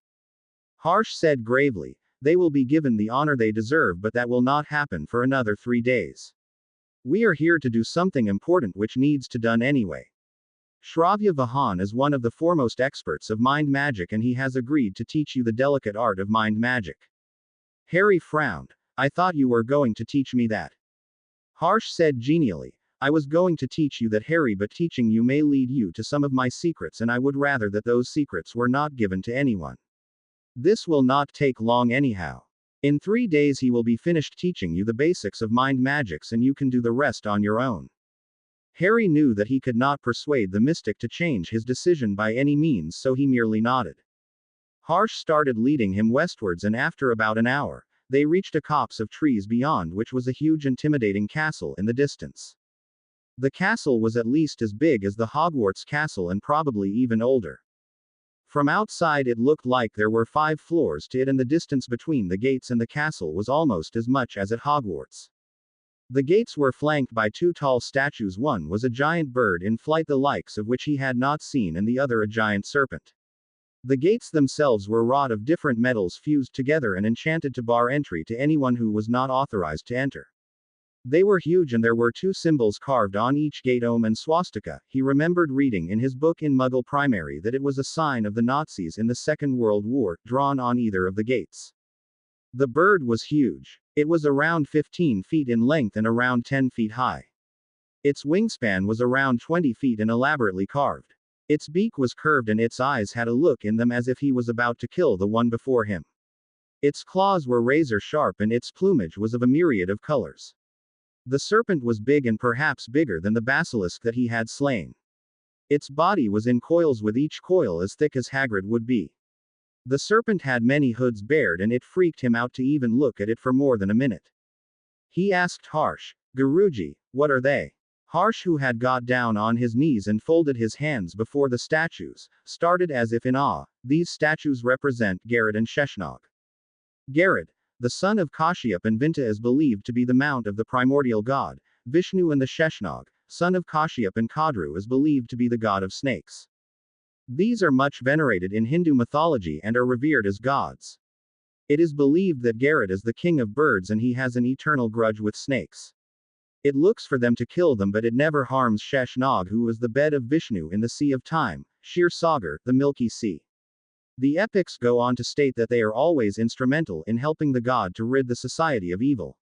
Harsh said gravely, they will be given the honor they deserve, but that will not happen for another 3 days. We are here to do something important which needs to done anyway. Shravya Vahan is one of the foremost experts of mind magic, and he has agreed to teach you the delicate art of mind magic. Harry frowned. I thought you were going to teach me that. Harsh said genially, I was going to teach you that, Harry, but teaching you may lead you to some of my secrets, and I would rather that those secrets were not given to anyone. This will not take long anyhow. In 3 days he will be finished teaching you the basics of mind magics, and you can do the rest on your own. Harry knew that he could not persuade the mystic to change his decision by any means, so he merely nodded. Harsh started leading him westwards, and after about an hour, they reached a copse of trees beyond which was a huge intimidating castle in the distance. The castle was at least as big as the Hogwarts castle and probably even older. From outside it looked like there were 5 floors to it, and the distance between the gates and the castle was almost as much as at Hogwarts. The gates were flanked by 2 tall statues. One was a giant bird in flight, the likes of which he had not seen, and the other a giant serpent. The gates themselves were wrought of different metals fused together and enchanted to bar entry to anyone who was not authorized to enter. They were huge, and there were 2 symbols carved on each gate, Om and Swastika. He remembered reading in his book in Muggle Primary that it was a sign of the Nazis in the Second World War, drawn on either of the gates. The bird was huge. It was around 15 feet in length and around 10 feet high. Its wingspan was around 20 feet and elaborately carved. Its beak was curved and its eyes had a look in them as if he was about to kill the one before him. Its claws were razor sharp and its plumage was of a myriad of colors. The serpent was big and perhaps bigger than the basilisk that he had slain. Its body was in coils, with each coil as thick as Hagrid would be. The serpent had many hoods bared, and it freaked him out to even look at it for more than a minute. He asked Harsh, Guruji, what are they? Harsh, who had got down on his knees and folded his hands before the statues, started as if in awe. These statues represent Garrett and Sheshnog. Garrett, the son of Kashyap and Vinta, is believed to be the mount of the primordial god, Vishnu, and the Sheshnog, son of Kashyap and Kadru, is believed to be the god of snakes. These are much venerated in Hindu mythology and are revered as gods. It is believed that Garrett is the king of birds and he has an eternal grudge with snakes. It looks for them to kill them, but it never harms Sheshnog, who is the bed of Vishnu in the Sea of Time, Shir Sagar, the Milky Sea. The epics go on to state that they are always instrumental in helping the god to rid the society of evil.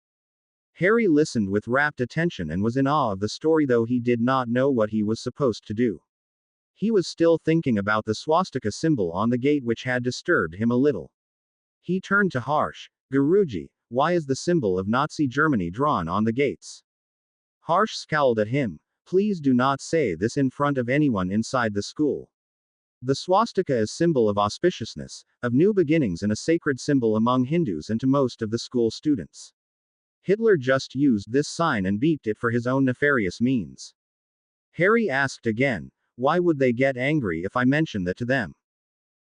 Harry listened with rapt attention and was in awe of the story, though he did not know what he was supposed to do. He was still thinking about the swastika symbol on the gate, which had disturbed him a little. He turned to Harsh. Guruji, why is the symbol of Nazi Germany drawn on the gates? Harsh scowled at him. Please do not say this in front of anyone inside the school. The swastika is symbol of auspiciousness, of new beginnings, and a sacred symbol among Hindus and to most of the school students. Hitler just used this sign and beeped it for his own nefarious means. Harry asked again, why would they get angry if I mention that to them?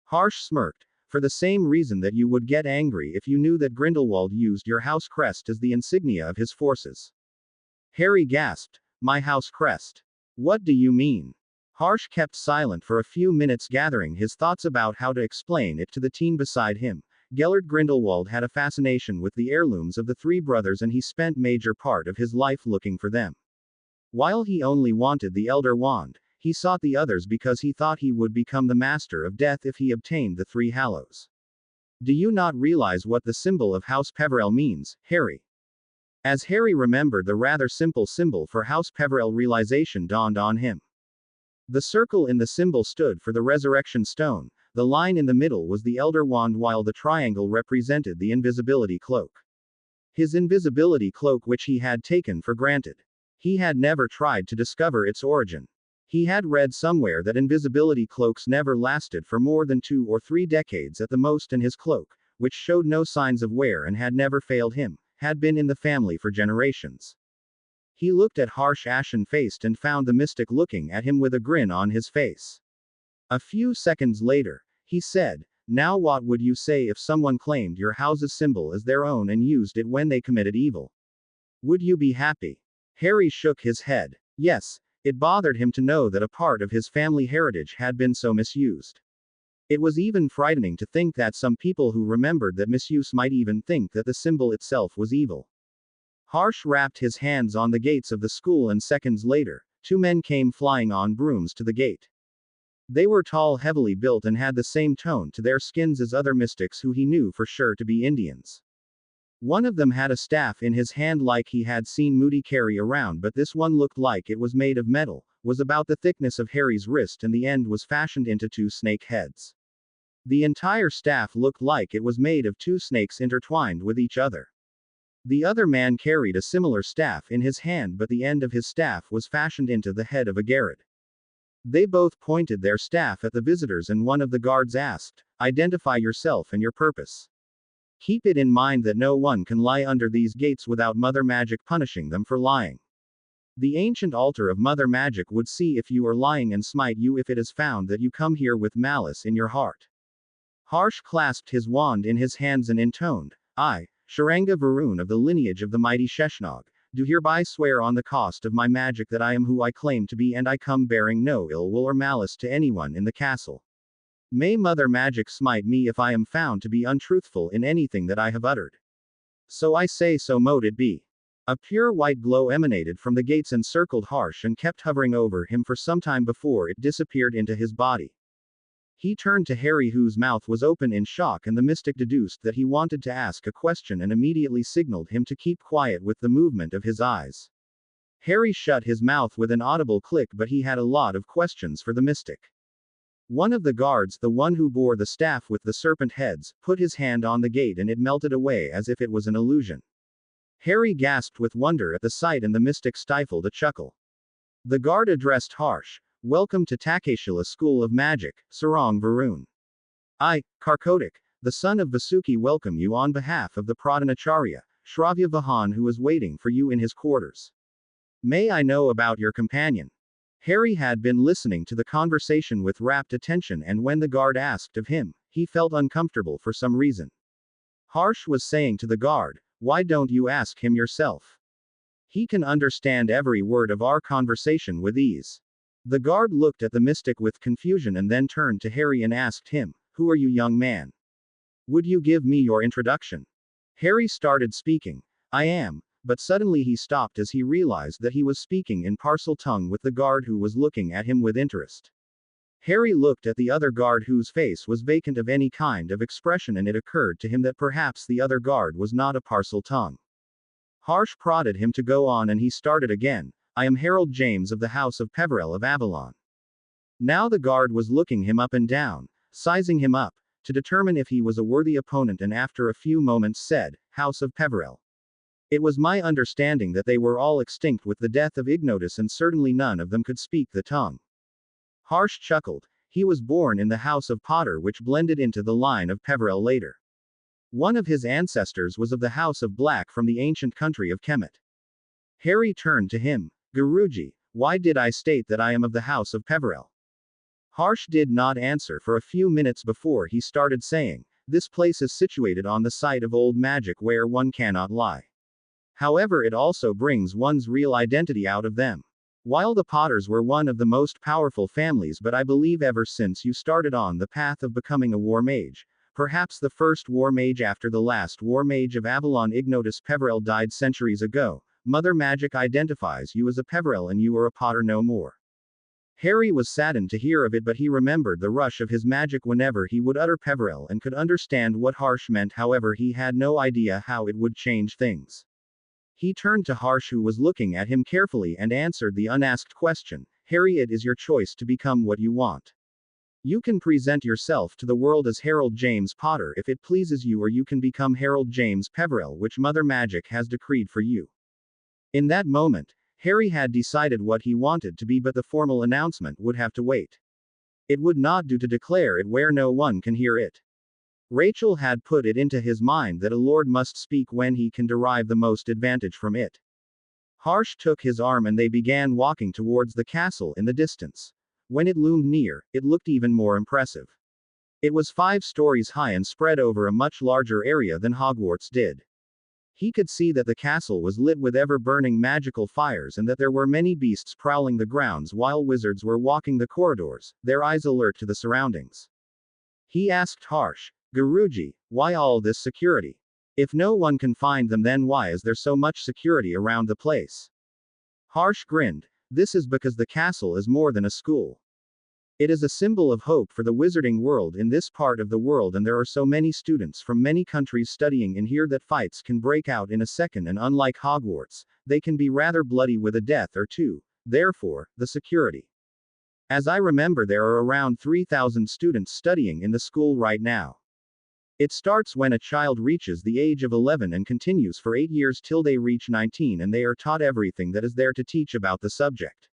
Harsh smirked. For the same reason that you would get angry if you knew that Grindelwald used your house crest as the insignia of his forces. Harry gasped. My house crest? What do you mean? Harsh kept silent for a few minutes, gathering his thoughts about how to explain it to the teen beside him. Gellert Grindelwald had a fascination with the heirlooms of the 3 brothers, and he spent major part of his life looking for them. While he only wanted the Elder Wand, he sought the others because he thought he would become the Master of Death if he obtained the 3 Hallows. Do you not realize what the symbol of House Peverell means, Harry? As Harry remembered the rather simple symbol for House Peverell, realization dawned on him. The circle in the symbol stood for the Resurrection Stone, the line in the middle was the Elder Wand, while the triangle represented the invisibility cloak. His invisibility cloak, which he had taken for granted. He had never tried to discover its origin. He had read somewhere that invisibility cloaks never lasted for more than 2 or 3 decades at the most, and his cloak, which showed no signs of wear and had never failed him, had been in the family for generations. He looked at Harsh ashen-faced and found the mystic looking at him with a grin on his face. A few seconds later, he said, "Now what would you say if someone claimed your house's symbol as their own and used it when they committed evil? Would you be happy?" Harry shook his head. Yes, it bothered him to know that a part of his family heritage had been so misused. It was even frightening to think that some people who remembered that misuse might even think that the symbol itself was evil. Harsh wrapped his hands on the gates of the school, and seconds later, two men came flying on brooms to the gate. They were tall, heavily built, and had the same tone to their skins as other mystics who he knew for sure to be Indians. One of them had a staff in his hand like he had seen Moody carry around, but this one looked like it was made of metal, was about the thickness of Harry's wrist, and the end was fashioned into two snake heads. The entire staff looked like it was made of two snakes intertwined with each other. The other man carried a similar staff in his hand, but the end of his staff was fashioned into the head of a garrod. They both pointed their staff at the visitors, and one of the guards asked, "Identify yourself and your purpose. Keep it in mind that no one can lie under these gates without Mother Magic punishing them for lying. The ancient altar of Mother Magic would see if you are lying and smite you if it is found that you come here with malice in your heart." Harsh clasped his wand in his hands and intoned, "I, Sharanga Varun of the lineage of the mighty Sheshnog, do hereby swear on the cost of my magic that I am who I claim to be, and I come bearing no ill will or malice to anyone in the castle. May Mother Magic smite me if I am found to be untruthful in anything that I have uttered. So I say, so mote it be." A pure white glow emanated from the gates and circled Harsh and kept hovering over him for some time before it disappeared into his body. He turned to Harry, whose mouth was open in shock, and the mystic deduced that he wanted to ask a question and immediately signaled him to keep quiet with the movement of his eyes. Harry shut his mouth with an audible click, but he had a lot of questions for the mystic. One of the guards, the one who bore the staff with the serpent heads, put his hand on the gate and it melted away as if it was an illusion. Harry gasped with wonder at the sight, and the mystic stifled a chuckle. The guard addressed Harsh, "Welcome to Takeshila School of Magic, Sarang Varun. I, Karkotik, the son of Vasuki, welcome you on behalf of the Pradhanacharya, Shravya Vahan, who is waiting for you in his quarters. May I know about your companion?" Harry had been listening to the conversation with rapt attention, and when the guard asked of him, he felt uncomfortable for some reason. Harsh was saying to the guard, "Why don't you ask him yourself? He can understand every word of our conversation with ease." The guard looked at the mystic with confusion and then turned to Harry and asked him, "Who are you, young man? Would you give me your introduction?" Harry started speaking, "I am," but suddenly he stopped as he realized that he was speaking in Parcel tongue with the guard, who was looking at him with interest. Harry looked at the other guard, whose face was vacant of any kind of expression, and it occurred to him that perhaps the other guard was not a Parcel tongue. Harsh prodded him to go on, and he started again, "I am Harold James of the House of Peverell of Avalon." Now the guard was looking him up and down, sizing him up, to determine if he was a worthy opponent, and after a few moments said, "House of Peverell. It was my understanding that they were all extinct with the death of Ignotus, and certainly none of them could speak the tongue." Harsh chuckled. He was born in the House of Potter, which blended into the line of Peverell later. One of his ancestors was of the House of Black from the ancient country of Kemet. Harry turned to him. "Guruji, why did I state that I am of the House of Peverell?" Harsh did not answer for a few minutes before he started saying, "This place is situated on the site of old magic where one cannot lie. However, it also brings one's real identity out of them. While the Potters were one of the most powerful families, but I believe ever since you started on the path of becoming a war mage, perhaps the first war mage after the last war mage of Avalon, Ignotus Peverell, died centuries ago, Mother Magic identifies you as a Peverell and you are a Potter no more." Harry was saddened to hear of it, but he remembered the rush of his magic whenever he would utter Peverell and could understand what Harsh meant. However, he had no idea how it would change things. He turned to Harsh, who was looking at him carefully, and answered the unasked question, "Harry, it is your choice to become what you want. You can present yourself to the world as Harold James Potter if it pleases you, or you can become Harold James Peverell, which Mother Magic has decreed for you." In that moment, Harry had decided what he wanted to be, but the formal announcement would have to wait. It would not do to declare it where no one can hear it. Rachel had put it into his mind that a lord must speak when he can derive the most advantage from it. Harsh took his arm and they began walking towards the castle in the distance. When it loomed near, it looked even more impressive. It was 5 stories high and spread over a much larger area than Hogwarts did. He could see that the castle was lit with ever-burning magical fires and that there were many beasts prowling the grounds while wizards were walking the corridors, their eyes alert to the surroundings. He asked Harsh, "Guruji, why all this security? If no one can find them, then why is there so much security around the place?" Harsh grinned. "This is because the castle is more than a school. It is a symbol of hope for the wizarding world in this part of the world, and there are so many students from many countries studying in here that fights can break out in a second, and unlike Hogwarts, they can be rather bloody with a death or two. Therefore, the security. As I remember, there are around 3,000 students studying in the school right now. It starts when a child reaches the age of 11 and continues for 8 years till they reach 19, and they are taught everything that is there to teach about the subject.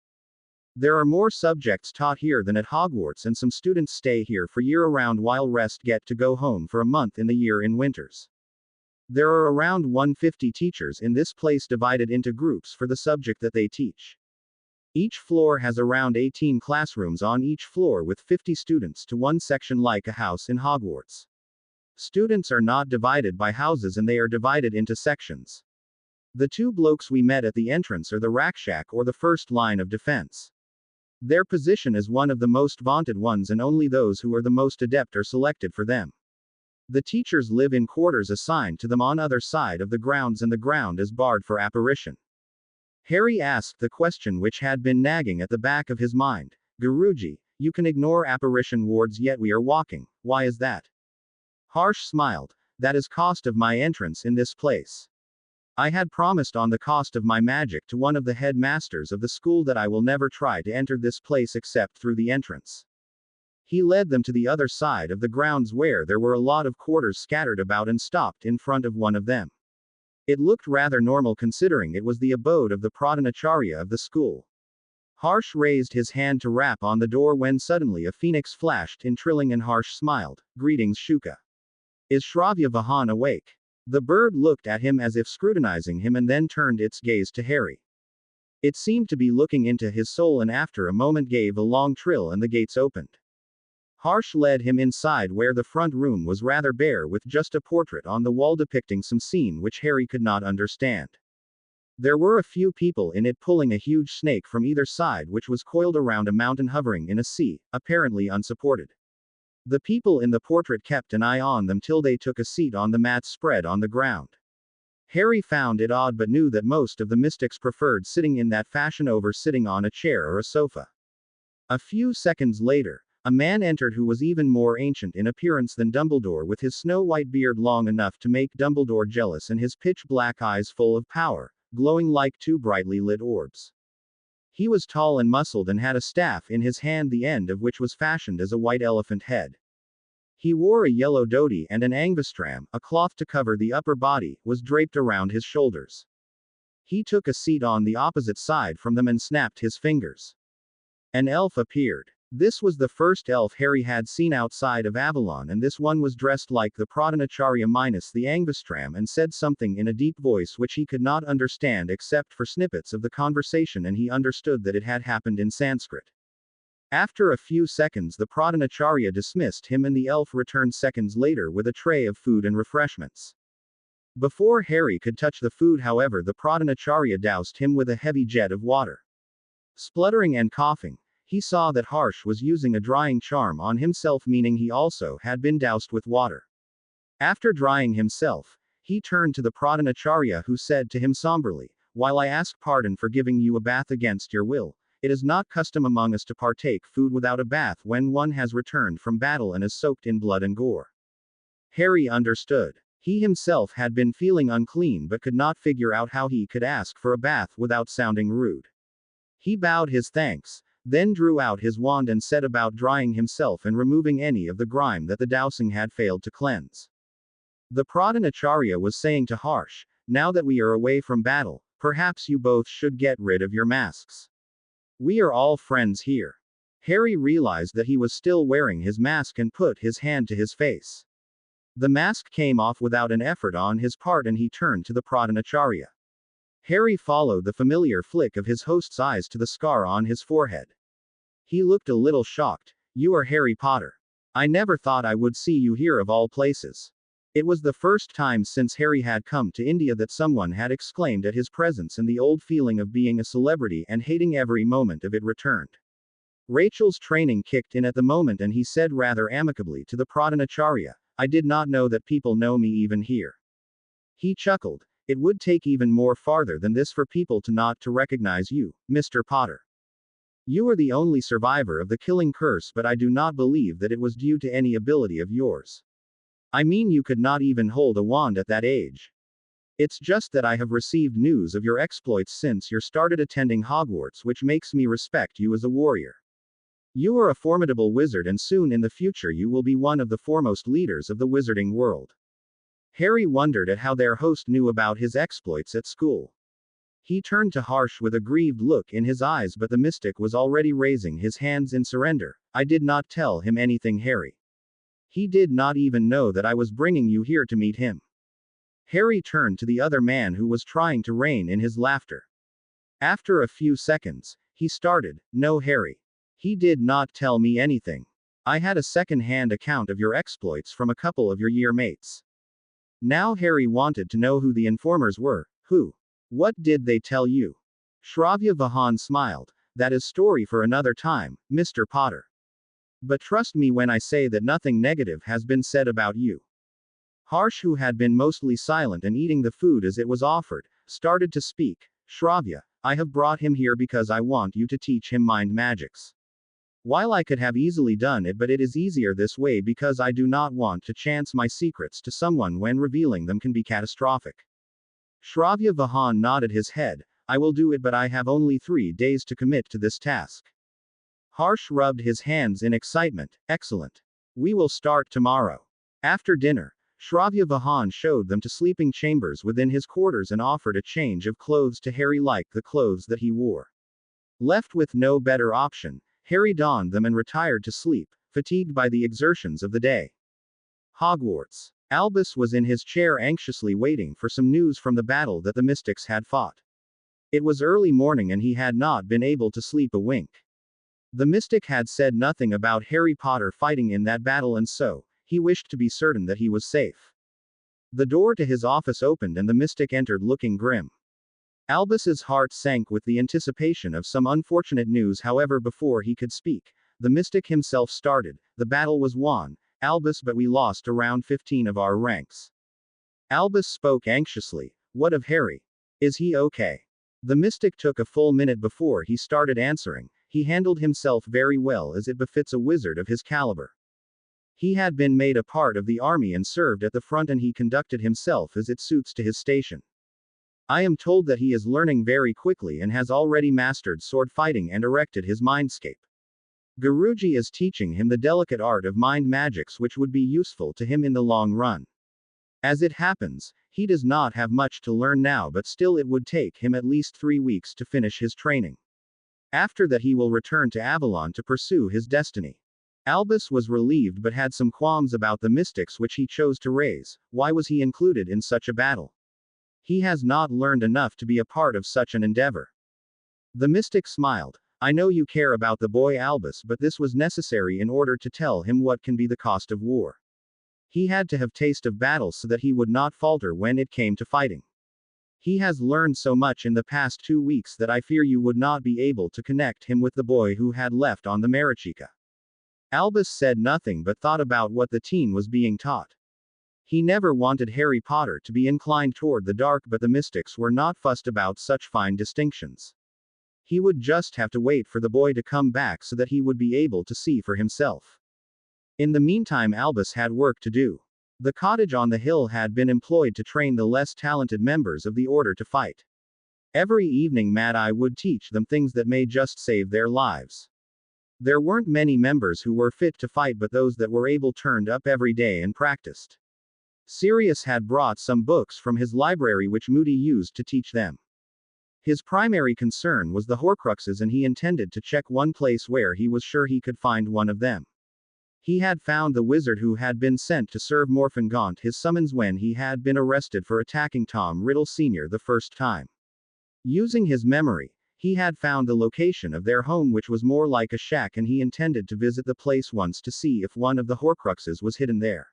There are more subjects taught here than at Hogwarts, and some students stay here for year-round while rest get to go home for a month in the year in winters. There are around 150 teachers in this place divided into groups for the subject that they teach. Each floor has around 18 classrooms on each floor with 50 students to one section like a house in Hogwarts. Students are not divided by houses and they are divided into sections. The 2 blokes we met at the entrance are the Rakshak, or the first line of defense. Their position is one of the most vaunted ones, and only those who are the most adept are selected for them. The teachers live in quarters assigned to them on other side of the grounds, and the ground is barred for apparition. Harry asked the question which had been nagging at the back of his mind. "Guruji, you can ignore apparition wards, yet we are walking. Why is that?" Harsh smiled. "That is cost of my entrance in this place. I had promised on the cost of my magic to one of the headmasters of the school that I will never try to enter this place except through the entrance." He led them to the other side of the grounds where there were a lot of quarters scattered about, and stopped in front of one of them. It looked rather normal considering it was the abode of the Pradhanacharya of the school. Harsh raised his hand to rap on the door when suddenly a phoenix flashed in trilling, and Harsh smiled. "Greetings, Shuka. Is Shravya Vahan awake?" The bird looked at him as if scrutinizing him and then turned its gaze to Harry. It seemed to be looking into his soul, and after a moment gave a long trill and the gates opened. Harsh led him inside where the front room was rather bare with just a portrait on the wall depicting some scene which Harry could not understand. There were a few people in it pulling a huge snake from either side which was coiled around a mountain hovering in a sea, apparently unsupported. The people in the portrait kept an eye on them till they took a seat on the mats spread on the ground. Harry found it odd but knew that most of the mystics preferred sitting in that fashion over sitting on a chair or a sofa. A few seconds later, a man entered who was even more ancient in appearance than Dumbledore, with his snow-white beard long enough to make Dumbledore jealous and his pitch-black eyes full of power, glowing like 2 brightly lit orbs. He was tall and muscled and had a staff in his hand, the end of which was fashioned as a white elephant head. He wore a yellow dhoti, and an angvastram, a cloth to cover the upper body, was draped around his shoulders. He took a seat on the opposite side from them and snapped his fingers. An elf appeared. This was the first elf Harry had seen outside of Avalon, and this one was dressed like the Pradhanacharya minus the angvastram, and said something in a deep voice which he could not understand except for snippets of the conversation, and he understood that it had happened in Sanskrit. After a few seconds the Pradhanacharya dismissed him, and the elf returned seconds later with a tray of food and refreshments. Before Harry could touch the food, however, the Pradhanacharya doused him with a heavy jet of water. Spluttering and coughing, he saw that Harsh was using a drying charm on himself, meaning he also had been doused with water. After drying himself, he turned to the Pradhanacharya, who said to him somberly, "While I ask pardon for giving you a bath against your will, it is not custom among us to partake food without a bath when one has returned from battle and is soaked in blood and gore." Harry understood. He himself had been feeling unclean but could not figure out how he could ask for a bath without sounding rude. He bowed his thanks, then drew out his wand and set about drying himself and removing any of the grime that the dousing had failed to cleanse. The Pradhanacharya was saying to Harsh, "Now that we are away from battle, perhaps you both should get rid of your masks. We are all friends here." Harry realized that he was still wearing his mask and put his hand to his face. The mask came off without an effort on his part, and he turned to the Pradhanacharya. Harry followed the familiar flick of his host's eyes to the scar on his forehead. He looked a little shocked. You are Harry Potter. I never thought I would see you here of all places. It was the first time since Harry had come to India that someone had exclaimed at his presence, and the old feeling of being a celebrity and hating every moment of it returned. Rachel's training kicked in at the moment, and he said rather amicably to the Pradhanacharya, I did not know that people know me even here. He chuckled. It would take even more farther than this for people to not to recognize you, Mr. Potter. You are the only survivor of the killing curse, but I do not believe that it was due to any ability of yours. I mean, you could not even hold a wand at that age. It's just that I have received news of your exploits since you started attending Hogwarts, which makes me respect you as a warrior. You are a formidable wizard, and soon in the future you will be one of the foremost leaders of the wizarding world. Harry wondered at how their host knew about his exploits at school. He turned to Harsh with a grieved look in his eyes, but the mystic was already raising his hands in surrender. I did not tell him anything, Harry. He did not even know that I was bringing you here to meet him. Harry turned to the other man who was trying to rein in his laughter. After a few seconds, he started, No, Harry. He did not tell me anything. I had a second-hand account of your exploits from a couple of your year mates. Now Harry wanted to know who the informers were. Who? What did they tell you? Shravya Vahan smiled. That is story for another time, Mr. Potter. But trust me when I say that nothing negative has been said about you. Harsh, who had been mostly silent and eating the food as it was offered, started to speak. Shravya, I have brought him here because I want you to teach him mind magics. While I could have easily done it, but it is easier this way because I do not want to chance my secrets to someone when revealing them can be catastrophic. Shravya Vahan nodded his head. I will do it, but I have only 3 days to commit to this task. Harsh rubbed his hands in excitement. Excellent. We will start tomorrow. After dinner, Shravya Vahan showed them to sleeping chambers within his quarters and offered a change of clothes to Harry like the clothes that he wore. Left with no better option, Harry donned them and retired to sleep, fatigued by the exertions of the day. Hogwarts. Albus was in his chair anxiously waiting for some news from the battle that the mystics had fought. It was early morning and he had not been able to sleep a wink. The mystic had said nothing about Harry Potter fighting in that battle, and so, he wished to be certain that he was safe. The door to his office opened and the mystic entered looking grim. Albus's heart sank with the anticipation of some unfortunate news. However, before he could speak, the mystic himself started. The battle was won, Albus, but we lost around 15 of our ranks. Albus spoke anxiously. What of Harry? Is he okay? The mystic took a full minute before he started answering. He handled himself very well, as it befits a wizard of his caliber. He had been made a part of the army and served at the front, and he conducted himself as it suits to his station. I am told that he is learning very quickly and has already mastered sword fighting and erected his mindscape. Guruji is teaching him the delicate art of mind magics, which would be useful to him in the long run. As it happens, he does not have much to learn now, but still it would take him at least 3 weeks to finish his training. After that he will return to Avalon to pursue his destiny. Albus was relieved but had some qualms about the mystics which he chose to raise. Why was he included in such a battle? He has not learned enough to be a part of such an endeavor. The mystic smiled. I know you care about the boy Albus, but this was necessary in order to tell him what can be the cost of war. He had to have taste of battle so that he would not falter when it came to fighting. He has learned so much in the past 2 weeks that I fear you would not be able to connect him with the boy who had left on the Marichika. Albus said nothing but thought about what the teen was being taught. He never wanted Harry Potter to be inclined toward the dark, but the mystics were not fussed about such fine distinctions. He would just have to wait for the boy to come back so that he would be able to see for himself. In the meantime, Albus had work to do. The cottage on the hill had been employed to train the less talented members of the order to fight. Every evening Mad Eye would teach them things that may just save their lives. There weren't many members who were fit to fight, but those that were able turned up every day and practiced. Sirius had brought some books from his library which Moody used to teach them. His primary concern was the Horcruxes, and he intended to check one place where he was sure he could find one of them. He had found the wizard who had been sent to serve Morfingaunt his summons when he had been arrested for attacking Tom Riddle Sr. the first time. Using his memory, he had found the location of their home, which was more like a shack, and he intended to visit the place once to see if one of the Horcruxes was hidden there.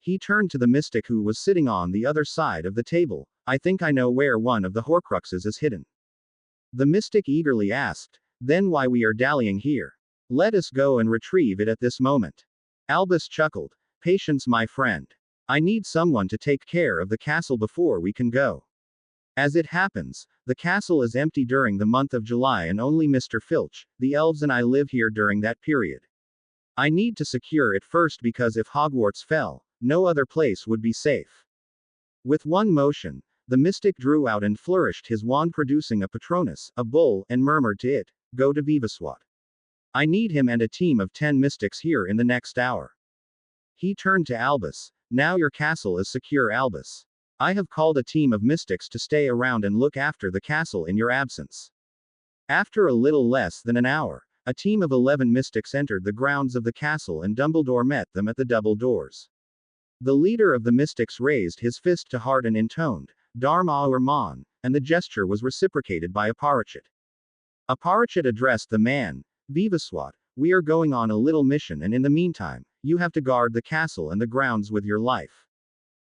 He turned to the mystic who was sitting on the other side of the table. I think I know where one of the Horcruxes is hidden. The mystic eagerly asked, then why we are dallying here? Let us go and retrieve it at this moment. Albus chuckled. Patience, my friend. I need someone to take care of the castle before we can go. As it happens, the castle is empty during the month of July and only Mr. Filch, the elves, and I live here during that period. I need to secure it first because if Hogwarts fell, no other place would be safe. With one motion, the mystic drew out and flourished his wand, producing a Patronus, a bull, and murmured to it, Go to Vivaswat. I need him and a team of 10 mystics here in the next hour. He turned to Albus. Now your castle is secure, Albus. I have called a team of mystics to stay around and look after the castle in your absence. After a little less than an hour, a team of 11 mystics entered the grounds of the castle and Dumbledore met them at the double doors. The leader of the mystics raised his fist to Hart and intoned, Dharma or Mon, and the gesture was reciprocated by Aparichet. Aparichet addressed the man, Vivaswat, we are going on a little mission, and in the meantime, you have to guard the castle and the grounds with your life.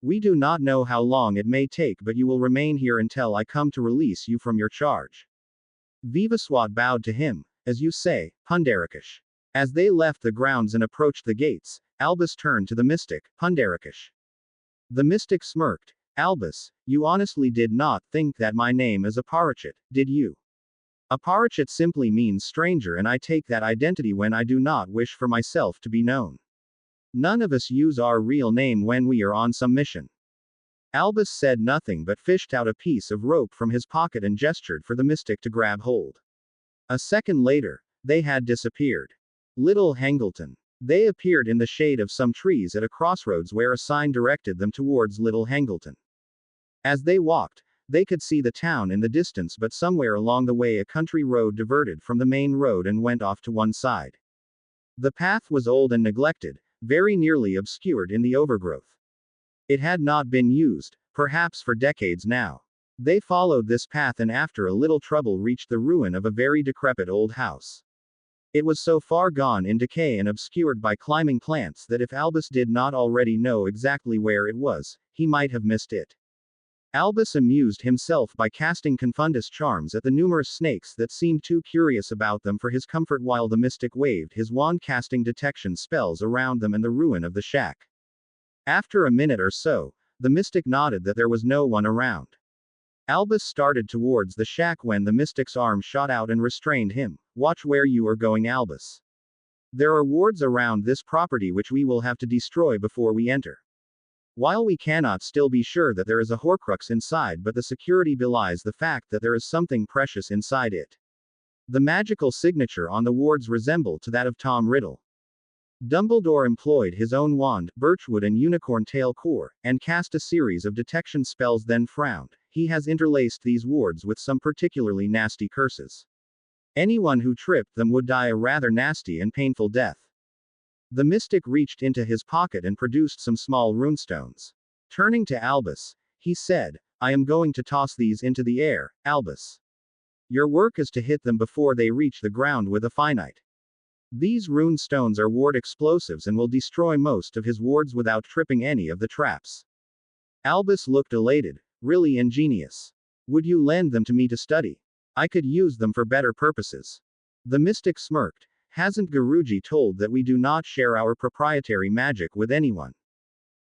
We do not know how long it may take, but you will remain here until I come to release you from your charge. Vivaswat bowed to him, as you say, Pundarikash. As they left the grounds and approached the gates, Albus turned to the mystic, Pundarikash. The mystic smirked. Albus, you honestly did not think that my name is Aparichet, did you? Aparichet simply means stranger, and I take that identity when I do not wish for myself to be known. None of us use our real name when we are on some mission. Albus said nothing but fished out a piece of rope from his pocket and gestured for the mystic to grab hold. A second later, they had disappeared. Little Hangleton. They appeared in the shade of some trees at a crossroads where a sign directed them towards Little Hangleton. As they walked, they could see the town in the distance, but somewhere along the way a country road diverted from the main road and went off to one side. The path was old and neglected, very nearly obscured in the overgrowth. It had not been used, perhaps for decades now. They followed this path and after a little trouble reached the ruin of a very decrepit old house. It was so far gone in decay and obscured by climbing plants that if Albus did not already know exactly where it was, he might have missed it. Albus amused himself by casting Confundus charms at the numerous snakes that seemed too curious about them for his comfort, while the mystic waved his wand casting detection spells around them and the ruin of the shack. After a minute or so, the mystic nodded that there was no one around. Albus started towards the shack when the mystic's arm shot out and restrained him. Watch where you are going, Albus. There are wards around this property which we will have to destroy before we enter. While we cannot still be sure that there is a Horcrux inside, but the security belies the fact that there is something precious inside it. The magical signature on the wards resembled to that of Tom Riddle. Dumbledore employed his own wand, Birchwood and Unicorn Tail Core, and cast a series of detection spells, then frowned. He has interlaced these wards with some particularly nasty curses. Anyone who tripped them would die a rather nasty and painful death. The mystic reached into his pocket and produced some small runestones. Turning to Albus, he said, I am going to toss these into the air, Albus. Your work is to hit them before they reach the ground with a finite. These rune stones are ward explosives and will destroy most of his wards without tripping any of the traps. Albus looked elated. Really ingenious. Would you lend them to me to study? I could use them for better purposes. The mystic smirked. Hasn't Guruji told that we do not share our proprietary magic with anyone?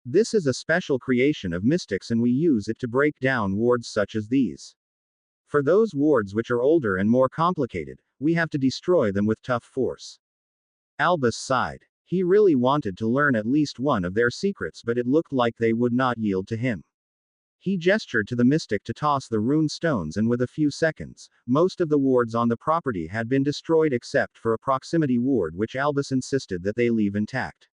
This is a special creation of mystics and we use it to break down wards such as these. For those wards which are older and more complicated, we have to destroy them with tough force. Albus sighed. He really wanted to learn at least one of their secrets, but it looked like they would not yield to him. He gestured to the mystic to toss the rune stones, and with a few seconds, most of the wards on the property had been destroyed except for a proximity ward which Albus insisted that they leave intact.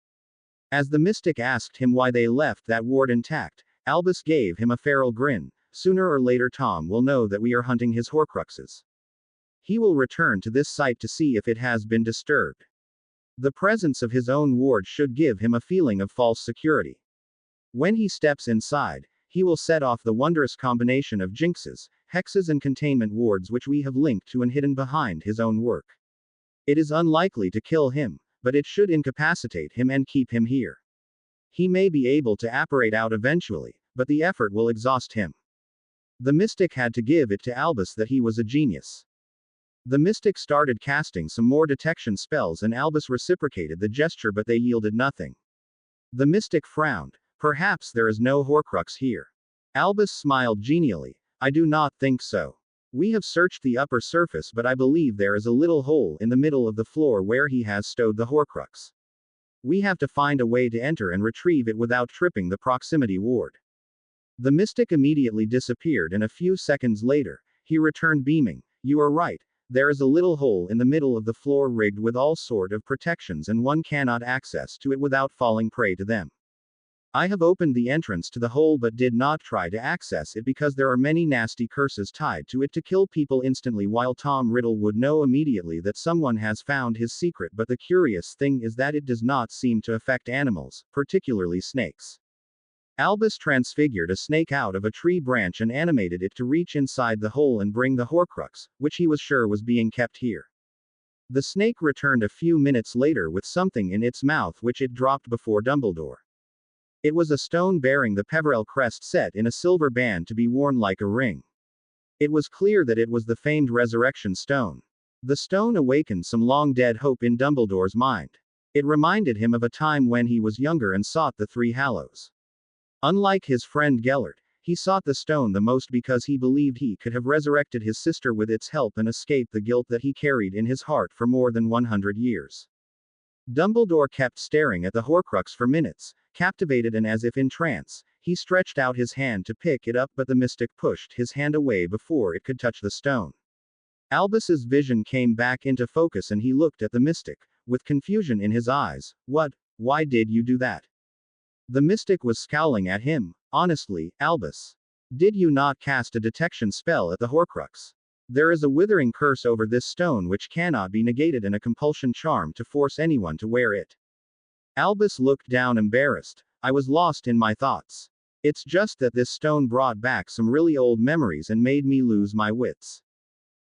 As the mystic asked him why they left that ward intact, Albus gave him a feral grin. Sooner or later Tom will know that we are hunting his Horcruxes. He will return to this site to see if it has been disturbed. The presence of his own ward should give him a feeling of false security. When he steps inside, he will set off the wondrous combination of jinxes, hexes and containment wards which we have linked to and hidden behind his own work. It is unlikely to kill him, but it should incapacitate him and keep him here. He may be able to apparate out eventually, but the effort will exhaust him. The mystic had to give it to Albus that he was a genius. The mystic started casting some more detection spells and Albus reciprocated the gesture, but they yielded nothing. The mystic frowned. Perhaps there is no Horcrux here. Albus smiled genially. I do not think so. We have searched the upper surface, but I believe there is a little hole in the middle of the floor where he has stowed the Horcrux. We have to find a way to enter and retrieve it without tripping the proximity ward. The mystic immediately disappeared, and a few seconds later, he returned beaming. You are right. There is a little hole in the middle of the floor rigged with all sort of protections, and one cannot access to it without falling prey to them. I have opened the entrance to the hole but did not try to access it because there are many nasty curses tied to it to kill people instantly, while Tom Riddle would know immediately that someone has found his secret, but the curious thing is that it does not seem to affect animals, particularly snakes. Albus transfigured a snake out of a tree branch and animated it to reach inside the hole and bring the Horcrux, which he was sure was being kept here. The snake returned a few minutes later with something in its mouth which it dropped before Dumbledore. It was a stone bearing the Peverell crest set in a silver band to be worn like a ring. It was clear that it was the famed resurrection stone. The stone awakened some long-dead hope in Dumbledore's mind. It reminded him of a time when he was younger and sought the Three Hallows. Unlike his friend Gellert, he sought the stone the most because he believed he could have resurrected his sister with its help and escape the guilt that he carried in his heart for more than 100 years. Dumbledore kept staring at the Horcrux for minutes, captivated and as if in trance. He stretched out his hand to pick it up, but the mystic pushed his hand away before it could touch the stone. Albus's vision came back into focus and he looked at the mystic, with confusion in his eyes. What? Why did you do that? The mystic was scowling at him. Honestly, Albus. Did you not cast a detection spell at the Horcrux? There is a withering curse over this stone which cannot be negated and a compulsion charm to force anyone to wear it. Albus looked down embarrassed. I was lost in my thoughts. It's just that this stone brought back some really old memories and made me lose my wits.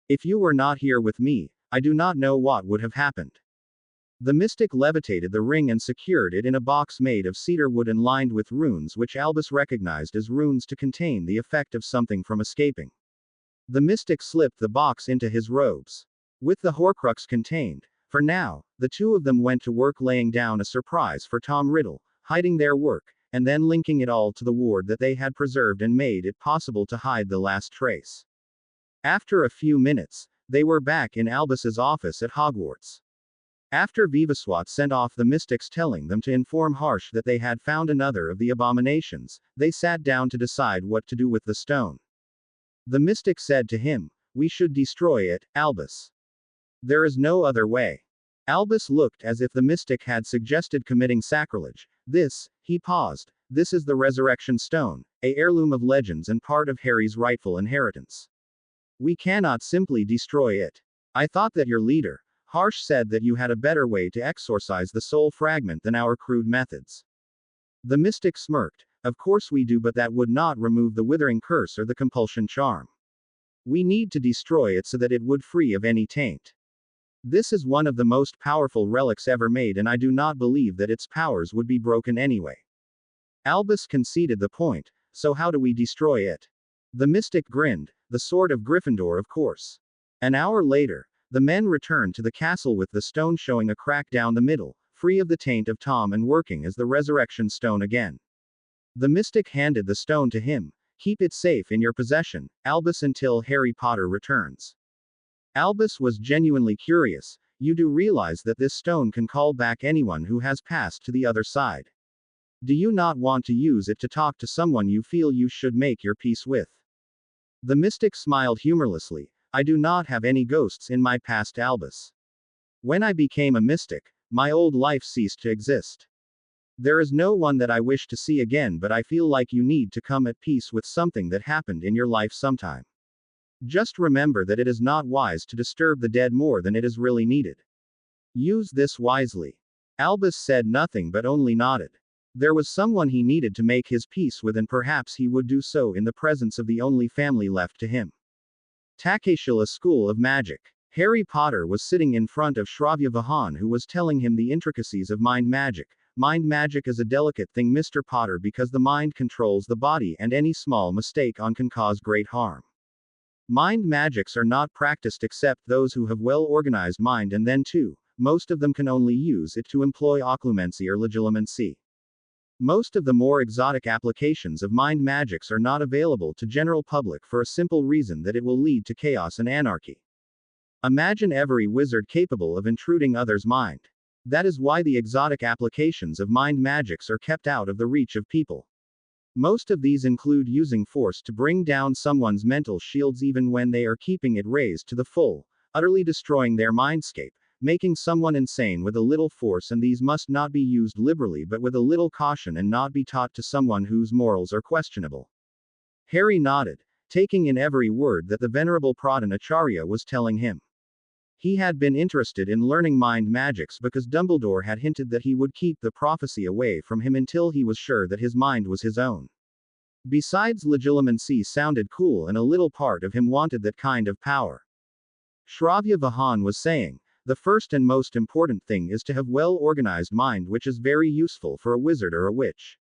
If you were not here with me, I do not know what would have happened. The mystic levitated the ring and secured it in a box made of cedar wood and lined with runes which Albus recognized as runes to contain the effect of something from escaping. The mystic slipped the box into his robes. With the Horcrux contained, for now, the two of them went to work laying down a surprise for Tom Riddle, hiding their work, and then linking it all to the ward that they had preserved and made it possible to hide the last trace. After a few minutes, they were back in Albus's office at Hogwarts. After Vivaswat sent off the mystics telling them to inform Harsh that they had found another of the abominations, they sat down to decide what to do with the stone. The mystic said to him, we should destroy it, Albus. There is no other way. Albus looked as if the mystic had suggested committing sacrilege. He paused. This is the resurrection stone, a heirloom of legends and part of Harry's rightful inheritance. We cannot simply destroy it. I thought that your leader, Harsh, said that you had a better way to exorcise the soul fragment than our crude methods. The mystic smirked. Of course we do, but that would not remove the withering curse or the compulsion charm. We need to destroy it so that it would free of any taint. This is one of the most powerful relics ever made, and I do not believe that its powers would be broken anyway. Albus conceded the point. So how do we destroy it? The mystic grinned. The sword of Gryffindor, of course. An hour later, the men returned to the castle with the stone showing a crack down the middle, free of the taint of Tom and working as the resurrection stone again. The mystic handed the stone to him. Keep it safe in your possession, Albus, until Harry Potter returns. Albus was genuinely curious. You do realize that this stone can call back anyone who has passed to the other side. Do you not want to use it to talk to someone you feel you should make your peace with? The mystic smiled humorlessly. I do not have any ghosts in my past, Albus. When I became a mystic, my old life ceased to exist. There is no one that I wish to see again, but I feel like you need to come at peace with something that happened in your life sometime. Just remember that it is not wise to disturb the dead more than it is really needed. Use this wisely. Albus said nothing but only nodded. There was someone he needed to make his peace with, and perhaps he would do so in the presence of the only family left to him. Takeshila School of Magic. Harry Potter was sitting in front of Shravya Vahan, who was telling him the intricacies of mind magic. Mind magic is a delicate thing, Mr. Potter, because the mind controls the body and any small mistake on can cause great harm. Mind magics are not practiced except those who have well organized mind, and then too, most of them can only use it to employ occlumency or legilimency. Most of the more exotic applications of mind magics are not available to general public for a simple reason that it will lead to chaos and anarchy. Imagine every wizard capable of intruding others' mind. That is why the exotic applications of mind magics are kept out of the reach of people. Most of these include using force to bring down someone's mental shields even when they are keeping it raised to the full, utterly destroying their mindscape, making someone insane with a little force, and these must not be used liberally but with a little caution and not be taught to someone whose morals are questionable. Harry nodded, taking in every word that the venerable Pradhan Acharya was telling him. He had been interested in learning mind magics because Dumbledore had hinted that he would keep the prophecy away from him until he was sure that his mind was his own. Besides, legilimency sounded cool and a little part of him wanted that kind of power. Shravya Vahan was saying, the first and most important thing is to have well-organized mind, which is very useful for a wizard or a witch.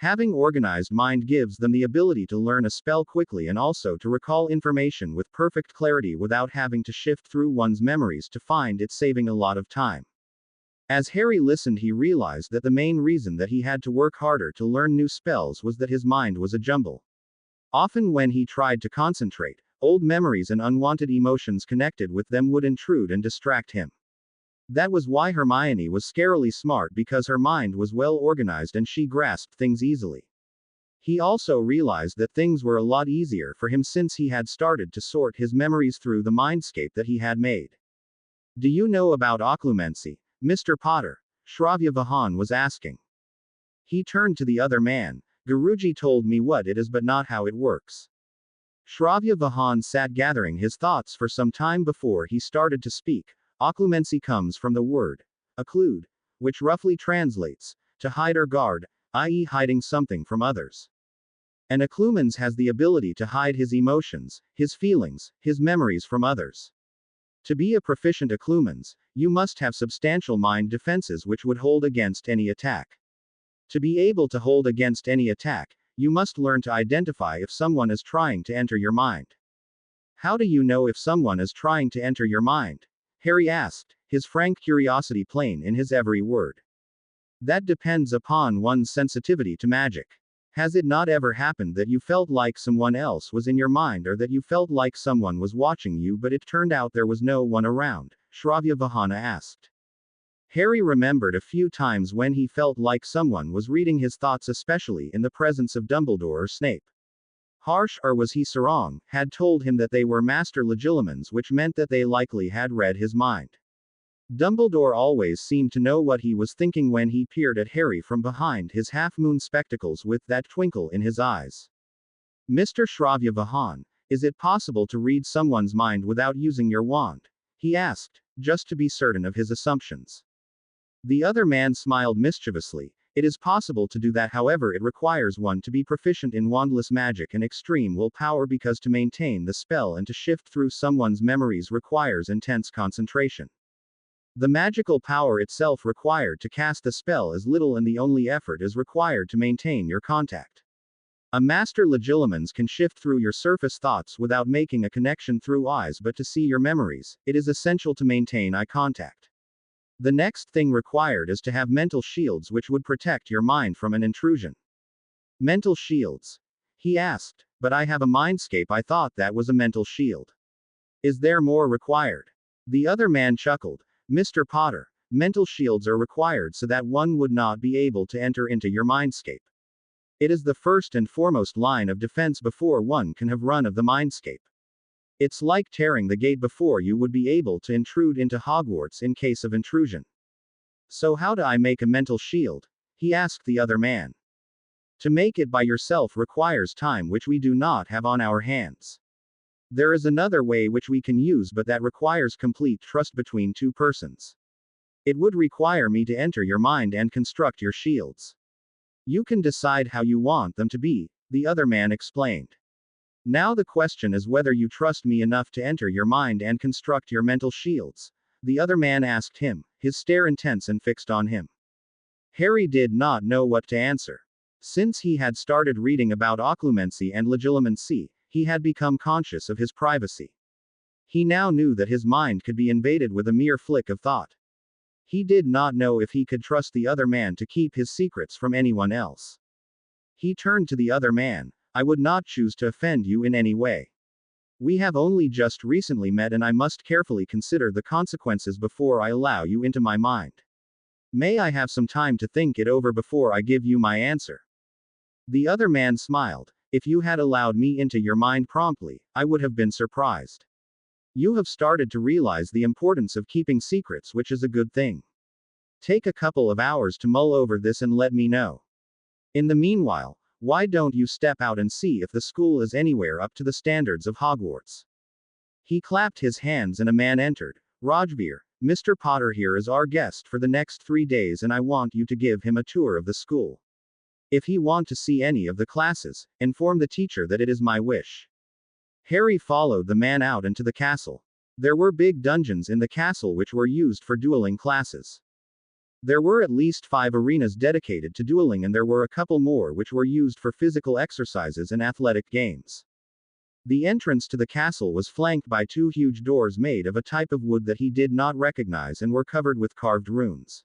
Having organized mind gives them the ability to learn a spell quickly and also to recall information with perfect clarity without having to shift through one's memories to find it, saving a lot of time. As Harry listened, he realized that the main reason that he had to work harder to learn new spells was that his mind was a jumble. Often when he tried to concentrate, old memories and unwanted emotions connected with them would intrude and distract him. That was why Hermione was scarily smart, because her mind was well organized and she grasped things easily. He also realized that things were a lot easier for him since he had started to sort his memories through the mindscape that he had made. Do you know about occlumency, Mr. Potter? Shravya Vahan was asking. He turned to the other man. Guruji told me what it is but not how it works. Shravya Vahan sat gathering his thoughts for some time before he started to speak. Occlumency comes from the word occlude, which roughly translates to hide or guard, i.e., hiding something from others. An occlumens has the ability to hide his emotions, his feelings, his memories from others. To be a proficient occlumens, you must have substantial mind defenses which would hold against any attack. To be able to hold against any attack, you must learn to identify if someone is trying to enter your mind. How do you know if someone is trying to enter your mind? Harry asked, his frank curiosity plain in his every word. That depends upon one's sensitivity to magic. Has it not ever happened that you felt like someone else was in your mind, or that you felt like someone was watching you but it turned out there was no one around? Shravya Vahana asked. Harry remembered a few times when he felt like someone was reading his thoughts, especially in the presence of Dumbledore or Snape. Harsh, or was he Sarong, had told him that they were master legilimens, which meant that they likely had read his mind. Dumbledore always seemed to know what he was thinking when he peered at Harry from behind his half-moon spectacles with that twinkle in his eyes. Mr. Shravya Vahan, is it possible to read someone's mind without using your wand? He asked, just to be certain of his assumptions. The other man smiled mischievously. It is possible to do that, however, it requires one to be proficient in wandless magic and extreme willpower, because to maintain the spell and to shift through someone's memories requires intense concentration. The magical power itself required to cast the spell is little, and the only effort is required to maintain your contact. A master legilimens can shift through your surface thoughts without making a connection through eyes, but to see your memories, it is essential to maintain eye contact. The next thing required is to have mental shields which would protect your mind from an intrusion. Mental shields? He asked. But I have a mindscape, I thought that was a mental shield. Is there more required? The other man chuckled. Mr. Potter, mental shields are required so that one would not be able to enter into your mindscape. It is the first and foremost line of defense before one can have run of the mindscape. It's like tearing the gate before you would be able to intrude into Hogwarts in case of intrusion. So how do I make a mental shield? He asked the other man. To make it by yourself requires time which we do not have on our hands. There is another way which we can use, but that requires complete trust between two persons. It would require me to enter your mind and construct your shields. You can decide how you want them to be, the other man explained. Now the question is whether you trust me enough to enter your mind and construct your mental shields. The other man asked him, his stare intense and fixed on him. Harry did not know what to answer. Since he had started reading about occlumency and legilimency, he had become conscious of his privacy. He now knew that his mind could be invaded with a mere flick of thought. He did not know if he could trust the other man to keep his secrets from anyone else. He turned to the other man. I would not choose to offend you in any way. We have only just recently met and I must carefully consider the consequences before I allow you into my mind. May I have some time to think it over before I give you my answer? The other man smiled. If you had allowed me into your mind promptly, I would have been surprised. You have started to realize the importance of keeping secrets, which is a good thing. Take a couple of hours to mull over this and let me know. In the meanwhile, why don't you step out and see if the school is anywhere up to the standards of Hogwarts? He clapped his hands and a man entered. Rajveer, Mr. Potter here is our guest for the next 3 days and I want you to give him a tour of the school. If he want to see any of the classes, inform the teacher that it is my wish. Harry followed the man out into the castle. There were big dungeons in the castle which were used for dueling classes. There were at least 5 arenas dedicated to dueling and there were a couple more which were used for physical exercises and athletic games. The entrance to the castle was flanked by 2 huge doors made of a type of wood that he did not recognize and were covered with carved runes.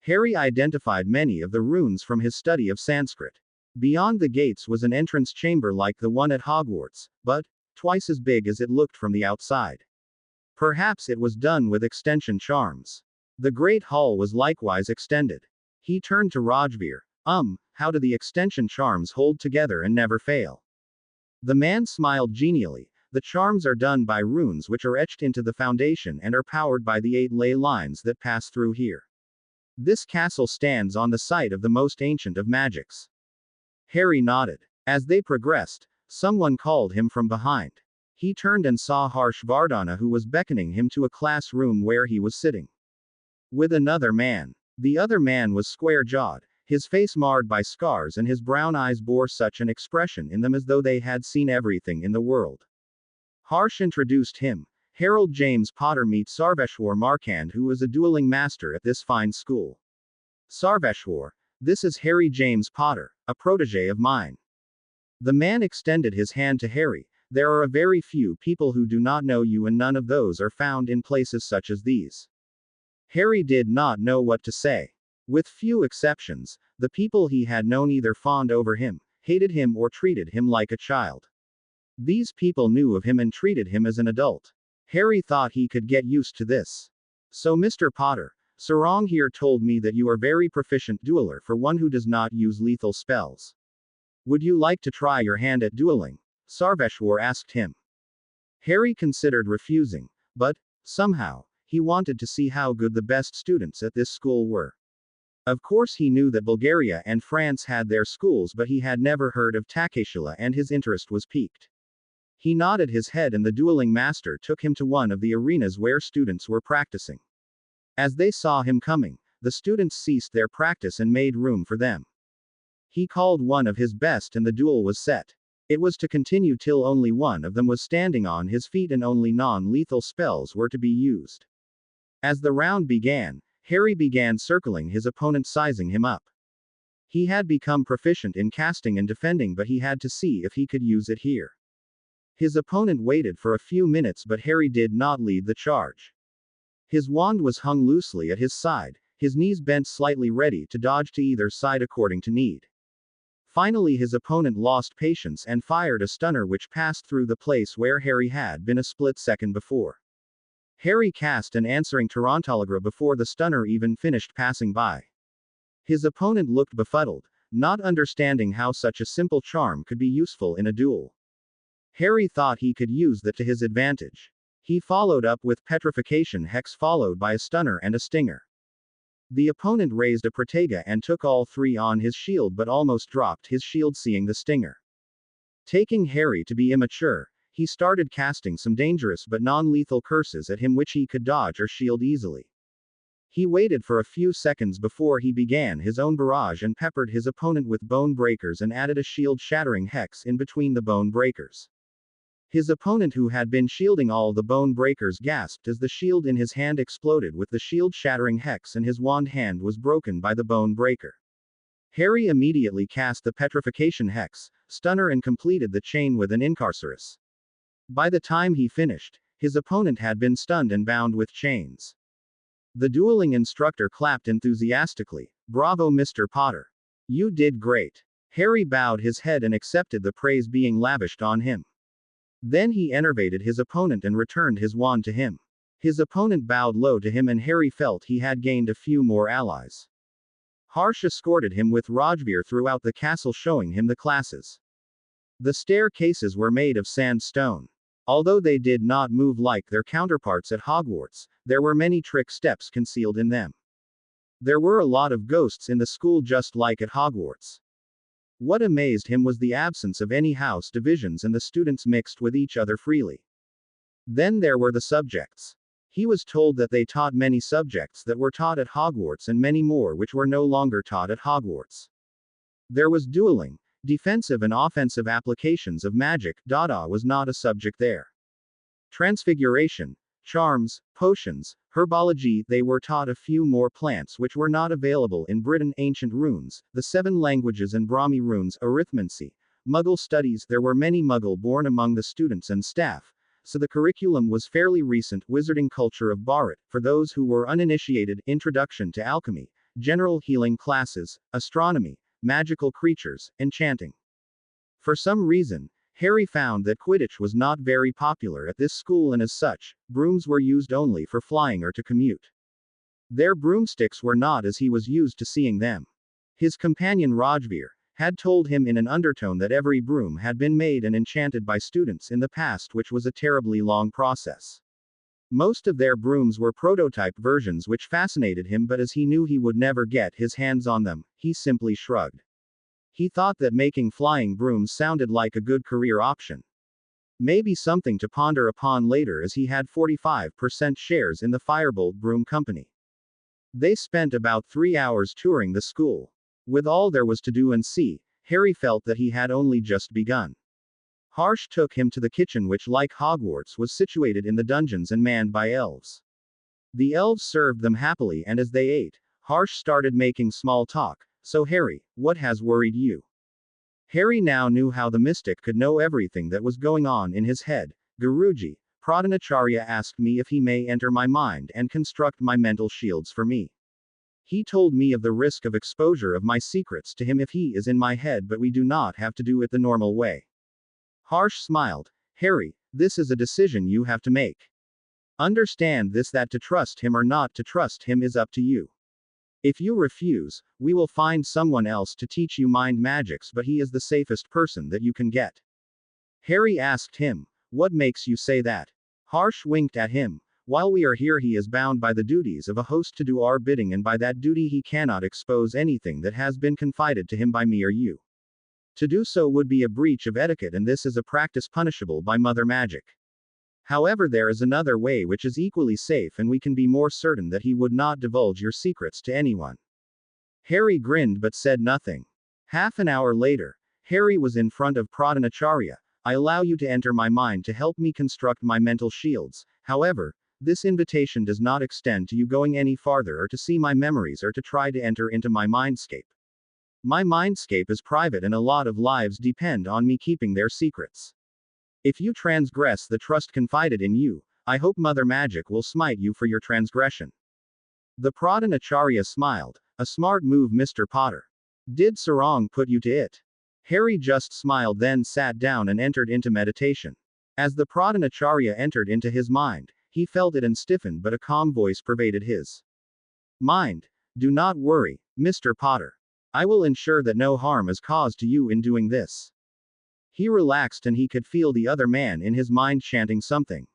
Harry identified many of the runes from his study of Sanskrit. Beyond the gates was an entrance chamber like the one at Hogwarts, but twice as big as it looked from the outside. Perhaps it was done with extension charms. The great hall was likewise extended. He turned to Rajveer. How do the extension charms hold together and never fail? The man smiled genially. The charms are done by runes which are etched into the foundation and are powered by the 8 ley lines that pass through here. This castle stands on the site of the most ancient of magics. Harry nodded. As they progressed, someone called him from behind. He turned and saw Harshvardhana who was beckoning him to a classroom where he was sitting with another man. The other man was square-jawed, his face marred by scars and his brown eyes bore such an expression in them as though they had seen everything in the world. Harsh introduced him. Harold James Potter meets Sarveshwar Markand who is a dueling master at this fine school. Sarveshwar, this is Harry James Potter, a protege of mine. The man extended his hand to Harry. There are a very few people who do not know you and none of those are found in places such as these. Harry did not know what to say. With few exceptions, the people he had known either fawned over him, hated him or treated him like a child. These people knew of him and treated him as an adult. Harry thought he could get used to this. So Mr. Potter, Sarong here told me that you are very proficient dueler for one who does not use lethal spells. Would you like to try your hand at dueling? Sarveshwar asked him. Harry considered refusing, but, somehow, he wanted to see how good the best students at this school were. Of course he knew that Bulgaria and France had their schools but he had never heard of Takeshila and his interest was piqued. He nodded his head and the dueling master took him to one of the arenas where students were practicing. As they saw him coming, the students ceased their practice and made room for them. He called one of his best and the duel was set. It was to continue till only one of them was standing on his feet and only non-lethal spells were to be used. As the round began, Harry began circling his opponent, sizing him up. He had become proficient in casting and defending but he had to see if he could use it here. His opponent waited for a few minutes but Harry did not lead the charge. His wand was hung loosely at his side, his knees bent slightly ready to dodge to either side according to need. Finally his opponent lost patience and fired a stunner which passed through the place where Harry had been a split second before. Harry cast an answering Tarantalagra before the stunner even finished passing by. His opponent looked befuddled, not understanding how such a simple charm could be useful in a duel. Harry thought he could use that to his advantage. He followed up with Petrification Hex followed by a stunner and a stinger. The opponent raised a Protega and took all 3 on his shield but almost dropped his shield seeing the stinger. Taking Harry to be immature, he started casting some dangerous but non-lethal curses at him which he could dodge or shield easily. He waited for a few seconds before he began his own barrage and peppered his opponent with bone breakers and added a shield-shattering hex in between the bone breakers. His opponent, who had been shielding all the bone breakers, gasped as the shield in his hand exploded with the shield-shattering hex, and his wand hand was broken by the bone breaker. Harry immediately cast the petrification hex, stunner, and completed the chain with an incarcerus. By the time he finished, his opponent had been stunned and bound with chains. The dueling instructor clapped enthusiastically. "Bravo, Mr. Potter. You did great." Harry bowed his head and accepted the praise being lavished on him. Then he enervated his opponent and returned his wand to him. His opponent bowed low to him, and Harry felt he had gained a few more allies. Harsh escorted him with Rajveer throughout the castle, showing him the classes. The staircases were made of sandstone. Although they did not move like their counterparts at Hogwarts, there were many trick steps concealed in them. There were a lot of ghosts in the school, just like at Hogwarts. What amazed him was the absence of any house divisions, and the students mixed with each other freely. Then there were the subjects. He was told that they taught many subjects that were taught at Hogwarts and many more which were no longer taught at Hogwarts. There was dueling, defensive and offensive applications of magic. Dada was not a subject there. Transfiguration, charms, potions, herbology. They were taught a few more plants which were not available in Britain, ancient runes, the 7 languages and Brahmi runes, arithmancy, Muggle studies. There were many Muggle born among the students and staff, so the curriculum was fairly recent. Wizarding culture of Bharat, for those who were uninitiated, introduction to alchemy, general healing classes, astronomy, magical creatures, enchanting. For some reason, Harry found that Quidditch was not very popular at this school, and as such, brooms were used only for flying or to commute. Their broomsticks were not as he was used to seeing them. His companion Rajveer had told him in an undertone that every broom had been made and enchanted by students in the past, which was a terribly long process. Most of their brooms were prototype versions, which fascinated him, but as he knew he would never get his hands on them, he simply shrugged. He thought that making flying brooms sounded like a good career option. Maybe something to ponder upon later, as he had 45% shares in the Firebolt Broom Company. They spent about 3 hours touring the school. With all there was to do and see, Harry felt that he had only just begun. Harsh took him to the kitchen, which, like Hogwarts, was situated in the dungeons and manned by elves. The elves served them happily, and as they ate, Harsh started making small talk. "So Harry, what has worried you?" Harry now knew how the mystic could know everything that was going on in his head. "Guruji, Pradhanacharya asked me if he may enter my mind and construct my mental shields for me. He told me of the risk of exposure of my secrets to him if he is in my head, but we do not have to do it the normal way." Harsh smiled. "Harry, this is a decision you have to make. Understand this, that to trust him or not to trust him is up to you. If you refuse, we will find someone else to teach you mind magics, but he is the safest person that you can get." Harry asked him, "What makes you say that?" Harsh winked at him. "While we are here, he is bound by the duties of a host to do our bidding, and by that duty he cannot expose anything that has been confided to him by me or you. To do so would be a breach of etiquette, and this is a practice punishable by Mother Magic. However, there is another way which is equally safe, and we can be more certain that he would not divulge your secrets to anyone." Harry grinned but said nothing. Half an hour later, Harry was in front of Pradhanacharya. "I allow you to enter my mind to help me construct my mental shields. However, this invitation does not extend to you going any farther or to see my memories or to try to enter into my mindscape. My mindscape is private, and a lot of lives depend on me keeping their secrets. If you transgress the trust confided in you, I hope Mother Magic will smite you for your transgression." The Pradhanacharya smiled. "A smart move, Mr. Potter. Did Sarong put you to it?" Harry just smiled, then sat down and entered into meditation. As the Pradhanacharya entered into his mind, he felt it and stiffened, but a calm voice pervaded his mind. "Do not worry, Mr. Potter. I will ensure that no harm is caused to you in doing this." He relaxed, and he could feel the other man in his mind chanting something.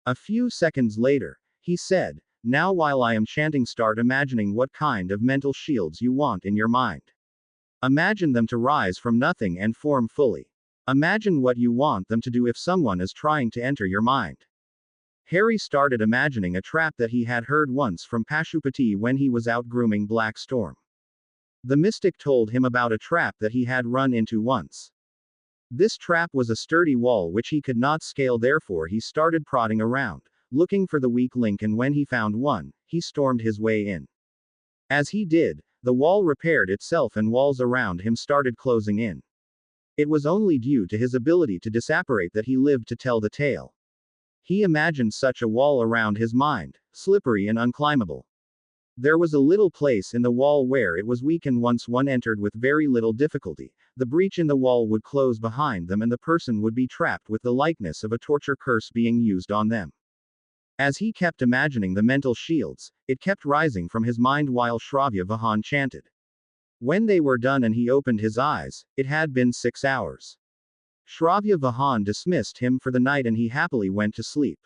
A few seconds later, he said, "Now while I am chanting, start imagining what kind of mental shields you want in your mind. Imagine them to rise from nothing and form fully. Imagine what you want them to do if someone is trying to enter your mind." Harry started imagining a trap that he had heard once from Pashupati when he was out grooming Black Storm. The mystic told him about a trap that he had run into once. This trap was a sturdy wall which he could not scale, therefore he started prodding around, looking for the weak link, and when he found one, he stormed his way in. As he did, the wall repaired itself and walls around him started closing in. It was only due to his ability to disapparate that he lived to tell the tale. He imagined such a wall around his mind, slippery and unclimbable. There was a little place in the wall where it was weak, and once one entered with very little difficulty, the breach in the wall would close behind them and the person would be trapped with the likeness of a torture curse being used on them. As he kept imagining the mental shields, it kept rising from his mind while Shravya Vahan chanted. When they were done and he opened his eyes, it had been 6 hours. Shravya Vahan dismissed him for the night and he happily went to sleep.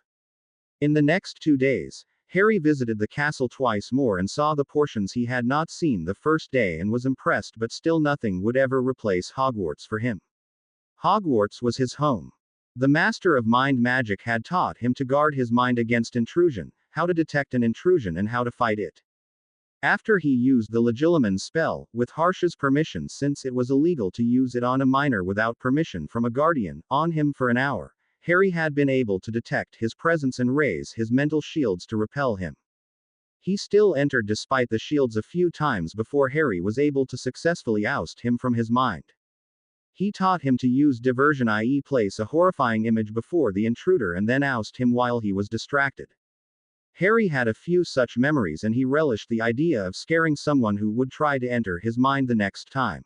In the next 2 days, Harry visited the castle twice more and saw the portions he had not seen the first day and was impressed, but still nothing would ever replace Hogwarts for him. Hogwarts was his home. The master of mind magic had taught him to guard his mind against intrusion, how to detect an intrusion and how to fight it. After he used the Legilimens spell, with Harsh's permission since it was illegal to use it on a minor without permission from a guardian, on him for an hour, Harry had been able to detect his presence and raise his mental shields to repel him. He still entered despite the shields a few times before Harry was able to successfully oust him from his mind. He taught him to use diversion, i.e. place a horrifying image before the intruder and then oust him while he was distracted. Harry had a few such memories and he relished the idea of scaring someone who would try to enter his mind the next time.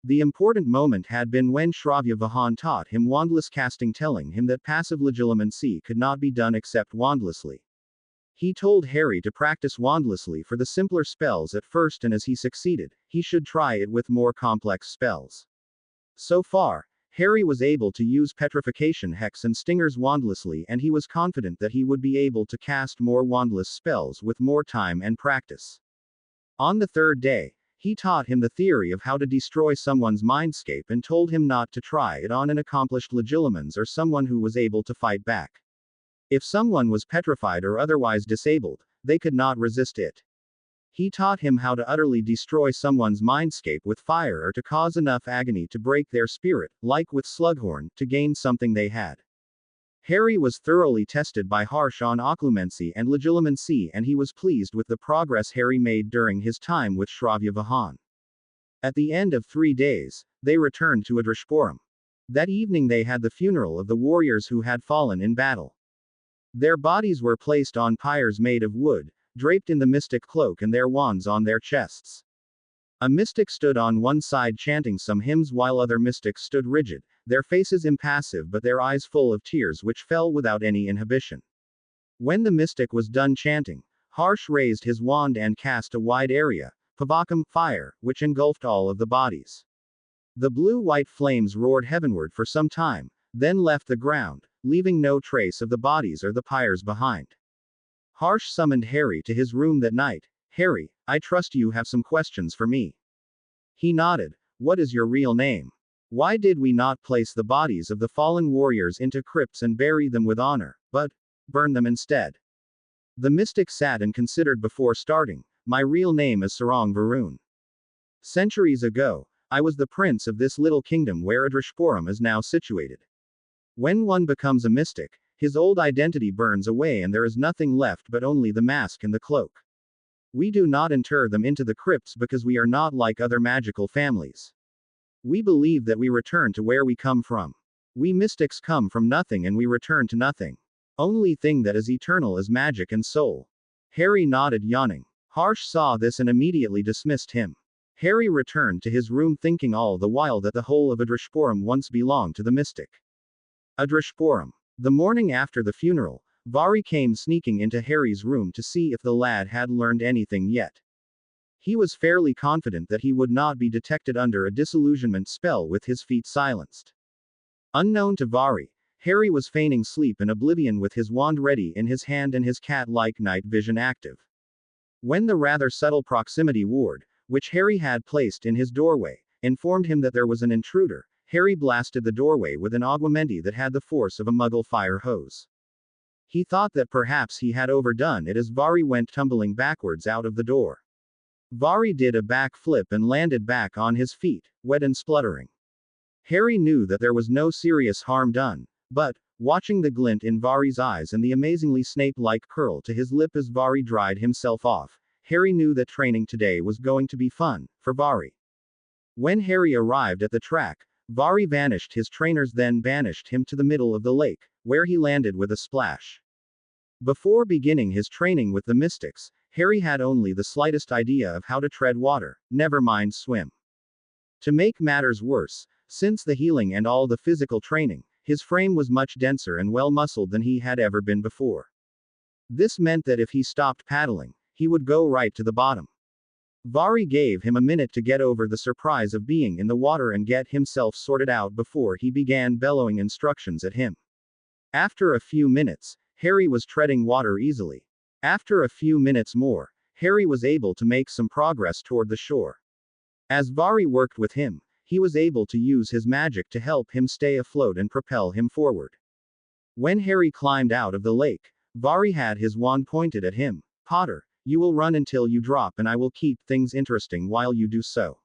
The important moment had been when Shravya Vahan taught him wandless casting, telling him that passive legilimency could not be done except wandlessly. He told Harry to practice wandlessly for the simpler spells at first, and as he succeeded, he should try it with more complex spells. So far, Harry was able to use petrification, hex and stingers wandlessly, and he was confident that he would be able to cast more wandless spells with more time and practice. On the 3rd day, he taught him the theory of how to destroy someone's mindscape and told him not to try it on an accomplished legilimens or someone who was able to fight back. If someone was petrified or otherwise disabled, they could not resist it. He taught him how to utterly destroy someone's mindscape with fire or to cause enough agony to break their spirit, like with Slughorn, to gain something they had. Harry was thoroughly tested by Harsh on occlumency and legilimency, and he was pleased with the progress Harry made during his time with Shravya Vahan. At the end of 3 days, they returned to Adrishpuram. That evening they had the funeral of the warriors who had fallen in battle. Their bodies were placed on pyres made of wood, draped in the mystic cloak and their wands on their chests. A mystic stood on one side chanting some hymns while other mystics stood rigid, their faces impassive but their eyes full of tears which fell without any inhibition. When the mystic was done chanting, Harsh raised his wand and cast a wide area, Pavakam, fire, which engulfed all of the bodies. The blue-white flames roared heavenward for some time, then left the ground, leaving no trace of the bodies or the pyres behind. Harsh summoned Harry to his room that night. Harry, I trust you have some questions for me. He nodded. What is your real name? Why did we not place the bodies of the fallen warriors into crypts and bury them with honor, but burn them instead? The mystic sat and considered before starting. My real name is Sarang Varun. Centuries ago, I was the prince of this little kingdom where Adrishpuram is now situated. When one becomes a mystic, his old identity burns away and there is nothing left but only the mask and the cloak. We do not inter them into the crypts because we are not like other magical families. We believe that we return to where we come from. We mystics come from nothing and we return to nothing. Only thing that is eternal is magic and soul. Harry nodded, yawning. Harsh saw this and immediately dismissed him. Harry returned to his room thinking all the while that the whole of Adrishpuram once belonged to the mystic. Adrishpuram. The morning after the funeral, Vari came sneaking into Harry's room to see if the lad had learned anything yet. He was fairly confident that he would not be detected under a disillusionment spell with his feet silenced. Unknown to Vari, Harry was feigning sleep and oblivion with his wand ready in his hand and his cat-like night vision active. When the rather subtle proximity ward, which Harry had placed in his doorway, informed him that there was an intruder, Harry blasted the doorway with an augmenti that had the force of a Muggle fire hose. He thought that perhaps he had overdone it as Vari went tumbling backwards out of the door. Vari did a back flip and landed back on his feet, wet and spluttering. Harry knew that there was no serious harm done, but, watching the glint in Vari's eyes and the amazingly Snape-like curl to his lip as Vari dried himself off, Harry knew that training today was going to be fun, for Vari. When Harry arrived at the track, Vari vanished. His trainers then banished him to the middle of the lake, where he landed with a splash. Before beginning his training with the Mystics, Harry had only the slightest idea of how to tread water, never mind swim. To make matters worse, since the healing and all the physical training, his frame was much denser and well-muscled than he had ever been before. This meant that if he stopped paddling, he would go right to the bottom. Vari gave him a minute to get over the surprise of being in the water and get himself sorted out before he began bellowing instructions at him. After a few minutes, Harry was treading water easily. After a few minutes more, Harry was able to make some progress toward the shore. As Vari worked with him, he was able to use his magic to help him stay afloat and propel him forward. When Harry climbed out of the lake, Vari had his wand pointed at him. "Potter, you will run until you drop and I will keep things interesting while you do so."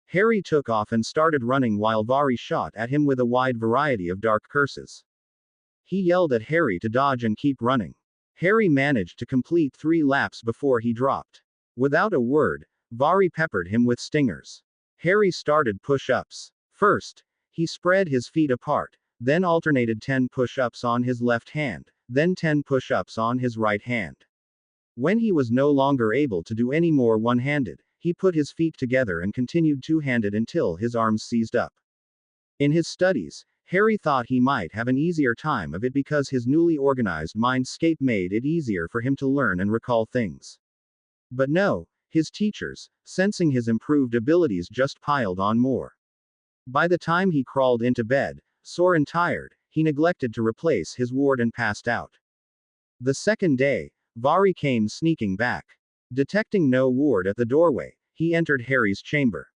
Harry took off and started running while Vari shot at him with a wide variety of dark curses. He yelled at Harry to dodge and keep running. Harry managed to complete 3 laps before he dropped. Without a word, Vari peppered him with stingers. Harry started push-ups. First, he spread his feet apart, then alternated 10 push-ups on his left hand, then 10 push-ups on his right hand. When he was no longer able to do any more one-handed, he put his feet together and continued two-handed until his arms seized up. In his studies, Harry thought he might have an easier time of it because his newly organized mindscape made it easier for him to learn and recall things. But no, his teachers, sensing his improved abilities, just piled on more. By the time he crawled into bed, sore and tired, he neglected to replace his ward and passed out. The second day, Vari came sneaking back. Detecting no ward at the doorway, he entered Harry's chamber.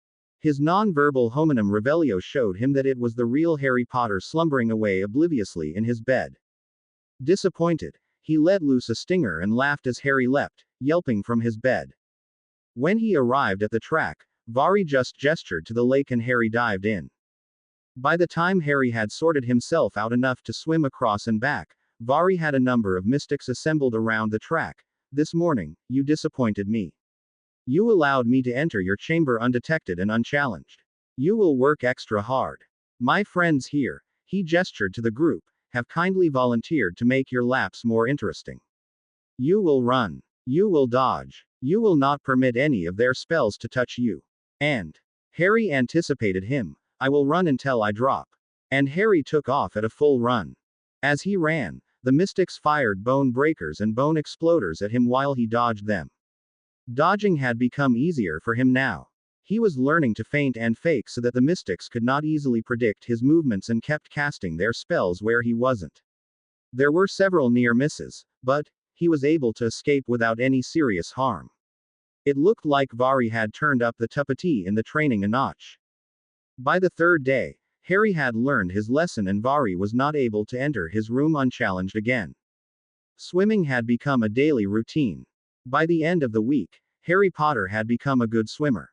His non-verbal hominum revelio showed him that it was the real Harry Potter slumbering away obliviously in his bed. Disappointed, he let loose a stinger and laughed as Harry leapt, yelping from his bed. When he arrived at the track, Vari just gestured to the lake and Harry dived in. By the time Harry had sorted himself out enough to swim across and back, Vari had a number of mystics assembled around the track. "This morning, you disappointed me. You allowed me to enter your chamber undetected and unchallenged. You will work extra hard. My friends here," he gestured to the group, "have kindly volunteered to make your laps more interesting. You will run. You will dodge. You will not permit any of their spells to touch you. And," Harry anticipated him, "I will run until I drop." And Harry took off at a full run. As he ran, the mystics fired bone breakers and bone exploders at him while he dodged them. Dodging had become easier for him now. He was learning to feint and fake so that the mystics could not easily predict his movements and kept casting their spells where he wasn't. There were several near misses, but he was able to escape without any serious harm. It looked like Vari had turned up the tuppety in the training a notch. By the third day, Harry had learned his lesson and Vari was not able to enter his room unchallenged again. Swimming had become a daily routine. By the end of the week, Harry Potter had become a good swimmer.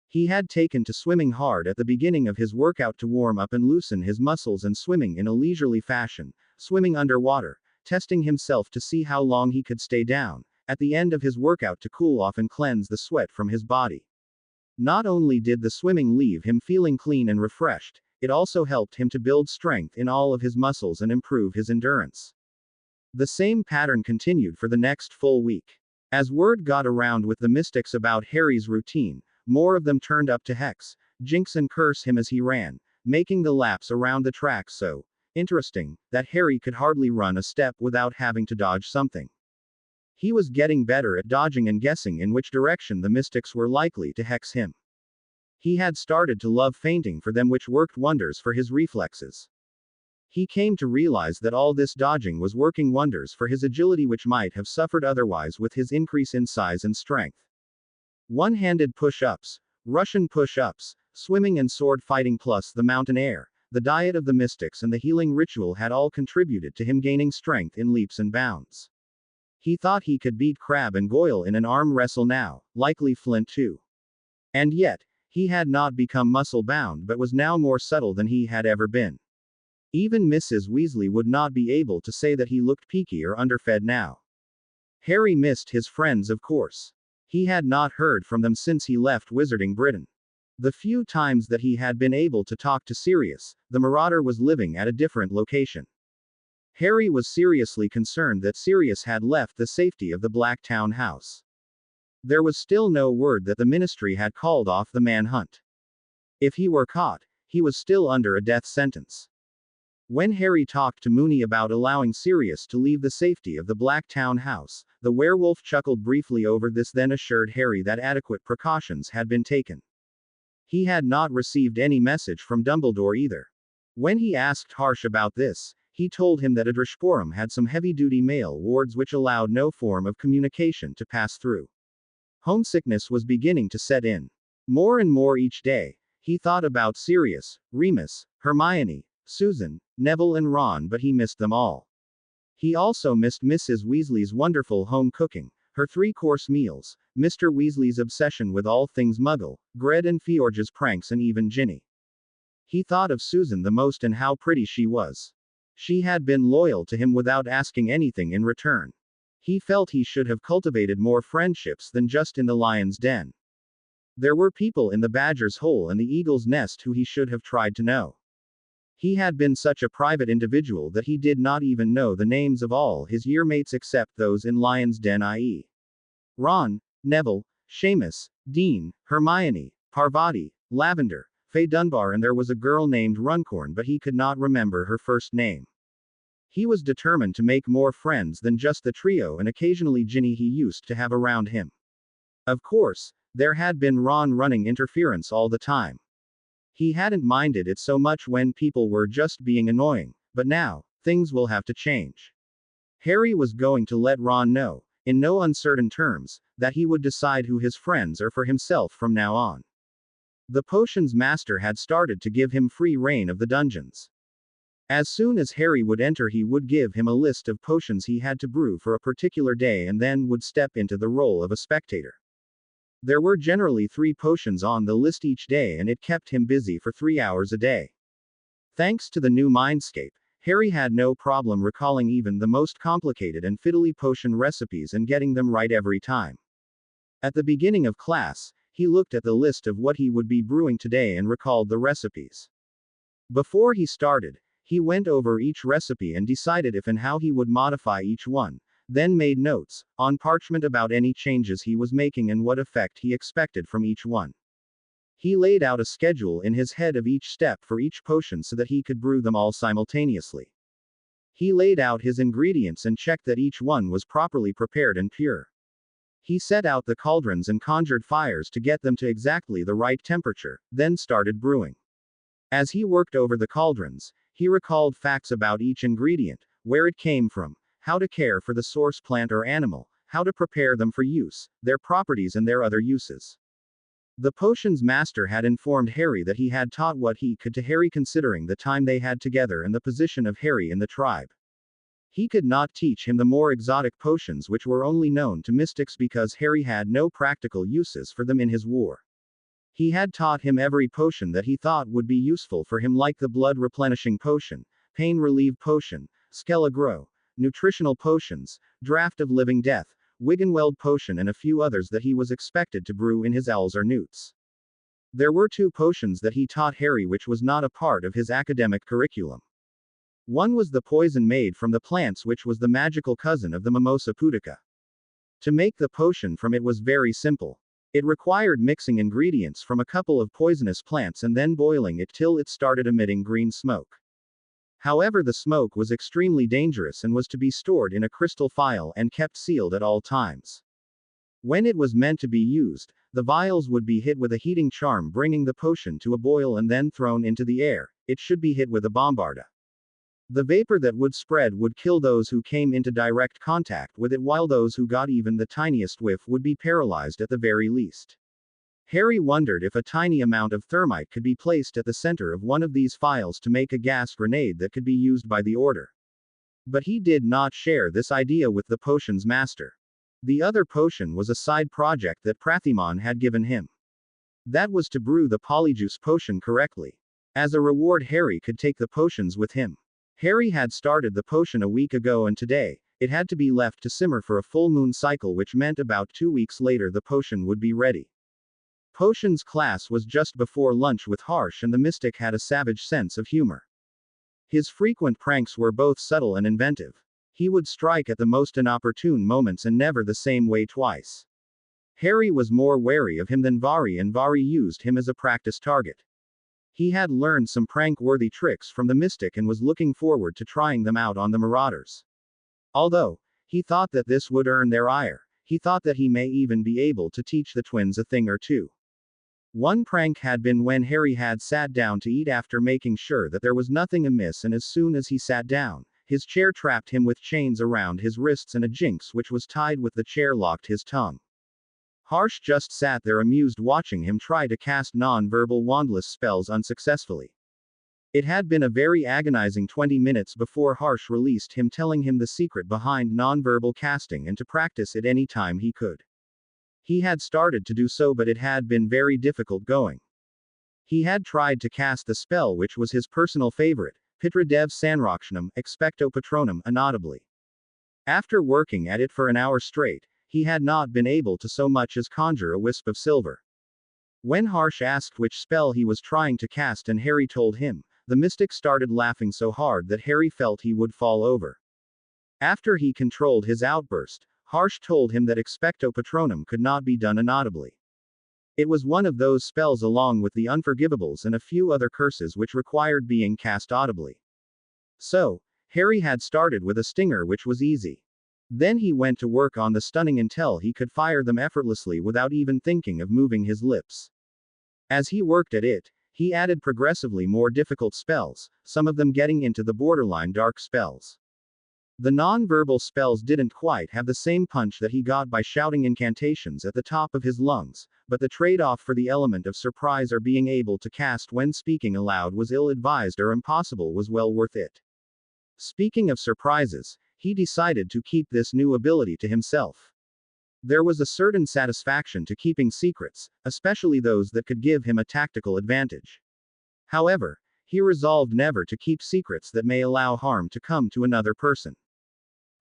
He had taken to swimming hard at the beginning of his workout to warm up and loosen his muscles and swimming in a leisurely fashion, swimming underwater, testing himself to see how long he could stay down, at the end of his workout to cool off and cleanse the sweat from his body. Not only did the swimming leave him feeling clean and refreshed, it also helped him to build strength in all of his muscles and improve his endurance. The same pattern continued for the next full week. As word got around with the mystics about Harry's routine, more of them turned up to hex, jinx and curse him as he ran, making the laps around the track so interesting that Harry could hardly run a step without having to dodge something. He was getting better at dodging and guessing in which direction the mystics were likely to hex him. He had started to love feinting for them, which worked wonders for his reflexes. He came to realize that all this dodging was working wonders for his agility, which might have suffered otherwise with his increase in size and strength. One-handed push-ups, Russian push-ups, swimming and sword fighting plus the mountain air, the diet of the mystics and the healing ritual had all contributed to him gaining strength in leaps and bounds. He thought he could beat Crabbe and Goyle in an arm wrestle now, likely Flint too. And yet, He had not become muscle-bound but was now more subtle than he had ever been. Even Mrs. Weasley would not be able to say that he looked peaky or underfed now. Harry missed his friends, of course. He had not heard from them since he left Wizarding Britain. The few times that he had been able to talk to Sirius, the Marauder was living at a different location. Harry was seriously concerned that Sirius had left the safety of the Blacktown house. There was still no word that the Ministry had called off the manhunt. If he were caught, he was still under a death sentence. When Harry talked to Moony about allowing Sirius to leave the safety of the Blacktown house, the werewolf chuckled briefly over this, then assured Harry that adequate precautions had been taken. He had not received any message from Dumbledore either. When he asked Harsh about this, he told him that Adrishporum had some heavy-duty mail wards which allowed no form of communication to pass through. Homesickness was beginning to set in. More and more each day, he thought about Sirius, Remus, Hermione, Susan, Neville and Ron, but he missed them all. He also missed Mrs. Weasley's wonderful home cooking, her three-course meals, Mr. Weasley's obsession with all things Muggle, Gred and Fjorge's pranks, and even Ginny. He thought of Susan the most and how pretty she was. She had been loyal to him without asking anything in return. He felt he should have cultivated more friendships than just in the lion's den. There were people in the Badger's Hole and the Eagle's Nest who he should have tried to know. He had been such a private individual that he did not even know the names of all his yearmates except those in Lion's Den, i.e. Ron, Neville, Seamus, Dean, Hermione, Parvati, Lavender, Faye Dunbar, and there was a girl named Runcorn, but he could not remember her first name. He was determined to make more friends than just the trio and occasionally Ginny he used to have around him. Of course, there had been Ron running interference all the time. He hadn't minded it so much when people were just being annoying, but now, things will have to change. Harry was going to let Ron know, in no uncertain terms, that he would decide who his friends are for himself from now on. The potions master had started to give him free reign of the dungeons. As soon as Harry would enter, he would give him a list of potions he had to brew for a particular day and then would step into the role of a spectator. There were generally 3 potions on the list each day, and it kept him busy for 3 hours a day. Thanks to the new mindscape, Harry had no problem recalling even the most complicated and fiddly potion recipes and getting them right every time. At the beginning of class, he looked at the list of what he would be brewing today and recalled the recipes. Before he started, he went over each recipe and decided if and how he would modify each one, then made notes, on parchment, about any changes he was making and what effect he expected from each one. He laid out a schedule in his head of each step for each potion so that he could brew them all simultaneously. He laid out his ingredients and checked that each one was properly prepared and pure. He set out the cauldrons and conjured fires to get them to exactly the right temperature, then started brewing. As he worked over the cauldrons, he recalled facts about each ingredient, where it came from, how to care for the source plant or animal, how to prepare them for use, their properties and their other uses. The potions master had informed Harry that he had taught what he could to Harry, considering the time they had together and the position of Harry in the tribe. He could not teach him the more exotic potions which were only known to mystics because Harry had no practical uses for them in his war. He had taught him every potion that he thought would be useful for him, like the blood replenishing potion, pain relieve potion, Skelligro, nutritional potions, draught of living death, Wiggenweld potion, and a few others that he was expected to brew in his owls or newts. There were 2 potions that he taught Harry which was not a part of his academic curriculum. One was the poison made from the plants, which was the magical cousin of the Mimosa pudica. To make the potion from it was very simple. It required mixing ingredients from a couple of poisonous plants and then boiling it till it started emitting green smoke. However, the smoke was extremely dangerous and was to be stored in a crystal vial and kept sealed at all times. When it was meant to be used, the vials would be hit with a heating charm, bringing the potion to a boil and then thrown into the air. It should be hit with a bombarda. The vapor that would spread would kill those who came into direct contact with it, while those who got even the tiniest whiff would be paralyzed at the very least. Harry wondered if a tiny amount of thermite could be placed at the center of one of these vials to make a gas grenade that could be used by the Order. But he did not share this idea with the potions master. The other potion was a side project that Prathimon had given him. That was to brew the polyjuice potion correctly. As a reward, Harry could take the potions with him. Harry had started the potion a week ago, and today, it had to be left to simmer for a full moon cycle, which meant about 2 weeks later the potion would be ready. Potions class was just before lunch with Harsh, and the mystic had a savage sense of humor. His frequent pranks were both subtle and inventive. He would strike at the most inopportune moments and never the same way twice. Harry was more wary of him than Vari, and Vari used him as a practice target. He had learned some prank-worthy tricks from the mystic and was looking forward to trying them out on the Marauders. Although he thought that this would earn their ire, he thought that he may even be able to teach the twins a thing or two. One prank had been when Harry had sat down to eat after making sure that there was nothing amiss, and as soon as he sat down, his chair trapped him with chains around his wrists, and a jinx which was tied with the chair locked his tongue. Harsh just sat there amused, watching him try to cast non-verbal wandless spells unsuccessfully. It had been a very agonizing 20 minutes before Harsh released him, telling him the secret behind non-verbal casting and to practice it any time he could. He had started to do so, but it had been very difficult going. He had tried to cast the spell which was his personal favorite, Pitra Dev Sanrakshanam, Expecto Patronum, inaudibly. After working at it for an hour straight, he had not been able to so much as conjure a wisp of silver. When Harsh asked which spell he was trying to cast and Harry told him, the mystic started laughing so hard that Harry felt he would fall over. After he controlled his outburst, Harsh told him that Expecto Patronum could not be done inaudibly. It was one of those spells, along with the Unforgivables and a few other curses, which required being cast audibly. So, Harry had started with a stinger, which was easy. Then he went to work on the stunning until he could fire them effortlessly without even thinking of moving his lips. As he worked at it, he added progressively more difficult spells, some of them getting into the borderline dark spells. The non-verbal spells didn't quite have the same punch that he got by shouting incantations at the top of his lungs, but the trade-off for the element of surprise or being able to cast when speaking aloud was ill-advised or impossible was well worth it. Speaking of surprises, he decided to keep this new ability to himself. There was a certain satisfaction to keeping secrets, especially those that could give him a tactical advantage. However, he resolved never to keep secrets that may allow harm to come to another person.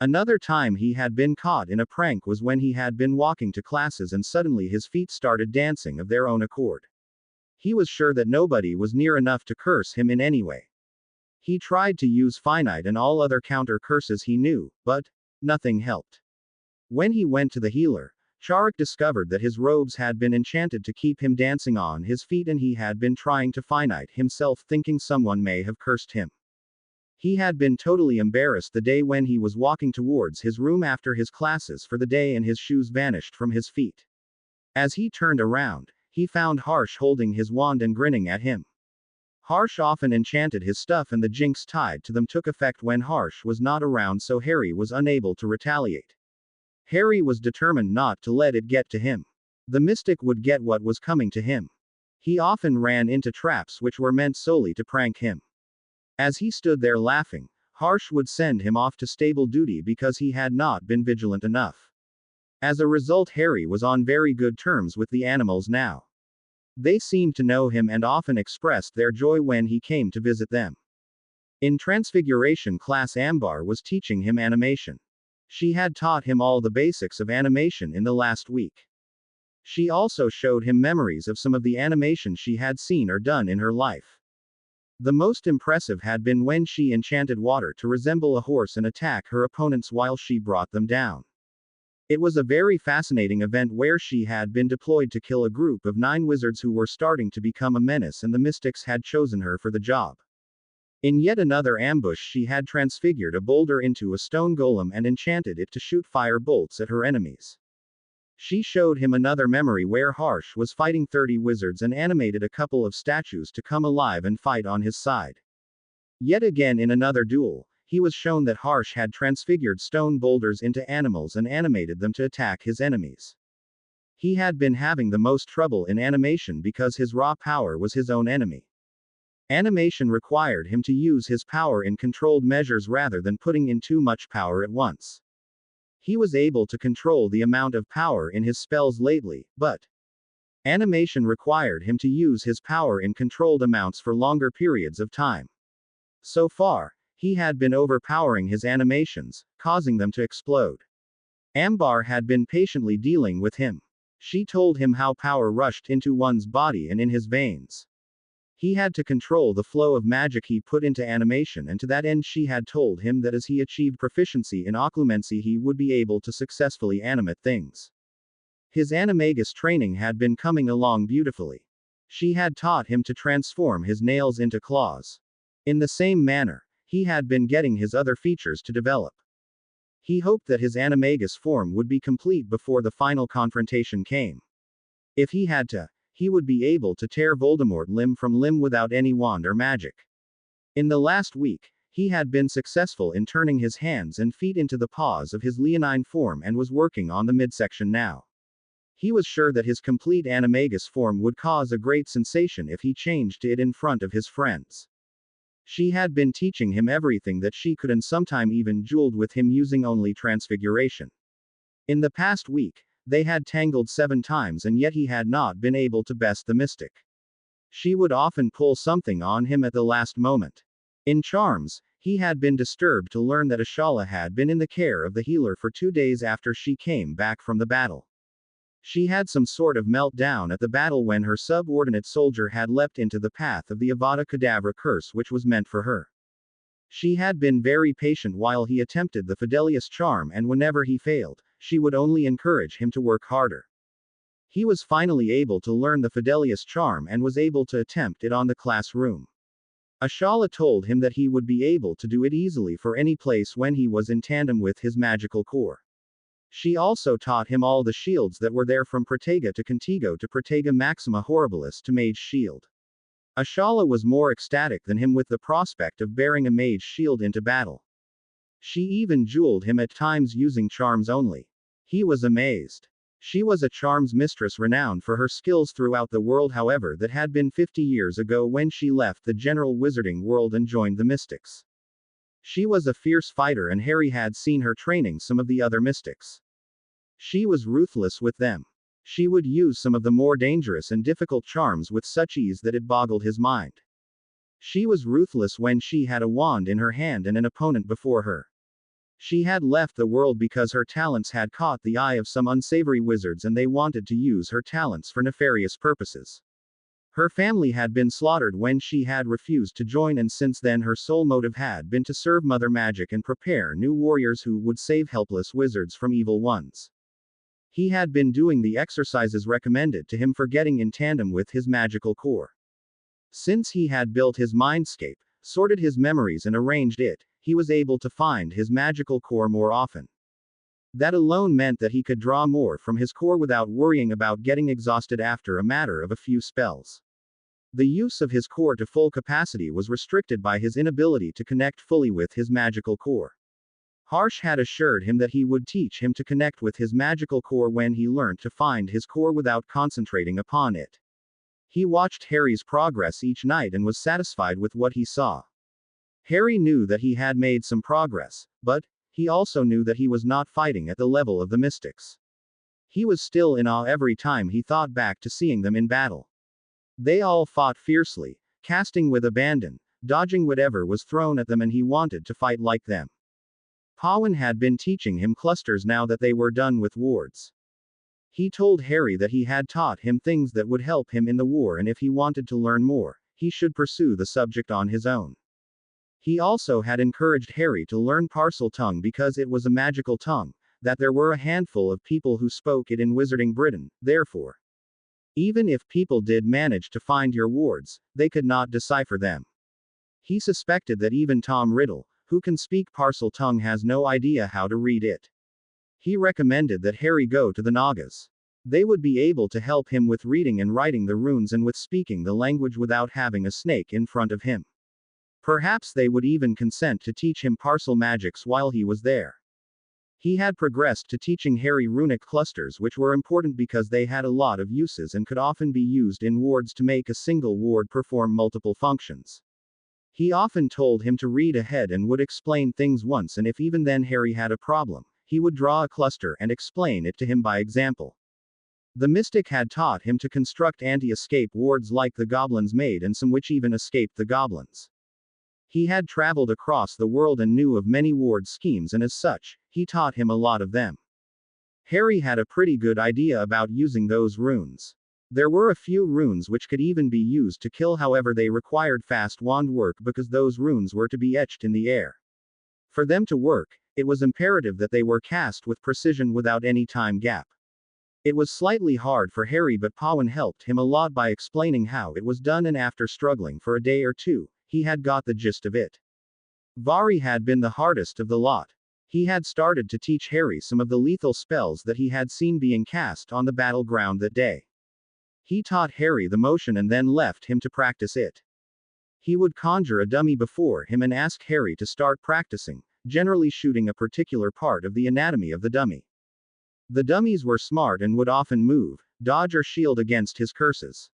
Another time he had been caught in a prank was when he had been walking to classes and suddenly his feet started dancing of their own accord. He was sure that nobody was near enough to curse him in any way. He tried to use finite and all other counter curses he knew, but nothing helped. When he went to the healer, Charik discovered that his robes had been enchanted to keep him dancing on his feet, and he had been trying to finite himself, thinking someone may have cursed him. He had been totally embarrassed the day when he was walking towards his room after his classes for the day and his shoes vanished from his feet. As he turned around, he found Harsh holding his wand and grinning at him. Harsh often enchanted his stuff, and the jinx tied to them took effect when Harsh was not around, so Harry was unable to retaliate. Harry was determined not to let it get to him. The mystic would get what was coming to him. He often ran into traps which were meant solely to prank him. As he stood there laughing, Harsh would send him off to stable duty because he had not been vigilant enough. As a result, Harry was on very good terms with the animals now. They seemed to know him and often expressed their joy when he came to visit them. In Transfiguration class, Ambar was teaching him animation. She had taught him all the basics of animation in the last week. She also showed him memories of some of the animation she had seen or done in her life. The most impressive had been when she enchanted water to resemble a horse and attack her opponents while she brought them down. It was a very fascinating event where she had been deployed to kill a group of 9 wizards who were starting to become a menace, and the mystics had chosen her for the job. In yet another ambush, she had transfigured a boulder into a stone golem and enchanted it to shoot fire bolts at her enemies. She showed him another memory where Harsh was fighting 30 wizards and animated a couple of statues to come alive and fight on his side. Yet again, in another duel, he was shown that Harsh had transfigured stone boulders into animals and animated them to attack his enemies. He had been having the most trouble in animation because his raw power was his own enemy. Animation required him to use his power in controlled measures rather than putting in too much power at once. He was able to control the amount of power in his spells lately, but Animation required him to use his power in controlled amounts for longer periods of time. So far, he had been overpowering his animations, causing them to explode. Ambar had been patiently dealing with him. She told him how power rushed into one's body and in his veins. He had to control the flow of magic he put into animation, and to that end she had told him that as he achieved proficiency in occlumency he would be able to successfully animate things. His animagus training had been coming along beautifully. She had taught him to transform his nails into claws. In the same manner, he had been getting his other features to develop. He hoped that his animagus form would be complete before the final confrontation came. If he had to, he would be able to tear Voldemort limb from limb without any wand or magic. In the last week, he had been successful in turning his hands and feet into the paws of his leonine form and was working on the midsection now. He was sure that his complete animagus form would cause a great sensation if he changed it in front of his friends. She had been teaching him everything that she could and sometime even jeweled with him using only transfiguration. In the past week, they had tangled 7 times and yet he had not been able to best the mystic. She would often pull something on him at the last moment. In charms, he had been disturbed to learn that Ashala had been in the care of the healer for 2 days after she came back from the battle. She had some sort of meltdown at the battle when her subordinate soldier had leapt into the path of the Avada Kedavra curse which was meant for her. She had been very patient while he attempted the Fidelius charm, and whenever he failed, she would only encourage him to work harder. He was finally able to learn the Fidelius charm and was able to attempt it on the classroom. Ashala told him that he would be able to do it easily for any place when he was in tandem with his magical core. She also taught him all the shields that were there from Protega to Contigo to Protega Maxima Horribilis to Mage Shield. Ashala was more ecstatic than him with the prospect of bearing a mage shield into battle. She even jeweled him at times using charms only. He was amazed. She was a charms mistress renowned for her skills throughout the world, however that had been 50 years ago when she left the general wizarding world and joined the mystics. She was a fierce fighter and Harry had seen her training some of the other mystics. She was ruthless with them. She would use some of the more dangerous and difficult charms with such ease that it boggled his mind. She was ruthless when she had a wand in her hand and an opponent before her. She had left the world because her talents had caught the eye of some unsavory wizards and they wanted to use her talents for nefarious purposes. Her family had been slaughtered when she had refused to join, and since then her sole motive had been to serve Mother Magic and prepare new warriors who would save helpless wizards from evil ones. He had been doing the exercises recommended to him for getting in tandem with his magical core. Since he had built his mindscape, sorted his memories and arranged it, he was able to find his magical core more often. That alone meant that he could draw more from his core without worrying about getting exhausted after a matter of a few spells. The use of his core to full capacity was restricted by his inability to connect fully with his magical core. Harsh had assured him that he would teach him to connect with his magical core when he learned to find his core without concentrating upon it. He watched Harry's progress each night and was satisfied with what he saw. Harry knew that he had made some progress, but he also knew that he was not fighting at the level of the mystics. He was still in awe every time he thought back to seeing them in battle. They all fought fiercely, casting with abandon, dodging whatever was thrown at them, and he wanted to fight like them. Pawin had been teaching him clusters now that they were done with wards. He told Harry that he had taught him things that would help him in the war, and if he wanted to learn more, he should pursue the subject on his own. He also had encouraged Harry to learn Parcel Tongue because it was a magical tongue, that there were a handful of people who spoke it in Wizarding Britain, therefore. Even if people did manage to find your wards, they could not decipher them. He suspected that even Tom Riddle, who can speak Parcel Tongue, has no idea how to read it. He recommended that Harry go to the Nagas. They would be able to help him with reading and writing the runes and with speaking the language without having a snake in front of him. Perhaps they would even consent to teach him parcel magics while he was there. He had progressed to teaching Harry runic clusters, which were important because they had a lot of uses and could often be used in wards to make a single ward perform multiple functions. He often told him to read ahead and would explain things once, and if even then Harry had a problem, he would draw a cluster and explain it to him by example. The mystic had taught him to construct anti-escape wards like the goblins made and some which even escaped the goblins. He had traveled across the world and knew of many ward schemes, and as such, he taught him a lot of them. Harry had a pretty good idea about using those runes. There were a few runes which could even be used to kill, however they required fast wand work because those runes were to be etched in the air. For them to work, it was imperative that they were cast with precision without any time gap. It was slightly hard for Harry, but Pawin helped him a lot by explaining how it was done, and after struggling for a day or two, he had got the gist of it. Vari had been the hardest of the lot. He had started to teach Harry some of the lethal spells that he had seen being cast on the battleground that day. He taught Harry the motion and then left him to practice it. He would conjure a dummy before him and ask Harry to start practicing, generally shooting a particular part of the anatomy of the dummy. The dummies were smart and would often move, dodge or shield against his curses.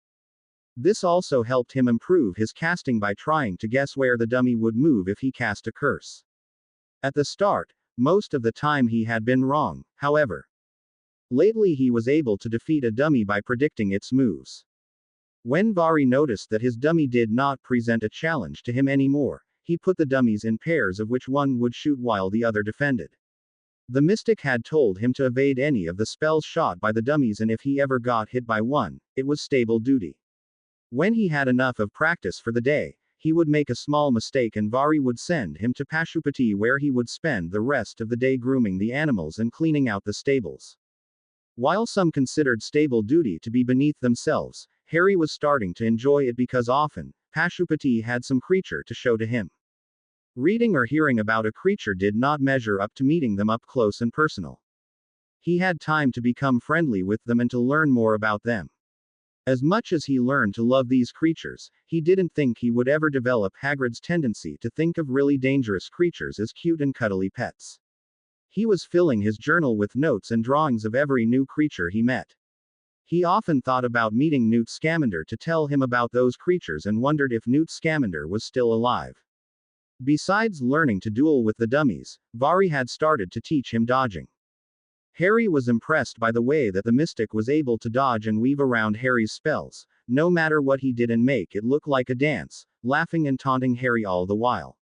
This also helped him improve his casting by trying to guess where the dummy would move if he cast a curse. At the start, most of the time he had been wrong, however. Lately he was able to defeat a dummy by predicting its moves. When Vari noticed that his dummy did not present a challenge to him anymore, he put the dummies in pairs of which one would shoot while the other defended. The mystic had told him to evade any of the spells shot by the dummies, and if he ever got hit by one, it was stable duty. When he had enough of practice for the day, he would make a small mistake and Vari would send him to Pashupati, where he would spend the rest of the day grooming the animals and cleaning out the stables. While some considered stable duty to be beneath themselves, Harry was starting to enjoy it because often, Pashupati had some creature to show to him. Reading or hearing about a creature did not measure up to meeting them up close and personal. He had time to become friendly with them and to learn more about them. As much as he learned to love these creatures, he didn't think he would ever develop Hagrid's tendency to think of really dangerous creatures as cute and cuddly pets. He was filling his journal with notes and drawings of every new creature he met. He often thought about meeting Newt Scamander to tell him about those creatures and wondered if Newt Scamander was still alive. Besides learning to duel with the dummies, Vari had started to teach him dodging. Harry was impressed by the way that the mystic was able to dodge and weave around Harry's spells, no matter what he did, and make it look like a dance, laughing and taunting Harry all the while.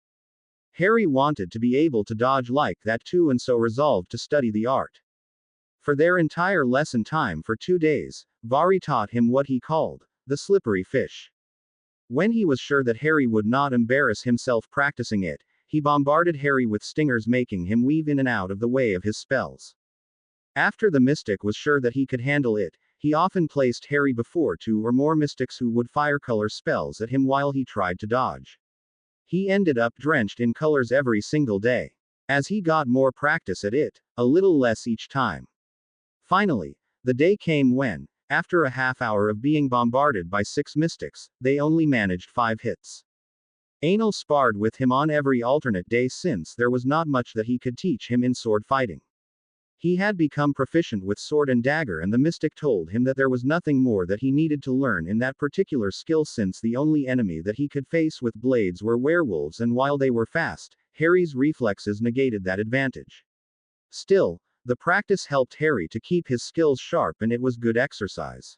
Harry wanted to be able to dodge like that too, and so resolved to study the art. For their entire lesson time for 2 days, Vari taught him what he called the slippery fish. When he was sure that Harry would not embarrass himself practicing it, he bombarded Harry with stingers, making him weave in and out of the way of his spells. After the mystic was sure that he could handle it, he often placed Harry before 2 or more mystics who would fire color spells at him while he tried to dodge. He ended up drenched in colors every single day. As he got more practice at it, a little less each time. Finally, the day came when, after a half hour of being bombarded by 6 mystics, they only managed 5 hits. Anil sparred with him on every alternate day since there was not much that he could teach him in sword fighting. He had become proficient with sword and dagger, and the mystic told him that there was nothing more that he needed to learn in that particular skill, since the only enemy that he could face with blades were werewolves, and while they were fast, Harry's reflexes negated that advantage. Still, the practice helped Harry to keep his skills sharp, and it was good exercise.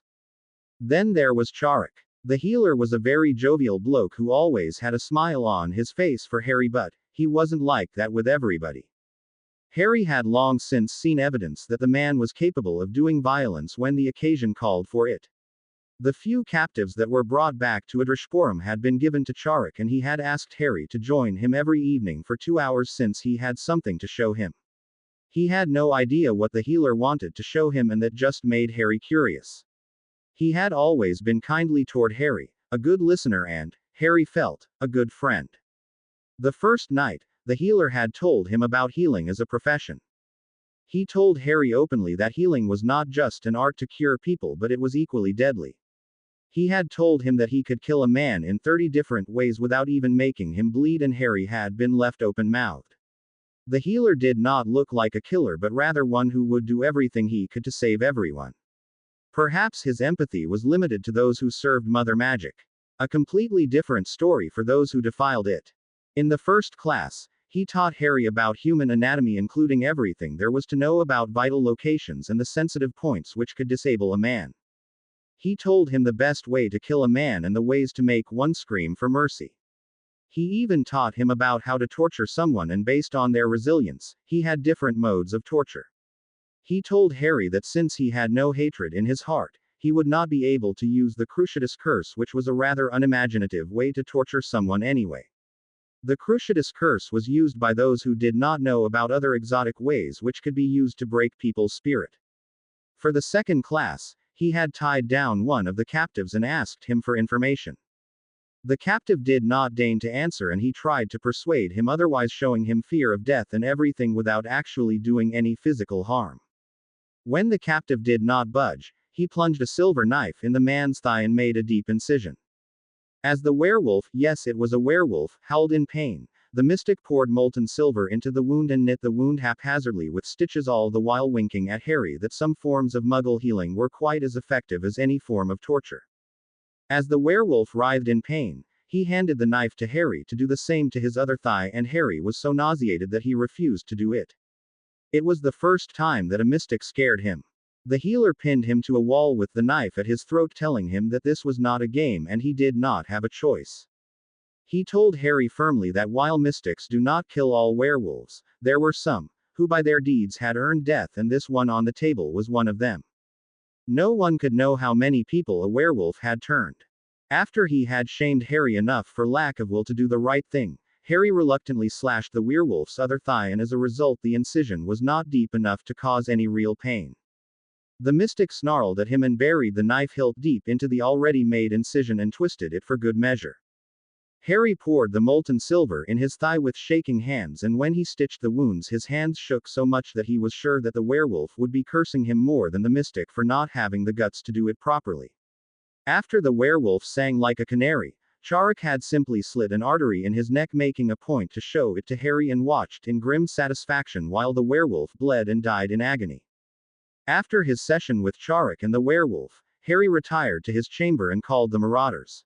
Then there was Charik. The healer was a very jovial bloke who always had a smile on his face for Harry, but he wasn't like that with everybody. Harry had long since seen evidence that the man was capable of doing violence when the occasion called for it. The few captives that were brought back to Adrishpuram had been given to Charik, and he had asked Harry to join him every evening for 2 hours since he had something to show him. He had no idea what the healer wanted to show him, and that just made Harry curious. He had always been kindly toward Harry, a good listener and, Harry felt, a good friend. The first night, the healer had told him about healing as a profession. He told Harry openly that healing was not just an art to cure people, but it was equally deadly. He had told him that he could kill a man in 30 different ways without even making him bleed, and Harry had been left open-mouthed. The healer did not look like a killer, but rather one who would do everything he could to save everyone. Perhaps his empathy was limited to those who served Mother Magic. A completely different story for those who defiled it. In the first class, He taught Harry about human anatomy, including everything there was to know about vital locations and the sensitive points which could disable a man. He told him the best way to kill a man and the ways to make one scream for mercy. He even taught him about how to torture someone, and based on their resilience, he had different modes of torture. He told Harry that since he had no hatred in his heart, he would not be able to use the Cruciatus Curse, which was a rather unimaginative way to torture someone anyway. The Cruciatus Curse was used by those who did not know about other exotic ways which could be used to break people's spirit. For the second class, he had tied down one of the captives and asked him for information. The captive did not deign to answer, and he tried to persuade him otherwise, showing him fear of death and everything without actually doing any physical harm. When the captive did not budge, he plunged a silver knife in the man's thigh and made a deep incision. As the werewolf, yes, it was a werewolf, howled in pain, the mystic poured molten silver into the wound and knit the wound haphazardly with stitches, all the while winking at Harry that some forms of muggle healing were quite as effective as any form of torture. As the werewolf writhed in pain, he handed the knife to Harry to do the same to his other thigh, and Harry was so nauseated that he refused to do it. It was the first time that a mystic scared him. The healer pinned him to a wall with the knife at his throat, telling him that this was not a game and he did not have a choice. He told Harry firmly that while mystics do not kill all werewolves, there were some who by their deeds had earned death, and this one on the table was one of them. No one could know how many people a werewolf had turned. After he had shamed Harry enough for lack of will to do the right thing, Harry reluctantly slashed the werewolf's other thigh, and as a result the incision was not deep enough to cause any real pain. The mystic snarled at him and buried the knife hilt deep into the already made incision and twisted it for good measure. Harry poured the molten silver in his thigh with shaking hands, and when he stitched the wounds his hands shook so much that he was sure that the werewolf would be cursing him more than the mystic for not having the guts to do it properly. After the werewolf sang like a canary, Charok had simply slit an artery in his neck, making a point to show it to Harry, and watched in grim satisfaction while the werewolf bled and died in agony. After his session with Charok and the werewolf, Harry retired to his chamber and called the Marauders.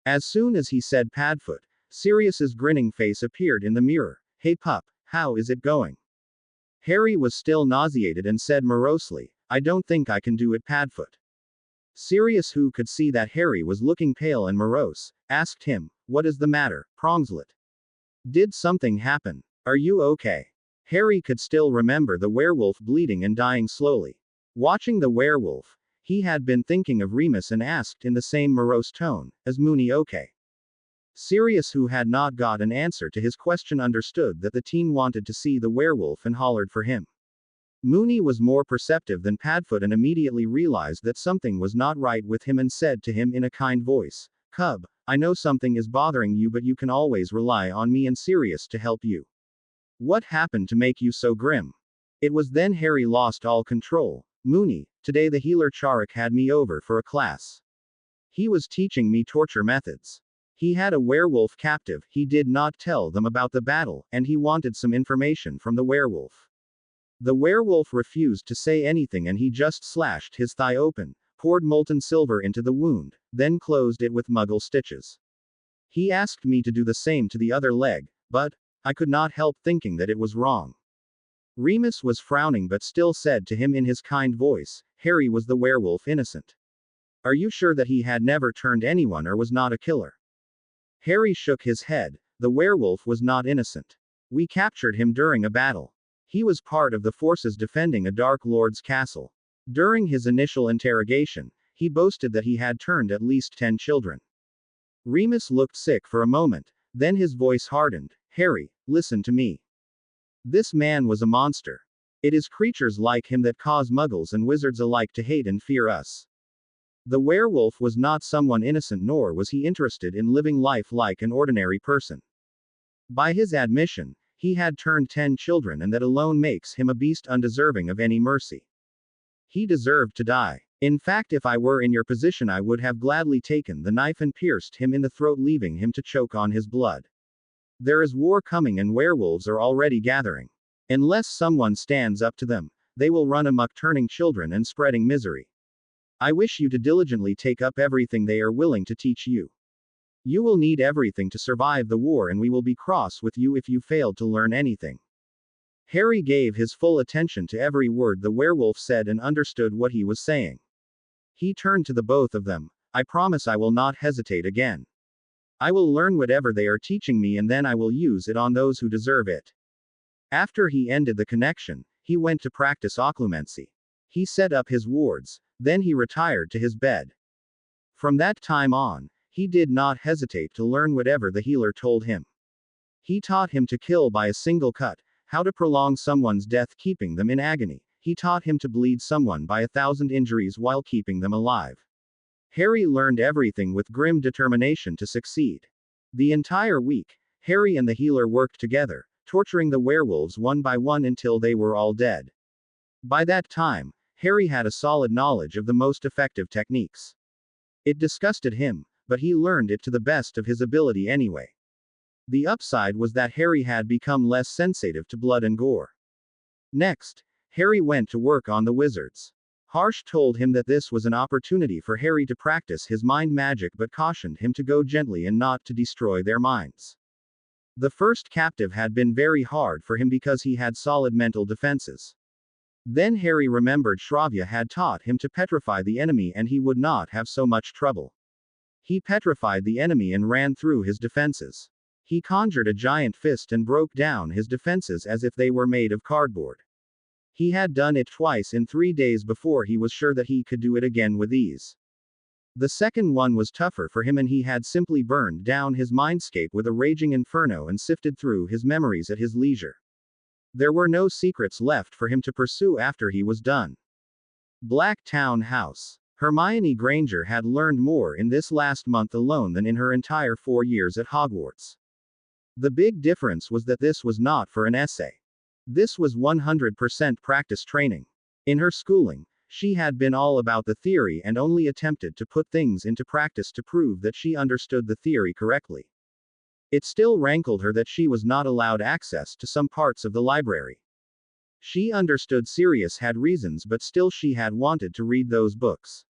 As soon as he said Padfoot, Sirius's grinning face appeared in the mirror. "Hey pup, how is it going?" Harry was still nauseated and said morosely, "I don't think I can do it, Padfoot." Sirius, who could see that Harry was looking pale and morose, asked him, "What is the matter, Prongslet? Did something happen? Are you okay?" Harry could still remember the werewolf bleeding and dying slowly. Watching the werewolf, he had been thinking of Remus and asked in the same morose tone, "Is Moony okay?" Sirius, who had not got an answer to his question, understood that the teen wanted to see the werewolf and hollered for him. Moony was more perceptive than Padfoot and immediately realized that something was not right with him and said to him in a kind voice, "Cub, I know something is bothering you, but you can always rely on me and Sirius to help you. What happened to make you so grim?" It was then Harry lost all control. "Moony, today the healer Charok had me over for a class. He was teaching me torture methods. He had a werewolf captive, he did not tell them about the battle, and he wanted some information from the werewolf. The werewolf refused to say anything and he just slashed his thigh open, poured molten silver into the wound, then closed it with muggle stitches. He asked me to do the same to the other leg, but I could not help thinking that it was wrong." Remus was frowning but still said to him in his kind voice, "Harry, was the werewolf innocent? Are you sure that he had never turned anyone or was not a killer?" Harry shook his head. "The werewolf was not innocent. We captured him during a battle. He was part of the forces defending a Dark Lord's castle. During his initial interrogation, he boasted that he had turned at least 10 children." Remus looked sick for a moment, then his voice hardened. "Harry, listen to me. This man was a monster. It is creatures like him that cause muggles and wizards alike to hate and fear us. The werewolf was not someone innocent, nor was he interested in living life like an ordinary person. By his admission, he had turned 10 children, and that alone makes him a beast undeserving of any mercy. He deserved to die. In fact, if I were in your position, I would have gladly taken the knife and pierced him in the throat, leaving him to choke on his blood. There is war coming and werewolves are already gathering. Unless someone stands up to them, they will run amok, turning children and spreading misery. I wish you to diligently take up everything they are willing to teach you. You will need everything to survive the war, and we will be cross with you if you fail to learn anything. Harry gave his full attention to every word the werewolf said and understood what he was saying. He turned to the both of them. I promise I will not hesitate again. I will learn whatever they are teaching me, and then I will use it on those who deserve it. After he ended the connection, he went to practice occlumency. He set up his wards, then he retired to his bed. From that time on, he did not hesitate to learn whatever the healer told him. He taught him to kill by a single cut, how to prolong someone's death keeping them in agony. He taught him to bleed someone by 1,000 injuries while keeping them alive. Harry learned everything with grim determination to succeed. The entire week, Harry and the healer worked together, torturing the werewolves one by one until they were all dead. By that time, Harry had a solid knowledge of the most effective techniques. It disgusted him, but he learned it to the best of his ability anyway. The upside was that Harry had become less sensitive to blood and gore. Next, Harry went to work on the wizards. Harsh told him that this was an opportunity for Harry to practice his mind magic, but cautioned him to go gently and not to destroy their minds. The first captive had been very hard for him because he had solid mental defenses. Then Harry remembered Shravya had taught him to petrify the enemy and he would not have so much trouble. He petrified the enemy and ran through his defenses. He conjured a giant fist and broke down his defenses as if they were made of cardboard. He had done it twice in 3 days before he was sure that he could do it again with ease. The second one was tougher for him, and he had simply burned down his mindscape with a raging inferno and sifted through his memories at his leisure. There were no secrets left for him to pursue after he was done. Black Town House. Hermione Granger had learned more in this last month alone than in her entire 4 years at Hogwarts. The big difference was that this was not for an essay. This was 100% practice training. In her schooling, she had been all about the theory and only attempted to put things into practice to prove that she understood the theory correctly. It still rankled her that she was not allowed access to some parts of the library. She understood Sirius had reasons, but still she had wanted to read those books.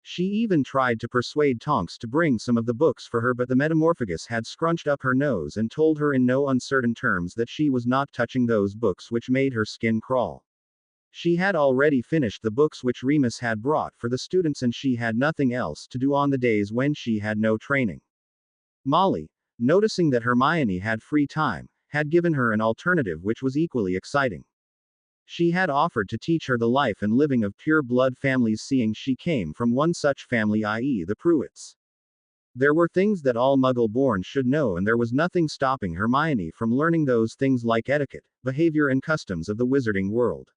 She even tried to persuade Tonks to bring some of the books for her, but the Metamorphagus had scrunched up her nose and told her in no uncertain terms that she was not touching those books, which made her skin crawl. She had already finished the books which Remus had brought for the students, and she had nothing else to do on the days when she had no training. Molly, noticing that Hermione had free time, had given her an alternative which was equally exciting. She had offered to teach her the life and living of pure-blood families, seeing she came from one such family, i.e. the Pruitts. There were things that all Muggle-born should know, and there was nothing stopping Hermione from learning those things like etiquette, behavior and customs of the wizarding world.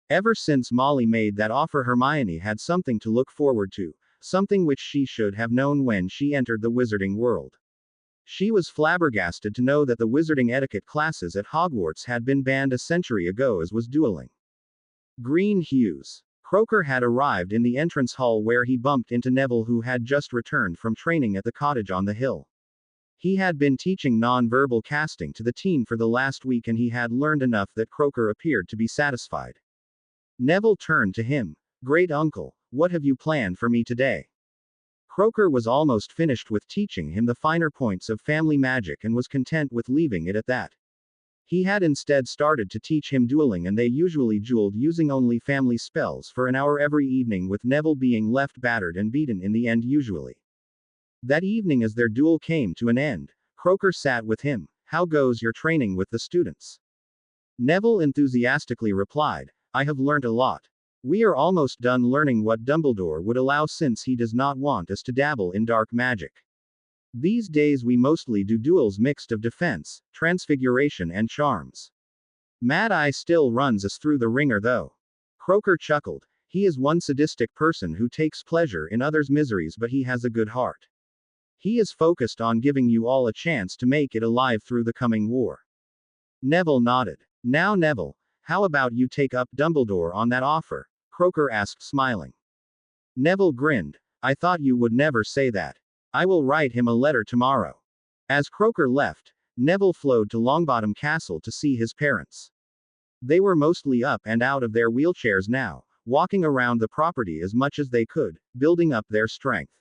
Ever since Molly made that offer, Hermione had something to look forward to, something which she should have known when she entered the wizarding world. She was flabbergasted to know that the wizarding etiquette classes at Hogwarts had been banned a century ago, as was dueling. Green hues. Croaker had arrived in the entrance hall where he bumped into Neville, who had just returned from training at the cottage on the hill. He had been teaching non-verbal casting to the teen for the last week, and he had learned enough that Croaker appeared to be satisfied. Neville turned to him. "Great uncle, what have you planned for me today?" Croaker was almost finished with teaching him the finer points of family magic and was content with leaving it at that. He had instead started to teach him dueling, and they usually dueled using only family spells for an hour every evening, with Neville being left battered and beaten in the end usually. That evening, as their duel came to an end, Croaker sat with him. "How goes your training with the students?" Neville enthusiastically replied, "I have learnt a lot. We are almost done learning what Dumbledore would allow, since he does not want us to dabble in dark magic. These days we mostly do duels mixed of defense, transfiguration and charms. Mad Eye still runs us through the ringer though." Croaker chuckled. "He is one sadistic person who takes pleasure in others' miseries, but he has a good heart. He is focused on giving you all a chance to make it alive through the coming war." Neville nodded. "Now Neville, how about you take up Dumbledore on that offer?" Croaker asked, smiling. Neville grinned. "I thought you would never say that. I will write him a letter tomorrow." As Croaker left, Neville flowed to Longbottom Castle to see his parents. They were mostly up and out of their wheelchairs now, walking around the property as much as they could, building up their strength.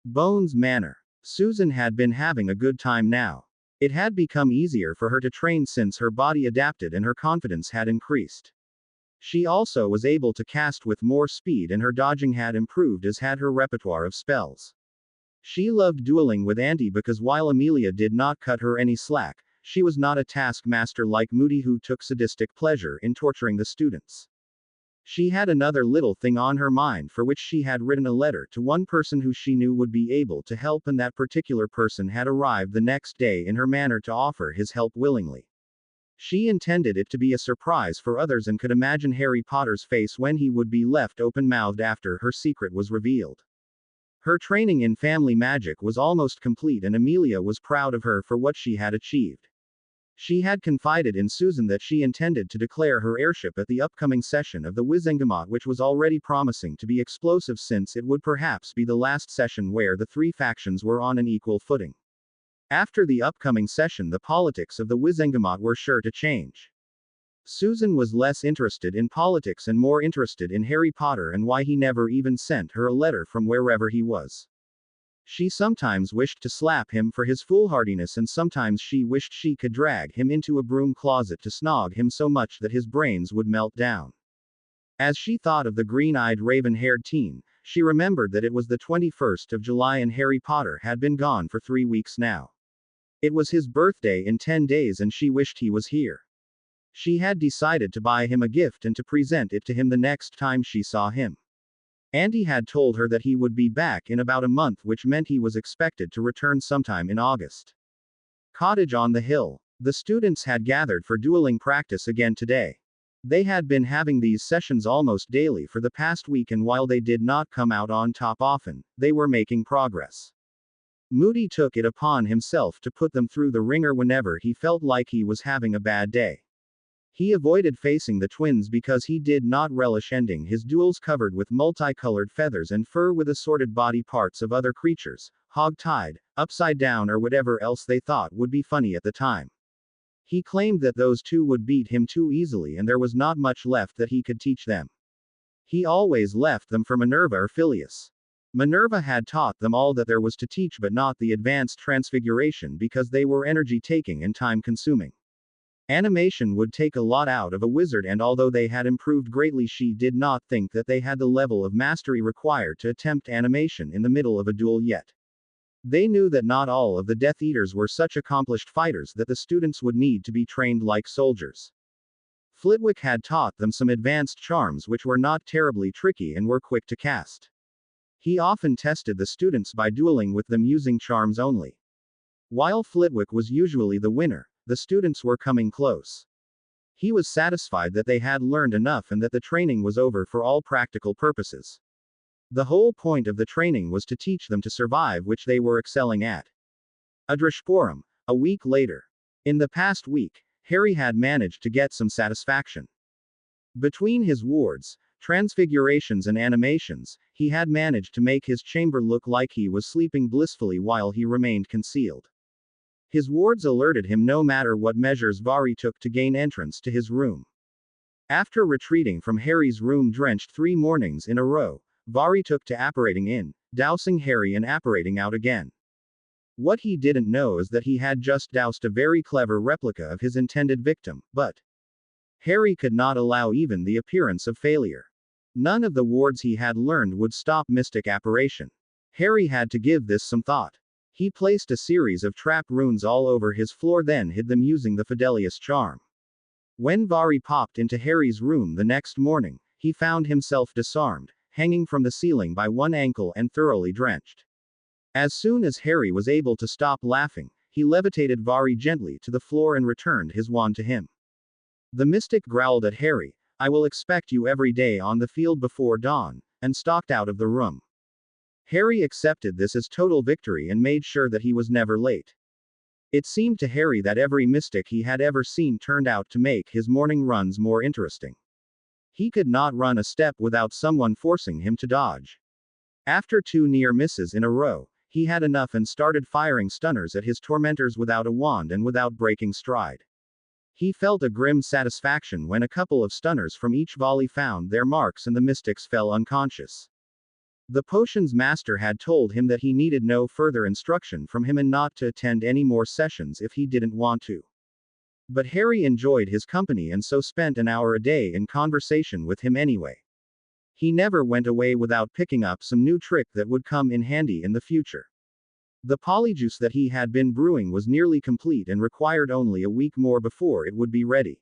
Bones Manor. Susan had been having a good time now. It had become easier for her to train since her body adapted and her confidence had increased. She also was able to cast with more speed and her dodging had improved as had her repertoire of spells. She loved dueling with Auntie because while Amelia did not cut her any slack, she was not a taskmaster like Moody who took sadistic pleasure in torturing the students. She had another little thing on her mind for which she had written a letter to one person who she knew would be able to help, and that particular person had arrived the next day in her manner to offer his help willingly. She intended it to be a surprise for others and could imagine Harry Potter's face when he would be left open-mouthed after her secret was revealed. Her training in family magic was almost complete and Amelia was proud of her for what she had achieved. She had confided in Susan that she intended to declare her heirship at the upcoming session of the Wizengamot, which was already promising to be explosive since it would perhaps be the last session where the three factions were on an equal footing. After the upcoming session, the politics of the Wizengamot were sure to change. Susan was less interested in politics and more interested in Harry Potter and why he never even sent her a letter from wherever he was. She sometimes wished to slap him for his foolhardiness and sometimes she wished she could drag him into a broom closet to snog him so much that his brains would melt down. As she thought of the green-eyed raven-haired teen, she remembered that it was the 21st of July and Harry Potter had been gone for 3 weeks now. It was his birthday in 10 days and she wished he was here. She had decided to buy him a gift and to present it to him the next time she saw him. Auntie had told her that he would be back in about a month, which meant he was expected to return sometime in August. Cottage on the Hill. The students had gathered for dueling practice again today. They had been having these sessions almost daily for the past week, and while they did not come out on top often, they were making progress. Moody took it upon himself to put them through the ringer whenever he felt like he was having a bad day. He avoided facing the twins because he did not relish ending his duels covered with multicolored feathers and fur with assorted body parts of other creatures, hog-tied, upside down, or whatever else they thought would be funny at the time. He claimed that those two would beat him too easily and there was not much left that he could teach them. He always left them for Minerva or Phileas. Minerva had taught them all that there was to teach but not the advanced transfiguration because they were energy-taking and time-consuming. Animation would take a lot out of a wizard, and although they had improved greatly, she did not think that they had the level of mastery required to attempt animation in the middle of a duel yet. They knew that not all of the Death Eaters were such accomplished fighters that the students would need to be trained like soldiers. Flitwick had taught them some advanced charms which were not terribly tricky and were quick to cast. He often tested the students by dueling with them using charms only. While Flitwick was usually the winner, the students were coming close. He was satisfied that they had learned enough and that the training was over for all practical purposes. The whole point of the training was to teach them to survive, which they were excelling at. Adrashpuram, a week later. In the past week, Harry had managed to get some satisfaction. Between his wards, transfigurations and animations, he had managed to make his chamber look like he was sleeping blissfully while he remained concealed. His wards alerted him no matter what measures Vari took to gain entrance to his room. After retreating from Harry's room drenched 3 mornings in a row, Vari took to apparating in, dousing Harry and apparating out again. What he didn't know is that he had just doused a very clever replica of his intended victim, but Harry could not allow even the appearance of failure. None of the wards he had learned would stop mystic apparition. Harry had to give this some thought. He placed a series of trap runes all over his floor, then hid them using the Fidelius charm. When Vari popped into Harry's room the next morning, he found himself disarmed, hanging from the ceiling by one ankle and thoroughly drenched. As soon as Harry was able to stop laughing, he levitated Vari gently to the floor and returned his wand to him. The mystic growled at Harry, "I will expect you every day on the field before dawn," and stalked out of the room. Harry accepted this as total victory and made sure that he was never late. It seemed to Harry that every mystic he had ever seen turned out to make his morning runs more interesting. He could not run a step without someone forcing him to dodge. After 2 near misses in a row, he had enough and started firing stunners at his tormentors without a wand and without breaking stride. He felt a grim satisfaction when a couple of stunners from each volley found their marks and the mystics fell unconscious. The potion's master had told him that he needed no further instruction from him and not to attend any more sessions if he didn't want to. But Harry enjoyed his company and so spent an hour a day in conversation with him anyway. He never went away without picking up some new trick that would come in handy in the future. The polyjuice that he had been brewing was nearly complete and required only a week more before it would be ready.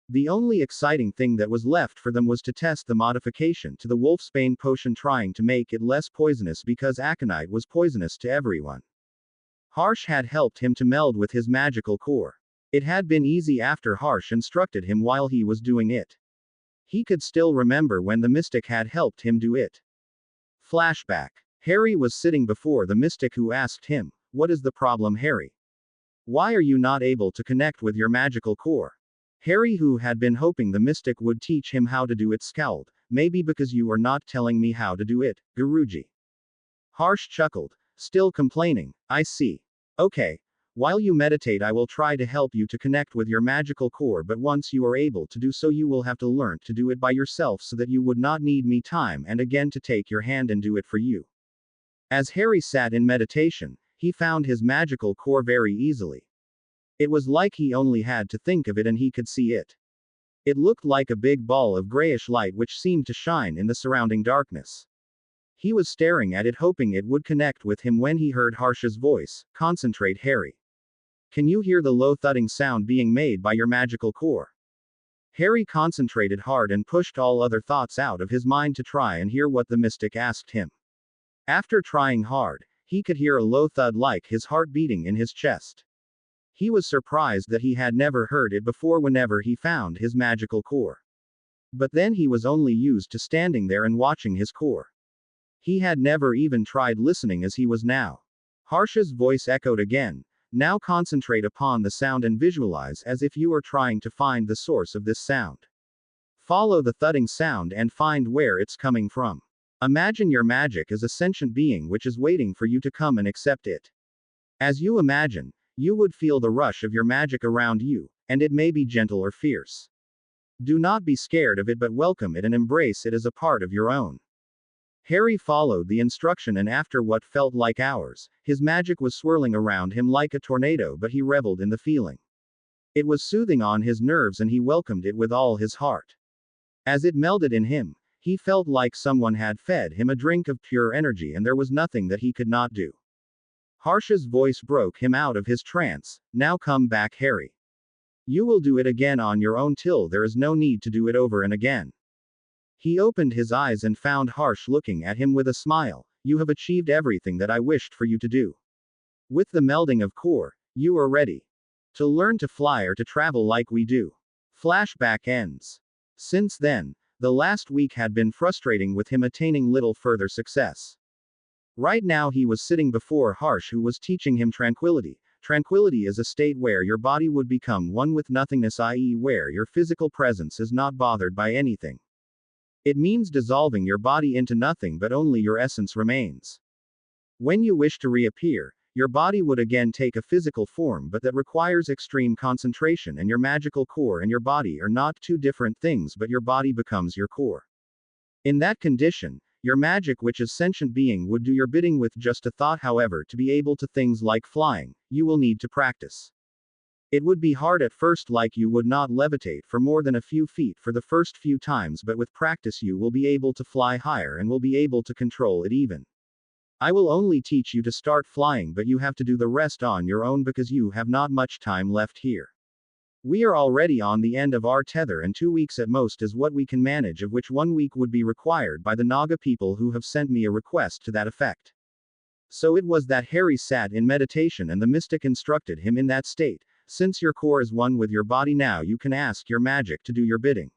The only exciting thing that was left for them was to test the modification to the wolfsbane potion, trying to make it less poisonous because aconite was poisonous to everyone. Harsh had helped him to meld with his magical core. It had been easy after Harsh instructed him while he was doing it. He could still remember when the mystic had helped him do it. Flashback. Harry was sitting before the mystic who asked him, "What is the problem, Harry? Why are you not able to connect with your magical core?" Harry, who had been hoping the mystic would teach him how to do it, scowled. "Maybe because you are not telling me how to do it, Guruji." Harsh chuckled, still complaining. "I see. Okay. While you meditate, I will try to help you to connect with your magical core, but once you are able to do so, you will have to learn to do it by yourself so that you would not need me time and again to take your hand and do it for you." As Harry sat in meditation, he found his magical core very easily. It was like he only had to think of it and he could see it. It looked like a big ball of grayish light which seemed to shine in the surrounding darkness. He was staring at it, hoping it would connect with him, when he heard Harsh's voice. "Concentrate, Harry. Can you hear the low thudding sound being made by your magical core?" Harry concentrated hard and pushed all other thoughts out of his mind to try and hear what the mystic asked him. After trying hard, he could hear a low thud like his heart beating in his chest. He was surprised that he had never heard it before whenever he found his magical core. But then he was only used to standing there and watching his core. He had never even tried listening as he was now. Harsh's voice echoed again. "Now concentrate upon the sound and visualize as if you are trying to find the source of this sound. Follow the thudding sound and find where it's coming from. Imagine your magic as a sentient being which is waiting for you to come and accept it. As you imagine, you would feel the rush of your magic around you, and it may be gentle or fierce. Do not be scared of it, but welcome it and embrace it as a part of your own." Harry followed the instruction, and after what felt like hours, his magic was swirling around him like a tornado, but he reveled in the feeling. It was soothing on his nerves and he welcomed it with all his heart. As it melded in him, he felt like someone had fed him a drink of pure energy and there was nothing that he could not do. Harsh's voice broke him out of his trance. "Now come back, Harry. You will do it again on your own till there is no need to do it over and again." He opened his eyes and found Harsh looking at him with a smile. "You have achieved everything that I wished for you to do. With the melding of core, you are ready to learn to fly or to travel like we do." Flashback ends. Since then, the last week had been frustrating, with him attaining little further success. Right now he was sitting before Harsh, who was teaching him tranquility. Tranquility is a state where your body would become one with nothingness, i.e., where your physical presence is not bothered by anything. It means dissolving your body into nothing, but only your essence remains. When you wish to reappear, your body would again take a physical form, but that requires extreme concentration, and your magical core and your body are not two different things, but your body becomes your core. In that condition, your magic, which is sentient being, would do your bidding with just a thought. However, to be able to things like flying, you will need to practice. It would be hard at first, like you would not levitate for more than a few feet for the first few times, but with practice you will be able to fly higher and will be able to control it even. I will only teach you to start flying, but you have to do the rest on your own because you have not much time left here. We are already on the end of our tether, and 2 weeks at most is what we can manage, of which 1 week would be required by the Naga people who have sent me a request to that effect." So it was that Harry sat in meditation and the mystic instructed him in that state. "Since your core is one with your body, now you can ask your magic to do your bidding.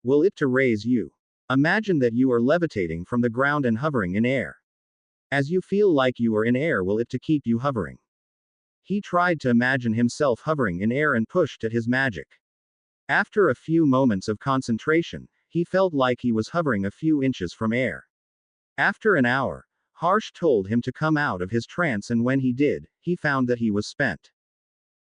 Will it to raise you? Imagine that you are levitating from the ground and hovering in air. As you feel like you are in air, will it to keep you hovering?" He tried to imagine himself hovering in air and pushed at his magic. After a few moments of concentration, he felt like he was hovering a few inches from air. After an hour, Harsh told him to come out of his trance, and when he did, he found that he was spent.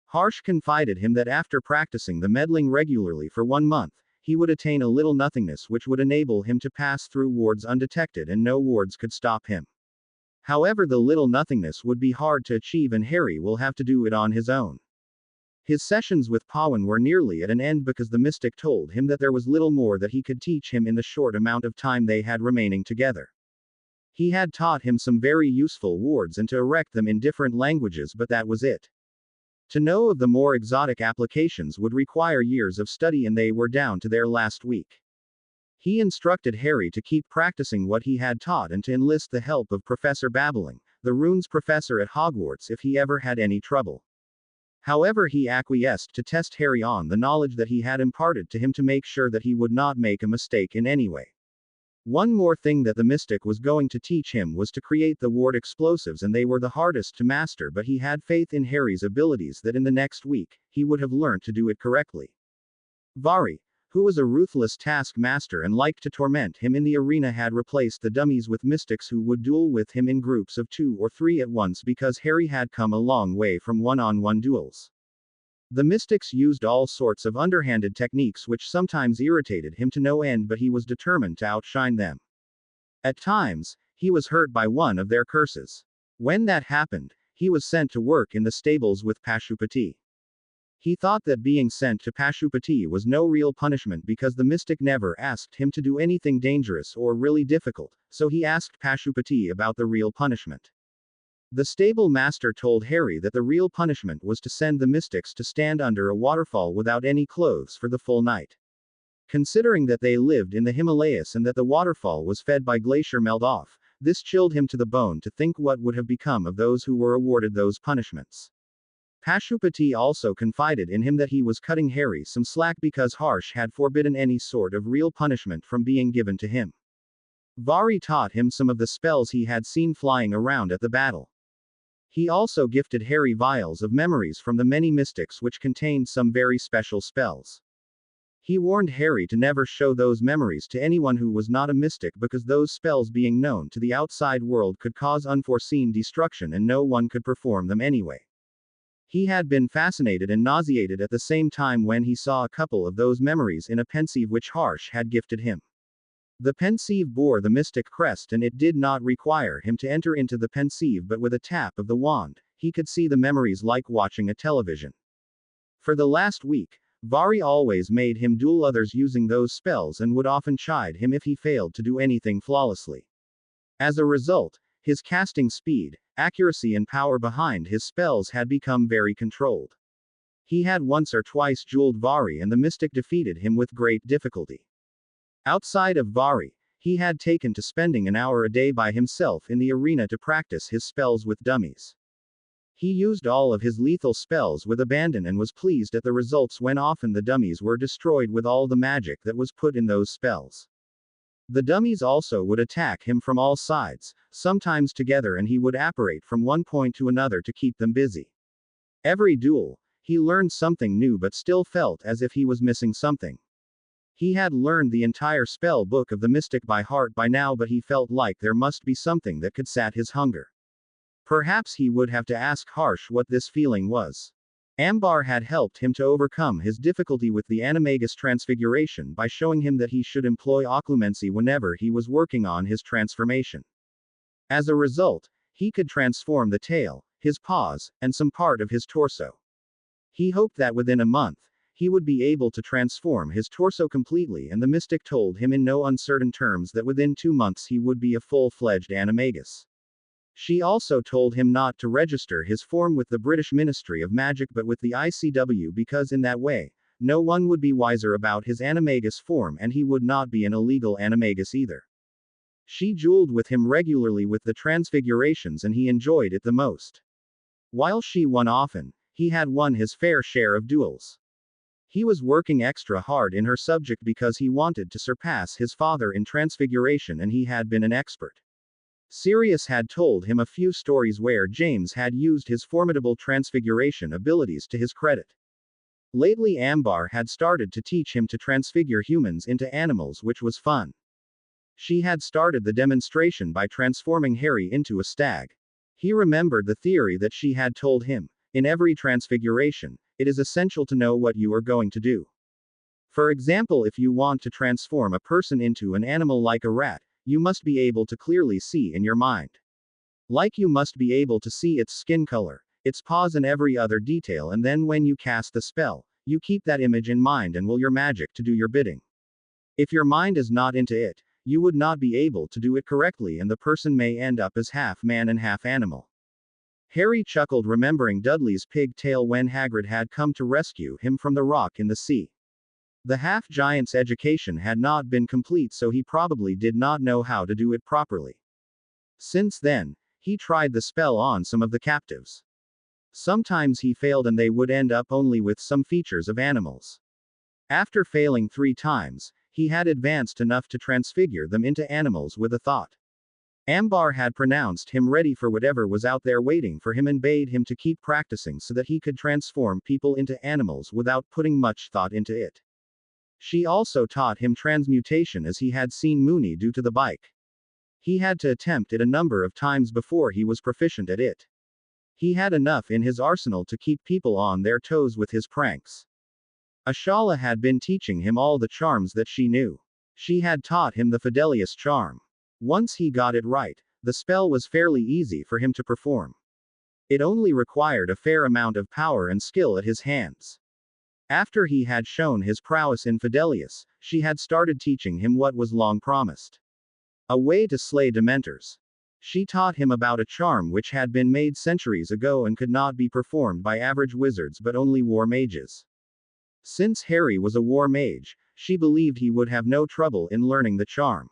Harsh confided him that after practicing the meddling regularly for 1 month, he would attain a little nothingness which would enable him to pass through wards undetected and no wards could stop him. However, the little nothingness would be hard to achieve and Harry will have to do it on his own. His sessions with Pawan were nearly at an end because the mystic told him that there was little more that he could teach him in the short amount of time they had remaining together. He had taught him some very useful wards and to erect them in different languages, but that was it. To know of the more exotic applications would require years of study and they were down to their last week. He instructed Harry to keep practicing what he had taught and to enlist the help of Professor Babbling, the runes professor at Hogwarts, if he ever had any trouble. However, he acquiesced to test Harry on the knowledge that he had imparted to him to make sure that he would not make a mistake in any way. One more thing that the mystic was going to teach him was to create the ward explosives, and they were the hardest to master, but he had faith in Harry's abilities that in the next week, he would have learned to do it correctly. Vari, who was a ruthless taskmaster and liked to torment him in the arena, had replaced the dummies with mystics who would duel with him in groups of 2 or 3 at once because Harry had come a long way from one-on-one duels. The mystics used all sorts of underhanded techniques which sometimes irritated him to no end, but he was determined to outshine them. At times, he was hurt by one of their curses. When that happened, he was sent to work in the stables with Pashupati. He thought that being sent to Pashupati was no real punishment because the mystic never asked him to do anything dangerous or really difficult, so he asked Pashupati about the real punishment. The stable master told Harry that the real punishment was to send the mystics to stand under a waterfall without any clothes for the full night. Considering that they lived in the Himalayas and that the waterfall was fed by glacier melt-off, this chilled him to the bone to think what would have become of those who were awarded those punishments. Pashupati also confided in him that he was cutting Harry some slack because Harsh had forbidden any sort of real punishment from being given to him. Vari taught him some of the spells he had seen flying around at the battle. He also gifted Harry vials of memories from the many mystics which contained some very special spells. He warned Harry to never show those memories to anyone who was not a mystic because those spells, being known to the outside world, could cause unforeseen destruction and no one could perform them anyway. He had been fascinated and nauseated at the same time when he saw a couple of those memories in a pensieve which Harsh had gifted him. The pensieve bore the mystic crest and it did not require him to enter into the pensieve, but with a tap of the wand, he could see the memories like watching a television. For the last week, Vari always made him duel others using those spells and would often chide him if he failed to do anything flawlessly. As a result, his casting speed, accuracy and power behind his spells had become very controlled. He had once or twice dueled Vari and the mystic defeated him with great difficulty. Outside of Vari, he had taken to spending an hour a day by himself in the arena to practice his spells with dummies. He used all of his lethal spells with abandon and was pleased at the results when often the dummies were destroyed with all the magic that was put in those spells. The dummies also would attack him from all sides, sometimes together, and he would apparate from one point to another to keep them busy. Every duel, he learned something new but still felt as if he was missing something. He had learned the entire spell book of the mystic by heart by now, but he felt like there must be something that could sat his hunger. Perhaps he would have to ask Harsh what this feeling was. Ambar had helped him to overcome his difficulty with the animagus transfiguration by showing him that he should employ occlumency whenever he was working on his transformation. As a result, he could transform the tail, his paws, and some part of his torso. He hoped that within a month, he would be able to transform his torso completely, and the mystic told him in no uncertain terms that within 2 months he would be a full-fledged animagus. She also told him not to register his form with the British Ministry of Magic but with the ICW because in that way, no one would be wiser about his animagus form and he would not be an illegal animagus either. She dueled with him regularly with the transfigurations and he enjoyed it the most. While she won often, he had won his fair share of duels. He was working extra hard in her subject because he wanted to surpass his father in transfiguration and he had been an expert. Sirius had told him a few stories where James had used his formidable transfiguration abilities to his credit. Lately Ambar had started to teach him to transfigure humans into animals, which was fun. She had started the demonstration by transforming Harry into a stag. He remembered the theory that she had told him. In every transfiguration, it is essential to know what you are going to do. For example, if you want to transform a person into an animal like a rat, you must be able to clearly see in your mind. Like you must be able to see its skin color, its paws, and every other detail, and then when you cast the spell, you keep that image in mind and will your magic to do your bidding. If your mind is not into it, you would not be able to do it correctly, and the person may end up as half man and half animal. Harry chuckled, remembering Dudley's pig tale when Hagrid had come to rescue him from the rock in the sea. The half-giant's education had not been complete, so he probably did not know how to do it properly. Since then, he tried the spell on some of the captives. Sometimes he failed and they would end up only with some features of animals. After failing 3 times, he had advanced enough to transfigure them into animals with a thought. Ambar had pronounced him ready for whatever was out there waiting for him and bade him to keep practicing so that he could transform people into animals without putting much thought into it. She also taught him transmutation as he had seen Moony do to the bike. He had to attempt it a number of times before he was proficient at it. He had enough in his arsenal to keep people on their toes with his pranks. Ashala had been teaching him all the charms that she knew. She had taught him the Fidelius charm. Once he got it right, the spell was fairly easy for him to perform. It only required a fair amount of power and skill at his hands. After he had shown his prowess in Fidelius, she had started teaching him what was long promised: a way to slay Dementors. She taught him about a charm which had been made centuries ago and could not be performed by average wizards but only war mages. Since Harry was a war mage, she believed he would have no trouble in learning the charm.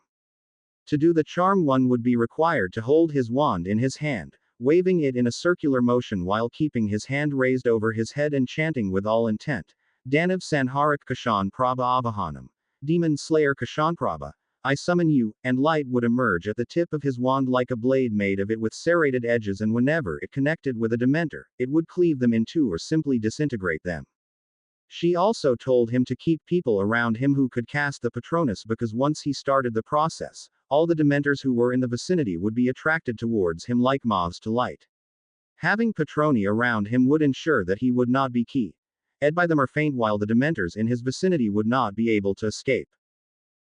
To do the charm, one would be required to hold his wand in his hand, waving it in a circular motion while keeping his hand raised over his head and chanting with all intent, Danav Sanharak Kashan Prabha Avahanam, Demon Slayer Kashan Prabha, I summon you, and light would emerge at the tip of his wand like a blade made of it with serrated edges, and whenever it connected with a Dementor, it would cleave them in two or simply disintegrate them. She also told him to keep people around him who could cast the Patronus, because once he started the process, all the Dementors who were in the vicinity would be attracted towards him like moths to light. Having Patroni around him would ensure that he would not be killed by them or faint, while the Dementors in his vicinity would not be able to escape.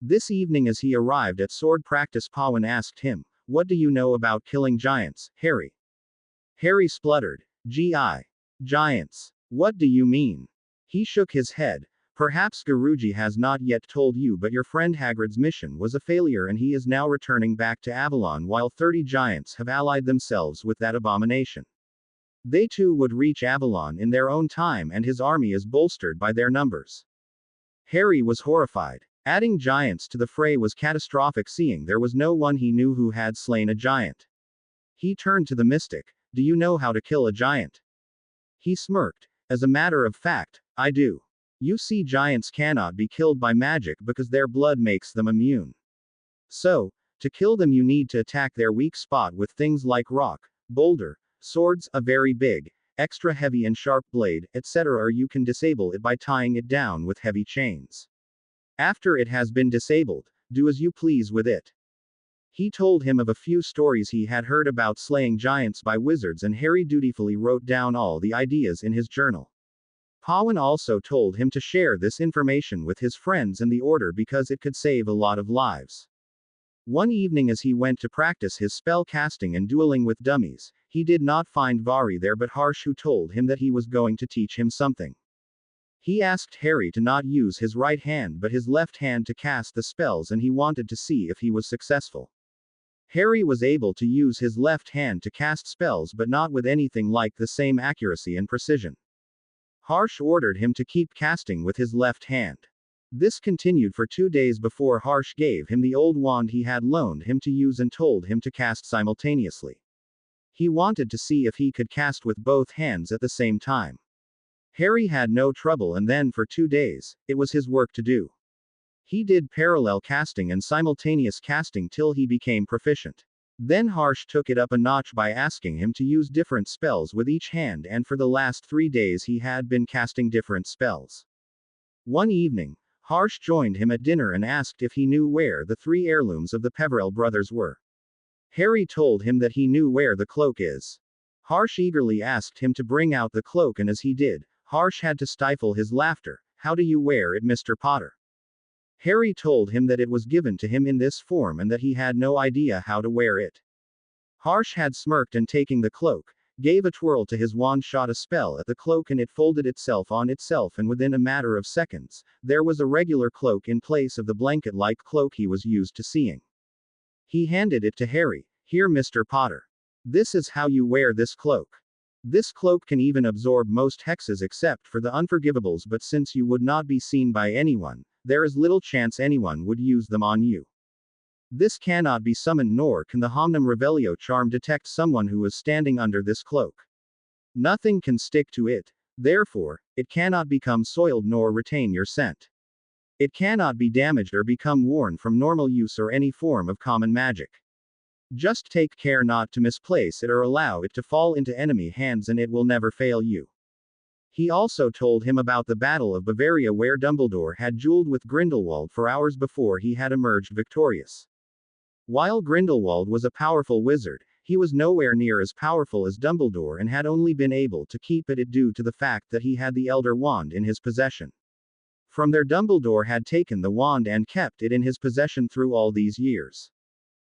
This evening as he arrived at sword practice, Pawan asked him, "What do you know about killing giants, Harry?" Harry spluttered, Giants. What do you mean?" He shook his head. "Perhaps Guruji has not yet told you, but your friend Hagrid's mission was a failure and he is now returning back to Avalon while 30 giants have allied themselves with that abomination. They too would reach Avalon in their own time and his army is bolstered by their numbers." Harry was horrified. Adding giants to the fray was catastrophic, seeing there was no one he knew who had slain a giant. He turned to the mystic. "Do you know how to kill a giant?" He smirked. "As a matter of fact, I do. You see, giants cannot be killed by magic because their blood makes them immune. So, to kill them you need to attack their weak spot with things like rock, boulder, swords, a very big, extra heavy and sharp blade, etc., or you can disable it by tying it down with heavy chains. After it has been disabled, do as you please with it." He told him of a few stories he had heard about slaying giants by wizards, and Harry dutifully wrote down all the ideas in his journal. Pawan also told him to share this information with his friends and the order because it could save a lot of lives. One evening as he went to practice his spell casting and dueling with dummies, he did not find Vari there but Harsh, who told him that he was going to teach him something. He asked Harry to not use his right hand but his left hand to cast the spells, and he wanted to see if he was successful. Harry was able to use his left hand to cast spells but not with anything like the same accuracy and precision. Harsh ordered him to keep casting with his left hand. This continued for 2 days before Harsh gave him the old wand he had loaned him to use and told him to cast simultaneously. He wanted to see if he could cast with both hands at the same time. Harry had no trouble, and then for 2 days, it was his work to do. He did parallel casting and simultaneous casting till he became proficient. Then Harsh took it up a notch by asking him to use different spells with each hand, and for the last 3 days he had been casting different spells. One evening, Harsh joined him at dinner and asked if he knew where the 3 heirlooms of the Peverell brothers were. Harry told him that he knew where the cloak is. Harsh eagerly asked him to bring out the cloak, and as he did, Harsh had to stifle his laughter. How do you wear it, Mr. Potter? Harry told him that it was given to him in this form and that he had no idea how to wear it. Harsh had smirked and taking the cloak, gave a twirl to his wand, shot a spell at the cloak, and it folded itself on itself, and within a matter of seconds, there was a regular cloak in place of the blanket-like cloak he was used to seeing. He handed it to Harry. Here, Mr. Potter. This is how you wear this cloak. This cloak can even absorb most hexes except for the unforgivables, but since you would not be seen by anyone, there is little chance anyone would use them on you. This cannot be summoned, nor can the Homnum Revelio charm detect someone who is standing under this cloak. Nothing can stick to it. Therefore, it cannot become soiled nor retain your scent. It cannot be damaged or become worn from normal use or any form of common magic. Just take care not to misplace it or allow it to fall into enemy hands, and it will never fail you. He also told him about the Battle of Bavaria, where Dumbledore had dueled with Grindelwald for hours before he had emerged victorious. While Grindelwald was a powerful wizard, he was nowhere near as powerful as Dumbledore and had only been able to keep it due to the fact that he had the Elder Wand in his possession. From there, Dumbledore had taken the wand and kept it in his possession through all these years.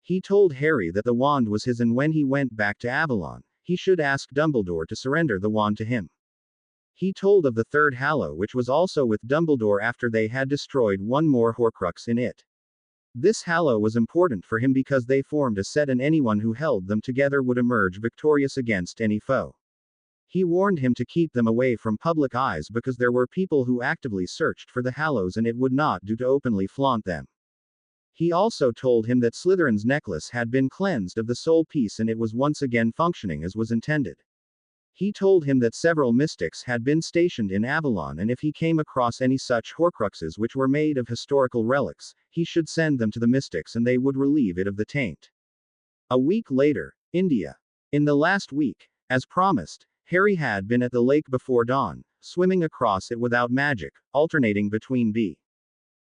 He told Harry that the wand was his, and when he went back to Avalon, he should ask Dumbledore to surrender the wand to him. He told of the third Hallow, which was also with Dumbledore after they had destroyed one more Horcrux in it. This Hallow was important for him because they formed a set, and anyone who held them together would emerge victorious against any foe. He warned him to keep them away from public eyes because there were people who actively searched for the Hallows and it would not do to openly flaunt them. He also told him that Slytherin's necklace had been cleansed of the soul piece and it was once again functioning as was intended. He told him that several mystics had been stationed in Avalon, and if he came across any such Horcruxes which were made of historical relics, he should send them to the mystics and they would relieve it of the taint. A week later, India. In the last week, as promised, Harry had been at the lake before dawn, swimming across it without magic, alternating between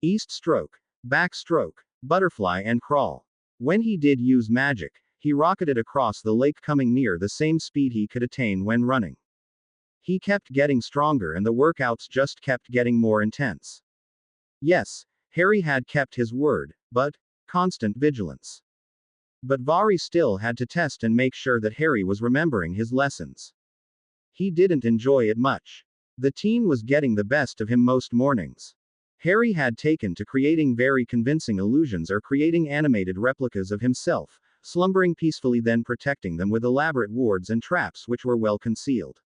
east stroke, back stroke, butterfly and crawl. When he did use magic, he rocketed across the lake, coming near the same speed he could attain when running. He kept getting stronger and the workouts just kept getting more intense. Yes, Harry had kept his word, but constant vigilance. But Vari still had to test and make sure that Harry was remembering his lessons. He didn't enjoy it much. The teen was getting the best of him most mornings. Harry had taken to creating very convincing illusions or creating animated replicas of himself, slumbering peacefully, then protecting them with elaborate wards and traps which were well concealed.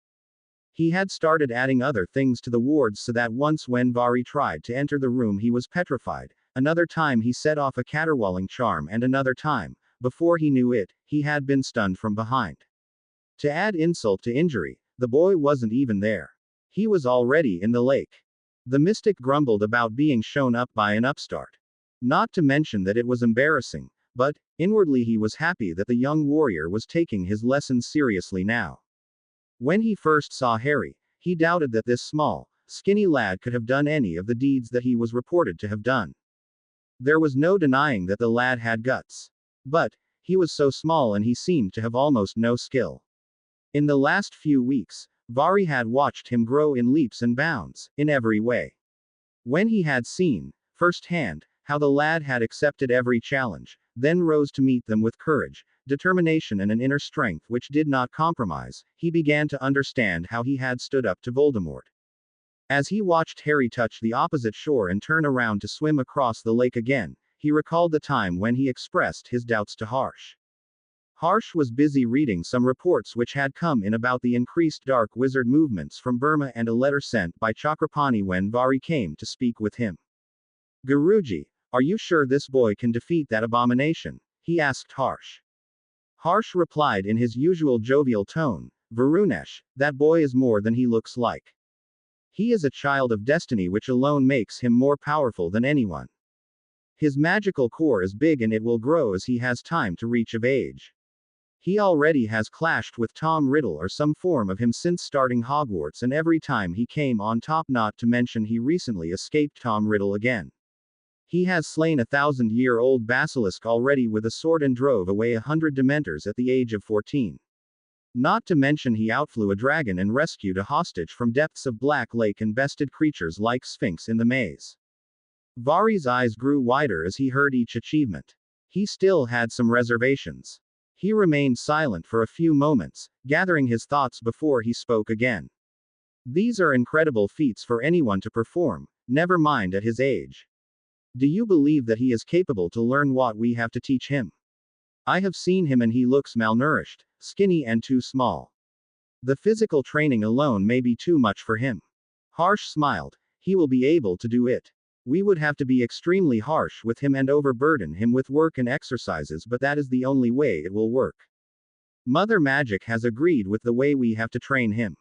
He had started adding other things to the wards so that once when Vari tried to enter the room he was petrified, another time he set off a caterwauling charm, and another time, before he knew it, he had been stunned from behind. To add insult to injury, the boy wasn't even there. He was already in the lake. The mystic grumbled about being shown up by an upstart. Not to mention that it was embarrassing, but, inwardly he was happy that the young warrior was taking his lessons seriously now. When he first saw Harry, he doubted that this small, skinny lad could have done any of the deeds that he was reported to have done. There was no denying that the lad had guts. But, he was so small and he seemed to have almost no skill. In the last few weeks, Vari had watched him grow in leaps and bounds, in every way. When he had seen, firsthand, how the lad had accepted every challenge, then rose to meet them with courage, determination and an inner strength which did not compromise, he began to understand how he had stood up to Voldemort. As he watched Harry touch the opposite shore and turn around to swim across the lake again, he recalled the time when he expressed his doubts to Harsh. Harsh was busy reading some reports which had come in about the increased dark wizard movements from Burma and a letter sent by Chakrapani when Vari came to speak with him. Guruji, are you sure this boy can defeat that abomination? He asked Harsh. Harsh replied in his usual jovial tone, Varunesh, that boy is more than he looks like. He is a child of destiny which alone makes him more powerful than anyone. His magical core is big and it will grow as he has time to reach of age. He already has clashed with Tom Riddle or some form of him since starting Hogwarts, and every time he came on top, not to mention he recently escaped Tom Riddle again. He has slain 1,000-year-old basilisk already with a sword and drove away 100 Dementors at the age of 14. Not to mention he outflew a dragon and rescued a hostage from depths of Black Lake and bested creatures like Sphinx in the maze. Vari's eyes grew wider as he heard each achievement. He still had some reservations. He remained silent for a few moments, gathering his thoughts before he spoke again. These are incredible feats for anyone to perform, never mind at his age. Do you believe that he is capable to learn what we have to teach him? I have seen him and he looks malnourished, skinny and too small. The physical training alone may be too much for him. Harsh smiled. He will be able to do it. We would have to be extremely harsh with him and overburden him with work and exercises, but that is the only way it will work. Mother Magic has agreed with the way we have to train him.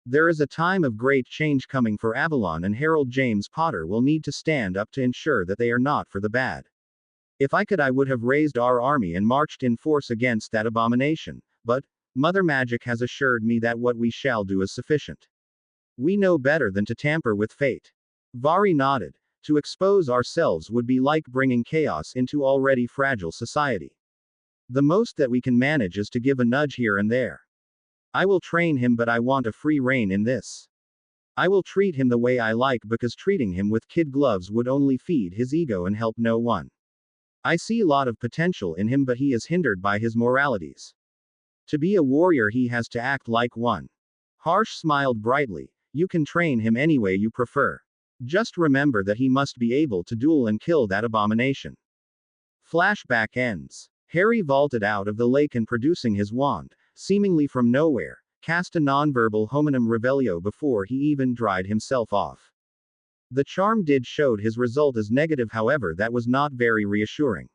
There is a time of great change coming for Avalon, and Harold James Potter will need to stand up to ensure that they are not for the bad. If I could, I would have raised our army and marched in force against that abomination, but Mother Magic has assured me that what we shall do is sufficient. We know better than to tamper with fate. Vari nodded. To expose ourselves would be like bringing chaos into already fragile society. The most that we can manage is to give a nudge here and there. I will train him, but I want a free rein in this. I will treat him the way I like, because treating him with kid gloves would only feed his ego and help no one. I see a lot of potential in him, but he is hindered by his moralities. To be a warrior, he has to act like one. Harsh smiled brightly. You can train him any way you prefer. Just remember that he must be able to duel and kill that abomination. Flashback ends. Harry vaulted out of the lake and, producing his wand, seemingly from nowhere, cast a nonverbal hominum revelio before he even dried himself off. The charm did showed his result as negative, however that was not very reassuring.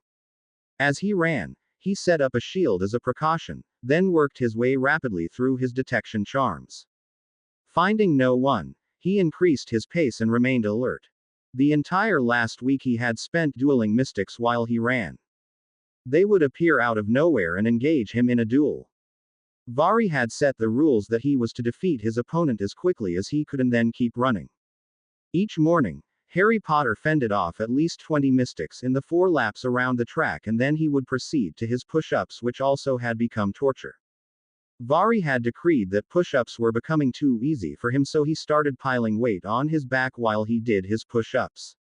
As he ran, he set up a shield as a precaution, then worked his way rapidly through his detection charms. Finding no one, he increased his pace and remained alert. The entire last week he had spent dueling mystics while he ran. They would appear out of nowhere and engage him in a duel. Vari had set the rules that he was to defeat his opponent as quickly as he could and then keep running. Each morning, Harry Potter fended off at least 20 mystics in the 4 laps around the track, and then he would proceed to his push-ups, which also had become torture. Vari had decreed that push-ups were becoming too easy for him, so he started piling weight on his back while he did his push-ups.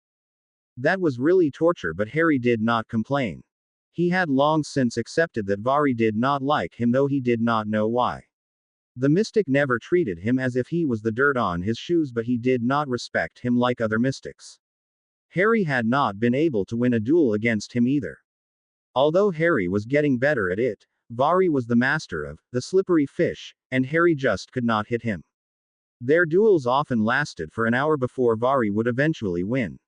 That was really torture, but Harry did not complain. He had long since accepted that Vari did not like him, though he did not know why. The mystic never treated him as if he was the dirt on his shoes, but he did not respect him like other mystics. Harry had not been able to win a duel against him either. Although Harry was getting better at it, Vari was the master of the slippery fish, and Harry just could not hit him. Their duels often lasted for an hour before Vari would eventually win.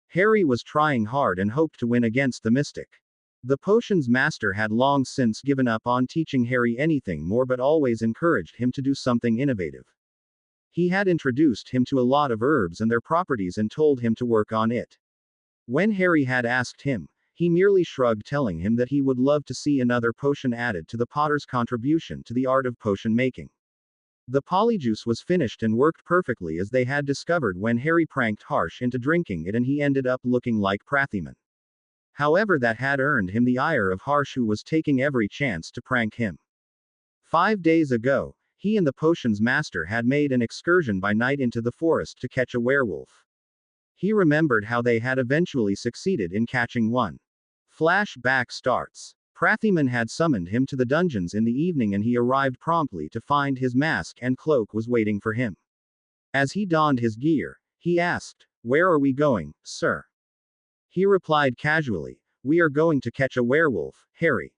Harry was trying hard and hoped to win against the mystic. The potions master had long since given up on teaching Harry anything more, but always encouraged him to do something innovative. He had introduced him to a lot of herbs and their properties and told him to work on it. When Harry had asked him, he merely shrugged, telling him that he would love to see another potion added to the Potter's contribution to the art of potion making. The polyjuice was finished and worked perfectly as they had discovered when Harry pranked Harsh into drinking it, and he ended up looking like Prathyman. However, that had earned him the ire of Harsh, who was taking every chance to prank him. 5 days ago, he and the potions master had made an excursion by night into the forest to catch a werewolf. He remembered how they had eventually succeeded in catching one. Flashback starts. Prathyman had summoned him to the dungeons in the evening, and he arrived promptly to find his mask and cloak was waiting for him. As he donned his gear, he asked, "Where are we going, sir?" He replied casually, "We are going to catch a werewolf, Harry."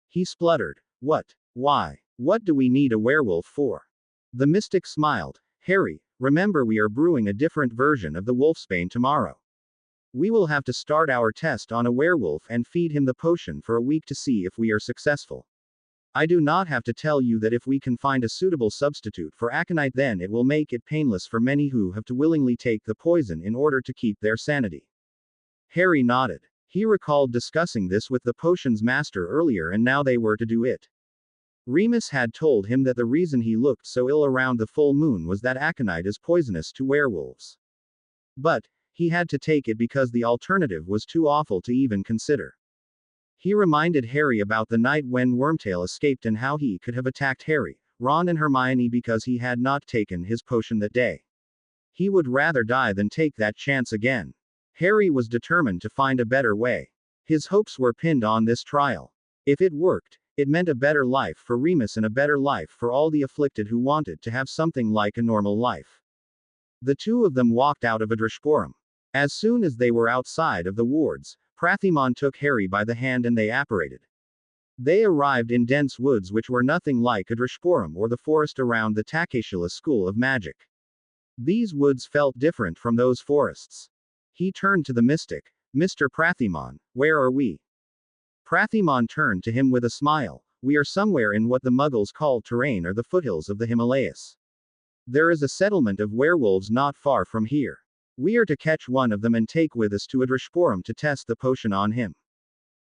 He spluttered, "What? Why? What do we need a werewolf for?" The mystic smiled, "Harry, remember we are brewing a different version of the wolfsbane tomorrow. We will have to start our test on a werewolf and feed him the potion for a week to see if we are successful. I do not have to tell you that if we can find a suitable substitute for aconite, then it will make it painless for many who have to willingly take the poison in order to keep their sanity." Harry nodded. He recalled discussing this with the potions master earlier, and now they were to do it. Remus had told him that the reason he looked so ill around the full moon was that aconite is poisonous to werewolves. But he had to take it because the alternative was too awful to even consider. He reminded Harry about the night when Wormtail escaped and how he could have attacked Harry, Ron and Hermione because he had not taken his potion that day. He would rather die than take that chance again. Harry was determined to find a better way. His hopes were pinned on this trial. If it worked, it meant a better life for Remus and a better life for all the afflicted who wanted to have something like a normal life. The two of them walked out of Adrishporum. As soon as they were outside of the wards, Prathimon took Harry by the hand and they apparated. They arrived in dense woods which were nothing like Adrishporum or the forest around the Takashila School of Magic. These woods felt different from those forests. He turned to the mystic. Mr. Prathimon, where are we? Prathimon turned to him with a smile. We are somewhere in what the Muggles call terrain or the foothills of the Himalayas. There is a settlement of werewolves not far from here. We are to catch one of them and take with us to Adrishporum to test the potion on him.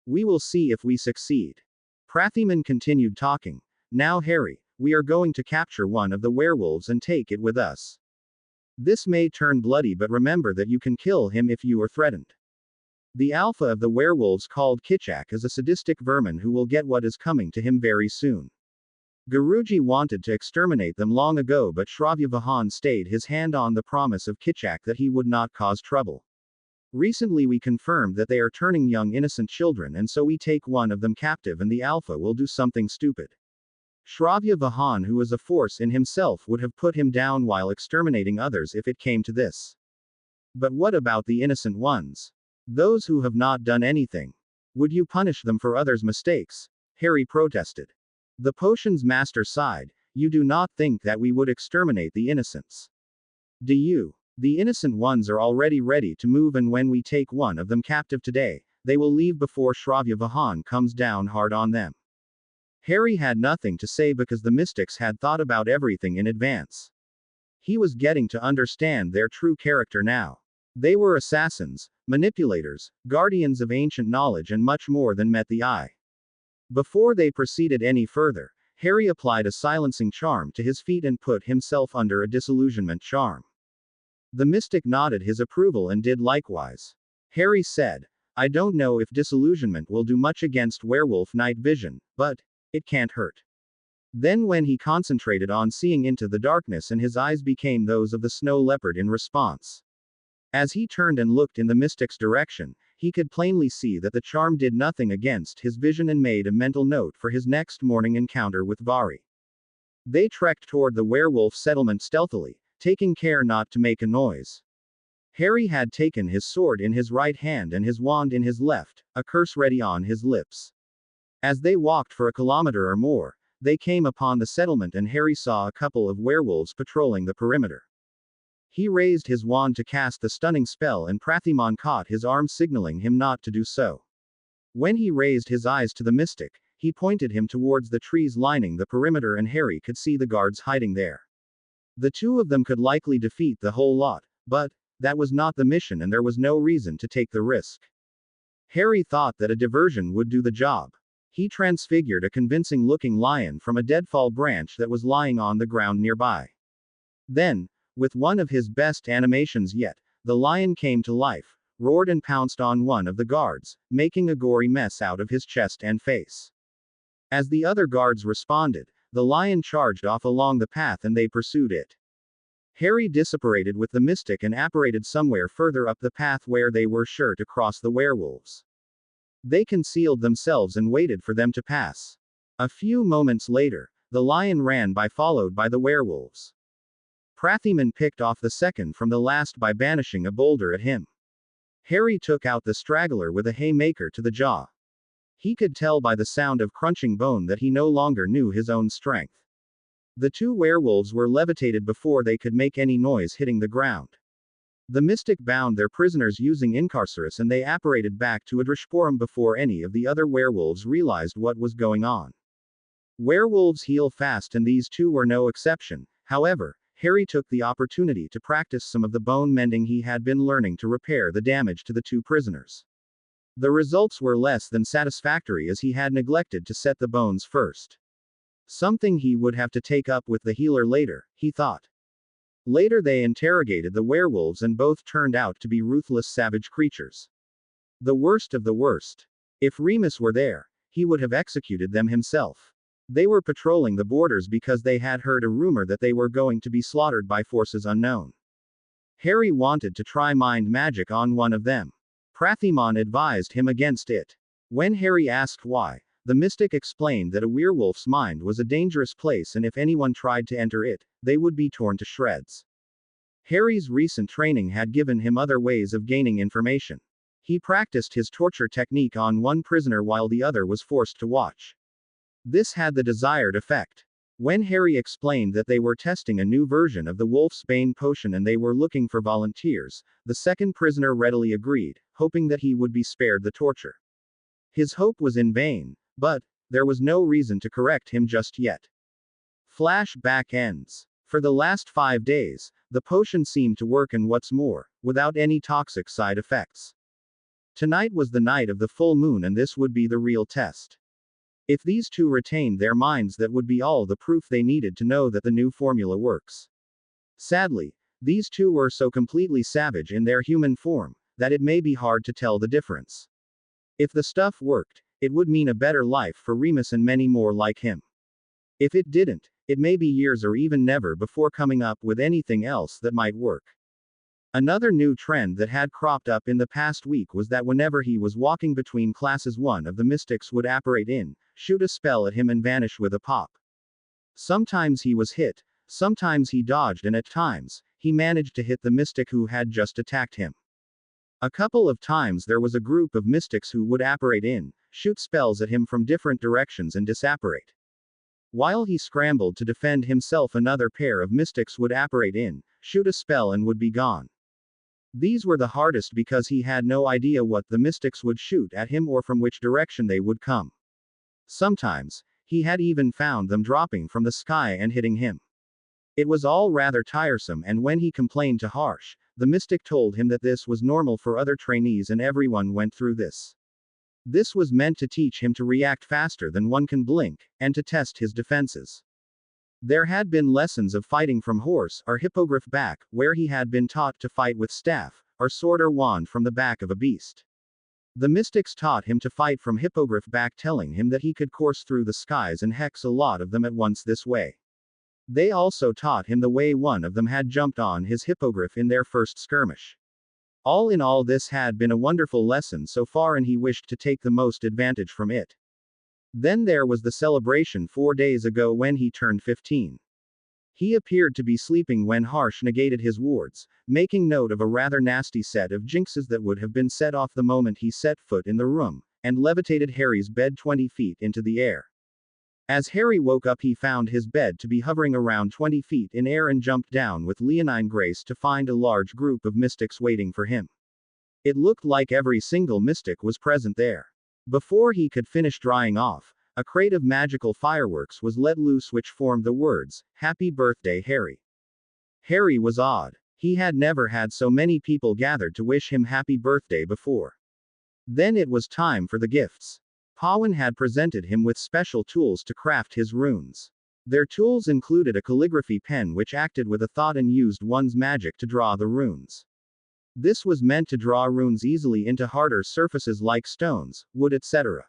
We will see if we succeed. Prathimon continued talking. Now Harry, we are going to capture one of the werewolves and take it with us. This may turn bloody, but remember that you can kill him if you are threatened. The alpha of the werewolves called Kitchak is a sadistic vermin who will get what is coming to him very soon. Guruji wanted to exterminate them long ago, but Shravya stayed his hand on the promise of Kitchak that he would not cause trouble. Recently we confirmed that they are turning young innocent children, and so we take one of them captive and the alpha will do something stupid. Shravya who is a force in himself, would have put him down while exterminating others if it came to this. But what about the innocent ones? Those who have not done anything. Would you punish them for others' mistakes? Harry protested. The potion's master sighed. You do not think that we would exterminate the innocents? Do you? The innocent ones are already ready to move, and when we take one of them captive today, they will leave before Shravya comes down hard on them. Harry had nothing to say because the mystics had thought about everything in advance. He was getting to understand their true character now. They were assassins, manipulators, guardians of ancient knowledge, and much more than met the eye. Before they proceeded any further, Harry applied a silencing charm to his feet and put himself under a disillusionment charm. The mystic nodded his approval and did likewise. Harry said, I don't know if disillusionment will do much against werewolf night vision, but it can't hurt. Then when he concentrated on seeing into the darkness, and his eyes became those of the snow leopard in response. As he turned and looked in the mystic's direction, he could plainly see that the charm did nothing against his vision, and made a mental note for his next morning encounter with Vari. They trekked toward the werewolf settlement stealthily, taking care not to make a noise. Harry had taken his sword in his right hand and his wand in his left, a curse ready on his lips. As they walked for a kilometer or more, they came upon the settlement, and Harry saw a couple of werewolves patrolling the perimeter. He raised his wand to cast the stunning spell, and Prathimon caught his arm, signaling him not to do so. When he raised his eyes to the mystic, he pointed him towards the trees lining the perimeter, and Harry could see the guards hiding there. The two of them could likely defeat the whole lot, but that was not the mission, and there was no reason to take the risk. Harry thought that a diversion would do the job. He transfigured a convincing-looking lion from a deadfall branch that was lying on the ground nearby. Then, with one of his best animations yet, the lion came to life, roared and pounced on one of the guards, making a gory mess out of his chest and face. As the other guards responded, the lion charged off along the path and they pursued it. Harry disapparated with the mystic and apparated somewhere further up the path where they were sure to cross the werewolves. They concealed themselves and waited for them to pass. A few moments later, the lion ran by, followed by the werewolves. Prathimon picked off the second from the last by banishing a boulder at him. Harry took out the straggler with a haymaker to the jaw. He could tell by the sound of crunching bone that he no longer knew his own strength. The two werewolves were levitated before they could make any noise hitting the ground. The mystic bound their prisoners using Incarcerus, and they apparated back to Adrishporum before any of the other werewolves realized what was going on. Werewolves heal fast, and these two were no exception. However, Harry took the opportunity to practice some of the bone mending he had been learning to repair the damage to the two prisoners. The results were less than satisfactory, as he had neglected to set the bones first. Something he would have to take up with the healer later, he thought. Later they interrogated the werewolves, and both turned out to be ruthless savage creatures. The worst of the worst. If Remus were there, he would have executed them himself. They were patrolling the borders because they had heard a rumor that they were going to be slaughtered by forces unknown. Harry wanted to try mind magic on one of them. Prathimon advised him against it. When Harry asked why, the mystic explained that a werewolf's mind was a dangerous place and if anyone tried to enter it, they would be torn to shreds. Harry's recent training had given him other ways of gaining information. He practiced his torture technique on one prisoner while the other was forced to watch. This had the desired effect. When Harry explained that they were testing a new version of the Wolf's Bane potion and they were looking for volunteers, the second prisoner readily agreed, hoping that he would be spared the torture. His hope was in vain, but there was no reason to correct him just yet. Flashback ends. For the last 5 days, the potion seemed to work and what's more, without any toxic side effects. Tonight was the night of the full moon and this would be the real test. If these two retained their minds, that would be all the proof they needed to know that the new formula works. Sadly, these two were so completely savage in their human form, that it may be hard to tell the difference. If the stuff worked, it would mean a better life for Remus and many more like him. If it didn't, it may be years or even never before coming up with anything else that might work. Another new trend that had cropped up in the past week was that whenever he was walking between classes, one of the mystics would apparate in, shoot a spell at him and vanish with a pop. Sometimes he was hit, sometimes he dodged, and at times, he managed to hit the mystic who had just attacked him. A couple of times there was a group of mystics who would apparate in, shoot spells at him from different directions and disapparate. While he scrambled to defend himself, another pair of mystics would apparate in, shoot a spell and would be gone. These were the hardest because he had no idea what the mystics would shoot at him or from which direction they would come. Sometimes, he had even found them dropping from the sky and hitting him. It was all rather tiresome, and when he complained to Harsh, the mystic told him that this was normal for other trainees and everyone went through this. This was meant to teach him to react faster than one can blink, and to test his defenses. There had been lessons of fighting from horse or hippogriff back, where he had been taught to fight with staff, or sword or wand from the back of a beast. The mystics taught him to fight from hippogriff back, telling him that he could course through the skies and hex a lot of them at once this way. They also taught him the way one of them had jumped on his hippogriff in their first skirmish. All in all, this had been a wonderful lesson so far and he wished to take the most advantage from it. Then there was the celebration 4 days ago when he turned 15. He appeared to be sleeping when Harsh negated his wards, making note of a rather nasty set of jinxes that would have been set off the moment he set foot in the room, and levitated Harry's bed 20 feet into the air. As Harry woke up, he found his bed to be hovering around 20 feet in air and jumped down with leonine grace to find a large group of mystics waiting for him. It looked like every single mystic was present there. Before he could finish drying off, a crate of magical fireworks was let loose which formed the words, "Happy Birthday, Harry." Harry was awed. He had never had so many people gathered to wish him happy birthday before. Then it was time for the gifts. Pawin had presented him with special tools to craft his runes. Their tools included a calligraphy pen which acted with a thought and used one's magic to draw the runes. This was meant to draw runes easily into harder surfaces like stones, wood, etc.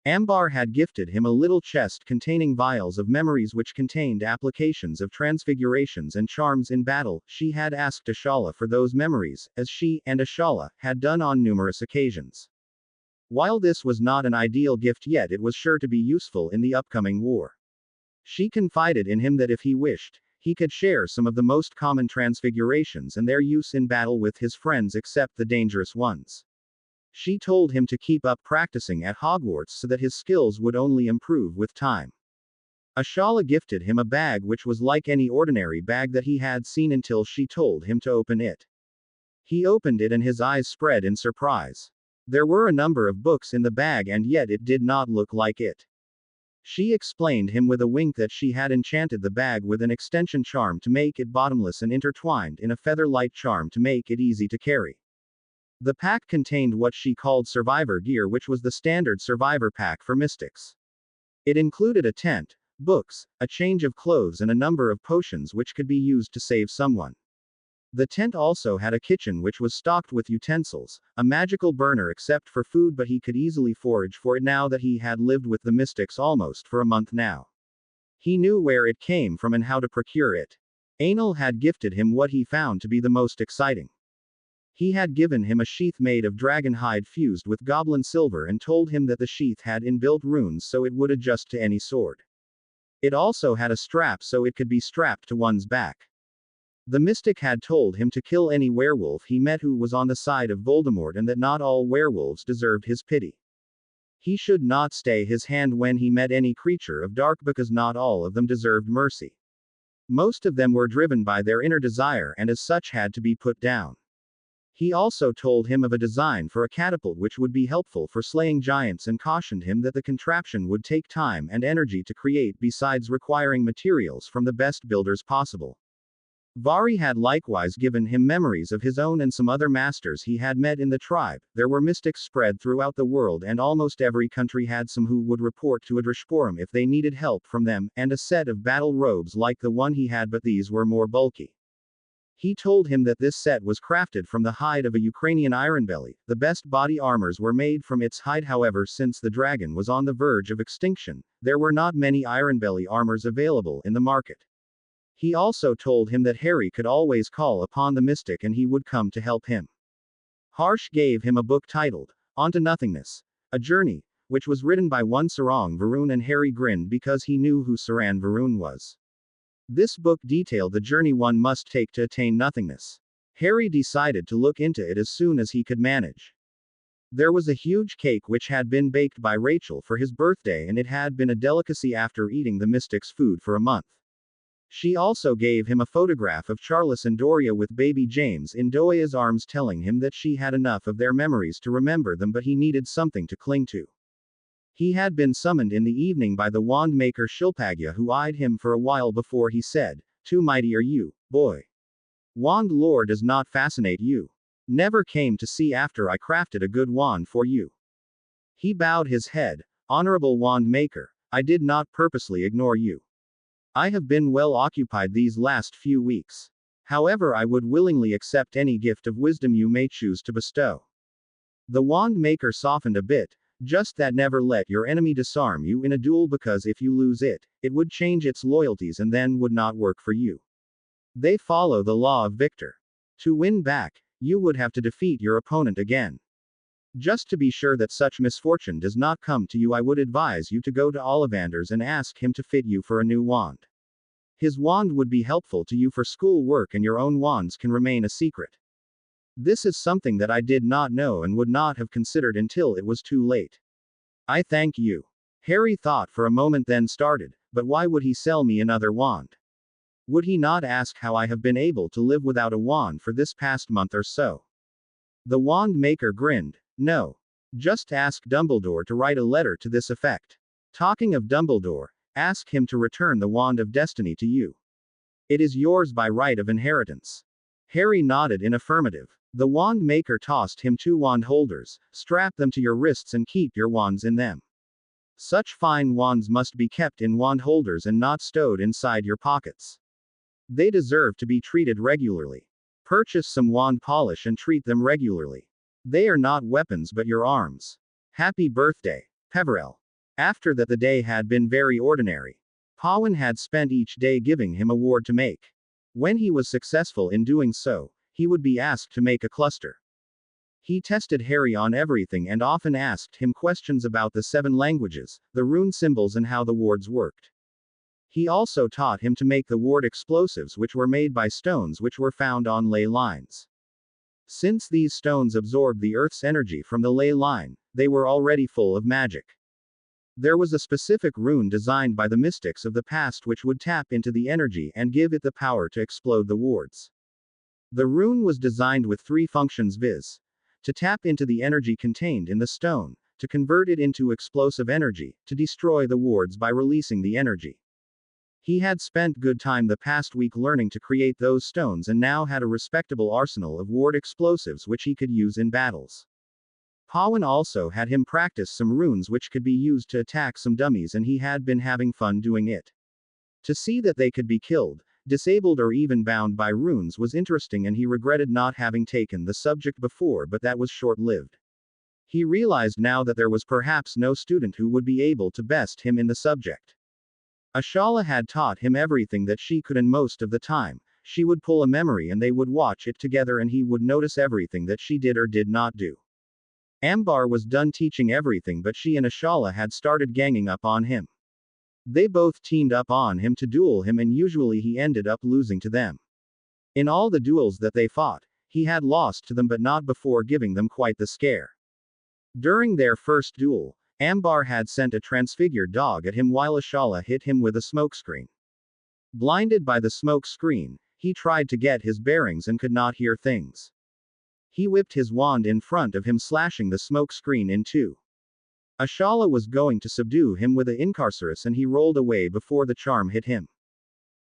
Ambar had gifted him a little chest containing vials of memories which contained applications of transfigurations and charms in battle. She had asked Ashala for those memories, as she and Ashala had done on numerous occasions. While this was not an ideal gift, yet it was sure to be useful in the upcoming war. She confided in him that if he wished, he could share some of the most common transfigurations and their use in battle with his friends except the dangerous ones. She told him to keep up practicing at Hogwarts so that his skills would only improve with time. Ashala gifted him a bag which was like any ordinary bag that he had seen until she told him to open it. He opened it and his eyes spread in surprise. There were a number of books in the bag and yet it did not look like it. She explained him with a wink that she had enchanted the bag with an extension charm to make it bottomless and intertwined in a feather-light charm to make it easy to carry. The pack contained what she called survivor gear, which was the standard survivor pack for mystics. It included a tent, books, a change of clothes and a number of potions which could be used to save someone. The tent also had a kitchen which was stocked with utensils, a magical burner except for food, but he could easily forage for it now that he had lived with the mystics almost for a month now. He knew where it came from and how to procure it. Anil had gifted him what he found to be the most exciting. He had given him a sheath made of dragon hide fused with goblin silver and told him that the sheath had inbuilt runes so it would adjust to any sword. It also had a strap so it could be strapped to one's back. The mystic had told him to kill any werewolf he met who was on the side of Voldemort and that not all werewolves deserved his pity. He should not stay his hand when he met any creature of dark because not all of them deserved mercy. Most of them were driven by their inner desire and as such had to be put down. He also told him of a design for a catapult which would be helpful for slaying giants and cautioned him that the contraption would take time and energy to create besides requiring materials from the best builders possible. Vari had likewise given him memories of his own and some other masters he had met in the tribe. There were mystics spread throughout the world and almost every country had some who would report to Adrishporum if they needed help from them, and a set of battle robes like the one he had, but these were more bulky. He told him that this set was crafted from the hide of a Ukrainian ironbelly. The best body armors were made from its hide, however, since the dragon was on the verge of extinction, there were not many ironbelly armors available in the market. He also told him that Harry could always call upon the mystic and he would come to help him. Harsh gave him a book titled, On to Nothingness, a Journey, which was written by one Sarang Varun, and Harry grinned because he knew who Saran Varun was. This book detailed the journey one must take to attain nothingness. Harry decided to look into it as soon as he could manage. There was a huge cake which had been baked by Rachel for his birthday and it had been a delicacy after eating the mystic's food for a month. She also gave him a photograph of Charles and Doria with baby James in Doria's arms, telling him that she had enough of their memories to remember them but he needed something to cling to. He had been summoned in the evening by the wand maker Shilpagya, who eyed him for a while before he said, "Too mighty are you, boy. Wand lore does not fascinate you. Never came to see after I crafted a good wand for you." He bowed his head. "Honorable wand maker, I did not purposely ignore you. I have been well occupied these last few weeks. However, I would willingly accept any gift of wisdom you may choose to bestow." The wand maker softened a bit. "Just that, never let your enemy disarm you in a duel, because if you lose it, it would change its loyalties and then would not work for you. They follow the law of Victor. To win back, you would have to defeat your opponent again. Just to be sure that such misfortune does not come to you, I would advise you to go to Ollivander's and ask him to fit you for a new wand. His wand would be helpful to you for school work and your own wands can remain a secret. This is something that I did not know and would not have considered until it was too late. I thank you." Harry thought for a moment, then started, "But why would he sell me another wand? Would he not ask how I have been able to live without a wand for this past month or so?" The wand maker grinned. "No. Just ask Dumbledore to write a letter to this effect. Talking of Dumbledore, ask him to return the wand of destiny to you. It is yours by right of inheritance." Harry nodded in affirmative. The wand maker tossed him 2 wand holders. "Strap them to your wrists and keep your wands in them. Such fine wands must be kept in wand holders and not stowed inside your pockets. They deserve to be treated regularly. Purchase some wand polish and treat them regularly. They are not weapons but your arms. Happy birthday, Peverell." After that, the day had been very ordinary. Pawan had spent each day giving him a ward to make. When he was successful in doing so, he would be asked to make a cluster. He tested Harry on everything and often asked him questions about the 7 languages, the rune symbols, and how the wards worked. He also taught him to make the ward explosives, which were made by stones which were found on ley lines. Since these stones absorbed the earth's energy from the ley line, they were already full of magic. There was a specific rune designed by the mystics of the past which would tap into the energy and give it the power to explode the wards. The rune was designed with 3 functions, viz. to tap into the energy contained in the stone, to convert it into explosive energy, to destroy the wards by releasing the energy. He had spent good time the past week learning to create those stones and now had a respectable arsenal of ward explosives which he could use in battles. Pawan also had him practice some runes which could be used to attack some dummies, and he had been having fun doing it. To see that they could be killed, disabled or even bound by runes was interesting, and he regretted not having taken the subject before, but that was short-lived. He realized now that there was perhaps no student who would be able to best him in the subject. Ashala had taught him everything that she could, and most of the time, she would pull a memory and they would watch it together and he would notice everything that she did or did not do. Ambar was done teaching everything, but she and Ashala had started ganging up on him. They both teamed up on him to duel him, and usually he ended up losing to them. In all the duels that they fought, he had lost to them, but not before giving them quite the scare. During their first duel, Ambar had sent a transfigured dog at him while Ashala hit him with a smokescreen. Blinded by the smoke screen, he tried to get his bearings and could not hear things. He whipped his wand in front of him, slashing the smoke screen in two. Ashala was going to subdue him with an incarcerus and he rolled away before the charm hit him.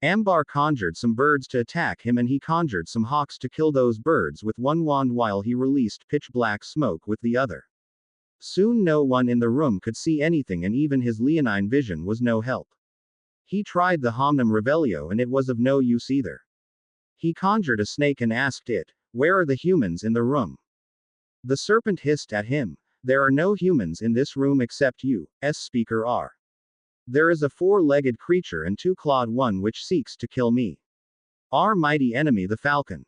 Ambar conjured some birds to attack him and he conjured some hawks to kill those birds with one wand while he released pitch black smoke with the other. Soon no one in the room could see anything, and even his leonine vision was no help. He tried the Homnum Revelio and it was of no use either. He conjured a snake and asked it, "Where are the humans in the room?" The serpent hissed at him, "There are no humans in this room except you, speaker R. There is a four-legged creature and two-clawed one which seeks to kill me. Our mighty enemy the falcon."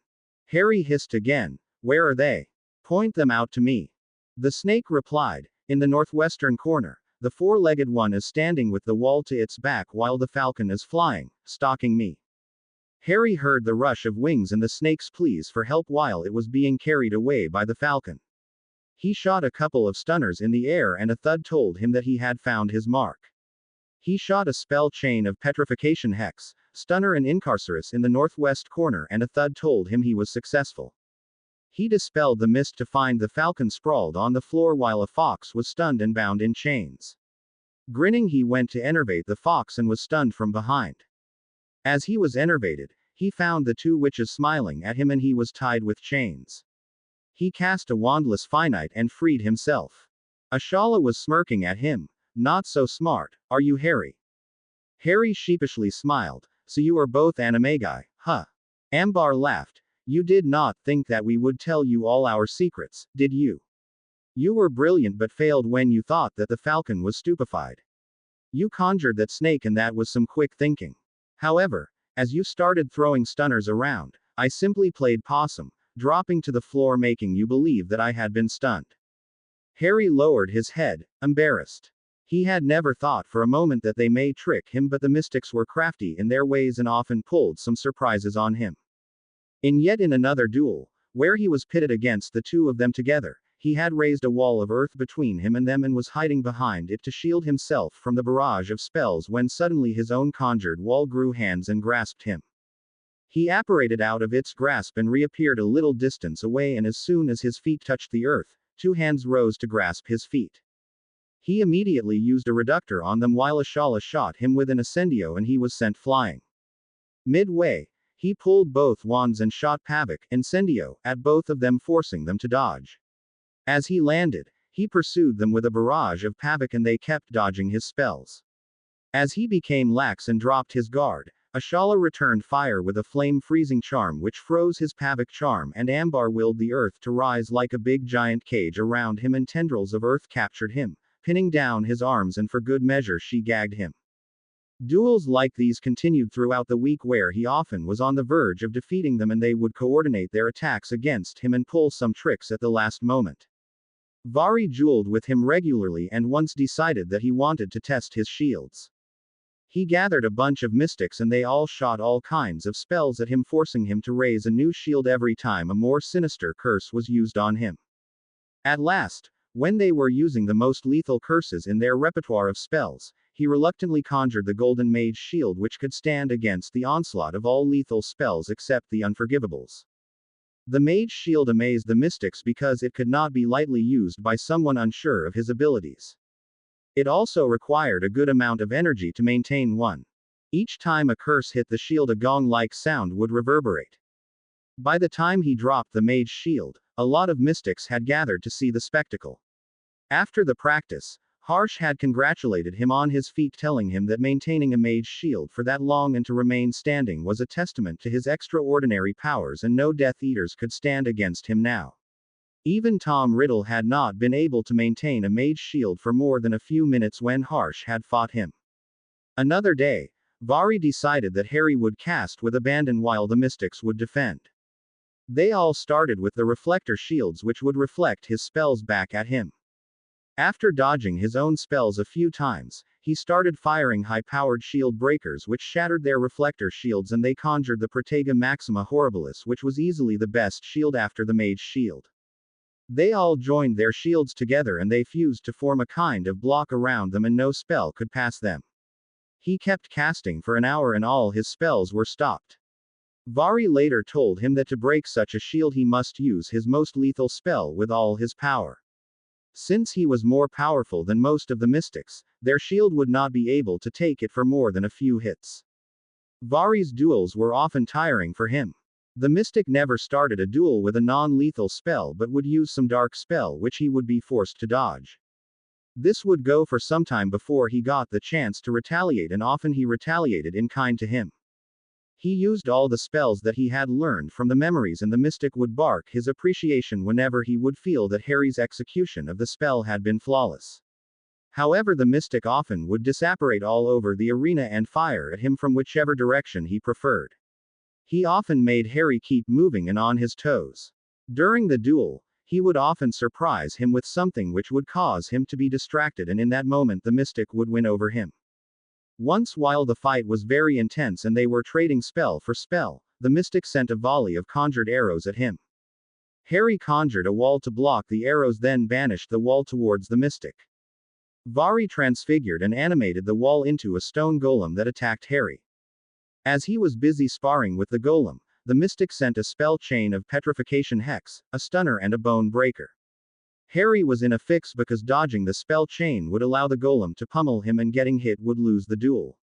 Harry hissed again, "Where are they? Point them out to me." The snake replied, "In the northwestern corner. The four-legged one is standing with the wall to its back while the falcon is flying, stalking me." Harry heard the rush of wings and the snake's pleas for help while it was being carried away by the falcon. He shot a couple of stunners in the air and a thud told him that he had found his mark. He shot a spell chain of petrification hex, stunner and incarcerus in the northwest corner and a thud told him he was successful. He dispelled the mist to find the falcon sprawled on the floor while a fox was stunned and bound in chains. Grinning, he went to enervate the fox and was stunned from behind. As he was enervated, he found the two witches smiling at him and he was tied with chains. He cast a wandless finite and freed himself. Ashala was smirking at him. "Not so smart, are you, Harry?" Harry sheepishly smiled. "So you are both animagi, huh?" Ambar laughed. "You did not think that we would tell you all our secrets, did you? You were brilliant but failed when you thought that the falcon was stupefied. You conjured that snake and that was some quick thinking. However, as you started throwing stunners around, I simply played possum, dropping to the floor making you believe that I had been stunned." Harry lowered his head, embarrassed. He had never thought for a moment that they may trick him, but the mystics were crafty in their ways and often pulled some surprises on him. In yet another duel, where he was pitted against the two of them together, he had raised a wall of earth between him and them and was hiding behind it to shield himself from the barrage of spells when suddenly his own conjured wall grew hands and grasped him. He apparated out of its grasp and reappeared a little distance away, and as soon as his feet touched the earth, two hands rose to grasp his feet. He immediately used a reductor on them while Ashala shot him with an ascendio and he was sent flying. Midway, he pulled both wands and shot Pavok, incendio, at both of them, forcing them to dodge. As he landed, he pursued them with a barrage of Pavok and they kept dodging his spells. As he became lax and dropped his guard, Ashala returned fire with a flame freezing charm which froze his Pavok charm, and Ambar willed the earth to rise like a big giant cage around him and tendrils of earth captured him, pinning down his arms, and for good measure she gagged him. Duels like these continued throughout the week where he often was on the verge of defeating them and they would coordinate their attacks against him and pull some tricks at the last moment. Vari dueled with him regularly and once decided that he wanted to test his shields. He gathered a bunch of mystics and they all shot all kinds of spells at him, forcing him to raise a new shield every time a more sinister curse was used on him. At last, when they were using the most lethal curses in their repertoire of spells, he reluctantly conjured the Golden Mage Shield which could stand against the onslaught of all lethal spells except the Unforgivables. The Mage Shield amazed the mystics because it could not be lightly used by someone unsure of his abilities. It also required a good amount of energy to maintain one. Each time a curse hit the shield, a gong-like sound would reverberate. By the time he dropped the Mage Shield, a lot of mystics had gathered to see the spectacle. After the practice, Harsh had congratulated him on his feat, telling him that maintaining a mage shield for that long and to remain standing was a testament to his extraordinary powers, and no Death Eaters could stand against him now. Even Tom Riddle had not been able to maintain a mage shield for more than a few minutes when Harsh had fought him. Another day, Vari decided that Harry would cast with abandon while the mystics would defend. They all started with the reflector shields, which would reflect his spells back at him. After dodging his own spells a few times, he started firing high-powered shield breakers which shattered their reflector shields, and they conjured the Protega Maxima Horribilis, which was easily the best shield after the mage shield. They all joined their shields together and they fused to form a kind of block around them, and no spell could pass them. He kept casting for an hour and all his spells were stopped. Vari later told him that to break such a shield he must use his most lethal spell with all his power. Since he was more powerful than most of the mystics, their shield would not be able to take it for more than a few hits. Vari's duels were often tiring for him. The mystic never started a duel with a non-lethal spell but would use some dark spell which he would be forced to dodge. This would go for some time before he got the chance to retaliate, and often he retaliated in kind to him. He used all the spells that he had learned from the memories, and the mystic would bark his appreciation whenever he would feel that Harry's execution of the spell had been flawless. However, the mystic often would disapparate all over the arena and fire at him from whichever direction he preferred. He often made Harry keep moving and on his toes. During the duel, he would often surprise him with something which would cause him to be distracted, and in that moment the mystic would win over him. Once, while the fight was very intense and they were trading spell for spell, the mystic sent a volley of conjured arrows at him. Harry conjured a wall to block the arrows, then banished the wall towards the mystic. Vari transfigured and animated the wall into a stone golem that attacked Harry. As he was busy sparring with the golem, the mystic sent a spell chain of petrification hex, a stunner and a bone breaker. Harry was in a fix because dodging the spell chain would allow the golem to pummel him and getting hit would lose the duel.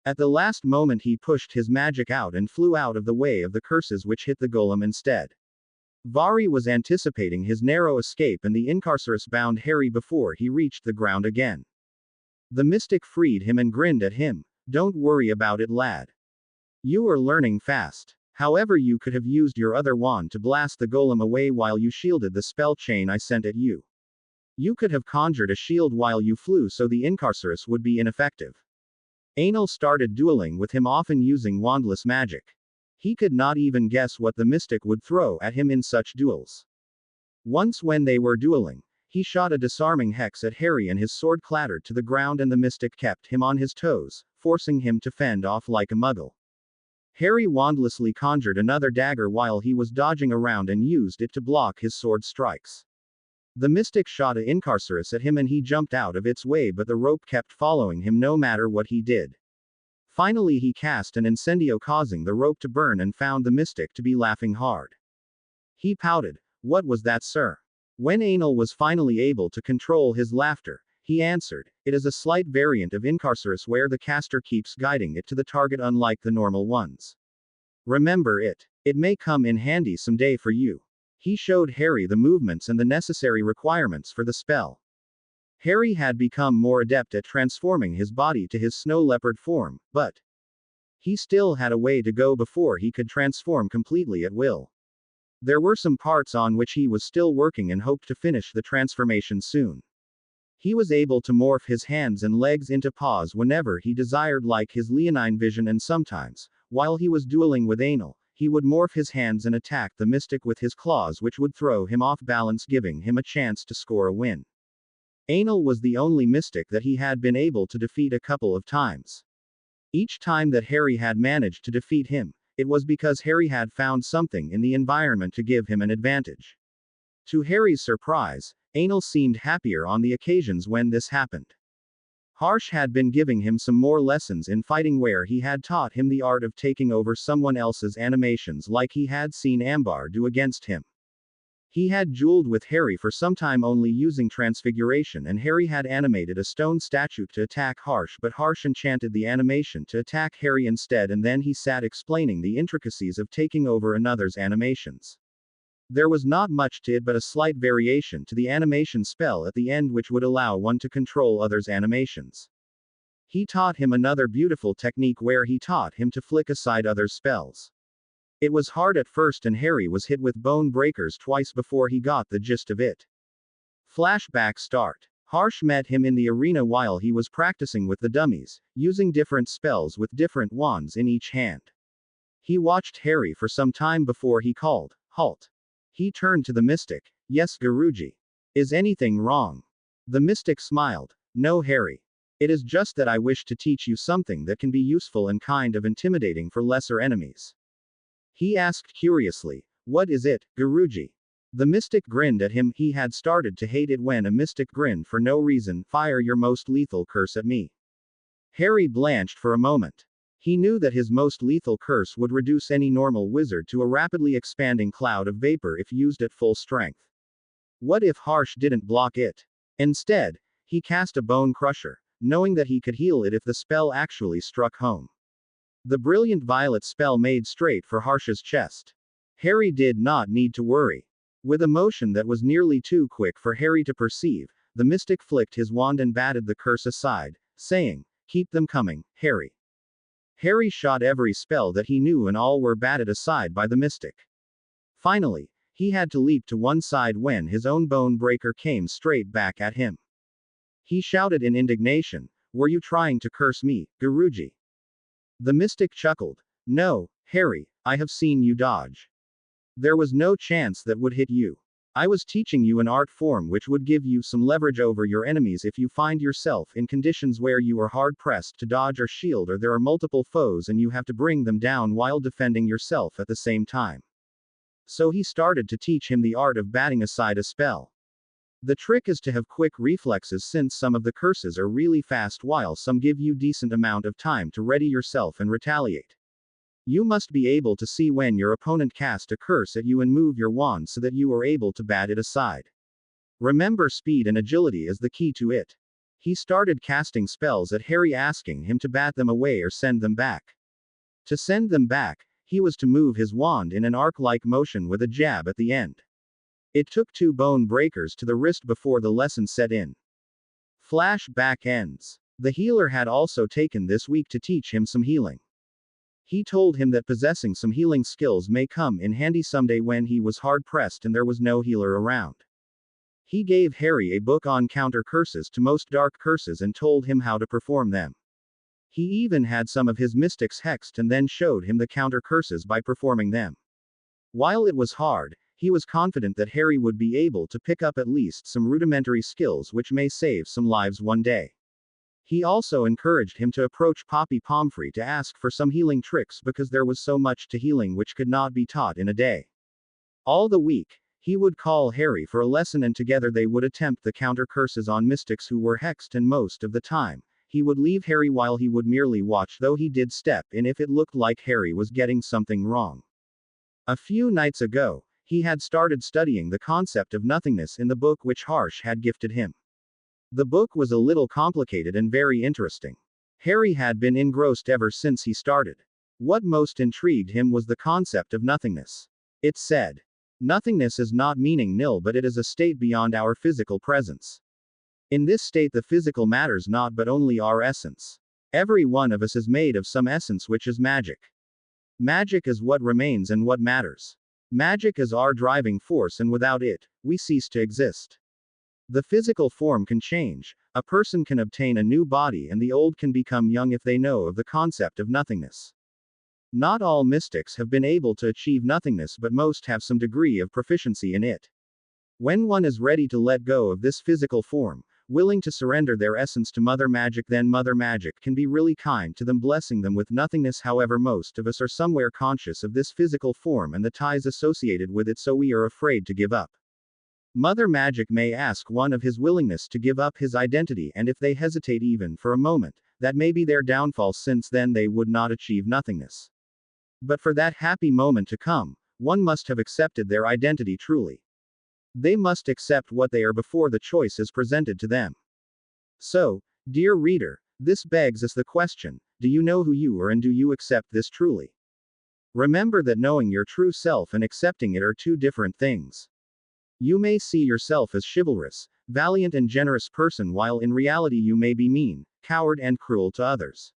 At the last moment he pushed his magic out and flew out of the way of the curses which hit the golem instead. Vari was anticipating his narrow escape, and the Incarcerus bound Harry before he reached the ground again. The mystic freed him and grinned at him. "Don't worry about it, lad. You are learning fast. However, you could have used your other wand to blast the golem away while you shielded the spell chain I sent at you. You could have conjured a shield while you flew so the Incarcerus would be ineffective." Anal started dueling with him, often using wandless magic. He could not even guess what the mystic would throw at him in such duels. Once, when they were dueling, he shot a disarming hex at Harry and his sword clattered to the ground, and the mystic kept him on his toes, forcing him to fend off like a muggle. Harry wandlessly conjured another dagger while he was dodging around and used it to block his sword strikes. The mystic shot a Incarcerus at him and he jumped out of its way, but the rope kept following him no matter what he did. Finally he cast an incendio, causing the rope to burn, and found the mystic to be laughing hard. He pouted. "What was that, sir?" When Anal was finally able to control his laughter, he answered, "It is a slight variant of Incarcerus where the caster keeps guiding it to the target unlike the normal ones. Remember it. It may come in handy someday for you." He showed Harry the movements and the necessary requirements for the spell. Harry had become more adept at transforming his body to his snow leopard form, but he still had a way to go before he could transform completely at will. There were some parts on which he was still working and hoped to finish the transformation soon. He was able to morph his hands and legs into paws whenever he desired, like his leonine vision, and sometimes, while he was dueling with Anal, he would morph his hands and attack the mystic with his claws, which would throw him off balance, giving him a chance to score a win. Anal was the only mystic that he had been able to defeat a couple of times. Each time that Harry had managed to defeat him, it was because Harry had found something in the environment to give him an advantage. To Harry's surprise, Anal seemed happier on the occasions when this happened. Harsh had been giving him some more lessons in fighting, where he had taught him the art of taking over someone else's animations like he had seen Ambar do against him. He had dueled with Harry for some time only using transfiguration, and Harry had animated a stone statue to attack Harsh, but Harsh enchanted the animation to attack Harry instead, and then he sat explaining the intricacies of taking over another's animations. There was not much to it but a slight variation to the animation spell at the end which would allow one to control others' animations. He taught him another beautiful technique where he taught him to flick aside others' spells. It was hard at first and Harry was hit with bone breakers twice before he got the gist of it. Flashback start. Harsh met him in the arena while he was practicing with the dummies, using different spells with different wands in each hand. He watched Harry for some time before he called, "Halt." He turned to the mystic. "Yes, Guruji. Is anything wrong?" The mystic smiled. "No, Harry. It is just that I wish to teach you something that can be useful and kind of intimidating for lesser enemies." He asked curiously, "What is it, Guruji?" The mystic grinned at him. He had started to hate it when a mystic grinned for no reason. "Fire your most lethal curse at me." Harry blanched for a moment. He knew that his most lethal curse would reduce any normal wizard to a rapidly expanding cloud of vapor if used at full strength. What if Harsh didn't block it? Instead, he cast a bone crusher, knowing that he could heal it if the spell actually struck home. The brilliant violet spell made straight for Harsh's chest. Harry did not need to worry. With a motion that was nearly too quick for Harry to perceive, the mystic flicked his wand and batted the curse aside, saying, "Keep them coming, Harry." Harry shot every spell that he knew and all were batted aside by the mystic. Finally, he had to leap to one side when his own bone breaker came straight back at him. He shouted in indignation, "Were you trying to curse me, Guruji?" The mystic chuckled. "No, Harry, I have seen you dodge. There was no chance that would hit you. I was teaching you an art form which would give you some leverage over your enemies if you find yourself in conditions where you are hard pressed to dodge or shield or there are multiple foes and you have to bring them down while defending yourself at the same time." So he started to teach him the art of batting aside a spell. The trick is to have quick reflexes since some of the curses are really fast while some give you decent amount of time to ready yourself and retaliate. You must be able to see when your opponent cast a curse at you and move your wand so that you are able to bat it aside. Remember, speed and agility is the key to it. He started casting spells at Harry, asking him to bat them away or send them back. To send them back, he was to move his wand in an arc-like motion with a jab at the end. It took 2 bone breakers to the wrist before the lesson set in. Flashback ends. The healer had also taken this week to teach him some healing. He told him that possessing some healing skills may come in handy someday when he was hard pressed and there was no healer around. He gave Harry a book on counter curses to most dark curses and told him how to perform them. He even had some of his mystics hexed and then showed him the counter curses by performing them. While it was hard, he was confident that Harry would be able to pick up at least some rudimentary skills which may save some lives one day. He also encouraged him to approach Poppy Pomfrey to ask for some healing tricks because there was so much to healing which could not be taught in a day. All the week, he would call Harry for a lesson and together they would attempt the counter curses on mystics who were hexed, and most of the time, he would leave Harry while he would merely watch, though he did step in if it looked like Harry was getting something wrong. A few nights ago, he had started studying the concept of nothingness in the book which Harsh had gifted him. The book was a little complicated and very interesting. Harry had been engrossed ever since he started. What most intrigued him was the concept of nothingness. It said, "Nothingness is not meaning nil, but it is a state beyond our physical presence. In this state the physical matters not but only our essence. Every one of us is made of some essence which is magic. Magic is what remains and what matters. Magic is our driving force and without it, we cease to exist. The physical form can change, a person can obtain a new body and the old can become young if they know of the concept of nothingness. Not all mystics have been able to achieve nothingness, but most have some degree of proficiency in it. When one is ready to let go of this physical form, willing to surrender their essence to Mother Magic, then Mother Magic can be really kind to them, blessing them with nothingness. However, most of us are somewhere conscious of this physical form and the ties associated with it, so we are afraid to give up. Mother Magic may ask one of his willingness to give up his identity, and if they hesitate even for a moment, that may be their downfall, since then they would not achieve nothingness. But for that happy moment to come, one must have accepted their identity truly. They must accept what they are before the choice is presented to them. So, dear reader, this begs us the question, do you know who you are and do you accept this truly? Remember that knowing your true self and accepting it are two different things. You may see yourself as chivalrous, valiant and generous person while in reality you may be mean, coward and cruel to others.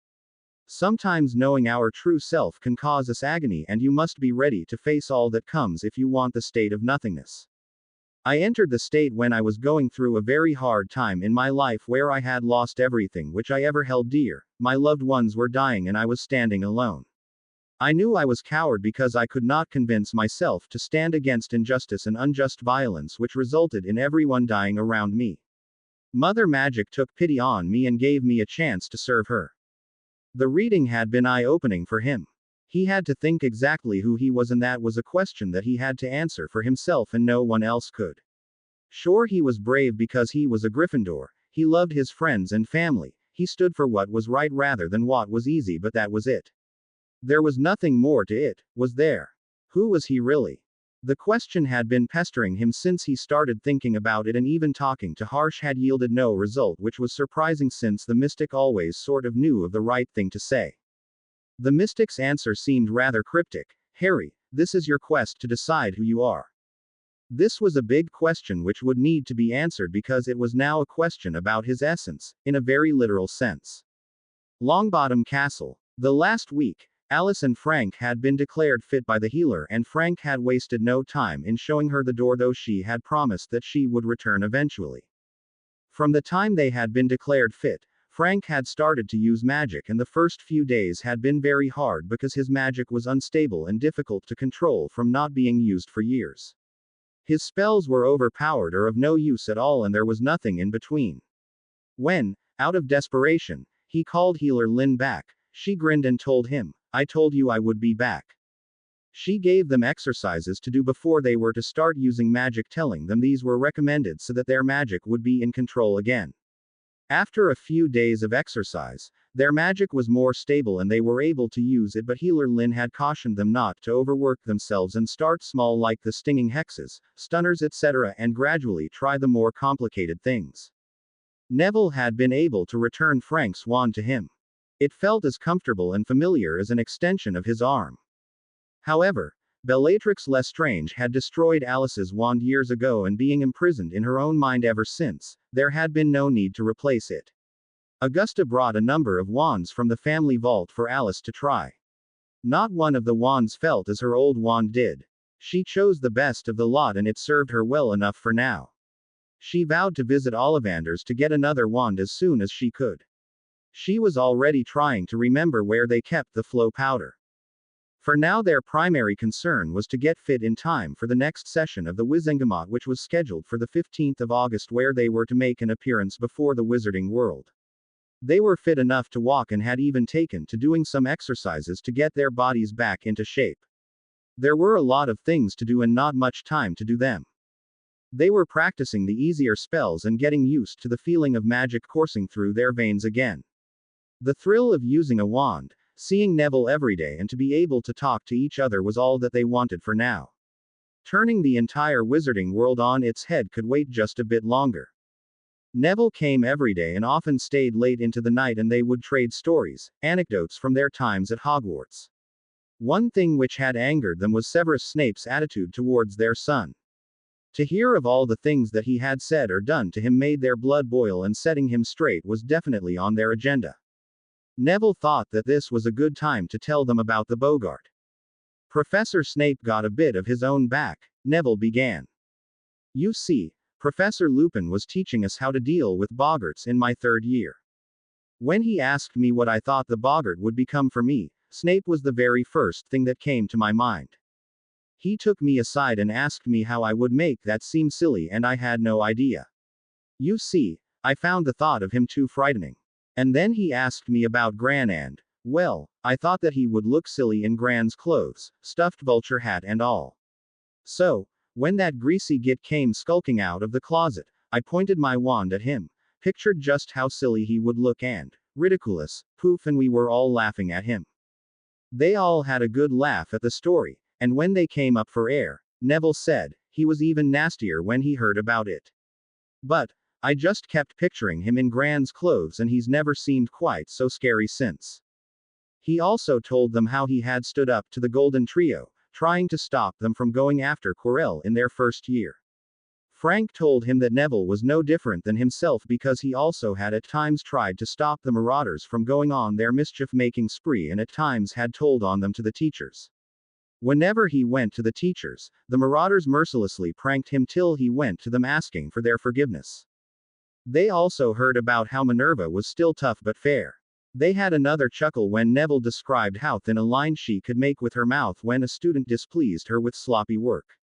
Sometimes knowing our true self can cause us agony and you must be ready to face all that comes if you want the state of nothingness. I entered the state when I was going through a very hard time in my life where I had lost everything which I ever held dear, my loved ones were dying and I was standing alone. I knew I was coward because I could not convince myself to stand against injustice and unjust violence which resulted in everyone dying around me. Mother Magic took pity on me and gave me a chance to serve her. The reading had been eye-opening for him. He had to think exactly who he was, and that was a question that he had to answer for himself and no one else could. Sure, he was brave because he was a Gryffindor, he loved his friends and family, he stood for what was right rather than what was easy, but that was it. There was nothing more to it, was there? Who was he really? The question had been pestering him since he started thinking about it, and even talking to Harsh had yielded no result, which was surprising since the mystic always sort of knew of the right thing to say. The mystic's answer seemed rather cryptic. Harry, this is your quest to decide who you are. This was a big question which would need to be answered because it was now a question about his essence, in a very literal sense. Longbottom Castle. The last week, Alice and Frank had been declared fit by the healer, and Frank had wasted no time in showing her the door, though she had promised that she would return eventually. From the time they had been declared fit, Frank had started to use magic, and the first few days had been very hard because his magic was unstable and difficult to control from not being used for years. His spells were overpowered or of no use at all, and there was nothing in between. When, out of desperation, he called Healer Lynn back, she grinned and told him, "I told you I would be back." She gave them exercises to do before they were to start using magic, telling them these were recommended so that their magic would be in control again. After a few days of exercise, their magic was more stable and they were able to use it, but Healer Lynn had cautioned them not to overwork themselves and start small, like the stinging hexes, stunners, etc., and gradually try the more complicated things. Neville had been able to return Frank's wand to him. It felt as comfortable and familiar as an extension of his arm. However, Bellatrix Lestrange had destroyed Alice's wand years ago, and being imprisoned in her own mind ever since, there had been no need to replace it. Augusta brought a number of wands from the family vault for Alice to try. Not one of the wands felt as her old wand did. She chose the best of the lot and it served her well enough for now. She vowed to visit Ollivanders to get another wand as soon as she could. She was already trying to remember where they kept the flow powder. For now their primary concern was to get fit in time for the next session of the Wizengamot, which was scheduled for the 15th of August, where they were to make an appearance before the Wizarding World. They were fit enough to walk and had even taken to doing some exercises to get their bodies back into shape. There were a lot of things to do and not much time to do them. They were practicing the easier spells and getting used to the feeling of magic coursing through their veins again. The thrill of using a wand, seeing Neville every day, and to be able to talk to each other was all that they wanted for now. Turning the entire Wizarding World on its head could wait just a bit longer. Neville came every day and often stayed late into the night, and they would trade stories, anecdotes from their times at Hogwarts. One thing which had angered them was Severus Snape's attitude towards their son. To hear of all the things that he had said or done to him made their blood boil, and setting him straight was definitely on their agenda. Neville thought that this was a good time to tell them about the Boggart. Professor Snape got a bit of his own back. Neville began. "You see, Professor Lupin was teaching us how to deal with boggarts in my third year. When he asked me what I thought the boggart would become for me, Snape was the very first thing that came to my mind. He took me aside and asked me how I would make that seem silly, and I had no idea. You see, I found the thought of him too frightening. And then he asked me about Gran, and, well, I thought that he would look silly in Gran's clothes, stuffed vulture hat and all. So, when that greasy git came skulking out of the closet, I pointed my wand at him, pictured just how silly he would look, and, ridiculous, poof, and we were all laughing at him." They all had a good laugh at the story, and when they came up for air, Neville said, he was even nastier when he heard about it. "But, I just kept picturing him in Gran's clothes, and he's never seemed quite so scary since. He also told them how he had stood up to the Golden Trio, trying to stop them from going after Quirrell in their first year. Frank told him that Neville was no different than himself because he also had at times tried to stop the Marauders from going on their mischief-making spree and at times had told on them to the teachers. Whenever he went to the teachers, the Marauders mercilessly pranked him till he went to them asking for their forgiveness. They also heard about how Minerva was still tough but fair. They had another chuckle when Neville described how thin a line she could make with her mouth when a student displeased her with sloppy work.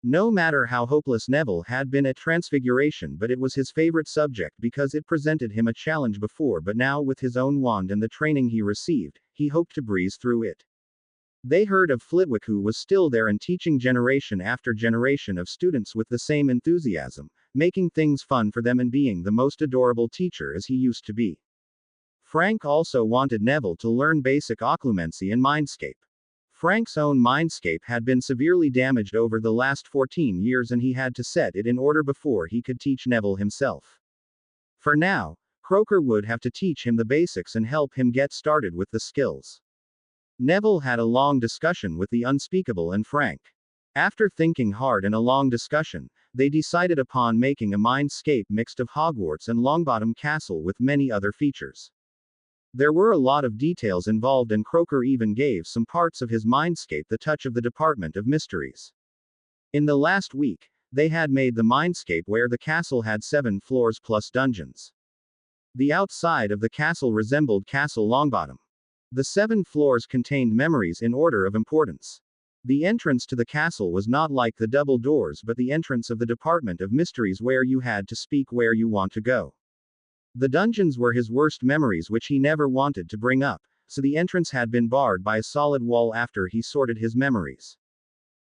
No matter how hopeless Neville had been at Transfiguration, but it was his favorite subject because it presented him a challenge before, but now with his own wand and the training he received, he hoped to breeze through it. They heard of Flitwick, who was still there and teaching generation after generation of students with the same enthusiasm, making things fun for them and being the most adorable teacher as he used to be. Frank also wanted Neville to learn basic occlumency and mindscape. Frank's own mindscape had been severely damaged over the last 14 years and he had to set it in order before he could teach Neville himself. For now, Croaker would have to teach him the basics and help him get started with the skills. Neville had a long discussion with the Unspeakable and Frank. After thinking hard and a long discussion, they decided upon making a mindscape mixed of Hogwarts and Longbottom Castle with many other features. There were a lot of details involved and Croaker even gave some parts of his mindscape the touch of the Department of Mysteries. In the last week, they had made the mindscape where the castle had 7 floors plus dungeons. The outside of the castle resembled Castle Longbottom. The 7 floors contained memories in order of importance. The entrance to the castle was not like the double doors but the entrance of the Department of Mysteries where you had to speak where you want to go. The dungeons were his worst memories which he never wanted to bring up, so the entrance had been barred by a solid wall after he sorted his memories.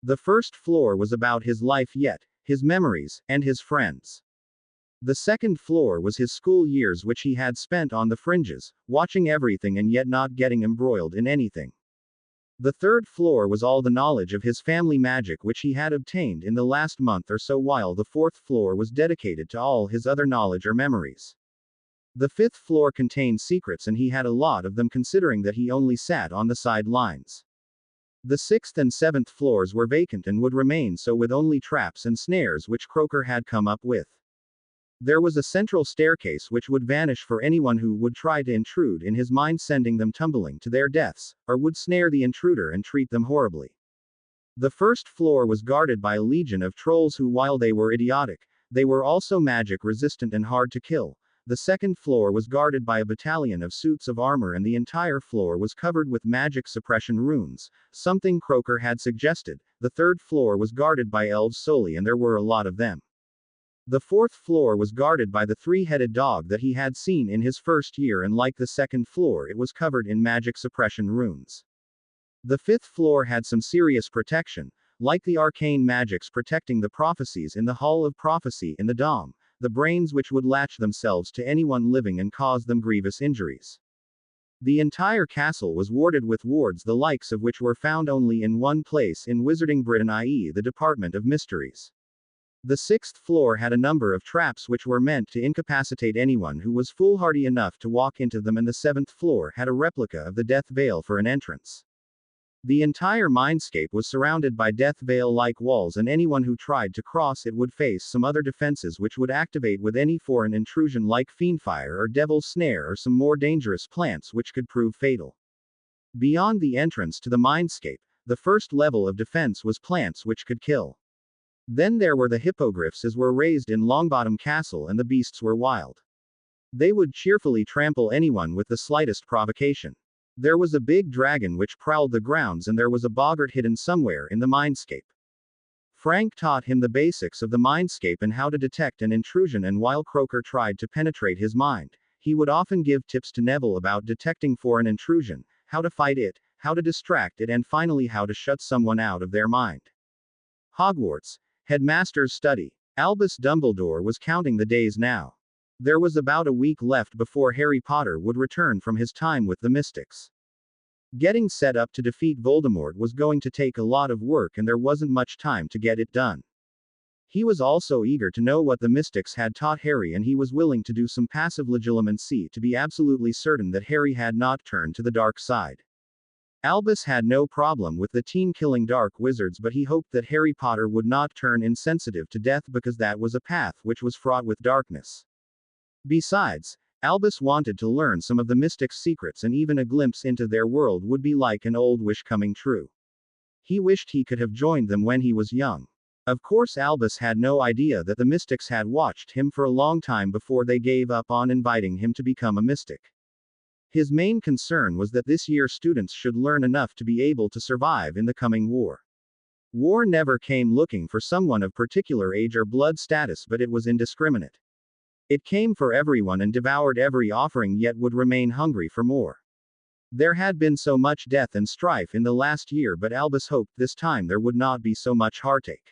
The first floor was about his life yet, his memories, and his friends. The second floor was his school years which he had spent on the fringes, watching everything and yet not getting embroiled in anything. The third floor was all the knowledge of his family magic which he had obtained in the last month or so, while the fourth floor was dedicated to all his other knowledge or memories. The fifth floor contained secrets and he had a lot of them considering that he only sat on the sidelines. The sixth and seventh floors were vacant and would remain so with only traps and snares which Croaker had come up with. There was a central staircase which would vanish for anyone who would try to intrude in his mind, sending them tumbling to their deaths, or would snare the intruder and treat them horribly. The first floor was guarded by a legion of trolls who, while they were idiotic, they were also magic resistant and hard to kill. The second floor was guarded by a battalion of suits of armor and the entire floor was covered with magic suppression runes, something Croaker had suggested. The third floor was guarded by elves solely and there were a lot of them. The fourth floor was guarded by the 3-headed dog that he had seen in his first year and like the second floor it was covered in magic suppression runes. The fifth floor had some serious protection, like the arcane magics protecting the prophecies in the Hall of Prophecy in the Dome, the brains which would latch themselves to anyone living and cause them grievous injuries. The entire castle was warded with wards the likes of which were found only in one place in Wizarding Britain, i.e. the Department of Mysteries. The sixth floor had a number of traps which were meant to incapacitate anyone who was foolhardy enough to walk into them, and the seventh floor had a replica of the Death Veil for an entrance. The entire mindscape was surrounded by Death Veil-like walls and anyone who tried to cross it would face some other defenses which would activate with any foreign intrusion like Fiendfire or Devil's Snare or some more dangerous plants which could prove fatal. Beyond the entrance to the mindscape, the first level of defense was plants which could kill. Then there were the hippogriffs as were raised in Longbottom Castle, and the beasts were wild. They would cheerfully trample anyone with the slightest provocation. There was a big dragon which prowled the grounds and there was a boggart hidden somewhere in the mindscape. Frank taught him the basics of the mindscape and how to detect an intrusion, and while Croaker tried to penetrate his mind, he would often give tips to Neville about detecting foreign intrusion, how to fight it, how to distract it, and finally how to shut someone out of their mind. Hogwarts. Headmaster's study. Albus Dumbledore was counting the days now. There was about a week left before Harry Potter would return from his time with the Mystics. Getting set up to defeat Voldemort was going to take a lot of work and there wasn't much time to get it done. He was also eager to know what the mystics had taught Harry, and he was willing to do some passive legilimency to be absolutely certain that Harry had not turned to the dark side. Albus had no problem with the teen killing dark wizards, but he hoped that Harry Potter would not turn insensitive to death, because that was a path which was fraught with darkness. Besides, Albus wanted to learn some of the mystics' secrets, and even a glimpse into their world would be like an old wish coming true. He wished he could have joined them when he was young. Of course, Albus had no idea that the mystics had watched him for a long time before they gave up on inviting him to become a mystic. His main concern was that this year students should learn enough to be able to survive in the coming war. War never came looking for someone of particular age or blood status, but it was indiscriminate. It came for everyone and devoured every offering, yet would remain hungry for more. There had been so much death and strife in the last year, but Albus hoped this time there would not be so much heartache.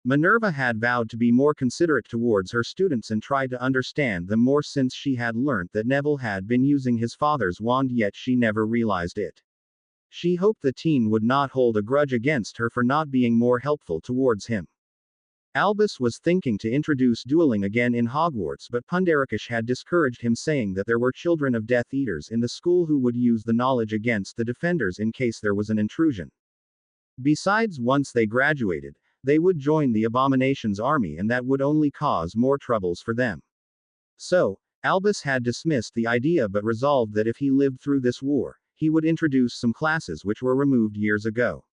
Minerva had vowed to be more considerate towards her students and tried to understand them more, since she had learnt that Neville had been using his father's wand, yet she never realized it. She hoped the teen would not hold a grudge against her for not being more helpful towards him. Albus was thinking to introduce dueling again in Hogwarts, but Pundarikash had discouraged him, saying that there were children of Death Eaters in the school who would use the knowledge against the defenders in case there was an intrusion. Besides, once they graduated, they would join the Abomination's army, and that would only cause more troubles for them. So, Albus had dismissed the idea, but resolved that if he lived through this war, he would introduce some classes which were removed years ago.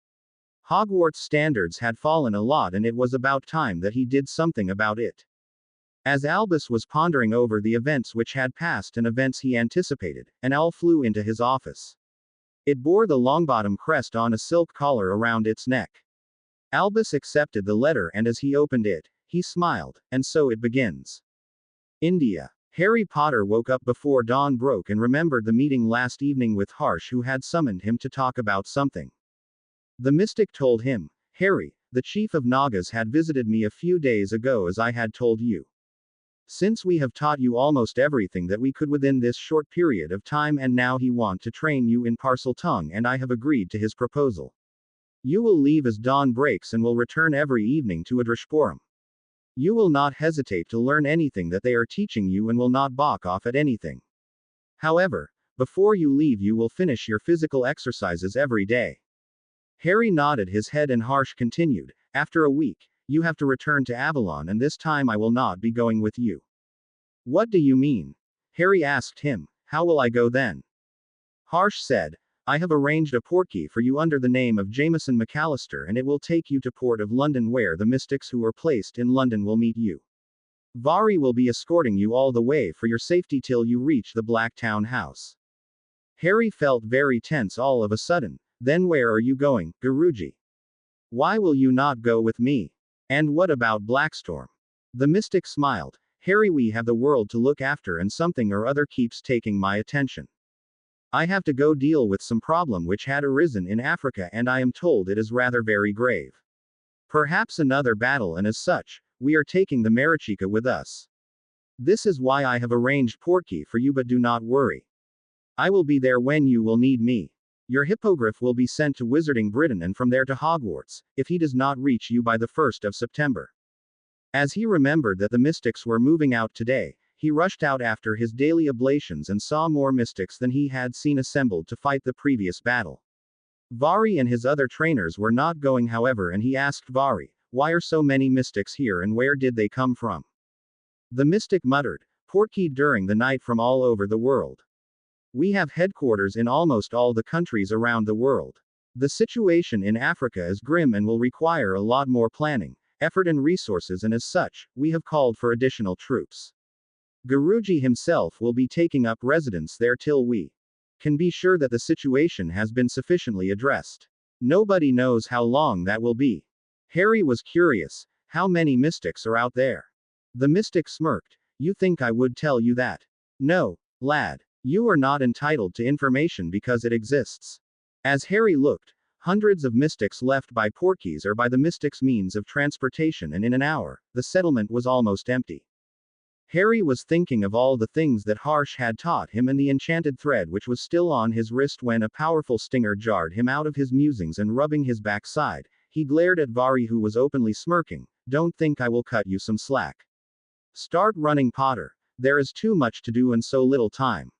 Hogwarts standards had fallen a lot, and it was about time that he did something about it. As Albus was pondering over the events which had passed and events he anticipated, an owl flew into his office. It bore the Longbottom crest on a silk collar around its neck. Albus accepted the letter, and as he opened it, he smiled. And so it begins. India. Harry Potter woke up before dawn broke and remembered the meeting last evening with Harsh, who had summoned him to talk about something. The mystic told him, "Harry, the chief of Nagas had visited me a few days ago, as I had told you. Since we have taught you almost everything that we could within this short period of time, and now he wants to train you in Parseltongue, and I have agreed to his proposal. You will leave as dawn breaks and will return every evening to Adrishpuram. You will not hesitate to learn anything that they are teaching you and will not balk off at anything. However, before you leave you will finish your physical exercises every day." Harry nodded his head, and Harsh continued, "After a week, you have to return to Avalon, and this time I will not be going with you." "What do you mean?" Harry asked him. "How will I go then?" Harsh said, "I have arranged a portkey for you under the name of Jameson McAllister, and it will take you to Port of London, where the mystics who are placed in London will meet you. Vari will be escorting you all the way for your safety till you reach the Black Town house." Harry felt very tense all of a sudden. "Then where are you going, Guruji? Why will you not go with me? And what about Blackstorm?" The mystic smiled. "Harry, we have the world to look after, and something or other keeps taking my attention. I have to go deal with some problem which had arisen in Africa, and I am told it is rather very grave. Perhaps another battle, and as such, we are taking the Marichika with us. This is why I have arranged portkey for you, but do not worry. I will be there when you will need me. Your hippogriff will be sent to Wizarding Britain and from there to Hogwarts, if he does not reach you by the 1st of September." As he remembered that the mystics were moving out today, he rushed out after his daily ablations and saw more mystics than he had seen assembled to fight the previous battle. Vari and his other trainers were not going, however, and he asked Vari, "Why are so many mystics here, and where did they come from?" The mystic muttered, "Portkeyed during the night from all over the world. We have headquarters in almost all the countries around the world. The situation in Africa is grim and will require a lot more planning, effort and resources, and as such, we have called for additional troops. Guruji himself will be taking up residence there till we can be sure that the situation has been sufficiently addressed. Nobody knows how long that will be." Harry was curious. "How many mystics are out there?" The mystic smirked. "You think I would tell you that? No, lad. You are not entitled to information because it exists." As Harry looked, hundreds of mystics left by portkeys or by the mystics' means of transportation, and in an hour, the settlement was almost empty. Harry was thinking of all the things that Harsh had taught him and the enchanted thread which was still on his wrist when a powerful stinger jarred him out of his musings, and rubbing his backside, he glared at Vari, who was openly smirking. Don't think I will cut you some slack. Start running, Potter. There is too much to do in so little time.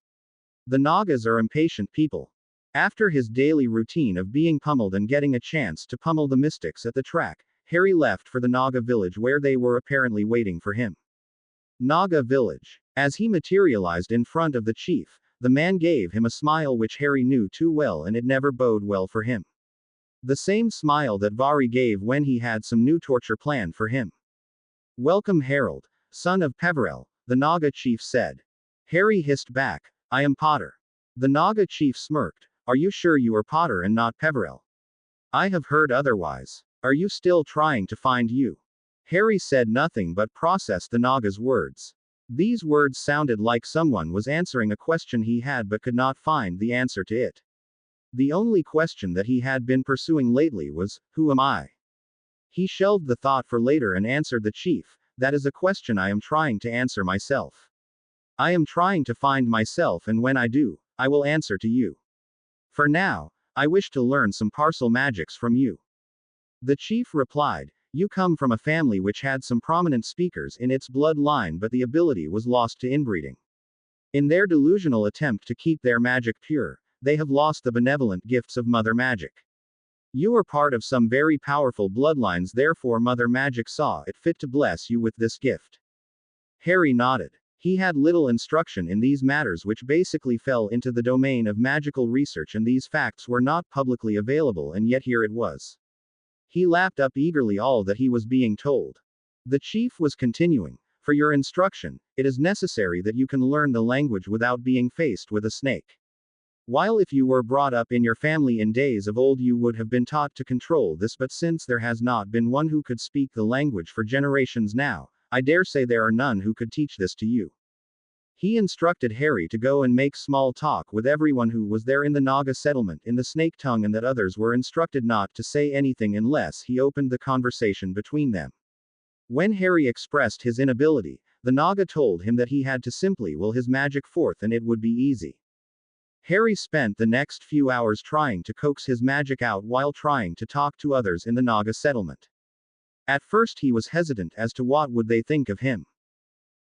The Nagas are impatient people. After his daily routine of being pummeled and getting a chance to pummel the mystics at the track, Harry left for the Naga village where they were apparently waiting for him. Naga village. As he materialized in front of the chief, the man gave him a smile which Harry knew too well, and it never bode well for him. The same smile that Vari gave when he had some new torture planned for him. Welcome, Harold, son of Peverell, the Naga chief said. Harry hissed back, I am Potter. The Naga chief smirked, are you sure you are Potter and not Peverell? I have heard otherwise. Are you still trying to find you? Harry said nothing but processed the Naga's words. These words sounded like someone was answering a question he had but could not find the answer to it. The only question that he had been pursuing lately was, who am I? He shelved the thought for later and answered the chief, that is a question I am trying to answer myself. I am trying to find myself, and when I do, I will answer to you. For now, I wish to learn some parcel magics from you. The chief replied, you come from a family which had some prominent speakers in its bloodline, but the ability was lost to inbreeding. In their delusional attempt to keep their magic pure, they have lost the benevolent gifts of Mother Magic. You are part of some very powerful bloodlines, therefore Mother Magic saw it fit to bless you with this gift. Harry nodded. He had little instruction in these matters, which basically fell into the domain of magical research, and these facts were not publicly available, and yet here it was. He lapped up eagerly all that he was being told. The chief was continuing, for your instruction, it is necessary that you can learn the language without being faced with a snake. While if you were brought up in your family in days of old you would have been taught to control this, but since there has not been one who could speak the language for generations now, I dare say there are none who could teach this to you. He instructed Harry to go and make small talk with everyone who was there in the Naga settlement in the snake tongue, and that others were instructed not to say anything unless he opened the conversation between them. When Harry expressed his inability, the Naga told him that he had to simply will his magic forth and it would be easy. Harry spent the next few hours trying to coax his magic out while trying to talk to others in the Naga settlement. At first he was hesitant as to what would they think of him.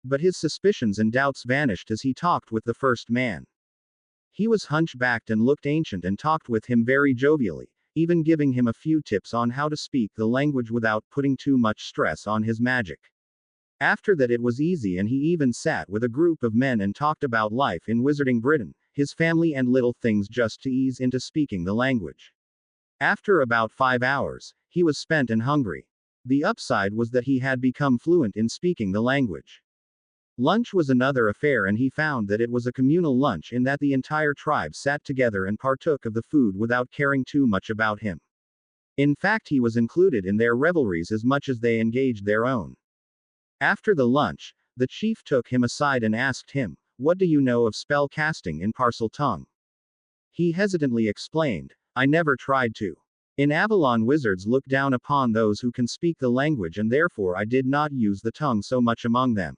But his suspicions and doubts vanished as he talked with the first man. He was hunchbacked and looked ancient and talked with him very jovially, even giving him a few tips on how to speak the language without putting too much stress on his magic. After that it was easy, and he even sat with a group of men and talked about life in Wizarding Britain, his family and little things, just to ease into speaking the language. After about 5 hours, he was spent and hungry. The upside was that he had become fluent in speaking the language. Lunch was another affair, and he found that it was a communal lunch in that the entire tribe sat together and partook of the food without caring too much about him. In fact, he was included in their revelries as much as they engaged their own. After the lunch, the chief took him aside and asked him, what do you know of spell casting in Parcel Tongue? He hesitantly explained, I never tried to. In Avalon, wizards look down upon those who can speak the language, and therefore I did not use the tongue so much among them.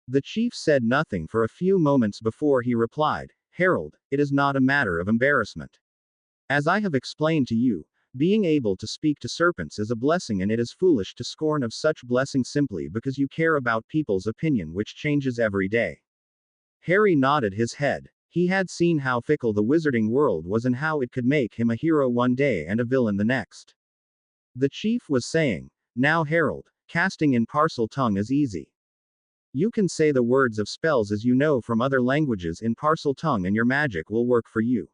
The chief said nothing for a few moments before he replied, Harold, it is not a matter of embarrassment. As I have explained to you, being able to speak to serpents is a blessing, and it is foolish to scorn of such blessing simply because you care about people's opinion, which changes every day. Harry nodded his head. He had seen how fickle the wizarding world was and how it could make him a hero one day and a villain the next. The chief was saying, now Harold, casting in Parcel Tongue is easy. You can say the words of spells as you know from other languages in Parcel Tongue and your magic will work for you.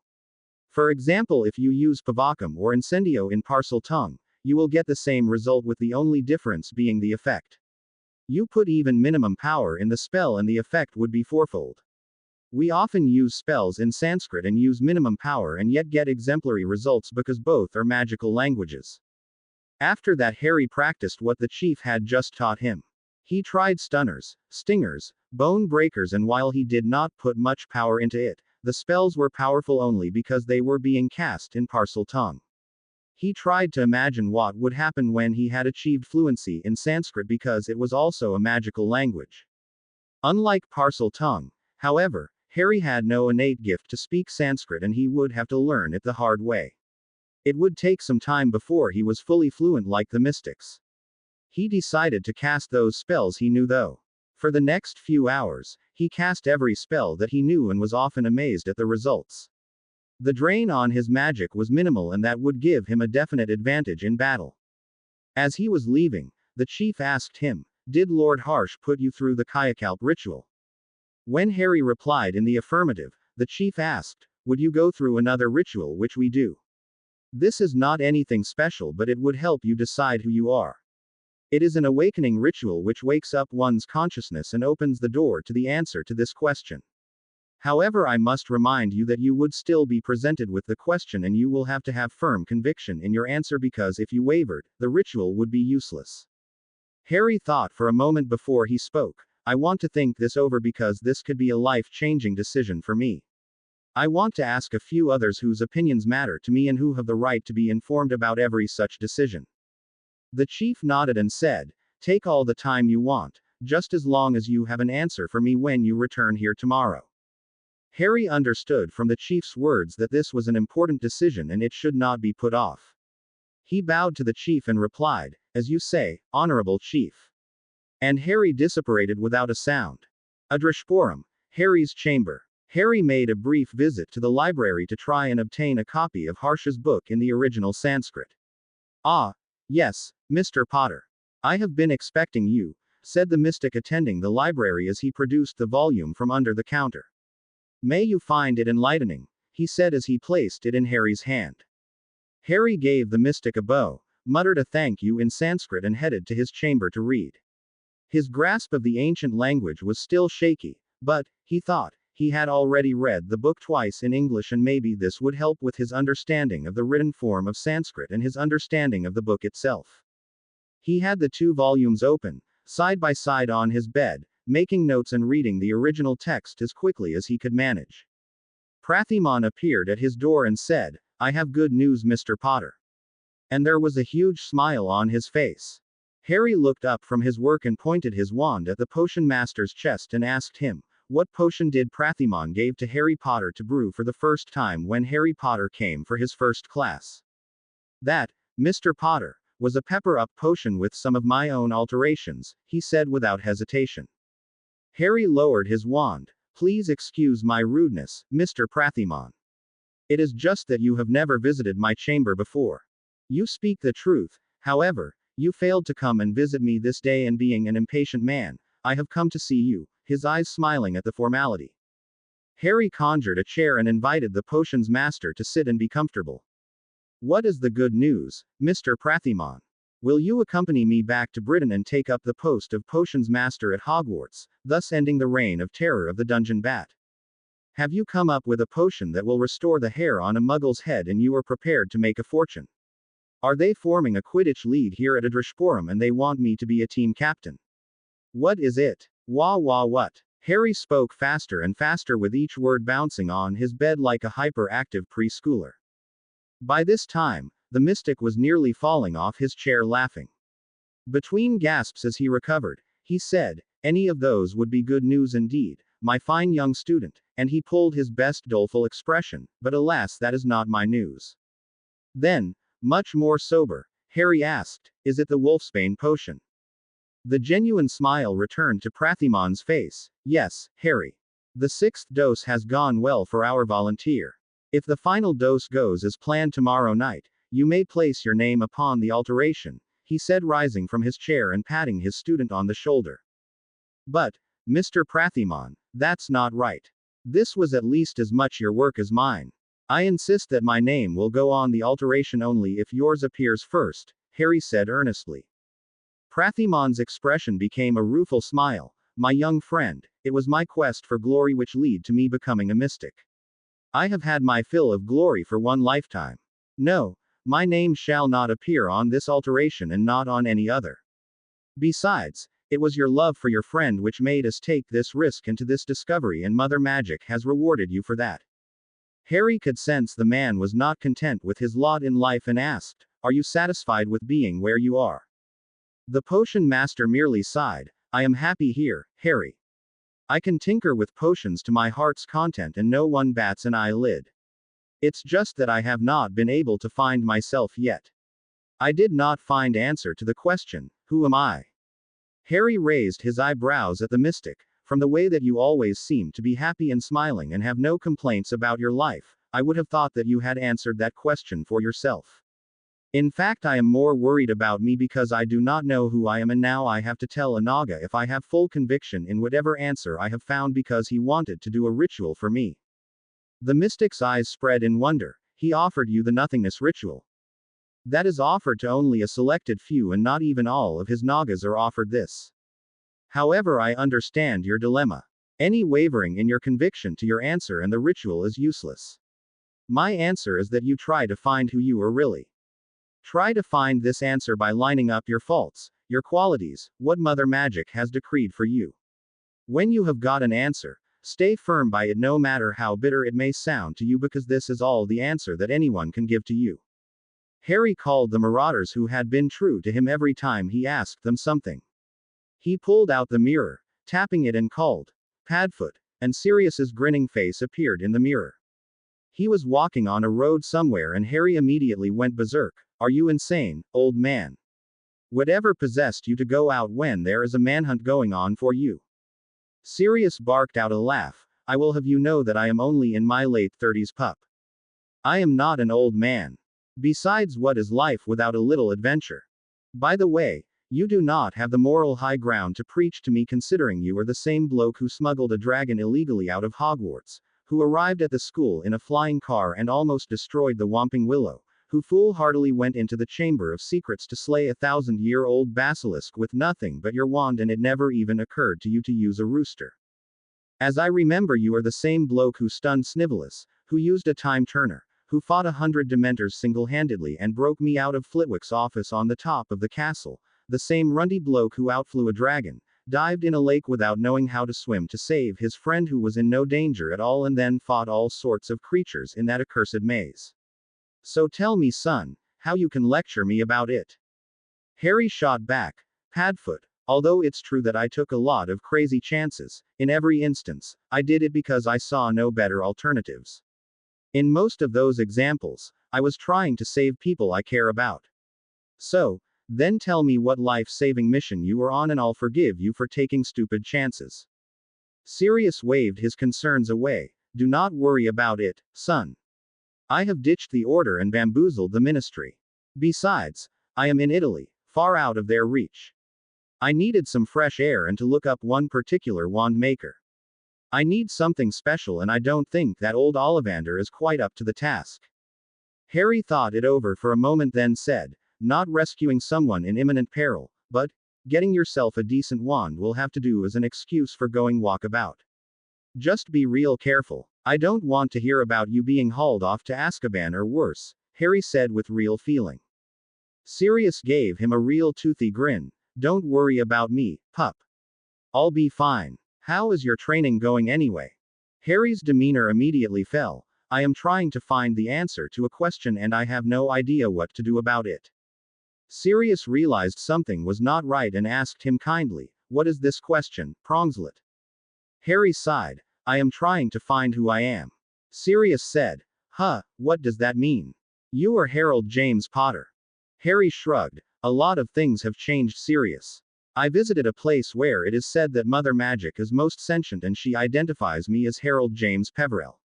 For example, if you use Pavacum or Incendio in Parcel Tongue, you will get the same result, with the only difference being the effect. You put even minimum power in the spell and the effect would be fourfold. We often use spells in Sanskrit and use minimum power and yet get exemplary results because both are magical languages. After that, Harry practiced what the chief had just taught him. He tried stunners, stingers, bone breakers, and while he did not put much power into it, the spells were powerful only because they were being cast in Parcel Tongue. He tried to imagine what would happen when he had achieved fluency in Sanskrit because it was also a magical language. Unlike Parcel Tongue, however, Harry had no innate gift to speak Sanskrit, and he would have to learn it the hard way. It would take some time before he was fully fluent like the mystics. He decided to cast those spells he knew though. For the next few hours, he cast every spell that he knew and was often amazed at the results. The drain on his magic was minimal and that would give him a definite advantage in battle. As he was leaving, the chief asked him, "Did Lord Harsh put you through the Kayakalp ritual?" When Harry replied in the affirmative, the chief asked, "Would you go through another ritual which we do? This is not anything special but it would help you decide who you are. It is an awakening ritual which wakes up one's consciousness and opens the door to the answer to this question. However, I must remind you that you would still be presented with the question and you will have to have firm conviction in your answer because if you wavered, the ritual would be useless." Harry thought for a moment before he spoke. "I want to think this over because this could be a life-changing decision for me. I want to ask a few others whose opinions matter to me and who have the right to be informed about every such decision." The chief nodded and said, "Take all the time you want, just as long as you have an answer for me when you return here tomorrow." Harry understood from the chief's words that this was an important decision and it should not be put off. He bowed to the chief and replied, "As you say, honorable chief." And Harry disapparated without a sound. Adreshpuram, Harry's chamber. Harry made a brief visit to the library to try and obtain a copy of Harsh's book in the original Sanskrit. "Ah, yes, Mr. Potter. I have been expecting you," said the mystic attending the library as he produced the volume from under the counter. "May you find it enlightening," he said as he placed it in Harry's hand. Harry gave the mystic a bow, muttered a thank you in Sanskrit and headed to his chamber to read. His grasp of the ancient language was still shaky, but, he thought, he had already read the book twice in English and maybe this would help with his understanding of the written form of Sanskrit and his understanding of the book itself. He had the two volumes open, side by side on his bed, making notes and reading the original text as quickly as he could manage. Prathiman appeared at his door and said, "I have good news, Mr. Potter." And there was a huge smile on his face. Harry looked up from his work and pointed his wand at the potion master's chest and asked him, what potion did Prathiman gave to Harry Potter to brew for the first time when Harry Potter came for his first class? "That, Mr. Potter, was a pepper-up potion with some of my own alterations," he said without hesitation. Harry lowered his wand. "Please excuse my rudeness, Mr. Prathiman. It is just that you have never visited my chamber before. You speak the truth, however, you failed to come and visit me this day and being an impatient man, I have come to see you," his eyes smiling at the formality. Harry conjured a chair and invited the potions master to sit and be comfortable. "What is the good news, Mr. Prathiman? Will you accompany me back to Britain and take up the post of potions master at Hogwarts, thus ending the reign of terror of the dungeon bat? Have you come up with a potion that will restore the hair on a muggle's head and you are prepared to make a fortune? Are they forming a Quidditch league here at Adreshpuram and they want me to be a team captain? What is it? Wah wah what?" Harry spoke faster and faster with each word bouncing on his bed like a hyperactive preschooler. By this time, the mystic was nearly falling off his chair laughing. Between gasps as he recovered, he said, "Any of those would be good news indeed, my fine young student," and he pulled his best doleful expression, "but alas, that is not my news." Then, much more sober, Harry asked, "Is it the Wolfsbane potion?" The genuine smile returned to Prathiman's face. "Yes, Harry. The 6th dose has gone well for our volunteer. If the final dose goes as planned tomorrow night, you may place your name upon the alteration," he said rising from his chair and patting his student on the shoulder. "But, Mr. Prathiman, that's not right. This was at least as much your work as mine. I insist that my name will go on the alteration only if yours appears first," Harry said earnestly. Prathiman's expression became a rueful smile. "My young friend, it was my quest for glory which led to me becoming a mystic. I have had my fill of glory for one lifetime. No, my name shall not appear on this alteration and not on any other. Besides, it was your love for your friend which made us take this risk into this discovery and Mother Magic has rewarded you for that." Harry could sense the man was not content with his lot in life and asked, "Are you satisfied with being where you are?" The potion master merely sighed, "I am happy here, Harry. I can tinker with potions to my heart's content and no one bats an eyelid. It's just that I have not been able to find myself yet. I did not find answer to the question, Who am I? Harry raised his eyebrows at the mystic. From the way that you always seem to be happy and smiling and have no complaints about your life, I would have thought that you had answered that question for yourself. In fact, I am more worried about me because I do not know who I am, and now I have to tell a Naga if I have full conviction in whatever answer I have found because he wanted to do a ritual for me. The mystic's eyes spread in wonder. He offered you the nothingness ritual. That is offered to only a selected few, and not even all of his Nagas are offered this. However, I understand your dilemma. Any wavering in your conviction to your answer and the ritual is useless. My answer is that you try to find who you are really. Try to find this answer by lining up your faults, your qualities, what Mother Magic has decreed for you. When you have got an answer, stay firm by it no matter how bitter it may sound to you, because this is all the answer that anyone can give to you. Harry called the marauders who had been true to him every time he asked them something. He pulled out the mirror, tapping it, and called, "Padfoot," and Sirius's grinning face appeared in the mirror. He was walking on a road somewhere, and Harry immediately went berserk. Are you insane, old man? Whatever possessed you to go out when there is a manhunt going on for you? Sirius barked out a laugh. I will have you know that I am only in my late 30s, pup. I am not an old man. Besides, what is life without a little adventure? By the way, you do not have the moral high ground to preach to me, considering you are the same bloke who smuggled a dragon illegally out of Hogwarts, who arrived at the school in a flying car and almost destroyed the Whomping Willow, who foolhardily went into the Chamber of Secrets to slay a 1,000-year-old basilisk with nothing but your wand, and it never even occurred to you to use a rooster. As I remember, you are the same bloke who stunned Snivelus, who used a time turner, who fought 100 Dementors single-handedly and broke me out of Flitwick's office on the top of the castle, the same runty bloke who outflew a dragon, dived in a lake without knowing how to swim to save his friend who was in no danger at all, and then fought all sorts of creatures in that accursed maze. So tell me, son, how you can lecture me about it. Harry shot back. Padfoot, although it's true that I took a lot of crazy chances, in every instance, I did it because I saw no better alternatives. In most of those examples, I was trying to save people I care about. So, then tell me what life-saving mission you were on, and I'll forgive you for taking stupid chances. Sirius waved his concerns away. Do not worry about it, son. I have ditched the order and bamboozled the ministry. Besides, I am in Italy, far out of their reach. I needed some fresh air and to look up one particular wand maker. I need something special, and I don't think that old Ollivander is quite up to the task. Harry thought it over for a moment, then said, not rescuing someone in imminent peril, but getting yourself a decent wand will have to do as an excuse for going walkabout. Just be real careful. I don't want to hear about you being hauled off to Azkaban or worse, Harry said with real feeling. Sirius gave him a real toothy grin. Don't worry about me, pup. I'll be fine. How is your training going anyway? Harry's demeanor immediately fell. I am trying to find the answer to a question and I have no idea what to do about it. Sirius realized something was not right and asked him kindly, what is this question, Prongslet? Harry sighed. I am trying to find who I am. Sirius said. Huh, what does that mean? You are Harold James Potter. Harry shrugged. A lot of things have changed, Sirius. I visited a place where it is said that Mother Magic is most sentient, and she identifies me as Harold James Peverell.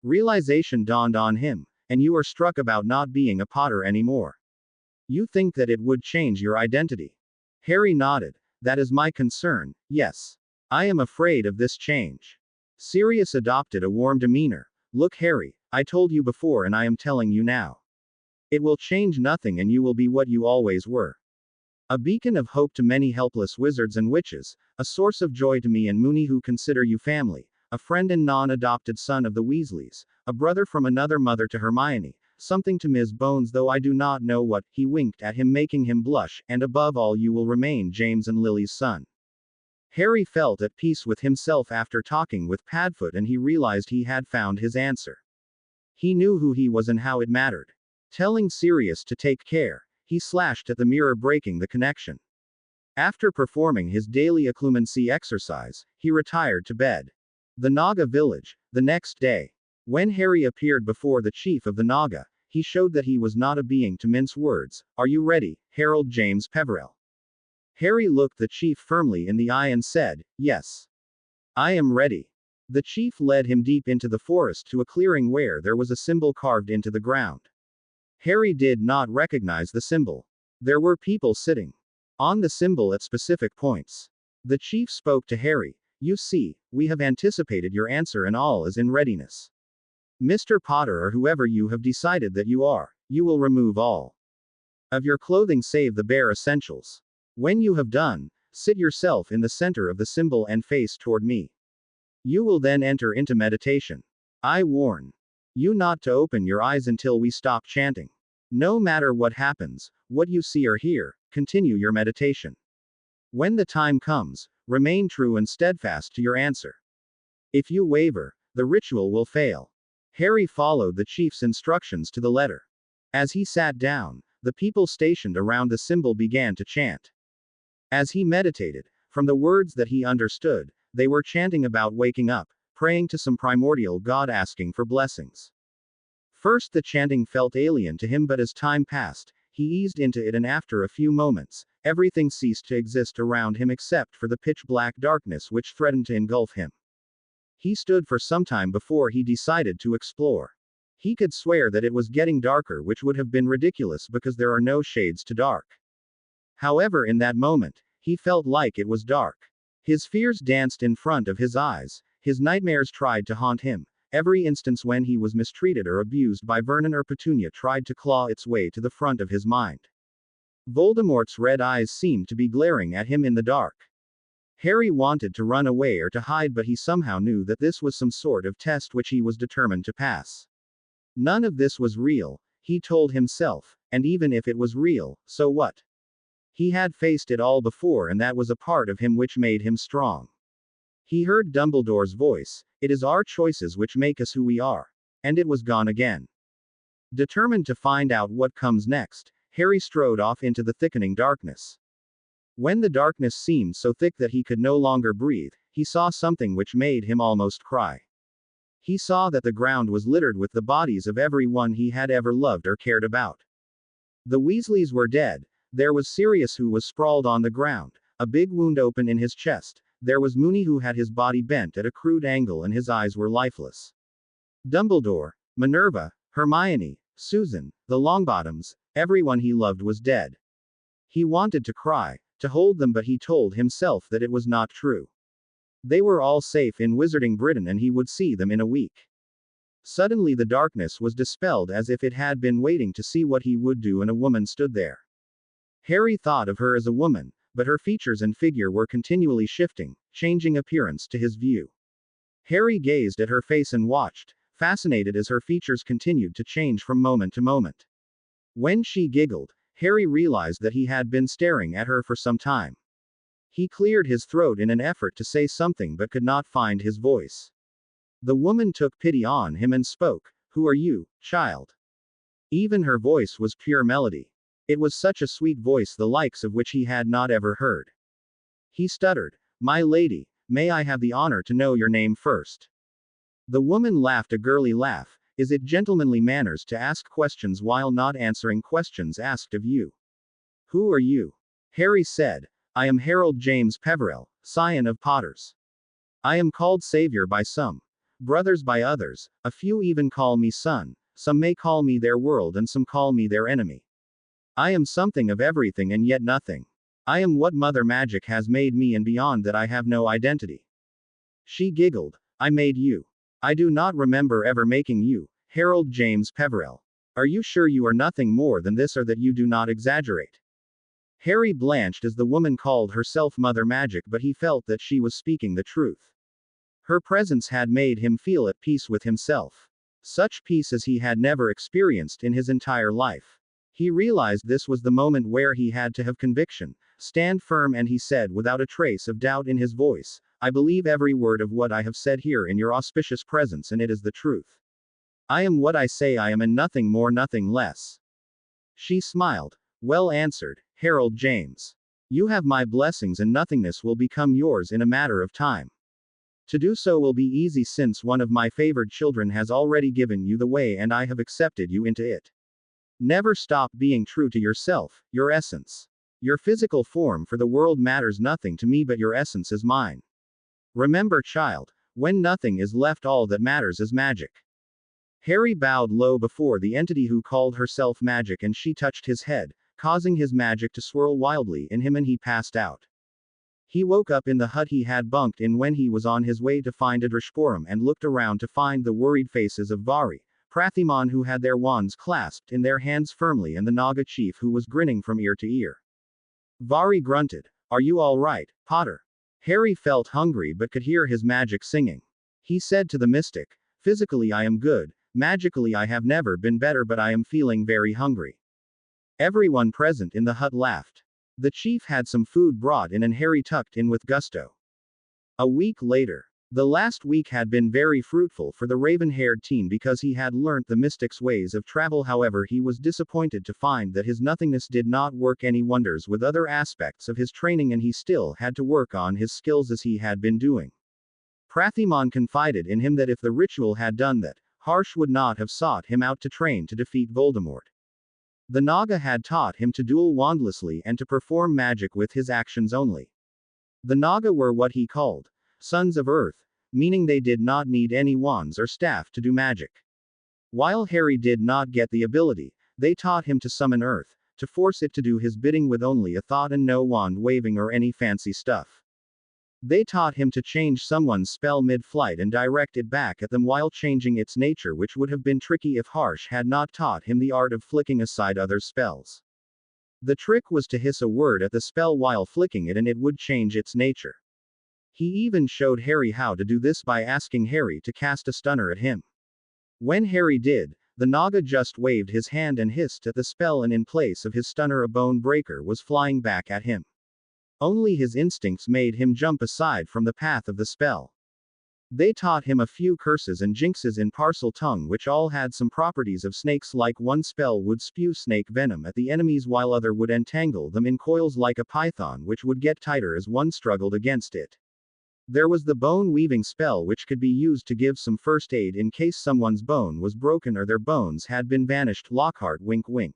Realization dawned on him. And you are struck about not being a Potter anymore. You think that it would change your identity? Harry nodded. That is my concern, yes. I am afraid of this change. Sirius adopted a warm demeanor. Look, Harry, I told you before and I am telling you now. It will change nothing, and you will be what you always were. A beacon of hope to many helpless wizards and witches, a source of joy to me and Moony who consider you family, a friend and non-adopted son of the Weasleys, a brother from another mother to Hermione, something to Ms. Bones though I do not know what, he winked at him making him blush, and above all you will remain James and Lily's son. Harry felt at peace with himself after talking with Padfoot, and he realized he had found his answer. He knew who he was and how it mattered. Telling Sirius to take care, he slashed at the mirror, breaking the connection. After performing his daily occlumency exercise, he retired to bed. The Naga village, the next day. When Harry appeared before the chief of the Naga, he showed that he was not a being to mince words. Are you ready, Harold James Peverell? Harry looked the chief firmly in the eye and said, "Yes. I am ready." The chief led him deep into the forest to a clearing where there was a symbol carved into the ground. Harry did not recognize the symbol. There were people sitting on the symbol at specific points. The chief spoke to Harry. "You see, we have anticipated your answer and all is in readiness. Mr. Potter or whoever you have decided that you are, you will remove all of your clothing save the bare essentials. When you have done, sit yourself in the center of the symbol and face toward me. You will then enter into meditation. I warn you not to open your eyes until we stop chanting. No matter what happens, what you see or hear, continue your meditation. When the time comes, remain true and steadfast to your answer. If you waver, the ritual will fail." Harry followed the chief's instructions to the letter. As he sat down, the people stationed around the symbol began to chant. As he meditated, from the words that he understood, they were chanting about waking up, praying to some primordial god asking for blessings. First the chanting felt alien to him, but as time passed, he eased into it and after a few moments, everything ceased to exist around him except for the pitch-black darkness which threatened to engulf him. He stood for some time before he decided to explore. He could swear that it was getting darker, which would have been ridiculous because there are no shades to dark. However, in that moment, he felt like it was dark. His fears danced in front of his eyes, his nightmares tried to haunt him. Every instance when he was mistreated or abused by Vernon or Petunia tried to claw its way to the front of his mind. Voldemort's red eyes seemed to be glaring at him in the dark. Harry wanted to run away or to hide, but he somehow knew that this was some sort of test which he was determined to pass. None of this was real, he told himself, and even if it was real, so what? He had faced it all before, and that was a part of him which made him strong. He heard Dumbledore's voice, "It is our choices which make us who we are." And it was gone again. Determined to find out what comes next, Harry strode off into the thickening darkness. When the darkness seemed so thick that he could no longer breathe, he saw something which made him almost cry. He saw that the ground was littered with the bodies of everyone he had ever loved or cared about. The Weasleys were dead. There was Sirius, who was sprawled on the ground, a big wound open in his chest. There was Moony, who had his body bent at a crude angle and his eyes were lifeless. Dumbledore, Minerva, Hermione, Susan, the Longbottoms, everyone he loved was dead. He wanted to cry, to hold them, but he told himself that it was not true. They were all safe in Wizarding Britain and he would see them in a week. Suddenly the darkness was dispelled as if it had been waiting to see what he would do, and a woman stood there. Harry thought of her as a woman, but her features and figure were continually shifting, changing appearance to his view. Harry gazed at her face and watched, fascinated as her features continued to change from moment to moment. When she giggled, Harry realized that he had been staring at her for some time. He cleared his throat in an effort to say something but could not find his voice. The woman took pity on him and spoke, "Who are you, child?" Even her voice was pure melody. It was such a sweet voice, the likes of which he had not ever heard. He stuttered, "My lady, may I have the honor to know your name first?" The woman laughed a girly laugh. "Is it gentlemanly manners to ask questions while not answering questions asked of you?" "Who are you?" Harry said. "I am Harold James Peverell, scion of Potters. I am called Savior by some, brothers by others, a few even call me son, some may call me their world and some call me their enemy. I am something of everything and yet nothing. I am what Mother Magic has made me, and beyond that I have no identity." She giggled. "I made you. I do not remember ever making you, Harold James Peverell. Are you sure you are nothing more than this, or that you do not exaggerate?" Harry blanched as the woman called herself Mother Magic, but he felt that she was speaking the truth. Her presence had made him feel at peace with himself. Such peace as he had never experienced in his entire life. He realized this was the moment where he had to have conviction, stand firm, and he said without a trace of doubt in his voice, "I believe every word of what I have said here in your auspicious presence, and it is the truth. I am what I say I am, and nothing more, nothing less." She smiled. "Well answered, Harold James. You have my blessings, and nothingness will become yours in a matter of time. To do so will be easy, since one of my favored children has already given you the way and I have accepted you into it. Never stop being true to yourself, your essence. Your physical form for the world matters nothing to me, but your essence is mine. Remember, child, when nothing is left, all that matters is magic. Harry bowed low before the entity who called herself magic, and she touched his head, causing his magic to swirl wildly in him, and he passed out. He woke up in the hut he had bunked in when he was on his way to find Adrishpuram, and looked around to find the worried faces of Vari, Prathimon, who had their wands clasped in their hands firmly, and the Naga chief, who was grinning from ear to ear. Vari grunted, "Are you all right, Potter?" Harry felt hungry but could hear his magic singing. He said to the mystic, "Physically I am good, magically I have never been better, but I am feeling very hungry." Everyone present in the hut laughed. The chief had some food brought in, and Harry tucked in with gusto. A week later. The last week had been very fruitful for the raven-haired teen because he had learnt the mystic's ways of travel. However, he was disappointed to find that his nothingness did not work any wonders with other aspects of his training, and he still had to work on his skills as he had been doing. Prathimon confided in him that if the ritual had done that, Harsh would not have sought him out to train to defeat Voldemort. The Naga had taught him to duel wandlessly and to perform magic with his actions only. The Naga were what he called sons of Earth, meaning they did not need any wands or staff to do magic. While Harry did not get the ability, they taught him to summon Earth, to force it to do his bidding with only a thought and no wand waving or any fancy stuff. They taught him to change someone's spell mid-flight and direct it back at them while changing its nature, which would have been tricky if Harsh had not taught him the art of flicking aside others' spells. The trick was to hiss a word at the spell while flicking it, and it would change its nature. He even showed Harry how to do this by asking Harry to cast a stunner at him. When Harry did, the Naga just waved his hand and hissed at the spell, and in place of his stunner a bone breaker was flying back at him. Only his instincts made him jump aside from the path of the spell. They taught him a few curses and jinxes in Parcel Tongue, which all had some properties of snakes, like one spell would spew snake venom at the enemies while other would entangle them in coils like a python, which would get tighter as one struggled against it. There was the bone weaving spell, which could be used to give some first aid in case someone's bone was broken or their bones had been vanished. Lockhart, wink wink.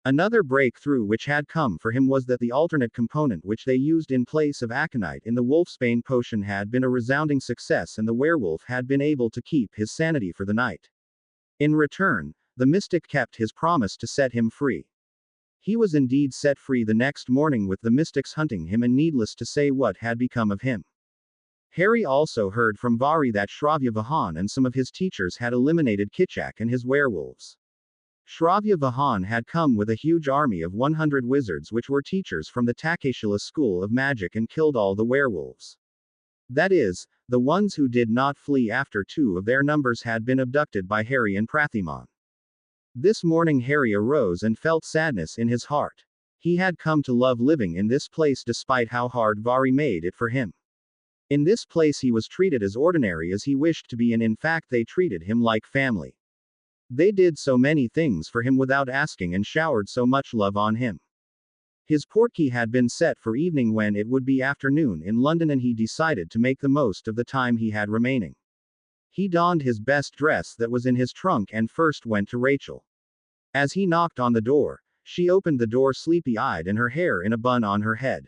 Another breakthrough which had come for him was that the alternate component which they used in place of aconite in the wolfsbane potion had been a resounding success, and the werewolf had been able to keep his sanity for the night. In return, the mystic kept his promise to set him free. He was indeed set free the next morning, with the mystics hunting him, and needless to say what had become of him. Harry also heard from Vari that Shravya Vahan and some of his teachers had eliminated Kitchak and his werewolves. Shravya Vahan had come with a huge army of 100 wizards, which were teachers from the Takeshila School of Magic, and killed all the werewolves. That is, the ones who did not flee after 2 of their numbers had been abducted by Harry and Prathimon. This morning Harry arose and felt sadness in his heart. He had come to love living in this place despite how hard Vari made it for him. In this place he was treated as ordinary as he wished to be, and in fact they treated him like family. They did so many things for him without asking, and showered so much love on him. His portkey had been set for evening when it would be afternoon in London, and he decided to make the most of the time he had remaining. He donned his best dress that was in his trunk and first went to Rachel. As he knocked on the door, she opened the door sleepy-eyed and her hair in a bun on her head.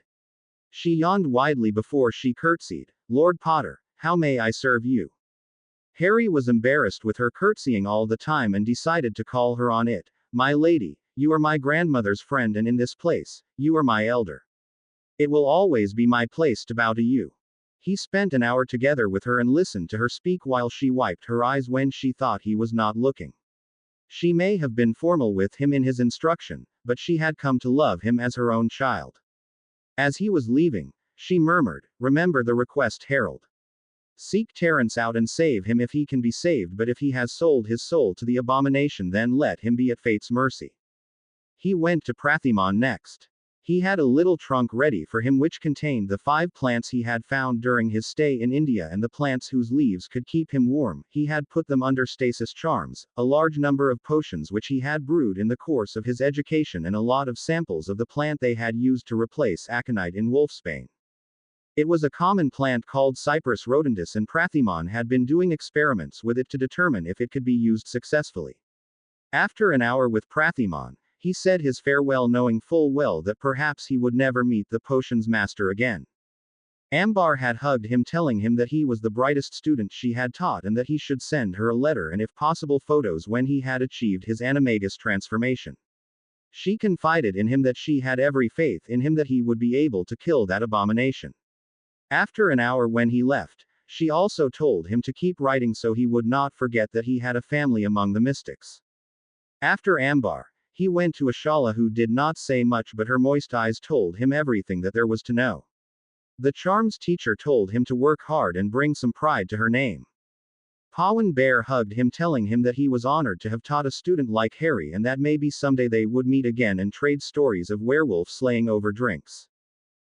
She yawned widely before she curtsied. "Lord Potter, how may I serve you?" Harry was embarrassed with her curtsying all the time and decided to call her on it. "My lady, you are my grandmother's friend, and in this place, you are my elder. It will always be my place to bow to you." He spent an hour together with her and listened to her speak while she wiped her eyes when she thought he was not looking. She may have been formal with him in his instruction, but she had come to love him as her own child. As he was leaving, she murmured, "Remember the request, Harold. Seek Terence out and save him if he can be saved, but if he has sold his soul to the abomination, then let him be at fate's mercy." He went to Prathimon next. He had a little trunk ready for him which contained the 5 plants he had found during his stay in India and the plants whose leaves could keep him warm. He had put them under stasis charms, a large number of potions which he had brewed in the course of his education, and a lot of samples of the plant they had used to replace aconite in wolfsbane. It was a common plant called Cyprus rhodantus, and Prathimon had been doing experiments with it to determine if it could be used successfully. After an hour with Prathimon, He said his farewell knowing full well that perhaps he would never meet the potions master again. Ambar had hugged him telling him that he was the brightest student she had taught and that he should send her a letter and if possible photos when he had achieved his animagus transformation. She confided in him that she had every faith in him that he would be able to kill that abomination. After an hour when he left, she also told him to keep writing so he would not forget that he had a family among the mystics. After Ambar, he went to Ashala who did not say much but her moist eyes told him everything that there was to know. The charms teacher told him to work hard and bring some pride to her name. Pawan Bear hugged him telling him that he was honored to have taught a student like Harry and that maybe someday they would meet again and trade stories of werewolf slaying over drinks.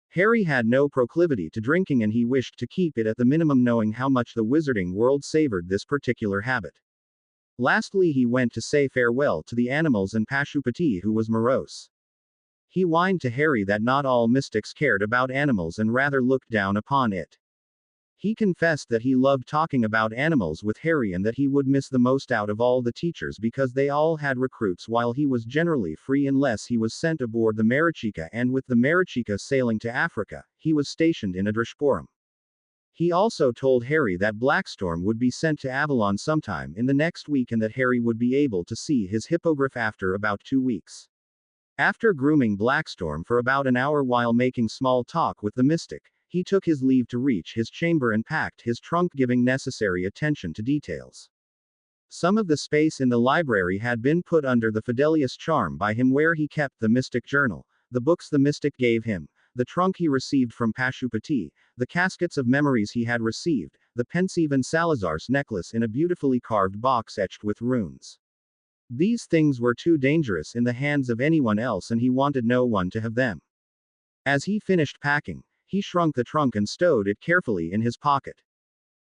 Harry had no proclivity to drinking and he wished to keep it at the minimum knowing how much the wizarding world savored this particular habit. Lastly he went to say farewell to the animals and Pashupati who was morose. He whined to Harry that not all mystics cared about animals and rather looked down upon it. He confessed that he loved talking about animals with Harry and that he would miss the most out of all the teachers because they all had recruits while he was generally free unless he was sent aboard the Marichika and with the Marichika sailing to Africa, he was stationed in Adrashpuram. He also told Harry that Blackstorm would be sent to Avalon sometime in the next week and that Harry would be able to see his hippogriff after about 2 weeks. After grooming Blackstorm for about an hour while making small talk with the mystic, he took his leave to reach his chamber and packed his trunk giving necessary attention to details. Some of the space in the library had been put under the Fidelius charm by him where he kept the mystic journal, the books the mystic gave him, the trunk he received from Pashupati, the caskets of memories he had received, the pensieve and Salazar's necklace in a beautifully carved box etched with runes. These things were too dangerous in the hands of anyone else and he wanted no one to have them. As he finished packing, he shrunk the trunk and stowed it carefully in his pocket.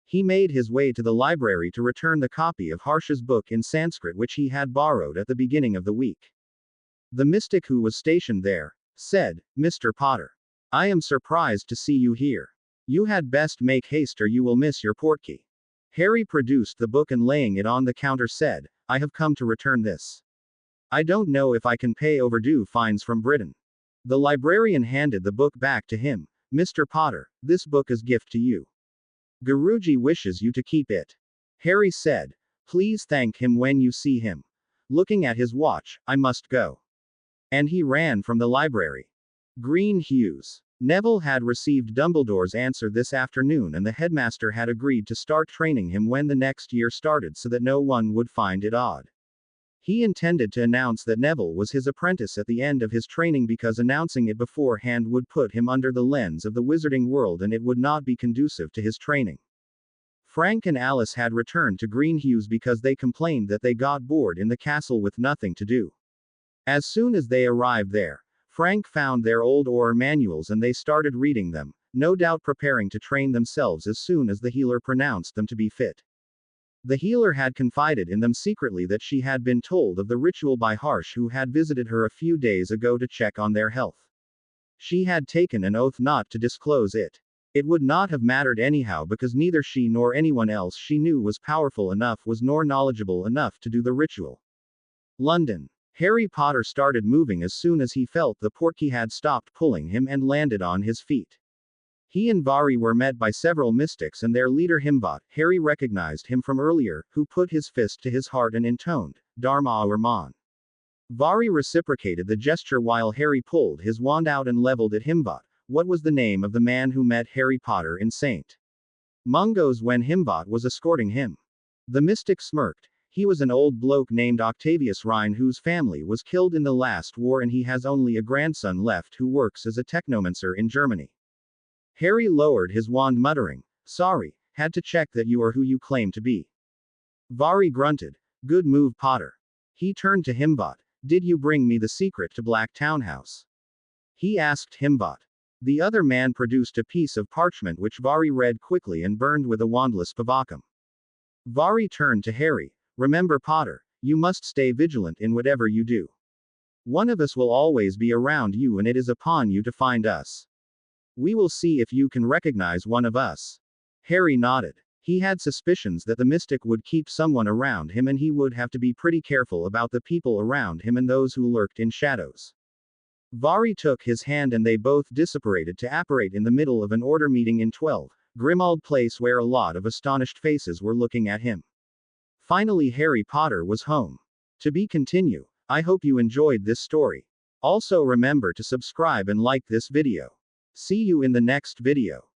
He made his way to the library to return the copy of Harsha's book in Sanskrit which he had borrowed at the beginning of the week. The mystic who was stationed there said, "Mr. Potter, I am surprised to see you here. You had best make haste or you will miss your portkey." Harry produced the book and laying it on the counter said, "I have come to return this. I don't know if I can pay overdue fines from Britain." The librarian handed the book back to him. "Mr. Potter, this book is gift to you. Guruji wishes you to keep it." Harry said, "Please thank him when you see him." Looking at his watch, "I must go." And he ran from the library. Green Hues. Neville had received Dumbledore's answer this afternoon and the headmaster had agreed to start training him when the next year started so that no one would find it odd. He intended to announce that Neville was his apprentice at the end of his training because announcing it beforehand would put him under the lens of the wizarding world and it would not be conducive to his training. Frank and Alice had returned to Green Hues because they complained that they got bored in the castle with nothing to do. As soon as they arrived there, Frank found their old Auror manuals and they started reading them, no doubt preparing to train themselves as soon as the healer pronounced them to be fit. The healer had confided in them secretly that she had been told of the ritual by Harsh who had visited her a few days ago to check on their health. She had taken an oath not to disclose it. It would not have mattered anyhow because neither she nor anyone else she knew was powerful enough was nor knowledgeable enough to do the ritual. London. Harry Potter started moving as soon as he felt the portkey had stopped pulling him and landed on his feet. He and Vari were met by several mystics and their leader Himbot, Harry recognized him from earlier, who put his fist to his heart and intoned, Dharma Urman. Vari reciprocated the gesture while Harry pulled his wand out and leveled at Himbot. What was the name of the man who met Harry Potter in St. Mungo's when Himbot was escorting him? The mystic smirked. He was an old bloke named Octavius Rhine whose family was killed in the last war and he has only a grandson left who works as a technomancer in Germany. Harry lowered his wand muttering, "Sorry, had to check that you are who you claim to be." Vari grunted, "Good move Potter." He turned to Himbot. "Did you bring me the secret to Black Townhouse?" He asked Himbot. The other man produced a piece of parchment which Vari read quickly and burned with a wandless pavakam. Vari turned to Harry. "Remember Potter, you must stay vigilant in whatever you do. One of us will always be around you and it is upon you to find us. We will see if you can recognize one of us." Harry nodded. He had suspicions that the mystic would keep someone around him, and he would have to be pretty careful about the people around him and those who lurked in shadows. Vari took his hand and they both disapparated to apparate in the middle of an order meeting in 12, Grimmauld Place, where a lot of astonished faces were looking at him. Finally, Harry Potter was home. To be continue. I hope you enjoyed this story. Also remember to subscribe and like this video. See you in the next video.